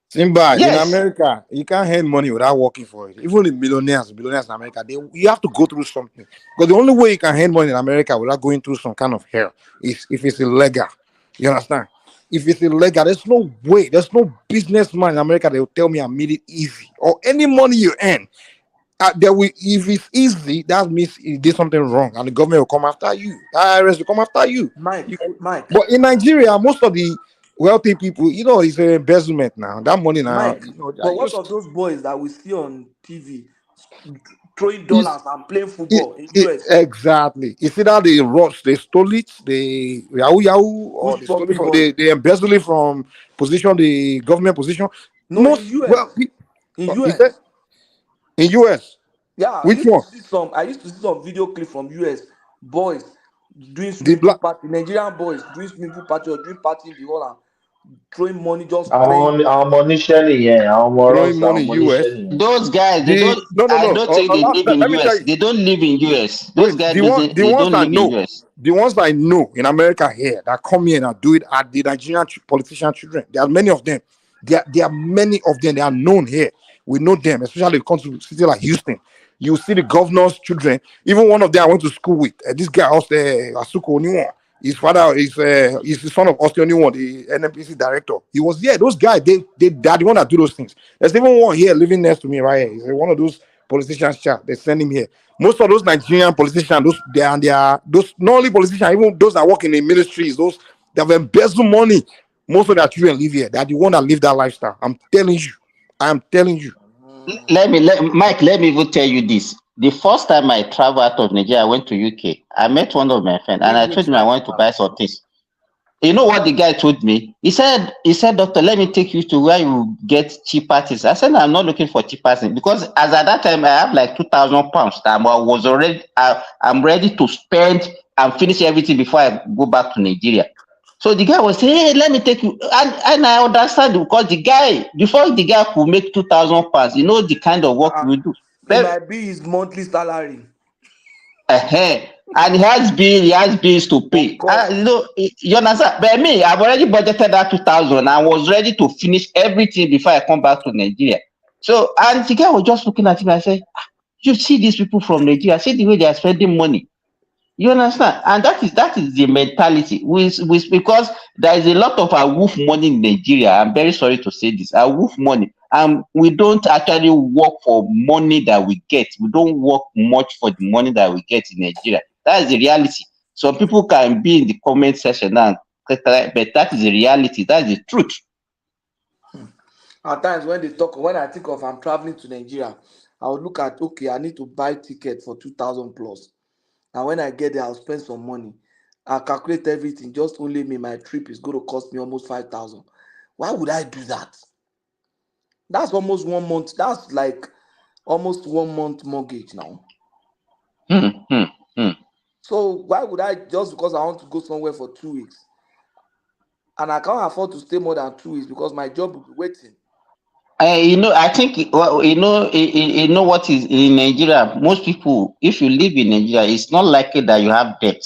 Simba, in America, you can't earn money without working for it. Even the billionaires in America, you have to go through something. Because the only way you can earn money in America without going through some kind of hell is if it's illegal. You understand? If it's illegal, there's no way, there's no businessman in America that will tell me I made it easy. Or any money you earn, if it's easy, that means you did something wrong and the government will come after you. The IRS will come after you. Mike. But in Nigeria, most of the wealthy people, it's an embezzlement now. That money now. Mike, but what of those boys that we see on TV throwing dollars and playing football in US? Exactly. It's either they rush, they stole it, they Yahoo, or they stole it from, they embezzle it from the government position. No, in US. In US. In US. Yeah, which one? I used to see some video clip from US boys doing swimming pool party, Nigerian boys doing swimming pool party or doing party in the hall and throwing money, just Our money sharing, throwing money US. Those guys, they don't. I don't think they live in US. They don't live in US. Those guys, they don't live in US. The ones I know in America here that come here and do it are the Nigerian politician children. There are many of them. There are many of them. They are known here. We know them, especially when it comes to cities like Houston. You see the governor's children. Even one of them I went to school with. This guy also Asuko Oniwon. His father is the son of Austin Oniwon, the NNPC director. He was there. Those guys, they are the one that do those things. There's even one here living next to me right here. He's one of those politicians. They send him here. Most of those Nigerian politicians, they are those not only politicians, even those that work in the ministries, those that have embezzled money. Most of their children live here. They are the one that live that lifestyle. I'm telling you. Mike, let me even tell you this. The first time I traveled out of Nigeria, I went to UK. I met one of my friends and I told him I wanted to buy some things. You know what the guy told me? He said, Doctor, let me take you to where you get cheaper things. I said, I'm not looking for cheaper things because as at that time I have like £2,000. I'm ready to spend and finish everything before I go back to Nigeria. So the guy was saying, hey, let me take you. And I understand because before the guy could make £2,000, you know the kind of work we do. It might be his monthly salary. And he has bills to pay. You understand? But me, I've already budgeted that 2,000. I was ready to finish everything before I come back to Nigeria. So, and the guy was just looking at him and said, you see these people from Nigeria, see the way they are spending money. You understand? And that is the mentality. Because there is a lot of wolf money in Nigeria. I'm very sorry to say this. Wolf money. We don't actually work for money that we get. We don't work much for the money that we get in Nigeria. That is the reality. Some people can be in the comment section now, but that is the reality. That is the truth. At times when I think of I'm traveling to Nigeria, I would look at, okay, I need to buy ticket for 2,000 plus. And when I get there, I'll spend some money. I'll calculate everything. Just only me, my trip is going to cost me almost 5,000. Why would I do that? That's almost 1 month. That's like almost 1 month mortgage now. So why would I, just because I want to go somewhere for 2 weeks, and I can't afford to stay more than 2 weeks because my job will be waiting. I think you know what is in Nigeria. Most people, if you live in Nigeria, it's not likely that you have debt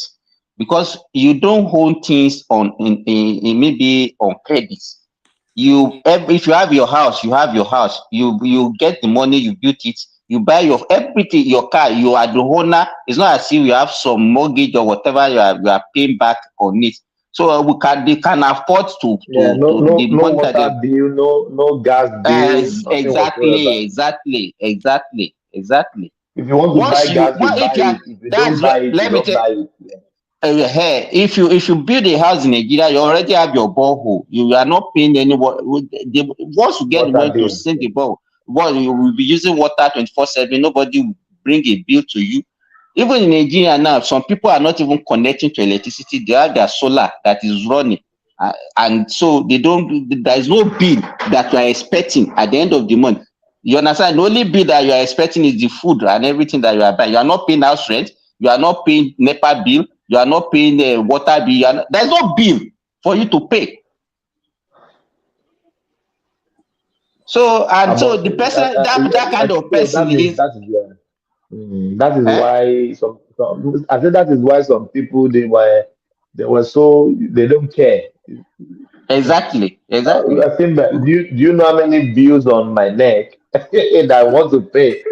because you don't own things on in maybe on credit. If you have your house, you have your house. You get the money, you build it, you buy your everything, your car. You are the owner. It's not as if you have some mortgage or whatever you are paying back on it. So they can afford to no the money that water bill, no gas bill, nothing whatsoever. Exactly. If you want to buy gas, you buy it. If you don't buy it, you don't buy it. If you build a house in Nigeria, you already have your borehole. You are not paying any water. Once you get the money to sink the borehole, you will be using water 24/7. Nobody will bring a bill to you. Even in Nigeria now, some people are not even connecting to electricity. They have their solar that is running, and so there is no bill that you are expecting at the end of the month. You understand? The only bill that you are expecting is the food and everything that you are buying. You are not paying house rent. You are not paying NEPA bill. You are not paying water bill. There's no bill for you to pay. So the person, that kind of person is. That is why I think that is why some people they don't care. Exactly. I think that, do you know how many bills on my neck that I want to pay?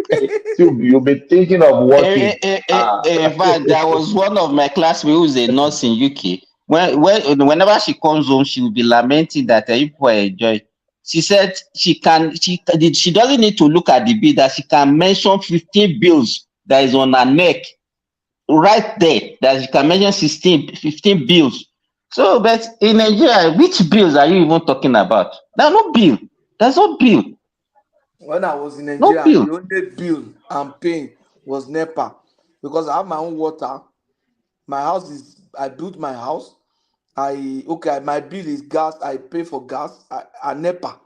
You'll be thinking of working. In fact, there was one of my classmates who is a nurse in UK. Whenever she comes home, she will be lamenting that people enjoy. She said she doesn't need to look at the bill, that she can mention 15 bills that is on her neck right there, that she can mention 15 bills. So, but in Nigeria, which bills are you even talking about? There's no bill. There's no bill. When I was in Nigeria, the only bill I'm paying was NEPA because I have my own water. I built my house. My bill is gas. I pay for gas and NEPA.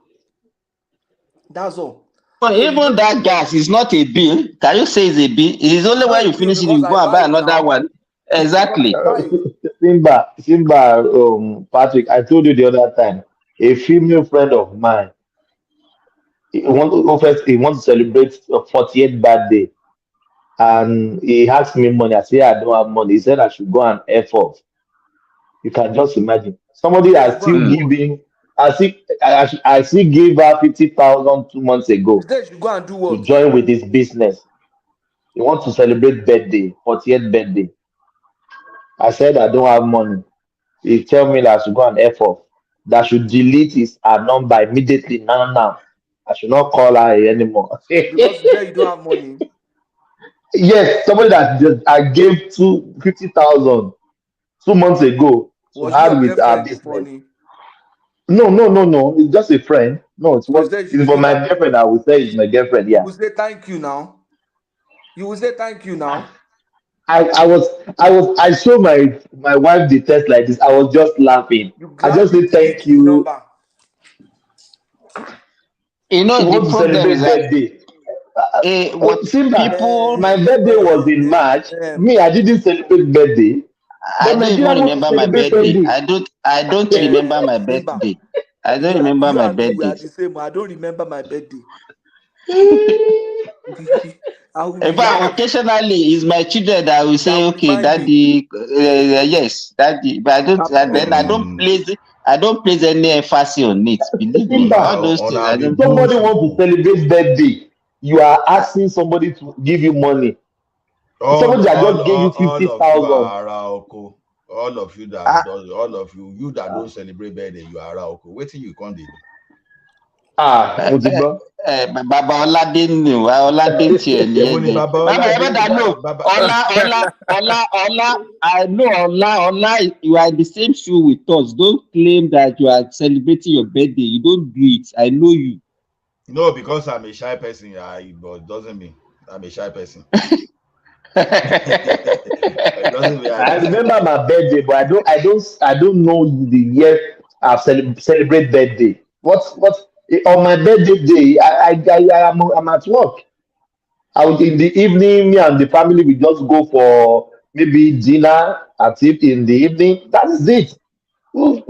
That's all. But even that gas is not a bill. Can you say it's a bill? It is only when you finish it, you go and buy another one. Exactly. Simba, Patrick, I told you the other time, a female friend of mine, he wants to celebrate a 40th birthday. And he asked me money. I said, I don't have money. He said I should go and F off. You can just imagine. Somebody that still giving, I still gave her 50,000 2 months ago to join with this business. He wants to celebrate birthday, 40th birthday. I said I don't have money. He tell me that I should go and F off. That I should delete her number immediately now. I should not call her anymore. Because you don't have money. Yes, somebody that I gave 50,000 2 months ago to have with our business. No. It's just a friend. No, it's for my girlfriend. I would say it's my girlfriend. Yeah. You will say thank you now. I showed my wife the test like this. I was just laughing. I just say thank you. You know, the problem is that my birthday was in March. Me, I didn't celebrate birthday. I don't even remember my birthday. I don't remember my birthday. I don't remember my birthday. We are the same. I don't remember my birthday. I will In be fact, occasionally, it's my children that will say, "Okay, minding. daddy, yes, daddy," but I don't. And then I don't place any emphasis on it. Believe me, all those things. I don't. Somebody wants to celebrate birthday. You are asking somebody to give you money. Somebody that just gave you all of you 50,000. are Araoko. All of you that does, all of you that don't celebrate birthday, you are Araoko. Waiting you can't do. Mutibo. Baba Oladin, Oladin Tieni. Ola. I know Ola. You are in the same shoe with us. Don't claim that you are celebrating your birthday. You don't do it. I know you. No, because I'm a shy person. But doesn't mean I'm a shy person. I remember my birthday, but I don't know the year I've celebrate birthday. What on my birthday day? I'm at work. Out in the evening, me and the family we just go for maybe dinner in the evening. That is it. Do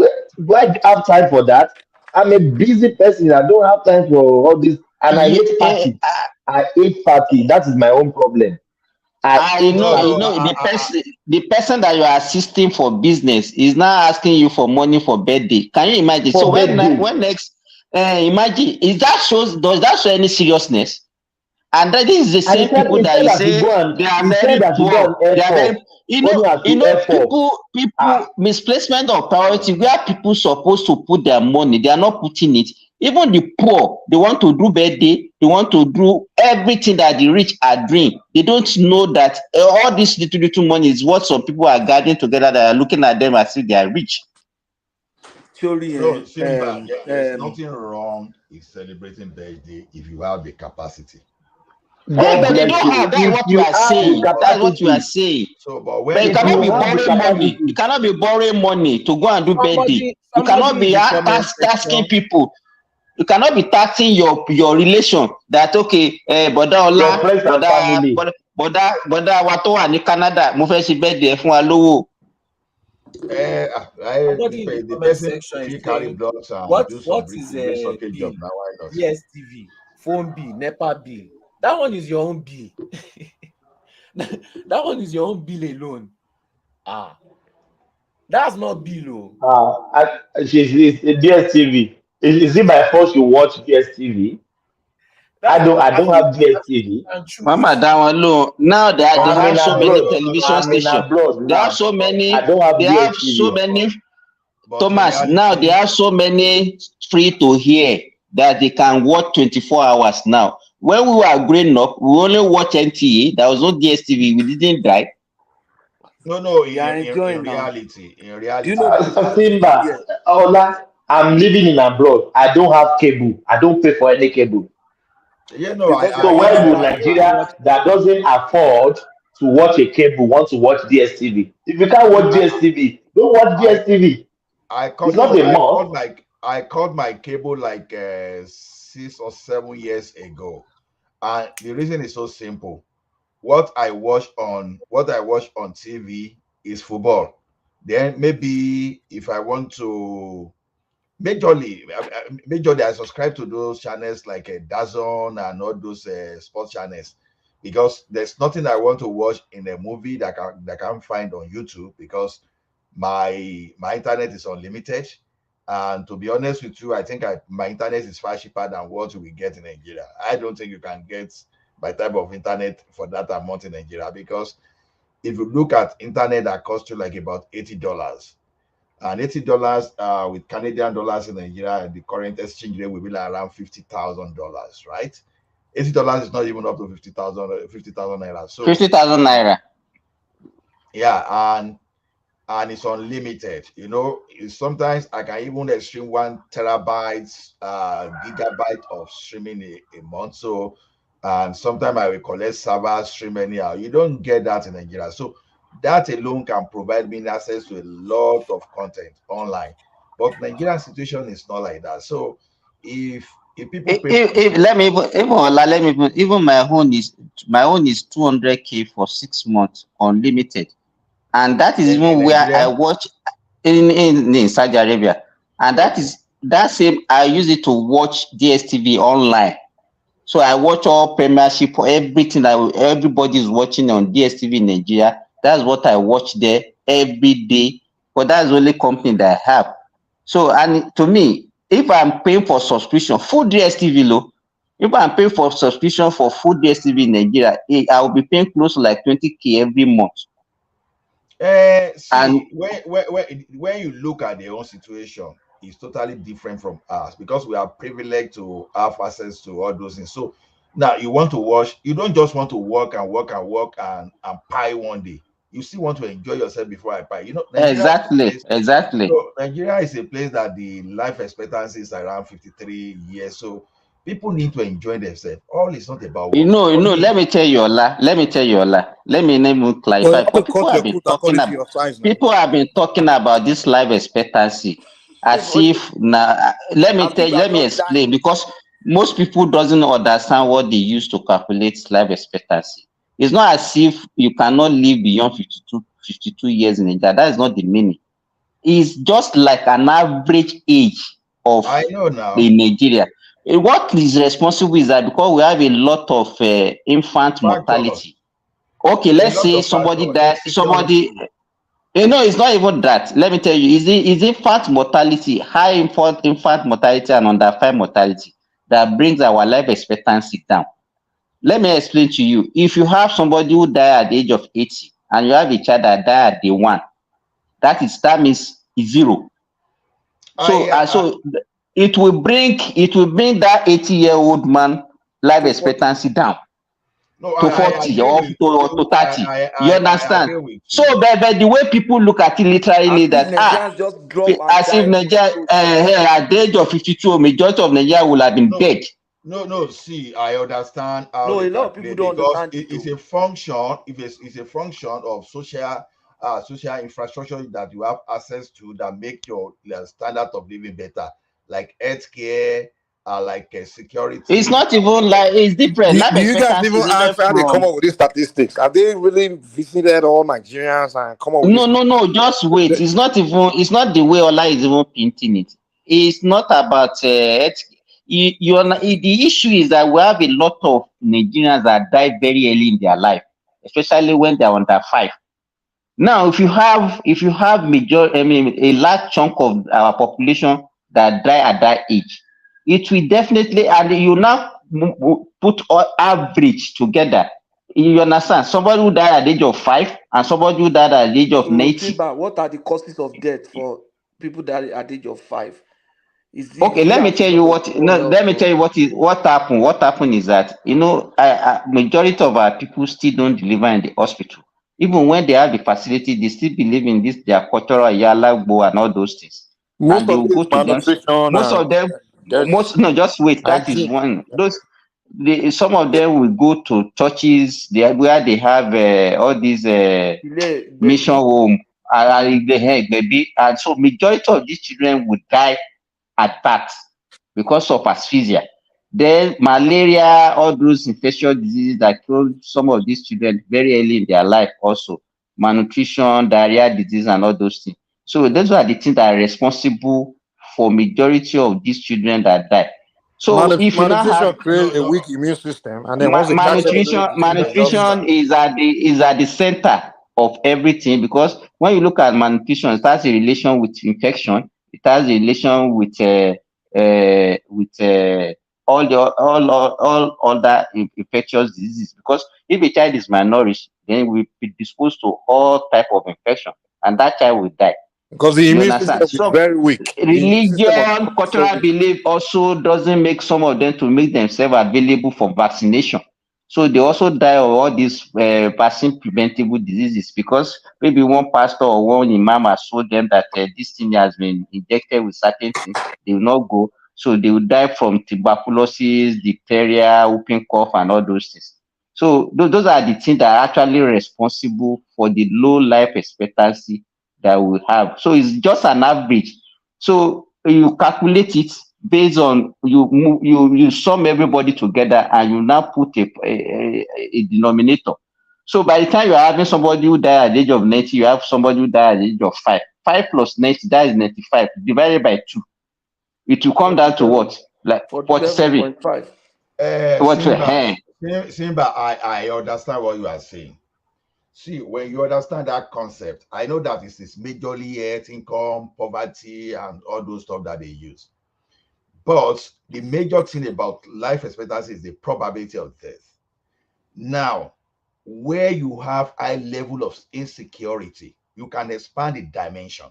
I have time for that? I'm a busy person. I don't have time for all this, and I hate party. I hate party. That is my own problem. I know the person that you are assisting for business is now asking you for money for birthday. Can you imagine? So when next imagine does that show any seriousness? And that is the same people that you say they are very poor. They are very, people misplacement of priority where people supposed to put their money, they are not putting it. Even the poor, they want to do birthday, they want to do everything that the rich are doing. They don't know that all this little money is what some people are gathering together that are looking at them as if they are rich. No, Simba, there's nothing wrong in celebrating birthday if you have the capacity. But they don't have. That's what you are saying. That's what you are saying. So, but you cannot be borrowing money. You cannot be borrowing money to go and do birthday. You cannot be asking people. You cannot be taxing your relation that okay, Boda Ola, Boda Wato and Canada, mo fẹ́ ṣe birthday fún wa lówó. The person he carry blocks and do some socket job now. Why not? DSTV, phone bill, NEPA bill. That one is your own bill. That one is your own bill alone. That's not bill. She's DSTV. Is it by force you watch DSTV? I don't have DSTV. Mama, that one low. Now they have so many television stations. They have so many. They have so many. Thomas, now they have so many free to hear that they can watch 24 hours now. When we were growing up, we only watch NTA. There was no DSTV. We didn't die. No. In reality. You know, Simba, Ola, I'm living in abroad. I don't have cable. I don't pay for any cable. So why would Nigeria that doesn't afford to watch a cable want to watch DSTV? If you can't watch DSTV, don't watch DSTV. I called my cable like 6 or 7 years ago, and the reason is so simple. What I watch on TV is football. Then maybe if I want to majorly I subscribe to those channels like DAZN and all those sports channels, because there's nothing I want to watch in a movie that I can't find on YouTube, because my internet is unlimited. And to be honest with you, I think my internet is far cheaper than what we get in Nigeria. I don't think you can get my type of internet for that amount in Nigeria, because if you look at internet that costs you like about $80, and $80 with Canadian dollars in Nigeria, the current exchange rate will be like around $50,000, right? $80 is not even up to 50,000 naira. So 50,000 naira. Yeah, and it's unlimited. Sometimes I can even stream 1 terabyte, gigabyte of streaming a month. So, and sometimes I will collect server stream anyhow. You don't get that in Nigeria. So that alone can provide me access to a lot of content online. But Nigerian situation is not like that. So if people even my own is 200K for 6 months unlimited. And that is even where I watch in Saudi Arabia. And that same I use it to watch DSTV online. So I watch all Premiership, everything that everybody is watching on DSTV in Nigeria. That's what I watch there every day. But that's the only company that I have. So, and to me, if I'm paying for subscription, full DSTV low, if I'm paying for subscription for full DSTV in Nigeria, I will be paying close to like 20K every month. See, And when you look at their own situation, it's totally different from us because we are privileged to have access to all those things. So now you want to watch, you don't just want to work and pie one day. You still want to enjoy yourself before I pie. You know, exactly. Nigeria is a place that the life expectancy is around 53 years. So people need to enjoy themselves. All is not about work. Let me tell you, Ola. Let me clarify. Well, People have been talking according to about your size now. people have been talking about this life expectancy as if now. Let me explain, because most people doesn't understand what they use to calculate life expectancy. It's not as if you cannot live beyond 52 years in India. That is not the meaning. It's just like an average age of I know now. in Nigeria. What is responsible is that because we have a lot of infant mortality. Okay, let's say somebody dies, it's not even that. Let me tell you, is infant mortality, high infant mortality and under 5 mortality that brings our life expectancy down. Let me explain to you. If you have somebody who died at the age of 80 and you have a child that died at day 1, that means it's 0. So it will bring that 80-year-old man life expectancy down to 40 or to 30. You understand? So but the way people look at it literally, that just drop as if Nigeria at the age of 52, majority of Nigeria will have been dead. No. See, I understand how a lot of people don't because understand it's a function. If it's a function of social infrastructure that you have access to that make your standard of living better, like healthcare, like security. It's not even like it's different. Do you guys even ask how they come up with these statistics? Have they really visited all Nigerians and come up with No, just wait. It's not the way Ola is even painting it. It's not about the issue is that we have a lot of Nigerians that die very early in their life, especially when they're under 5. Now, if you have a large chunk of our population that die at that age, it will definitely, and you now put all average together. You understand? Somebody who died at the age of 5 and somebody who died at the age of 90. What are the causes of death for people that are at the age of 5? Okay, let me tell you what happened. What happened is that majority of our people still don't deliver in the hospital. Even when they have the facility, they still believe in this their cultural yalagbo and all those things. Most of them, just wait. That is one. Some of them will go to churches where they have all these mission home and so majority of these children would die at birth because of asphyxia. Then malaria, all those infectious diseases that kill some of these children very early in their life also. Malnutrition, diarrhea disease and all those things. So those are the things that are responsible for majority of these children that die. So if you now have create a weak immune system, and then malnutrition is at the center of everything, because when you look at malnutrition, it has a relation with infection. It has a relation with all other infectious diseases. Because if a child is malnourished, then we be disposed to all type of infection, and that child will die. Because the immune system is very weak. Religion, cultural belief also doesn't make some of them to make themselves available for vaccination. So they also die of all these vaccine preventable diseases, because maybe one pastor or one imam has told them that this thing has been injected with certain things. They will not go. So they will die from tuberculosis, diphtheria, whooping cough, and all those things. So those are the things that are actually responsible for the low life expectancy that we have. So it's just an average. So you calculate it based on you sum everybody together and you now put a denominator. So by the time you're having somebody who died at the age of 90, you have somebody who died at the age of 5. 5 plus 90, that is 95, divided by 2. It will come down to what? Like 47. Simba, I understand what you are saying. See, when you understand that concept, I know that it is majorly earth income, poverty, and all those stuff that they use. But the major thing about life expectancy is the probability of death. Now, where you have high level of insecurity, you can expand the dimension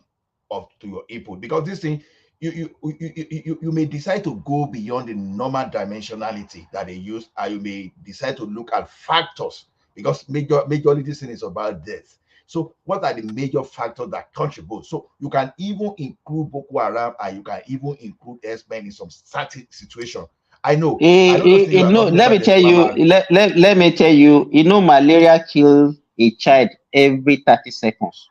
to your input, because this thing you may decide to go beyond the normal dimensionality that they use, and you may decide to look at factors, because majorly this thing is about death. So what are the major factors that contribute? So you can even include Boko Haram, and you can even include S-Men in some certain situation. I know. Let me tell you. Let me tell you. Malaria kills a child every 30 seconds.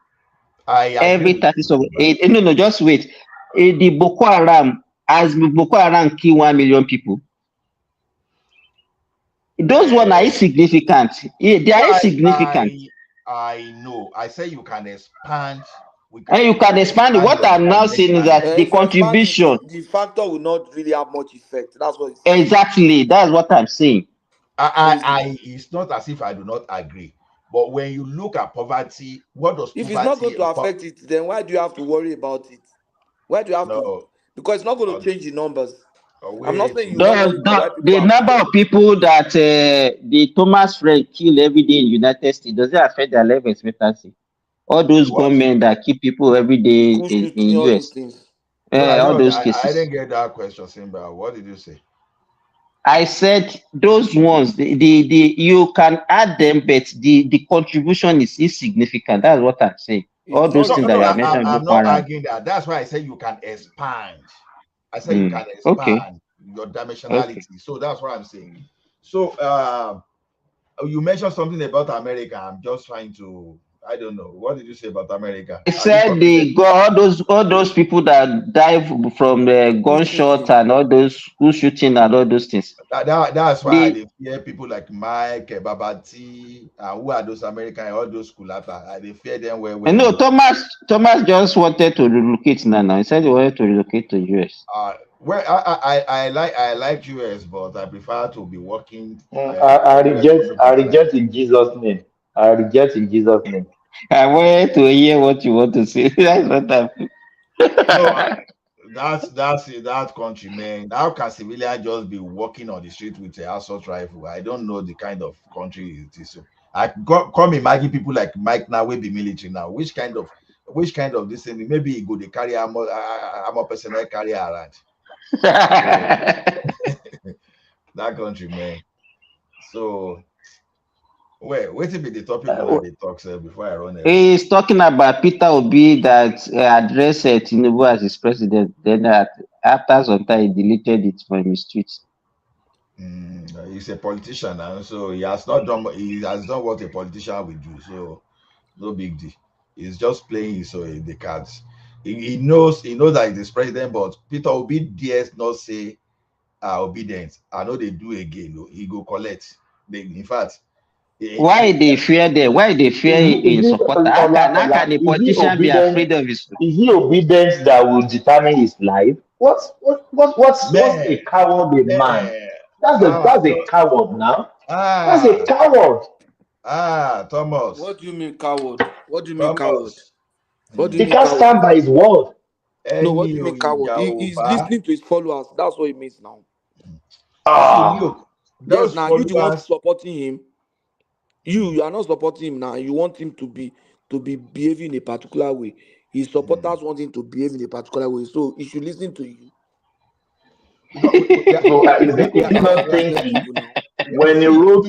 Every 30 seconds. No, just wait. The Boko Haram, as Boko Haram kill 1 million people. Those ones are insignificant. They are insignificant. I know. I say you can expand. And you can expand. What I'm now saying is that the contribution, the factor will not really have much effect. That's what it's exactly. That's what I'm saying. It's not as if I do not agree, but when you look at poverty, what does if poverty? If it's not going to affect it, then why do you have to worry about it? Why do you have to? Because it's not going to change the numbers. I'm not saying you the number of people that the Thomas Frank kill every day in the United States, does it affect their life expectancy? All those gunmen that kill people every day in US. All those cases. I didn't get that question, Simba. What did you say? I said those ones, the you can add them, but the contribution is insignificant. That's what I'm saying. All those things that I mentioned. I'm not arguing that. That's why I said you can expand. I said you can expand your dimensionality. Okay. So that's what I'm saying. So you mentioned something about America. I'm just trying to. I don't know. What did you say about America? I said all those people that die from the gunshot and all those school shooting and all those things. That's why they fear people like Mike, Babati, who are those American, all those kulata. They fear them well. No, Thomas just wanted to relocate now. He said he wanted to relocate to US. Well, I like US, but I prefer to be working. I reject in Jesus' name. I reject in Jesus' name. I wanted to hear what you want to say. That's what I'm. No, that's it. That country, man. How can civilians just be walking on the street with a assault rifle? I don't know the kind of country it is. So I come imagine people like Mike now will be military now. Which kind of this thing? Maybe he go to carry armor personnel carry around. That country, man. So wait till be the topic when they talk, sir, before I run away. He's talking about Peter Obi that addressed Tinubu as his president. Then after some time, he deleted it from his tweets. He's a politician now, so he has not done. He has done what a politician would do. So no big deal. He's just playing the cards. He knows that he's president, but Peter Obi dares not say obedience. I know they do again. He go collect. In fact. Why they fear them? Why they fear in support? How can a politician be afraid of his? Is he obedience that will determine his life? What's a coward man? That's a coward now. That's a coward. Thomas. What do you mean coward? What do you mean coward? What do you mean? He can't stand by his word. No, what do you mean coward? He's listening to his followers. That's what it means now. Yes, now you the one supporting him. You are not supporting him now. You want him to be behaving in a particular way. His supporters want him to behave in a particular way, so he should listen to you. Is he not thinking when he wrote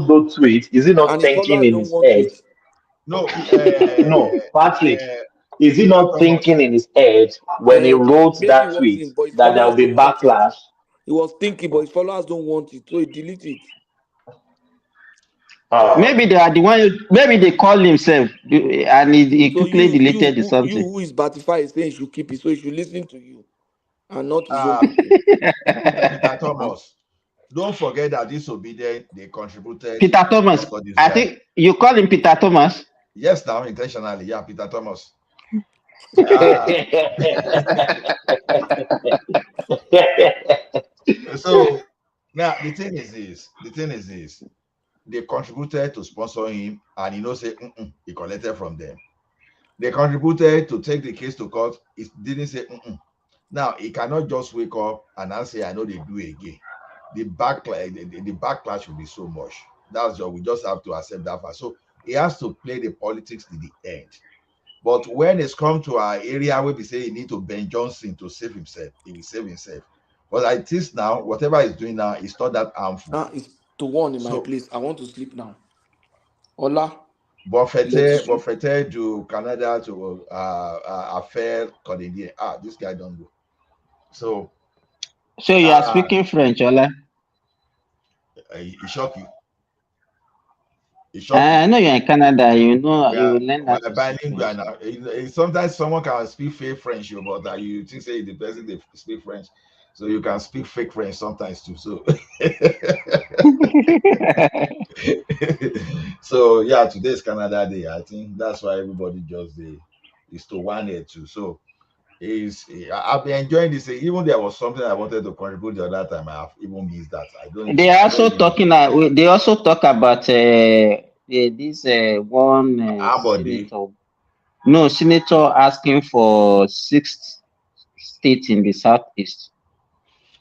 those tweets? Is he not thinking in his head? No, Patrick. Is he not thinking in his head when he wrote that tweet that there will be backlash? He was thinking, but his followers don't want it, so he deleted it. Maybe they are the one. Maybe they call himself, and he quickly deleted something. You who is Batify is saying he should keep it, so he should listen to you, and not his own people. Peter Thomas. Don't forget that disobedient they contributed. Peter Thomas. I think you call him Peter Thomas. Yes, now intentionally. Yeah, Peter Thomas. So now the thing is this. They contributed to sponsor him, and say he collected from them. They contributed to take the case to court. It didn't say Now he cannot just wake up and now say, I know they do it again. The backlash will be so much. That's just, we just have to accept that fact. So he has to play the politics to the end. But when it's come to our area where we say he need to Ben Johnson to save himself, he will save himself. But I think now, whatever he's doing now is not that harmful. It's to one in my place. I want to sleep now. Ola. Buffette to Canada to affair Canadian. This guy don't go. So you are speaking French, Ola? He shock you. I know you're in Canada. You know you will learn how to bilingual now. Sometimes someone can speak fake French, but you think say the person they speak French, so you can speak fake French sometimes too. So, so yeah, today's Canada Day. I think that's why everybody just is to 1 year too. So I've been enjoying this. Even there was something I wanted to contribute the other time. I have even missed that. I don't. They are also talking. They also talk about this one senator. No, senator asking for 6th state in the southeast.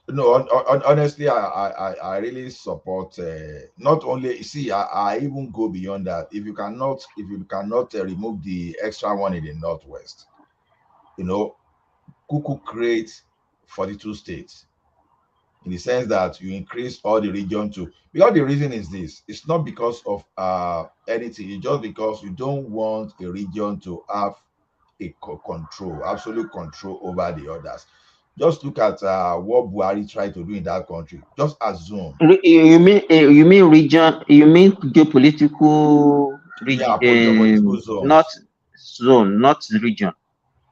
No, honestly, I really support. Not only see, I even go beyond that. If you cannot remove the extra one in the northwest, Kuku create 42 states, in the sense that you increase all the region to, because the reason is this: it's not because of anything, it's just because you don't want a region to have absolute control over the others. Just look at what Buhari tried to do in that country. Just assume. You mean region? You mean geopolitical region? Yeah, geopolitical zones. Not zone, not region.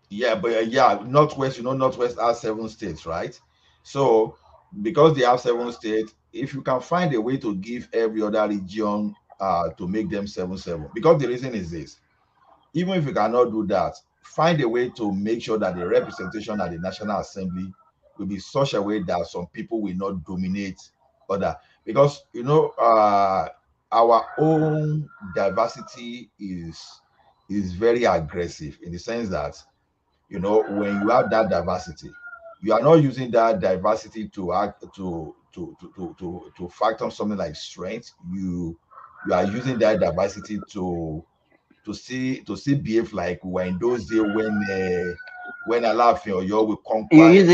Yeah, but northwest. Northwest has 7 states, right? So because they have 7 states, if you can find a way to give every other region to make them 7-7, because the reason is this: even if you cannot do that, find a way to make sure that the representation at the National Assembly will be such a way that some people will not dominate other. Because our own diversity is very aggressive, in the sense that when you have that diversity, you are not using that diversity to act to factor something like strength. You are using that diversity to see behave like we were in those days when Alaafin Oyo will conquer. You use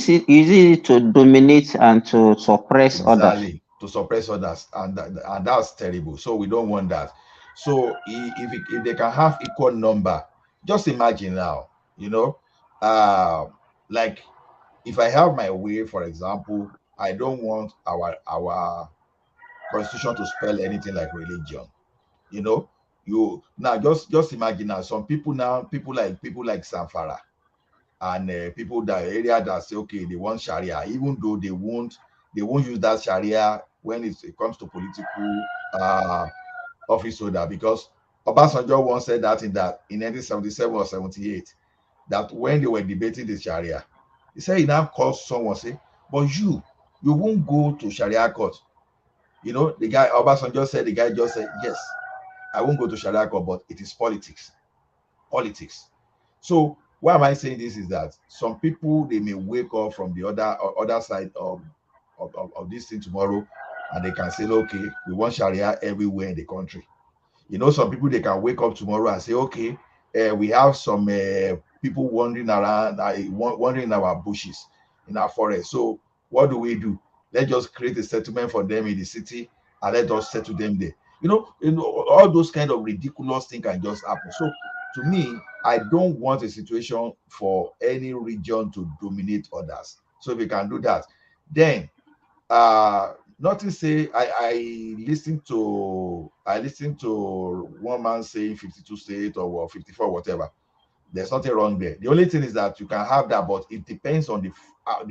it to dominate and to suppress others. Exactly, to suppress others, and that's terrible. So we don't want that. So if they can have equal number, just imagine now, like if I have my way, for example, I don't want our constitution to spell anything like religion. You now just imagine now, some people like Sanfara and people that area that say, okay, they want Sharia, even though they won't use that Sharia when it comes to political office holder, because Obasanjo once said that in 1977 or 78, that when they were debating the Sharia, he said he now called someone, say, but you won't go to Sharia court. The guy Obasanjo said, the guy just said, yes, I won't go to Sharia court, but it is politics. So why am I saying this is that some people, they may wake up from the other side of this thing tomorrow, and they can say, okay, we want Sharia everywhere in the country. Some people, they can wake up tomorrow and say, okay, we have some people wandering around, wandering in our bushes, in our forest. So what do? Let's just create a settlement for them in the city, and let us settle them there. All those kind of ridiculous things can just happen. So to me, I don't want a situation for any region to dominate others. So if we can do that, then not to say I listened to one man saying 52 states or 54, whatever. There's nothing wrong there. The only thing is that you can have that, but it depends on the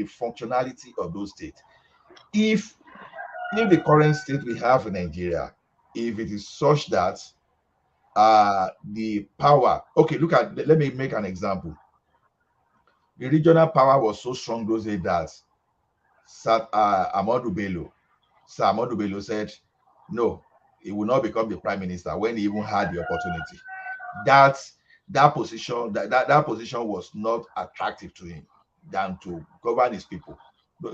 functionality of those states. If the current state we have in Nigeria, if it is such that the power, okay, let me make an example. The regional power was so strong those days that Ahmadu Bello. Sir Ahmadu Bello said, no, he will not become the prime minister when he even had the opportunity. That position was not attractive to him than to govern his people.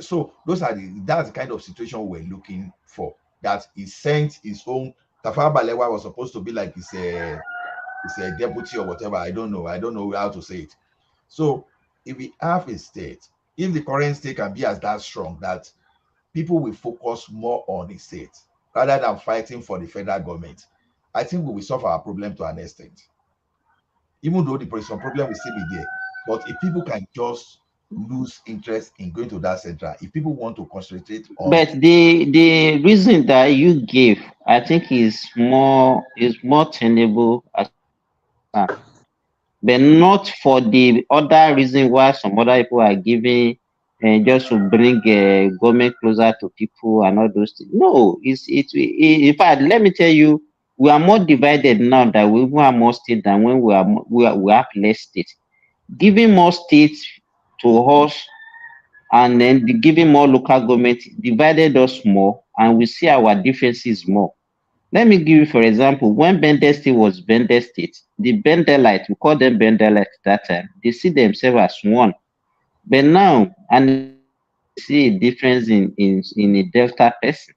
So that's the kind of situation we're looking for. That he sent his own. Tafawa Balewa was supposed to be like his deputy or whatever. I don't know how to say it. So if we have a state, if the current state can be as that strong, that people will focus more on the state rather than fighting for the federal government, I think we will solve our problem to an extent. Even though some problem will still be there, but if people can just lose interest in going to that center, if people want to concentrate on, but the reason that you gave, I think, is more tenable as but not for the other reason why some other people are giving just to bring government closer to people and all those things. No, in fact, let me tell you, we are more divided now that we even have more states than when we have less states. Giving more states to us and then giving more local government divided us more, and we see our differences more. Let me give you, for example, when Bendel State was Bendel State, the Bendelites, we call them Bendelites that time, they see themselves as one. But now, and see a difference in a Delta person.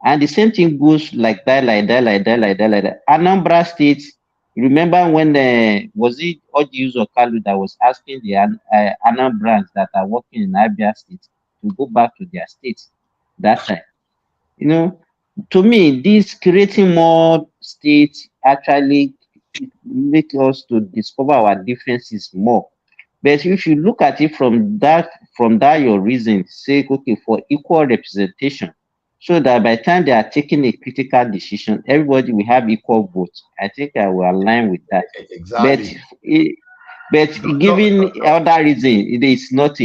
And the same thing goes like that. Anambra State, remember when was it Odius or Kalu that was asking the Anambrans that are working in Abia State to go back to their states that time? You know, to me, this creating more states actually make us to discover our differences more. But if you look at it from that your reason, say okay for equal representation, so that by the time they are taking a critical decision, everybody will have equal votes. I think I will align with that. exactly. But given other reason, it's not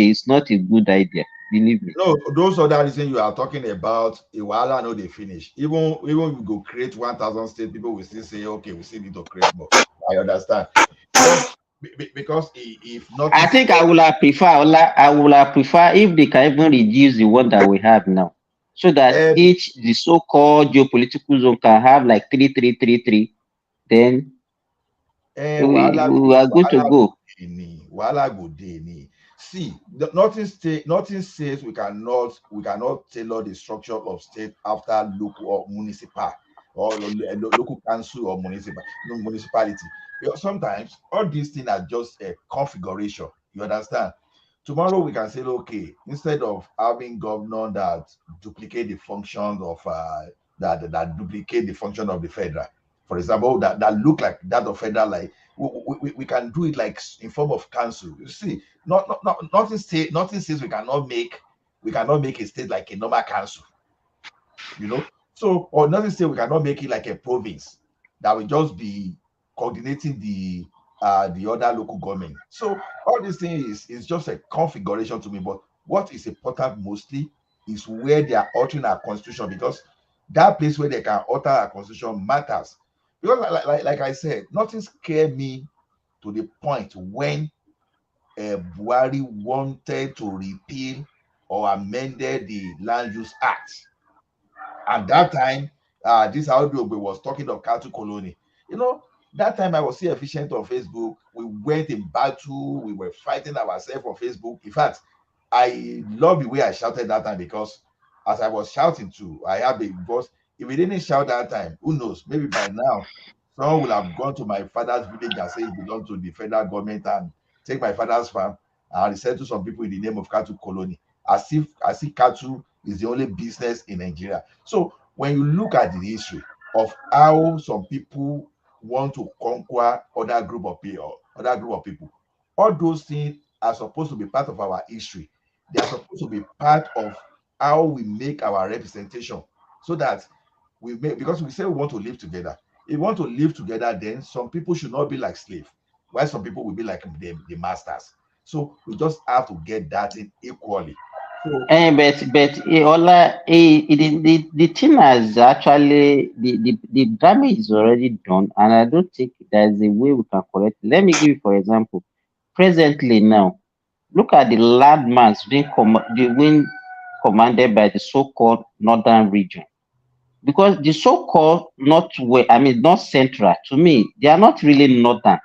a good idea. Believe me. No, those other reasons you are talking about, Iwala no they finish. Even we go create 1,000 states, people will still say, okay, we still need to create more. I understand. Because if not, I think I would have prefer if they can even reduce the one that we have now, so that each the so-called geopolitical zone can have like 3. Then we are good to go. See, nothing says we cannot tailor the structure of state after local or municipal or local council or municipality. Because sometimes all these things are just a configuration. You understand? Tomorrow we can say, okay, instead of having governor that duplicate the functions of that duplicate the function of the federal, for example, that look like that of federal, like we can do it like in form of council. You see, nothing says we cannot make a state like a normal council. You know, so or nothing says we cannot make it like a province that will just be coordinating the other local government. So all these things is just a configuration to me. But what is important mostly is where they are altering our constitution, because that place where they can alter our constitution matters. Because like I said, nothing scared me to the point when Buhari wanted to repeal or amended the Land Use Act. At that time, this Audiobe was talking of cattle colony. You know, that time I was so efficient on Facebook. We went in battle. We were fighting ourselves on Facebook. In fact, I love the way I shouted that time, because as I was shouting too, I have a voice. If we didn't shout that time, who knows? Maybe by now, someone will have gone to my father's village and say he belongs to the federal government and take my father's farm and resettle some people in the name of cattle colony, as if cattle is the only business in Nigeria. So when you look at the history of how some people want to conquer other group of people, all those things are supposed to be part of our history. They are supposed to be part of how we make our representation, so that we make, because we say we want to live together. If we want to live together, then some people should not be like slaves, while some people will be like the masters. So we just have to get that in equally. So, But Ola, the thing has actually the damage is already done, and I don't think there's a way we can correct it. Let me give you, for example, presently now, look at the landmass being commanded by the so-called northern region. Because the so-called not central, to me, they are not really northern,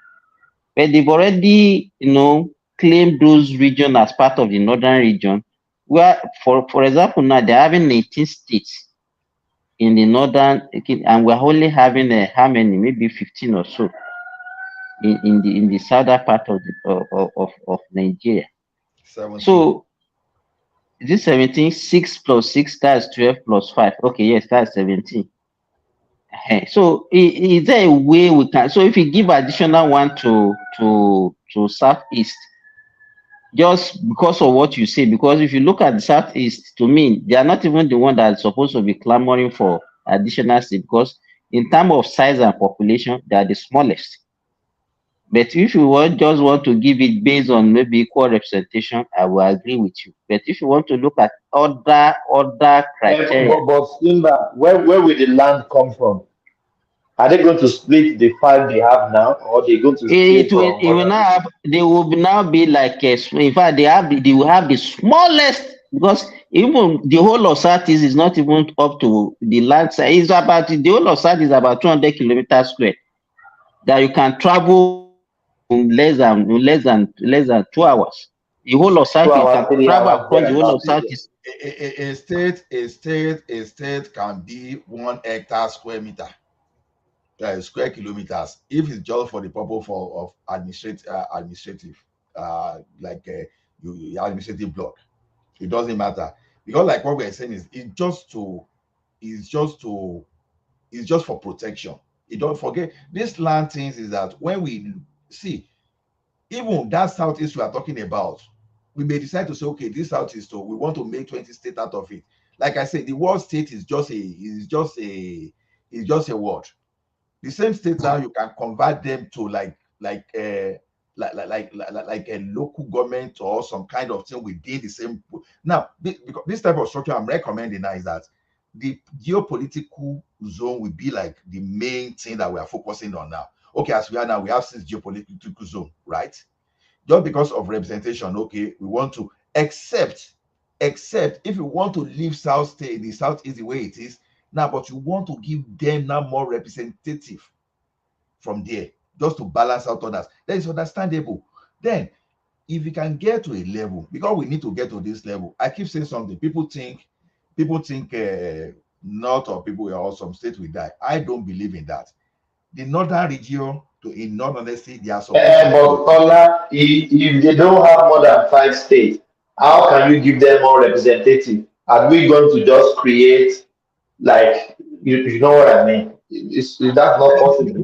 but they've already, claimed those regions as part of the northern region. Where, for example, now they're having 18 states in the northern, and we're only having how many? Maybe 15 or so in the southern part of of Nigeria. 17. So is it 17? 6 plus 6, that's 12 plus 5. Okay, yes, that's 17. So is there a way we can, so if we give additional one to southeast, just because of what you say, because if you look at the southeast, to me, they are not even the one that's supposed to be clamoring for additional seat, because in terms of size and population, they are the smallest. But if you just want to give it based on maybe equal representation, I will agree with you. But if you want to look at other criteria, But Simba, where will the land come from? Are they going to split the 5 they have now, or they going to steal from it will other now people? have, they will now be like in fact they will have the smallest, because even the whole of Southeast is not even up to the land size. It's about, the whole of South is about 200 kilometers square that you can travel in less than 2 hours. The whole of Two South, you hours, can 3 hours, travel across the whole of See, Southeast. a state can be 1 hectare square meter, square kilometers, if it's just for the purpose of administrative, administrative block. It doesn't matter, because like what we're saying is it's just for protection. You don't forget this land things is that when we see, even that southeast we are talking about, we may decide to say, okay, this southeast, so we want to make 20 states out of it. Like I said, the word state is just a word. The same state now, you can convert them to like a local government or some kind of thing within the same. Now, because this type of structure I'm recommending now is that the geopolitical zone will be like the main thing that we are focusing on now. Okay, as we are now, we have 6 geopolitical zone, right? Just because of representation, okay, we want to accept if you want to leave the southeast the way it is now, but you want to give them now more representative from there, just to balance out others, that is understandable. Then if you can get to a level, because we need to get to this level, I keep saying something, people think not or people or some states will die. I don't believe in that. The northern region, in non honesty, they are supposed to be But Ola, if they don't have more than 5 states, how can you give them more representative? Are we going to just create, like, you know what I mean? That's not possible.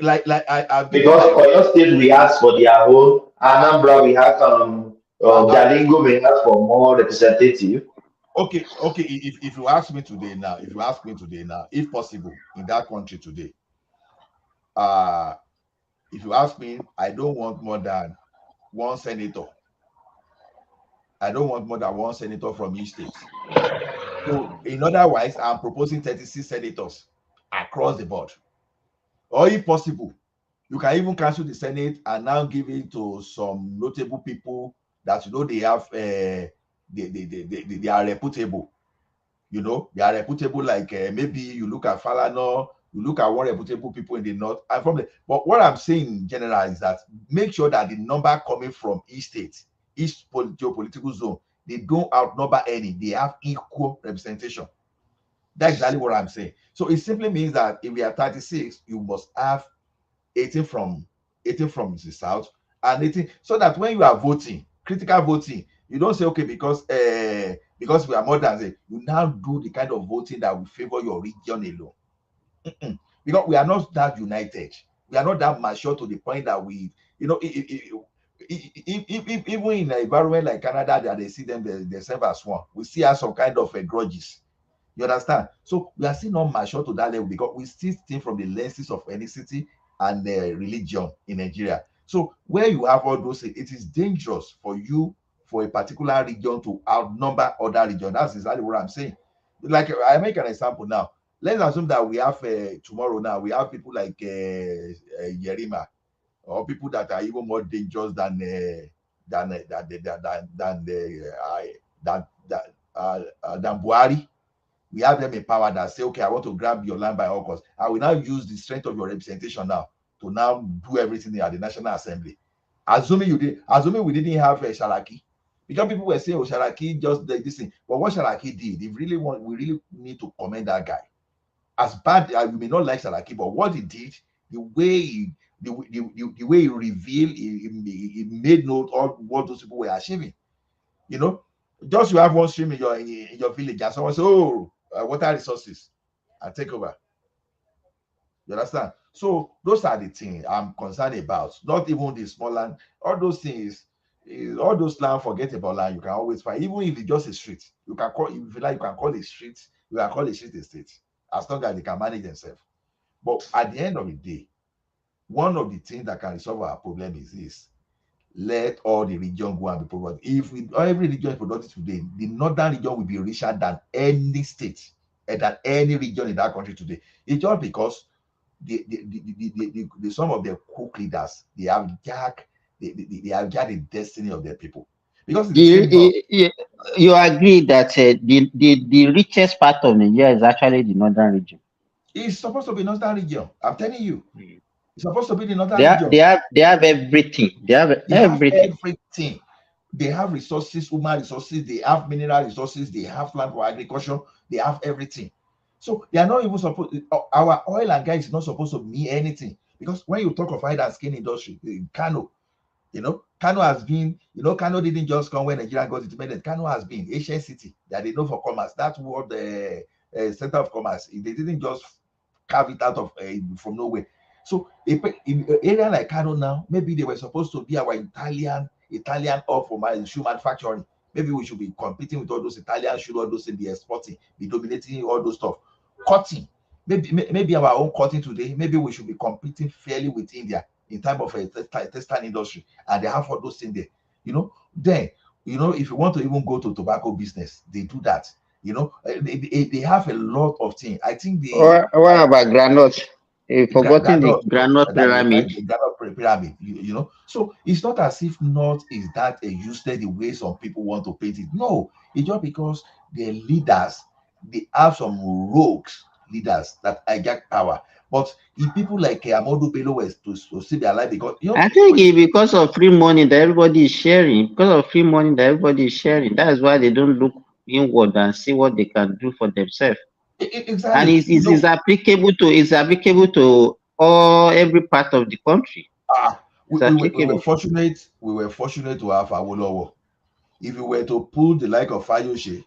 like I've given Because my for your state, we ask for their own. Anambra, we have Jalingo, we ask for more representative. Okay, if you ask me today now, if possible in that country today, if you ask me, I don't want more than one senator. I don't want more than one senator from each state. So in other words, I'm proposing 36 senators across the board. Or if possible, you can even cancel the Senate and now give it to some notable people that they have they are reputable. They are reputable, like maybe you look at Falana, you look at one reputable people in the north. But what I'm saying in general is that make sure that the number coming from each state, each geopolitical zone, they don't outnumber any. They have equal representation. That's exactly what I'm saying. So it simply means that if we are 36, you must have 18 from the south and 18, so that when you are voting, critical voting, you don't say, okay, because we are more than, you now do the kind of voting that will favor your region alone. Because we are not that united, we are not that mature to the point that we, even in an environment like Canada, that they see themselves as one, we still have some kind of grudges. You understand? So we are still not mature to that level, because we still think from the lenses of ethnicity and religion in Nigeria. So where you have all those, it is dangerous for a particular region to outnumber other regions. That's exactly what I'm saying. Like, I make an example now. Let's assume that we have tomorrow now, we have people like Yerima, or people that are even more dangerous than than Buhari. We have them in power that say, okay, I want to grab your land by all costs. I will now use the strength of your representation now to now do everything at the National Assembly. Assuming we didn't have Sharaki, because people were saying, oh, Sharaki just did this thing. But what Sharaki did, we really need to commend that guy. As bad as we may not like Sharaki, but what he did, the way he revealed, he made note of what those people were achieving. You know, just you have one stream in your village, and someone say, "Oh, water resources, I take over." You understand? So those are the things I'm concerned about. Not even the small land, all those things, all those land. Forget about land. You can always find, even if it's just a street. You can call, if you like, you can call a street. You can call a street a state, as long as they can manage themselves. But at the end of the day, one of the things that can resolve our problem is this: let all the region go and be productive. If every region is productive today, the northern region will be richer than any state and than any region in that country today. It's just because the some of the cook leaders, they have jacked the destiny of their people. Because it's the same north. You agree that the richest part of Nigeria is actually the northern region. It's supposed to be northern region. I'm telling you, it's supposed to be the northern They region. have everything. They have everything. They have resources, human resources, they have mineral resources, they have land for agriculture, they have everything. So they are not even supposed, our oil and gas is not supposed to mean anything. Because when you talk of hide and skin industry, Kano, Kano has been, Kano didn't just come when Nigeria got independent. Kano has been Asian city that they know for commerce. That's what the center of commerce. They didn't just carve it out of from nowhere. So in an area like Kano now, maybe they were supposed to be our Italian hub for my shoe manufacturing. Maybe we should be competing with all those Italian shoes, all those in the exporting, be dominating all those stuff. Cotton, maybe our own cotton today. Maybe we should be competing fairly with India in terms of a textile industry, and they have all those things there. Then if you want to even go to tobacco business, they do that. They have a lot of things. I think What about granite? You've forgotten the granite pyramid. Pyramid, So it's not as if North is that a useless the way some people want to paint it. No, it's just because their leaders, they have some rogues leaders that hijack power. But if people like Amadou Bello were to see their life, because I think it's because of free money that everybody is sharing. Because of free money that everybody is sharing. That's why they don't look inward and see what they can do for themselves. Exactly. And it's applicable to every part of the country. We were fortunate to have Awolowo. If you were to pull the like of Fayose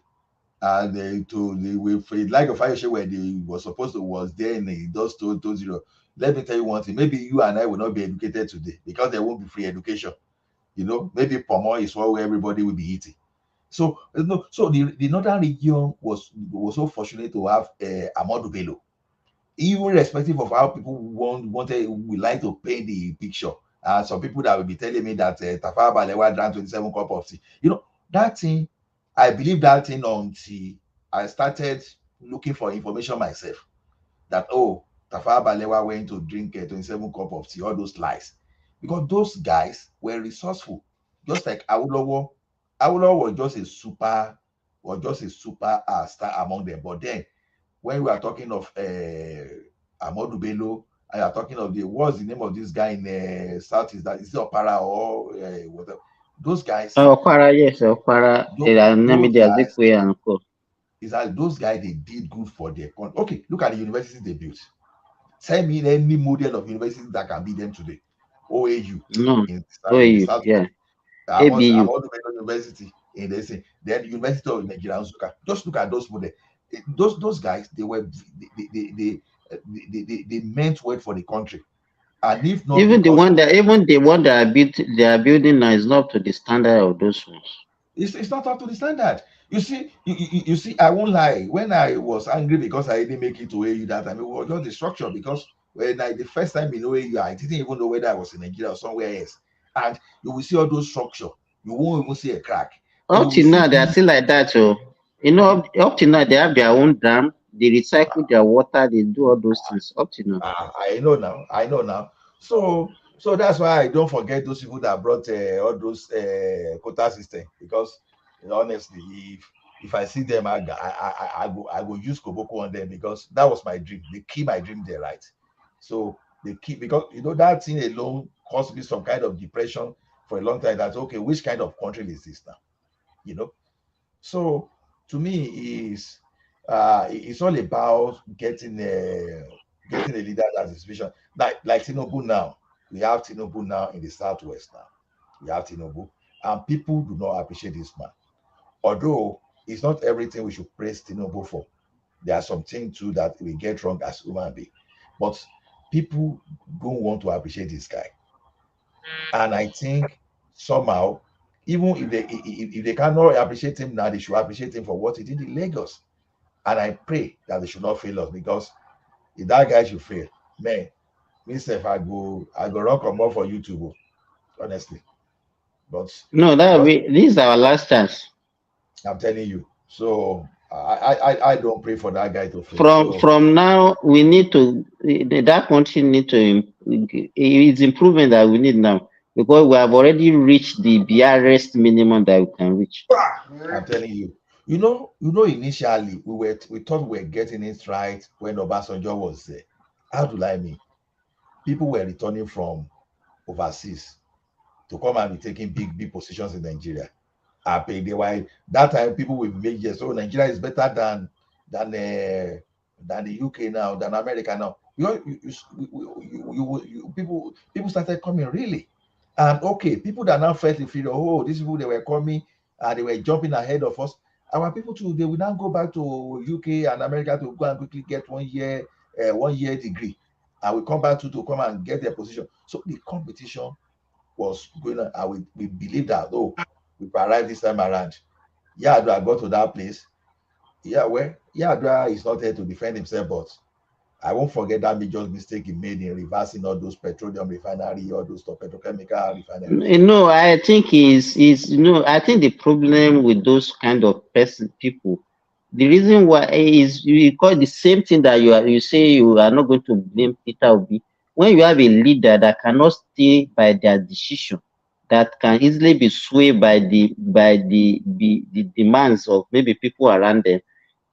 and the like of Fayose where they was supposed to was there in those 20, let me tell you one thing, maybe you and I will not be educated today because there won't be free education. Maybe Pomo is what everybody will be eating. So the northern region was so fortunate to have Amadou Bello. Even irrespective of how people we like to paint the picture. Some people that will be telling me that Tafawa Balewa drank 27 cup of tea. That thing, I believe that thing until I started looking for information myself. That Tafawa Balewa went to drink 27 cup of tea, all those lies. Because those guys were resourceful. Just like Awolowo. Awolowo was just a super star among them. But then when we are talking of Amadou Bello, and you are talking of what's the name of this guy in South? Is it Opara or whatever? Those guys. Opara, yes, Opara. Those guys, they did good for their country. Okay, look at the universities they built. Tell me any model of university that can be them today. OAU. No, in OAU, South. yeah. ABU. University in the same. Then University of Nigeria. Just look at those models. Those guys, they meant well for the country. And if not, even the one that are building now is not up to the standard of those ones. It's not up to the standard. You see, I won't lie. When I was angry because I didn't make it to AU that time, it was just the structure. Because the first time in AU, I didn't even know whether I was in Nigeria or somewhere else. And you will see all those structure. You won't even see a crack. Up till now, they are still like that. So, up till now, they have their own dam. They recycle their water. They do all those things. Up till now. I know now. So that's why I don't forget those people that brought all those quota system, because honestly, If I see them, I go use Koboko on them because that was my dream. They keep my dream there, right? So they keep, because that thing alone caused me some kind of depression for a long time. That's okay. Which kind of country is this now? So to me, it's all about getting a leader that's his vision. Like Tinubu now, we have Tinubu now in the southwest now. We have Tinubu, and people do not appreciate this man. Although it's not everything we should praise Tinubu for. There are some things too that we get wrong as human beings, but people don't want to appreciate this guy. And I think somehow, even if they cannot appreciate him now, they should appreciate him for what he did in Lagos. And I pray that they should not fail us, because if that guy should fail, man, myself, I go run come up for YouTube, honestly. But No, this is our last chance. I'm telling you. So I don't pray for that guy to fail. From now, we need to, that country need to, it's improvement that we need now, because we have already reached the barest minimum that we can reach. I'm telling you. Initially we thought we were getting it right when Obasanjo was there. How do I mean? People were returning from overseas to come and be taking big positions in Nigeria. They were, that time people will make yes, so Nigeria is better than the UK now, than America now. People started coming, really. And okay, people that now felt inferior, oh, these people, they were coming and they were jumping ahead of us. Our people too, they will now go back to UK and America to go and quickly get 1 year degree, and we come back to come and get their position. So the competition was going on, and we believe that, we arrived this time around. Yadua got to that place. Yadua is not here to defend himself, but I won't forget that major mistake he made in reversing all those petroleum refinery, all those petrochemical refineries. No, I think I think the problem with those kind of people, the reason why is because the same thing that you say you are not going to blame Peter Obi. When you have a leader that cannot stay by their decision, that can easily be swayed by the demands of maybe people around them,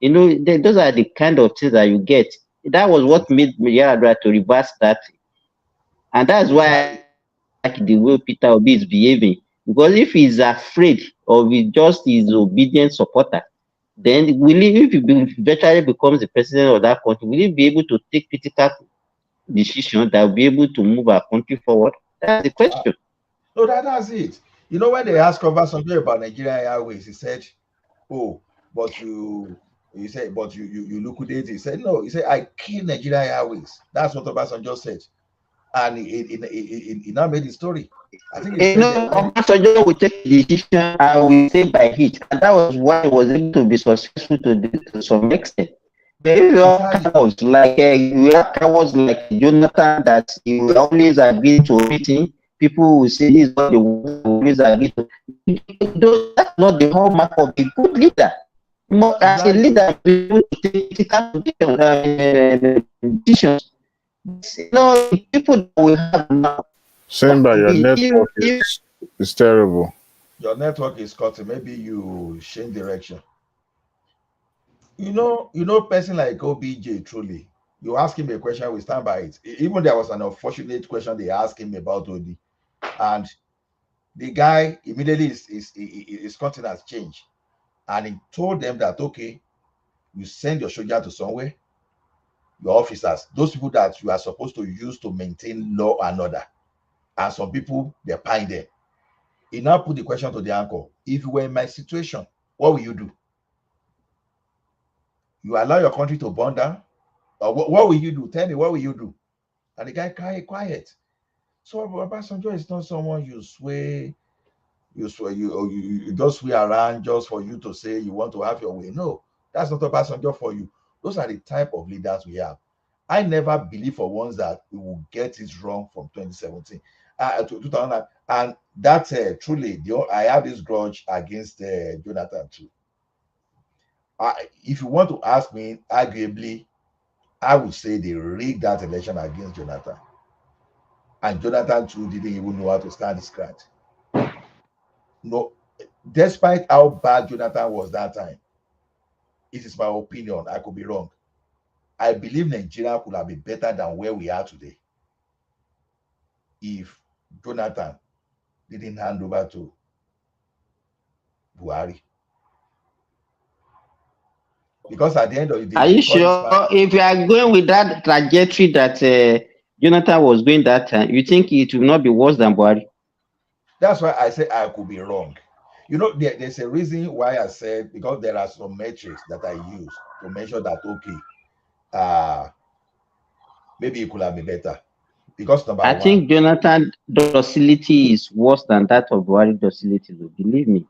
those are the kind of things that you get. That was what made Yaradua to reverse that, and that's why I like the way Peter Obi is behaving. Because if he's afraid or he just is obedient supporter, then will he, if he eventually becomes the president of that country, will he be able to take critical decisions that will be able to move our country forward? That's the question. No, that's it. When they asked Obasanjo about Nigerian Airways, he said, "Oh, but you liquidate." He said, "No." He said, "I kill Nigerian Airways." That's what Obasanjo said, and he now made the story. I think he said, Obasanjo will take a decision and we say by heat, and that was why he was able to be successful to some extent. But if you have cowards like Jonathan, that he will always agree to everything, people will say this is what they will always agree to. That's not the hallmark of a good leader. As a leader, be able to take decisions. The people that we have now. Simba, your network is terrible. Your network is cutting. Maybe you change direction. Person like OBJ, truly, you ask him a question, we stand by it. Even there was an unfortunate question they asked him about Odi, and the guy immediately his countenance changed, and he told them that, okay, you send your soldier to somewhere, your officers, those people that you are supposed to use to maintain law and order, and some people, they're paying them. He now put the question to the uncle: if you were in my situation, what will you do? You allow your country to burn down? Or what will you do? Tell me, what will you do? And the guy quiet. So Obasanjo is not someone you sway, you just sway around just for you to say you want to have your way. No, that's not Obasanjo for you. Those are the type of leaders we have. I never believe for once that we will get it wrong from 2017 to 2000, and that's truly I have this grudge against Jonathan too. If you want to ask me, arguably, I would say they rigged that election against Jonathan. And Jonathan too didn't even know how to stand his ground. No, despite how bad Jonathan was that time, It is my opinion. I could be wrong. I believe Nigeria could have been better than where we are today if Jonathan didn't hand over to Buhari. Because at the end of the day, Are they you call this sure? man. If you are going with that trajectory that Jonathan was going that time, you think it will not be worse than Buhari? That's why I say I could be wrong. There's a reason why I said, because there are some metrics that I use to measure that, okay, maybe it could have been better. Because number I one, think Jonathan docility is worse than that of Buhari docility, though. Believe me.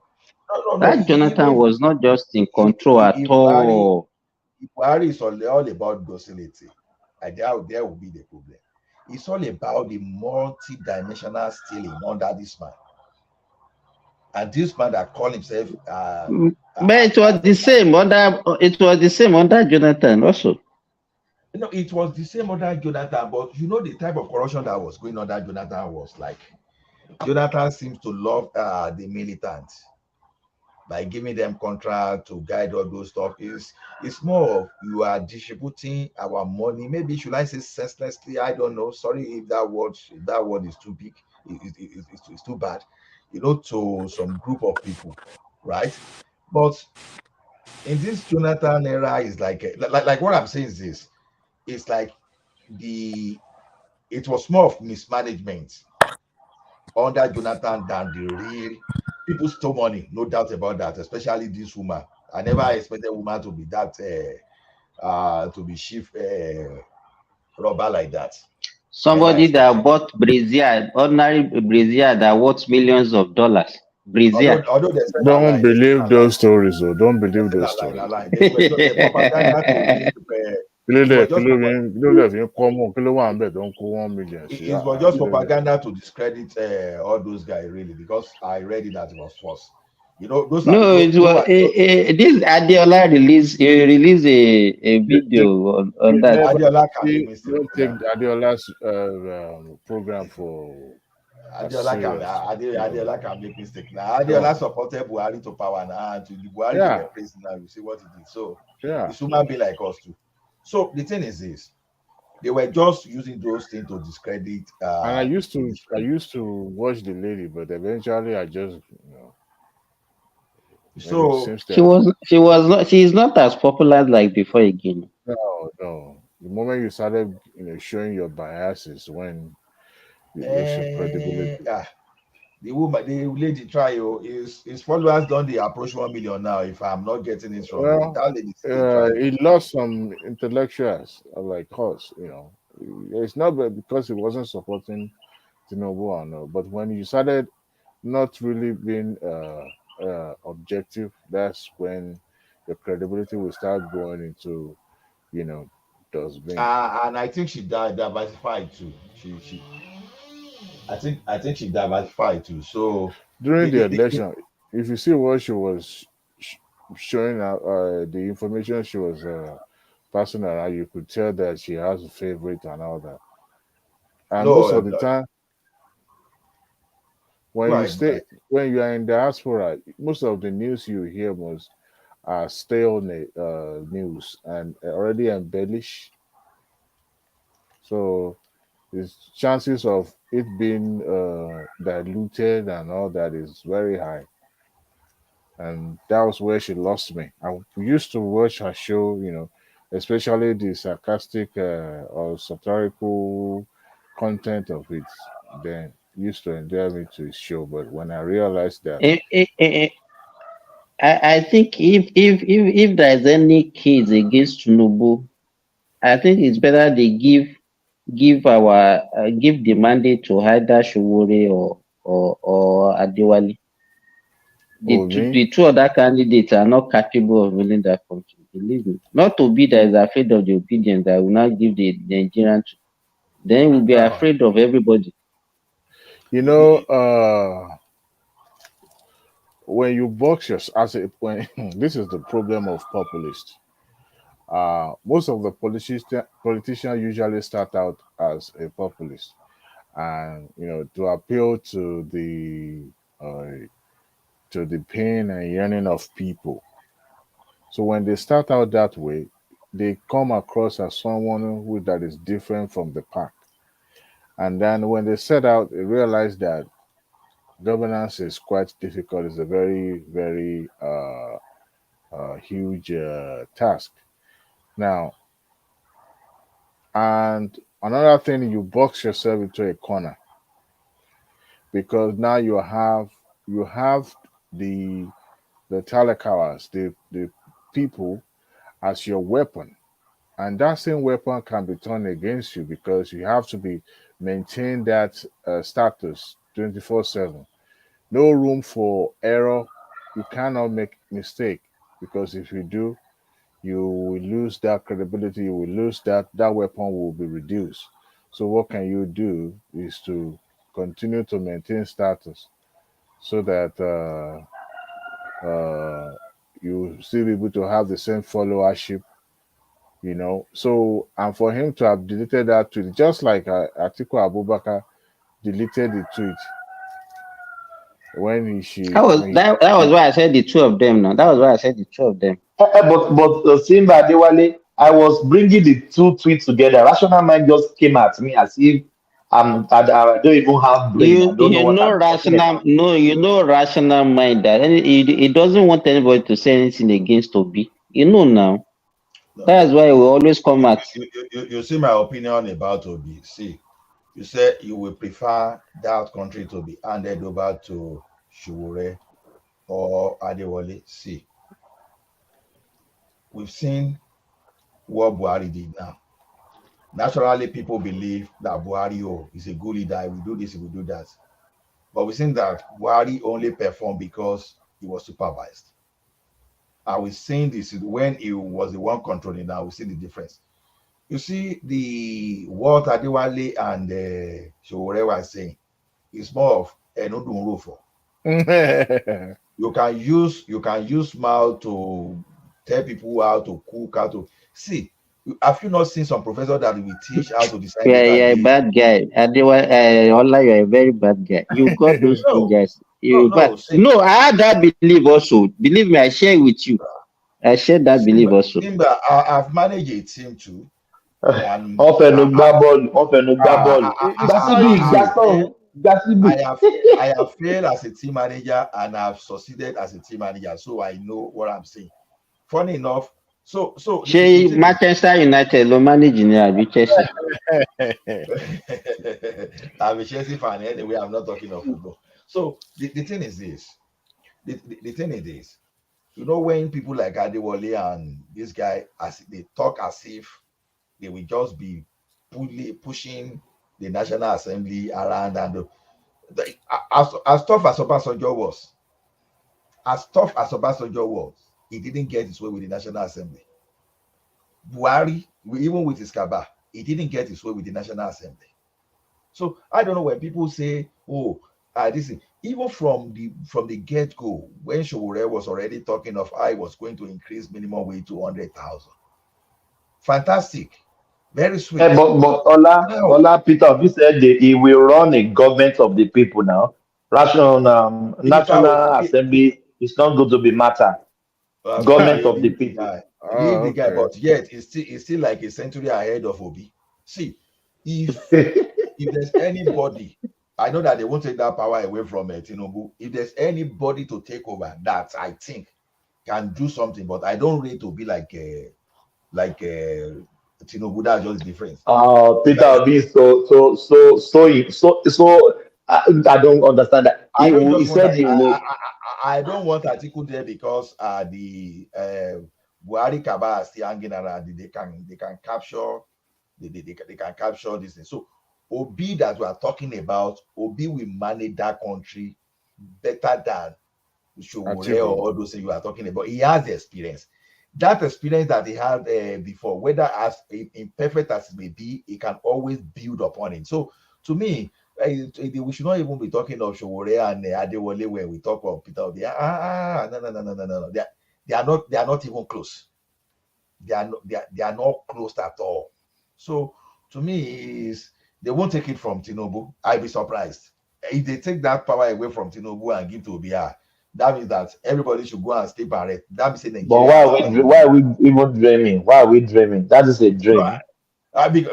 no. That Jonathan Even was not just in control at if all. Buhari is all about docility, I doubt there will be the problem. It's all about the multi-dimensional stealing under this man. And this man that called himself But it was the same under Jonathan also. no, it was the same under Jonathan, but the type of corruption that was going on under Jonathan was like, Jonathan seems to love the militants by giving them contract to guide all those stuff. It's more of, you are distributing our money. Maybe should I say senselessly? I don't know. Sorry if that word is too big. It's too bad. To some group of people, right? But in this Jonathan era, is like what I'm saying is this. It's like it was more of mismanagement under Jonathan than the real people stole money, no doubt about that, especially this woman. I never expected woman to be that to be chief robber like that. Never Somebody expected. that bought brazier, ordinary brazier that worth millions of dollars. Brazier. Although they said a Don't lie, believe those stories, though. Don't they believe said those a lie, a stories. lie. They were just a propaganda to give. It was just Kí ló fi ń kọ́ mọ́? Kí ló wà ń bẹ̀ tó ń kó 1 million sí? it was just propaganda to discredit all those guys, really, because I read it that it was false. Those are No, it was this Adiola released a video on that. Adiola can make mistake. Don't take Adiola's program for Adiola can make mistake. Now Adiola supported Buhari to power now, and to the Buhari they were praising now. You see what he did. So it's human being like us too. So the thing is this: they were just using those things to discredit. And I used to watch the lady, but eventually I just So she is not as popular like before again. No. The moment you started showing your biases, when you lose your credibility. The lady trial his followers don't they approach 1 million now, if I'm not getting it wrong. Well, That lady he lost some intellectuals like us, It's not because he wasn't supporting Tinubu or no, but when you started not really being objective, that's when your credibility will start going into, dustbin. and I think she diversified too. I think she diversified too. So During the election, if you see what she was showing out, the information she was passing around, you could tell that she has a favorite and all that. And most of the time, when you are in diaspora, most of the news you hear are stale news and already embellished. So the chances of it being diluted and all that is very high. And that was where she lost me. I used to watch her show, especially the sarcastic or satirical content of it. Then used to endear me to his show. But when I realized that, I think if there is any case against Tinubu, I think it's better they give the mandate to either Showore or Adewale. The two other candidates are not capable of running that country. Believe me. Not to be that is afraid of the obedience that will not give the Nigerian. Then we'll be afraid of everybody. When you box your when this is the problem of populists. Most of the politicians usually start out as a populist, and to appeal to the pain and yearning of people. So when they start out that way, they come across as someone who that is different from the pack. And then when they set out, they realize that governance is quite difficult. It's a very, very huge task. Now, and another thing, you box yourself into a corner because now you have the talakawas, the people as your weapon, and that same weapon can be turned against you because you have to be maintain that status 24/7. No room for error. You cannot make mistake because if you do, you will lose that credibility. You will lose that weapon will be reduced. So what can you do is to continue to maintain status so that you still be able to have the same followership. So and for him to have deleted that tweet, just like Atiku Abubakar deleted the tweet when That was when that was why I said the two of them now. That was why I said the two of them. But Simba Adewale, I was bringing the two tweets together. Rational mind just came at me as if I don't even have brain. I don't know what I'm talking about. You know rational mind that it doesn't want anybody to say anything against Obi. You know now. That's why we always come at. You see my opinion about Obi. See, you said you will prefer that country to be handed over to Shure or Adewale. See, we've seen what Buhari did now. Naturally, people believe that Buhari is a good leader. We do this, we do that. But we've seen that Buhari only performed because he was supervised. And we've seen this when he was the one controlling. Now we see the difference. You see, what Adewale and Sowore were saying is more of Enodun Rufo. You can use mouth to tell people how to cook, how to see. Have you not seen some professor that will teach how to design You're data? a bad guy. Ola, you're a very bad guy. You got those ninjas. No, I had that belief also. Believe me, I share with you. I share that belief also. Simba, I've managed a team too. And I have failed as a team manager and I've succeeded as a team manager, so I know what I'm saying. Funny enough, so Manchester United will manage in there, Chelsea. I'm a Chelsea fan anyway. I'm not talking of football. So the thing is this. The thing is this. You know, when people like Adewale and this guy, as they talk as if they will just be pushing the National Assembly around, and as tough as Obasanjo was, he didn't get his way with the National Assembly. Buhari, even with his Kaba, he didn't get his way with the National Assembly. So I don't know when people say, "Oh, this is," even from the get-go, when Sowore was already talking of I was going to increase minimum wage to 100,000. Fantastic, very sweet. But Ola Peter, you said he will run a government of the people now. National Assembly is not going to be matter. Government of the people. Leave the guy, but yet it's still like a century ahead of Obi. See, if there's anybody, I know that they won't take that power away from Tinubu. If there's anybody to take over that I think can do something, but I don't rate to be like Tinubu. That's just the difference. Peter Obi, so I don't understand that. I don't want Atiku there because the Buhari Kaba are still hanging around. They can capture this thing. So Obi that we are talking about, Obi will manage that country better than Sowore or all those things you are talking about. He has the experience. That experience that he had before, whether as imperfect as it may be, he can always build upon it. So to me, we should not even be talking of Sowore and Adewale when we talk of Peter Obi. No. They are not even close. They are not close at all. So to me, they won't take it from Tinubu. I'd be surprised if they take that power away from Tinubu and give to Obi. that means that everybody should go and sleep and rest. That means But Nigeria has failed. why are we even dreaming? Why are we dreaming? That is a No, dream.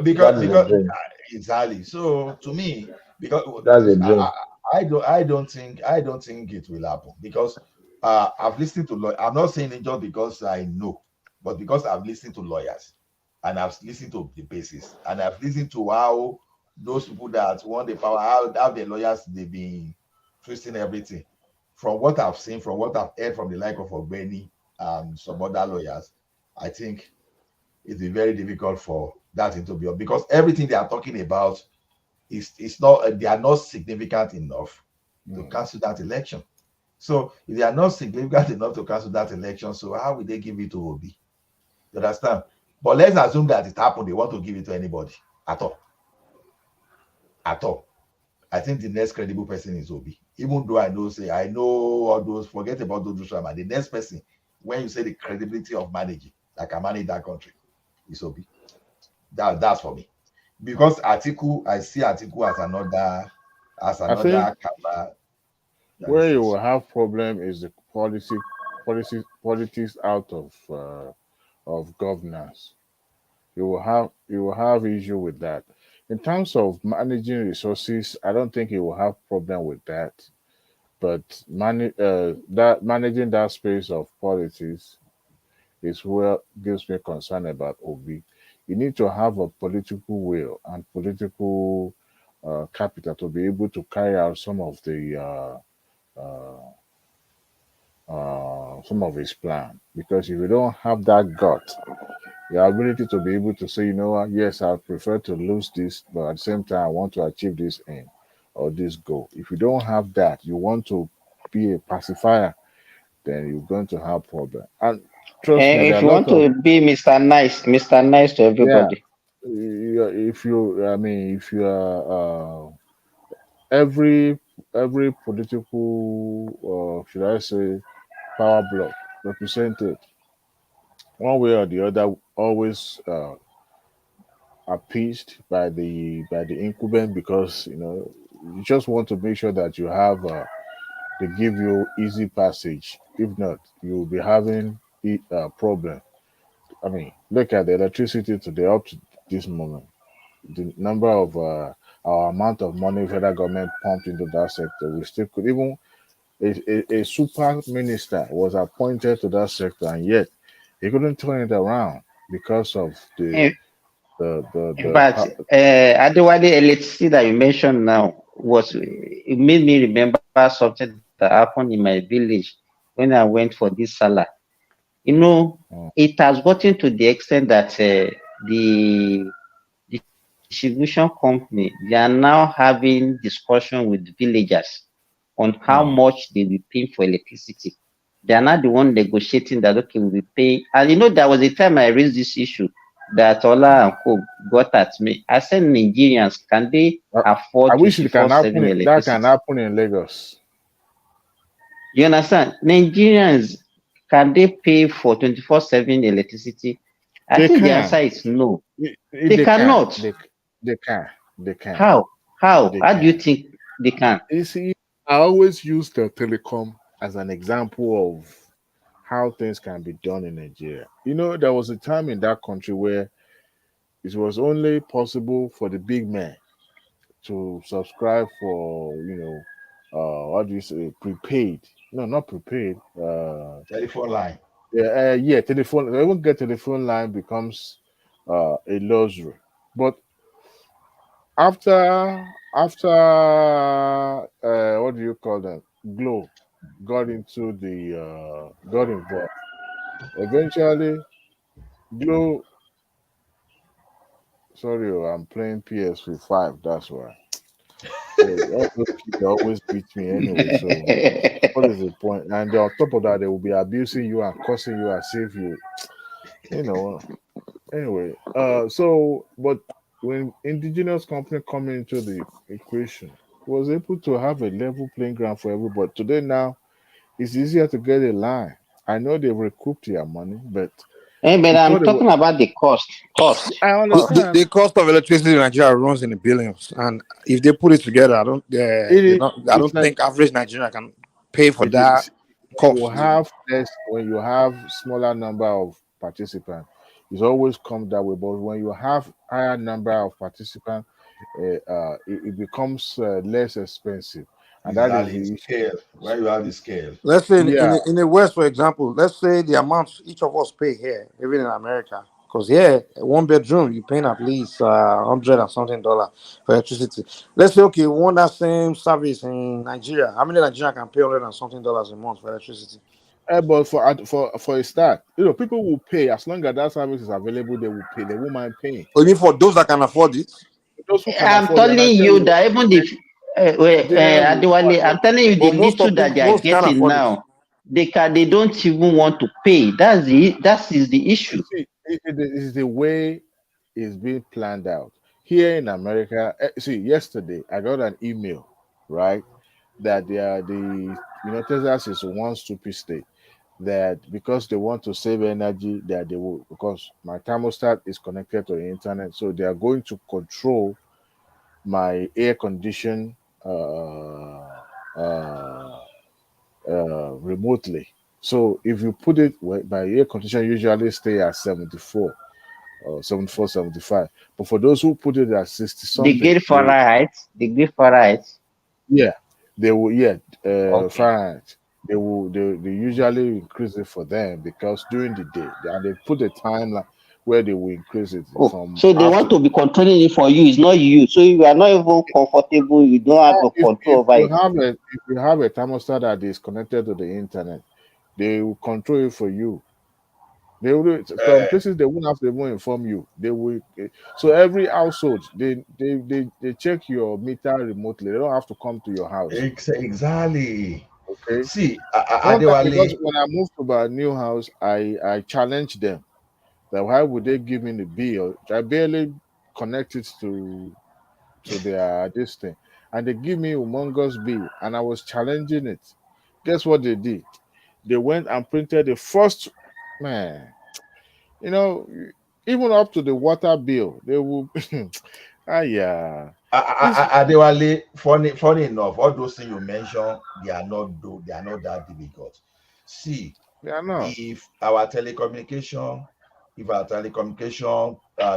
because That is a dream. exactly. So to me, That's a because dream. I don't think it will happen because I've listened to lawyers. I'm not saying it just because I know, but because I've listened to lawyers and I've listened to the basis and I've listened to how those people that want the power, how the lawyers they've been twisting everything. From what I've seen, from what I've heard from the like of Ogbeni and some other lawyers, I think it's very difficult for that thing to be up because everything they are talking about is not they are not significant enough to cancel that election. So if they are not significant enough to cancel that election, so how will they give it to Obi? You understand? But let's assume that it happened. They want to give it to anybody at all. At all. I think the next credible person is Obi. Even though I know all those, forget about those drama. The next person, when you say the credibility of managing, that can manage that country, is Obi. That's for me. Because Atiku, I see Atiku as I think another cover. where you will have problem is the politics out of governance. You will have issue with that. In terms of managing resources, I don't think you will have problem with that. But managing that space of politics is where gives me concern about Obi. You need to have a political will and political capital to be able to carry out some of his plan. Because if you don't have that gut, your ability to be able to say, you know what, yes, I prefer to lose this, but at the same time, I want to achieve this aim or this goal. If you don't have that, you want to be a pacifier, then you're going to have problem. And trust me, And there if are you a lot want of to be Mr. Nice to yeah. everybody. If you, I mean, if you are every political, should I say, power block represented one way or the other, always appeased by the incumbent because you just want to make sure that you have they give you easy passage. If not, you'll be having a problem. I mean, look at the electricity today up to this moment. The number of our amount of money federal government pumped into that sector, we still could even a super minister was appointed to that sector, and yet he couldn't turn it around because of In fact, Adewale electricity that you mentioned now it made me remember something that happened in my village when I went for this Salah. It has gotten to the extent that the distribution company they are now having discussion with villagers on how much they will pay for electricity. They are not the one negotiating that okay, we will pay. And there was a time I raised this issue that Ola and Co got at me. I said Nigerians, can they afford I wish it can 24/7 happen. electricity? That can happen in Lagos. You understand? Nigerians, can they pay for 24/7 electricity? I They think the can. answer is no. They cannot. They can. They can. How? They How do you can. think they can? You see, I always use the telecom as an example of how things can be done in Nigeria. There was a time in that country where it was only possible for the big men to subscribe for, what do you say, prepaid. No, not prepaid. Telephone line. Yeah, telephone. Even get telephone line becomes a luxury. But after what do you call that? Glow got involved. Eventually, Glow. Sorry, I'm playing PS5. That's why. All those kids always beat me anyway. So what is the point? And on top of that, they will be abusing you and cursing you as if Anyway, but when indigenous company come into the equation, was able to have a level playing ground for everybody. Today now, it's easier to get a line. I know they've recouped their money, but but I'm talking about the cost. I understand. The cost of electricity in Nigeria runs in the billions, and if they put it together, I don't think average Nigerian can pay for that when you have smaller number of participants, it's always come that way. But when you have higher number of participants, it becomes less expensive, and that is Exactly. the Scale. Where you have the scale. Let's say yeah. in the West, for example, let's say the amount each of us pay here, even in America, because here, one bedroom, you're paying at least $100 and something for electricity. Let's say, okay, we want that same service in Nigeria. How many Nigerians can pay $100 and something a month for electricity? But for a start, people will pay as long as that service is available. They will pay. They won't mind paying. Only for those that can afford it. Those who can I'm afford it, and I telling tell you you, that even if Adewale, I'm telling you the But most little that they are most can't getting afford it. now, they don't even want to pay. That is the issue. see, it is the way it's being planned out here in America. See, yesterday I got an email, right, that Texas is one stupid state that because they want to save energy that they will, because my thermostat is connected to the internet, so they are going to control my air condition uh, remotely. So if you put it, my air condition usually stay at 74 or 74, 75. But for those who put it at 60 something, Degree Fahrenheit. yeah, they will, Okay. Fahrenheit. They usually increase it for them because during the day, and they put a timeline where they will increase it Oh, from so they want to be controlling it for you. It's not you. So you are not even comfortable. You don't have a control over it. if you have a thermostat that is connected to the internet, they will control it for you. They will some places they won't have to even inform you. They will so every household they check your meter remotely. They don't have to come to your house. Exactly. Okay. See, One time Adewale, because when I moved to my new house, I challenged them that why would they give me the bill? I barely connect it to their this thing. And they give me humongous bill and I was challenging it. Guess what they did? They went and printed the first man. You know, even up to the water bill, they will. Yeah. Adewale, funny enough, all those things you mentioned, they are not that difficult. See, They are not. if our telecommunication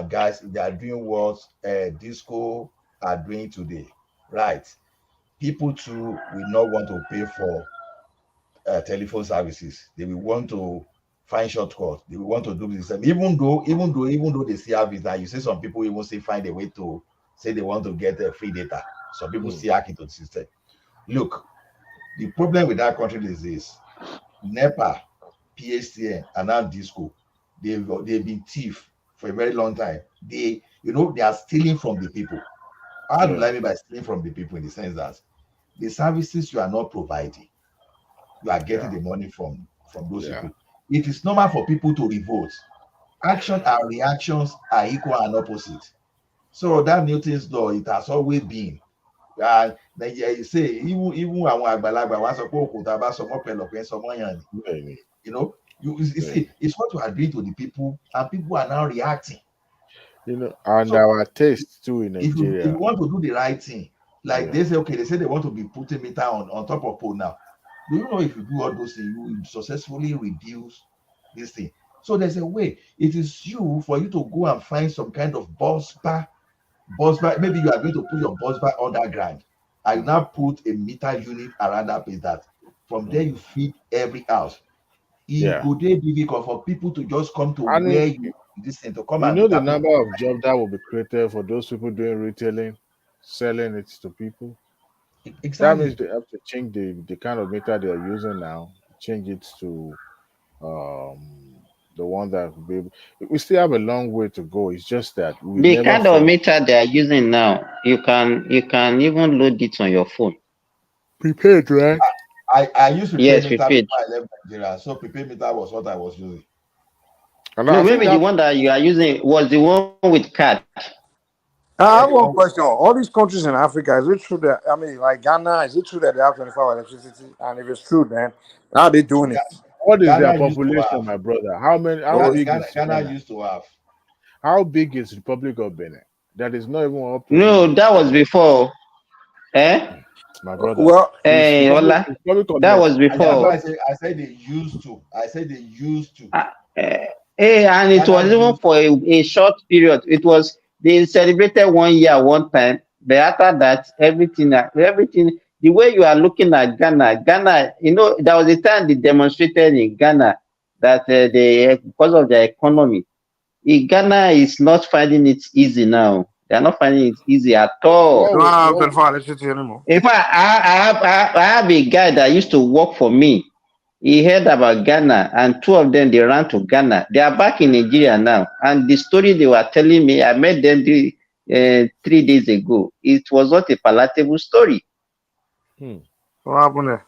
guys, if they are doing what Disco are doing today, right? People too will not want to pay for telephone services. They will want to find shortcuts. They will want to do this. Even though they still have it, and you see some people even still find a way to say they want to get free data. Some people still hack into the system. Look, the problem with that country is this: NEPA, PSTN, and now Disco, they've been thief for a very long time. They are stealing from the people. How do I mean by stealing from the people? In the sense that the services you are not providing, you are getting the money from those people. It is normal for people to revolt. Action and reactions are equal and opposite. So that Newton's law, it has always been. You say even àwọn àgbàlagbà wá sọ pé òkúta bá sọmọ pẹlọpẹ sọmọ yàn ni. You see, it's what you are doing to the people, and people are now reacting. And So, our taste too in if Nigeria. you want to do the right thing, like they say they want to be putting meter on top of pole now. Do you know if you do all those things, you will successfully reduce this thing? So there's a way. It is for you to go and find some kind of bus bar. Maybe you are going to put your bus bar underground. I now put a meter unit around that place. That from there you feed every house. It could be difficult for people to just come to where you this thing to come You and know the tap into. number of jobs that will be created for those people doing retailing, selling it to people. That means Exactly. they have to change the kind of meter they are using now, change it to the one that will be able. We still have a long way to go. It's just that we The never kind of felt meter they are using now, you can even load it on your phone. prepared, right? I used to Yes, pay meter prepaid. before I left Nigeria. So prepaid meter was what I was using. And No, I think maybe the that one that you are using was the one with card. I have one question. All these countries in Africa, is it true that, I mean, like Ghana, is it true that they have 24-hour electricity? And if it's true, then how are they doing it? what is their Ghana used to population, have. my brother? How big is Ghana Ghana? used to have. How big is Republic of Benin? That is not even up to No, the that was before. Eh? My brother. Well, Hey, Ola, that was And that's why before. I said they used to. I said they used to. And it was even for a short period. It was they celebrated 1 year one time, but after that, everything. The way you are looking at Ghana, there was a time they demonstrated in Ghana that they because of their economy, Ghana is not finding it easy now. They are not finding it easy at all. don't have 24 electricity anymore. In fact, I have a guy that used to work for me. He heard about Ghana, and two of them they ran to Ghana. They are back in Nigeria now, and the story they were telling me, I met them 3 days ago. It was not a palatable story. What happened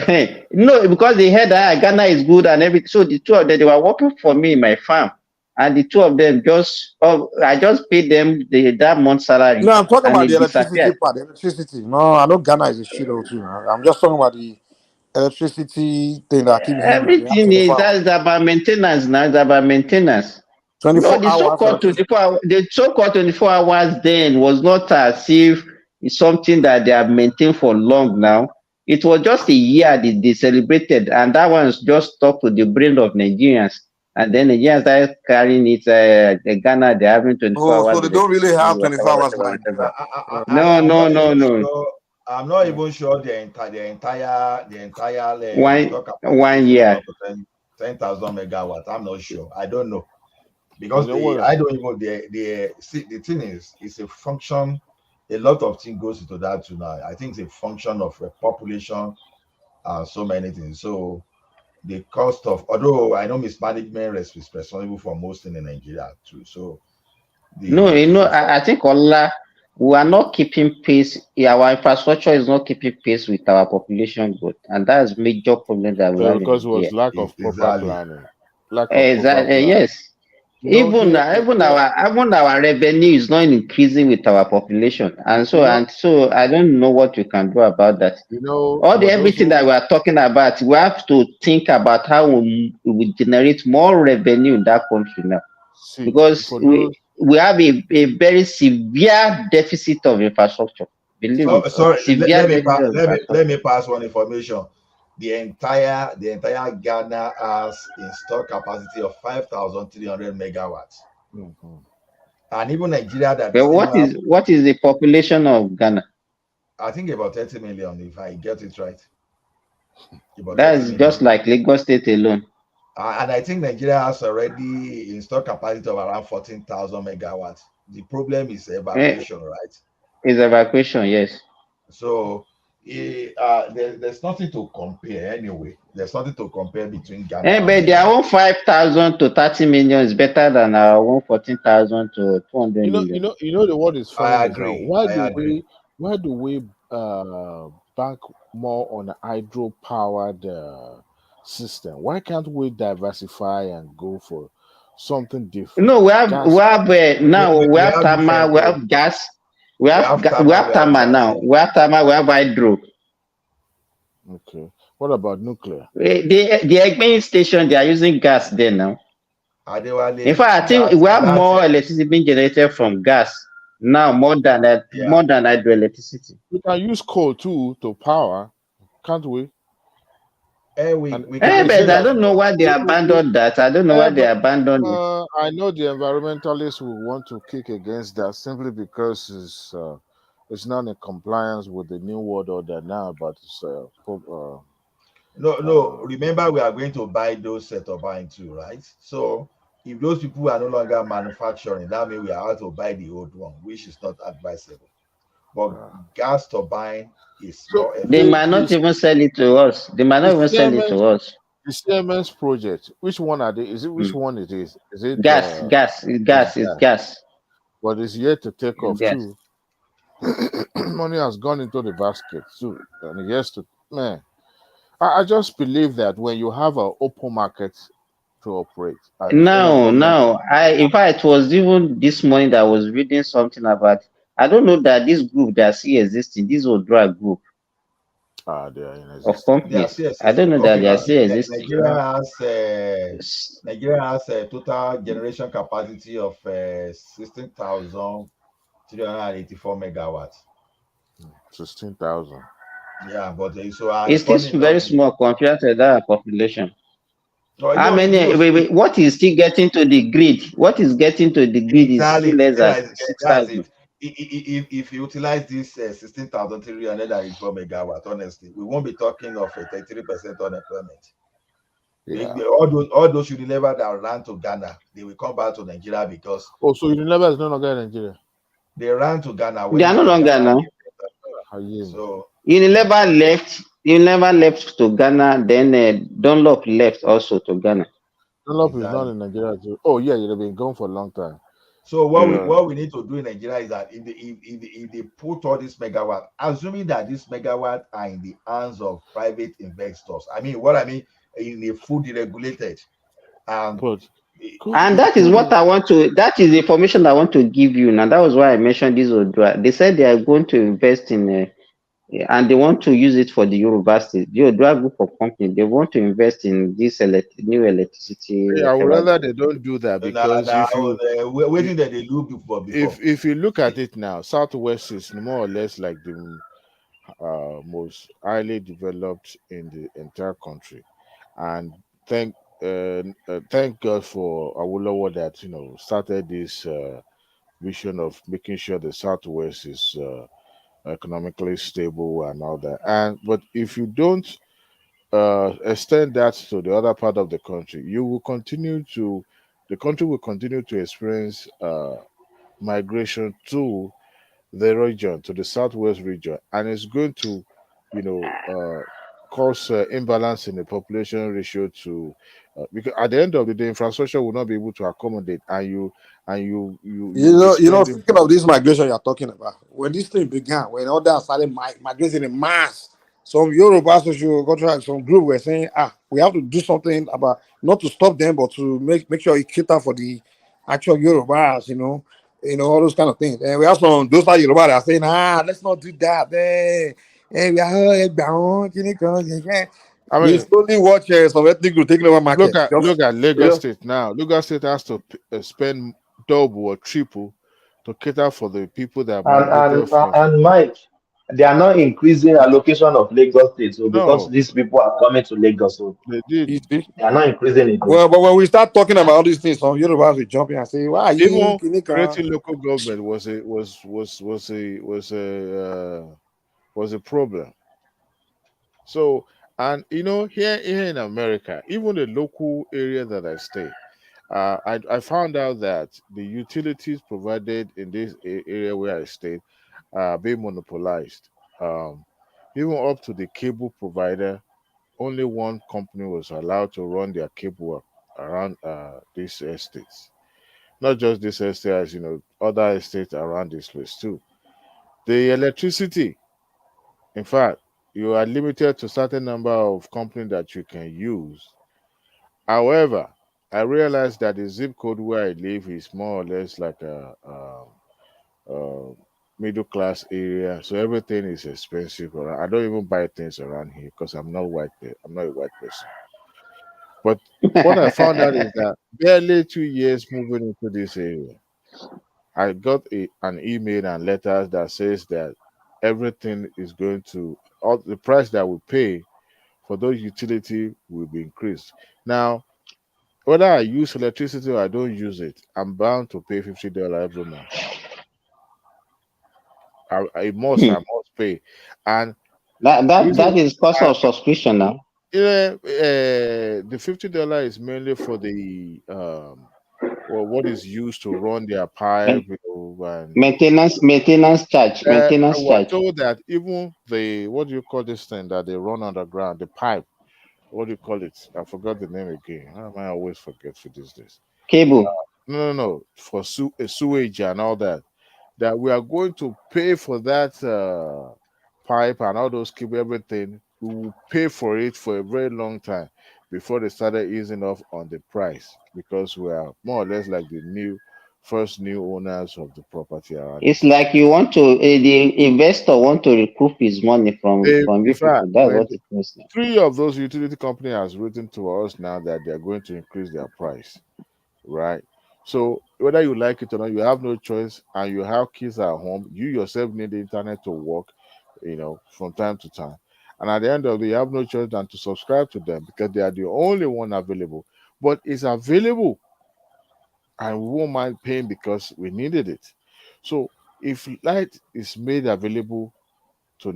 there? No, because they heard that Ghana is good and everything. So the two of them they were working for me in my farm, and the two of them I just paid them that month's salary, No, I'm talking and about the they electricity disappeared. part. The electricity. No, I know Ghana is a shithole too. I'm just talking about the electricity thing that I keep hearing. They have Everything 24 hours. that's about maintenance now. It's about maintenance. No, 24 the hours so-called electricity. 24 hours, the so-called 24 hours then was not as if it's something that they have maintained for long now. It was just a year they celebrated, and that one's just stuck to the brain of Nigerians. And then Nigerians started carrying it. Ghana, they're having 24 Oh, so hours they don't really electricity, have 24 whatever, hours whatever, like whatever. I'm No, not even no. sure. I'm not even sure the entire stock capacity One is even year. up to 10,000 megawatts. I'm not sure. I don't know because You know what? I don't even the thing is it's a function. A lot of things goes into that tonight. I think it's a function of a population and so many things. So the cost of although I know mismanagement is responsible for most in Nigeria too. So No, the I think Allah, we are not keeping pace. Our infrastructure is not keeping pace with our population growth, and that's major problem that we have in Because it was Nigeria. lack of proper exactly. planning. Lack of proper Exactly. planning. Yes. Even our revenue is not increasing with our population, and you know, so I don't know what we can do about that. but those Everything who that we are talking about, we have to think about how we generate more revenue in that country now, see because for those we have a very severe deficit of infrastructure. Believe me, Sorry, severe deficit of let me infrastructure. pass one information. The entire Ghana has installed capacity of 5,300 megawatts, and even Nigeria that But still have what is the population of Ghana? I think about 30 million if I get it right. About 30 That's just million. like Lagos State alone. And I think Nigeria has already installed capacity of around 14,000 megawatts. The problem is evacuation, right? Is evacuation, yes. So there's nothing to compare anyway. There's nothing to compare between Ghana and But their Nigeria. own 5,000 to 30 million is better than our own 14,000 to 200 million. what is funny I is now agree. why do we bank more on a hydro powered system? Why can't we diversify and go for something different? No, we have now we We have have thermal, different we things. have gas, We have thermal, we have now, gas. we have thermal, we have hydro. Okay. What about nuclear? The Egbe station, they are using gas there now. Adewale, In fact, I think we have more electricity being generated from gas now more than hydroelectricity. We can use coal too to power, can't we? We But I don't know why they abandoned that. I don't know why they abandoned it. I know the environmentalists will want to kick against that simply because it's not in compliance with the new world order now, but it's remember we are going to buy those set of buying too, right? So if those people are no longer manufacturing, that means we are out to buy the old one, which is not advisable. But gas turbine is more effective. They might not even sell it to us. They might not even sell it to us. The CMS project, which one are they? Is it which one it is? Is it gas? It's gas. But it's yet to take off gas. too. Money has gone into the basket too, and yes, to man. I just believe that when you have an open market to operate, No. In fact, it was even this morning that I was reading something about. I don't know that this group that still existing, this Odra group. They are in of companies. I don't know that they are still existing. Nigeria has a total generation capacity of 16,384 megawatts. 16,000. Yeah, but so It's funny still very enough, small compared to that population. no, How no, many? Wait, what is still getting to the grid? What is getting to the grid is still exactly. less than That's 6,000. it. If you utilize this 16,384 megawatt, honestly, we won't be talking of a 33% unemployment. Yeah. All those Unilever that ran to Ghana, they will come back to Nigeria because Oh, so Unilever is no longer in Nigeria. they ran to Ghana They when are no Mr. longer Ghana now. gave them. So Unilever left. Unilever left to Ghana. Then Dunlop left also to Ghana. Dunlop is not exactly. in Nigeria too. Oh yeah, they've been gone for a long time. So Yeah. what we need to do in Nigeria is that if they put all this megawatt, assuming that this megawatt are in the hands of private investors, what I mean in a fully regulated and But And that is what I want to. That is the information I want to give you. Now that was why I mentioned this Odua. They said they are going to invest in, and they want to use it for the Yoruba state. The Odua group of company. They want to invest in this new electricity, yeah, I would whatever. rather they don't do that because if you waiting that they look for before. if you look at it now, Southwest is more or less like the most highly developed in the entire country, and thank God for Awolowo that started this vision of making sure the Southwest is economically stable and all that. And but if you don't extend that to the other part of the country, the country will continue to experience migration to the region, to the southwest region, and it's going to, you know, cause imbalance in the population ratio to, because at the end of the day, infrastructure will not be able to accommodate, and you'll be spending. Speaking of this migration you're talking about, when this thing began, when others started migrating in mass, some Yoruba social contract, some group were saying, we have to do something about not to stop them, but to make sure it cater for the actual Yorubas, all those kind of things. And we have some those are Yoruba that are saying, let's not do that. We are bound, I we mean, slowly watch some ethnic group taking over market. look at Lagos State now. Lagos State has to spend double or triple to cater for the people that migrated from. And Mike, they are not increasing allocation of Lagos State, so because No, these people are coming to Lagos, so they did. they are not increasing it. Well, but when we start talking about all these things, some Yorubas will jump in and say, "Why are you Even Kinika?" creating local government was a problem. So, and here in America, even the local area that I stay, I found out that the utilities provided in this area where I stayed are being monopolized. Um, Even up to the cable provider, only one company was allowed to run their cable around these estates. Not just this estate, as other estates around this place too. The electricity, in fact, you are limited to certain number of companies that you can use. However, I realized that the zip code where I live is more or less like a middle class area, so everything is expensive. I don't even buy things around here because I'm not white. I'm not a white person. But what I found out is that barely 2 years moving into this area, I got an email and letters that says that everything is going to all the price that we pay for those utility will be increased. Now, whether I use electricity or I don't use it, I'm bound to pay $50 every month. I must pay, and That reason is cost of subscription now. the $50 is mainly for the what is used to run their pipe, and Maintenance I was charge. told that even the what do you call this thing that they run underground, the pipe, what do you call it? I forgot the name again. How am I always forget for these days? Cable. No, for sewage and all that. That we are going to pay for that pipe and all those cable, everything. We will pay for it for a very long time before they started easing off on the price, because we are more or less like the first new owners of the property around It's this. like you want to the investor want to recoup his money from In you fact, people. That's what it means now. 3 of those utility company has written to us now that they are going to increase their price, right? So whether you like it or not, you have no choice, and you have kids at home. You yourself need the internet to work. from time to time. And at the end of the day, you have no choice than to subscribe to them because they are the only one available. But it's available and we won't mind paying because we needed it. So if light is made available to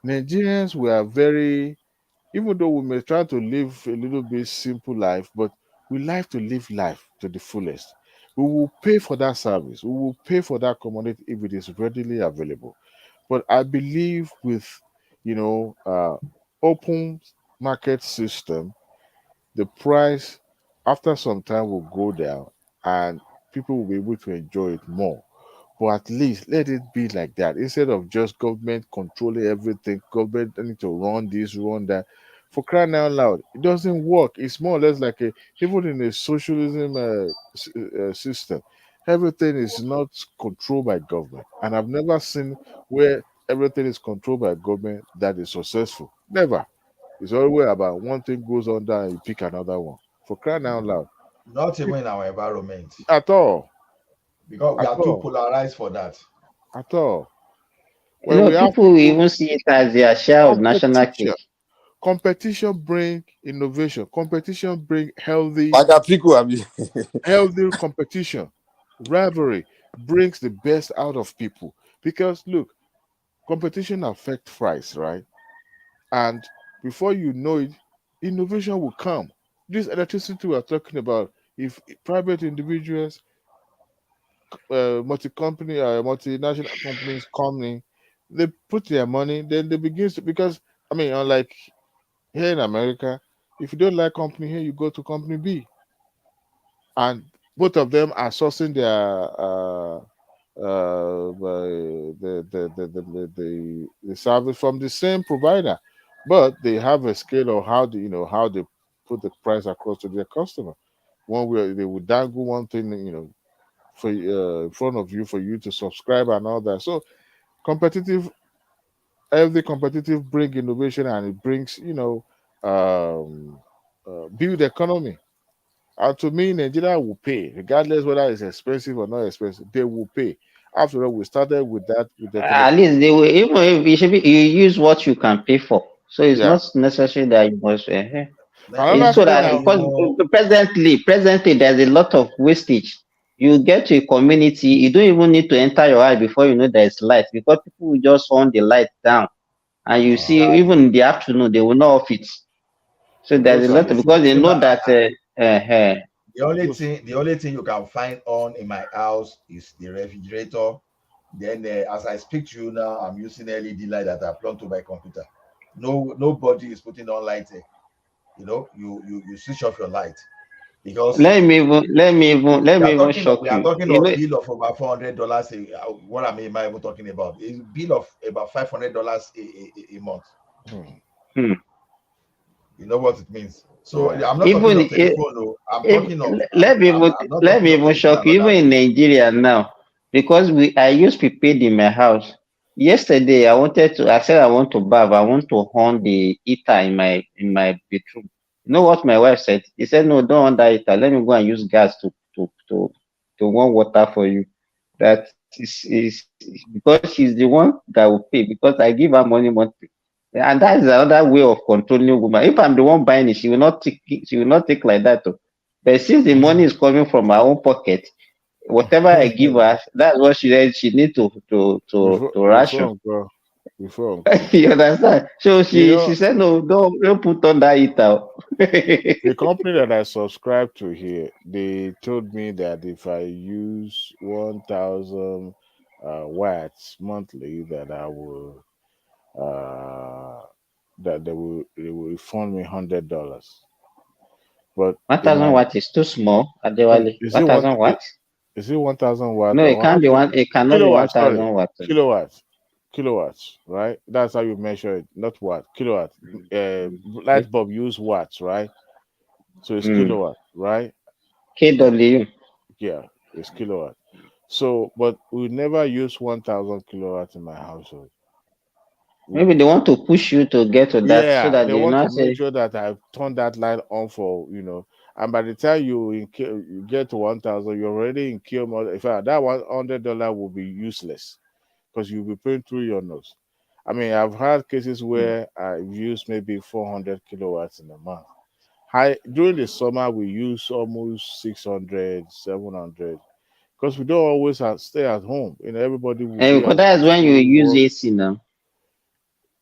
Nigerians were very, even though we may try to live a little bit simple life, but we like to live life to the fullest. We will pay for that service. We will pay for that commodity if it is readily available. But I believe with, open market system, the price after some time will go down and people will be able to enjoy it more. But at least let it be like that instead of just government controlling everything, government need to run this, run that. For crying out loud, it doesn't work. It's more or less like even in a socialism system, everything is not controlled by government. And I've never seen where everything is controlled by government that is successful. Never. It's always about one thing goes on down and you pick another one. For crying out loud. Not even in our environment. At all. Because we At are too all. polarized for that. At all. When we have People will even see it as their share of national competition, cake. competition bring innovation. Competition bring healthy. Like that people, I mean. Healthy competition, rivalry brings the best out of people. Because look, competition affects price, right? And before you know it, innovation will come. This electricity we are talking about, if private individuals, multi-company, multinational companies come in, they put their money, then they begin to, because I mean, unlike here in America, if you don't like company here, you go to company B, and both of them are sourcing their the service from the same provider, but they have a scale of how they put the price across to their customer. One where they would dangle one thing, for in front of you for you to subscribe and all that. So competitive, every competitive bring innovation and it brings build economy. And to me, Nigeria will pay, regardless whether it's expensive or not expensive. They will pay. After all, we started with that with the At least they will, even if you use what you can pay for. So it's yeah. not necessary that you must. Another It's so thing that I because presently there's a lot of wastage. You get to a community, you don't even need to enter your eye before you know there's light because people will just on the light down, and you see even in the afternoon they will not off it. So there's a lot of, because they know that. The only thing you can find on in my house is the refrigerator. Then as I speak to you now, I'm using LED light that I plugged to my computer. Nobody is putting on light. You switch off your light because Let me even shock we are you. talking You of know, bill of over $400. What am I even talking about? It's bill of about $500 a month. hmm. You know what it means. So Yeah. I'm not talking even of telephone. No, I'm if, talking of. I'm not let talking me of even anything shock you. another Even in thing. Nigeria now, because I use prepaid in my house. Yesterday, I said I want to bath. I want to on the heater in my bedroom. You know what my wife said? He said, "No, don't on that heater. Let me go and use gas to warm water for you." That is because she's the one that will pay because I give her money monthly. And that is another way of controlling woman. If I'm the one buying it, she will not take like that. Too. But since the money is coming from my own pocket, whatever I give her, that's what she need to ration. Before uncle. You understand? So You she know, said, no, don't put on that heater. the company that I subscribe to here, they told me that if I use 1,000 watts monthly, that I will that they will refund me $100. But in 1,000 my watts is too small, Adewale. is it one 1,000 watts? is it 1,000 watt No, or it cannot be kilowatts? Sorry, 1,000 watts. kilowatts, right? That's how you measure it, not watt. Kilowatt. Light bulb use watts, right? So it's kilowatt, right? KW. Yeah, it's kilowatt. So, but we never use 1,000 kilowatts in my household. Maybe they want to push you to get to that so Yeah, that they they want to not make say, sure that I've turned that light on for, and by the time you get to 1,000, you're already in kill mode. In fact, that $100 will be useless because you'll be paying through your nose. I mean, I've had cases where I've used maybe 400 kilowatts in a month. During the summer, we use almost 600, 700 because we don't always stay at home. Everybody will And be because at that's when you school, use work. AC now.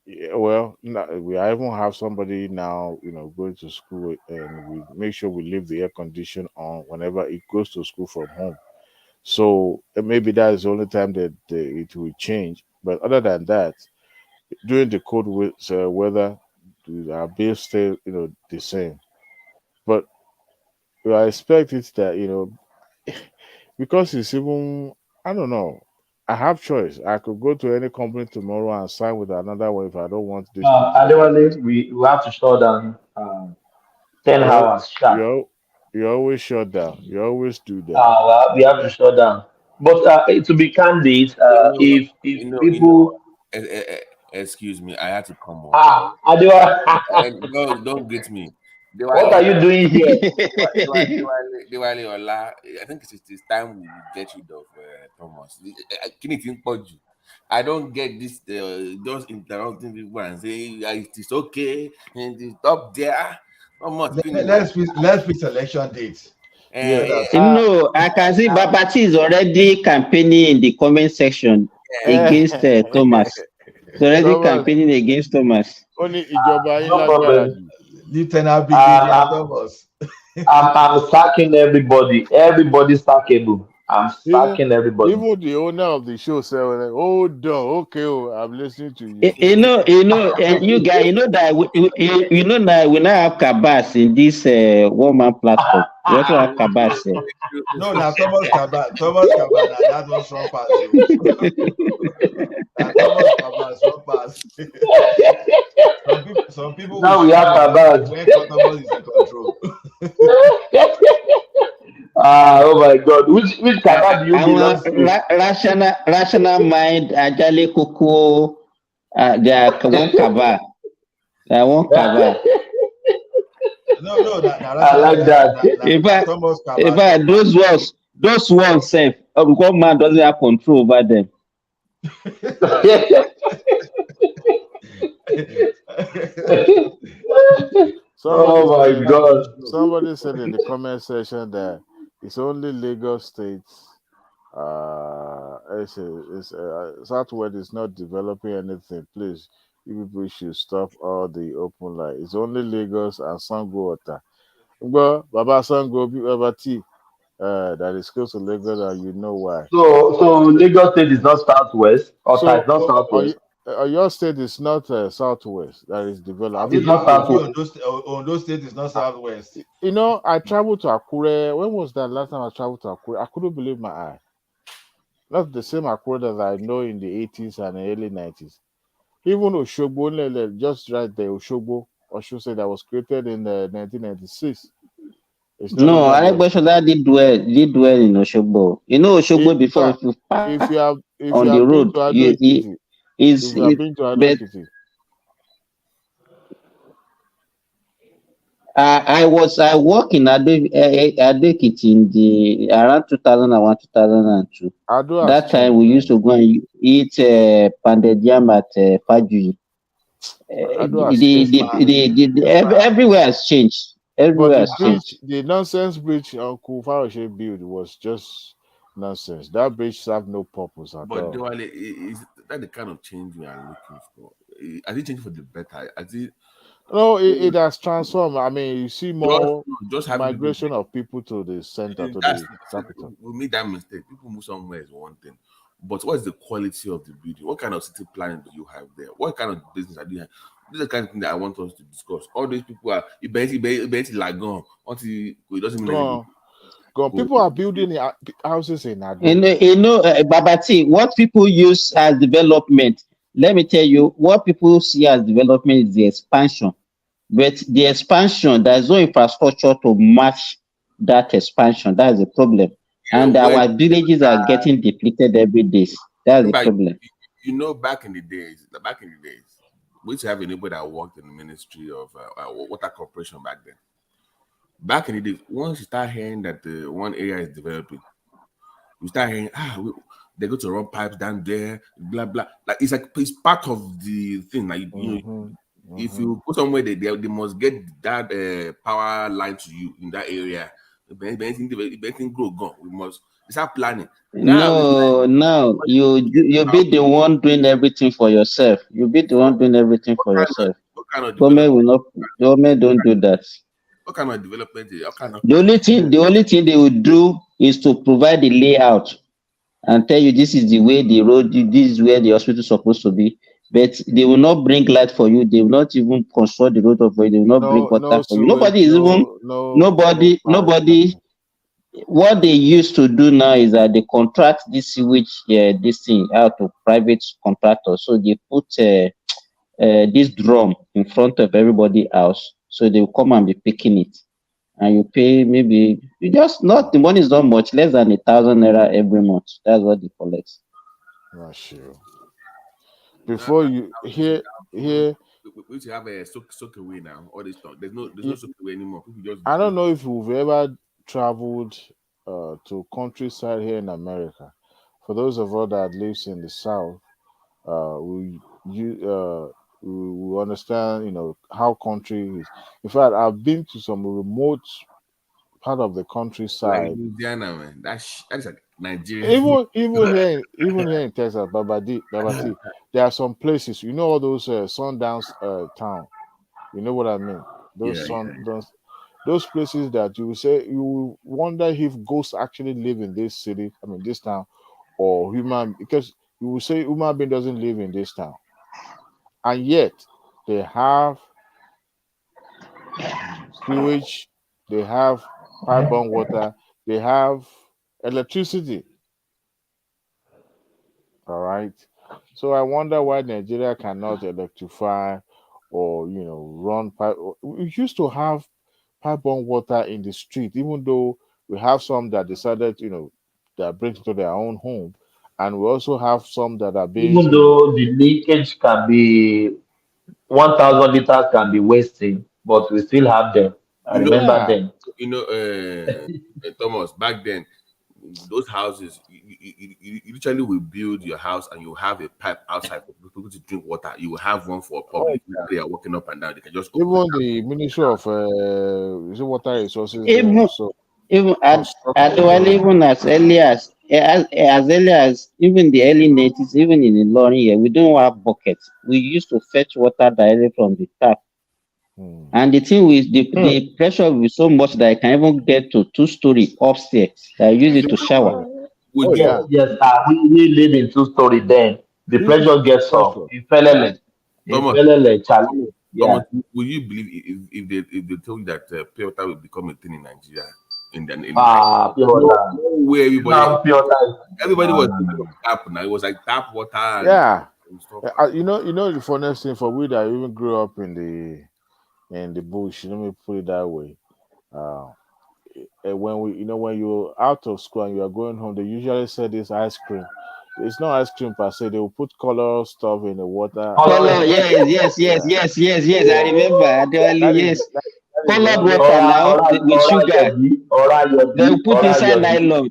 Yeah, well, we even have somebody now, going to school, and we make sure we leave the air condition on whenever it goes to school from home. So maybe that is the only time that it will change. But other than that, during the cold weather, our bills stay, the same. But I expect it that because it's even, I don't know. I have choice. I could go to any company tomorrow and sign with another one if I don't want this to change. Adewale, we have to shut down 10 Well, hours sharp. you always shut down. You always do that. Well, we have to shut down. But to be candid, if people excuse me, I had to come off. Adewale, And don't get me. what are you doing here? Diwali Ola, I think it's time we get rid of Thomas. I don't get this. Just interrupting people and say it is okay and it's up there. Thomas, Let's fix election dates. I can see Babati is already campaigning in the comment section against Thomas. He's already Thomas, campaigning against Thomas. Only ìjọba yín No lágbára problem. jù. Lieutenant Brigadier Thomas. I'm sacking everybody. Everybody's sackable. I'm sacking everybody. Even the owner of the show said, "Hold on, okay, I'm listening to you." And you guys, that we now have Kabas in this one-man platform. We also have Kabas. No, now Thomas Kabas. Thomas Kabas, that was wrong pass. Thomas Kabas, wrong pass. Some people Now we have Kabas. When Thomas is in control. Oh my God! Which Kabas do you belong to? Rational mind, Ajale Koko, they are one Kabas. They are one Kabas. No, I like that. Thomas In fact, those ones, because man doesn't have control over them. God! Somebody said in the comment section that it's only Lagos State. Southwest is not developing anything. Please, you people should stop all the open line. It's only Lagos and Sango Ota. But Baba Sango, that is close to Lagos, and you know why. So Lagos State is not Southwest, or it's not Southwest. Your state is not Southwest. That is developed. It's not Southwest. Ondo State is not Southwest. I traveled to Akure. When was that last time I traveled to Akure? I couldn't believe my eye. Not the same Akure that I know in the 80s and early 90s. Even Oshogbo, just right there, Oshogbo, Osho that was created in 1996. No, Aregbesola did well in Oshogbo. Oshogbo before if you if you have on the road, if you have been to Ado-Ekiti. I work in Ado-Ekiti in the around 2001, 2002. That time we used to go and eat pounded yam at Fajuyi. Everywhere has changed. Everywhere has changed. The nonsense bridge Uncle Faroshe built was just nonsense. That bridge served no purpose at all. But Diwali, is that the kind of change we are looking for? Has it changed for the better? No, it has transformed. I mean, you see more just migration of people to the center, to the capital. We made that mistake. People move somewhere is one thing. But what is the quality of the building? What kind of city planning do you have there? What kind of business are you have? This is the kind of thing that I want us to discuss. All these people are like gone until it doesn't mean anything. People are building houses in Ado. Babati, what people use as development, let me tell you, what people see as development is the expansion. But the expansion, there's no infrastructure to match that expansion. That's the problem. And our villages are getting depleted every day. That's the problem. Back in the days, we used to have a neighbor that worked in the Ministry of Water Corporation back then. Back in the days, once you start hearing that one area is developing, you start hearing, They go to run pipes down there, blah blah. Like it's part of the thing. Like you know, if you go somewhere, they must get that power line to you in that area. If anything grow gone, we must start planning. Now it's like No, you be the one doing everything for yourself. You be the one doing everything for yourself. what kind of Government development? will not. Government don't do that. What kind of development? What kind of The only thing they will do is to provide the layout and tell you this is the way the road, this is where the hospital is supposed to be. But they will not bring light for you. They will not even construct the road for you. They will not bring water for you. Nobody is even nobody. What they used to do now is that they contract this sewage, this thing out to private contractors. So they put this drum in front of everybody else, so they will come and be picking it, and you pay maybe you just not the money is not much, less than 1,000 naira every month. That's what they collect. Not you. Before you here. We should have a soak away now. All this stuff. There's no soak away anymore. People just. I don't know if you've ever traveled to countryside here in America. For those of us that lives in the South, we understand, you know, how country is. In fact, I've been to some remote part of the countryside. Like Louisiana, man. That's like Nigeria. Even here in Texas, Babati, there are some places. You know all those sundowns town. You know what I mean? Those places that you will say you will wonder if ghosts actually live in this city. I mean this town, or because you will say human being doesn't live in this town, and yet they have sewage, they have pipe-borne water, they have electricity. All right. So I wonder why Nigeria cannot electrify or, you know, run pipe. We used to have pipe-borne water in the street, even though we have some that decided, you know, that brings to their own home, and we also have some that are being, Even though the leakage can be 1,000 liters can be wasting, but we still have them. I remember them. You know, Thomas, back then, those houses, you literally will build your house and you have a pipe outside for people to drink water. You will have one for public. They are walking up and down. They can just even the Ministry of Water Resources. Even as early as early as even the early 90s, even in the Ilorin here, we don't have buckets. We used to fetch water directly from the tap. And the thing with the pressure will be so much that I can even get to 2-story upstairs. I use it to shower. Yes. We live in 2-story then. The pressure gets up. Challenge. Thomas, will you believe if they told you that pure water will become a thing in Nigeria? Pure water. Where everybody was tap now. It was like tap water. And stuff. You know the funniest thing for we that even grew up in the bush. Let me put it that way. When you're out of school and you are going home, they usually say this ice cream. It's not ice cream per se. They will put color stuff in the water. Color, yes. I remember. Yes. Colored water now with sugar. They will put inside nylon.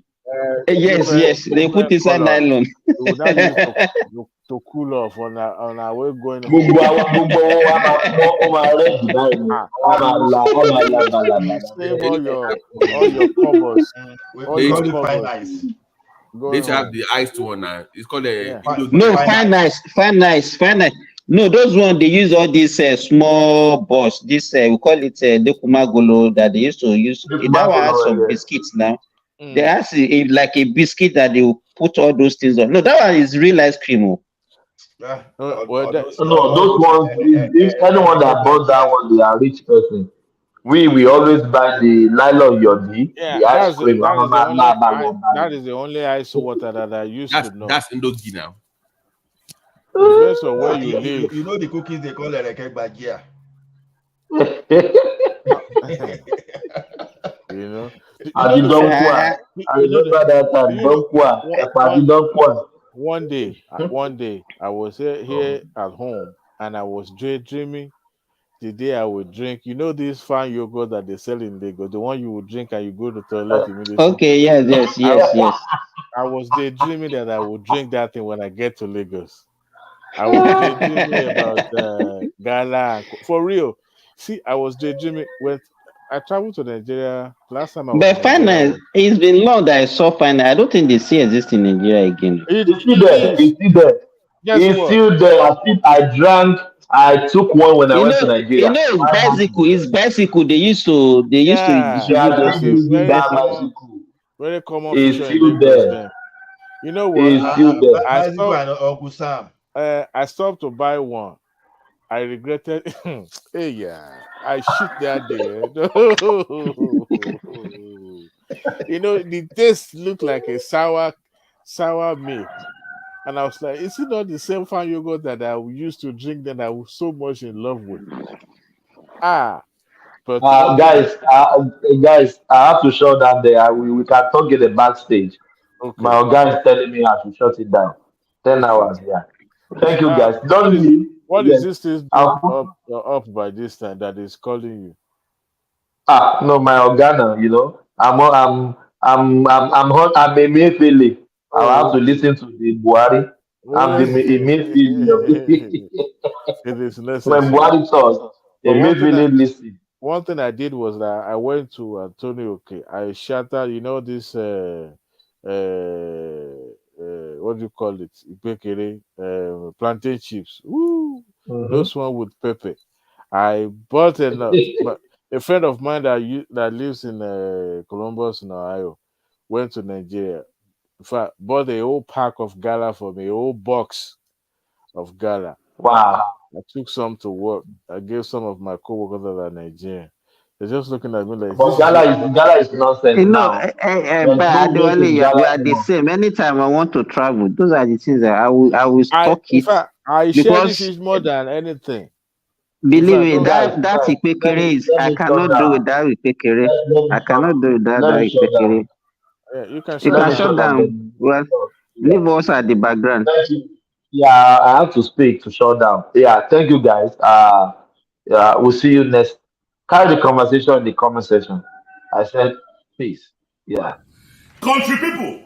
Yes. They put inside nylon. To cool off on our way going home. Save all your covers. They have the iced one now. It's called a fine nice. No, those ones they use all these small balls. This we call it dekumagolo that they used to use. That one has some biscuits now. They have like a biscuit that they will put all those things on. No, that one is real ice cream. Those ones. If anyone that bought that one, they are rich person. We always buy the nylon yodi, the ice cream. That is the only ice water that I used to know. That's Indogi now. Depends on where you live. You know the cookies they call Ereke Bagia. You know. One day, I was here at home and I was dreaming the day I would drink. You know this fine yogurt that they sell in Lagos, the one you would drink and you go to the toilet immediately. Okay, yes. I was daydreaming that I would drink that thing when I get to Lagos. I was daydreaming about Gala. For real. See, I was daydreaming when I traveled to Nigeria. Last time I was But in Nigeria finance, was it's been long that I saw finance. I don't think they still exist in Nigeria again. It's still there. It's still there. Guess It's what? still there. I drank. I took one when I went to Nigeria. It's bicycle. It's bicycle. They used to Yeah, distribute those still things. using that Bicycle. bicycle. very common It's feature in still Lagos there. then. You know what? It's still there. I Bicycle stopped. and Uncle Sam. I stopped to buy one. I regretted. Hey, yeah, I shit that day. You know, the taste looked like a sour milk, and I was like, "Is it not the same fine yogurt that I used to drink that I was so much in love with?" But one thing Guys, I have to shut down there. We can talk in the backstage. Okay. My guy is telling me I should shut it down. 10 hours, yeah. Thank you, guys. What Don't is leave. what Yes. is this thing I'll doing put, up by this time that is calling you? no, my organa, you know. I'm a Mayfele. I'll have to listen to the Buhari. I'm the Mayfele of the It is when necessary. Buhari talks, a But Mayfele listen. one thing I did was that I went to Antonio. Okay, I shattered. You know this. What do you call it? Ipekere, plantain chips. Woo! Those one with pepper. I bought enough. But a friend of mine that lives in Columbus, in Ohio, went to Nigeria. In fact, bought a whole pack of gala for me, a whole box of gala. Wow. I took some to work. I gave some of my co-workers that are Nigerian. They're just looking at me like, But Gala is nonsense You know, now. but There's no way Adewale, to we Gala are the anymore. same. Anytime I want to travel, those are the things that I will stock in it fact, I cherish because it more than anything. believe me, Guys, that Ipekere is let I me cannot shut do down. without Ipekere. I cannot do without Let that me shut down. Ipekere. Yeah, you can You shut can down. shut down. Well, leave us at the background. Thank you. Yeah, I have to speak to shut down. Yeah, thank you guys. Yeah, we'll see you next. Carry the conversation in the comment section. I said peace. Yeah. Country people,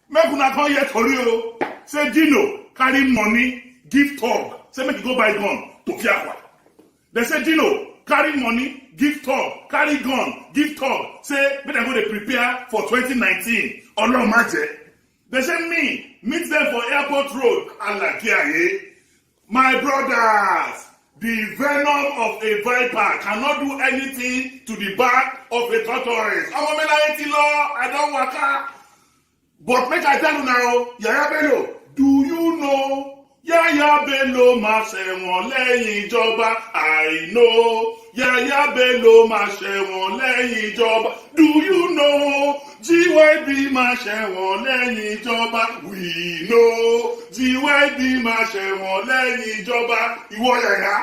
make una come here tori o. Say Dino carry money give Tog. Say make you go buy gun to Fiakwa. They say Dino carry money give Tog, carry gun give Tog. Say make dem go dey prepare for 2019. Ọlọ́run má jẹ́. They say me meet them for airport road Alakiaye. My brothers, the venom of a viper cannot do anything to the back of a tortoise. Ọmọ mi láyé ti lọ, I don waka. But make I tell you now, Yaya Bello, do you know? Yaya Bello máa ṣẹ̀wọ̀n lẹ́yìn ìjọba. I know. Yaya Bello máa ṣẹ̀wọ̀n lẹ́yìn ìjọba. Do you know? GYB máa ṣẹ̀wọ̀n lẹ́yìn ìjọba. We know. GYB máa ṣẹ̀wọ̀n lẹ́yìn ìjọba. Ìwọ Yaya.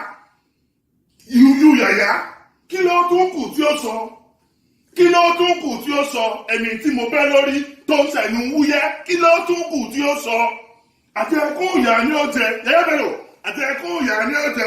You Yaya. Kí ló tún kù tí ó sọ? Kí ló tún kù tí ó sọ? Ẹni tí mo bẹ́ lórí tó ń sẹ̀nu wúyẹ́. Kí ló tún kù tí ó sọ? Àti ẹkún ìyá ni ó jẹ. Yaya Bello. Àti ẹkún ìyá ni ó jẹ.